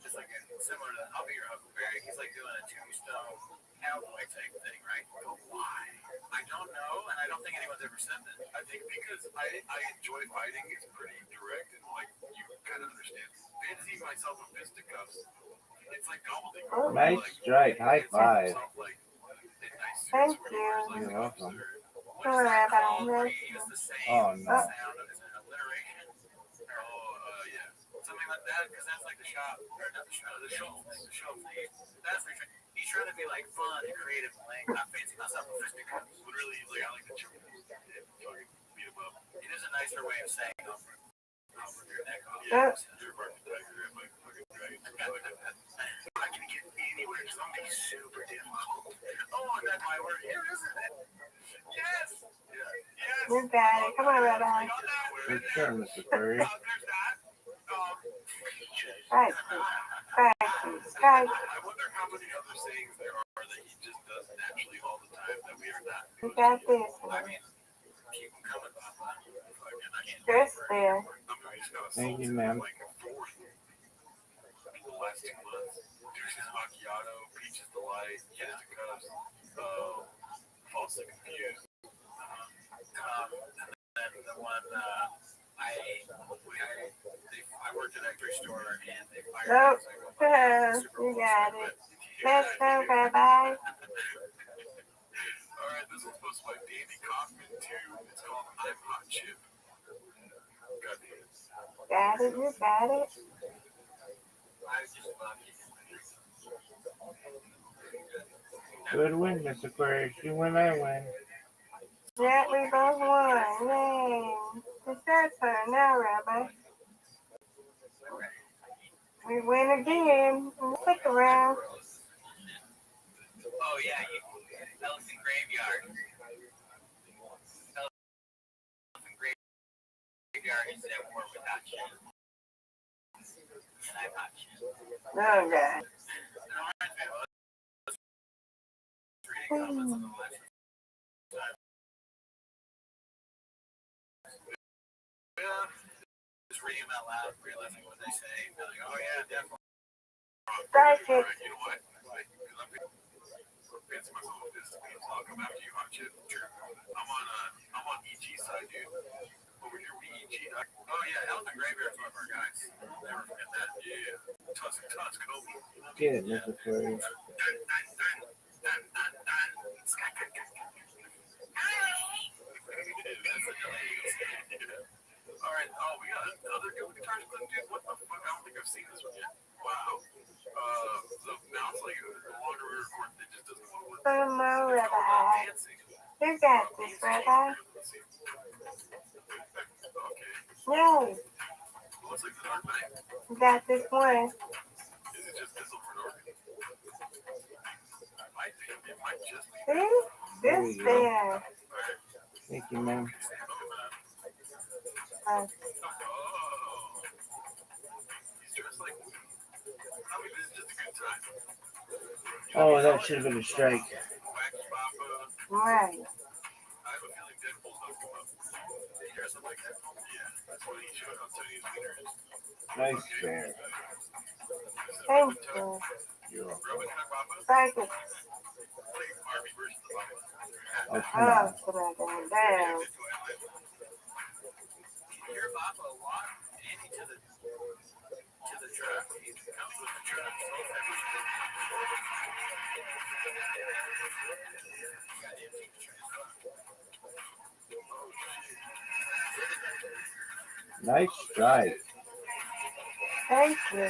just like a similar to Hubby or Huckleberry. He's like doing a tombstone cowboy type thing, right? But why? I don't know, and I don't think anyone's ever said that. I think because I enjoy fighting, it's pretty direct and like you kind of understand. Fancy myself with fisticuffs. It's like gobbledygook. Nice strike. High five. Thank you. You're welcome. All right, bye. Oh, no. Something like that, because that's like the shop, or not the shop, the shelf. That's for sure. He's trying to be like fun and creative, like not fancy myself with fisticuffs. But really, he's like, I like the choke. Beat him up. It is a nicer way of saying over your neck. Yeah. I can get anywhere. Something super difficult. Oh, and that's why we're here, isn't it? Yes. Yes. You got it. Come on, Rabbi. Good turn, Mr. Curry. Right. I wonder how many other sayings there are that he just does naturally all the time that we are not. You got this. I mean, keep them coming, Papa. Stress there. Thank you, ma'am. Like the last 2 months. Deuces Macchiato, Peaches Delight, Get It to Cups, Falsely Confused. And then the one, I worked at a grocery store and they fired Nope. me. You got it. Let's go, Rabbi. Alright, this one's posted by Davey Kaufman too. It's called I'm Hot Chip. God damn. Got it. You got it. I just love you. Good win, Mr. Curry. You win, I win. Yeah, we both won. Yay. It's your turn now, Rabbi. We win again. Stick around. Oh yeah, Elephant Graveyard. Elephant Graveyard is at war without you. And I'm not you. Oh, God. It reminds me of us reading comments on the left. Yeah, just reading them out loud, realizing what they say. They're like, oh yeah, definitely. Strike it. You know what? Like, I'm fancy myself with this. I'll come after you, hot shit. Sure. I'm on EG side, dude. Over here, we EG. Oh yeah, Elephant Graveyard's one of our guys. Never forget that. Yeah. Tusk, Kobe. Get it, Mr. Furry. All right. Oh, we got another good guitar player, dude. What the fuck? I don't think I've seen this one yet. Wow. So now it's like the longer we record, it just doesn't want to work. Come on, It's called Rabbi. dancing. You got this, Rabbi. Okay. Yay. Looks like the Dark Knight. You got this one. Is it just this over Dark? It might just be. See? There This we go. there. Thank you, ma'am. Oh. He's dressed like. I mean, this is just a good time. Oh, that should have been a strike. Wax Papa. Right. I have a feeling Deadpool's not come up. He dressed up like Deadpool. Yeah, that's what he showed on Tony's Winners. Nice bear. Thank you. You're welcome. Robin and Papa. Strike it. Like Barbie versus the Papa. Oh, come Oh, on. come on, down. You hear Papa a lot, Andy to the truck. He comes with the truck. Nice strike. Thank you.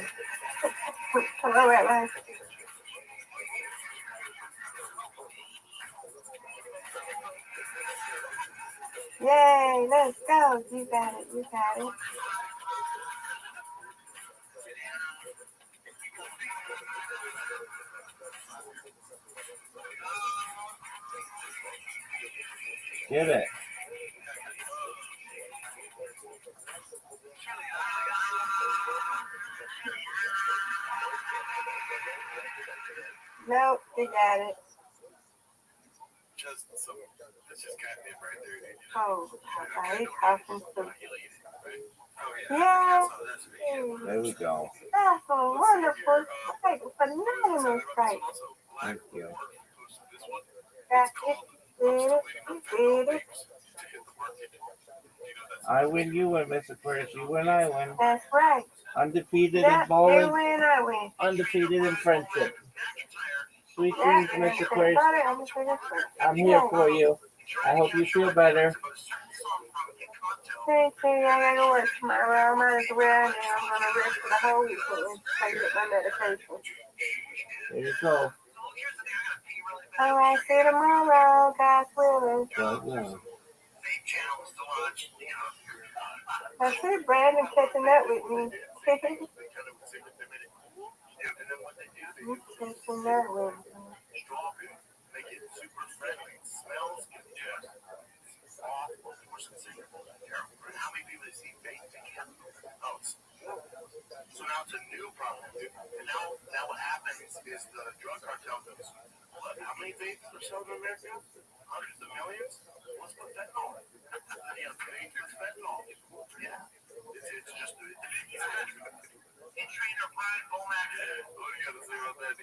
Come on, Rabbi. Yay, let's go. You got it. You got it. Get it. Nope, you got it. Just some. That's just goddamn right there, dude. Oh, Rabbi, he's coughing too. Oh yeah. Yeah. There we go. That's a wonderful strike. Phenomenal strike. Thank you. Got it. Did it. Did it. I win, you win, Mr. Curtis. You win, I win. That's right. Undefeated Yeah, in you bowling, win, I win. undefeated in friendship. Sweet Yeah, dreams, Mr. Curtis. I'm here for you. I hope you feel better. Thank you. I gotta go work tomorrow. I might as well. And I'm gonna rest for the whole weekend. I get my medication. There you go. All right, see you tomorrow. God's willing. God willing. I see Brandon catching up with me. He's catching up with me. Make it super friendly. Smells good. How many people have seen bacon together? Oh, so now it's a new problem. And now what happens is the drug cartel goes, hold up, how many vapes are sold in America? Hundreds of millions? What's with fentanyl? Dangerous fentanyl. Yeah. It's just trainer Brian Bomack. What do you got to say about that?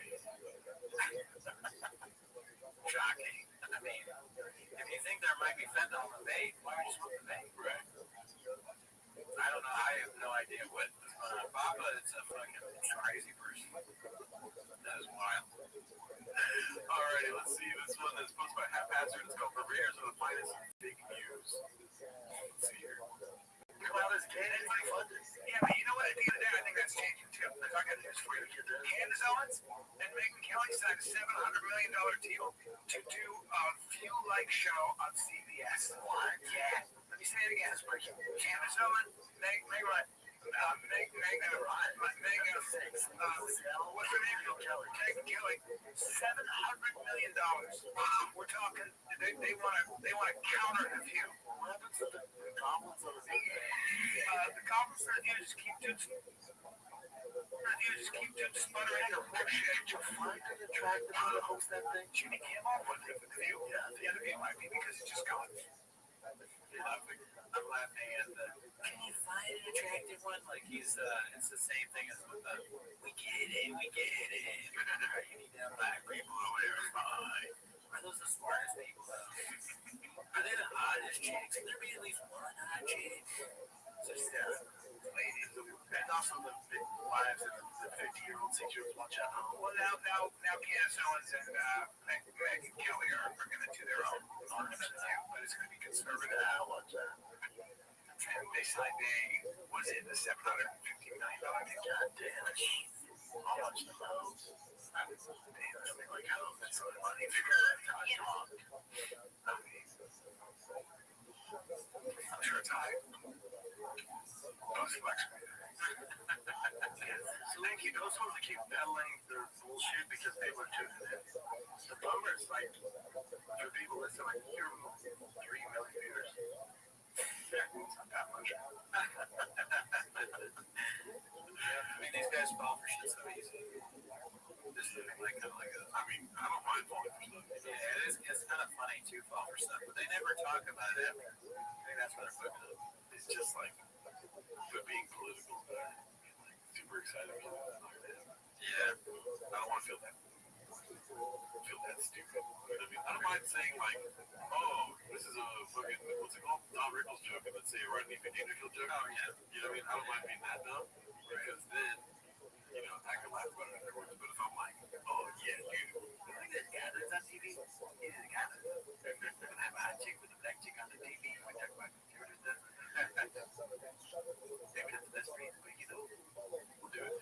Shocking. I mean, if you think there might be fentanyl in the vape, why would you smoke the vape? Right. I don't know. I have no idea what. Papa is a fucking crazy person. That is wild. Alrighty, let's see. This one is posted by Haphazard. It's called Purveyors of the Finest Fake News. Let's see here. Come out as gay. Yeah, but you know what? At the end of the day, I think that's changing too. I got news for you. Candace Owens and Megyn Kelly signed a $700 million deal to do a Feel Like show on CBS. What's her name? Megyn Kelly. $700 million. We're talking. They want to counter the view. What happens to the goblins on the the goblins are you just keep doing. You just keep doing sputtering or bullshit. Did you find it attractive to host that thing? Jimmy Kimmel wasn't the view. Yeah, the interview might be because it's just gone. I'm laughing at the. Can you find an attractive one? Like he's it's the same thing as with the. We get it. You need them black people over there. Fine. Are those the smartest people? Are they the hottest chicks? There be at least one hot chick. Just ladies, and also the wives of the 50-year-old, 6-year-olds watch out. Well, now, Candace Owens and Megyn Kelly are going to do their own arguments too, but it's going to be conservative. I watch that. And they signed was it the $750 million? God damn it. I'll watch the house. Something like how that's sort of money for a lifetime. I'm sure it's high. So they keep those ones that keep peddling their bullshit because they were tuning in. The bummer is like for people listen like you're 3 million viewers. It's not that much. I mean these guys fall for shit so easy. This is like kind of like a, I mean, I don't mind falling for stuff. Yeah, it's kind of funny too, fall for stuff, but they never talk about it. I think that's what they're putting up. It's just like but being political, like super excited. Yeah, I don't want to feel that stupid. I mean, I don't mind saying like, oh, this is a fucking what's it called? Tom Rickles joke, and let's say a Rodney Dangerfield joke. Oh yeah, you know what I mean? I don't mind being that dumb because then, I can laugh about it afterwards. But if I'm like, oh yeah, dude, you like that guy that's on TV? Yeah, the guy that's gonna have a hot chick with a black chick on the TV. We talk about computers then. Maybe not the best reason, but we'll do it.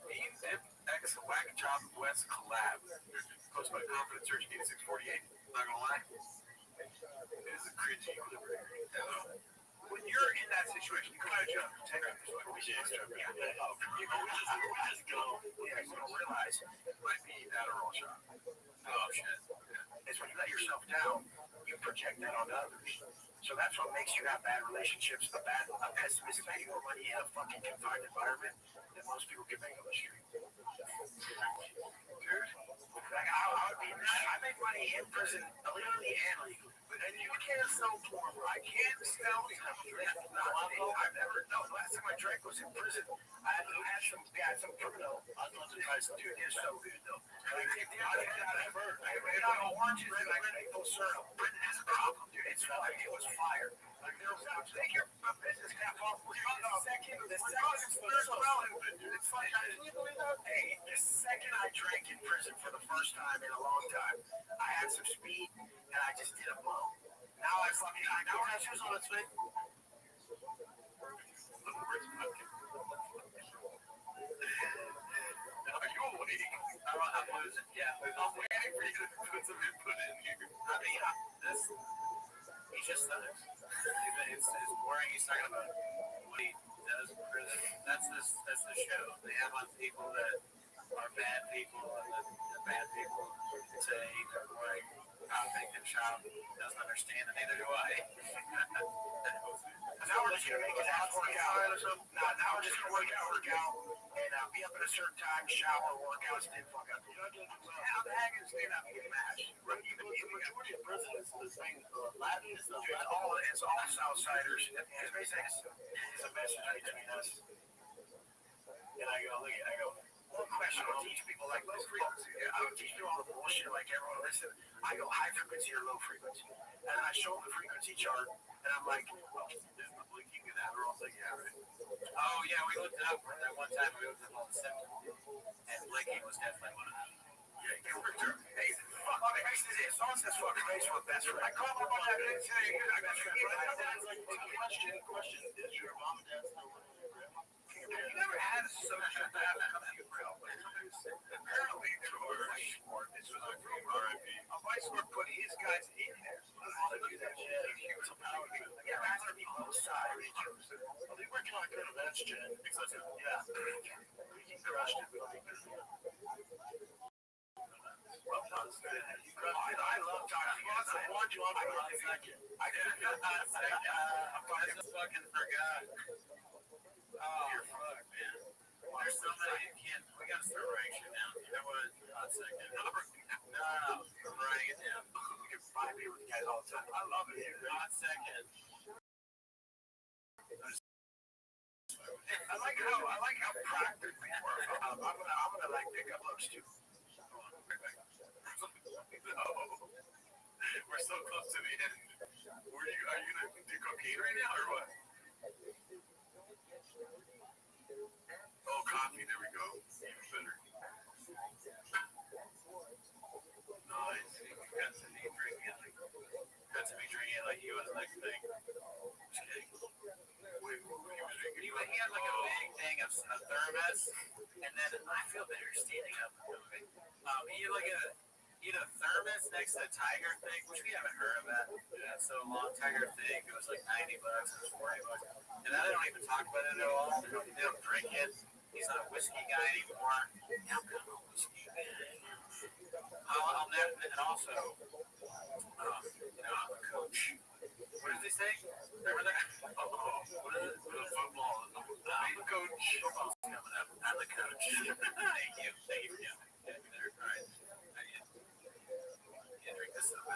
Bean Dip X Whack Job West collab. Posted by Confidence Search 8648. Not gonna lie. It is a cringy equilibrium. When you're in that situation, you come out of jail, take out this one. We just go. You don't realize it might be that or all shot. Oh shit. It's when you let yourself down, you project that on others. So that's what makes you have bad relationships, a pessimist making more money in a fucking confined environment than most people can make on the street. Dude, like I make money in prison illegally and legally. And you can't sell porn. I can't sell something. I've never, no, the last time I drank was in prison. I had some criminal. Dude, it's so good though. I made out of oranges and I made maple syrup. Britain has a problem, dude. It's like it was fire. Like there was take your business cap off. The second I drank in prison for the first time in a long time, I had some speed and I just did a blow. Now I have shoes on its feet. Are you awake? I'm losing. Yeah, I'm waiting for you to put some input in here. I mean, he just said it. It's boring. He's talking about what he does in prison. That's the show. They have on people that are bad people, and the bad people say like how they can shop doesn't understand, and neither do I. Now we're just gonna make his ass work out or something. Now we're just gonna work out, and be up at a certain time, shower, workouts, then fuck up. How the heck is stand up and get matched? Right? Even the majority of prison is saying Latin. It's all Southsiders. It's basically it's a message between us. And I go. One question I'll teach people like low frequency. I would teach people all the bullshit like everyone listen. I go high frequency or low frequency. And I show them the frequency chart and I'm like, oh, there's the blinking and that. They're all like, yeah, right. Oh yeah, we looked it up that one time we looked at all the symptoms. And blinking was definitely one of them. Yeah, hey, fuck my face is it. Someone says fuck your face for the best friend. I called up on that and say, you're my best friend. Question. Is your mom and dad still living? You never had a social bad come to you, bro. Apparently, George, this was like from RIP. A vice lord put his guys in there. All they do that shit. Yeah, that's gonna be both sides. Well, they working on good events. question. Excessive, yeah. You crushed it. I love talking. I want you on for a second. I just fucking forgot. Oh, you're fucked, man. There's so many you can't. We gotta start writing shit down. You know what? Hot second. No, I'm writing it down. You can find me with guys all the time. I love it. Hot second. I like how practical we were. I'm gonna like pick up looks too. Hold on, right back. No, we're so close to the end. Are you gonna do cocaine right now or what? Oh, coffee. There we go. Even better. Nice. Got to be drinking like you was next thing. Just kidding. Wait, what were you drinking? He had like a big thing of a thermos, and then I feel better standing up. He had a thermos next to the Tiger thing, which we haven't heard of that. Yeah, so long Tiger thing. It was like $90. It was $40. And now they don't even talk about it at all. They don't drink it. He's not a whiskey guy anymore. Now I'm kind of a whiskey guy. And also, I'm a coach. What does he say? Remember that? What is it? Football. I'm the coach. Football's coming up. I'm the coach. Thank you. Thank you for getting me there. All right. Drink this up. We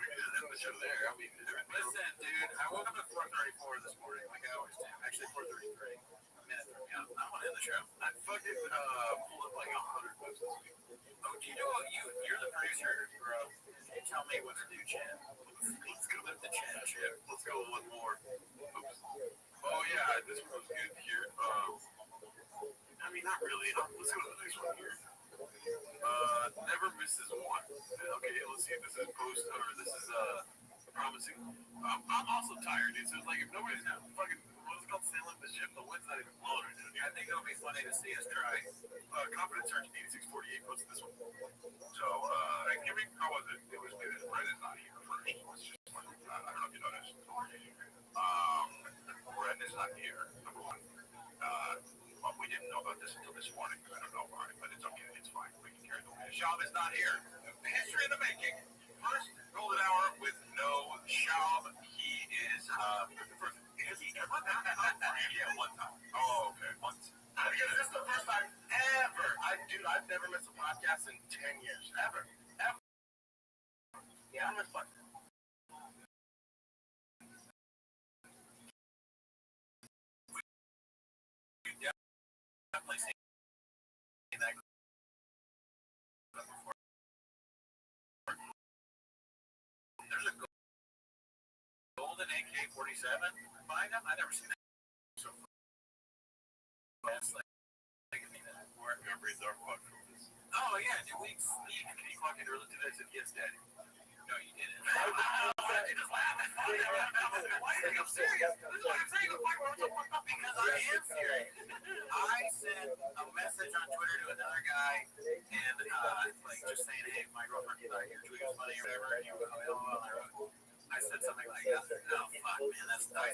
can just end the show there. I mean, listen, dude. I woke up at 4:34 this morning, like I always do. Actually, 4:33. A minute from now. I want to end the show. I fucking pulled up like $100 this week. Oh, do you know what? You're the producer, bro. You tell me what to do, Chad. Let's go with the Chad shit. Let's go with one more. Oops. Oh yeah, this one was good here. I mean, not really. Let's go to the next one here. Never misses one. Okay, let's see if this is post or this is promising. I'm also tired, dude. So it's like if nobody's not fucking what's it called sailing the ship, the wind's not even blowing right now. I think it'll be funny to see us try. Confidence Surgeon 8648 posted this one. So Thanksgiving, how was it? It was good. Brendan's not here. It was just I don't know if you noticed. Brendan's not here. Number one. Well, we didn't know about this until this morning. I don't know why, but it's okay. It's fine. We can carry the way. Shab is not here. History in the making. First golden hour with no Shab. He is, has he ever done that? Yeah, one time. Oh, okay. Once. Because this is the first time ever. I've never missed a podcast in 10 years. Ever. Yeah, I'm just fun. Definitely seen that before. There's a golden AK-47 behind him. I've never seen that so far. That's like more memories are fucked from this. Oh yeah, did we sneak? Can you clock in early today? I said yes, Daddy. No, you didn't. You just laughed. Why are you serious? This is what I'm saying. Because I am serious. I sent a message on Twitter to another guy, and like just saying, hey, my girlfriend thought your tweet was funny or whatever. And he was I said something like, oh fuck, man, that's. I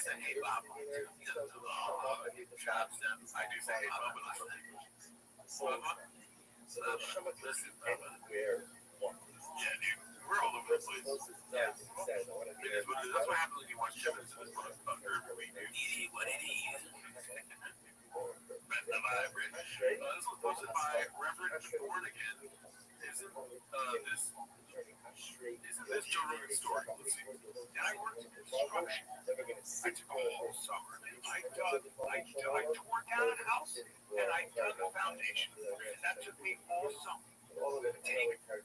said, hey Bob. He goes, oh, chops them. I do say hey Bob, but listen. Listen, yeah, dude. We're all over the place. Yeah. That's what happens when you watch Jefferson this motherfucker every week, dude. Eat what it is. Best of hybrid. This was posted by Reverend Born Again. Isn't this Joe Rogan's story? Let's see. And I worked in construction. I took a whole summer and I tore down a house and I dug a foundation. And that took me all summer. Take for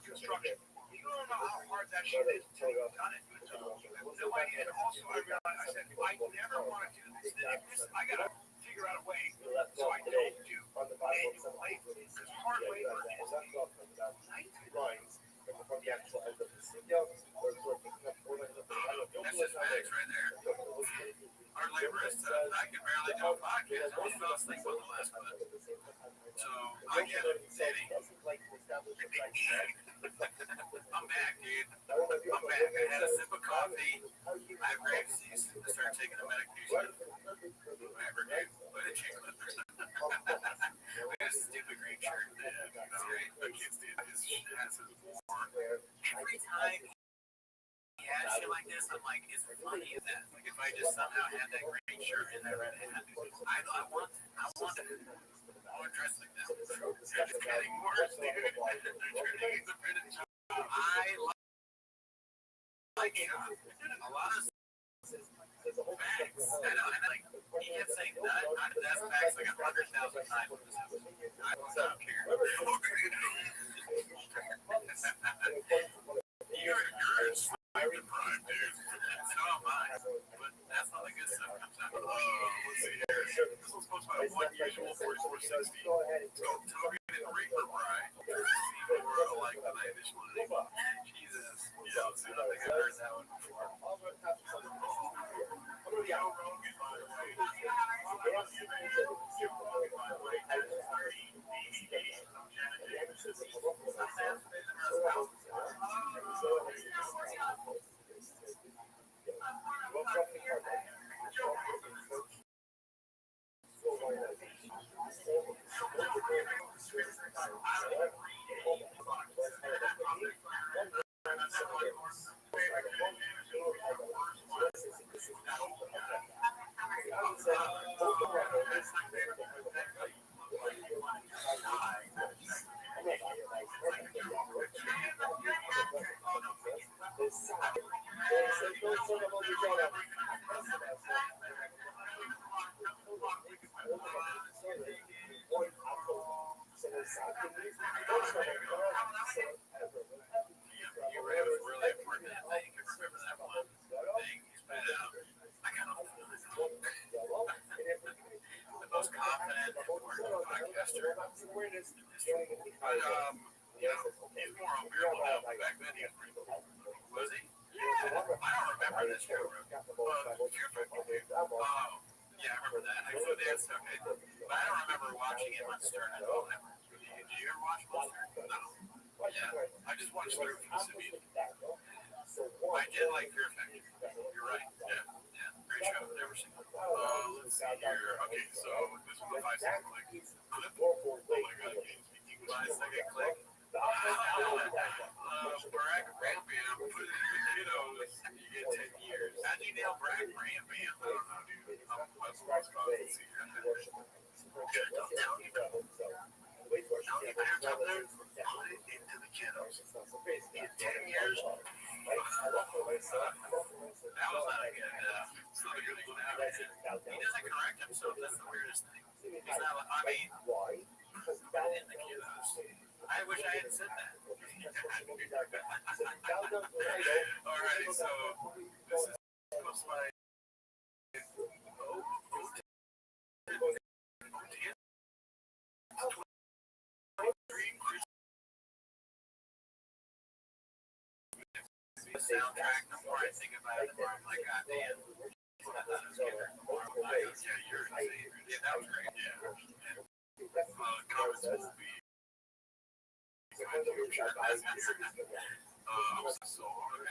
construction. You don't know how hard that shit is until you've done it. You have no idea. And also, I realized, I said, I never want to do this. I got to figure out a way so I don't do manual labor. Because hard labor is night. That's just facts right there. Hard labor is tough. I can barely do a podcast. I almost fell asleep on the last one. So, I get it, Danny. I'm back, dude. I'm back. I had a sip of coffee. I have grape seeds. I started start taking the medication. Whatever, dude. What a chick lifter. Like a stupid green shirt. Yeah, I can't stand his has his war. Every time he has shit like this, I'm like, it's funny is that? Like if I just somehow had that green shirt and that red hat, I want to dress like this. It's just getting worse, dude. They're turning independent job. I like Sean. A lot of facts. I know, and like he kept saying that. That's facts like 100,000 times. I don't care. You're sleep deprived, dude. So am I. But that's not the good stuff comes out. Let's see here. This was supposed to be one usual 4460. It's called Toby and Reaper Bride. More like the initial name. Jesus. Yeah, let's see. I think I've heard that one before. Joe Rogan, by the way. Soundtrack, the more I think about it, the more I'm like, God damn. Yeah, that was great. Yeah. Comments will be. I'm sure. I'm so hard.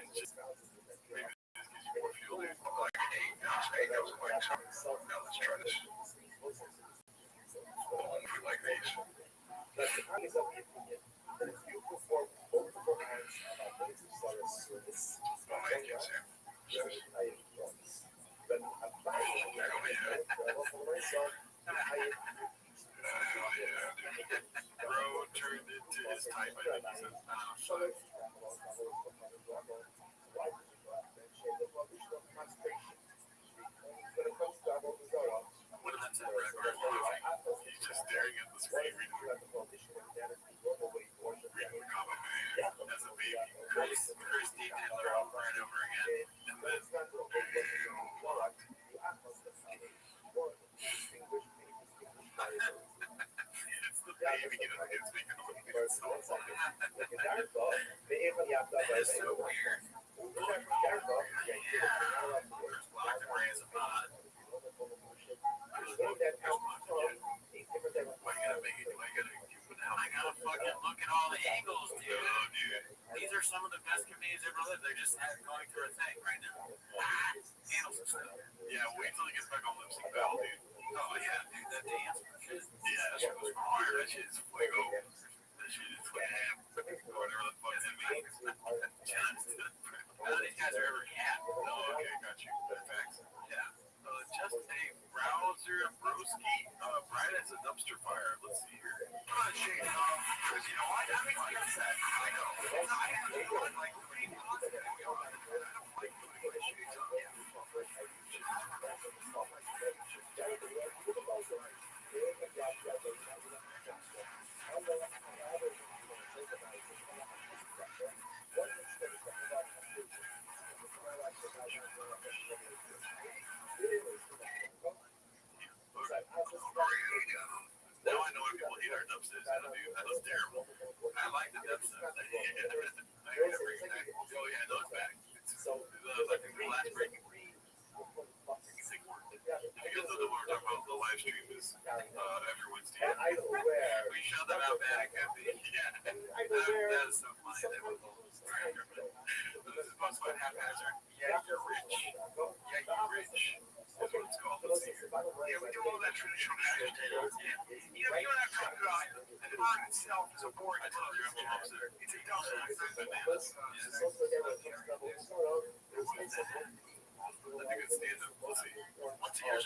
It's just maybe it just gives you more fuel. Like, hey, that was quite tough. Now let's try this. Like these. Bro turned into his type. I think he said, what did that say? He's just staring at the screen reading the comic as a baby. Chris D. Taylor over and over again. And then it's the baby and it's making it's so funny. It's so weird. There's black rays of pod. I gotta fucking look at all the angles, dude. These are some of the best comedians ever lived. They're just going through a thing right now. Handle Yeah, wait till he gets back on lip sync battle, dude. Oh yeah, dude, that dance. Yeah, that shit was fire. That shit is fuego. That shit is whatever the fuck that means. None of these guys are ever cat. Oh, okay, got you. Facts. Yeah. Just a browser broski. Brian is a dumpster fire. Let's see here. Shane, because you know, I think that's that. I know. I have to do it like three months ago. I don't like putting my shades on. Yeah. Now I know why people hate our dubstep. That was terrible. I like the dubstep. Oh yeah, those back. Like the last breaking. Because of the one we're talking about, the live stream is every Wednesday. We showed them out back at the that is so funny. That was this is most fun haphazard. Yeah, you're rich. Yeah, you're rich. That's what it's called. Let's see here. Yeah, we do all that traditional agitator. You know, you don't have to talk about the bird itself is a board. I tell you, it's a dozen. I think it's stand-up. Let's see. What's yours?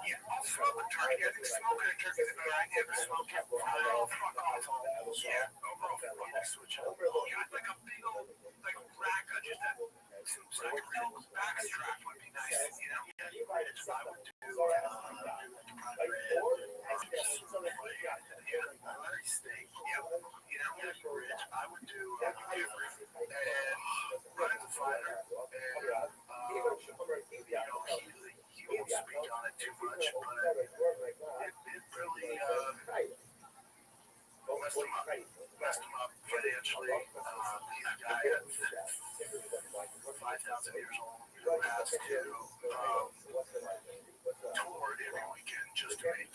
Yeah, I'll smoke a turkey. I think smoking a turkey is a good idea, but smoke it. Oh, fuck off. Yeah. Oh, bro, switch up. Yeah, I'd like a big old, like, rack of just that. Some real backstrap would be nice, you know? Yeah, I would do, steak. Yeah, you know, rich. I would do, Ryan's a fighter, and, you know, he won't speak on it too much, but it really, messed him up financially. He's a guy that's 5,000 years old who has to tour every weekend just to make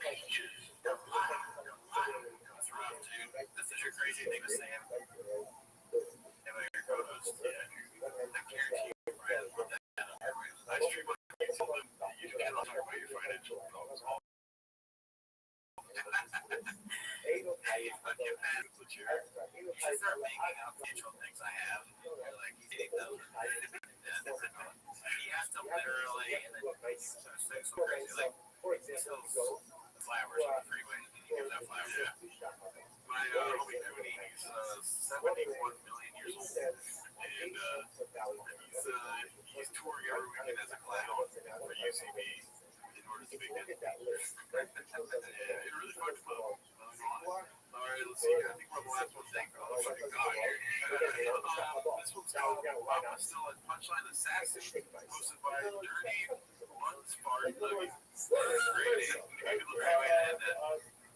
peaches. That's rough, dude. That's such a crazy thing to say. And my co-host, yeah, I guarantee you, Brian, put that on I stream on you cannot talk about your financial problems. You should start making up financial things I have. Like, he's eating those. He has to literally, and then so crazy, like, he sells flowers on the freeway, and he gives out flowers. Yeah. My homie Tony, he's 71 million years old, and he's touring every weekend as a clown for UCB in order to make it. It really fucked him up. All right, let's see. I think we're the last one. Thank God. Fucking God here. This one's called I'm Still at Punchline Assassin, posted by Dirty One's Fart Nugget. Great name. Maybe look right away and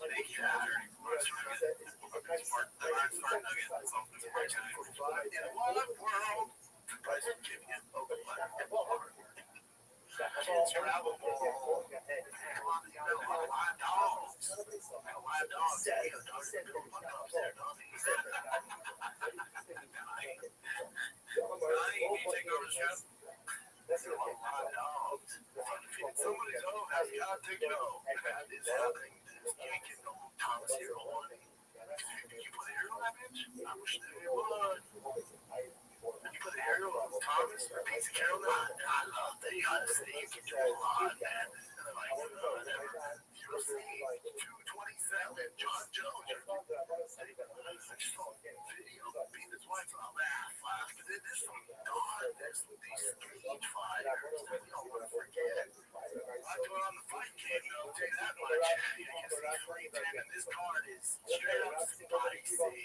thank you, Dirty One's Fart Nugget. That's all. That's my time. In one world, President Jimmy and kids travel more. Live dogs. Live dogs. You take over the show. Live dogs. Somebody's home has got to go. That is happening. Yanking Thomas here on. Did you play Hero that bitch? I wish they would. Did you play the Hero of Thomas? Pizza Carol? I love that you gotta say you can do a lot, man. And they're like, whatever. You'll see 227, John Jones. I just saw a video of beating his wife. I'll laugh. This is God. That's these street fighters that we don't want to forget. I do it on the fight kid, I'll tell you that much. You can see 310, and this card is straight up spicy.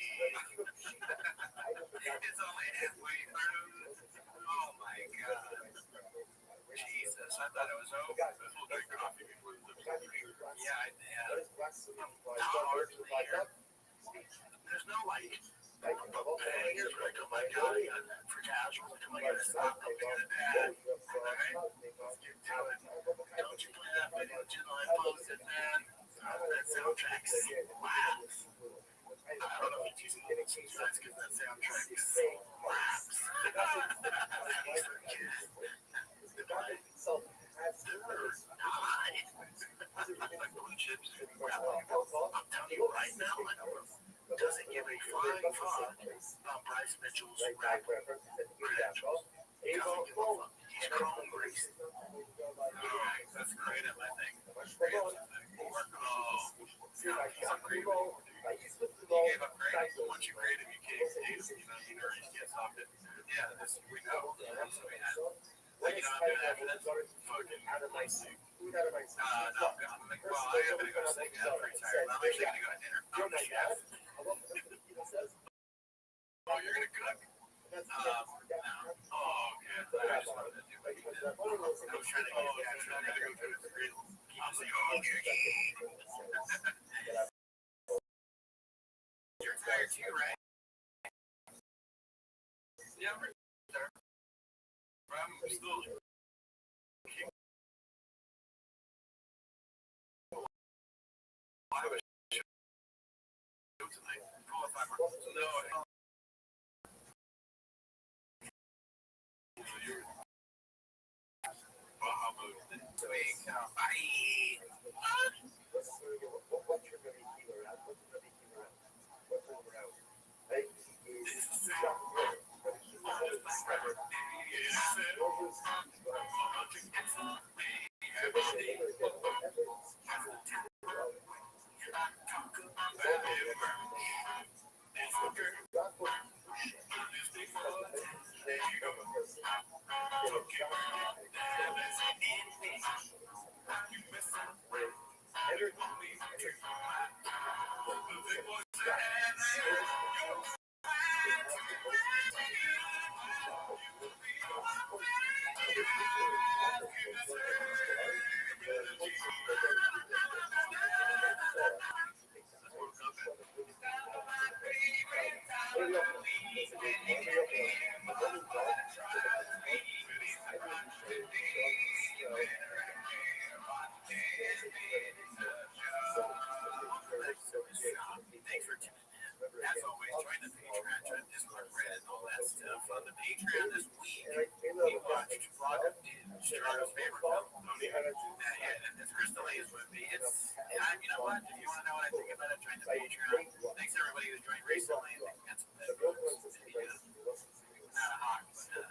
It's only halfway through. Oh my God. Jesus, I thought it was over. This will drink coffee before you live. Yeah, I did. How hard to hear? There's no like bangers like, oh my God, I got that for casuals. Like, oh my God, stop. I'm gonna bad. Alright, let's get to it. Don't you play that video until I post it, man. That soundtrack slaps. I don't know if it's using the because that soundtrack slaps. Mitchell's rap. Credentials. Doesn't give a fuck. He's Chrome Grace. Alright, that's great at my thing. He's upgraded. He gave up grade. Once you grade him, you can't date him. You know, you can't stop it. Yeah, this we know. That's what we had. Like, I'm doing evidence. Fucking amazing. No, I'm like, well, I am gonna go to sleep. I'm pretty tired. I'm actually gonna go to dinner. I'm the chef. Oh, you're gonna cook? No. Oh, okay. I just wanted to do what you did. I was trying to get I'm gonna go to the grill. I was like, oh, you're tired too, right? Yeah, we're there. I'm still. I have a show tonight. Call if I'm no. So you're Bahamut. Thanks for tuning in. As always, join the Patreon, join the Discord, Reddit, and all that stuff. On the Patreon this week, we watched Vlog of Dude, Charles' favorite film. And it's Crystal A's movie. You know what? If you want to know what I think about it, join the Patreon. Thanks everybody who joined recently. I think that's not a hawk, but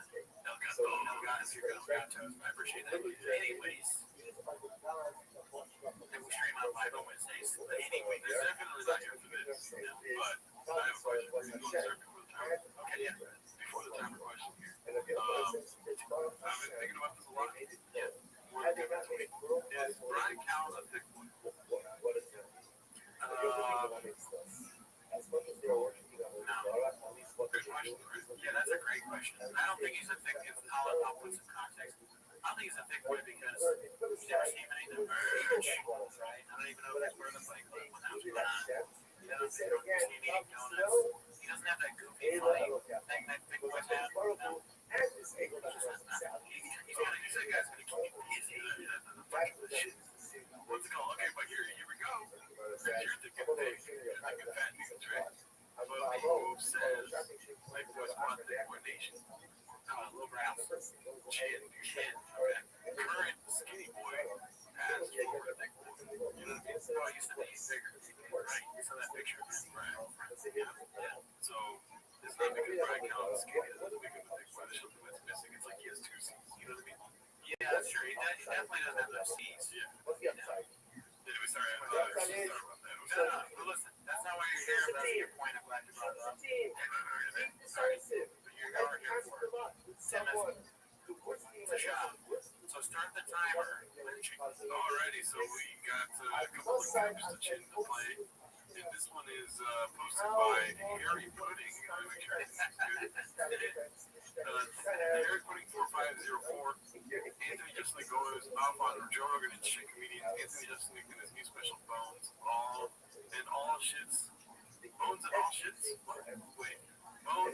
no guys, you're gatos. I appreciate that. Anyways, and we stream out live on Wednesdays. But anyway, They're definitely not here for this. But I have a question for you. Okay, yeah. Before the timer question here. I've been thinking about this a lot. Yeah. Is Brian Cowles a thick boy? Good question, right? Yeah, that's a great question. I don't think he's a thick. I'll put some context. I don't think he's a thick boy because he's never seen anything merch, right? I don't even know if that's where the fight when that was going on. He doesn't see him eating donuts. He doesn't have that goofy funny thing that thick boys have. No. He's a guy's gonna keep you busy. What's it called? Okay, but here we go. Here's the good thing. Here's the good fat news, right? But who says like what's one thing for nation? Low brows. Chin. Okay. Current skinny boy has lower thick boy. You know what I mean? Oh, he used to be bigger. Right. You saw that picture of him. Right. Yeah. So it's not because Brian Cowles is skinny. It doesn't make him a thick boy. There's something that's missing. It's like he has two C's. You know what I mean? Yeah, that's true. He definitely doesn't have those C's. Yeah. Anyway, sorry. No. But listen, that's not why you're here. That's your point. I'm glad you brought it up. Sorry. But you are here for 10 minutes. It's a shot. So start the timer. Alrighty, so we got a couple of games to chin to play. And this one is posted by Harry Pudding. Make sure this is good. Harry Pudding 4504. Anthony Jeselnik goes off on Joe Rogan and shit comedians. Anthony Jeselnik and his new special Bones. All shits. Bones and all shits? What? Wait. Bones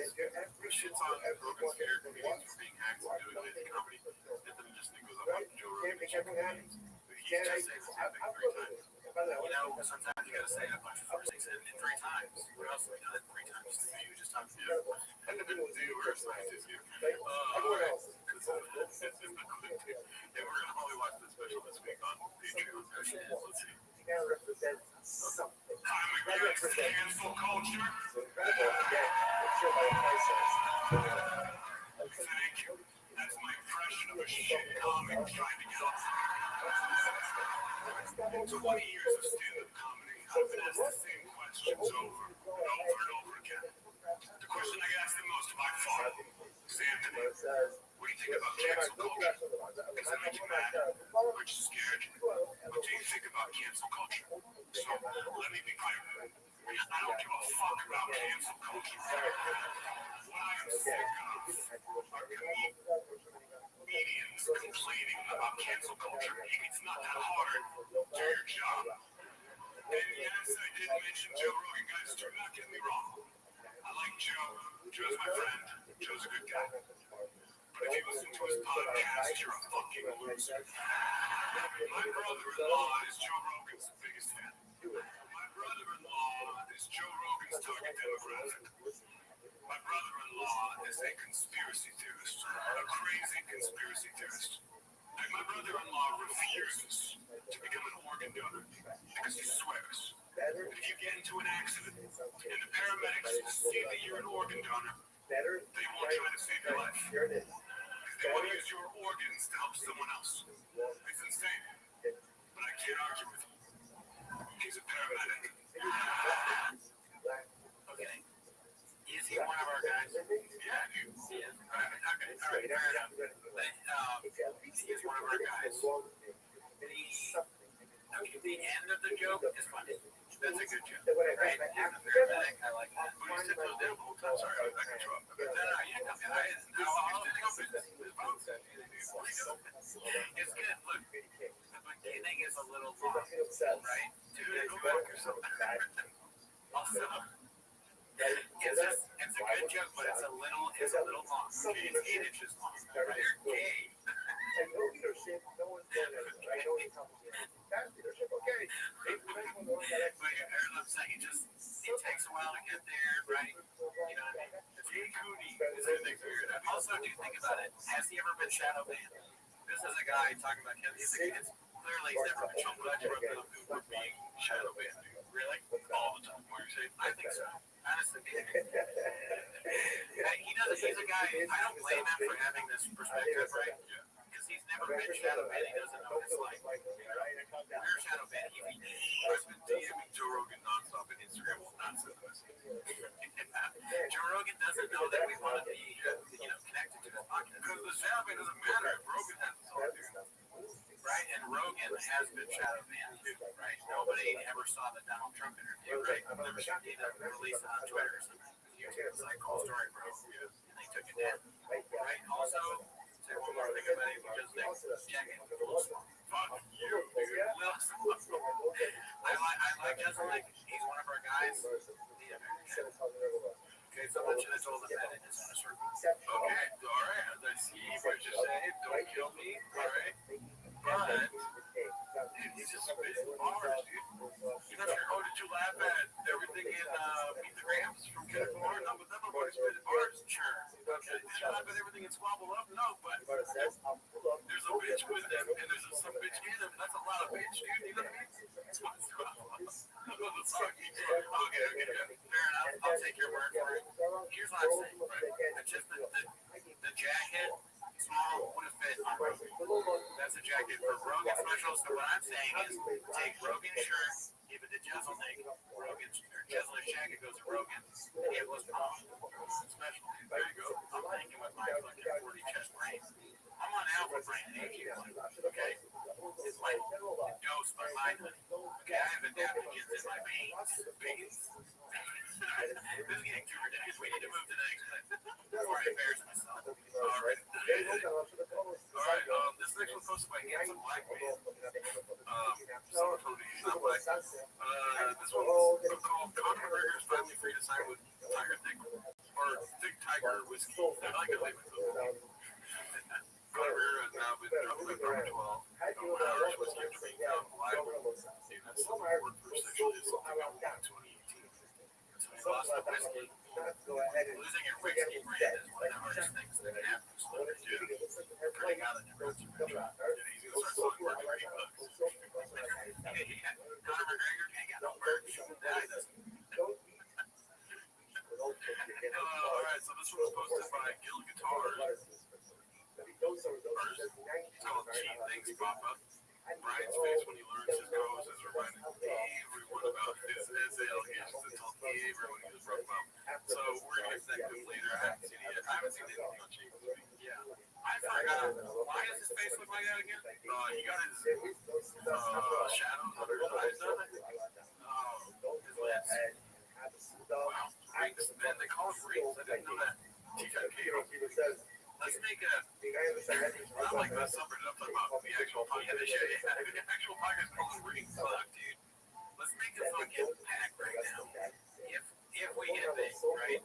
shits on Rogan's favorite comedians for being hacks and doing lazy comedy. Anthony Jeselnik goes off on Joe Rogan and shit comedians. He's just saying the same thing 3 times. You know, sometimes you gotta say a bunch of 4, 6, and 3 times. What else have we done 3 times? You just talked to you. And we're scientists here. Alright. And we're gonna only watch the special this week on Patreon. Let's see. Time to get cancel culture. trying to get off. 20 years of stand-up comedy, I've been asked the same questions over and over again. The question I get asked the most by far is, Anthony, what do you think about cancel culture? Does it make you mad? Aren't you scared? What do you think about cancel culture? So, let me be clear. I don't give a fuck about cancel culture. What I am sick of are comedians complaining about cancel culture. It's not that hard. Do your job. And yes, I did mention Joe Rogan, guys. Do not get me wrong. I like Joe. Joe's my friend. Joe's a good guy. But if you listen to his podcast, you're a fucking loser. My brother-in-law is Joe Rogan's biggest fan. My brother-in-law is Joe Rogan's target demographic. My brother-in-law is a conspiracy theorist, a crazy conspiracy theorist. And my brother-in-law refuses to become an organ donor because he swears that if you get into an accident and the paramedics see that you're an organ donor, they won't try to save your life. Because they want to use your organs to help someone else. It's insane. But I can't argue with him. He's a paramedic. Okay. Is he one of our guys? Yeah, dude. He is. Okay, all right, fair enough. But he's one of our guys. The end of the joke is funny. That's a good joke, right? He's a paramedic. I like that. But you said those damn whole time. Sorry, I cut you off. No, you come in. It's good. Look, the beginning is a little long, right? Dude, go back or something. Also, it's a good joke, but it's a little long. It's 8 inches long. Right? You're gay. But I'm saying it takes a while to get there, right? You know what I mean? It's Jay Cooney. Also, do you think about it? Has he ever been shadow banned? This is a guy talking about him. He's clearly he's never been shadow banned. We're being shadow banned, dude. Really? All the time. What are you saying? I think so. Honestly, he does. He's a guy. I don't blame him for having this perspective, right? Yeah. Because he's never been shadow banned. He doesn't know what it's like. We're shadow banned. I've been DMing Joe Rogan nonstop on Instagram. Will not send a message. Joe Rogan doesn't know that we want to be, connected to this podcast. Because the shadow ban doesn't matter if Rogan has his own dude. Right? And Rogan has been shadow banned, right? Nobody ever saw the Donald Trump interview, right? Never saw it released on Twitter or something. It's like, cool story, bro. And they took it down. Right? Also, say one more thing about it because they check it. Fuck you, dude. I like Justin. Like, he's one of our guys. Okay, so much of this told him that in his own circle. Okay, alright, as I see what you're saying, don't kill me, alright? But, dude, he's just spitting bars, dude. You know, oh, did you laugh at everything in Meet the Grams from Kendrick Lamar? No, but everybody spitting bars. Sure. Okay, did you laugh at everything in Squabble Up? No, but there's a bitch with them, and there's some bitch in them. That's a lot of bitch, dude. You know what I mean? Okay, fair enough. I'll take your word for it. Here's what I'm saying, right? It's just the jacket, small, would have fit on Rogan. That's a jacket for Rogan special. So what I'm saying is take Rogan's shirt, give it to Jezelnik, Jezelnik's jacket goes to Rogan, and it was special. There you go. I'm thinking with my fucking 40 chest brain. I'm on alpha brain, okay? It's like dosed by my honey. Okay, I have adaptogens in my veins. This is getting too ridiculous. We need to move to the next thing before I embarrass myself. All right. This next one posted by Handsome Black Man. Someone told me he's not black. This one's called Conor McGregor's finally free to sign with Tiger Thick Tiger Whiskey. I like it label. Conor McGregor has now been dropped by number 12. Irish whiskey after being found liable. That's worked for sexually assaulting a woman in 2018. So he lost the whiskey. Losing your whiskey brand is one of the hardest things that can happen to celebrity. Putting out a new roots are rich. He's going to start selling merch for $8. Conor McGregor ain't got no merch. That doesn't. Alright, so this one was posted by Gil Guitars. It's called Cheap Thanks, Papa. Brian's face when he learns his co-host has reminded everyone about his essay allegations and told everyone he was wrong about. So we're going to connect him later. I haven't seen it yet. I haven't seen anything on Jake this week. Yeah. I forgot. Why does his face look like that again? He got his shadows under his eyes done. His lips. Wow. Rings. Man, they call them rings. I didn't know that. TJK. Let's make a. Not like that summer. I'm talking about the actual podcast. Yeah, the actual podcast called Rings. Fuck, dude. Let's make a fucking pact right now. If we get big, right?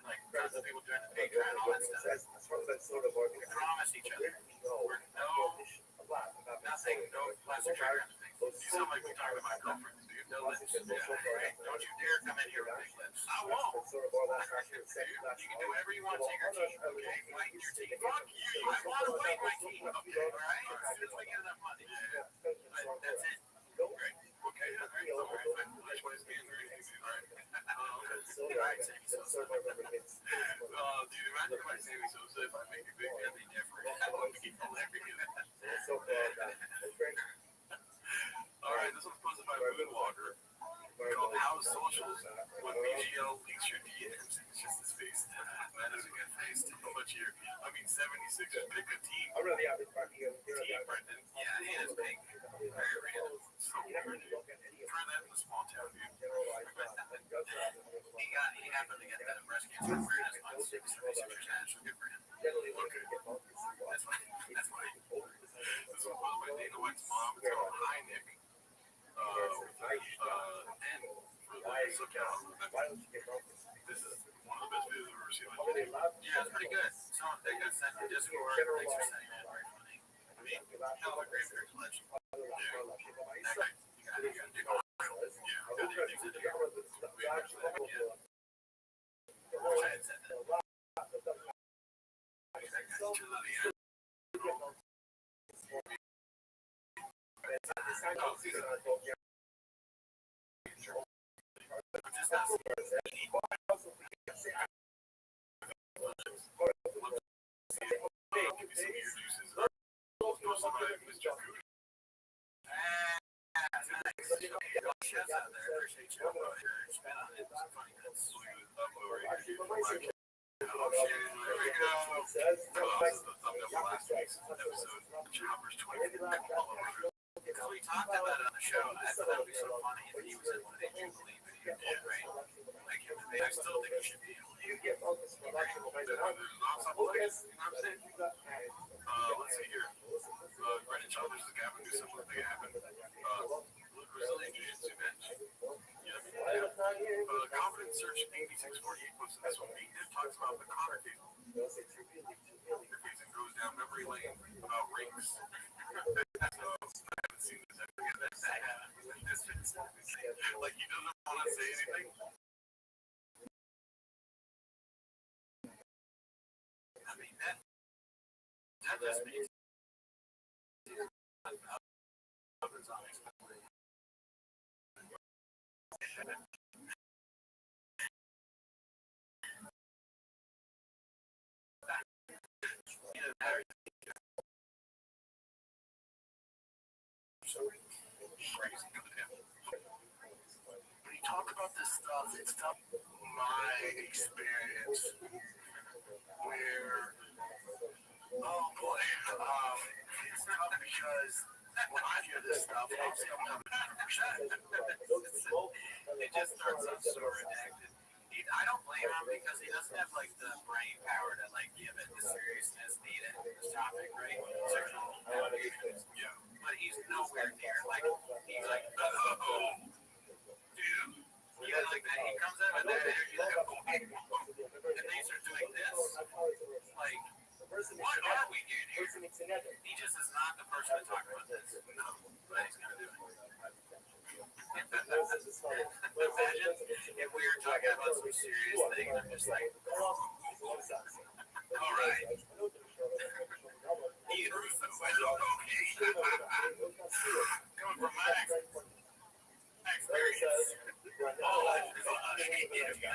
Like tons of people doing the Patreon and all that stuff. We promise each other. We're nothing, no plastic trigger. You sound like we're talking about girlfriends, dude. No lips. Yeah, right? Don't you dare come in here with big lips. I won't. You can do whatever you want to take your teeth, okay? White your teeth. Fuck you. I want to white my teeth, okay? All right? As soon as we get enough money. Yeah. But that's it. Great. Okay, all right. All right. Which one is being very easy, all right? All right, Sammy Sosa. Dude, imagine if I Sammy Sosa, if I make a big heavy difference. That would be hilarious. All right, this one's posted by Moonwalker. Called House Socials when BGL leaks your DMs. It's just his face. That is a good face. How much here? I mean, 76ers pick a team. Team Brendan. Yeah, he is big. Very random. So weird, dude. Try that in a small town, dude. He happened to get that breast cancer awareness month. 76ers had, so good for him. Okay. That's why. This one was by Dana White's mom. It's called Hi, Nick. This is one of the best videos I've ever seen on YouTube. Yeah, it's pretty good. So they got sent to Discord. Thanks for sending that. Very funny. I mean, hell of a great character legend. Yeah. You got to do it. Yeah, got to do things to do. We watched that. Yeah. Wish I had said that. That guy's too little, yeah. We talked about it on the show. I thought that would be so funny if he was in one of the Jubilee videos, right? Like him, I still think he should be able to. There's ensemble things, you know what I'm saying? Let's see here. Brendan Childers is Gavin Newsom, what they happen. Brazilian Jiu-Jitsu match. Confidence Search 8648 posted this one. He talks about the Connor case. It goes down memory lane about rings. I haven't seen this ever again. Like, he doesn't want to say anything. I mean, that just makes when you talk about this stuff, it's not my experience where, oh boy, it's tough because when I hear this stuff, obviously I'm not 100%. It just starts up so redacted. I don't blame him because he doesn't have like the brain power to like give it the seriousness needed in this topic, right? Sexual allegations. Yeah. But he's nowhere near like he's like, oh, dude. Yeah, like that. He comes out with that energy like, oh, and they start doing this. Like, what are we doing here? He just is not the person to talk about this. No, but he's gonna do it. Imagine if we were talking about some serious thing and I'm just like, all right. Ian Russo, okay. Coming from my experience.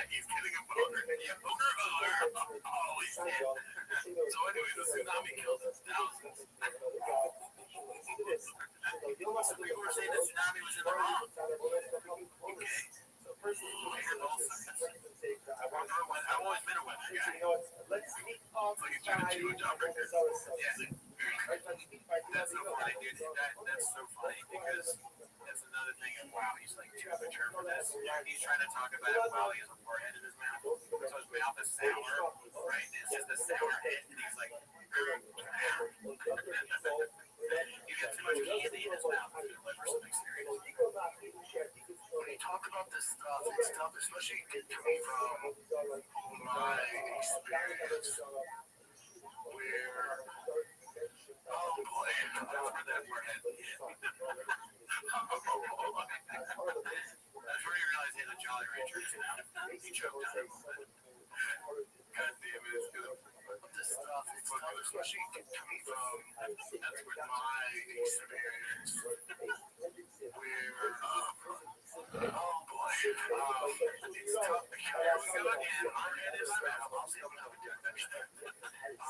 He's getting a boner. Yeah, boner alert. Oh, he's dead. So anyway, the tsunami killed thousands. Some people were saying that tsunami was in the wrong. Okay. I've always been a weather guy. It's like a job record. Yeah. That's so funny, dude. That's so funny because that's another thing. And wow, he's like too mature for this. He's trying to talk about it while he has a forehead in his mouth. So his mouth is sour, right? And it's just a sour head. And he's like, you got too much candy in his mouth to deliver something serious. When you talk about this stuff, it's tough, especially coming from my experience where, oh boy, that's where that forehead hit. That's where you realize he had a Jolly Rancher. He choked on him. God damn it, it's good. This stuff, it's tough, especially coming from my experience where, oh boy, it's tough because Here we go again. My head is smell. I'll see how I'm doing next time. I'm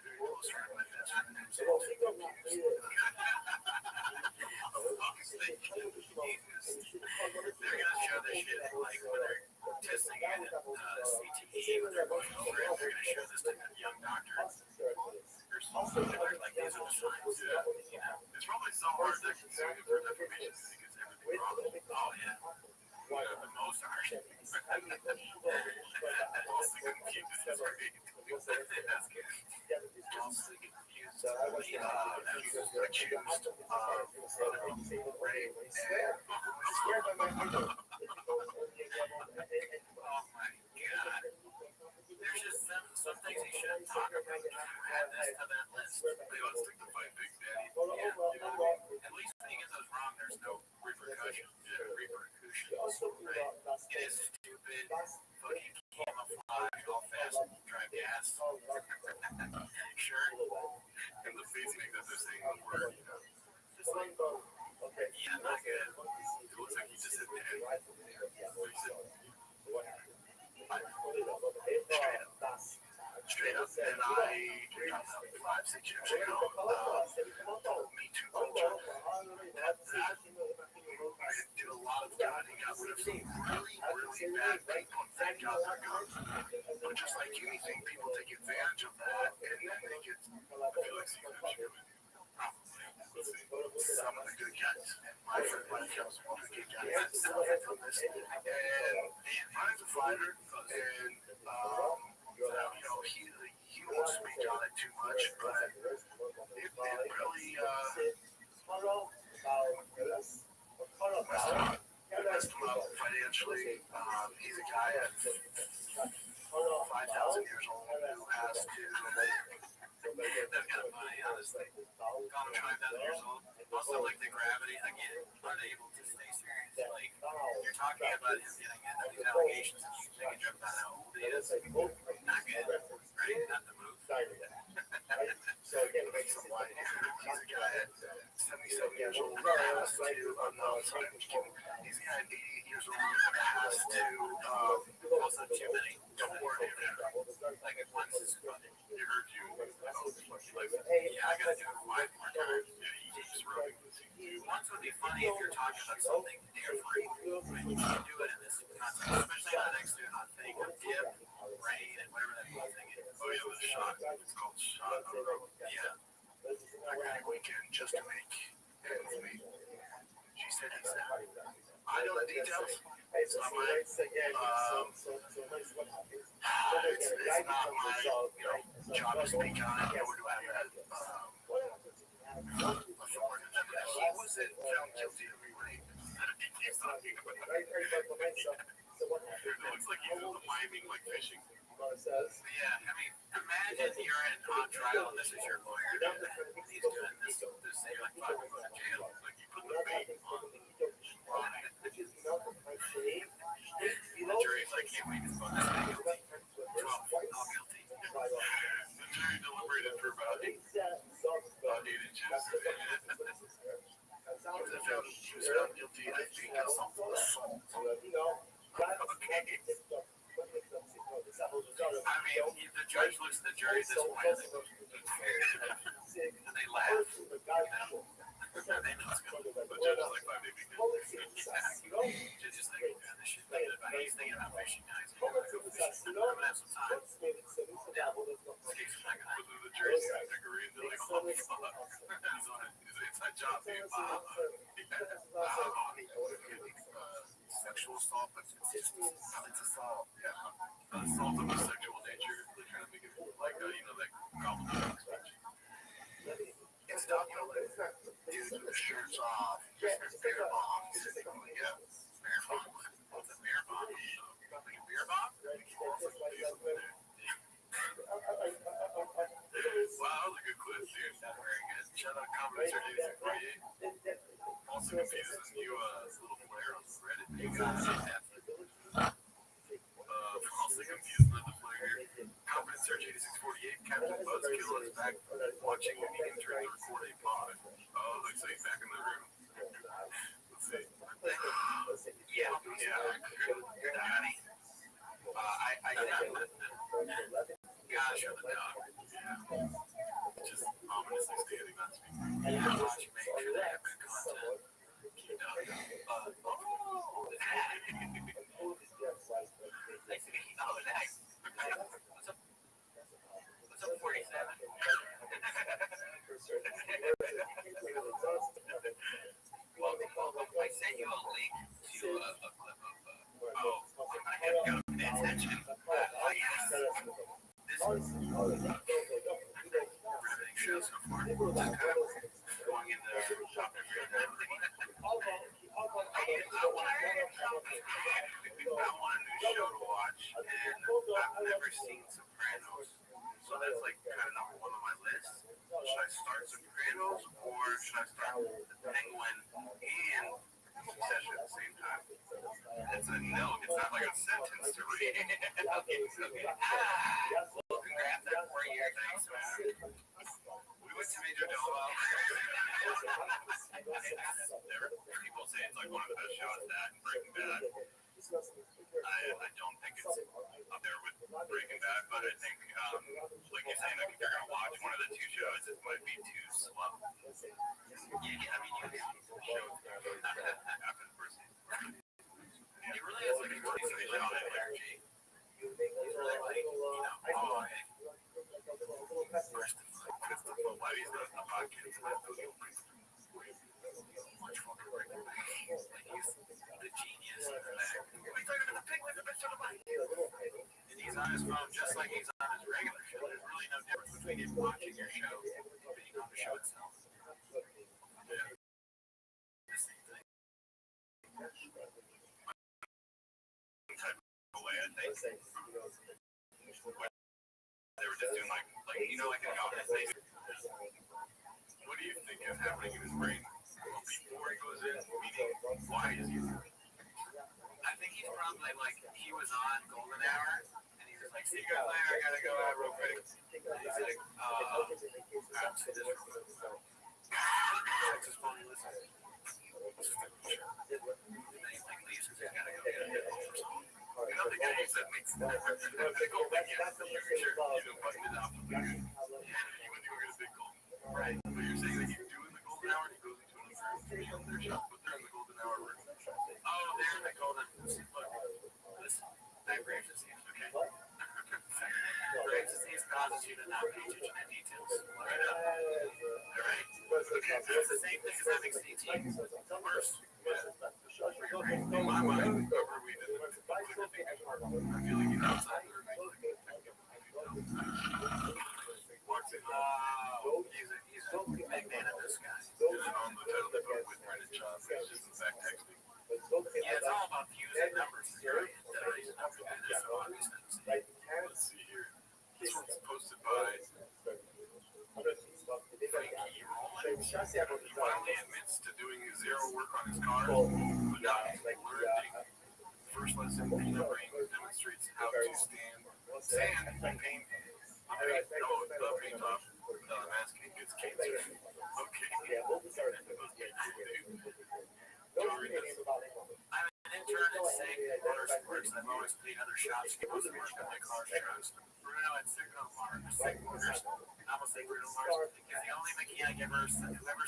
very close friend of my best friend, so I'll take it confused. They're gonna show this shit like when they're testing it at CTE when they're going over it. They're gonna show this to young doctors. There's something like these are the signs. You know, it's probably so hard to consume for defamation because everything's wrong. Oh yeah. Most are. Also confused. That's great. That's good. Also confused. Accused of rape and Oh my god. There's just some things he shouldn't talk about. Add this to that list. They all stick to fight Big Daddy. Yeah. At least when he gets those wrong, there's no repercussions. Right? It is stupid. Fucking camouflage, all fast, drive gas. Sure. And the facing that they're saying the word, you know. Just like, yeah, not good. It looks like he just hit the head. What he said. straight up. And I, 5-6 years ago, Me Too culture, that I did a lot of that. He got rid of some really, really bad people, and thank God they're gone. But just like anything, people take advantage of that, and then they get, I feel like seeing that shit. some of the good guys. And my friend Mike comes one of the good guys that suffered from this. And Ryan's a fighter, and he won't speak on it too much, but it really messed him up financially. He's a guy at 5,000 years old who has to. That's kind of funny, honestly. Gone 5,000 years old. Also, like the gravity, again, unable to stay serious. Like, you're talking about him getting into these allegations, and you take a jump on how old he is. Not good, right? Not the move. So again, make some light. He's a guy at 77 years old who has to, he's a guy at 88 years old who has to, Also, too many. Don't worry about it. Like, once is funny. You heard you. Yeah, I gotta do it 5 more times. Yeah, he keeps rubbing. Once would be funny if you're talking about something different. You should do it in this context, especially not next to a hot thing of dip, rain, and whatever that whole thing is. Oh, yeah, the shot. It's called shot. Yeah. I got a weekend just to make ends meet. She said he said. I know the details. It's not my, it's not my, job to speak on it, nor do I have that, authority. He wasn't found guilty of rape. He's talking about it. It looks like he's miming like fishing. Yeah, I mean, imagine you're in on trial and this is your lawyer. And he's doing this, you're like, fuck, I'm going to jail. Like you put the bait on it. The jury's like, can't wait to find this guy guilty. 12, all guilty. The jury deliberated for about 8 inches. He was found guilty, I think, of assault. I mean, the judge looks at the jury this way and they go, and they laugh. You know? They know it's going to Good job, dude. Sexual assault, but it's assault. Yeah. Assault of a sexual nature. They're trying to make it like, like gobbledygook speech. It's not, dudes with the shirts off, just beer bombs. Yeah, beer bomb. What's a beer bomb? Like a beer bomb? Wow, that was a good clip, dude. Very good. Shout out comments are dating 48. Also confuses this new little flare on Reddit. You guys see that? Also confused by the flare here. Confidence Search 8648. Captain Buzzkill is back watching the meeting turn to record a pod. Oh, looks like he's back in the room. Let's see. Yeah. You're honey. I gosh, you're the dog. Yeah. Just ominously standing on speaker. Yeah, watch you make sure they have good content. Keep up. Nice to meet you. Oh, nice. What's up, 47? Welcome. I sent you a link to a clip of, I gotta pay attention. Yes. This riveting show so far. Just kind of going in the shop every time. I want a new show to watch, and I've never seen Sopranos, so that's like kind of number one on my list. Should I start Sopranos, or should I start The Penguin and Succession at the same time? It's a no. It's not like a sentence to read. Okay. Well, congrats on 4 years. Thanks, man. We went to Major Domo. People say it's like one of the best shows, that and Breaking Bad. I don't think it's up there with Breaking Bad, but I think, like you're saying, like if you're going to watch one of the two shows, it might be too slow. Yeah, I mean, you shows after the first season. He really has like a crazy shot at energy. He's really like, hey. First of all, why he's not in the podcast, and I thought he was much fucking Breaking Bad. He's the genius in the back. What are you talking about? The Penguin, the best show of mine. And he's on his phone just like he's on his regular show. There's really no difference between him watching your show and being on the show itself. Yeah. The same thing. Type of way, I think. They were just doing like like an organization. What do you think is happening in his brain before he goes in? Meaning, why is he? I think he's probably like, he was on Golden Hour, and he was like, see you guys later, I gotta go out real quick. And he's like, I'll say this real quick. Checks his phone, he listens. And then he like leaves because he's gotta go get a nipple for something. You know the guy who said, the goal thing, yeah, you don't button it out. Yeah, you went to go get a big goal. Right. But you're saying that he's doing the Golden Hour, and he goes into another room to be on their shop, but they're in the Golden Hour room. Oh, they're in the Golden. Look, listen, that Graves disease, okay? Graves disease causes you to not pay attention to details. Right up. All right? Okay, so it's the same thing as having CT. Worse. In my mind, whoever we did it, I feel like he's outside the room. He's a big man of this guy. On the title they put with Brendan Johnson, it's just in fact texting. Yeah, it's all about views and numbers. Right? He's a number guy, so obviously. Let's see here. This one's posted by Frankie Roland. He finally admits to doing zero work on his car, but now he's learning. First lesson, peanut brain demonstrates how to stand and paint. The paint off masking gets cancer. Okay. I'm an intern at SIG Motorsports. I've always played other shops to work on my car shows. Bruno at SIG Motors. I'm a SIG Bruno Mars. He's the only mechanic who ever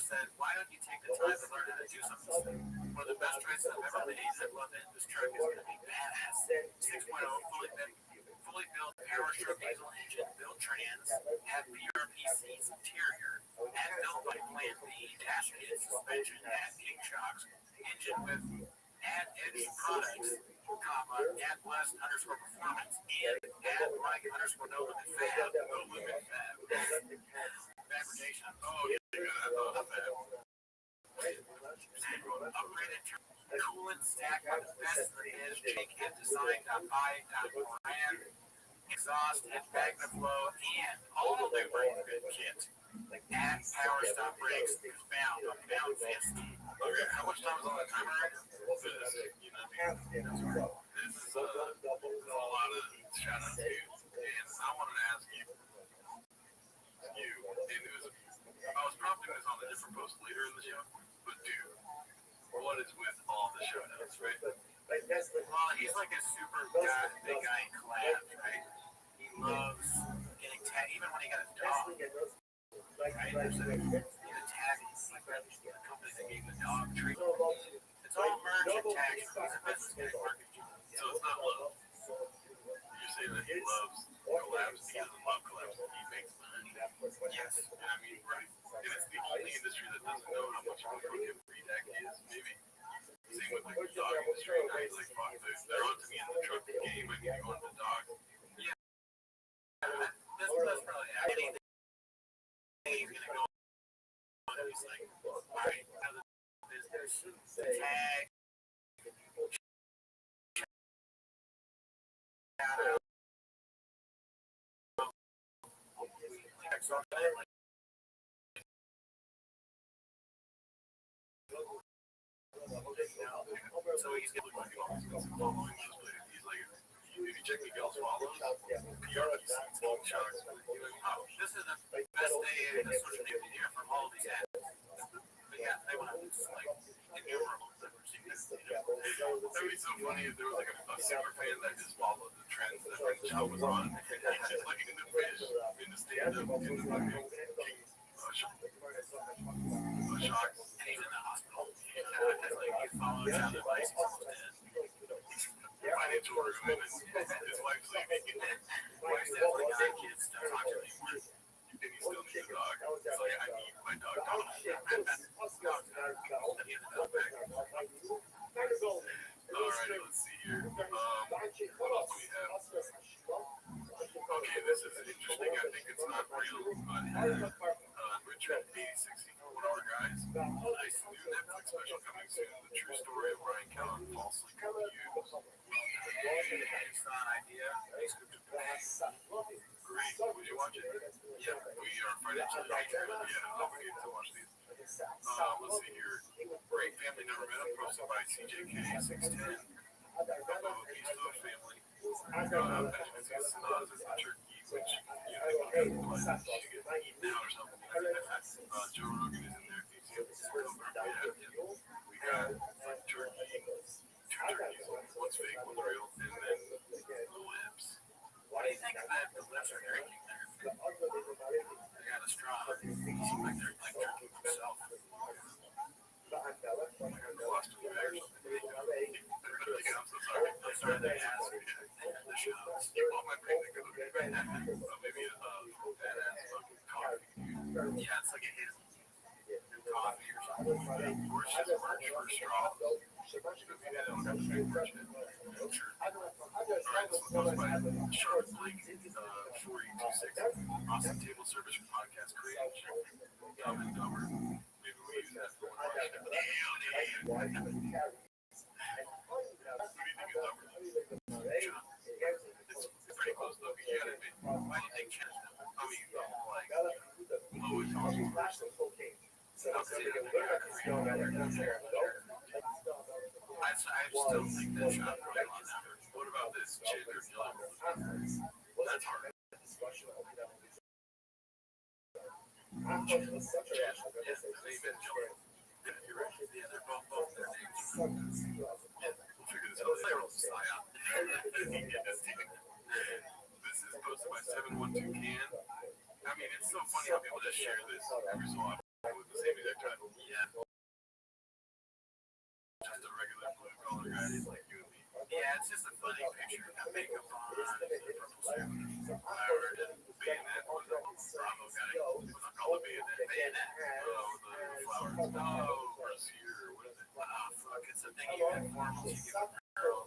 said, why don't you take the time to learn how to do something? One of the best choices I've ever made. I love it. This truck is going to be badass. 6.0 fully built power stroke diesel engine, built trans, have BRP PC's interior, and built by Plan B, gasket, suspension, and king shocks, engine with add edge products, add blessed underscore performance, and add Mike underscore no limit fab, no limit fab. Fabrication. Oh, yeah, I love fab. Upgraded coolant stack by the best in the biz, Jake and design.by.brand, exhaust and magna flow, and all new brake fit kit. Add power stop brakes, found on Mount Vista. Okay, how much time is on the timer right now? You know, this is a lot of shout outs to you. And I wanted to ask you, and I was prompting this on a different post later in the show, but dude, what is with all the shout outs, right? Well, he's like a super guy, big guy in collabs, right? He loves getting tagged, even when he got his dog. Right? There's a tag, like the company that gave the dog treatment. It's all merch and tags. He's a business guy marketing. So it's not love. You're saying that he loves collabs. He doesn't love collabs. He makes money. Yes. And I mean, right. And it's the only industry that doesn't know how much of a crooked breed he is, maybe. Same with the dog industry. Now he's like, fuck, they're on to me in the truck game. I need to go into the dog. Yeah. That's probably anything. He's gonna go and he's like, alright, there's tag, so he's gonna look like following those players. He's like, if you check Miguel's follows, PR's shocks. This is the best day in the social media from all these ads. But yeah, they want to like innumerable. That'd be so funny if there was like a super fan that just followed the trends that the show was on. He's just looking into fish, into stand-up, into fucking shocks. And he's in the hospital. Like he follows how the license was dead. Financial ruin, and his wife's leaving. Wife's definitely got kids to talk to anymore. And he still needs a dog. So yeah, I need my dog. Alright, let's see here. What else do we have? Okay, this is interesting. I think it's not real, but Richard 86, one of our guys. Nice new Netflix special coming soon. The true story of Brian Callen falsely accused. It's not an idea. Great. Would you watch it? Yeah, we are financially obligated. Yeah, obligated to watch these. Let's see here. Great family never met up, posted by CJK610. East Coast family. Benjamin's is a turkey, which you know, now or something. Joe Rogan is in there. We got turkey, two turkeys. One's fake, one's real, and then the lips. Why do you think that the lips are drinking there? They got a straw. It seems like they're like drinking themselves. Lost in the bag or something. I'm so sorry. I'm sorry they asked me the shows. All my brain to go. Maybe a badass fucking coffee. Yeah, it's like a hit. Coffee or something. Or it's just merch for straws. Maybe they don't have to do merch. Sure. Alright, so it goes by Charlotte Blake, 4826. Awesome table service for podcast creation. Dumb and Dumber. Maybe we use that for one question. What do you think of Dumber? It's pretty close though. You gotta admit, why do you think Ken? I mean, like, Lois Austin first. I still think that shot probably on that. What about this? Chid or Dylan? That's hard. Yeah, you're right. Yeah, they're both their names. We'll figure this out. Let's roll the psyop. This is posted by 712 Can. I mean, it's so funny how people just share this every so often with the same exact title. Yeah. Just a regular blue collar guy like you and me. Yeah, it's just a funny picture. Got makeup on, purple suit, Howard, and bayonet with a Bravo guy. called the bayonet. The flowers. Oh, or cedar. What is it? Oh, fuck. It's a thing you get formals. You give a girl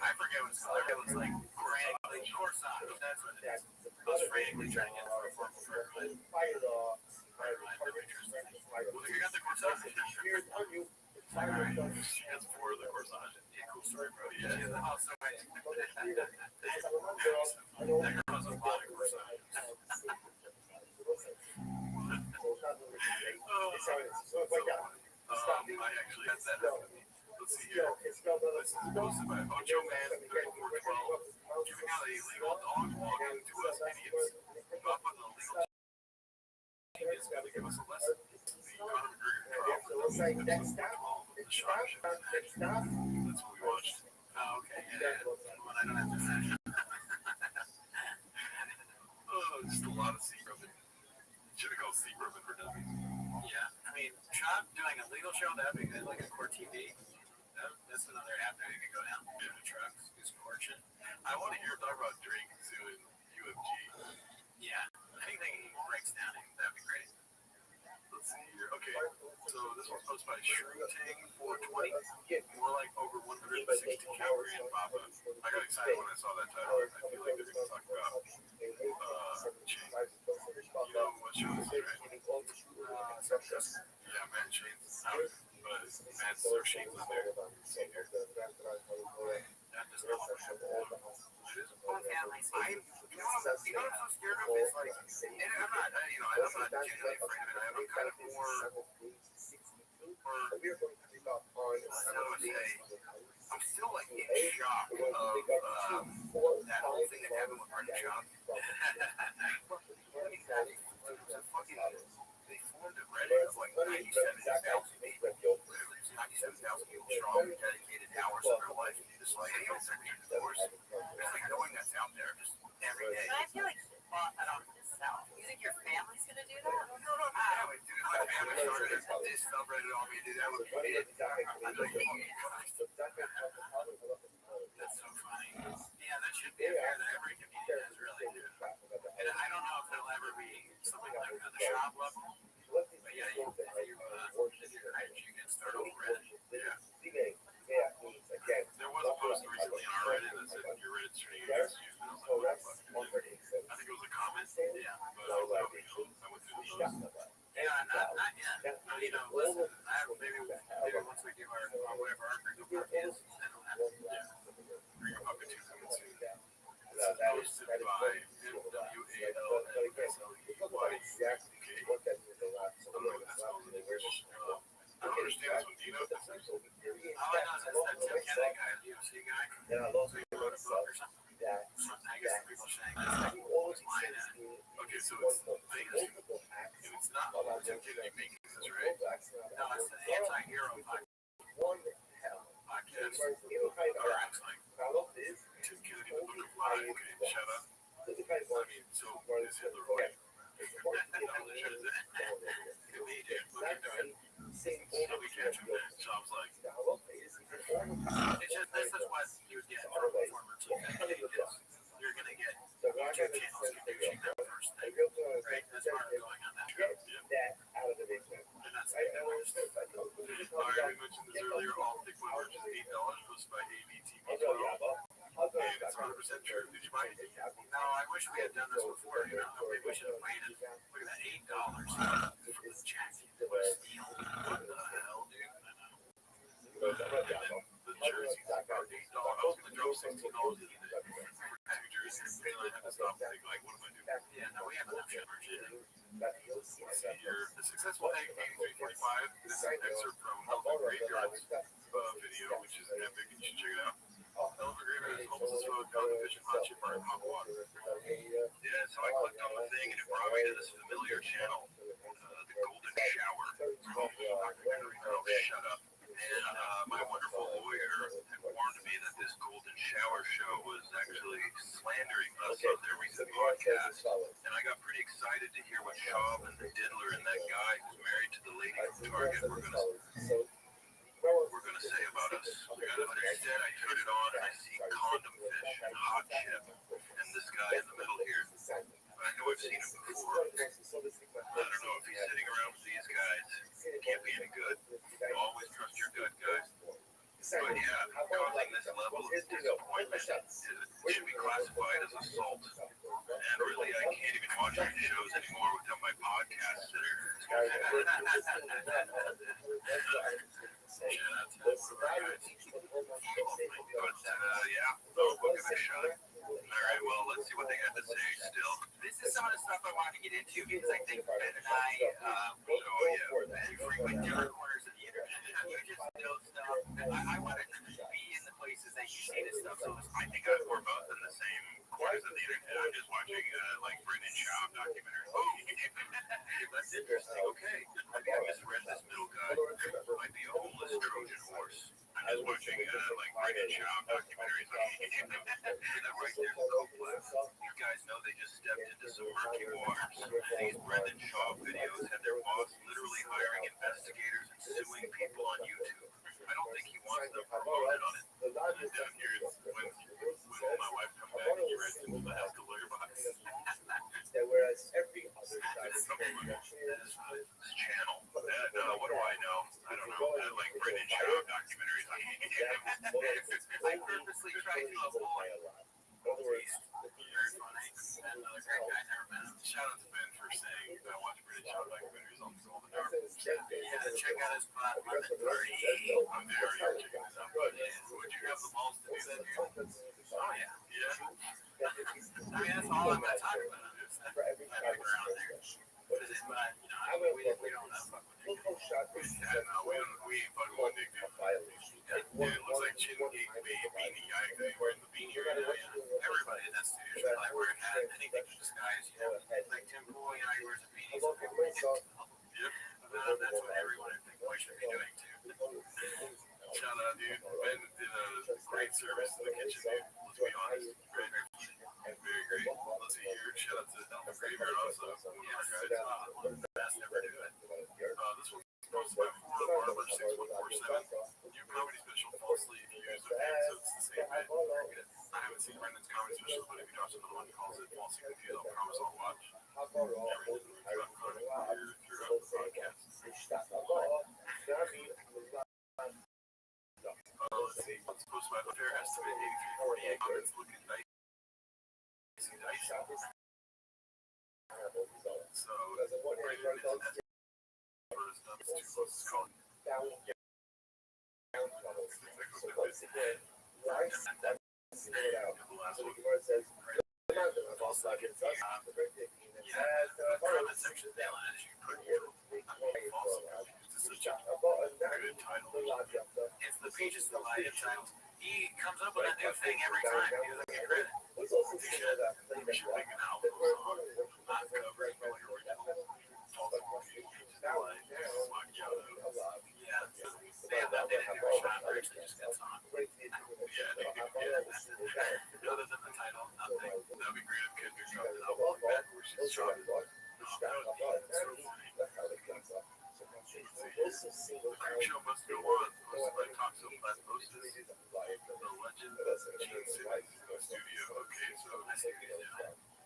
I forget what it's called. It was like frantically corsage. That's what it is. I was frantically trying to get it for a formal for my pictures. Well, you got the corsage. She has four of the corsage. Yeah, cool story, bro. Yeah, she has a house. That girl has a lot of corsage. I actually had that happen to me. Let's see here. This is posted by Ocho Man 3412, giving out a legal dog walking to us idiots. Up on the legal is going to give us a lesson. The Conor McGregor trial. The shark ship. That's what we watched. Oh, okay. Yeah. Well, I don't have to. Oh, just a lot of sea rubbing. Should have called sea rubbing for dummies. Yeah. I mean, Trump doing a legal show, that'd be good, like a court TV. That's another avenue you could go down. Yeah, the trucks, do some courtship. I want to hear talk about Drake suing UFG. Yeah, anything he breaks down, that'd be great. Let's see here. Okay, so this one's posted by Shrew Tank 420. More like over 160 calories in Papa. I got excited when I saw that title. I feel like they're going to talk about chains. You know what show this is, right? Yeah, man, chains. But man, Sir Shane was there. See here. That does not happen. It is a fun family. You know what I'm so scared of is like, and I'm not, I'm not genuinely afraid of it. I'm kind of more, I'm still like in shock of that whole thing that happened with Martin Shop. They formed a Reddit of like 97,000 people. Literally, 97,000 people strong, dedicated hours of their life. Just like, hey, it's divorce. It's like knowing that's out there just every day. But I feel like you bought that off yourself. You think your family's gonna do that? No, dude, my family started this subreddit on me, dude. That would be it. I'd be like, oh, that's so funny. Yeah, that should be a fear that every comedian has, really, dude. And I don't know if there'll ever be something like on the shop level. But yeah, you can start over Reddit. Yeah. There was a post recently on our Reddit that said your Reddit's turning against you. And I was like, what the fuck? I think it was a comment. Yeah. But I went through those. Yeah, not yet. But, listen, maybe once we do our whatever our group of is, then it'll happen. Yeah. Group of Puppet 2 coming soon. This is posted by I don't understand this one. Do you know what this is? All I know is that's that Tim Kennedy guy, the UFC guy. So he wrote a book or something. I guess the people saying that's lying at it. Okay, so it's Vegas. And it's not Tim Kennedy making this, right? No, it's the anti-hero podcast. Or it's like Tim Kennedy, the Book of Lies. Okay, shut up. I mean, so is Hitler right? We catch him there. So I was like, it's just, this is what you would get from a former team. You're going to get YouTube channels introducing them first thing. Right? That's part of going on that trip. Yeah. And that's the thing. Alright, we mentioned this earlier. All Thick Wood merch is $8 posted by ABTV. And it's 100% true. Did you buy it? No, I wish we had done this before. Maybe we should have waited. Look at that, $8 for this jacket. What a steal. What the hell, dude? I know. And then the jerseys are $8. I was going to drop $16 in for 2 jerseys. And I had to stop and think, like, what am I doing? Yeah, no, we have enough shit merch yet. Let's see here. The Successful Egg 8345. This is an excerpt from Elephant Graveyard's video, which is epic, and you should check it out. Elephant Graveyard holds this road, competition, hot chip bar, and hot water. Yeah, so I clicked on the thing, and it brought me to this familiar channel, the Golden Shower. Oh, shut up. And my wonderful lawyer had warned me that this Golden Shower show was actually slandering us on their recent podcast. And I got pretty excited to hear what Schaub and the Diddler and that guy who's married to the lady from Target were going to say about us. But instead, I turn it on and I see condom fish and hot chip. this guy in the middle here. I know I've seen him before. I don't know if he's sitting around with these guys. It can't be any good. Always trust your gut, guys. But yeah, causing this level of disappointment should be classified as assault. And really, I can't even watch these shows anymore without my podcast sitter. Shout out to one of our guys. But yeah, we'll give it a shot. All right, well, let's see what they got to say still. This is some of the stuff I wanted to get into because I think Ben and I frequent different corners of the internet. You just know stuff. I want to be in the places that you see this stuff. So I think we're both in the same corners of the internet. I'm just watching like Brendan Schaub documentaries. Oh, that's interesting. Okay, I misread this middle guy. Might be a homeless Trojan horse. I'm just watching like Brendan Schaub documentaries on YouTube. That right there's cool class. You guys know they just stepped into some murky waters. These Brendan Schaub videos had their boss literally hiring investigators and suing people on YouTube. I don't think he wants them promoted on it. And down here, when my wife comes back and you read people that have the lawyer box. Whereas every other side this channel. What do I know? I don't know. Like Brendan Schaub documentaries on YouTube. I purposely tried to avoid. Very funny. And another great guy, never met him. Shout out to Ben for saying I watch Brendan Schaub documentaries almost all the time. Yeah, check out his pod. I'm there. Checking this out. But would you have the balls to do that, dude? Oh, yeah. Yeah. I mean, that's all I'm going to talk about. Around there. What is it? But, we don't have fuck with it. Yeah, no, we ain't fucking with Nick, dude. Yeah, it looks like Chin Geek, beanie guy, wearing the beanie right now, yeah. Everybody in that studio should probably wear a hat, anything to disguise, you know. Like Tim Pool, he wears a beanie. So Yep. that's what everyone I think we should be doing, too. Shout out, dude. Ben did a great service in the kitchen, dude. Let's be honest. Great. Very great. Let's see here. Shout out to the Graveyard also. One of the best ever do it. This one's posted by Barber 6147. New comedy special, falsely accused of hate, so it's the same bit. I haven't seen Brendan's comedy special, but if he drops another one that calls it falsely confused, I'll promise I'll watch. Everything throughout the podcast. Let's see. It's posted by the fair estimate 8348. It's looking nice. So, It's the pages that lie in titles. He comes up with a new thing every time. He doesn't get credit. We should make an album song. Not covering the original. Yeah. They have that new shot where it just gets on. Other than the title, nothing. That'd be great if Kid New dropped an album like that where she's shot. The Creep Show must go on. Hosted by Toxoplasmosis. The Legend of Gene Simmons Studio. Okay, so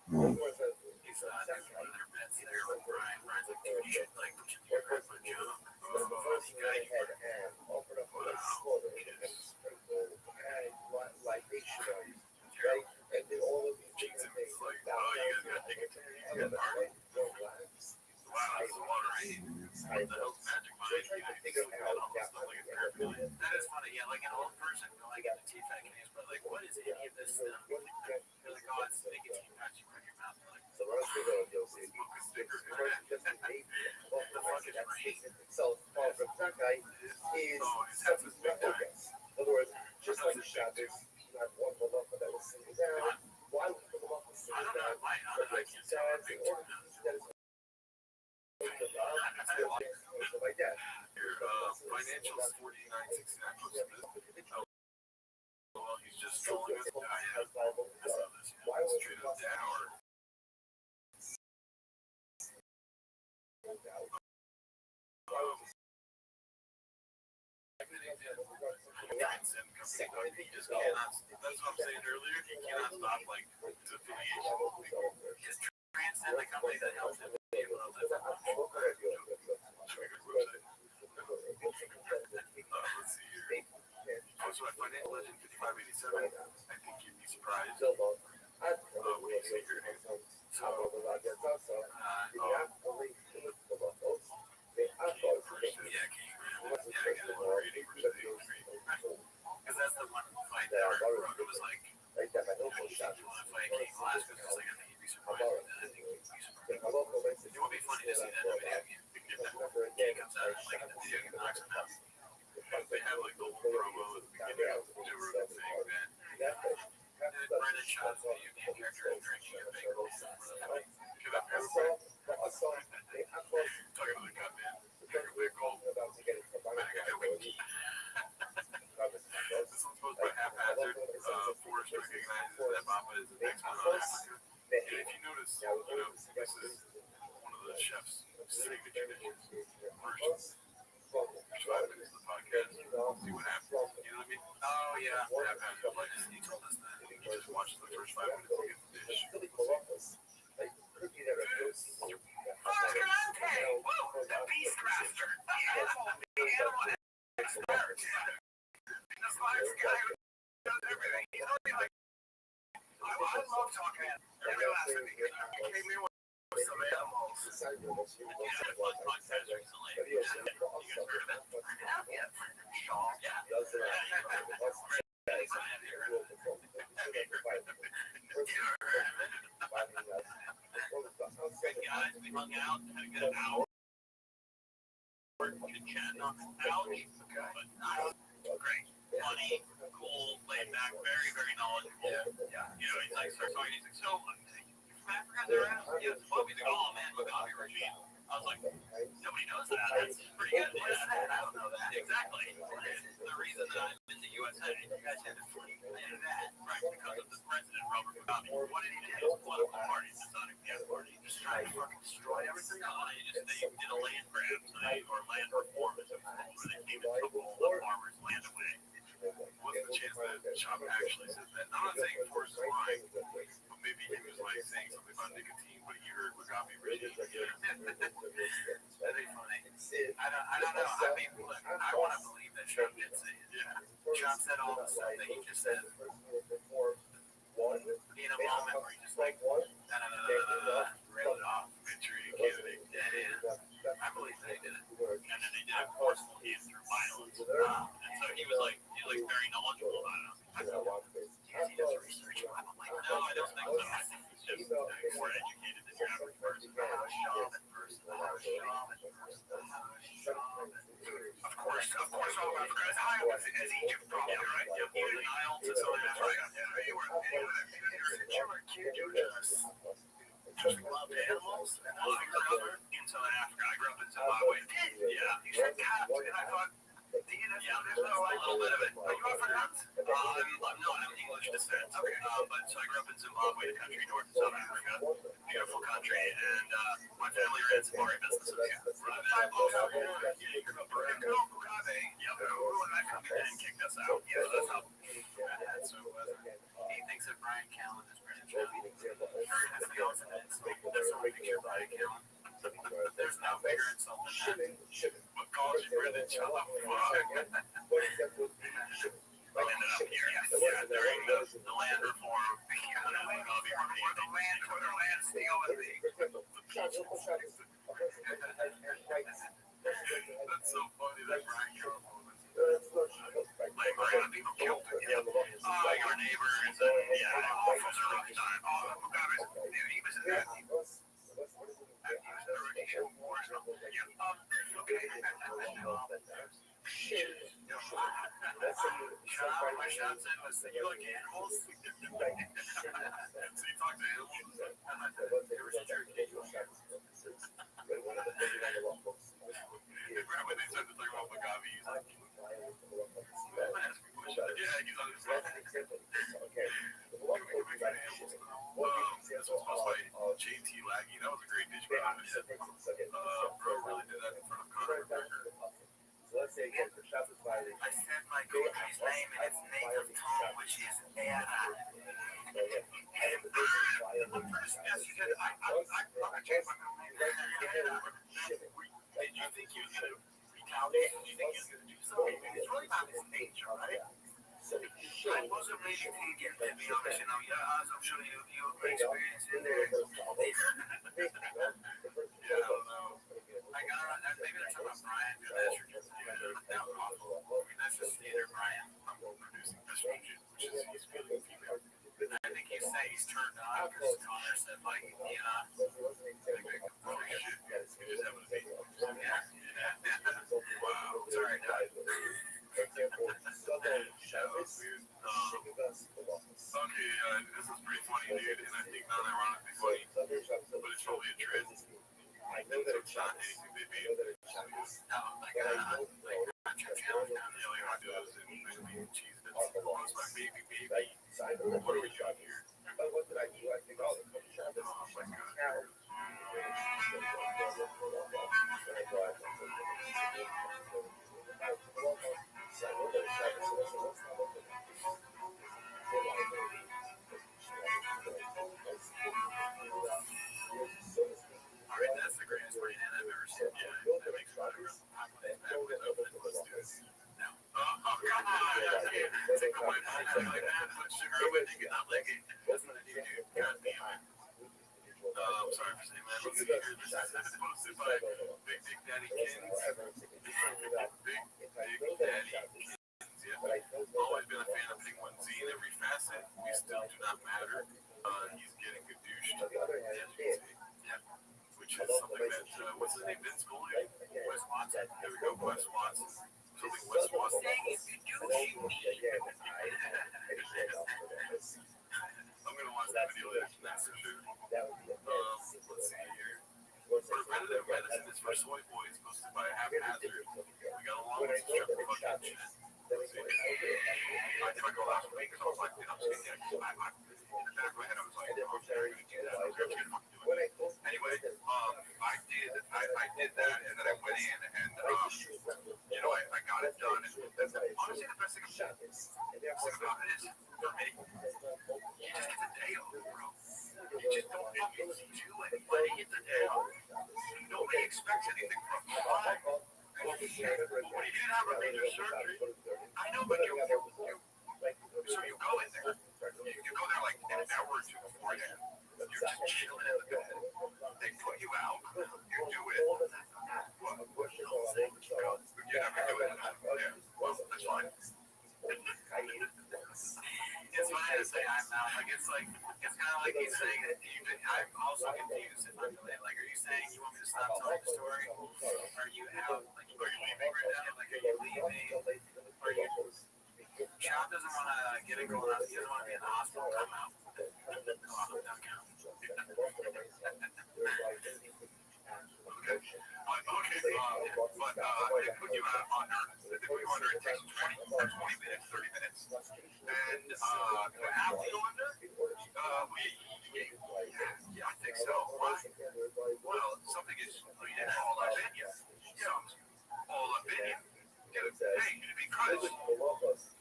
He's one of their bets there with Brian. Brian's like, dude, you should like put your grandpa Joe. Funny guy. Gene Simmons is like, oh, you guys gotta take it to the party. Wow, that's a lot of rain. What the hell's Magic Mike? That is funny, yeah, like an old person going at the T-Fac and he's like, what is any of this stuff? You're like, oh, it's nicotine patch you put in your mouth. You're like, smoke a sticker. the fuck is rain? In other words, just like Shabbos, not one malacha that was singled out. Why would the malacha I don't know why. I can't tell. Like that. Financials 4969. Well, he's just trolling us. Why was Straight up down. He just cannot. That's what I'm saying earlier. He cannot stop like his affiliation. His transcend the company that helps him be able to live. Let's see here. So I financial legend 5587. I think you'd be surprised. What do you say here? So, because that's the one fight that Rogan was like, you want to fight King Alaska? Because like, I think you'd be surprised. I think you'd be surprised. It would be funny to see that in a video game. King comes out and like in the video game knocks him out. They have like the whole promo at the beginning of the Rogan thing, man. Brendan Schaub's video game character is drinking a big old give up real quick. Talking to the cut, man. Drink a big old. This one's posed by Haphazard. Forrest recognizes that Mama is the next one on Africa. And if you notice, this is one of the chef's signature dishes. First 5 minutes of the podcast. See what happens. You know what I mean? Oh, yeah. Haphazard, like, he told us that. He just watched the first 5 minutes to get the dish. Frascalante! Woo! The Beastmaster! The animal expert! The science guy who does everything. He's only like, I love talking every last thing. He came in with some animals. Yeah, I had a fun podcast recently. You guys heard of it? Yeah. Shaw. Yeah. Great guys. We hung out, had a good hour. Chatting on the couch. But great. Funny, cool, laid back, very, very knowledgeable. Yeah. You know, he's like, starts talking, he's like, so, you're from Africa, they're out? Yes. Well, he's like, oh man, Mugabe regime. I was like, nobody knows that. That's pretty good. I don't know that. Exactly. The reason that I'm in the USA, you guys had to flee that, right? Because of this president, Robert Mugabe. What did he do? Political party, the Sonic Gas Party. Just tried to fucking destroy everything. They did a land grab, or land reform, where they came and took all the farmers' land away. What's the chance that Chop actually said that? I'm not saying Forrest is lying, but maybe he was like saying something about nicotine, but he heard Mugabe regime. That'd be funny. I don't know. I mean, look, I want to believe that Chop did say it. Yeah. Chop said all the stuff that he just said. In a moment where he just like, railed it off. Victory candidate. I believe they did it. And then they did it forcefully through violence. And so he was like very knowledgeable about it. I thought, he does research. I'm like, no, I don't think so. I think he's just more educated than your average person. Of course, all of Africa is high up as Egypt, probably, right? Yep. Even the Nile to Southern Africa. Just loved animals and I grew up in Southern Africa. I grew up in Zimbabwe. Yeah. You said cats, and I thought, yeah, there's a little bit of it. Are you Afrikaans? I'm English descent. Okay. But so I grew up in Zimbabwe, the country north of South Africa. Beautiful country, and my family ran safari businesses. Yeah. You grew up around Mugabe. Yep. Ruined that company and kicked us out. Yeah, that's how. So he thinks that Brian Callen is British. That's the ultimate. That's the picture of Brian Callen. There's no bigger insult than that. What calls you British? I love fuck. We ended up here. Yeah, during the land reform. The land for their land steal and that's so funny that Brian Callen like, a lot of people killed him. Your neighbors, from the Rothschild. Mugabe, he was in that. He was in the Russian War or something. Okay. My shot said was that you like animals? So you talk to animals? There was a church. When they started to talk about Mugabe, he's like, yeah, he's on his side. This was posted by JT Laggy. That was a great dish, bro. Bro really did that in front of Conor McGregor. I said my country's name in its native tongue, which is Era. Yes, you did. I changed my name. Did you think you was going to retaliate? Did you think you was going to do something? It's really not his nature, right? I wasn't ready to take it, to be honest. You know, as I'm sure you experienced in there. Yeah, I don't know. I got maybe that's about Brian. That's possible. I mean, that's just either Brian producing estrogen, which is he's feeling female. I think he's saying he's turned on because Connor said like, yeah, holy shit, we just having a baby. Yeah. Wow. Sorry, Dad. Okay, this is pretty funny, dude, and I think not ironically funny, but it's probably a trend. I know that it's not anything they made. Like hot dogs and cheese bits. It's my baby. What do we got here? What did I do? I think all the oh my god. Alright, that's the greatest brain I've ever seen. Yeah, that makes me want to pop my back with open. Let's do this. No. Oh, come on! Take away my like that, put sugar in it, you cannot lick it. That's what I do, dude. God damn it. I'm sorry for saying that. Let's see here. This is hosted by Big Daddy Kins. Big Daddy Kins. Yeah. Always been a fan of Penguin Z in every facet. We still do not matter. He's getting a douche. Yeah. Which is something that, what's his name? Vince Scully? Wes Watson. There we go. Wes Watson. Something Wes Watson. I'm going to watch that video later. That's for sure. Let's see here. Preventative medicine is for soy boys, posted by Haphazard. We got along with strep fucking shit. Let's see. I did my go last week because I was like, you know, in the back of my head, I was like, oh, I'm going to do that. I'm going to fucking do it. Anyway, I did that, and then I went in, and, you know, I got it done. And that's honestly the best thing about it is, for me, you just get the day off, bro. You just don't do anybody get the day off. Nobody expects anything from you. When you didn't have a major surgery, I know, but so you go in there, you go there like an hour or two beforehand. You're just chilling in the bed. They put you out. You do it. Well, you never do it. Yeah. Well, that's fine. It's funny to say I'm out. Like it's kind of like he's saying that I'm also confused. Like, are you saying you want me to stop telling the story? Are you out? Like, are you leaving right now? Like, are you leaving? Are you? Chop doesn't want to get it going on. He doesn't want to be in the hospital. Come out. Okay. But they put you out under. They put you under. It takes 20 minutes, 30 minutes. And after you go under, yeah, I think so. Why? Well, something is all up in you. All up in you. Hey, because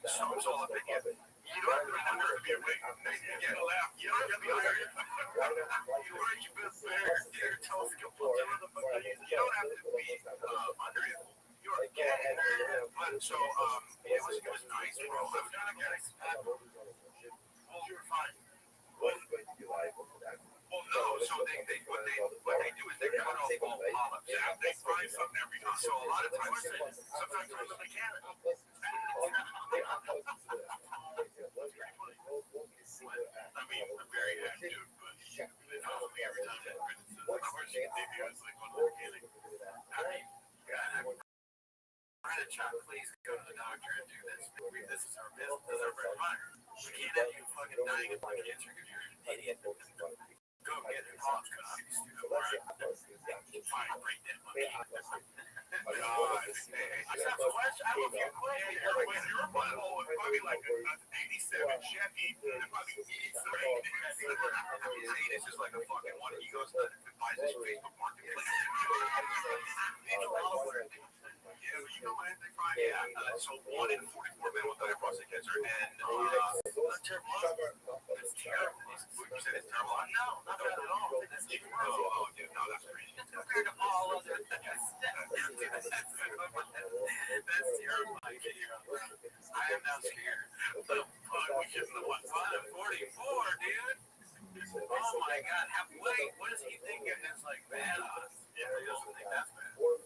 someone's all up in you. You don't have to be under to be awake. You get a laugh. You don't have to be under. You've been there. Your toes can pull the motherfucker. You don't have to be under it. You're a kid. But so, it was nice, bro. It was kind of nice. Well, you were fine. Well, no. So what they do is they cut off all polyps. Yeah, they find something every time. So a lot of times, sometimes they're the mechanic. I mean, we're very active, but they follow me every time. Of course, maybe I was like one mechanic. I mean, God, Brandon Chop, please go to the doctor and do this. This is our business. This is our bread and butter. We can't have you fucking dying of cancer because you're an idiot. Go get your palms cut off, you stupid word. Fine, break that monkey. I just have a question. I have a few questions. Your butthole was probably like an 87 Chevy and probably 83. His anus is like a fucking one. He goes and buys his Facebook marketplace. Yeah, you know what? Yeah, so 1 in 44 that's bad. You're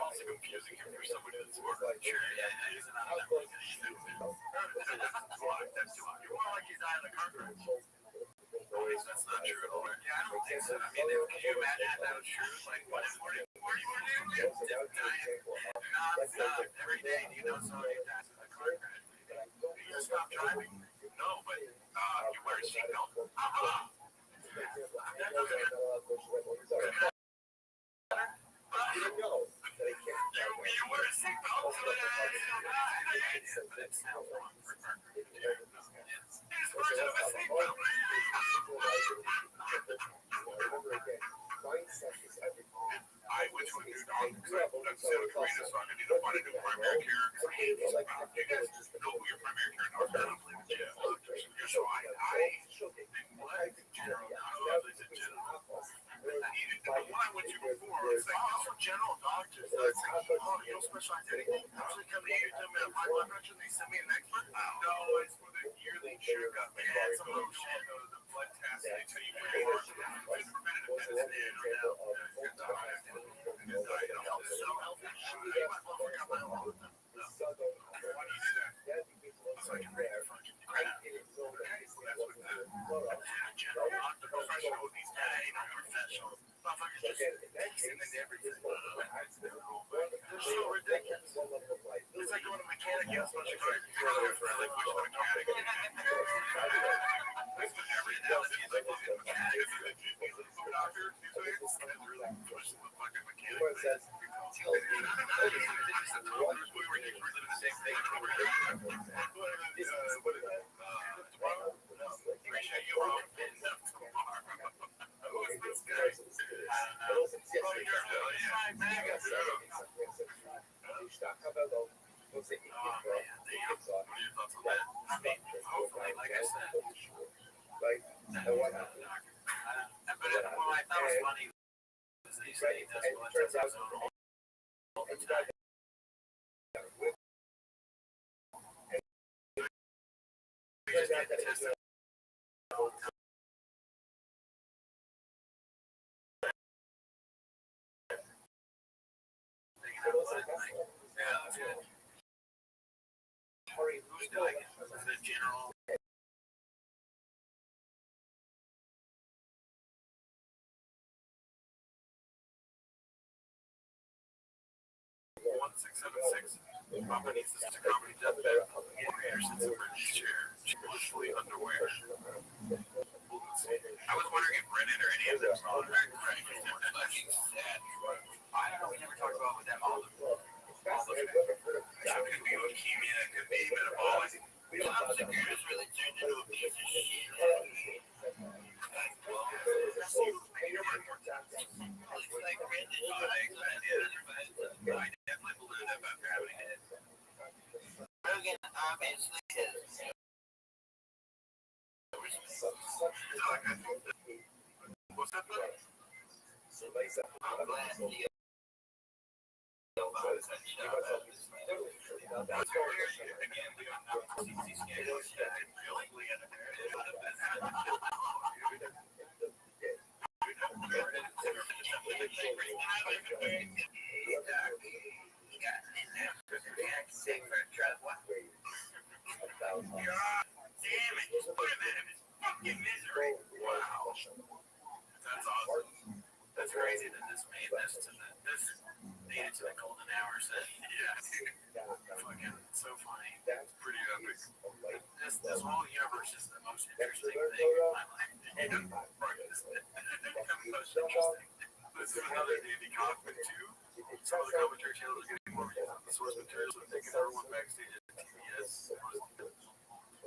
also confusing him for somebody that's smart. Sure, yeah, he's not that much stupid. That's too hot. You're more like he's out of the car crash. That's not true at all. Yeah, I don't think so. I mean, can you imagine if that was true? Like, what is what are you doing? Non-stop, every day, do you know somebody who dies in a car crash? You just stop driving? No, but you wear a seatbelt? That doesn't you wear a seatbelt? But it sounds wrong for Parker. His version of a seatbelt. I went to a new dog because I'm Santa Clarita, so I'm going to need to find a new primary care because I hate this. You guys know who your primary care North Carolina is. Yeah. So I what? General doctors. They said general. The one I went to before was like, oh, general doctors. That's like, oh, you don't specialize in anything. Usually come to you, tell me my blood pressure, they send me an expert. No, it's for the yearly checkup. Man, it's some little shit. Go to the blood test, they tell you where you are. It's preventative medicine, good diet. Good diet. I'm so healthy. I might well forget my own. No. Why do you do that? So I can read your fucking crap. That's what the general doctor professional with these guys, professional. Motherfuckers just listening to everything. They're so ridiculous. It's like going to a mechanic, you have a bunch of cars. You're there for a mechanic. That's what every analogy is like a mechanic. He's a doctor. He's really pushing the fucking mechanic. We were doing the same thing. Appreciate you all. Who's this guy? Hopefully, like I said, but what I thought was funny was that he said he does blood tests all the time. We just get tested all the time. Yeah, that's good. Who's doing it? Is it general? 1676. Papa needs this to comedy deathbed. Here sits a British chair, blissfully underwear. I was wondering if Brennan or any of them saw it. Fucking sad. I don't know. We never talked about with them all the so it could be leukemia, it could be metabolic. Well, the computer's really turned into a piece of shit. Well, it's like Brendan. I definitely believe that about gravity. Rogan obviously is. What's that? I'm glad you. Wow. That's awesome. That's crazy that this made this to this made it to the golden hours. Yeah. Fucking so funny. That's pretty epic. This whole universe is the most interesting thing in my life. Most interesting. This is another Andy Kaufman too. Some of the commentary channels are getting more the source materials are taking everyone backstage at TBS.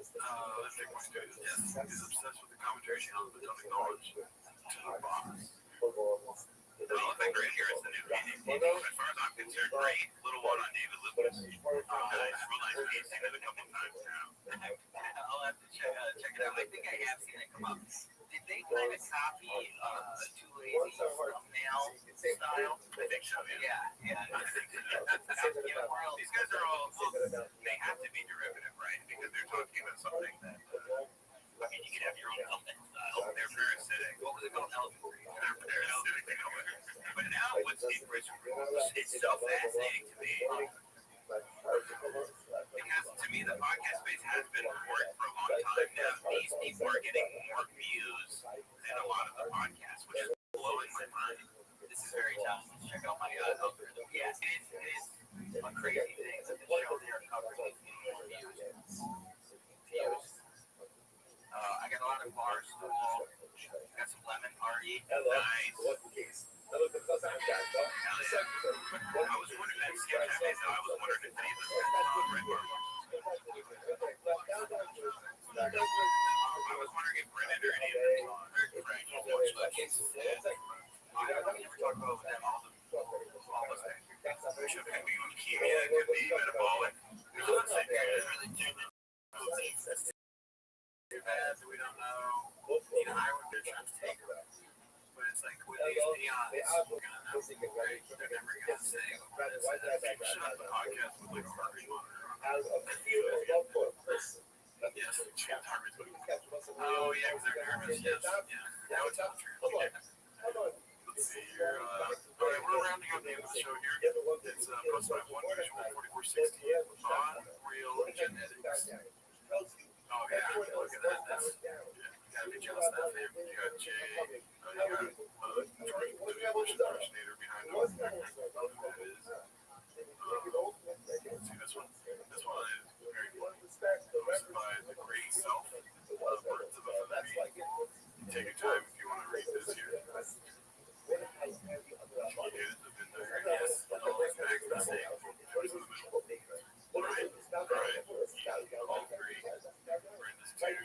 He's obsessed with the commentary channels but don't acknowledge to the boss. The only thing right here is the new DVD. As far as I'm concerned, great. Little one on David Lippman's. Nice. Real nice. I've seen it a couple times now. I'll have to check it out. I think I have seen it come up. Did they kind of copy Too Lazy thumbnail style? I think so, yeah. These guys are all, they have to be derivative, right? Because they're talking about something that, I mean, you can have your own thumbnail style. They're parasitic. What was it called? Elephant. They're it's so fascinating to me. Because to me, the podcast space has been important for a long time now. These people are getting more views than a lot of the podcasts, which is blowing my mind. This is very challenging. Check out my algorithm. Yes, it is a crazy thing that the show they are covering is getting more views. I got a lot of bar stool. Got some lemon party. Nice. I was wondering that sketch I made, though. I was wondering if any of this Red Bar I was wondering if Brennan or any of them saw Frank watch that. I never talked about them all the time. Bishop could be leukemia, it could be metabolic. There's nothing really too bad that we don't know. You know, I would be trying to take her. But it's like with these peons, we're gonna know. Right? They're never gonna say what it is. Shut up the podcast with like a heart rate monitor on. Yes, heart rate monitor. Oh yeah, because they're nervous. Yes, yeah. That would tell the truth. Let's see here. All right, we're rounding up the end of the show here. It's posted by One Visual 4460 on Real Genetics. Oh yeah, look at that. That's gotta be jealous of that name. You got Jay. You got George, the English impersonator behind him. I don't know who that is. Let's see this one. This one is very good. Hosted by the great self. Birds of Affinity. Take your time if you want to read this here. Yes, all these bags are the same. Choice in the middle. Right. All three. We're in this tier.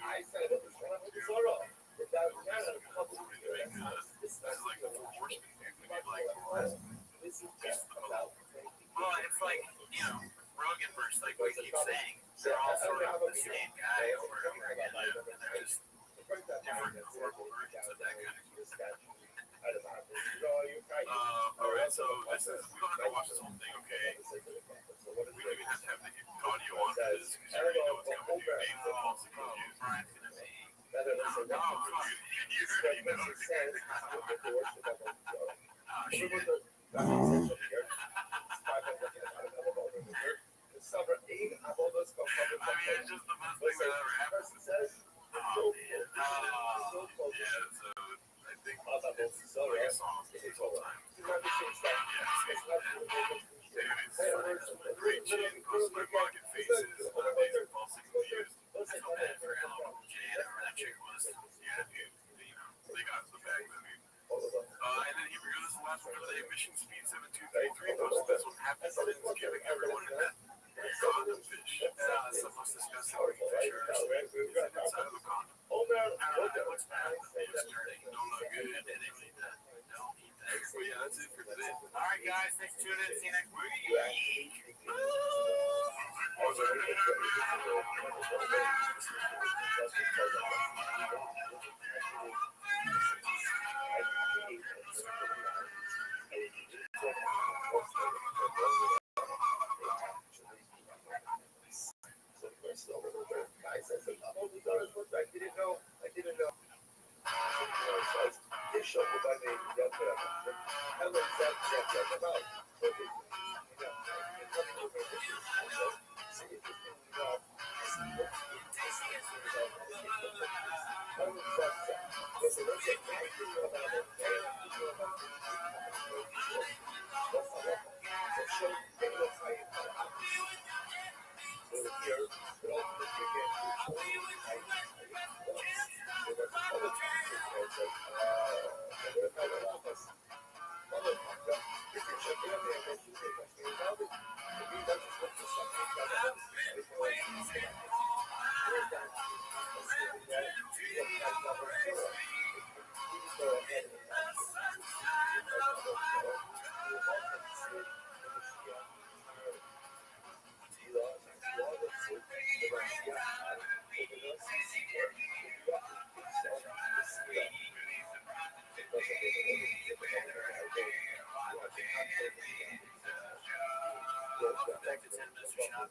This is like the Four Horsemen. We need like well, it's like, you know, Rogan versus like we keep saying, they're all sort of the same guy over and over again. And they're just different horrible versions of that kind of stuff. All right, so this is, we don't have to watch this whole thing, okay? We don't even have to have the audio on for this because you already know what's coming to you. Names and falsely confused. Brian's gonna be. You already know. Shit. I mean, it's just the best thing that ever happened. Oh, man. Yeah, so I think it's like a song this whole time. It's great chin, close to my pocket faces, amazing falsely confused. I feel bad for Ellen Jane, or that chick was. Yeah, dude, you know, they got the bag, I mean. And then here we go, this is the last one for the day. Mission Speed 7233 posted this one. Happy Thanksgiving, everyone. And that condom fish. That's the most disgusting looking fish I've ever seen. It's inside of a condom. I don't know what's bad. It's dirty. Don't look good. And they don't eat that. Don't eat that. But yeah, that's it for today. Alright, guys. Thanks for tuning in. See you next week.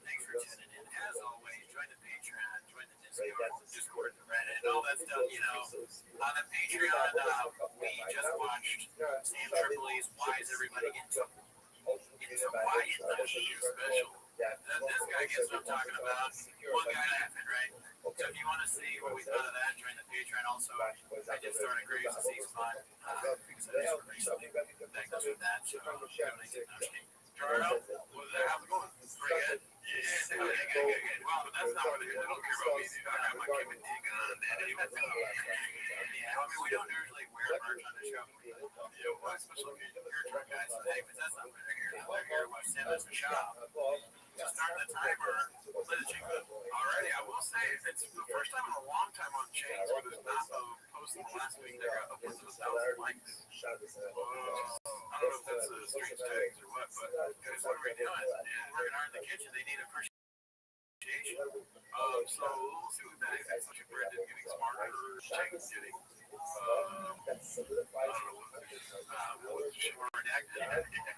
Thanks for tuning in. As always, join the Patreon, join the Discord, the Reddit, and all that stuff. You know, on the Patreon, we just watched Sam Tripoli's Why Is Everybody Getting So So why is that you special? Then this guy gets what I'm talking about. One guy laughing, right? So if you want to see what we thought of that, join the Patreon. Also, I did start a Graves and Seas fund because I just recently diagnosed with that. So donate to Gerardo, how's it going? Pretty good. Yeah, good. Well, but that's not what they don't care about me. I got my Kevin Dick on that. Yeah, I mean, we don't usually wear merch on the show. Yeah, well, special occasion. You're a truck guy, so hey, but that's not what they're here. They're here with Sam as a shop. To start the timer, let it check up. Alrighty, I will say, it's the first time in a long time on Chains where there's not a post in the last week that got upwards of 1,000 likes. I don't know if that's the street tags or what, but guys, what are we doing? Working hard in the kitchen, they need appreciation. So we'll see what that is. It's like Brendan getting smarter or Chains getting, I don't know what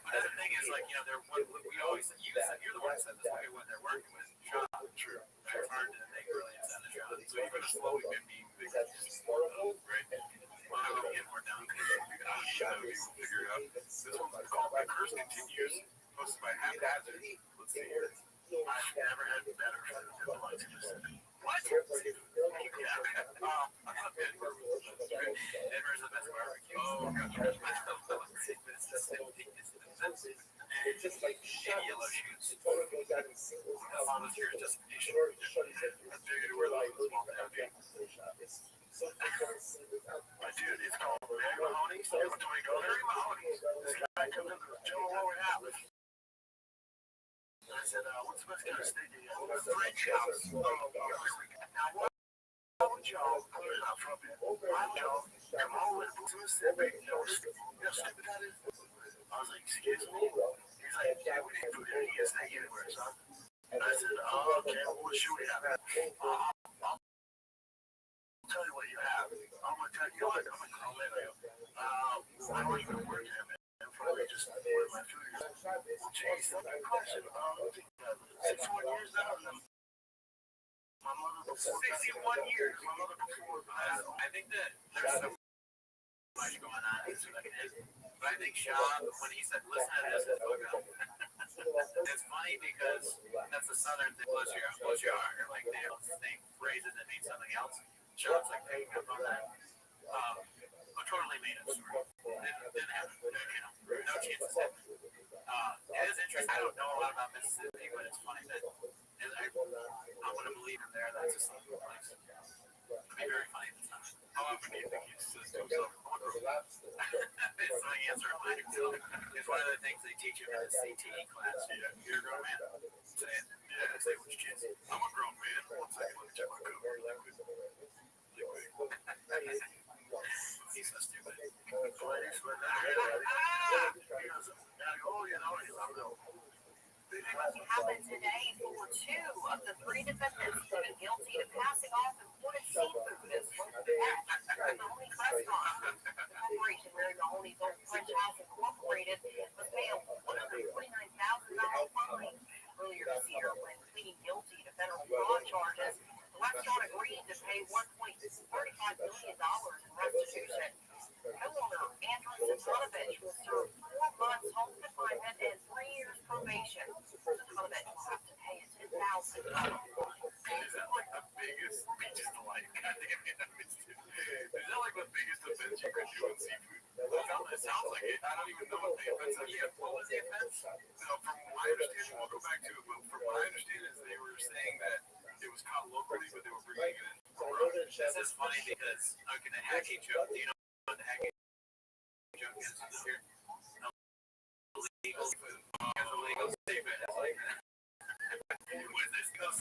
but the thing is, like, you know, we always use that. You're the one that said this, look at what they're working with. Shop. True. It's hard to make brilliance out of shop. So you're going to slowly be big, right? Well, I will get more down. We'll figure it out. This one's called My Curse Continues, posted by Haphazard. Let's see here. I've never had better headlines. What? Yeah. Denver's the best barbecue. Oh, God. It's just like yellow shoes. Volunteer destination. That's bigger to where the small town is. My dude, it's called Mary Mahoney's. Mary Mahoney's. This guy comes in the Joe Lower Atlas. I said, what's the best kind of steak you got? French house. Now, what would y'all put it up from it? Why would y'all come over to Mississippi? You know how stupid that is? I was like, excuse me? He's like, yeah, we didn't put any steak anywhere, son. And I said, okay, well, what should we have? I'll tell you what you have. I'm going to tell you what, I'm going to call it. I don't even work here, man. Probably just order my food. Jeez, that's a question. 61 years now. My mother before. 61 years. My mother before. I think that there's so much going on. But I think Sean, when he said, listen to this, it's funny because that's the southern thing. Bless your heart. Like, they phrase it that means something else. Sean's like picking up on that. Totally made up story. Didn't happen. No chances. It is interesting. I don't know a lot about Mississippi, but it's funny that I'm going to believe in there. That's a simple place. It'd be very funny this time. How often do you think he says to himself, it's the answer of mine. It's one of the things they teach you in the CTE class. Yeah, you're a grown man. Say it. Yeah, say which kids. I'm a grown man. One second, let me check my cover. He's so stupid. Happened today for two of the three defendants pleaded guilty to passing off imported seafood as one of the Mahoney's restaurant. Corporation Mary Mahoney's Old French House Incorporated was paid a $149,000 fine earlier this year when pleading guilty to federal fraud charges. The restaurant agreed to pay $1.35 million in restitution. Co-owner Andrew Satanovich will serve 4 months home confinement and 3 years probation. Satanovich will have to pay a $10,000 fine. Is that like the biggest beaches to like? Is that like the biggest offense you could do in seafood? It sounds like it. I don't even know what the offense is. Yeah, what was the offense? From my understanding, we'll go back to it, but from my understanding is they were saying that it was caught locally, but they were bringing it in. This is funny because, okay, the hacking joke, do you know what the hacking joke is here? Illegal food. Illegal seafood.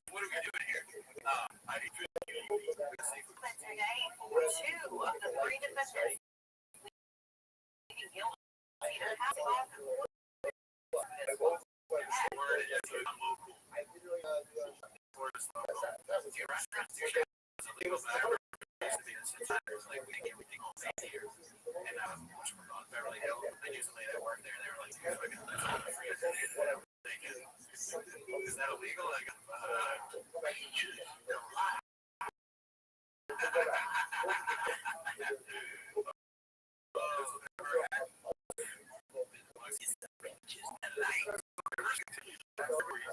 What are we doing here? I need food. Today, for two of the three defendants pleading guilty to passing off Beverly Hills. I knew somebody that worked there. They were like, is that illegal? I go,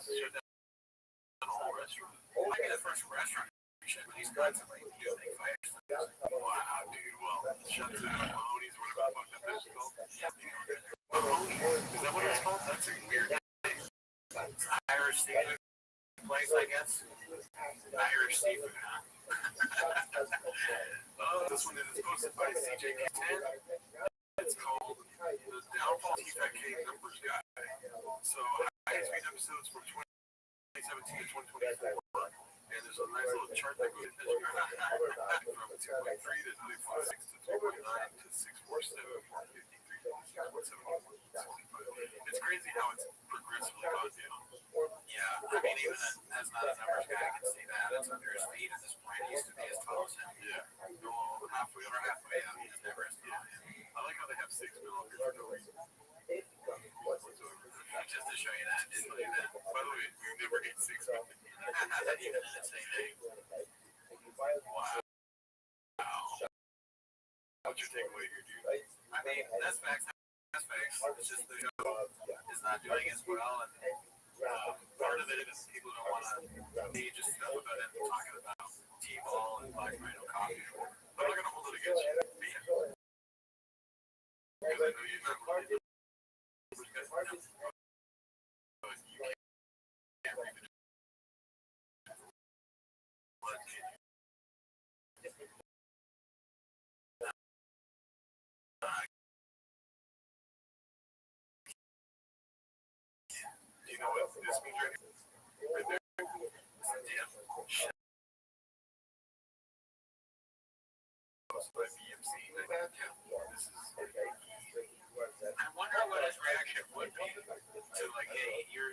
shut down the whole restaurant. Might be the first restaurant shut, but he's constantly doing fires. Wow, dude. Well, shut down Mahoney's, whatever the fuck that place is called. Mahoney. Is that what it's called? That's a weird name. Irish seafood place, I guess. Irish seafood, huh? This one is hosted by CJ K10. It's called The Downfall TFK Numbers Guy. So, highest viewed episodes from 2017 to 2024. And there's a nice little chart that goes from 2.3 to 3.46 to 3.9 to 6.47 to 53 to 6.71. It's crazy how it's progressively gone down. Yeah, I mean, even as not a numbers guy, I can see that. It's under his feet at this point. It used to be as tall as him. Yeah. Go halfway or halfway out. He just never has to. Yeah. I like how they have 6 millimeters for no reason. Just to show you that. Just look at that. By the way, we never hit 6 millimeters. Not even in the same day. Wow. What's your takeaway here, dude? I mean, that's facts. That's facts. It's just the show is not doing as well. And part of it is people don't want to see just stuff about it and talking about T-ball and Black Rhino coffee. I'm not going to hold it against you. Because I know you're not going to do it. But you can't read it. You know what this means right here? Right there. Damn. By BMC. I wonder what his reaction would be to like, hey, you're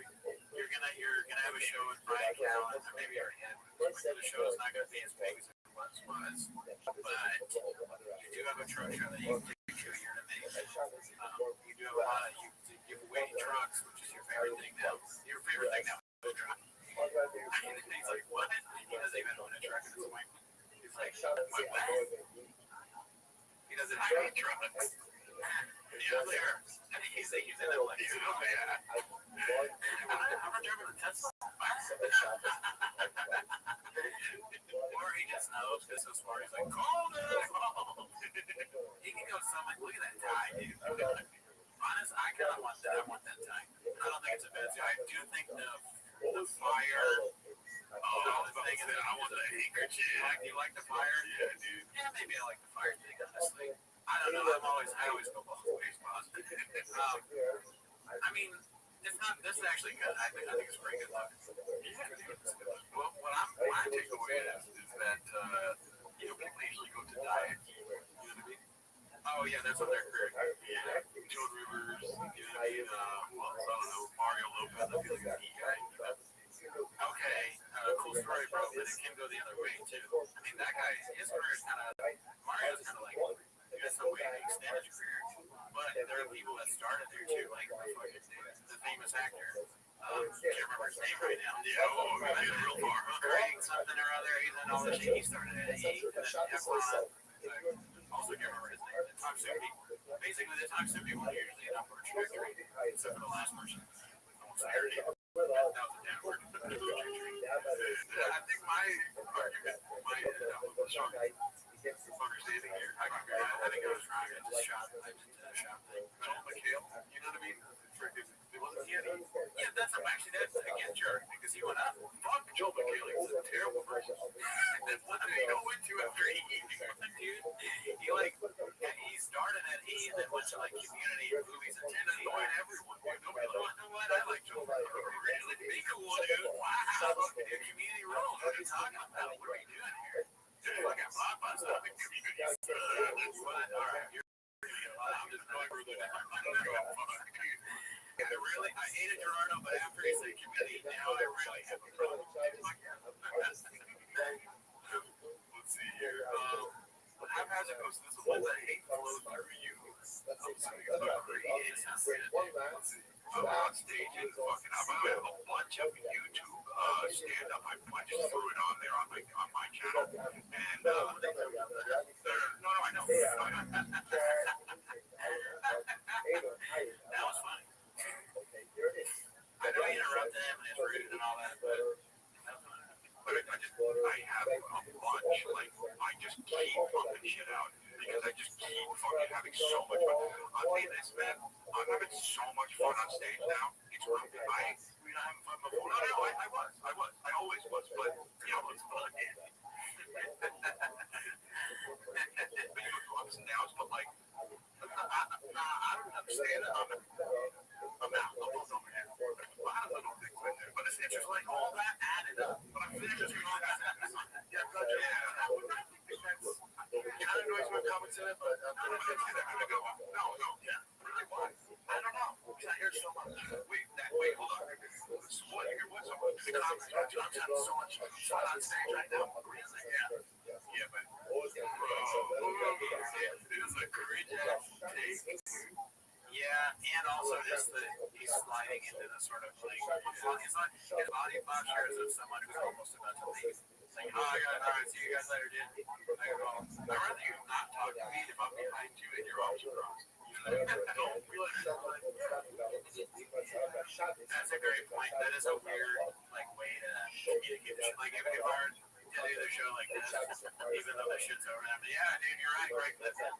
gonna have a show in Bryantown, and maybe already had. The show is not gonna be as big as it once was, but you do have a truck show that you can take to here to make. You do have a lot of you give away trucks, which is your favorite thing now. Your favorite thing now is a truck. And he's like, what? He doesn't even own a truck at this point. He's like, what? He doesn't have any trucks. Yeah, there. And he's like, he's in there like, oh yeah. I'm not driving a Tesla. Or he just knows because so smart. He's like, call it. He can go something. Look at that tie, dude. Honest, I kind of want that. I want that tie. I don't think it's a bad tie. I do think the fire. Oh, the thing is that I want the handkerchief. You like the fire? Yeah, dude. Yeah, maybe I like the fire thing, honestly. I don't know. I always go both ways, boss. I mean, it's not. This is actually good. I think it's pretty good. Well, my takeaway is that people usually go to diet. You know what I mean? Oh yeah, that's what they're career. Yeah, Joan Rivers. You know what I mean? Well, I don't know. Mario Lopez. I feel like the guy. Okay, cool story, bro. But it can go the other way too. I mean, that guy, his career is kind of Mario's kind of like. In some way, an extended career. But there are people that started there too, like the famous actor. Can't remember his name right now. Yeah, I get real far. Craig something or other. He's in all the shit. He started at 8, and then Efron. Also can't remember his name. The Tom Suki. Basically, the Tom Suki one usually an upward trajectory, except for the last person. Almost married him. That was a downward trajectory. I think my argument, my strong understanding here. I think I was wrong. I just shot thing. Joel McHale, you know what I mean? It wasn't he? Yeah, that's again jerk because he went out. Fuck Joel McHale. He's a terrible person. And what did he go into after he dude? He started at E and then went to like community movies and tended to annoy everyone. Dude, nobody like, you know what? I like Joel McHale. Really big cool dude. Wow. Community role. What are you talking about? What are you doing here? Like I bought myself in community. Alright, I'm just going further down. I hated Gerardo, but after he said community, now I really have a problem. Let's see here. How has it goes? This is what the hate flows through you. Let's see. I'm on stage and fucking I have a bunch of YouTube stand-up. I just threw it on there on my channel. And no, I know. That was funny. I know you interrupted him and it's rude. I have a bunch. Like, I just keep pumping shit out because I just keep fucking having so much fun. I'll tell you this, man. I'm having so much fun on stage now. It's we're not having fun before. No, I always was, but you know, it's fun. But you go ups and downs, but like, I don't understand it. I'm out. I'm over here. I don't know things like that, but it's just like all that added up. But I'm finished with yeah, good. It kind of annoys me when comments in it, but I don't know. No, yeah. Really, why? I don't know. Because I hear so much. Wait, hold on. So what? You hear what? So much. The comments. I'm having so much fun on stage right now. Really? Yeah, but it is a cringe ass take. Yeah, and also just he's sliding into the sort of like his body posture is of someone who's almost about to leave. It's like, oh, yeah, all right, see you guys later, dude. Like, well, I'd rather you not talk to me if I'm behind you and your arms are crossed. Don't really. That's a great point. That is a weird like way to communicate the shit. Like if I were to do the show like this, even though the shit's over, I'm like, yeah, dude, you're right, Greg. That's it.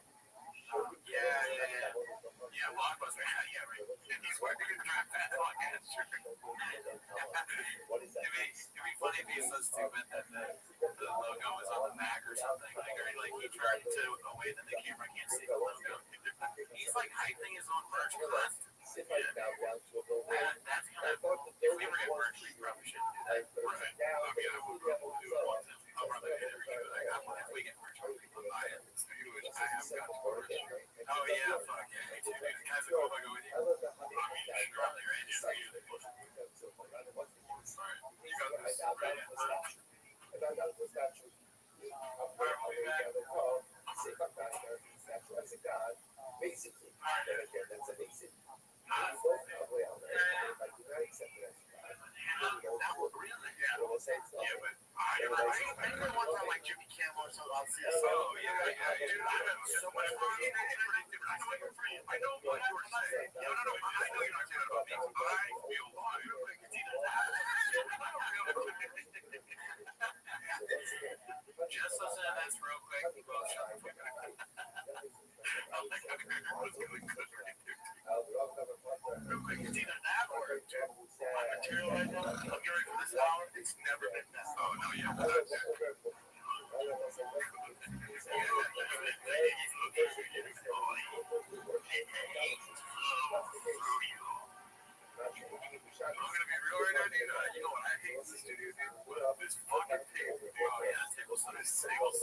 Yeah, Blockbuster. Yeah, right. He's working in that podcast. It'd be funny if he's so stupid that the logo is on the back or something. Like he turned to a way that the camera can't see the logo. He's like hyping his own merch constantly. That's kind of, if we were getting merch, we probably shouldn't do that. Right. I mean, I would probably do it once. I'll probably get every show that I got one. If we get merch, people buy it. I have got to order. Oh yeah, fuck yeah, me too. Dude. Guys, if I go with you, I mean, you're on the range. Sorry, you got this, right? Alright, we'll be back. Yeah, but I even want that like Jimmy Kimmel or something on CSO. Oh, yeah, dude, I have so much fun. I know you're free. I know what you were saying. No, I know you're not saying about me. I feel like it's either that. Just listen to this real quick. Well, shut the fuck up. Real quick, it's either that or my material right now. I'm getting ready for this hour. It's never been that. Oh, no, yeah. I'm gonna be real right now, dude. You know what I hate in the studio, dude? This fucking table. Oh yeah, this table sucks so bad.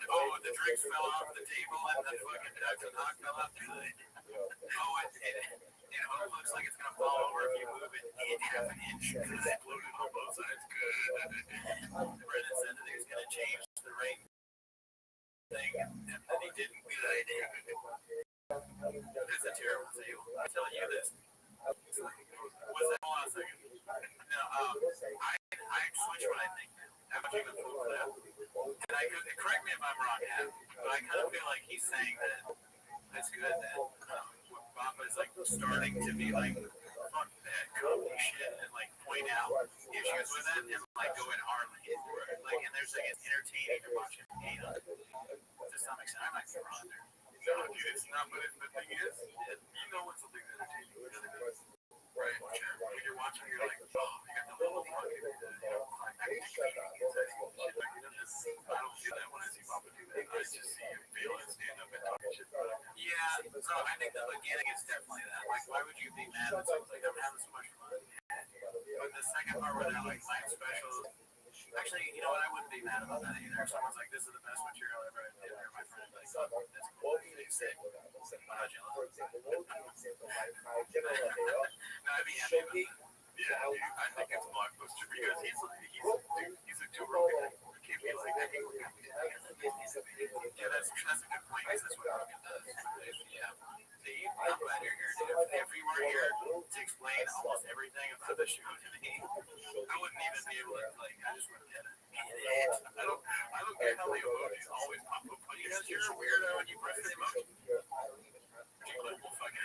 Oh, the drinks fell off the table and the fucking ducks and hawk fell off the hood. Oh, it looks like it's gonna fall over if you move it half an inch because it's exploded on both sides. Good. Brendan said that he was gonna change the rate thing, and then he didn't. Good idea. It's a terrible table. I'm telling you this. Was that? Hold on a second. No, I switch what I think. How much you can fool for that? And correct me if I'm wrong, Adam, but I kind of feel like he's saying that it's good that Bamba is like starting to be like, fuck that comedy shit and like point out issues with it and like go in hardly. Like, and there's like it's entertaining to watch him hate on it. To some extent, I might be wrong there. No, dude, it's not, but the thing is, you know when something's entertaining. Right, sure. When you're watching, you're like, oh, you got the little fucking, I don't feel that when I see Papa do that. I just see him feel and stand up and talk shit about it. Yeah, so I think the beginning is definitely that. Like, why would you be mad at something? Like, I'm having so much fun. But the second part where they're like, life special. Actually, you know what? I wouldn't be mad about that either. If someone's like, this is the best material I ever did, or my friend, like, oh, that's cool. They say, I'm not jealous. No, I'd be happy about that. Yeah, dude, I think it's Blockbuster because he's a two-row guy. He can't be like that. Yeah, that's a good point because that's what Rogan does. Yeah. See, I'm glad you're here, dude. If you were here to explain almost everything about the show to me, I wouldn't even be able to, like, I just wouldn't get it. I don't care how the emojis always pop up. Because you're a weirdo and you press the emoji. You're like, well, fuck it.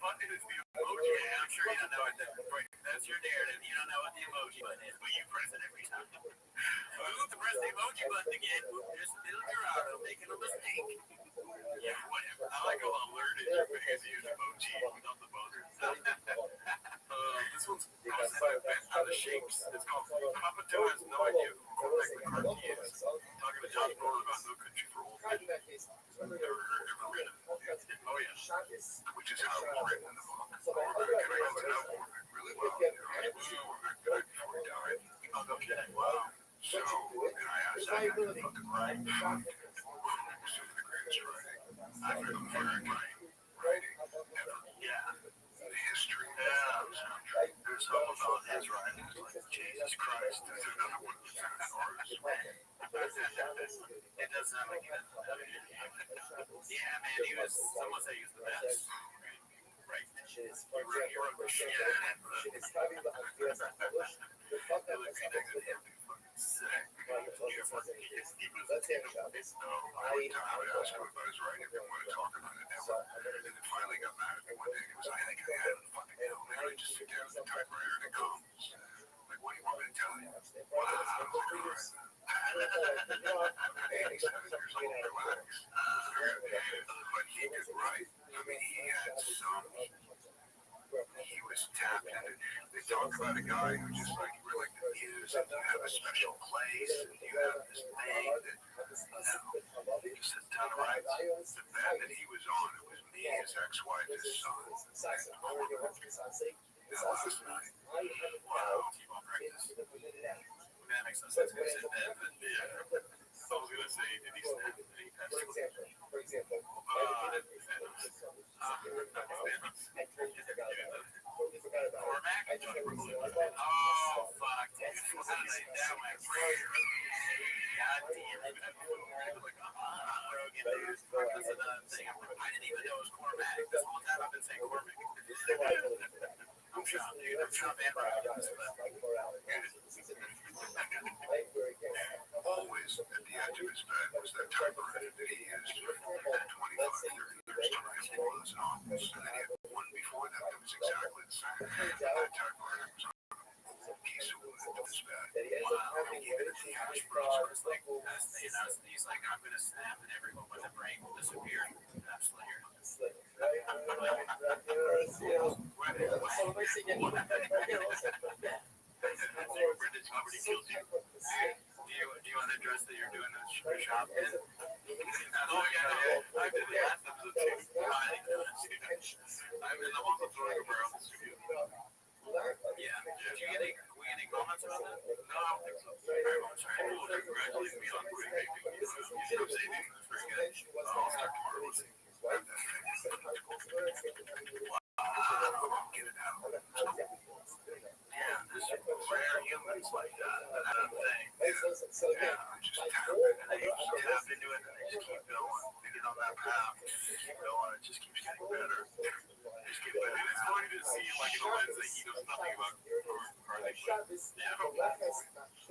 What is the emoji? I'm sure you don't know what that's your narrative. You don't know what the emoji button is, but you press it every time. which is how it was written in the book. Cormac had to know Cormac really well. You know, he was Cormac the night before he died. Wow. So, and I asked him to fucking write. Some of the greatest writing I've ever heard writing ever. Yeah. In the history of the soundtrack. There's something about his writing. It's like, Jesus Christ, there's another one of the artists. It does sound like it. Yeah, man, he was, someone said he was the best. Right. He wrote the shit out of it. I would ask him about his writing. He wanted to talk about it never. And then finally got mad at me one day. He was like, I think I had it fucking down. Maybe I just sit down with the typewriter and it comes. Like, what do you want me to tell you? Wow. I was like, all right. I'm 87 years old. Relax. But he could write. I mean, he had some. He was tapped into. They talk about a guy who just like you were like the muse and you have a special place and you have this thing that just a ton of rights. The band that he was on, it was me, his ex-wife, his son, and Cormac. That last night. Wow. T-ball practice. That makes no sense. He said that, but yeah. I was gonna say, did he snap? Did he pass? For example. Cormac? Oh, fuck. Dude. How did that went weird? God damn it. Like, Rogan, dude. That's another thing. I didn't even know it was Cormac. This whole time I've been saying Cormac. I'm shocked, dude. I'm shocked, man. Always at the edge of his bed was that typewriter that he used for 25, 30 years to write laws and office. And then he had one before that that was exactly the same. That typewriter was on a piece of wood at his bed. Wow. He gave it to the Ash Bros. Like, he's like, I'm going to snap and everyone with a brain will disappear. That's Slayer. Brendan's already killed you. Do you want to address that you're doing a shop in? Oh, yeah. I did the last episode too. I'm in the also throwing a barrel in the studio. Yeah. Did you get any comments about that? No, I don't think so. I'm sorry. People are congratulating me on pretty big. You know, say anything that's very good. I'll start tomorrow. Wow. Get it out. Yeah, there's rare humans like that. That's the thing. Yeah, just tap into it and they just keep going. They get on that path, keep going, it just keeps getting better. Just get better. And it's funny to see like in a lens that he knows nothing about Harley. Yeah.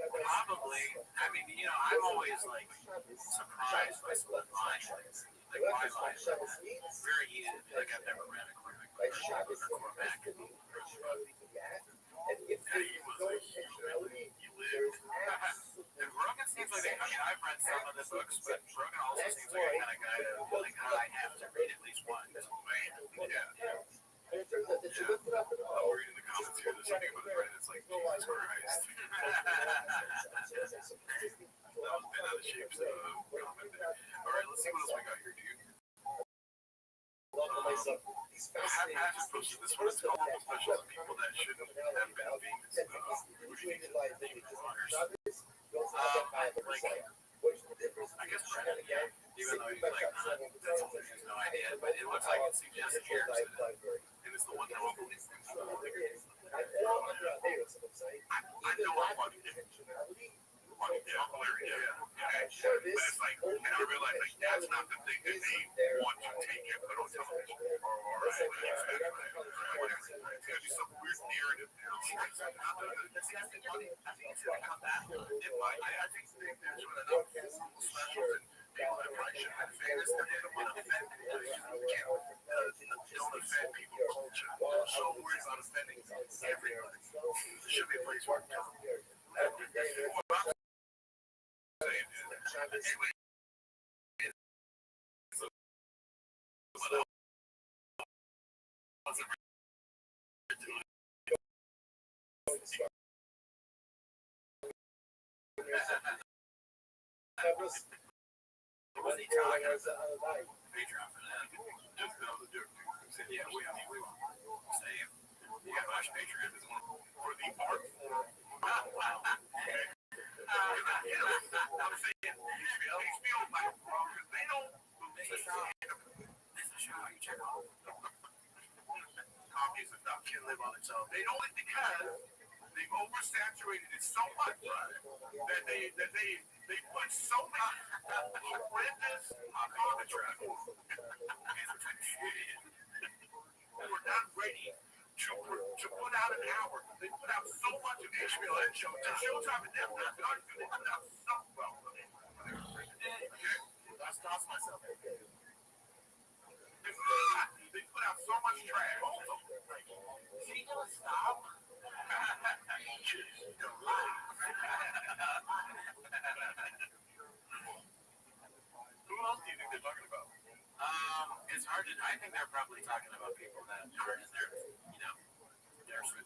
Probably, I mean, you know, I'm always like surprised by split lines. Like my line, it's very easy to be like, I've never read a Cormac. Yeah, he was like, he lived. And Rogan seems like, I mean, I've read some of the books, but Rogan also seems like a kind of guy that, like, I have to read at least one. Yeah. I'll read in the comments here, there's something about Brandon, it's like, Jesus Christ. That was been out of shape, so comment there. Alright, let's see what else we got here, dude. Patrick posted this one. It's called Special to People That Shouldn't Have Been Famous. What do you think? I guess Brandon, even though he's like, that's all, he has no idea, but it looks like it suggests characters in it. And it's the one that won't believe it. I know I'm fucking different. But it's like, and I realize like that's not the thing that they want to take it, but on television or whatever. It's gonna be some weird narrative now. I think it's gonna come back. I think there's enough specials and people that probably should have been famous that they don't want to offend people. Don't offend people's culture. They're so worried about offending everybody. There should be a place where was he talking? Patreon for that. Just that was a joke. Yeah, we won't. Same. You got Mosh Patriot as one for the art form. I'm saying HBO might wrong because they don't. This is how you check out. Comedies about can live on its own. They don't because they've oversaturated it so much that they put so many horrendous commentary. We're not ready to put out an hour. They put out so much of HBO and Showtime and Netflix. They put out so well. Okay, that's toss myself. They put out so much trash. Is he gonna stop? Who else do you think they're talking about? It's hard to. I think they're probably talking about people that aren't in their,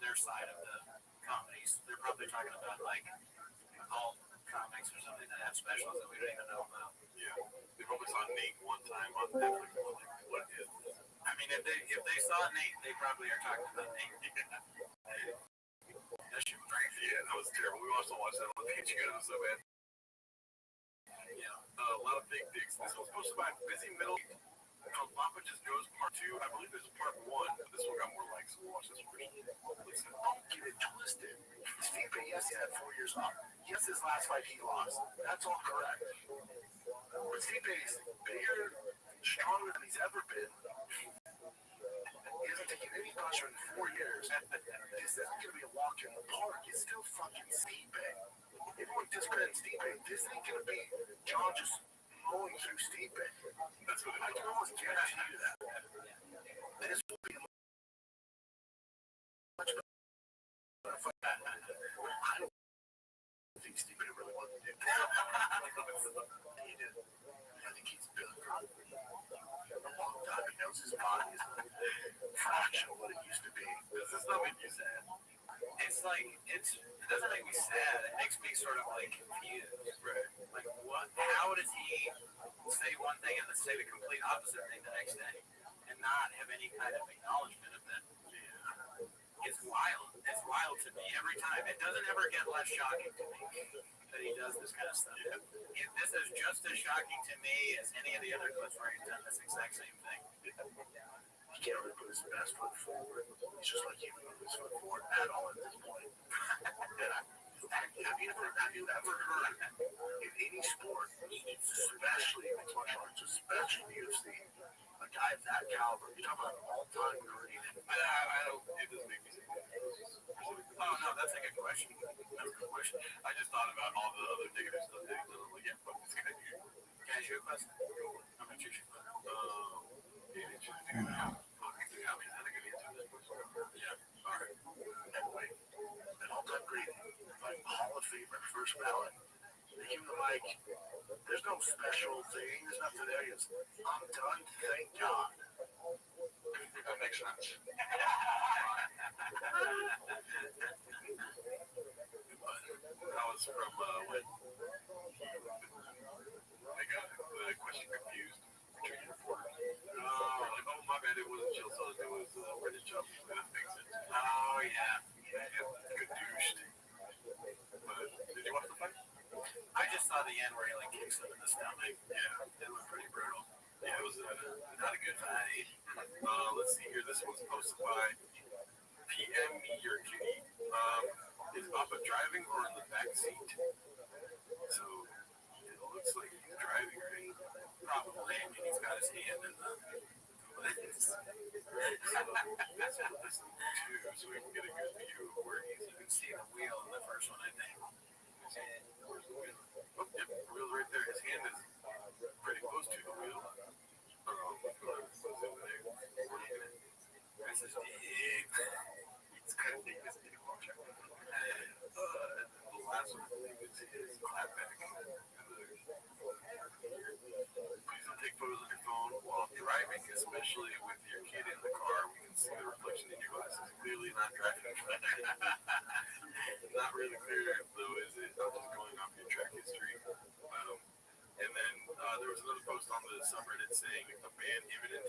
their side of the comedies. They're probably talking about like alt comics or something that have specials that we don't even know about. Yeah, they probably saw Nate one time on Netflix. Like, what is? I mean, if they saw Nate, they probably are talking about Nate. That shit was crazy. Yeah, that was terrible. We also watched that on HBO. So bad. Yeah, a lot of big dicks. This was posted by Busy Middle. Papa Just Goes Part 2. I believe this is Part 1, but this one got more likes. So we'll watch this one. Listen, don't get it twisted. Stipe, yes, he had 4 years off. Yes, his last fight he lost. That's all correct. But Stipe is bigger, stronger than he's ever been. He hasn't taken any pressure in 4 years. This isn't going to be a walk in the park. It's still fucking Stipe. Everyone discredits Stipe. This ain't going to be John just going through Stipe. That's what I can almost guarantee you that. This will be much better. I don't think Stipe really wanted to do that. He did. I think he's been a long time. He knows his body is a fraction of what it used to be. This is not make you sad. It's like, it doesn't make me sad. It makes me sort of like confused. Right. Like, what? How does he say one thing and then say the complete opposite thing the next day and not have any kind of acknowledgement of that? It's wild. It's wild to me every time. It doesn't ever get less shocking to me that he does this kind of stuff. This is just as shocking to me as any of the other clips where he's done this exact same thing. He can't really put his best foot forward. He's just like he put his foot forward at all at this point. Have you ever heard in any sport, especially mixed martial arts, especially UFC, a guy of that caliber, you're talking about all-time great? I don't, it doesn't make me say that. Oh, no, that's a good question. That's a good question. I just thought about all the other negative stuff that he's done. I'm like, yeah, fuck this guy. Can I shoot a question? I'm going to shoot you. Yeah, all right. Anyway, an all-time great, like Hall of Famer, first ballot. They give him the mic. There's no special thing. There's nothing there. It's, I'm done. Thank God. That makes sense. That was from when I got the question confused. Oh, my bad. It wasn't Chill Sauce. It was Reddit Chop. That makes sense. Oh, yeah. Good douche. Did you watch the fight? I just saw the end where he like kicks him in the stomach. Yeah, it was pretty brutal. Yeah, it was not a good fight. Let's see here. This one's posted by PM Me Your Kitty. Is Papa driving or in the back seat? So it looks like he's driving, right? Probably. I mean, he's got his hand in the lens. So that's what this too, so we can get a good view of where he's. You can see the wheel in the first one, I think. Where's the wheel? Oh, yep, the wheel's right there. His hand is pretty close to the wheel. This is big. It's kind of big, isn't it? The last one, I believe, is his clapback. Please don't take photos on your phone while driving, especially with your kid in the car. We can see the reflection in your glasses. Clearly not driving. Not really clear, though, is it? I'm just going off your track history. And then there was another post on the subreddit saying a ban imminent.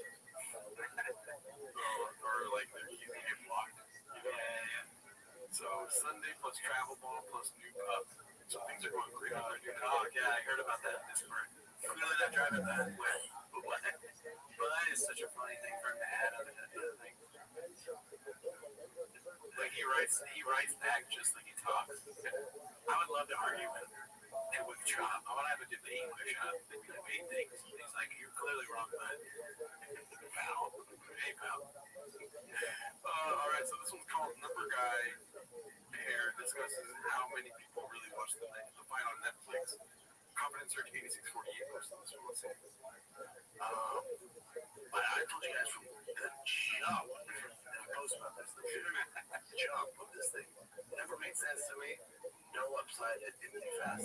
So Sunday plus travel ball plus new pup. So things are going great on their new Oh, yeah, I heard about that this morning. Clearly not driving that way. But what? But that is such a funny thing for him to add on the other thing. Like he writes back just like he talks. I would love to argue with Trump. I want to have a debate with Trump. Debate things. He's like, you're clearly wrong, but pal. Hey, pal. all right, so this one's called Number Guy Pair discusses how many people really watch the fight on Netflix. Confidence Search 8648 posted this one. Let's see. But I told you guys from the jump, I post about this thing. Jump of this thing never made sense to me. No upside. It didn't be fast.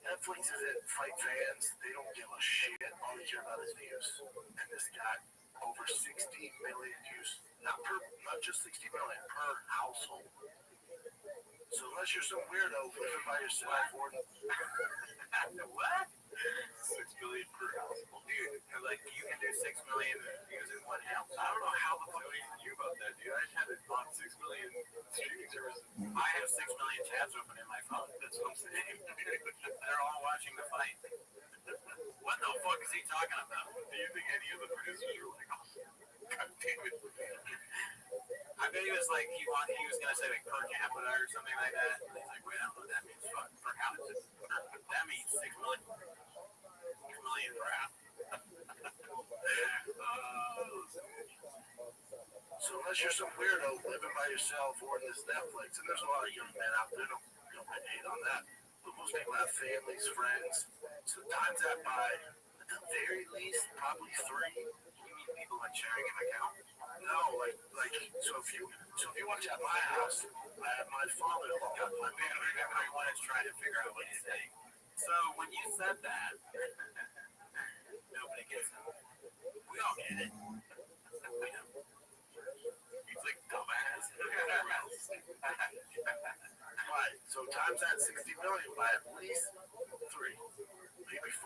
Netflix isn't fight fans. They don't give a shit. All they care about is views. And this got over 60 million views. Not just 60 million per household. So unless you're some weirdo living by yourself or what? 6 billion per household. Dude, like you can do 6 million views in one house. I don't know how the fuck you knew about that, dude. I had it on 6 million streaming services. I have 6 million tabs open in my phone. That's what I'm saying. They're all watching the fight. What the fuck is he talking about? Do you think any of the producers are like, oh, God damn it? I bet he was like, he was gonna say like per capita or something like that. And he's like, wait, I don't know what that means. Fuck, per capita. That means 6 million. 6 million per hour. So unless you're some weirdo living by yourself or in this Netflix, and there's a lot of young men out there, don't hate on that. But most people have families, friends. So times that by at the very least, probably 3. You mean people like sharing an account? No, like so if you watch at my house, I have my father look up my man. I want to try to figure out what he's saying. So when you said that, nobody gets it. We all get it. He's like, dumbass. Right. So times that 60 million by at least